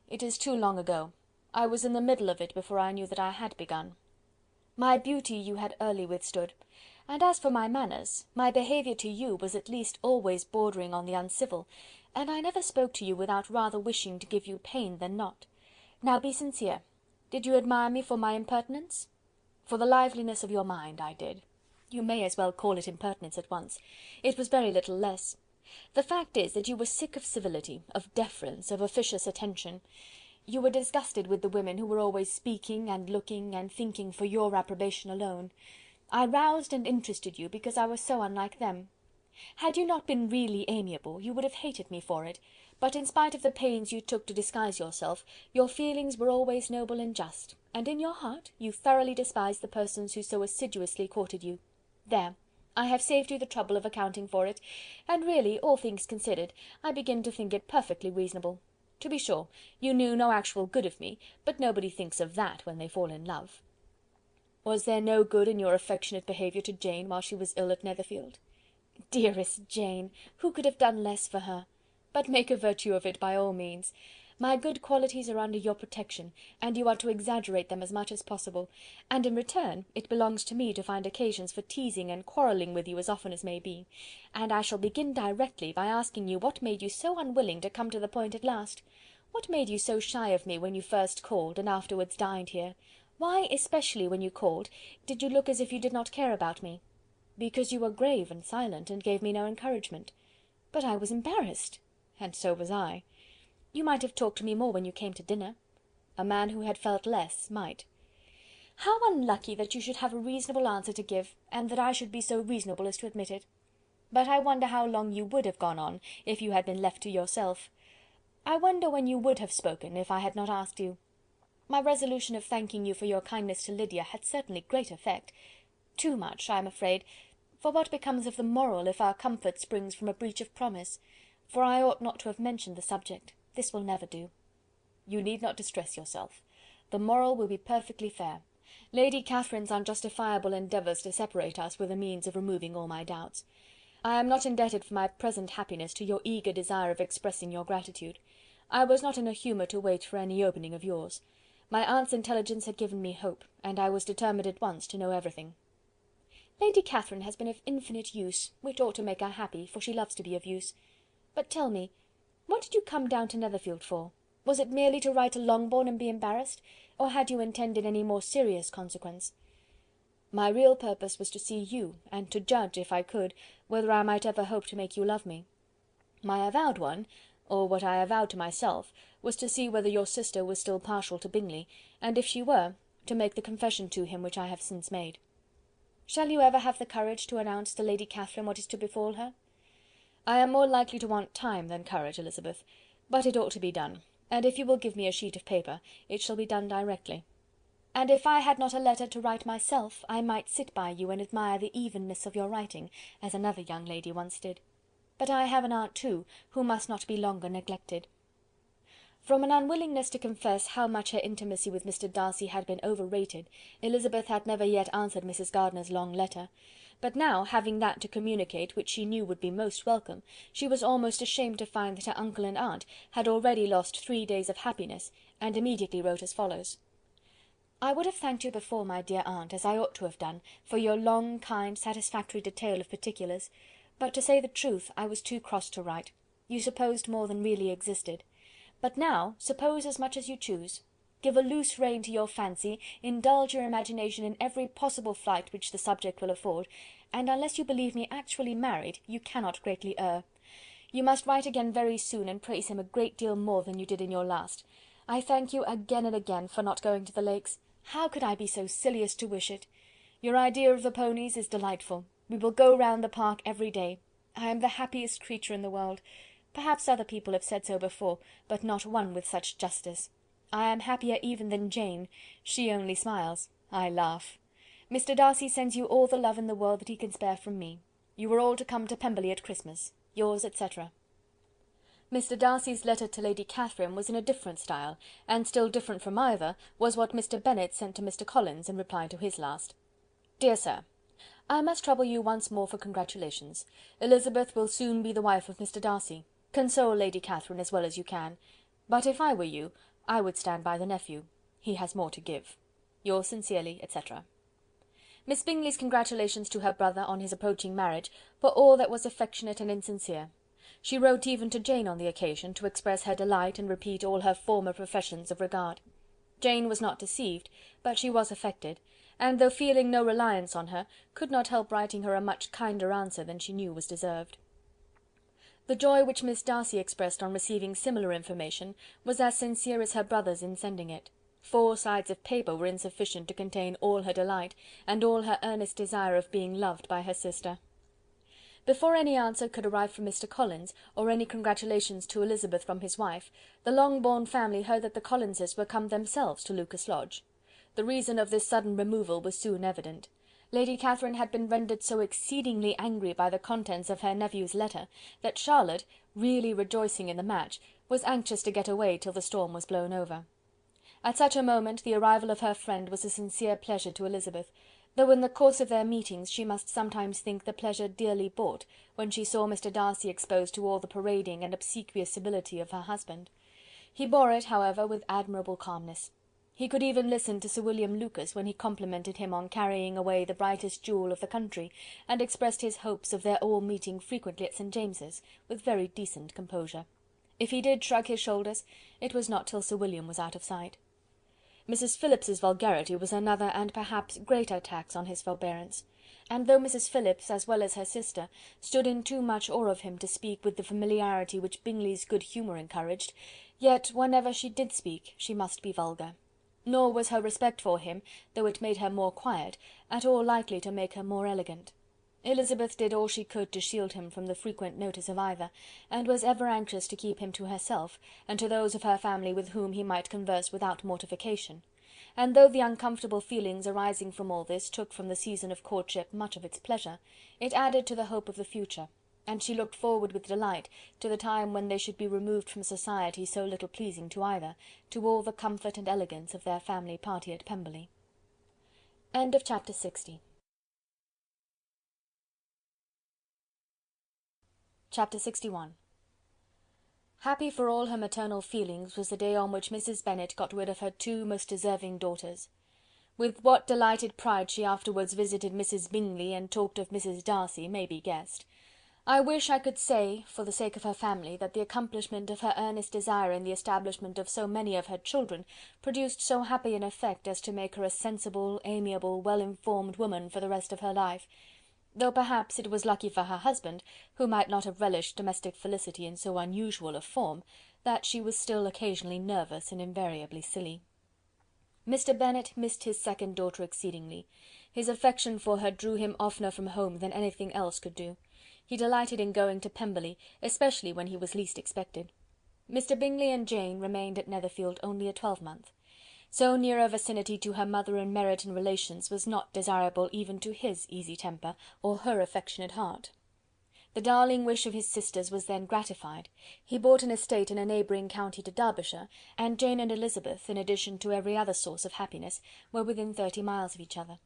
[SPEAKER 3] It is too long ago. I was in the middle of it before I knew that I had begun. My beauty you had early withstood, and as for my manners, my behaviour to you was at least always bordering on the uncivil, and I never spoke to you without rather wishing to give you pain than not. Now be sincere. Did you admire me for my impertinence?" "For the liveliness of your mind, I did. You may as well call it impertinence at once. It was very little less. The fact is that you were sick of civility, of deference, of officious attention. You were disgusted with the women who were always speaking, and looking, and thinking for your approbation alone. I roused and interested you because I was so unlike them. Had you not been really amiable, you would have hated me for it, but in spite of the pains you took to disguise yourself, your feelings were always noble and just, and in your heart you thoroughly despised the persons who so assiduously courted you. There, I have saved you the trouble of accounting for it, and really, all things considered, I begin to think it perfectly reasonable.
[SPEAKER 2] To be sure, you knew no actual good of me, but nobody thinks of that when they fall in love." "Was there no good in your affectionate behaviour to Jane while she was ill at Netherfield?" "Dearest Jane! Who could have done less for her? But make a virtue of it by all means. My good qualities are under your protection, and you are to exaggerate them as much as possible, and in return it belongs to me to find occasions for teasing and quarrelling with you as often as may be. And I shall begin directly by asking you what made you so unwilling to come to the point at last? What made you so shy of me when you first called, and afterwards dined here? Why, especially when you called, did you look as if you did not care about me?" "Because you were grave and silent, and gave me no encouragement." "But I was embarrassed." "And so was I." "You might have talked to me more when you came to dinner." "A man who had felt less might." "How unlucky that you should have a reasonable answer to give, and that I should be so reasonable as to admit it. But I wonder how long you would have gone on, if you had been left to yourself. I wonder when you would have spoken, if I had not asked you. My resolution of thanking you for your kindness to Lydia had certainly great effect. Too much, I am afraid, for what becomes of the moral if our comfort springs from a breach of promise? For I ought not to have mentioned the subject. This will never do." "You need not distress yourself. The moral will be perfectly fair. Lady Catherine's unjustifiable endeavours to separate us were the means of removing all my doubts. I am not indebted for my present happiness to your eager desire of expressing your gratitude. I was not in a humour to wait for any opening of yours. My aunt's intelligence had given me hope, and I was determined at once to know everything." "Lady Catherine has been of infinite use, which ought to make her happy, for she loves to be of use. But tell me, what did you come down to Netherfield for? Was it merely to write to Longbourn and be embarrassed, or had you intended any more serious consequence?" "My real purpose was to see you, and to judge, if I could, whether I might ever hope to make you love me. My avowed one, or what I avowed to myself, was to see whether your sister was still partial to Bingley, and if she were, to make the confession to him which I have since made." "Shall you ever have the courage to announce to Lady Catherine what is to befall her?" "I am more likely to want time than courage, Elizabeth, but it ought to be done, and if you will give me a sheet of paper, it shall be done directly." "And if I had not a letter to write myself, I might sit by you and admire the evenness of your writing, as another young lady once did. But I have an aunt too, who must not be longer neglected." From an unwillingness to confess how much her intimacy with Mr. Darcy had been overrated, Elizabeth had never yet answered Mrs. Gardiner's long letter; but now, having that to communicate which she knew would be most welcome, she was almost ashamed to find that her uncle and aunt had already lost 3 days of happiness, and immediately wrote as follows: "I would have thanked you before, my dear aunt, as I ought to have done, for your long, kind, satisfactory detail of particulars; but to say the truth, I was too cross to write. You supposed more than really existed. But now, suppose as much as you choose. Give a loose rein to your fancy, indulge your imagination in every possible flight which the subject will afford, and unless you believe me actually married, you cannot greatly err. You must write again very soon, and praise him a great deal more than you did in your last. I thank you again and again for not going to the Lakes. How could I be so silly as to wish it? Your idea of the ponies is delightful. We will go round the park every day. I am the happiest creature in the world. Perhaps other people have said so before, but not one with such justice. I am happier even than Jane. She only smiles. I laugh. Mr. Darcy sends you all the love in the world that he can spare from me. You are all to come to Pemberley at Christmas. Yours, etc." Mr. Darcy's letter to Lady Catherine was in a different style, and still different from either was what Mr. Bennet sent to Mr. Collins in reply to his last. "Dear Sir, I must trouble you once more for congratulations. Elizabeth will soon be the wife of Mr. Darcy. Console Lady Catherine as well as you can. But if I were you, I would stand by the nephew. He has more to give. Yours sincerely, etc." Miss Bingley's congratulations to her brother on his approaching marriage were all that was affectionate and insincere. She wrote even to Jane on the occasion, to express her delight and repeat all her former professions of regard. Jane was not deceived, but she was affected, and though feeling no reliance on her, could not help writing her a much kinder answer than she knew was deserved. The joy which Miss Darcy expressed on receiving similar information was as sincere as her brother's in sending it. 4 sides of paper were insufficient to contain all her delight, and all her earnest desire of being loved by her sister. Before any answer could arrive from Mr. Collins, or any congratulations to Elizabeth from his wife, the Longbourn family heard that the Collinses were come themselves to Lucas Lodge. The reason of this sudden removal was soon evident. Lady Catherine had been rendered so exceedingly angry by the contents of her nephew's letter, that Charlotte, really rejoicing in the match, was anxious to get away till the storm was blown over. At such a moment the arrival of her friend was a sincere pleasure to Elizabeth, though in the course of their meetings she must sometimes think the pleasure dearly bought, when she saw Mr. Darcy exposed to all the parading and obsequious civility of her husband. He bore it, however, with admirable calmness. He could even listen to Sir William Lucas when he complimented him on carrying away the brightest jewel of the country, and expressed his hopes of their all meeting frequently at St. James's, with very decent composure. If he did shrug his shoulders, it was not till Sir William was out of sight. Mrs. Phillips's vulgarity was another and perhaps greater tax on his forbearance, and though Mrs. Phillips, as well as her sister, stood in too much awe of him to speak with the familiarity which Bingley's good humour encouraged, yet whenever she did speak she must be vulgar. Nor was her respect for him, though it made her more quiet, at all likely to make her more elegant. Elizabeth did all she could to shield him from the frequent notice of either, and was ever anxious to keep him to herself, and to those of her family with whom he might converse without mortification; and though the uncomfortable feelings arising from all this took from the season of courtship much of its pleasure, it added to the hope of the future, and she looked forward with delight to the time when they should be removed from society so little pleasing to either, to all the comfort and elegance of their family party at Pemberley. Chapter 60. Chapter 61. Happy for all her maternal feelings was the day on which Mrs. Bennet got rid of her two most deserving daughters. With what delighted pride she afterwards visited Mrs. Bingley and talked of Mrs. Darcy may be guessed. I wish I could say, for the sake of her family, that the accomplishment of her earnest desire in the establishment of so many of her children produced so happy an effect as to make her a sensible, amiable, well-informed woman for the rest of her life, though perhaps it was lucky for her husband, who might not have relished domestic felicity in so unusual a form, that she was still occasionally nervous and invariably silly. Mr. Bennet missed his second daughter exceedingly. His affection for her drew him oftener from home than anything else could do. He delighted in going to Pemberley, especially when he was least expected. Mr. Bingley and Jane remained at Netherfield only a twelvemonth. So near a vicinity to her mother in merit and relations was not desirable even to his easy temper, or her affectionate heart. The darling wish of his sisters was then gratified. He bought an estate in a neighbouring county to Derbyshire, and Jane and Elizabeth, in addition to every other source of happiness, were within 30 miles of each other.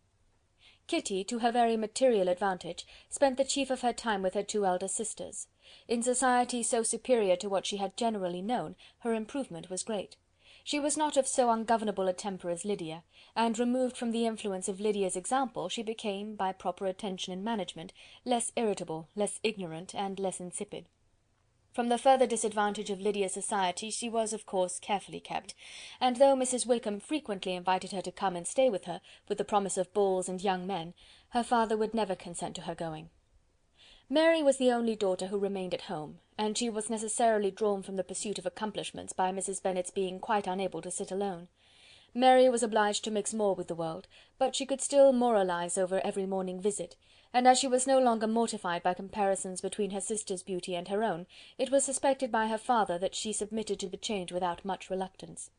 [SPEAKER 2] Kitty, to her very material advantage, spent the chief of her time with her two elder sisters. In society so superior to what she had generally known, her improvement was great. She was not of so ungovernable a temper as Lydia, and removed from the influence of Lydia's example, she became, by proper attention and management, less irritable, less ignorant, and less insipid. From the further disadvantage of Lydia's society she was, of course, carefully kept, and though Mrs. Wickham frequently invited her to come and stay with her, with the promise of balls and young men, her father would never consent to her going. Mary was the only daughter who remained at home, and she was necessarily drawn from the pursuit of accomplishments by Mrs. Bennet's being quite unable to sit alone. Mary was obliged to mix more with the world, but she could still moralize over every morning visit, and as she was no longer mortified by comparisons between her sister's beauty and her own, it was suspected by her father that she submitted to the change without much reluctance.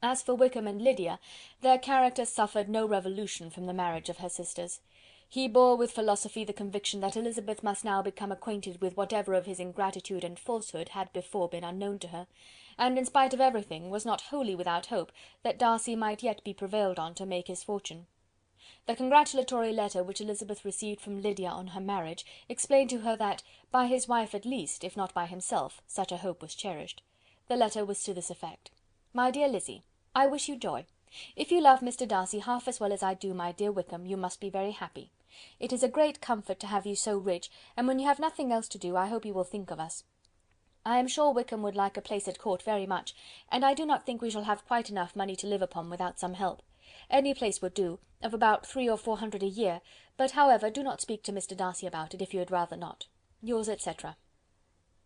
[SPEAKER 2] As for Wickham and Lydia, their characters suffered no revolution from the marriage of her sisters. He bore with philosophy the conviction that Elizabeth must now become acquainted with whatever of his ingratitude and falsehood had before been unknown to her, and in spite of everything was not wholly without hope that Darcy might yet be prevailed on to make his fortune. The congratulatory letter which Elizabeth received from Lydia on her marriage explained to her that, by his wife at least, if not by himself, such a hope was cherished. The letter was to this effect: "My dear Lizzy, I wish you joy. If you love Mr. Darcy half as well as I do my dear Wickham, you must be very happy. It is a great comfort to have you so rich, and when you have nothing else to do, I hope you will think of us. I am sure Wickham would like a place at court very much, and I do not think we shall have quite enough money to live upon without some help. Any place would do, of about 300 or 400 a year, but however, do not speak to Mr. Darcy about it, if you had rather not. Yours, etc."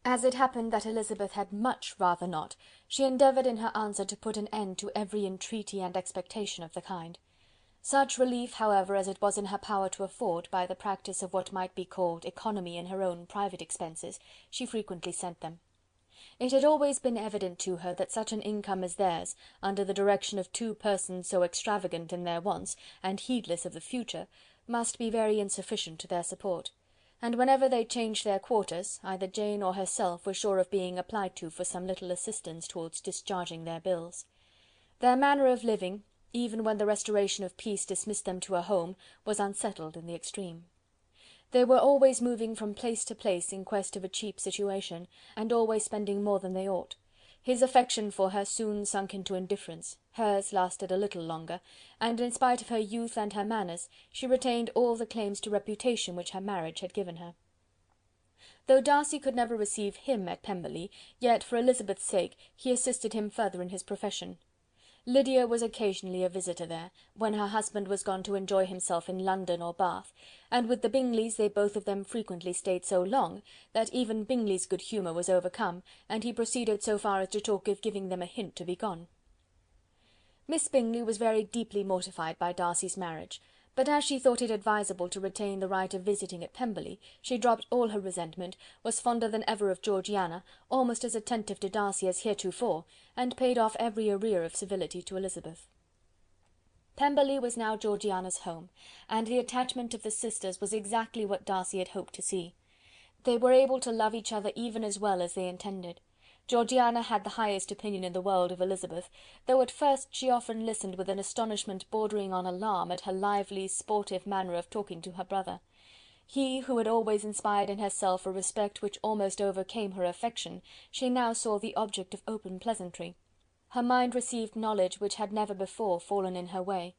[SPEAKER 2] As it happened that Elizabeth had much rather not, she endeavoured in her answer to put an end to every entreaty and expectation of the kind. Such relief, however, as it was in her power to afford, by the practice of what might be called economy in her own private expenses, she frequently sent them. It had always been evident to her that such an income as theirs, under the direction of two persons so extravagant in their wants, and heedless of the future, must be very insufficient to their support, and whenever they changed their quarters, either Jane or herself were sure of being applied to for some little assistance towards discharging their bills. Their manner of living, even when the restoration of peace dismissed them to a home, was unsettled in the extreme. They were always moving from place to place in quest of a cheap situation, and always spending more than they ought. His affection for her soon sunk into indifference, hers lasted a little longer, and in spite of her youth and her manners, she retained all the claims to reputation which her marriage had given her. Though Darcy could never receive him at Pemberley, yet for Elizabeth's sake he assisted him further in his profession. Lydia was occasionally a visitor there, when her husband was gone to enjoy himself in London or Bath, and with the Bingleys they both of them frequently stayed so long, that even Bingley's good humour was overcome, and he proceeded so far as to talk of giving them a hint to be gone. Miss Bingley was very deeply mortified by Darcy's marriage, but as she thought it advisable to retain the right of visiting at Pemberley, she dropped all her resentment, was fonder than ever of Georgiana, almost as attentive to Darcy as heretofore, and paid off every arrear of civility to Elizabeth. Pemberley was now Georgiana's home, and the attachment of the sisters was exactly what Darcy had hoped to see. They were able to love each other even as well as they intended. Georgiana had the highest opinion in the world of Elizabeth, though at first she often listened with an astonishment bordering on alarm at her lively, sportive manner of talking to her brother. He, who had always inspired in herself a respect which almost overcame her affection, she now saw the object of open pleasantry. Her mind received knowledge which had never before fallen in her way.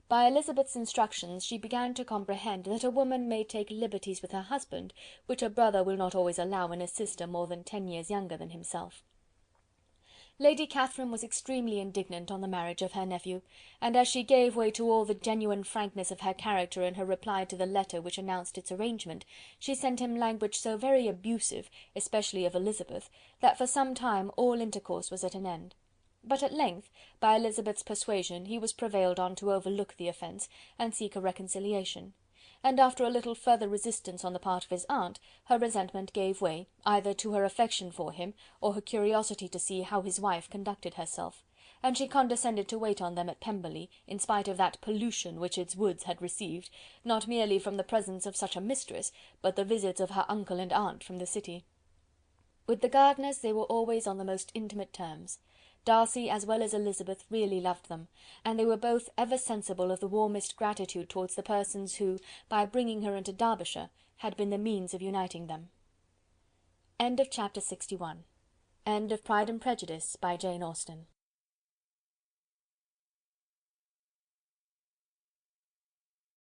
[SPEAKER 2] By Elizabeth's instructions she began to comprehend that a woman may take liberties with her husband, which a brother will not always allow in a sister more than 10 years younger than himself. Lady Catherine was extremely indignant on the marriage of her nephew, and as she gave way to all the genuine frankness of her character in her reply to the letter which announced its arrangement, she sent him language so very abusive, especially of Elizabeth, that for some time all intercourse was at an end. But at length, by Elizabeth's persuasion, he was prevailed on to overlook the offence, and seek a reconciliation; and after a little further resistance on the part of his aunt, her resentment gave way, either to her affection for him, or her curiosity to see how his wife conducted herself, and she condescended to wait on them at Pemberley, in spite of that pollution which its woods had received, not merely from the presence of such a mistress, but the visits of her uncle and aunt from the city. With the Gardiners they were always on the most intimate terms. Darcy as well as Elizabeth really loved them, and they were both ever sensible of the warmest gratitude towards the persons who, by bringing her into Derbyshire, had been the means of uniting them. End of Chapter 61. End of Pride and Prejudice by Jane Austen.